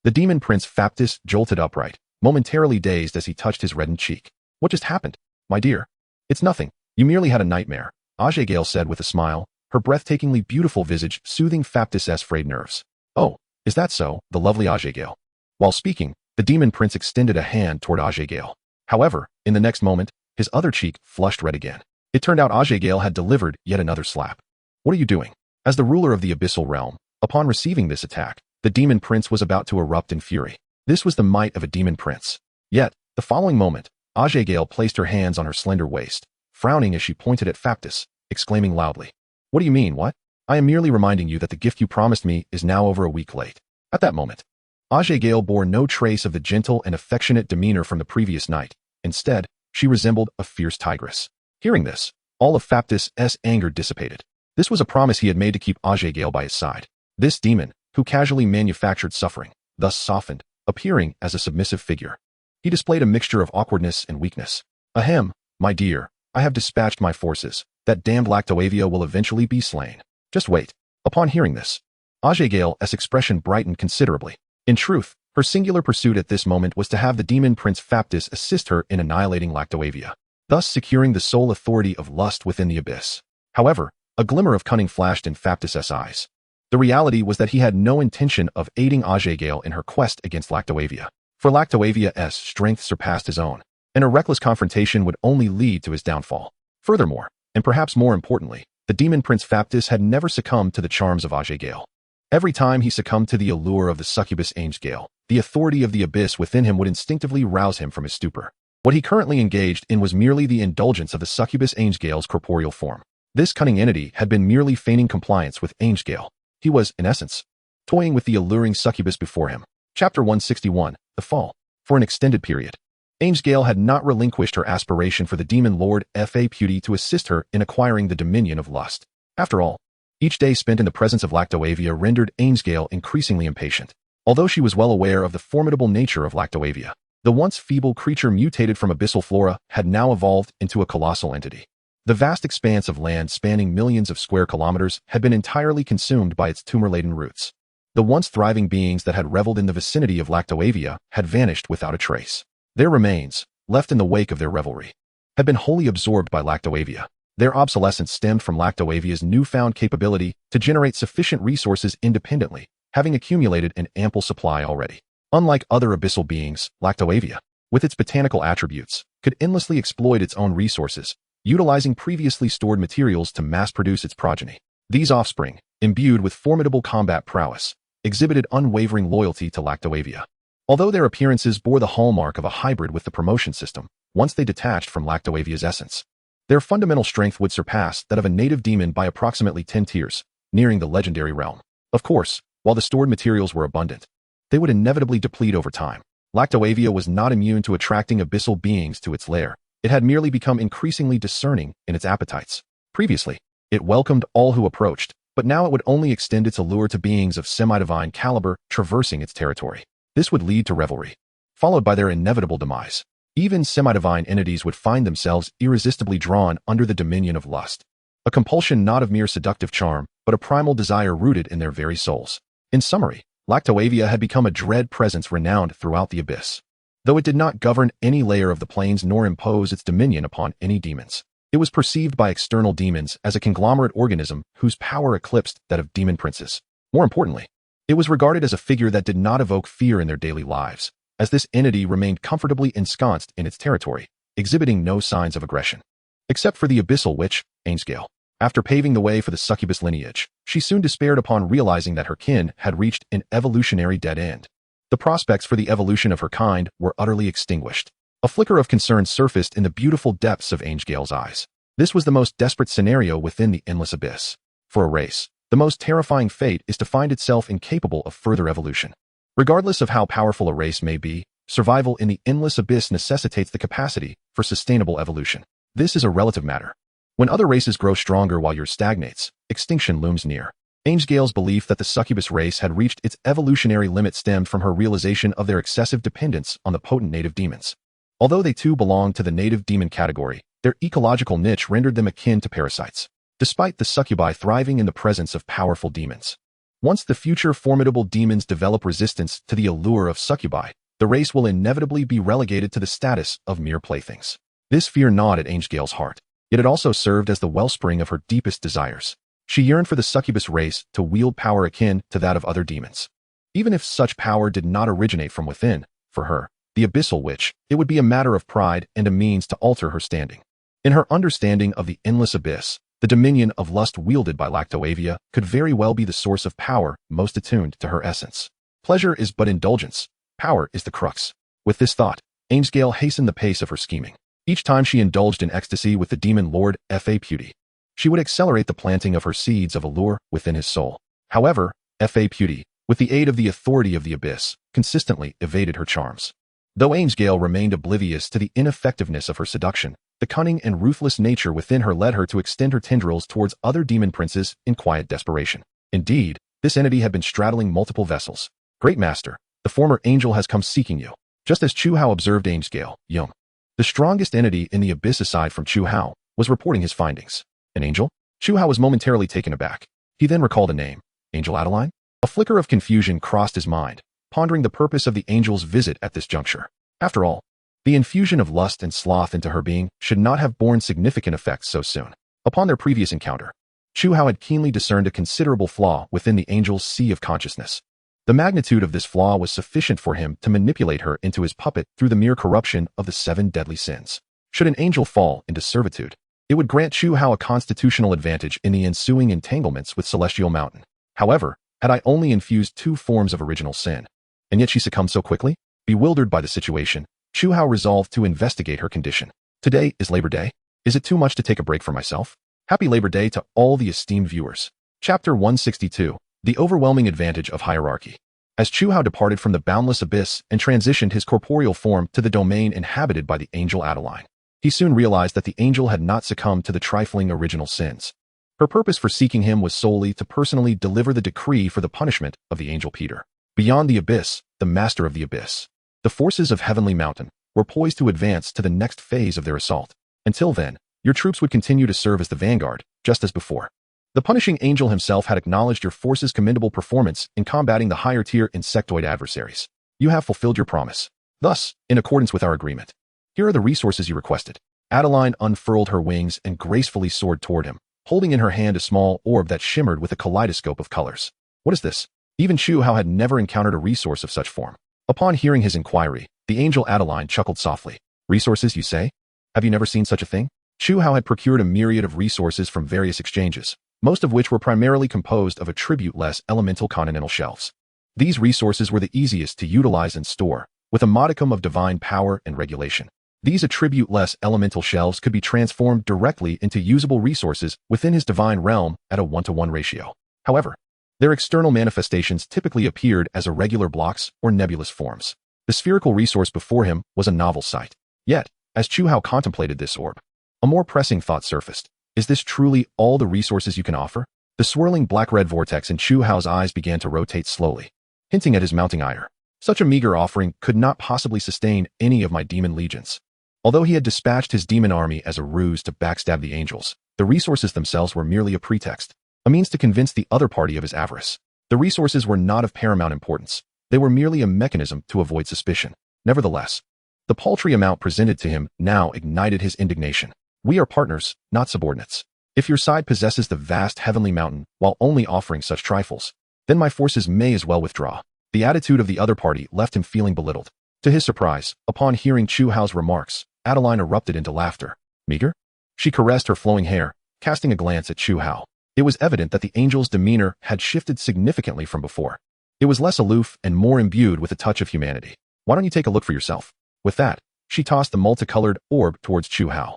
The demon prince Factus jolted upright, momentarily dazed as he touched his reddened cheek. What just happened? My dear. It's nothing. You merely had a nightmare, Abyssal said with a smile, her breathtakingly beautiful visage soothing Factus's frayed nerves. Oh, is that so, the lovely Abyssal? While speaking, the demon prince extended a hand toward Abyssal. However, in the next moment, his other cheek flushed red again. It turned out Abyssal had delivered yet another slap. What are you doing? As the ruler of the abyssal realm, upon receiving this attack, the demon prince was about to erupt in fury. This was the might of a demon prince. Yet, the following moment, Abyssal placed her hands on her slender waist, frowning as she pointed at Factus, exclaiming loudly. What do you mean, what? I am merely reminding you that the gift you promised me is now over a week late. At that moment, Abyssal bore no trace of the gentle and affectionate demeanor from the previous night. Instead, she resembled a fierce tigress. Hearing this, all of Factus's anger dissipated. This was a promise he had made to keep Abyssal by his side. This demon, who casually manufactured suffering, thus softened, appearing as a submissive figure. He displayed a mixture of awkwardness and weakness. Ahem, my dear, I have dispatched my forces. That damned Lactoavia will eventually be slain. Just wait. Upon hearing this, Abyssal's expression brightened considerably. In truth, her singular pursuit at this moment was to have the demon prince Factus assist her in annihilating Lactoavia, thus securing the sole authority of lust within the abyss. However, a glimmer of cunning flashed in Factus's eyes. The reality was that he had no intention of aiding Abyssal in her quest against Lactoavia, for Lactoavia's strength surpassed his own, and a reckless confrontation would only lead to his downfall. Furthermore, and perhaps more importantly, the demon prince Phaptis had never succumbed to the charms of Gale. Every time he succumbed to the allure of the succubus Gale, the authority of the abyss within him would instinctively rouse him from his stupor. What he currently engaged in was merely the indulgence of the succubus Gale's corporeal form. This cunning entity had been merely feigning compliance with Gale. He was, in essence, toying with the alluring succubus before him. Chapter 161, The Fall. For an extended period, Gale had not relinquished her aspiration for the demon lord Phaptis to assist her in acquiring the dominion of lust. After all, each day spent in the presence of Lactoavia rendered Gale increasingly impatient. Although she was well aware of the formidable nature of Lactoavia, the once feeble creature mutated from abyssal flora had now evolved into a colossal entity. The vast expanse of land spanning millions of square kilometers had been entirely consumed by its tumor-laden roots. The once thriving beings that had reveled in the vicinity of Lactoavia had vanished without a trace. Their remains, left in the wake of their revelry, had been wholly absorbed by Lactoavia. Their obsolescence stemmed from Lactoavia's newfound capability to generate sufficient resources independently, having accumulated an ample supply already. Unlike other abyssal beings, Lactoavia, with its botanical attributes, could endlessly exploit its own resources, utilizing previously stored materials to mass-produce its progeny. These offspring, imbued with formidable combat prowess, exhibited unwavering loyalty to Lactoavia. Although their appearances bore the hallmark of a hybrid with the promotion system, once they detached from Lactoavia's essence, their fundamental strength would surpass that of a native demon by approximately 10 tiers, nearing the legendary realm. Of course, while the stored materials were abundant, they would inevitably deplete over time. Lactoavia was not immune to attracting abyssal beings to its lair. It had merely become increasingly discerning in its appetites. Previously, it welcomed all who approached, but now it would only extend its allure to beings of semi-divine caliber traversing its territory. This would lead to revelry, followed by their inevitable demise. Even semi-divine entities would find themselves irresistibly drawn under the dominion of lust, a compulsion not of mere seductive charm, but a primal desire rooted in their very souls. In summary, Lactoavia had become a dread presence renowned throughout the abyss. Though it did not govern any layer of the planes nor impose its dominion upon any demons, it was perceived by external demons as a conglomerate organism whose power eclipsed that of demon princes. More importantly, it was regarded as a figure that did not evoke fear in their daily lives, as this entity remained comfortably ensconced in its territory, exhibiting no signs of aggression. Except for the abyssal witch, Gale. After paving the way for the succubus lineage, she soon despaired upon realizing that her kin had reached an evolutionary dead end. The prospects for the evolution of her kind were utterly extinguished. A flicker of concern surfaced in the beautiful depths of Gale's eyes. This was the most desperate scenario within the endless abyss. For a race, the most terrifying fate is to find itself incapable of further evolution. Regardless of how powerful a race may be, survival in the endless abyss necessitates the capacity for sustainable evolution. This is a relative matter. When other races grow stronger while yours stagnates, extinction looms near. Gale's belief that the succubus race had reached its evolutionary limit stemmed from her realization of their excessive dependence on the potent native demons. Although they too belonged to the native demon category, their ecological niche rendered them akin to parasites. Despite the succubi thriving in the presence of powerful demons, once the future formidable demons develop resistance to the allure of succubi, the race will inevitably be relegated to the status of mere playthings. This fear gnawed at Gale's heart, yet it also served as the wellspring of her deepest desires. She yearned for the succubus race to wield power akin to that of other demons. Even if such power did not originate from within, for her, the abyssal witch, it would be a matter of pride and a means to alter her standing. In her understanding of the endless abyss, the dominion of lust wielded by Lactoavia could very well be the source of power most attuned to her essence. Pleasure is but indulgence, power is the crux. With this thought, Gale hastened the pace of her scheming. Each time she indulged in ecstasy with the demon lord Phaptis, she would accelerate the planting of her seeds of allure within his soul. However, Phaptis, with the aid of the authority of the abyss, consistently evaded her charms. Though Gale remained oblivious to the ineffectiveness of her seduction, the cunning and ruthless nature within her led her to extend her tendrils towards other demon princes in quiet desperation. Indeed, this entity had been straddling multiple vessels. Great Master, the former angel has come seeking you. Just as Chu Hao observed Gale, young, the strongest entity in the abyss aside from Chu Hao, was reporting his findings. An angel? Chu Hao was momentarily taken aback. He then recalled a name. Angel Adeline? A flicker of confusion crossed his mind, pondering the purpose of the angel's visit at this juncture. After all, the infusion of lust and sloth into her being should not have borne significant effects so soon. Upon their previous encounter, Chu Hao had keenly discerned a considerable flaw within the angel's sea of consciousness. The magnitude of this flaw was sufficient for him to manipulate her into his puppet through the mere corruption of the 7 deadly sins. Should an angel fall into servitude, It would grant Chu Hao a constitutional advantage in the ensuing entanglements with Celestial Mountain. However, had I only infused 2 forms of original sin, and yet she succumbed so quickly? Bewildered by the situation, Chu Hao resolved to investigate her condition. Today is Labor Day. Is it too much to take a break for myself? Happy Labor Day to all the esteemed viewers. Chapter 162, The Overwhelming Advantage of Hierarchy. As Chu Hao departed from the boundless abyss and transitioned his corporeal form to the domain inhabited by the angel Adeline, he soon realized that the angel had not succumbed to the trifling original sins. Her purpose for seeking him was solely to personally deliver the decree for the punishment of the angel Peter. Beyond the abyss, the master of the abyss, the forces of Heavenly Mountain were poised to advance to the next phase of their assault. Until then, your troops would continue to serve as the vanguard, just as before. The punishing angel himself had acknowledged your force's commendable performance in combating the higher-tier insectoid adversaries. You have fulfilled your promise. Thus, in accordance with our agreement, here are the resources you requested. Adeline unfurled her wings and gracefully soared toward him, holding in her hand a small orb that shimmered with a kaleidoscope of colors. What is this? Even Chu Hao had never encountered a resource of such form. Upon hearing his inquiry, the angel Adeline chuckled softly. Resources, you say? Have you never seen such a thing? Chu Hao had procured a myriad of resources from various exchanges, most of which were primarily composed of attribute-less elemental continental shelves. These resources were the easiest to utilize and store, with a modicum of divine power and regulation. These attribute-less elemental shelves could be transformed directly into usable resources within his divine realm at a 1-to-1 ratio. However, their external manifestations typically appeared as irregular blocks or nebulous forms. The spherical resource before him was a novel sight. Yet, as Chu Hao contemplated this orb, a more pressing thought surfaced. Is this truly all the resources you can offer? The swirling black-red vortex in Chu Hao's eyes began to rotate slowly, hinting at his mounting ire. Such a meager offering could not possibly sustain any of my demon legions. Although he had dispatched his demon army as a ruse to backstab the angels, the resources themselves were merely a pretext, a means to convince the other party of his avarice. The resources were not of paramount importance. They were merely a mechanism to avoid suspicion. Nevertheless, the paltry amount presented to him now ignited his indignation. We are partners, not subordinates. If your side possesses the vast heavenly mountain while only offering such trifles, then my forces may as well withdraw. The attitude of the other party left him feeling belittled. To his surprise, upon hearing Chu Hao's remarks, Adeline erupted into laughter. Meager? She caressed her flowing hair, casting a glance at Chu Hao. It was evident that the angel's demeanor had shifted significantly from before. It was less aloof and more imbued with a touch of humanity. Why don't you take a look for yourself? With that, she tossed the multicolored orb towards Chu Hao.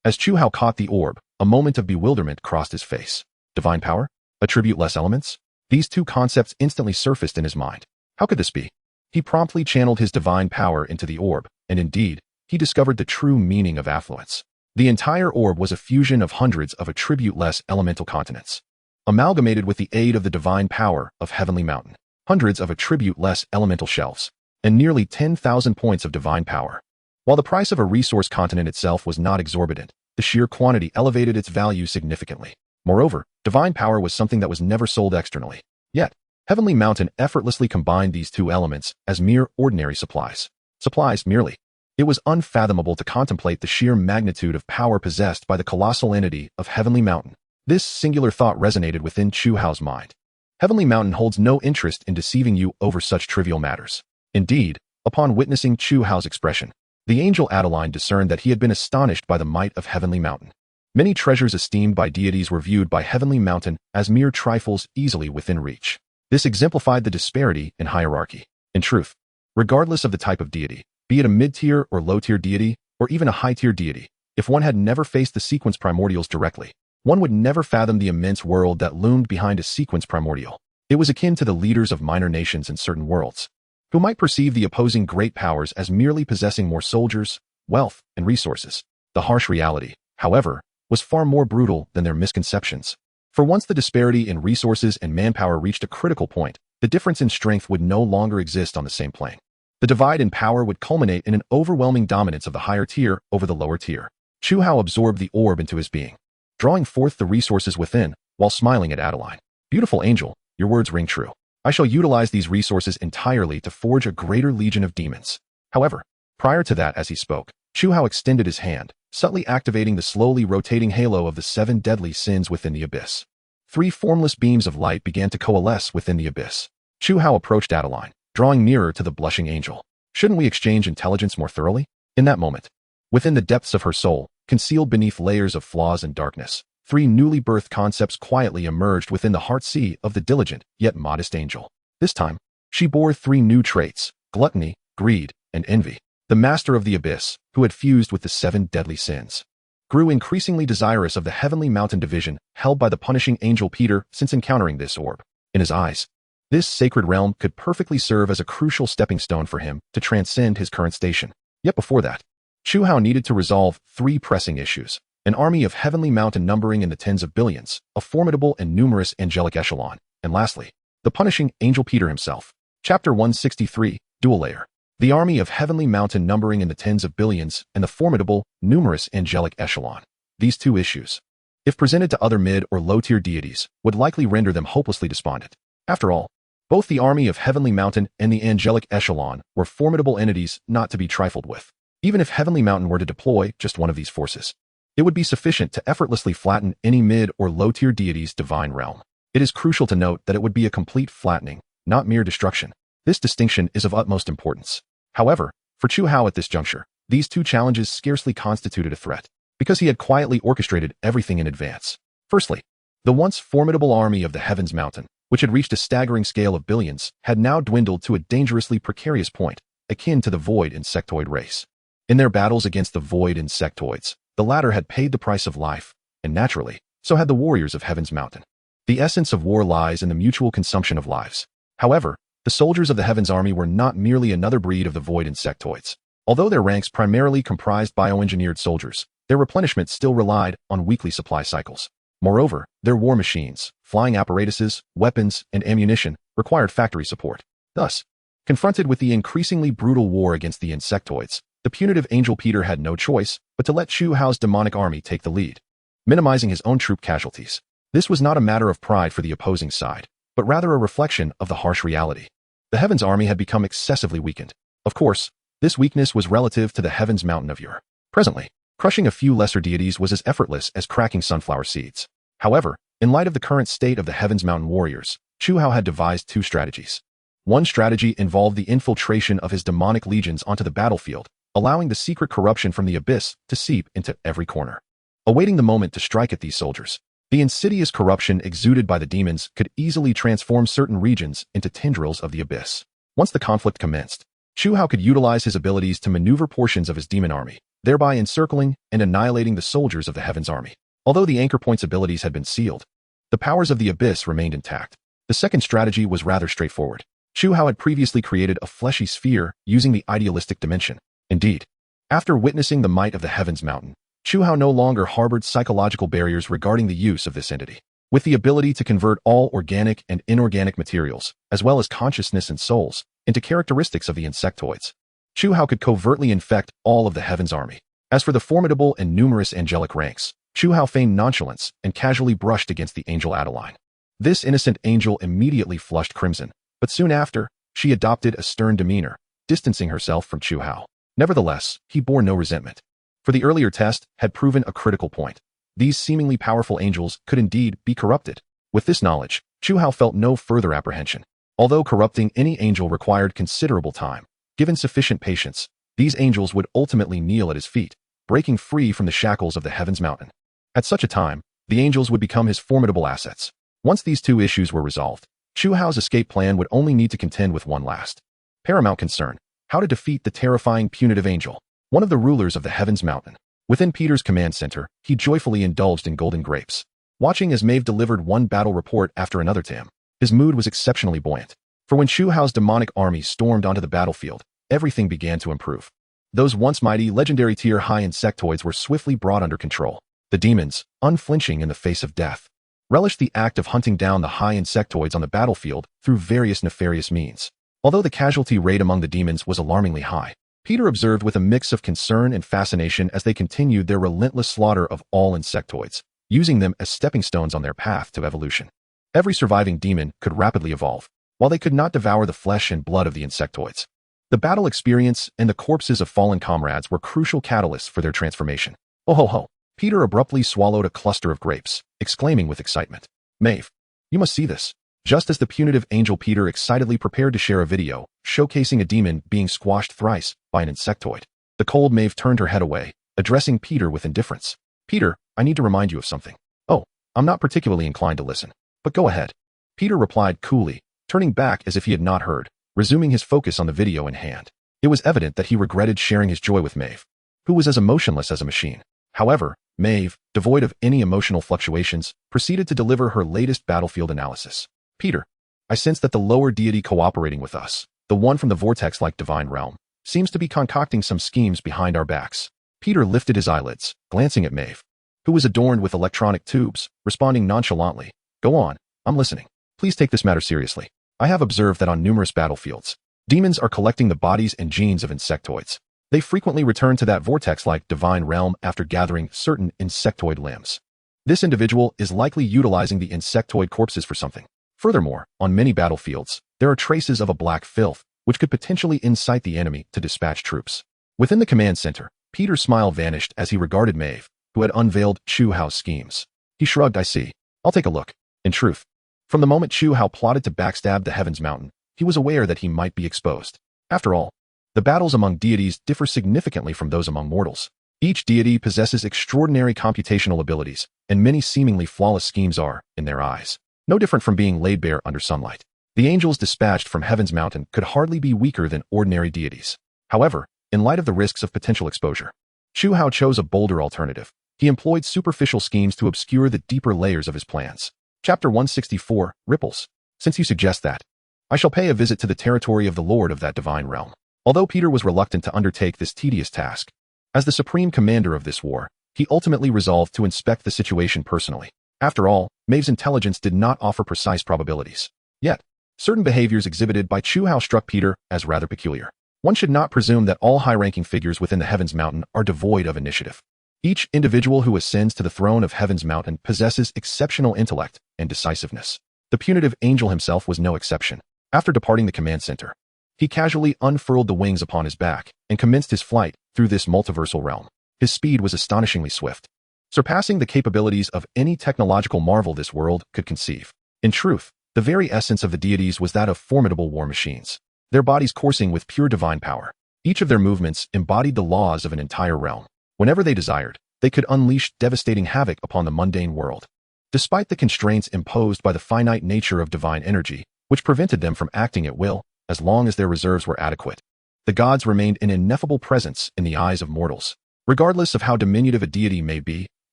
As Chu Hao caught the orb, a moment of bewilderment crossed his face. Divine power? Attribute-less elements? These two concepts instantly surfaced in his mind. How could this be? He promptly channeled his divine power into the orb, and indeed, he discovered the true meaning of affluence. The entire orb was a fusion of hundreds of attribute-less elemental continents, amalgamated with the aid of the divine power of Heavenly Mountain, hundreds of attribute-less elemental shelves, and nearly 10,000 points of divine power. While the price of a resource continent itself was not exorbitant, the sheer quantity elevated its value significantly. Moreover, divine power was something that was never sold externally. Yet, Heavenly Mountain effortlessly combined these two elements as mere ordinary supplies. Supplies merely. It was unfathomable to contemplate the sheer magnitude of power possessed by the colossal entity of Heavenly Mountain. This singular thought resonated within Chu Hao's mind. Heavenly Mountain holds no interest in deceiving you over such trivial matters. Indeed, upon witnessing Chu Hao's expression, the angel Adeline discerned that he had been astonished by the might of Heavenly Mountain. Many treasures esteemed by deities were viewed by Heavenly Mountain as mere trifles easily within reach. This exemplified the disparity in hierarchy. In truth, regardless of the type of deity, be it a mid-tier or low-tier deity, or even a high-tier deity, if one had never faced the sequence primordials directly, one would never fathom the immense world that loomed behind a sequence primordial. It was akin to the leaders of minor nations in certain worlds, who might perceive the opposing great powers as merely possessing more soldiers, wealth, and resources. The harsh reality, however, was far more brutal than their misconceptions. For once the disparity in resources and manpower reached a critical point, the difference in strength would no longer exist on the same plane. The divide in power would culminate in an overwhelming dominance of the higher tier over the lower tier. Chu Hao absorbed the orb into his being, drawing forth the resources within, while smiling at Adeline. Beautiful angel, your words ring true. I shall utilize these resources entirely to forge a greater legion of demons. However, prior to that, as he spoke, Chu Hao extended his hand, subtly activating the slowly rotating halo of the 7 deadly sins within the abyss. 3 formless beams of light began to coalesce within the abyss. Chu Hao approached Adeline, drawing nearer to the blushing angel. Shouldn't we exchange intelligence more thoroughly? In that moment, within the depths of her soul, concealed beneath layers of flaws and darkness, three newly birthed concepts quietly emerged within the heart sea of the diligent yet modest angel. This time, she bore three new traits: gluttony, greed, and envy. The master of the abyss, who had fused with the 7 deadly sins, grew increasingly desirous of the heavenly mountain division held by the punishing angel Peter since encountering this orb. In his eyes, this sacred realm could perfectly serve as a crucial stepping stone for him to transcend his current station. Yet before that, Chu Hao needed to resolve 3 pressing issues: an army of heavenly mountain numbering in the tens of billions, a formidable and numerous angelic echelon, and lastly, the punishing angel Peter himself. Chapter 163, Dual Layer. The army of heavenly mountain numbering in the tens of billions and the formidable, numerous angelic echelon. These 2 issues, if presented to other mid or low-tier deities, would likely render them hopelessly despondent. After all, both the army of heavenly mountain and the angelic echelon were formidable entities not to be trifled with. Even if heavenly mountain were to deploy just one of these forces, it would be sufficient to effortlessly flatten any mid or low-tier deity's divine realm. It is crucial to note that it would be a complete flattening, not mere destruction. This distinction is of utmost importance. However, for Chu Hao at this juncture, these 2 challenges scarcely constituted a threat, because he had quietly orchestrated everything in advance. Firstly, the once formidable army of the Heavens Mountain, which had reached a staggering scale of billions, had now dwindled to a dangerously precarious point, akin to the void insectoid race. In their battles against the void insectoids, the latter had paid the price of life, and naturally, so had the warriors of Heaven's Mountain. The essence of war lies in the mutual consumption of lives. However, the soldiers of the Heavens Army were not merely another breed of the void insectoids. Although their ranks primarily comprised bioengineered soldiers, their replenishment still relied on weekly supply cycles. Moreover, their war machines, flying apparatuses, weapons, and ammunition required factory support. Thus, confronted with the increasingly brutal war against the insectoids, the punitive angel Peter had no choice but to let Chu Hao's demonic army take the lead, minimizing his own troop casualties. This was not a matter of pride for the opposing side, but rather a reflection of the harsh reality. The Heavens Army had become excessively weakened. Of course, this weakness was relative to the Heavens Mountain of Ur. Presently, crushing a few lesser deities was as effortless as cracking sunflower seeds. However, in light of the current state of the Heavens Mountain warriors, Chu Hao had devised 2 strategies. One strategy involved the infiltration of his demonic legions onto the battlefield, allowing the secret corruption from the abyss to seep into every corner. Awaiting the moment to strike at these soldiers, the insidious corruption exuded by the demons could easily transform certain regions into tendrils of the abyss. Once the conflict commenced, Chu Hao could utilize his abilities to maneuver portions of his demon army, thereby encircling and annihilating the soldiers of the Heavens Army. Although the Anchor Point's abilities had been sealed, the powers of the abyss remained intact. The second strategy was rather straightforward. Chu Hao had previously created a fleshy sphere using the idealistic dimension. Indeed, after witnessing the might of the Heavens Mountain, Chu Hao no longer harbored psychological barriers regarding the use of this entity. With the ability to convert all organic and inorganic materials, as well as consciousness and souls, into characteristics of the insectoids, Chu Hao could covertly infect all of the Heavens Army. As for the formidable and numerous angelic ranks, Chu Hao feigned nonchalance and casually brushed against the angel Adeline. This innocent angel immediately flushed crimson, but soon after, she adopted a stern demeanor, distancing herself from Chu Hao. Nevertheless, he bore no resentment, for the earlier test had proven a critical point. These seemingly powerful angels could indeed be corrupted. With this knowledge, Chu Hao felt no further apprehension. Although corrupting any angel required considerable time, given sufficient patience, these angels would ultimately kneel at his feet, breaking free from the shackles of the Heavens Mountain. At such a time, the angels would become his formidable assets. Once these 2 issues were resolved, Chu Hao's escape plan would only need to contend with one last paramount concern: how to defeat the terrifying punitive angel, one of the rulers of the Heavens Mountain. Within Peter's command center, he joyfully indulged in golden grapes. Watching as Maeve delivered one battle report after another to him, his mood was exceptionally buoyant. For when Chu Hao's demonic army stormed onto the battlefield, everything began to improve. Those once mighty, legendary tier-high insectoids were swiftly brought under control. The demons, unflinching in the face of death, relished the act of hunting down the high insectoids on the battlefield through various nefarious means. Although the casualty rate among the demons was alarmingly high, Peter observed with a mix of concern and fascination as they continued their relentless slaughter of all insectoids, using them as stepping stones on their path to evolution. Every surviving demon could rapidly evolve, while they could not devour the flesh and blood of the insectoids. The battle experience and the corpses of fallen comrades were crucial catalysts for their transformation. Oh ho ho! Peter abruptly swallowed a cluster of grapes, exclaiming with excitement, "Maeve, you must see this." Just as the punitive angel Peter excitedly prepared to share a video, showcasing a demon being squashed thrice by an insectoid, the cold Maeve turned her head away, addressing Peter with indifference. Peter, I need to remind you of something. Oh, I'm not particularly inclined to listen. But go ahead. Peter replied coolly, turning back as if he had not heard, resuming his focus on the video in hand. It was evident that he regretted sharing his joy with Maeve, who was as emotionless as a machine. However, Maeve, devoid of any emotional fluctuations, proceeded to deliver her latest battlefield analysis. Peter, I sense that the lower deity cooperating with us, the one from the vortex-like divine realm, seems to be concocting some schemes behind our backs. Peter lifted his eyelids, glancing at Maeve, who was adorned with electronic tubes, responding nonchalantly. Go on, I'm listening. Please take this matter seriously. I have observed that on numerous battlefields, demons are collecting the bodies and genes of insectoids. They frequently return to that vortex-like divine realm after gathering certain insectoid limbs. This individual is likely utilizing the insectoid corpses for something. Furthermore, on many battlefields, there are traces of a black filth, which could potentially incite the enemy to dispatch troops. Within the command center, Peter's smile vanished as he regarded Maeve, who had unveiled Chu Hao's schemes. He shrugged. I see. I'll take a look. In truth, from the moment Chu Hao plotted to backstab the Heavens Mountain, he was aware that he might be exposed. After all, the battles among deities differ significantly from those among mortals. Each deity possesses extraordinary computational abilities, and many seemingly flawless schemes are, in their eyes, no different from being laid bare under sunlight. The angels dispatched from Heaven's Mountain could hardly be weaker than ordinary deities. However, in light of the risks of potential exposure, Chu Hao chose a bolder alternative. He employed superficial schemes to obscure the deeper layers of his plans. Chapter 164, Ripples. Since you suggest that, I shall pay a visit to the territory of the Lord of that divine realm. Although Peter was reluctant to undertake this tedious task, as the supreme commander of this war, he ultimately resolved to inspect the situation personally. After all, Maeve's intelligence did not offer precise probabilities. Yet, certain behaviors exhibited by Chu Hao struck Peter as rather peculiar. One should not presume that all high-ranking figures within the Heavens Mountain are devoid of initiative. Each individual who ascends to the throne of Heaven's Mountain possesses exceptional intellect and decisiveness. The punitive angel himself was no exception. After departing the command center, he casually unfurled the wings upon his back and commenced his flight through this multiversal realm. His speed was astonishingly swift, surpassing the capabilities of any technological marvel this world could conceive. In truth, the very essence of the deities was that of formidable war machines, their bodies coursing with pure divine power. Each of their movements embodied the laws of an entire realm. Whenever they desired, they could unleash devastating havoc upon the mundane world. Despite the constraints imposed by the finite nature of divine energy, which prevented them from acting at will, as long as their reserves were adequate, the gods remained an ineffable presence in the eyes of mortals. Regardless of how diminutive a deity may be,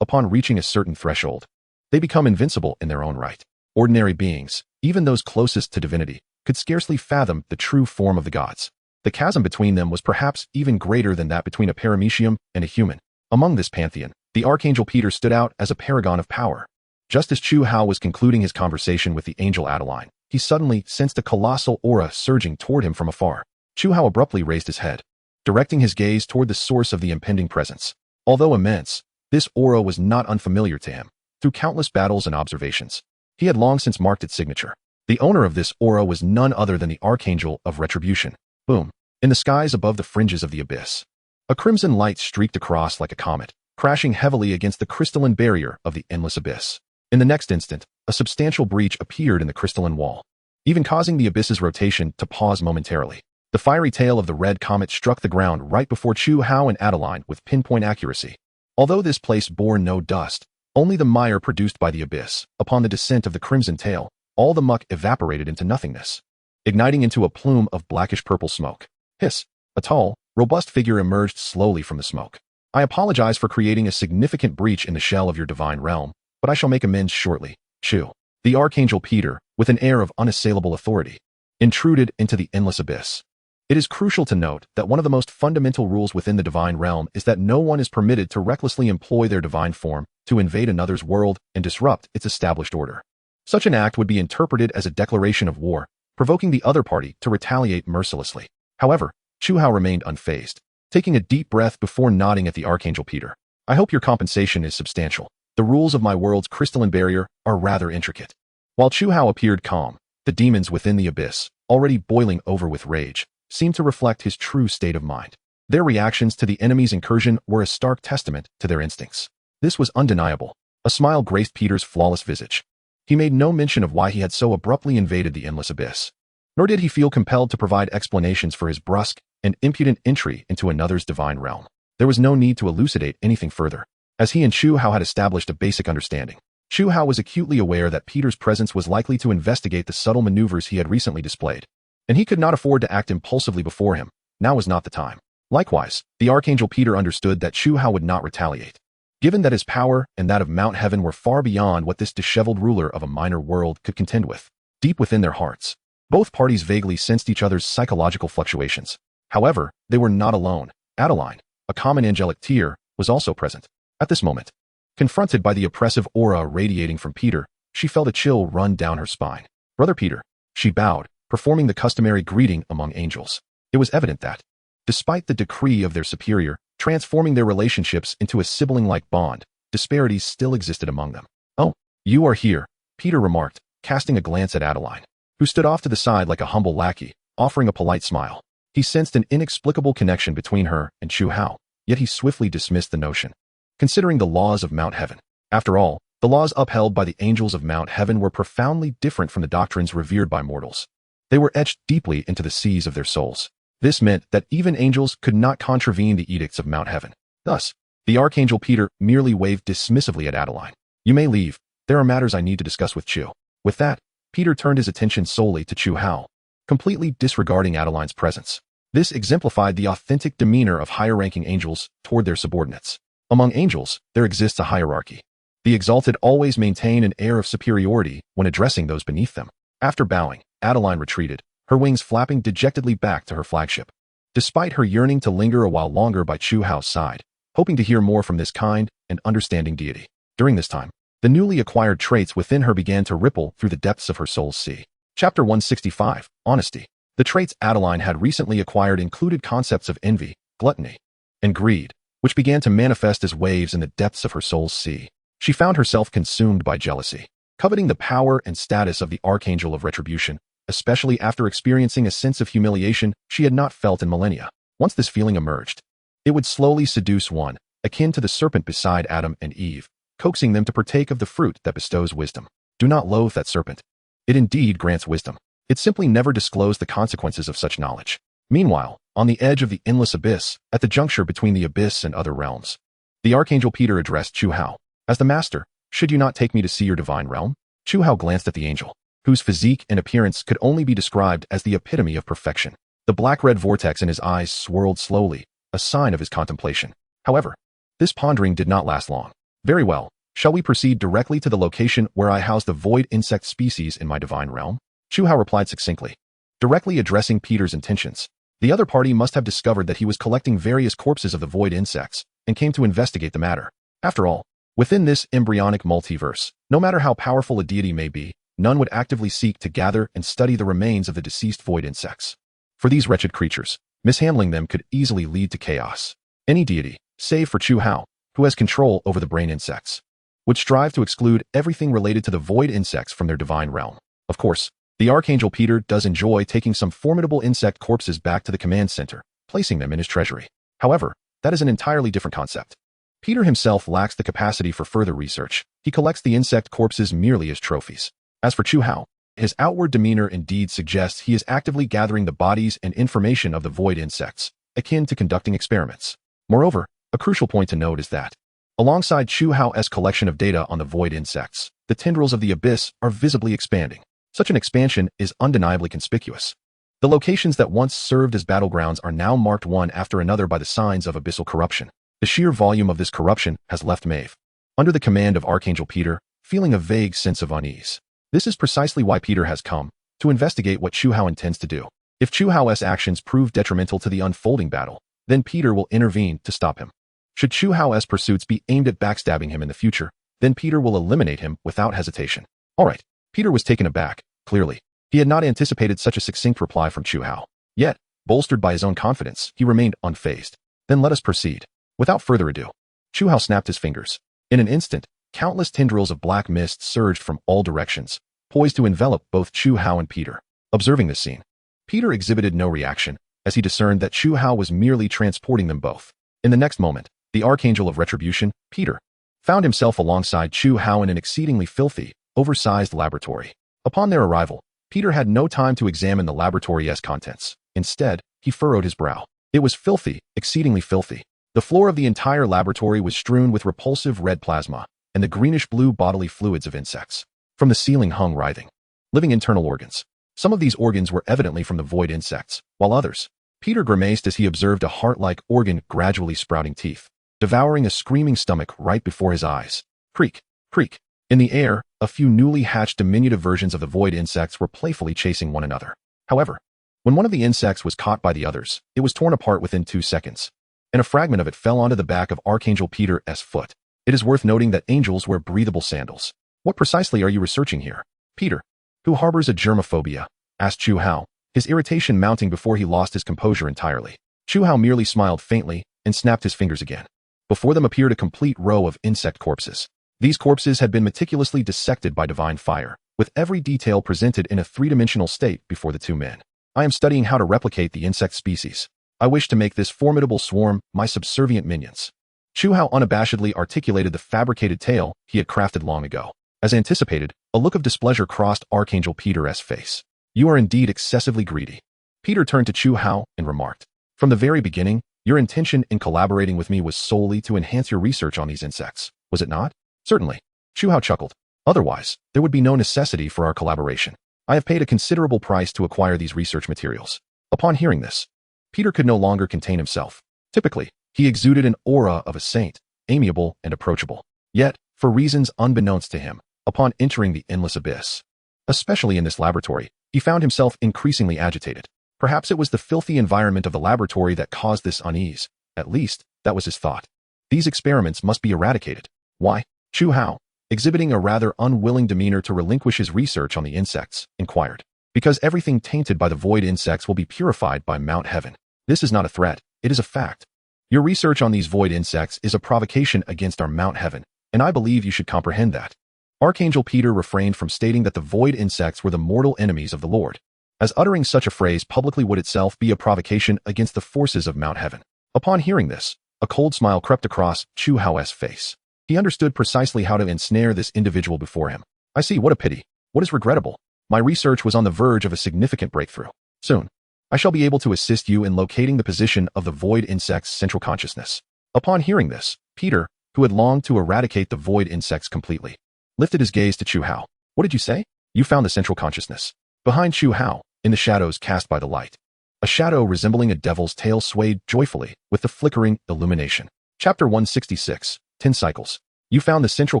upon reaching a certain threshold, they become invincible in their own right. Ordinary beings, even those closest to divinity, could scarcely fathom the true form of the gods. The chasm between them was perhaps even greater than that between a paramecium and a human. Among this pantheon, the Archangel Peter stood out as a paragon of power. Just as Chu Hao was concluding his conversation with the angel Adeline, he suddenly sensed a colossal aura surging toward him from afar. Chu Hao abruptly raised his head, directing his gaze toward the source of the impending presence. Although immense, this aura was not unfamiliar to him. Through countless battles and observations, he had long since marked its signature. The owner of this aura was none other than the Archangel of Retribution. Boom. In the skies above the fringes of the abyss, a crimson light streaked across like a comet, crashing heavily against the crystalline barrier of the endless abyss. In the next instant, a substantial breach appeared in the crystalline wall, even causing the abyss's rotation to pause momentarily. The fiery tail of the red comet struck the ground right before Chu Hao and Adeline with pinpoint accuracy. Although this place bore no dust, only the mire produced by the abyss, upon the descent of the crimson tail, all the muck evaporated into nothingness, igniting into a plume of blackish-purple smoke. Hiss! A tall, robust figure emerged slowly from the smoke. I apologize for creating a significant breach in the shell of your divine realm, but I shall make amends shortly. Chu. The Archangel Peter, with an air of unassailable authority, intruded into the endless abyss. It is crucial to note that one of the most fundamental rules within the divine realm is that no one is permitted to recklessly employ their divine form to invade another's world and disrupt its established order. Such an act would be interpreted as a declaration of war, provoking the other party to retaliate mercilessly. However, Chu Hao remained unfazed, taking a deep breath before nodding at the Archangel Peter. I hope your compensation is substantial. The rules of my world's crystalline barrier are rather intricate. While Chu Hao appeared calm, the demons within the abyss, already boiling over with rage, seemed to reflect his true state of mind. Their reactions to the enemy's incursion were a stark testament to their instincts. This was undeniable. A smile graced Peter's flawless visage. He made no mention of why he had so abruptly invaded the endless abyss, nor did he feel compelled to provide explanations for his brusque and impudent entry into another's divine realm. There was no need to elucidate anything further, as he and Chu Hao had established a basic understanding. Chu Hao was acutely aware that Peter's presence was likely to investigate the subtle maneuvers he had recently displayed, and he could not afford to act impulsively before him. Now was not the time. Likewise, the Archangel Peter understood that Chu Hao would not retaliate, given that his power and that of Mount Heaven were far beyond what this disheveled ruler of a minor world could contend with. Deep within their hearts, both parties vaguely sensed each other's psychological fluctuations. However, they were not alone. Adeline, a common angelic tear, was also present. At this moment, confronted by the oppressive aura radiating from Peter, she felt a chill run down her spine. Brother Peter, she bowed, performing the customary greeting among angels. It was evident that, despite the decree of their superior, transforming their relationships into a sibling-like bond, disparities still existed among them. "Oh, you are here," Peter remarked, casting a glance at Adeline, who stood off to the side like a humble lackey, offering a polite smile. He sensed an inexplicable connection between her and Chu Hao, yet he swiftly dismissed the notion, considering the laws of Mount Heaven. After all, the laws upheld by the angels of Mount Heaven were profoundly different from the doctrines revered by mortals. They were etched deeply into the seas of their souls. This meant that even angels could not contravene the edicts of Mount Heaven. Thus, the Archangel Peter merely waved dismissively at Adeline. "You may leave. There are matters I need to discuss with Chu." With that, Peter turned his attention solely to Chu Hao, completely disregarding Adeline's presence. This exemplified the authentic demeanor of higher-ranking angels toward their subordinates. Among angels, there exists a hierarchy. The exalted always maintain an air of superiority when addressing those beneath them. After bowing, Adeline retreated, her wings flapping dejectedly back to her flagship. Despite her yearning to linger a while longer by Chu Hao's side, hoping to hear more from this kind and understanding deity. During this time, the newly acquired traits within her began to ripple through the depths of her soul's sea. Chapter 165, Honesty. The traits Adeline had recently acquired included concepts of envy, gluttony, and greed, which began to manifest as waves in the depths of her soul's sea. She found herself consumed by jealousy, coveting the power and status of the Archangel of Retribution, especially after experiencing a sense of humiliation she had not felt in millennia. Once this feeling emerged, it would slowly seduce one, akin to the serpent beside Adam and Eve, coaxing them to partake of the fruit that bestows wisdom. Do not loathe that serpent. It indeed grants wisdom. It simply never disclosed the consequences of such knowledge. Meanwhile, on the edge of the endless abyss, at the juncture between the abyss and other realms, the Archangel Peter addressed Chu Hao. "As the master, should you not take me to see your divine realm?" Chu Hao glanced at the angel, whose physique and appearance could only be described as the epitome of perfection. The black-red vortex in his eyes swirled slowly, a sign of his contemplation. However, this pondering did not last long. "Very well. Shall we proceed directly to the location where I house the void insect species in my divine realm?" Chu Hao replied succinctly, directly addressing Peter's intentions. The other party must have discovered that he was collecting various corpses of the void insects and came to investigate the matter. After all, within this embryonic multiverse, no matter how powerful a deity may be, none would actively seek to gather and study the remains of the deceased void insects. For these wretched creatures, mishandling them could easily lead to chaos. Any deity, save for Chu Hao, who has control over the brain insects, would strive to exclude everything related to the void insects from their divine realm. Of course, the Archangel Peter does enjoy taking some formidable insect corpses back to the command center, placing them in his treasury. However, that is an entirely different concept. Peter himself lacks the capacity for further research. He collects the insect corpses merely as trophies. As for Chu Hao, his outward demeanor indeed suggests he is actively gathering the bodies and information of the void insects, akin to conducting experiments. Moreover, a crucial point to note is that, alongside Chu Hao's collection of data on the void insects, the tendrils of the abyss are visibly expanding. Such an expansion is undeniably conspicuous. The locations that once served as battlegrounds are now marked one after another by the signs of abyssal corruption. The sheer volume of this corruption has left Maeve, under the command of Archangel Peter, feeling a vague sense of unease. This is precisely why Peter has come, to investigate what Chu Hao intends to do. If Chu Hao's actions prove detrimental to the unfolding battle, then Peter will intervene to stop him. Should Chu Hao's pursuits be aimed at backstabbing him in the future, then Peter will eliminate him without hesitation. Alright, Peter was taken aback, clearly. He had not anticipated such a succinct reply from Chu Hao. Yet, bolstered by his own confidence, he remained unfazed. Then let us proceed. Without further ado, Chu Hao snapped his fingers. In an instant, countless tendrils of black mist surged from all directions, poised to envelop both Chu Hao and Peter. Observing this scene, Peter exhibited no reaction, as he discerned that Chu Hao was merely transporting them both. In the next moment, the Archangel of Retribution, Peter, found himself alongside Chu Hao in an exceedingly filthy, oversized laboratory. Upon their arrival, Peter had no time to examine the laboratory's contents. Instead, he furrowed his brow. It was filthy, exceedingly filthy. The floor of the entire laboratory was strewn with repulsive red plasma and the greenish-blue bodily fluids of insects. From the ceiling hung writhing, living internal organs. Some of these organs were evidently from the void insects, while others. Peter grimaced as he observed a heart-like organ gradually sprouting teeth, devouring a screaming stomach right before his eyes. Creak, creak. In the air, a few newly hatched diminutive versions of the void insects were playfully chasing one another. However, when one of the insects was caught by the others, it was torn apart within 2 seconds, and a fragment of it fell onto the back of Archangel Peter's foot. It is worth noting that angels wear breathable sandals. What precisely are you researching here? Peter, who harbors a germophobia, asked Chu Hao, his irritation mounting before he lost his composure entirely. Chu Hao merely smiled faintly and snapped his fingers again. Before them appeared a complete row of insect corpses. These corpses had been meticulously dissected by divine fire, with every detail presented in a 3-dimensional state before the 2 men. I am studying how to replicate the insect species. I wish to make this formidable swarm my subservient minions. Chu Hao unabashedly articulated the fabricated tale he had crafted long ago. As anticipated, a look of displeasure crossed Archangel Peter's face. You are indeed excessively greedy. Peter turned to Chu Hao and remarked, from the very beginning, your intention in collaborating with me was solely to enhance your research on these insects, was it not? Certainly. Chu Hao chuckled. Otherwise, there would be no necessity for our collaboration. I have paid a considerable price to acquire these research materials. Upon hearing this, Peter could no longer contain himself. Typically, he exuded an aura of a saint, amiable and approachable. Yet, for reasons unbeknownst to him, upon entering the endless abyss, especially in this laboratory, he found himself increasingly agitated. Perhaps it was the filthy environment of the laboratory that caused this unease. At least, that was his thought. These experiments must be eradicated. Why? Chu Hao, exhibiting a rather unwilling demeanor to relinquish his research on the insects, inquired. Because everything tainted by the void insects will be purified by Mount Heaven. This is not a threat, it is a fact. Your research on these void insects is a provocation against our Mount Heaven, and I believe you should comprehend that. Archangel Peter refrained from stating that the void insects were the mortal enemies of the Lord, as uttering such a phrase publicly would itself be a provocation against the forces of Mount Heaven. Upon hearing this, a cold smile crept across Chu Hao's face. He understood precisely how to ensnare this individual before him. I see, what a pity. What is regrettable? My research was on the verge of a significant breakthrough. Soon, I shall be able to assist you in locating the position of the void insect's central consciousness. Upon hearing this, Peter, who had longed to eradicate the void insects completely, lifted his gaze to Chu Hao. What did you say? You found the central consciousness. Behind Chu Hao, in the shadows cast by the light, a shadow resembling a devil's tail swayed joyfully with the flickering illumination. Chapter 166, 10 Cycles. You found the central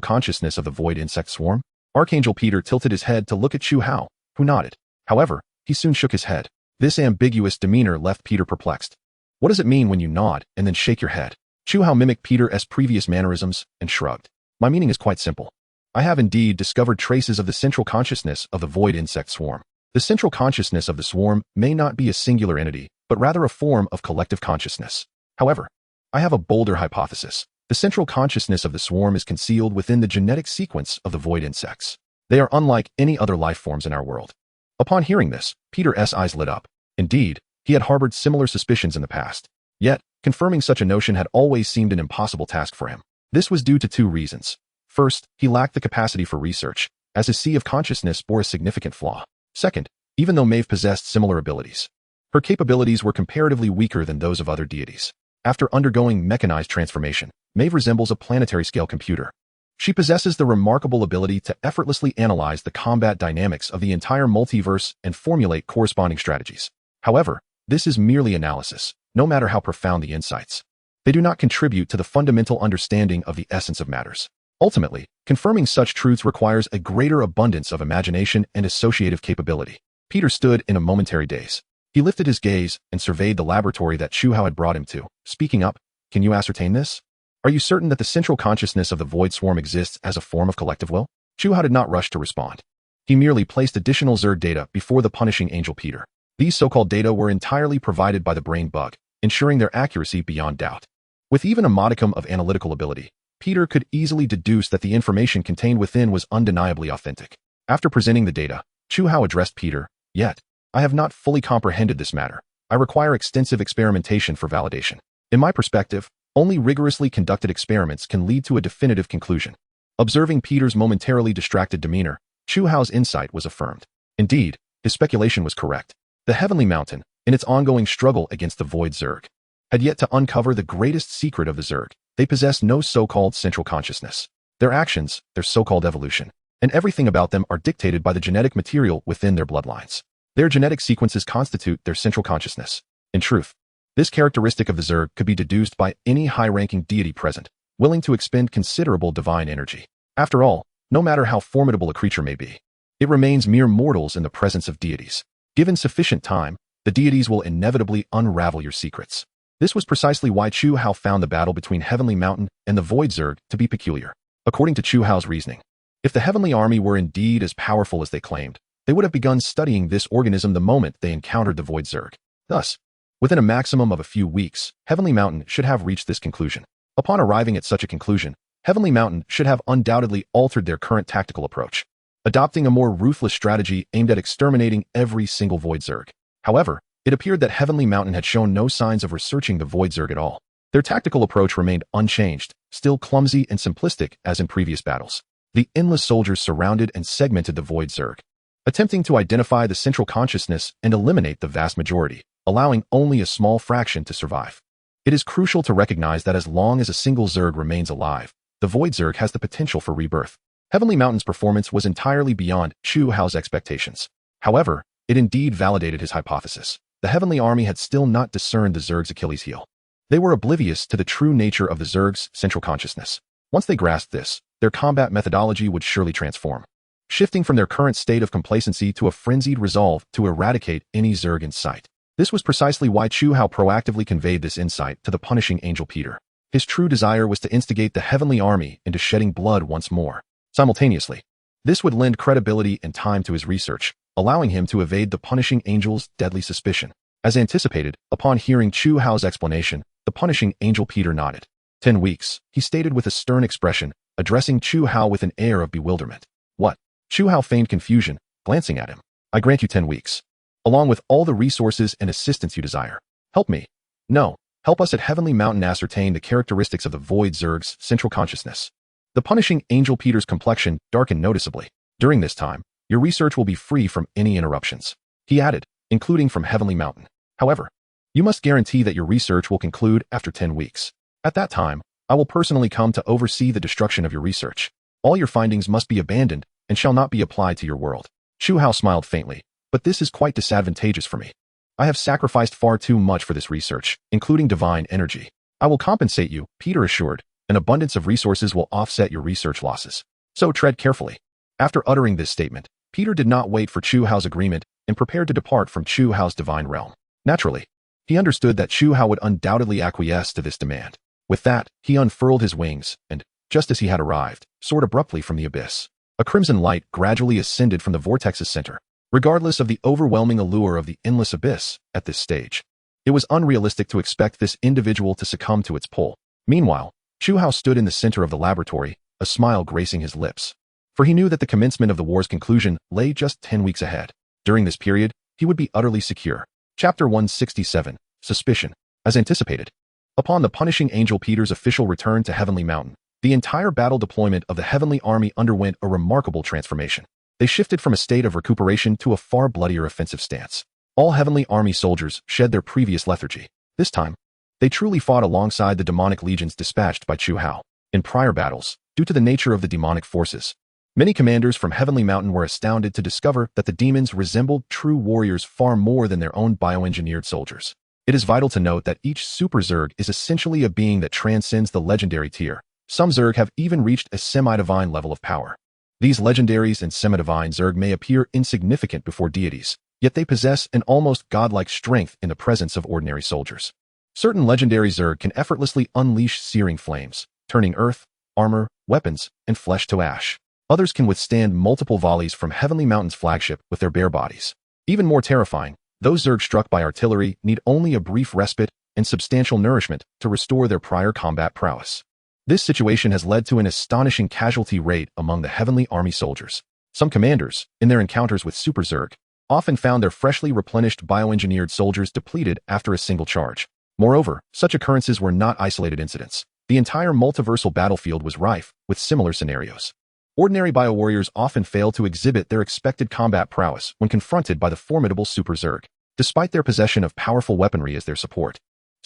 consciousness of the void insect swarm? Archangel Peter tilted his head to look at Chu Hao, who nodded. However, he soon shook his head. This ambiguous demeanor left Peter perplexed. What does it mean when you nod and then shake your head? Chu Hao mimicked Peter's previous mannerisms and shrugged. My meaning is quite simple. I have indeed discovered traces of the central consciousness of the void insect swarm. The central consciousness of the swarm may not be a singular entity, but rather a form of collective consciousness. However, I have a bolder hypothesis. The central consciousness of the swarm is concealed within the genetic sequence of the void insects. They are unlike any other life forms in our world. Upon hearing this, Peter's eyes lit up. Indeed, he had harbored similar suspicions in the past. Yet, confirming such a notion had always seemed an impossible task for him. This was due to 2 reasons. First, he lacked the capacity for research, as his sea of consciousness bore a significant flaw. Second, even though Maeve possessed similar abilities, her capabilities were comparatively weaker than those of other deities. After undergoing mechanized transformation, Maeve resembles a planetary-scale computer. She possesses the remarkable ability to effortlessly analyze the combat dynamics of the entire multiverse and formulate corresponding strategies. However, this is merely analysis, no matter how profound the insights. They do not contribute to the fundamental understanding of the essence of matters. Ultimately, confirming such truths requires a greater abundance of imagination and associative capability. Peter stood in a momentary daze. He lifted his gaze and surveyed the laboratory that Chu Hao had brought him to. Speaking up, can you ascertain this? Are you certain that the central consciousness of the void swarm exists as a form of collective will? Chu Hao did not rush to respond. He merely placed additional Zerd data before the punishing angel Peter. These so-called data were entirely provided by the brain bug, ensuring their accuracy beyond doubt. With even a modicum of analytical ability, Peter could easily deduce that the information contained within was undeniably authentic. After presenting the data, Chu Hao addressed Peter. Yet, I have not fully comprehended this matter. I require extensive experimentation for validation. In my perspective, only rigorously conducted experiments can lead to a definitive conclusion. Observing Peter's momentarily distracted demeanor, Chu Hao's insight was affirmed. Indeed, his speculation was correct. The Heavenly Mountain, in its ongoing struggle against the Void Zerg, had yet to uncover the greatest secret of the Zerg. They possess no so-called central consciousness. Their actions, their so-called evolution, and everything about them are dictated by the genetic material within their bloodlines. Their genetic sequences constitute their central consciousness. In truth, this characteristic of the Zerg could be deduced by any high-ranking deity present, willing to expend considerable divine energy. After all, no matter how formidable a creature may be, it remains mere mortals in the presence of deities. Given sufficient time, the deities will inevitably unravel your secrets. This was precisely why Chu Hao found the battle between Heavenly Mountain and the Void Zerg to be peculiar. According to Chu Hao's reasoning, if the Heavenly Army were indeed as powerful as they claimed, they would have begun studying this organism the moment they encountered the Void Zerg. Thus, within a maximum of a few weeks, Heavenly Mountain should have reached this conclusion. Upon arriving at such a conclusion, Heavenly Mountain should have undoubtedly altered their current tactical approach, adopting a more ruthless strategy aimed at exterminating every single Void Zerg. However, it appeared that Heavenly Mountain had shown no signs of researching the Void Zerg at all. Their tactical approach remained unchanged, still clumsy and simplistic as in previous battles. The endless soldiers surrounded and segmented the Void Zerg, attempting to identify the central consciousness and eliminate the vast majority, allowing only a small fraction to survive. It is crucial to recognize that as long as a single Zerg remains alive, the Void Zerg has the potential for rebirth. Heavenly Mountain's performance was entirely beyond Chu Hao's expectations. However, it indeed validated his hypothesis. The Heavenly Army had still not discerned the Zerg's Achilles heel. They were oblivious to the true nature of the Zerg's central consciousness. Once they grasped this, their combat methodology would surely transform, shifting from their current state of complacency to a frenzied resolve to eradicate any Zerg in sight. This was precisely why Chu Hao proactively conveyed this insight to the punishing Angel Peter. His true desire was to instigate the Heavenly Army into shedding blood once more. Simultaneously, this would lend credibility and time to his research, allowing him to evade the punishing Angel's deadly suspicion. As anticipated, upon hearing Chu Hao's explanation, the punishing Angel Peter nodded. 10 weeks, he stated with a stern expression, addressing Chu Hao with an air of bewilderment. What? Chu Hao feigned confusion, glancing at him. I grant you 10 weeks. Along with all the resources and assistance you desire. Help me. No, help us at Heavenly Mountain ascertain the characteristics of the Void Zerg's central consciousness. The punishing Angel Peter's complexion darkened noticeably. During this time, your research will be free from any interruptions. He added, including from Heavenly Mountain. However, you must guarantee that your research will conclude after 10 weeks. At that time, I will personally come to oversee the destruction of your research. All your findings must be abandoned and shall not be applied to your world. Chu Hao smiled faintly, but this is quite disadvantageous for me. I have sacrificed far too much for this research, including divine energy. I will compensate you, Peter assured. An abundance of resources will offset your research losses. So tread carefully. After uttering this statement, Peter did not wait for Chu Hao's agreement and prepared to depart from Chu Hao's divine realm. Naturally, he understood that Chu Hao would undoubtedly acquiesce to this demand. With that, he unfurled his wings and, just as he had arrived, soared abruptly from the abyss. A crimson light gradually ascended from the vortex's center. Regardless of the overwhelming allure of the endless abyss at this stage, it was unrealistic to expect this individual to succumb to its pull. Meanwhile, Chu Hao stood in the center of the laboratory, a smile gracing his lips. For he knew that the commencement of the war's conclusion lay just 10 weeks ahead. During this period, he would be utterly secure. Chapter 167, Suspicion. As anticipated, upon the punishing Angel Peter's official return to Heavenly Mountain, the entire battle deployment of the Heavenly Army underwent a remarkable transformation. They shifted from a state of recuperation to a far bloodier offensive stance. All Heavenly Army soldiers shed their previous lethargy. This time, they truly fought alongside the demonic legions dispatched by Chu Hao. In prior battles, due to the nature of the demonic forces, many commanders from Heavenly Mountain were astounded to discover that the demons resembled true warriors far more than their own bioengineered soldiers. It is vital to note that each Super Zerg is essentially a being that transcends the legendary tier. Some Zerg have even reached a semi-divine level of power. These legendaries and semi-divine Zerg may appear insignificant before deities, yet they possess an almost godlike strength in the presence of ordinary soldiers. Certain legendary Zerg can effortlessly unleash searing flames, turning earth, armor, weapons, and flesh to ash. Others can withstand multiple volleys from Heavenly Mountain's flagship with their bare bodies. Even more terrifying, those Zerg struck by artillery need only a brief respite and substantial nourishment to restore their prior combat prowess. This situation has led to an astonishing casualty rate among the Heavenly Army soldiers. Some commanders, in their encounters with Super Zerg, often found their freshly replenished bioengineered soldiers depleted after a single charge. Moreover, such occurrences were not isolated incidents. The entire multiversal battlefield was rife with similar scenarios. Ordinary biowarriors often fail to exhibit their expected combat prowess when confronted by the formidable Super Zerg, despite their possession of powerful weaponry as their support.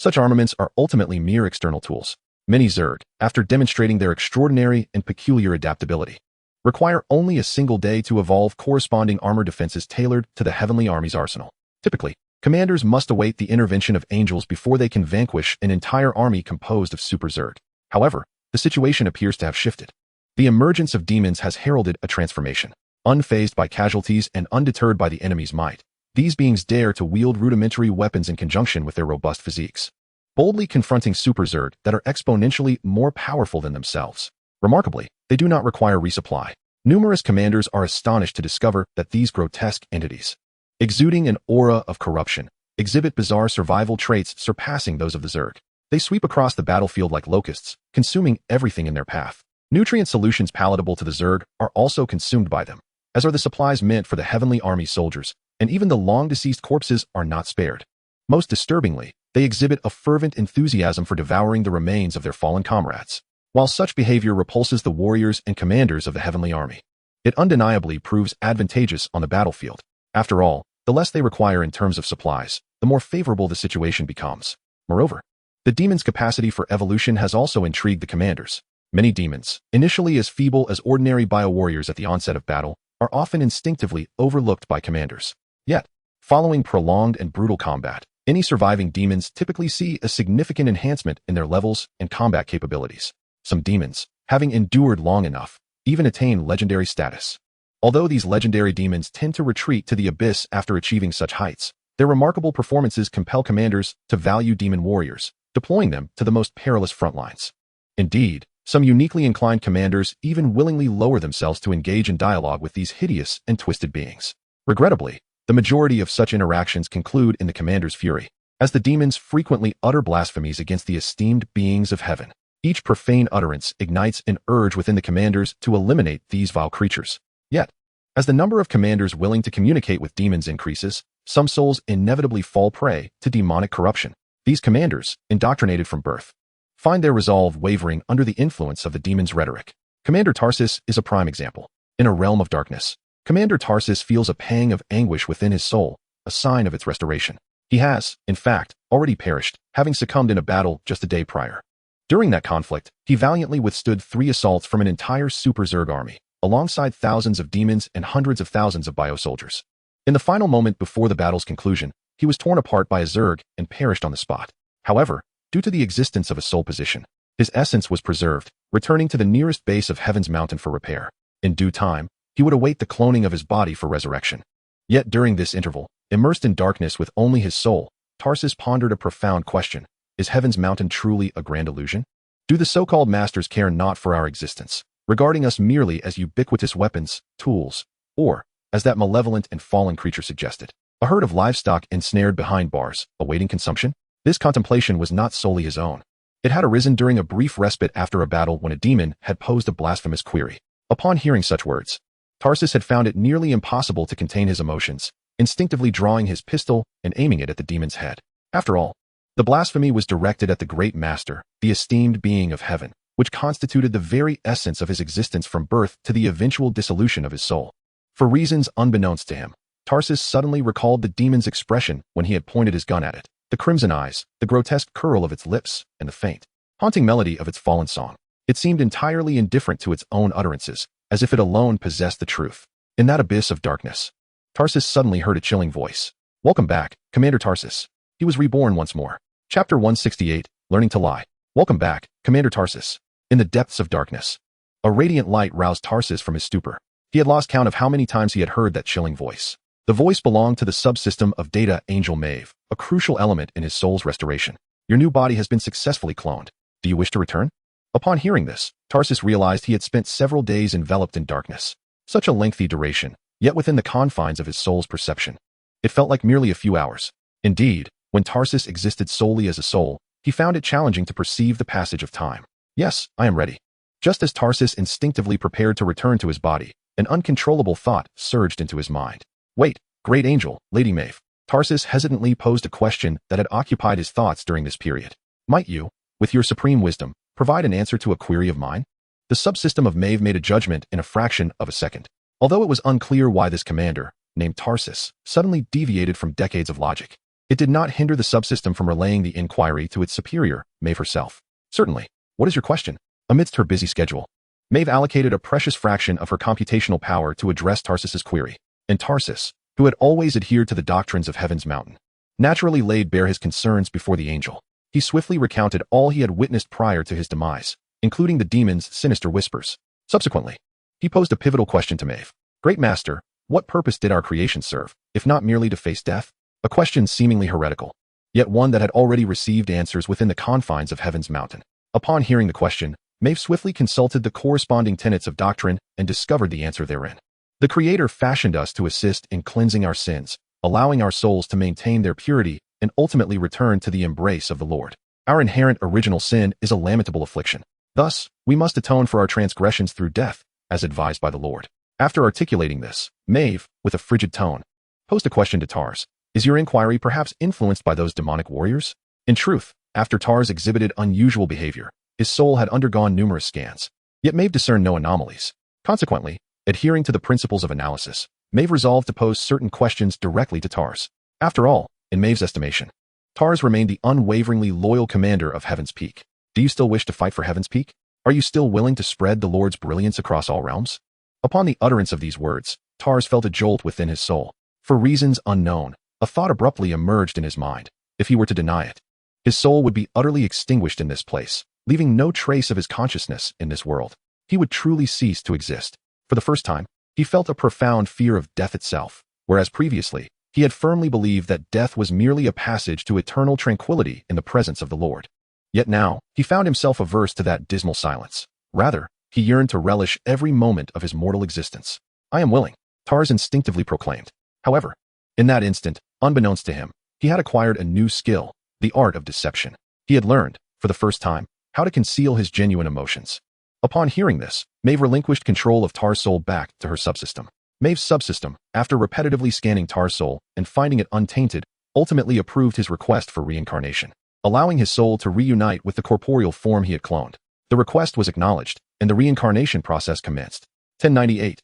Such armaments are ultimately mere external tools. Many Zerg, after demonstrating their extraordinary and peculiar adaptability, require only a single day to evolve corresponding armor defenses tailored to the Heavenly Army's arsenal. Typically, commanders must await the intervention of angels before they can vanquish an entire army composed of Super Zerg. However, the situation appears to have shifted. The emergence of demons has heralded a transformation. Unfazed by casualties and undeterred by the enemy's might, these beings dare to wield rudimentary weapons in conjunction with their robust physiques, boldly confronting Super Zerg that are exponentially more powerful than themselves. Remarkably, they do not require resupply. Numerous commanders are astonished to discover that these grotesque entities, exuding an aura of corruption, exhibit bizarre survival traits surpassing those of the Zerg. They sweep across the battlefield like locusts, consuming everything in their path. Nutrient solutions palatable to the Zerg are also consumed by them, as are the supplies meant for the Heavenly Army soldiers, and even the long-deceased corpses are not spared. Most disturbingly, they exhibit a fervent enthusiasm for devouring the remains of their fallen comrades. While such behavior repulses the warriors and commanders of the Heavenly Army, it undeniably proves advantageous on the battlefield. After all, the less they require in terms of supplies, the more favorable the situation becomes. Moreover, the demon's capacity for evolution has also intrigued the commanders. Many demons, initially as feeble as ordinary biowarriors at the onset of battle, are often instinctively overlooked by commanders. Yet, following prolonged and brutal combat, any surviving demons typically see a significant enhancement in their levels and combat capabilities. Some demons, having endured long enough, even attain legendary status. Although these legendary demons tend to retreat to the abyss after achieving such heights, their remarkable performances compel commanders to value demon warriors, deploying them to the most perilous front lines. Indeed, some uniquely inclined commanders even willingly lower themselves to engage in dialogue with these hideous and twisted beings. Regrettably, the majority of such interactions conclude in the commander's fury, as the demons frequently utter blasphemies against the esteemed beings of heaven. Each profane utterance ignites an urge within the commanders to eliminate these vile creatures. Yet, as the number of commanders willing to communicate with demons increases, some souls inevitably fall prey to demonic corruption. These commanders, indoctrinated from birth, find their resolve wavering under the influence of the demon's rhetoric. Commander Tarsus is a prime example. In a realm of darkness, Commander Tarsus feels a pang of anguish within his soul, a sign of its restoration. He has, in fact, already perished, having succumbed in a battle just a day prior. During that conflict, he valiantly withstood 3 assaults from an entire Super Zerg army, alongside thousands of demons and hundreds of thousands of bio-soldiers. In the final moment before the battle's conclusion, he was torn apart by a Zerg and perished on the spot. However, due to the existence of a soul position, his essence was preserved, returning to the nearest base of Heaven's Mountain for repair. In due time, he would await the cloning of his body for resurrection. Yet during this interval, immersed in darkness with only his soul, Tarsus pondered a profound question. Is Heaven's Mountain truly a grand illusion? Do the so-called masters care not for our existence, regarding us merely as ubiquitous weapons, tools, or, as that malevolent and fallen creature suggested, a herd of livestock ensnared behind bars, awaiting consumption? This contemplation was not solely his own. It had arisen during a brief respite after a battle when a demon had posed a blasphemous query. Upon hearing such words, Tarsus had found it nearly impossible to contain his emotions, instinctively drawing his pistol and aiming it at the demon's head. After all, the blasphemy was directed at the great master, the esteemed being of heaven, which constituted the very essence of his existence from birth to the eventual dissolution of his soul. For reasons unbeknownst to him, Tarsus suddenly recalled the demon's expression when he had pointed his gun at it, the crimson eyes, the grotesque curl of its lips, and the faint, haunting melody of its fallen song. It seemed entirely indifferent to its own utterances, as if it alone possessed the truth. In that abyss of darkness, Tarsus suddenly heard a chilling voice. Welcome back, Commander Tarsus. He was reborn once more. Chapter 168, Learning to Lie. Welcome back, Commander Tarsus. In the depths of darkness, a radiant light roused Tarsus from his stupor. He had lost count of how many times he had heard that chilling voice. The voice belonged to the subsystem of Data Angel Maeve, a crucial element in his soul's restoration. Your new body has been successfully cloned. Do you wish to return? Upon hearing this, Tarsus realized he had spent several days enveloped in darkness. Such a lengthy duration, yet within the confines of his soul's perception. It felt like merely a few hours. Indeed, when Tarsus existed solely as a soul, he found it challenging to perceive the passage of time. Yes, I am ready. Just as Tarsus instinctively prepared to return to his body, an uncontrollable thought surged into his mind. Wait, great angel, Lady Maeve. Tarsus hesitantly posed a question that had occupied his thoughts during this period. Might you, with your supreme wisdom, provide an answer to a query of mine? The subsystem of Maeve made a judgment in a fraction of a second. Although it was unclear why this commander, named Tarsus, suddenly deviated from decades of logic, It did not hinder the subsystem from relaying the inquiry to its superior, Maeve herself. Certainly. What is your question? Amidst her busy schedule, Maeve allocated a precious fraction of her computational power to address Tarsus's query, and Tarsus, who had always adhered to the doctrines of Heaven's Mountain, naturally laid bare his concerns before the angel. He swiftly recounted all he had witnessed prior to his demise, including the demon's sinister whispers. Subsequently, he posed a pivotal question to Maeve. Great Master, what purpose did our creation serve, if not merely to face death? A question seemingly heretical, yet one that had already received answers within the confines of Heaven's Mountain. Upon hearing the question, Maeve swiftly consulted the corresponding tenets of doctrine and discovered the answer therein. The Creator fashioned us to assist in cleansing our sins, allowing our souls to maintain their purity and ultimately return to the embrace of the Lord. Our inherent original sin is a lamentable affliction. Thus, we must atone for our transgressions through death, as advised by the Lord. After articulating this, Maeve, with a frigid tone, posed a question to Tars. Is your inquiry perhaps influenced by those demonic warriors? In truth, after Tars exhibited unusual behavior, his soul had undergone numerous scans. Yet Maeve discerned no anomalies. Consequently, adhering to the principles of analysis, Maeve resolved to pose certain questions directly to Tars. After all, in Maeve's estimation, Tars remained the unwaveringly loyal commander of Heaven's Peak. Do you still wish to fight for Heaven's Peak? Are you still willing to spread the Lord's brilliance across all realms? Upon the utterance of these words, Tars felt a jolt within his soul. For reasons unknown, a thought abruptly emerged in his mind. If he were to deny it, his soul would be utterly extinguished in this place, leaving no trace of his consciousness in this world. He would truly cease to exist. For the first time, he felt a profound fear of death itself, whereas previously, he had firmly believed that death was merely a passage to eternal tranquility in the presence of the Lord. Yet now, he found himself averse to that dismal silence. Rather, he yearned to relish every moment of his mortal existence. I am willing, Tars instinctively proclaimed. However, in that instant, unbeknownst to him, he had acquired a new skill, the art of deception. He had learned, for the first time, how to conceal his genuine emotions. Upon hearing this, Maeve relinquished control of Tar's soul back to her subsystem. Maeve's subsystem, after repetitively scanning Tar's soul and finding it untainted, ultimately approved his request for reincarnation, allowing his soul to reunite with the corporeal form he had cloned. The request was acknowledged, and the reincarnation process commenced. 1098-10.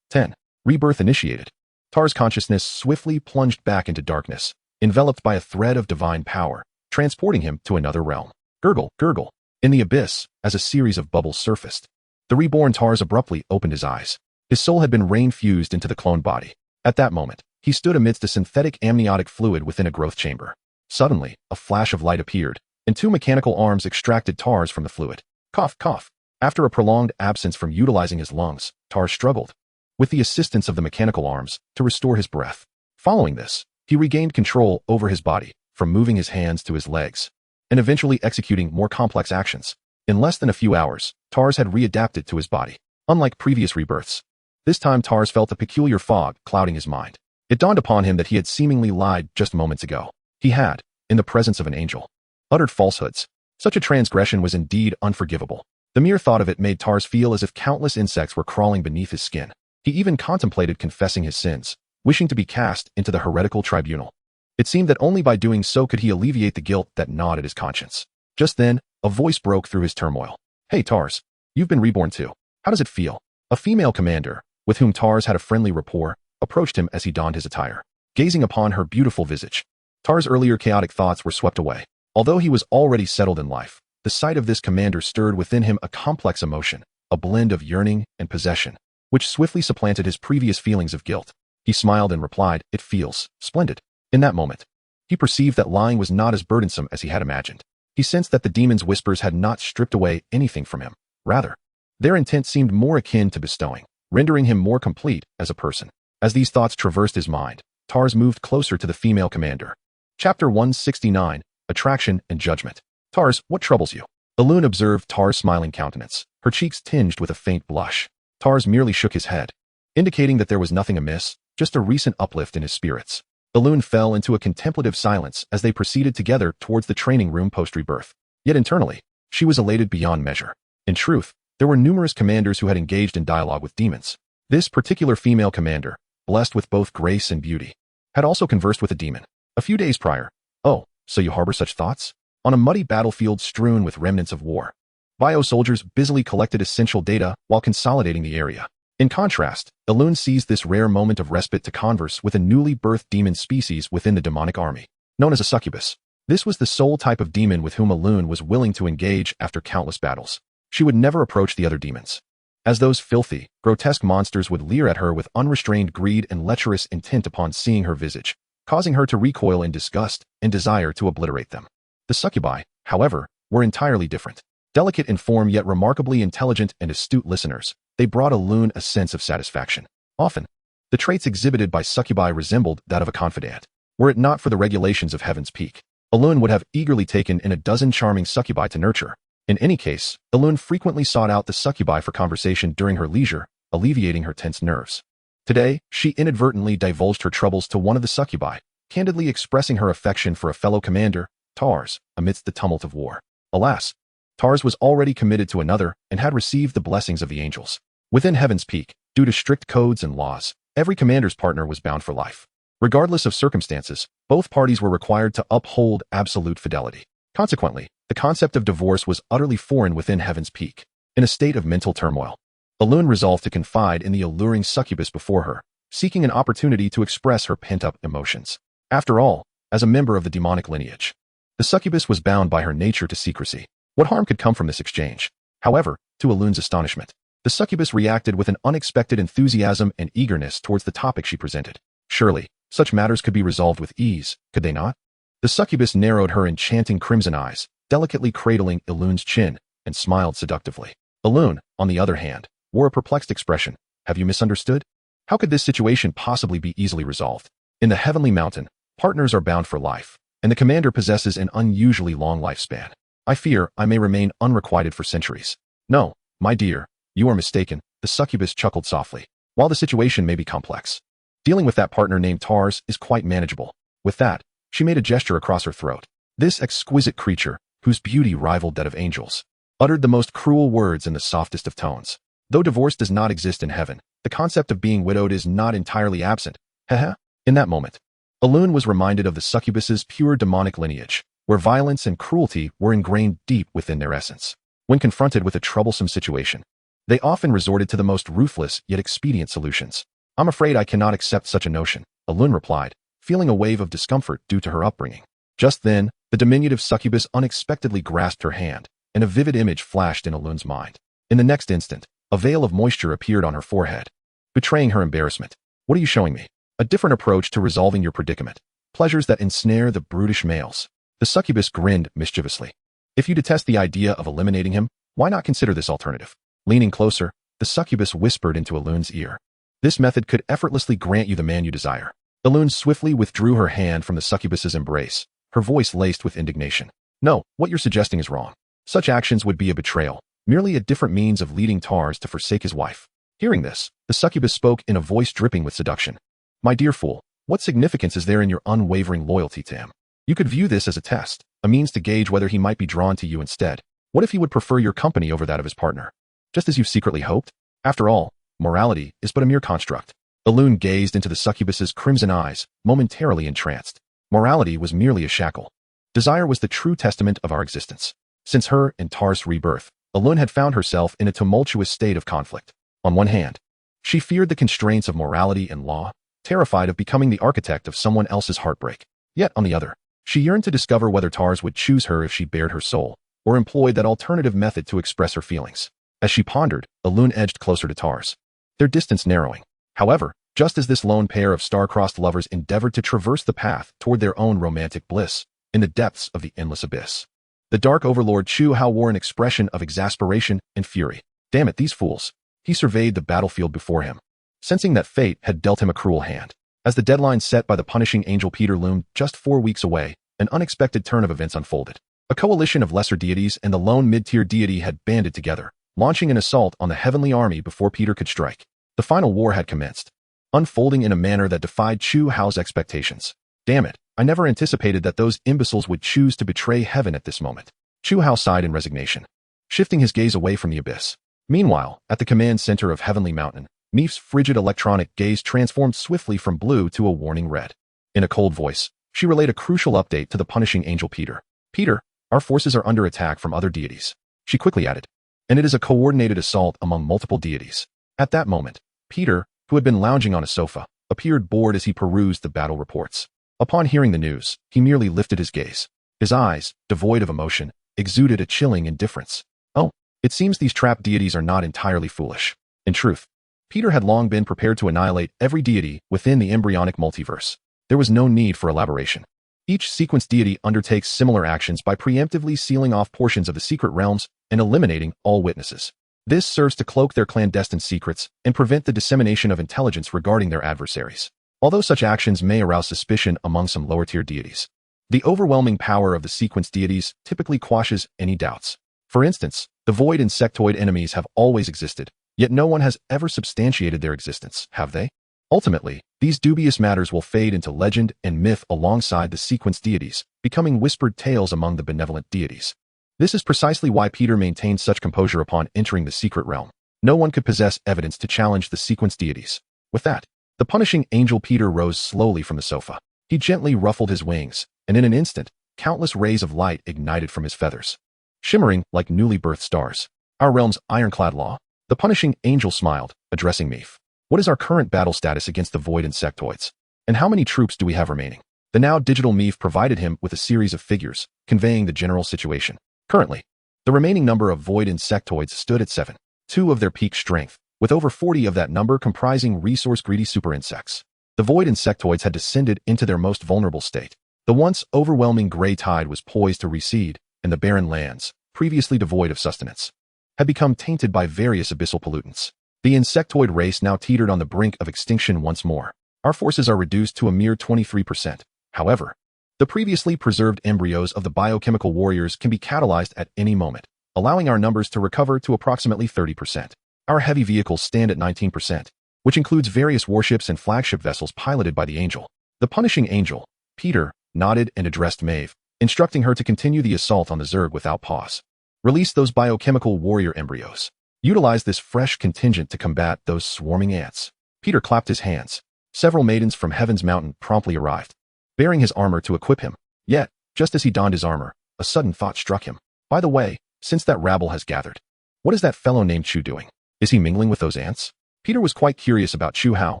Rebirth initiated. Tar's consciousness swiftly plunged back into darkness, enveloped by a thread of divine power, transporting him to another realm. Gurgle, gurgle. In the abyss, as a series of bubbles surfaced, the reborn Tars abruptly opened his eyes. His soul had been rain-fused into the cloned body. At that moment, he stood amidst a synthetic amniotic fluid within a growth chamber. Suddenly, a flash of light appeared, and two mechanical arms extracted Tars from the fluid. Cough, cough. After a prolonged absence from utilizing his lungs, Tars struggled, with the assistance of the mechanical arms, to restore his breath. Following this, he regained control over his body, from moving his hands to his legs, and eventually executing more complex actions. In less than a few hours, Tars had readapted to his body. Unlike previous rebirths, this time Tars felt a peculiar fog clouding his mind. It dawned upon him that he had seemingly lied just moments ago. He had, in the presence of an angel, uttered falsehoods. Such a transgression was indeed unforgivable. The mere thought of it made Tars feel as if countless insects were crawling beneath his skin. He even contemplated confessing his sins, wishing to be cast into the heretical tribunal. It seemed that only by doing so could he alleviate the guilt that gnawed at his conscience. Just then, a voice broke through his turmoil. Hey Tars, you've been reborn too. How does it feel? A female commander, with whom Tars had a friendly rapport, approached him as he donned his attire. Gazing upon her beautiful visage, Tars' earlier chaotic thoughts were swept away. Although he was already settled in life, the sight of this commander stirred within him a complex emotion, a blend of yearning and possession, which swiftly supplanted his previous feelings of guilt. He smiled and replied, "It feels splendid." In that moment, he perceived that lying was not as burdensome as he had imagined. He sensed that the demon's whispers had not stripped away anything from him. Rather, their intent seemed more akin to bestowing, rendering him more complete as a person. As these thoughts traversed his mind, Tars moved closer to the female commander. Chapter 169, Attraction and Judgment. Tars, what troubles you? Elune observed Tars' smiling countenance, her cheeks tinged with a faint blush. Tars merely shook his head, indicating that there was nothing amiss, just a recent uplift in his spirits. Elune fell into a contemplative silence as they proceeded together towards the training room post-rebirth. Yet internally, she was elated beyond measure. In truth, there were numerous commanders who had engaged in dialogue with demons. This particular female commander, blessed with both grace and beauty, had also conversed with a demon. A few days prior. Oh, so you harbor such thoughts? On a muddy battlefield strewn with remnants of war, bio-soldiers busily collected essential data while consolidating the area. In contrast, Elune seized this rare moment of respite to converse with a newly birthed demon species within the demonic army. known as a succubus. This was the sole type of demon with whom Elune was willing to engage after countless battles. She would never approach the other demons, as those filthy, grotesque monsters would leer at her with unrestrained greed and lecherous intent upon seeing her visage, causing her to recoil in disgust and desire to obliterate them. The succubi, however, were entirely different. Delicate in form yet remarkably intelligent and astute listeners, they brought Elune a sense of satisfaction. Often, the traits exhibited by succubi resembled that of a confidant. Were it not for the regulations of Heaven's Peak, Elune would have eagerly taken in a dozen charming succubi to nurture. In any case, Elune frequently sought out the succubi for conversation during her leisure, alleviating her tense nerves. Today, she inadvertently divulged her troubles to one of the succubi, candidly expressing her affection for a fellow commander, Tars, amidst the tumult of war. Alas, Tars was already committed to another and had received the blessings of the angels. Within Heaven's Peak, due to strict codes and laws, every commander's partner was bound for life. Regardless of circumstances, both parties were required to uphold absolute fidelity. Consequently, the concept of divorce was utterly foreign within Heaven's Peak. In a state of mental turmoil, Elune resolved to confide in the alluring succubus before her, seeking an opportunity to express her pent-up emotions. After all, as a member of the demonic lineage, the succubus was bound by her nature to secrecy. What harm could come from this exchange? However, to Elune's astonishment, the succubus reacted with an unexpected enthusiasm and eagerness towards the topic she presented. Surely, such matters could be resolved with ease, could they not? The succubus narrowed her enchanting crimson eyes, delicately cradling Elune's chin, and smiled seductively. Elune, on the other hand, wore a perplexed expression. Have you misunderstood? How could this situation possibly be easily resolved? In the heavenly mountain, partners are bound for life, and the commander possesses an unusually long lifespan. I fear I may remain unrequited for centuries. No, my dear, you are mistaken, the succubus chuckled softly. While the situation may be complex, dealing with that partner named Tars is quite manageable. With that, she made a gesture across her throat. This exquisite creature, whose beauty rivaled that of angels, uttered the most cruel words in the softest of tones. Though divorce does not exist in heaven, the concept of being widowed is not entirely absent. Haha. In that moment, Elune was reminded of the succubus's pure demonic lineage, where violence and cruelty were ingrained deep within their essence. When confronted with a troublesome situation, they often resorted to the most ruthless yet expedient solutions. I'm afraid I cannot accept such a notion, Elune replied, feeling a wave of discomfort due to her upbringing. Just then, the diminutive succubus unexpectedly grasped her hand, and a vivid image flashed in Elune's mind. In the next instant, a veil of moisture appeared on her forehead, betraying her embarrassment. What are you showing me? A different approach to resolving your predicament. Pleasures that ensnare the brutish males. The succubus grinned mischievously. If you detest the idea of eliminating him, why not consider this alternative? Leaning closer, the succubus whispered into Elune's ear. This method could effortlessly grant you the man you desire. Elune swiftly withdrew her hand from the succubus's embrace, her voice laced with indignation. No, what you're suggesting is wrong. Such actions would be a betrayal, merely a different means of leading Tars to forsake his wife. Hearing this, the succubus spoke in a voice dripping with seduction. My dear fool, what significance is there in your unwavering loyalty to him? You could view this as a test, a means to gauge whether he might be drawn to you instead. What if he would prefer your company over that of his partner? Just as you've secretly hoped? After all, morality is but a mere construct. Elune gazed into the succubus's crimson eyes, momentarily entranced. Morality was merely a shackle. Desire was the true testament of our existence. Since her and Tars' rebirth, Elune had found herself in a tumultuous state of conflict. On one hand, she feared the constraints of morality and law, terrified of becoming the architect of someone else's heartbreak. Yet, on the other, she yearned to discover whether Tars would choose her if she bared her soul, or employed that alternative method to express her feelings. As she pondered, Elune edged closer to Tars, their distance narrowing. However, just as this lone pair of star-crossed lovers endeavored to traverse the path toward their own romantic bliss, in the depths of the endless abyss, the dark overlord Chu Hao wore an expression of exasperation and fury. Damn it, these fools. He surveyed the battlefield before him, sensing that fate had dealt him a cruel hand. As the deadline set by the punishing angel Peter loomed just 4 weeks away, an unexpected turn of events unfolded. A coalition of lesser deities and the lone mid-tier deity had banded together, launching an assault on the heavenly army before Peter could strike. The final war had commenced, unfolding in a manner that defied Chu Hao's expectations. Damn it, I never anticipated that those imbeciles would choose to betray heaven at this moment. Chu Hao sighed in resignation, shifting his gaze away from the abyss. Meanwhile, at the command center of Heavenly Mountain, Meef's frigid electronic gaze transformed swiftly from blue to a warning red. In a cold voice, she relayed a crucial update to the punishing angel Peter. Peter, our forces are under attack from other deities. She quickly added, and it is a coordinated assault among multiple deities. At that moment, Peter, who had been lounging on a sofa, appeared bored as he perused the battle reports. Upon hearing the news, he merely lifted his gaze. His eyes, devoid of emotion, exuded a chilling indifference. Oh, it seems these trapped deities are not entirely foolish. In truth, Peter had long been prepared to annihilate every deity within the embryonic multiverse. There was no need for elaboration. Each sequence deity undertakes similar actions by preemptively sealing off portions of the secret realms and eliminating all witnesses. This serves to cloak their clandestine secrets and prevent the dissemination of intelligence regarding their adversaries. Although such actions may arouse suspicion among some lower-tier deities, the overwhelming power of the sequence deities typically quashes any doubts. For instance, the void insectoid enemies have always existed, yet no one has ever substantiated their existence, have they? Ultimately, these dubious matters will fade into legend and myth alongside the sequence deities, becoming whispered tales among the benevolent deities. This is precisely why Peter maintained such composure upon entering the secret realm. No one could possess evidence to challenge the sequence deities. With that, the punishing angel Peter rose slowly from the sofa. He gently ruffled his wings, and in an instant, countless rays of light ignited from his feathers, shimmering like newly birthed stars. Our realm's ironclad law? The punishing angel smiled, addressing Meef. What is our current battle status against the void insectoids? And how many troops do we have remaining? The now digital Meef provided him with a series of figures, conveying the general situation. Currently, the remaining number of void insectoids stood at 7, 2 of their peak strength, with over 40 of that number comprising resource-greedy super insects. The void insectoids had descended into their most vulnerable state. The once overwhelming gray tide was poised to recede, and the barren lands, previously devoid of sustenance, had become tainted by various abyssal pollutants. The insectoid race now teetered on the brink of extinction once more. Our forces are reduced to a mere 23%. However, the previously preserved embryos of the biochemical warriors can be catalyzed at any moment, allowing our numbers to recover to approximately 30%. Our heavy vehicles stand at 19%, which includes various warships and flagship vessels piloted by the Angel. The punishing Angel, Peter, nodded and addressed Maeve, instructing her to continue the assault on the Zerg without pause. Release those biochemical warrior embryos. Utilize this fresh contingent to combat those swarming ants. Peter clapped his hands. Several maidens from Heaven's Mountain promptly arrived, bearing his armor to equip him. Yet, just as he donned his armor, a sudden thought struck him. By the way, since that rabble has gathered, what is that fellow named Chu doing? Is he mingling with those ants? Peter was quite curious about Chu Hao,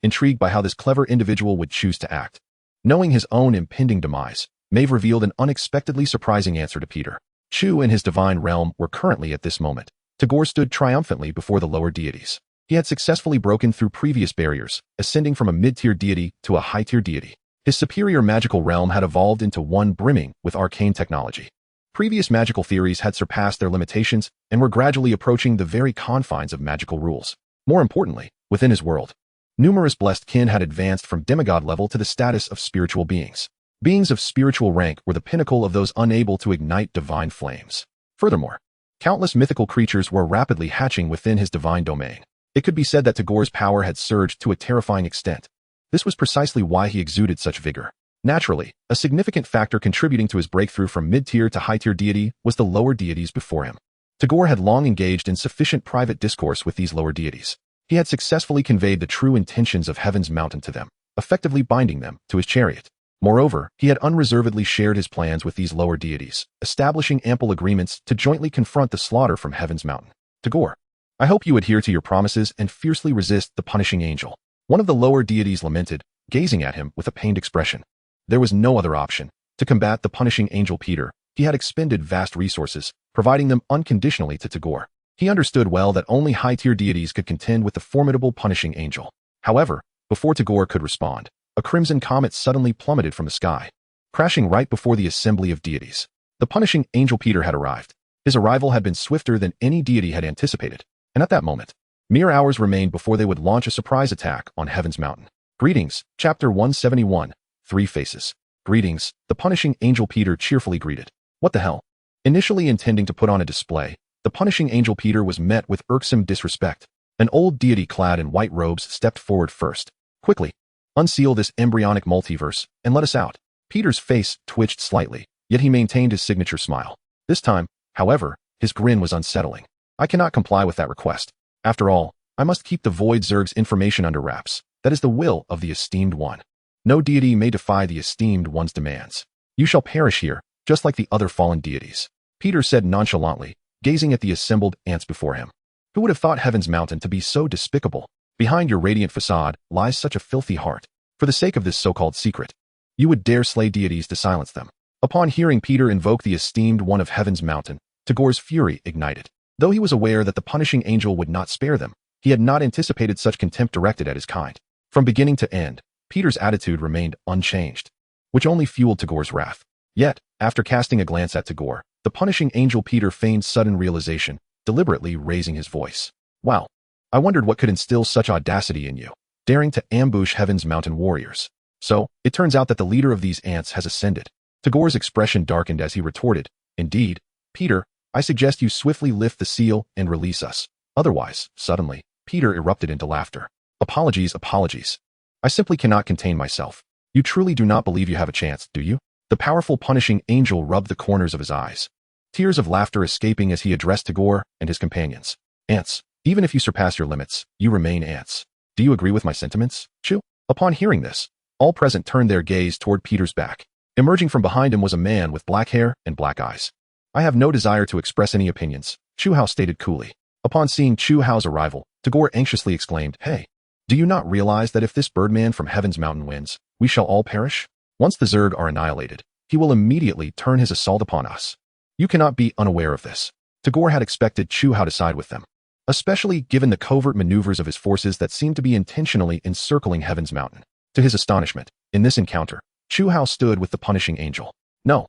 intrigued by how this clever individual would choose to act. Knowing his own impending demise, Maeve revealed an unexpectedly surprising answer to Peter. Chu and his divine realm were currently at this moment. Tagore stood triumphantly before the lower deities. He had successfully broken through previous barriers, ascending from a mid-tier deity to a high-tier deity. His superior magical realm had evolved into one brimming with arcane technology. Previous magical theories had surpassed their limitations and were gradually approaching the very confines of magical rules. More importantly, within his world, numerous blessed kin had advanced from demigod level to the status of spiritual beings. Beings of spiritual rank were the pinnacle of those unable to ignite divine flames. Furthermore, countless mythical creatures were rapidly hatching within his divine domain. It could be said that Tagore's power had surged to a terrifying extent. This was precisely why he exuded such vigor. Naturally, a significant factor contributing to his breakthrough from mid-tier to high-tier deity was the lower deities before him. Tagore had long engaged in sufficient private discourse with these lower deities. He had successfully conveyed the true intentions of Heaven's Mountain to them, effectively binding them to his chariot. Moreover, he had unreservedly shared his plans with these lower deities, establishing ample agreements to jointly confront the slaughter from Heaven's Mountain. Tagore, I hope you adhere to your promises and fiercely resist the punishing angel. One of the lower deities lamented, gazing at him with a pained expression. There was no other option. To combat the punishing angel Peter, he had expended vast resources, providing them unconditionally to Tagore. He understood well that only high-tier deities could contend with the formidable punishing angel. However, before Tagore could respond, a crimson comet suddenly plummeted from the sky, crashing right before the assembly of deities. The punishing angel Peter had arrived. His arrival had been swifter than any deity had anticipated, and at that moment, mere hours remained before they would launch a surprise attack on Heaven's Mountain. Greetings, Chapter 171, Three Faces. Greetings, the punishing angel Peter cheerfully greeted. What the hell? Initially intending to put on a display, the punishing angel Peter was met with irksome disrespect. An old deity clad in white robes stepped forward first. Quickly, unseal this embryonic multiverse, and let us out. Peter's face twitched slightly, yet he maintained his signature smile. This time, however, his grin was unsettling. I cannot comply with that request. After all, I must keep the Void Zerg's information under wraps. That is the will of the Esteemed One. No deity may defy the Esteemed One's demands. You shall perish here, just like the other fallen deities. Peter said nonchalantly, gazing at the assembled ants before him. Who would have thought Heaven's Mountain to be so despicable? Behind your radiant facade lies such a filthy heart. For the sake of this so-called secret, You would dare slay deities to silence them. Upon hearing Peter invoke the esteemed one of Heaven's mountain, Tagore's fury ignited. Though he was aware that the punishing angel would not spare them, he had not anticipated such contempt directed at his kind. From beginning to end, Peter's attitude remained unchanged, which only fueled Tagore's wrath. Yet, after casting a glance at Tagore, the punishing angel Peter feigned sudden realization, deliberately raising his voice. Wow. I wondered what could instill such audacity in you, daring to ambush Heaven's mountain warriors. So, it turns out that the leader of these ants has ascended. Tagore's expression darkened as he retorted, Indeed, Peter, I suggest you swiftly lift the seal and release us. Otherwise, suddenly, Peter erupted into laughter. Apologies. I simply cannot contain myself. You truly do not believe you have a chance, do you? The powerful punishing angel rubbed the corners of his eyes, tears of laughter escaping as he addressed Tagore and his companions. Ants, even if you surpass your limits, you remain ants. Do you agree with my sentiments, Chu? Upon hearing this, all present turned their gaze toward Peter's back. Emerging from behind him was a man with black hair and black eyes. I have no desire to express any opinions, Chu Hao stated coolly. Upon seeing Chu Hao's arrival, Tagore anxiously exclaimed, Hey, do you not realize that if this birdman from Heaven's mountain wins, we shall all perish? Once the Zerg are annihilated, he will immediately turn his assault upon us. You cannot be unaware of this. Tagore had expected Chu Hao to side with them, especially given the covert maneuvers of his forces that seemed to be intentionally encircling Heaven's mountain. To his astonishment, in this encounter, Chu Hao stood with the punishing angel. No.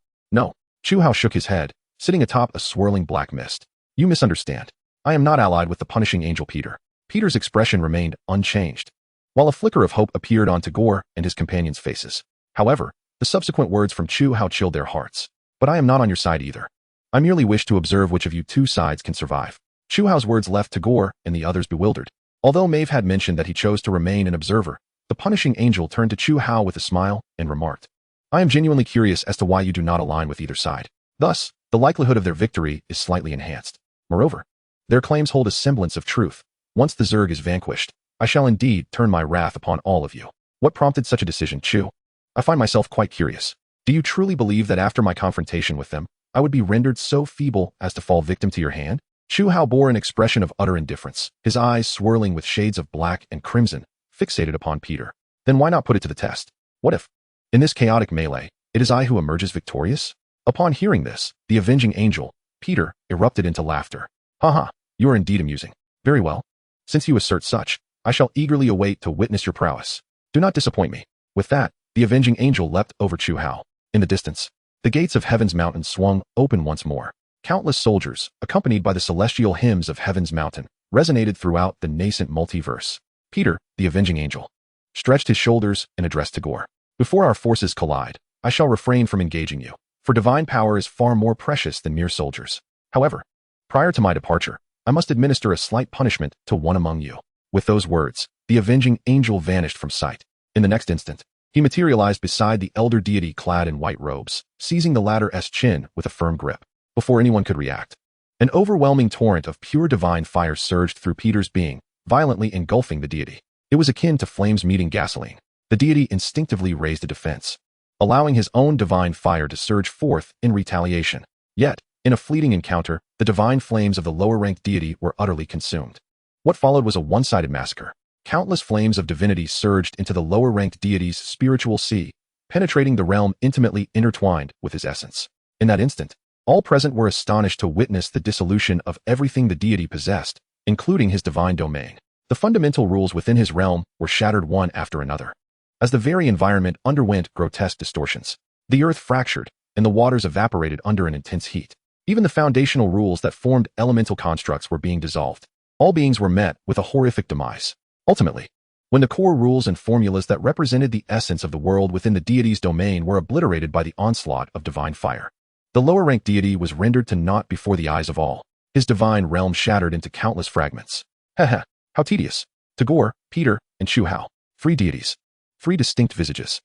Chu Hao shook his head, sitting atop a swirling black mist. You misunderstand. I am not allied with the punishing angel Peter. Peter's expression remained unchanged, while a flicker of hope appeared on Tagore and his companions' faces. However, the subsequent words from Chu Hao chilled their hearts. But I am not on your side either. I merely wish to observe which of you two sides can survive. Chu Hao's words left Tagore and the others bewildered. Although Maeve had mentioned that he chose to remain an observer, the punishing angel turned to Chu Hao with a smile and remarked, I am genuinely curious as to why you do not align with either side. Thus, the likelihood of their victory is slightly enhanced. Moreover, their claims hold a semblance of truth. Once the Zerg is vanquished, I shall indeed turn my wrath upon all of you. What prompted such a decision, Chu? I find myself quite curious. Do you truly believe that after my confrontation with them, I would be rendered so feeble as to fall victim to your hand? Chu Hao bore an expression of utter indifference, his eyes swirling with shades of black and crimson, fixated upon Peter. Then why not put it to the test? What if, in this chaotic melee, it is I who emerges victorious? Upon hearing this, the avenging angel, Peter, erupted into laughter. Haha, you are indeed amusing. Very well. Since you assert such, I shall eagerly await to witness your prowess. Do not disappoint me. With that, the avenging angel leapt over Chu Hao. In the distance, the gates of Heaven's mountain swung open once more. Countless soldiers, accompanied by the celestial hymns of Heaven's mountain, resonated throughout the nascent multiverse. Peter, the avenging angel, stretched his shoulders and addressed Tagore. Before our forces collide, I shall refrain from engaging you, for divine power is far more precious than mere soldiers. However, prior to my departure, I must administer a slight punishment to one among you. With those words, the avenging angel vanished from sight. In the next instant, he materialized beside the elder deity clad in white robes, seizing the latter's chin with a firm grip. Before anyone could react, an overwhelming torrent of pure divine fire surged through Peter's being, violently engulfing the deity. It was akin to flames meeting gasoline. The deity instinctively raised a defense, allowing his own divine fire to surge forth in retaliation. Yet, in a fleeting encounter, the divine flames of the lower-ranked deity were utterly consumed. What followed was a one-sided massacre. Countless flames of divinity surged into the lower-ranked deity's spiritual sea, penetrating the realm intimately intertwined with his essence. In that instant, all present were astonished to witness the dissolution of everything the deity possessed, including his divine domain. The fundamental rules within his realm were shattered one after another. As the very environment underwent grotesque distortions, the earth fractured, and the waters evaporated under an intense heat. Even the foundational rules that formed elemental constructs were being dissolved. All beings were met with a horrific demise. Ultimately, when the core rules and formulas that represented the essence of the world within the deity's domain were obliterated by the onslaught of divine fire, the lower-ranked deity was rendered to naught before the eyes of all. His divine realm shattered into countless fragments. How tedious. Tagore, Peter, and Chu Hao. Three deities. Three distinct visages.